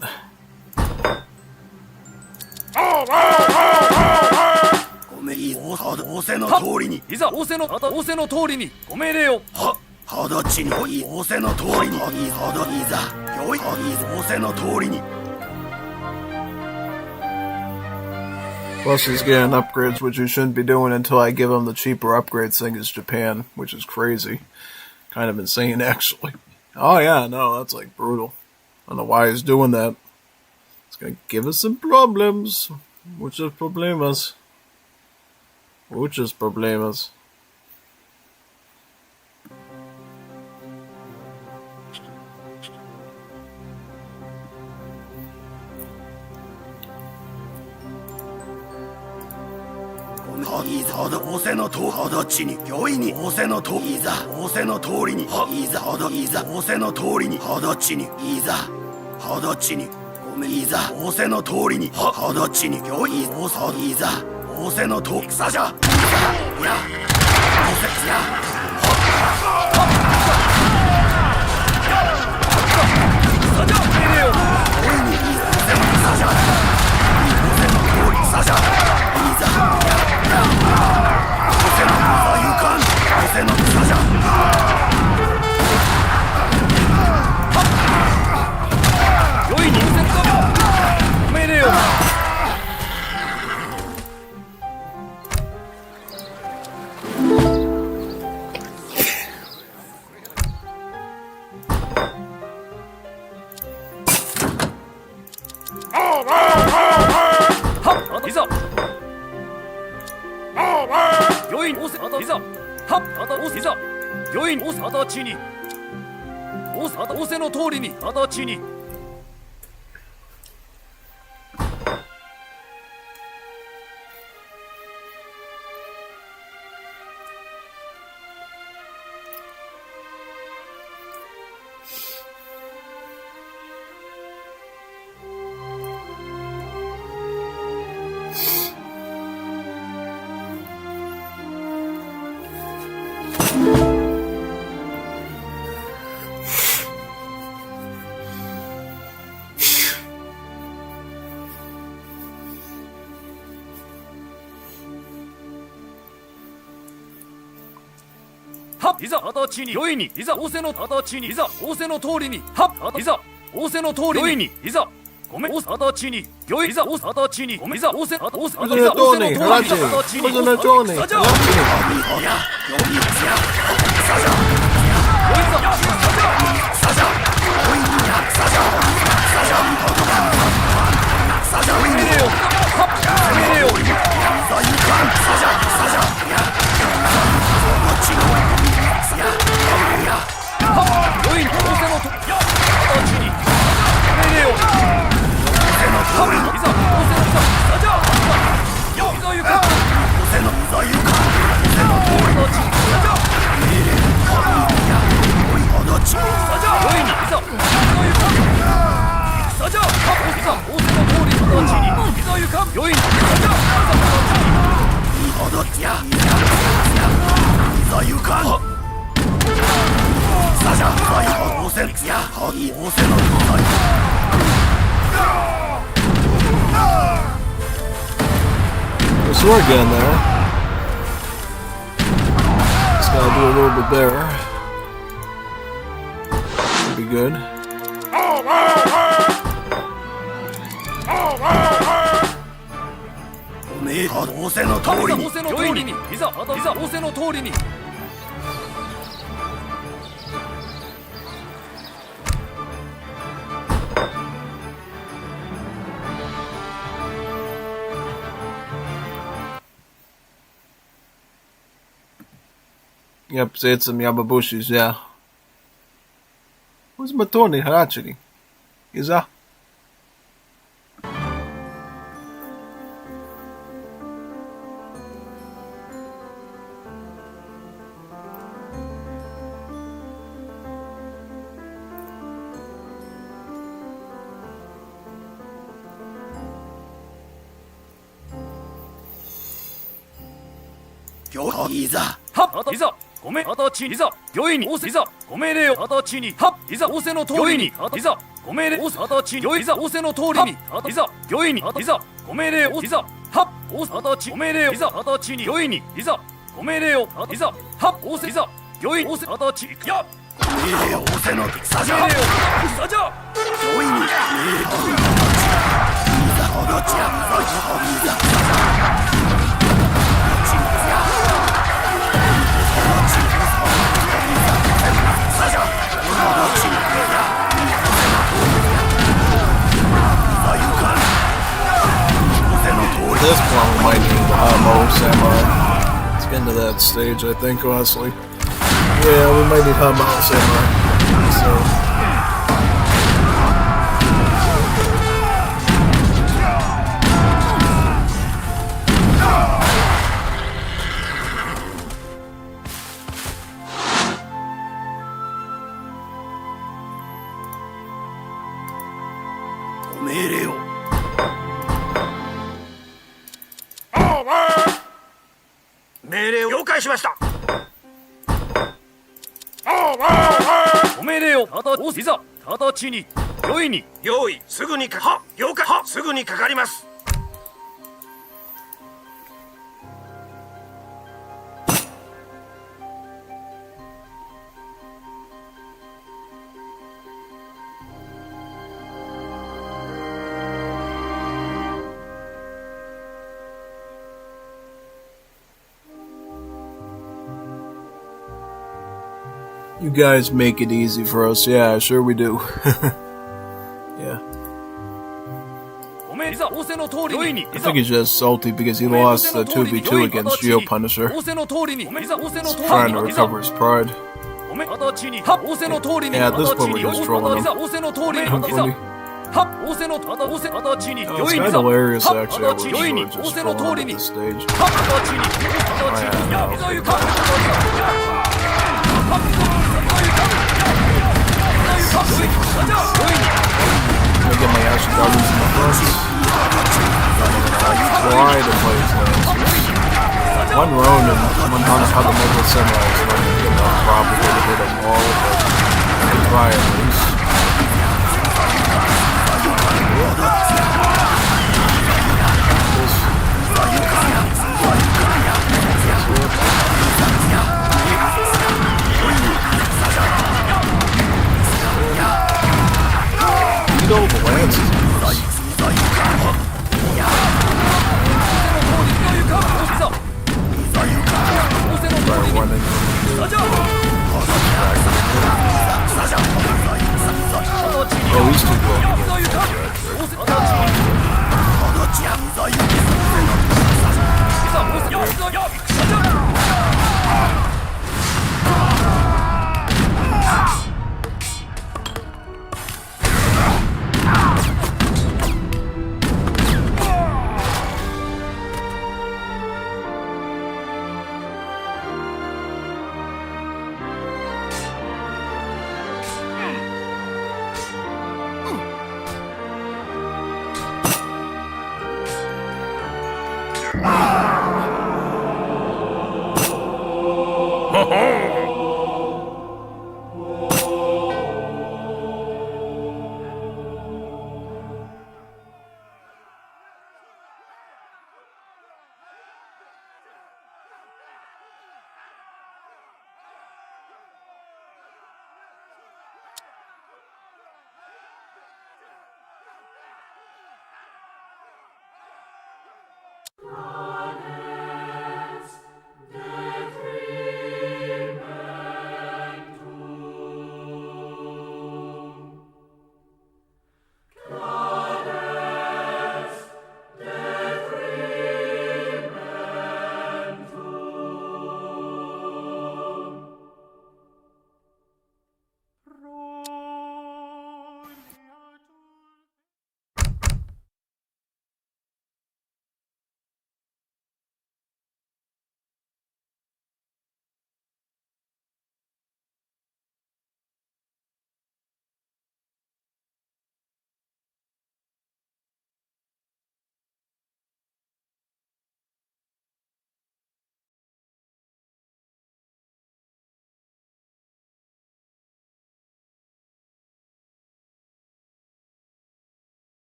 仰せの通りにいざ仰せの通りにご命令をほどちに仰せの通りにほどいざよい仰せの通りに Plus he's getting upgrades, which he shouldn't be doing until I give him the cheaper upgrades thing as Japan, which is crazy. Kind of insane, actually. Oh yeah, no, that's like brutal. I don't know why he's doing that. It's gonna give us some problems. Muchos problemas. Muchos problemas.仰せのとほどちによいに仰せのといざ仰せの通りにいざほどいざ仰せの通りにほどちにいざほどちにごめんいざ仰せの通りにほどちによい仰せのと戦じゃや仰せやいざいざ御意に仰せいざいざ御意に仰せに仰せの通りに形にいざ形に御意にいざ仰せの形にいざ仰せの通りにいざ仰せの通りに御意にいざごめん形に御意いざ仰せ形にごめんいざ仰せ仰せの通りに形にSo we're getting there. Just gotta do a little bit there. Should be good. Yep, say it's some Yamabushis, yeah. Who's Matoni Harachiri? Is that?いざごめん形いざ御意に仰せいざご命令を形にいざ仰せの通りにいざご命令を形にいざ仰せの通りにいざ御意にいざご命令をいざ形ご命令をいざ形に御意にいざご命令をいざ仰せいざ御意に仰せ形いや命令を仰せのさじゃ命令をさじゃ御意にいざ形やいざAt this point, we might need the Hamo Samurai. Let's get into that stage, I think, honestly. Yeah, we might need Hamo Samurai. So.いざ形に御意に用意すぐにか了解すぐにかかります。You guys make it easy for us. Yeah, sure we do. Yeah. I think he's just salty because he lost the 2v2 against Geo Punisher. He's trying to recover his pride. Yeah, at this point we're just trolling him. It's kind of hilarious actually, we're just trolling him at this stage. I'm gonna get my Ashy Goblins in my first. Try to play his lands. One Ronin, one Hanakata Mega Samurai is not gonna get enough probably to hit them all, but I can try at least. Beat all the lances. Oh, he's too good.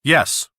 Yes.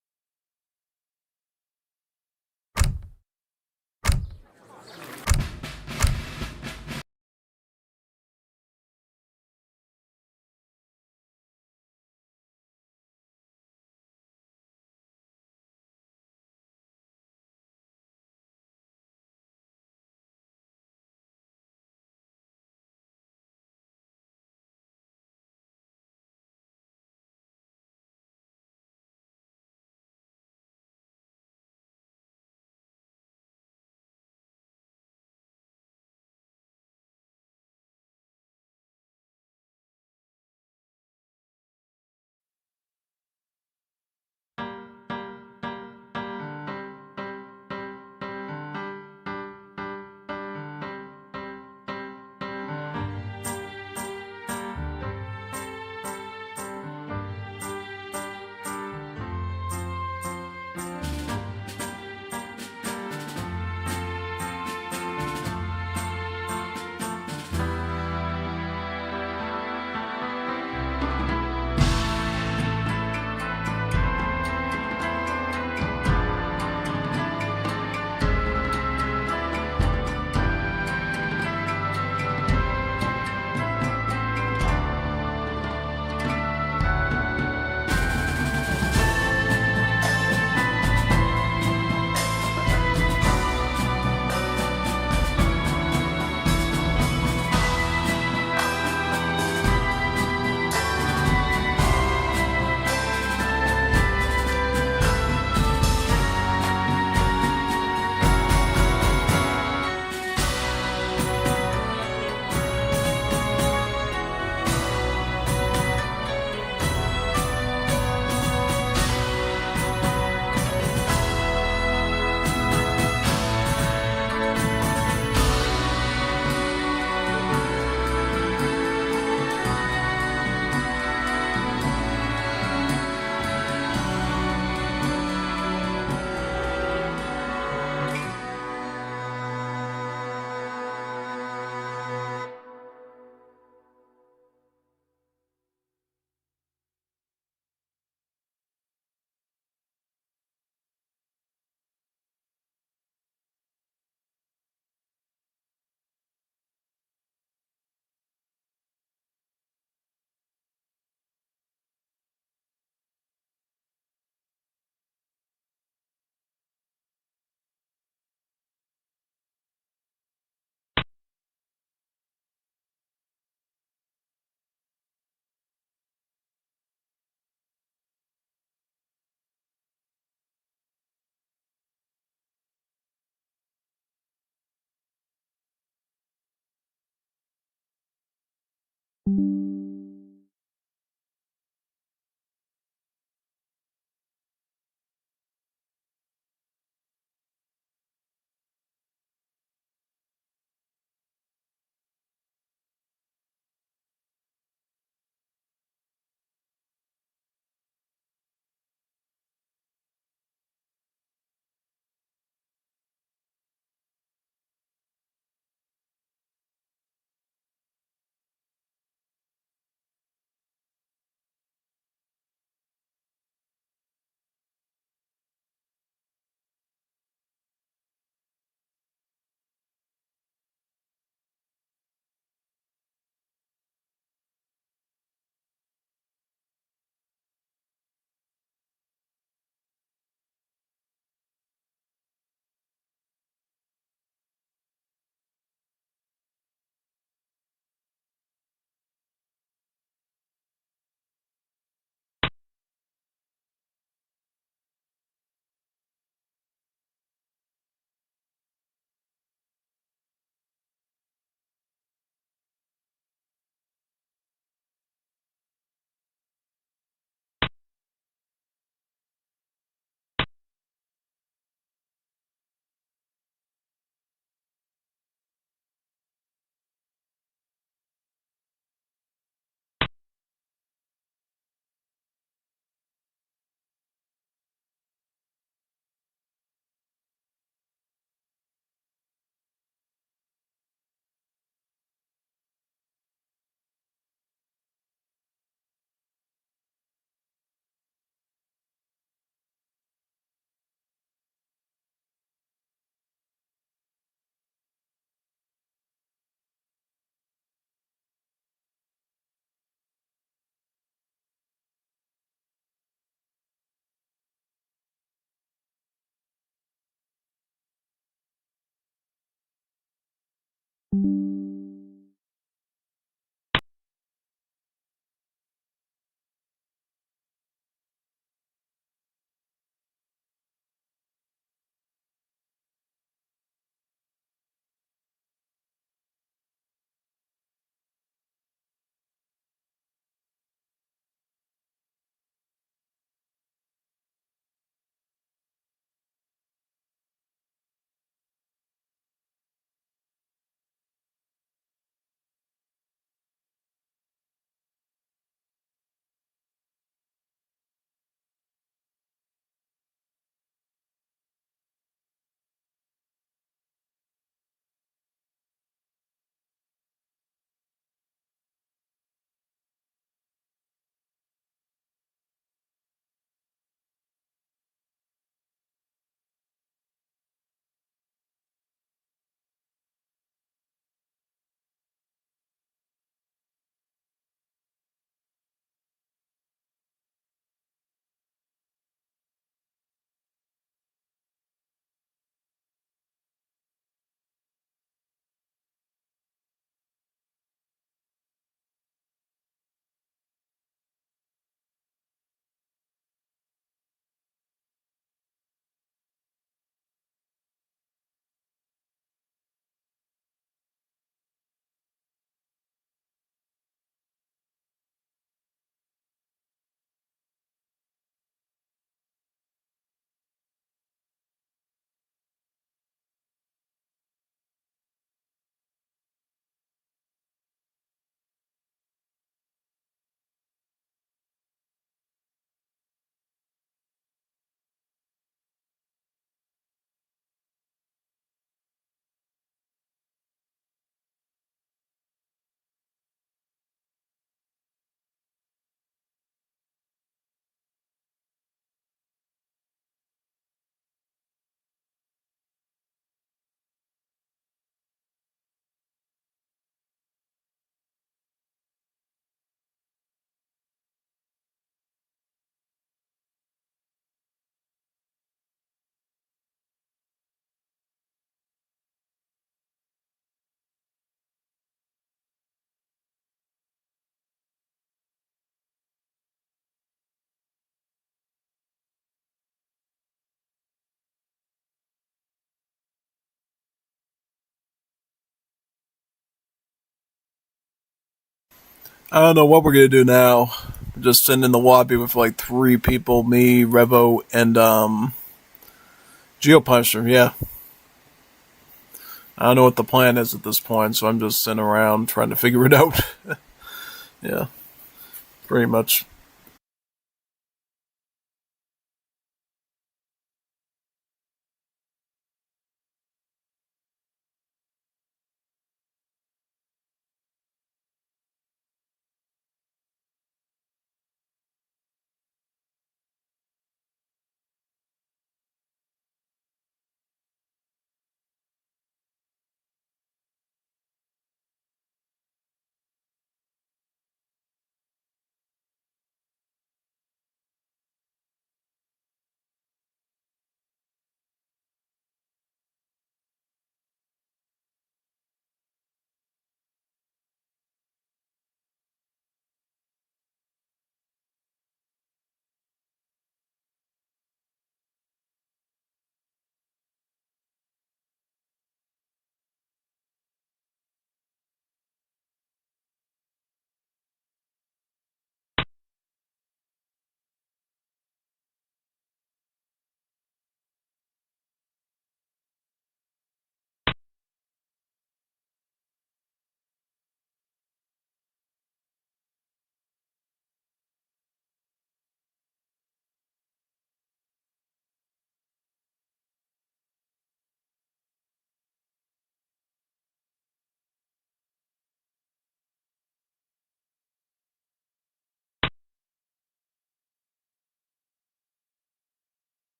I don't know what we're gonna do now. Just sitting in the lobby with like 3 people, me, Revo, and Geopunisher, yeah. I don't know what the plan is at this point, so I'm just sitting around trying to figure it out. Yeah, pretty much.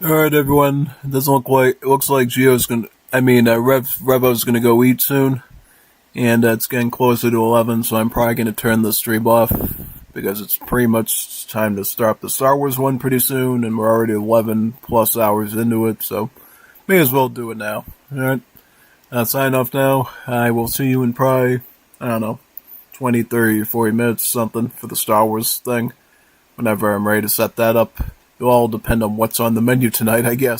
Alright, everyone. It doesn't look like, it looks like Revo's gonna go eat soon. And it's getting closer to 11, so I'm probably gonna turn the stream off. Because it's pretty much time to start the Star Wars one pretty soon, and we're already 11 plus hours into it, so may as well do it now. Alright. Sign off now. I will see you in probably, I don't know, 20, 30, 40 minutes, something, for the Star Wars thing. Whenever I'm ready to set that up. It'll all depend on what's on the menu tonight, I guess.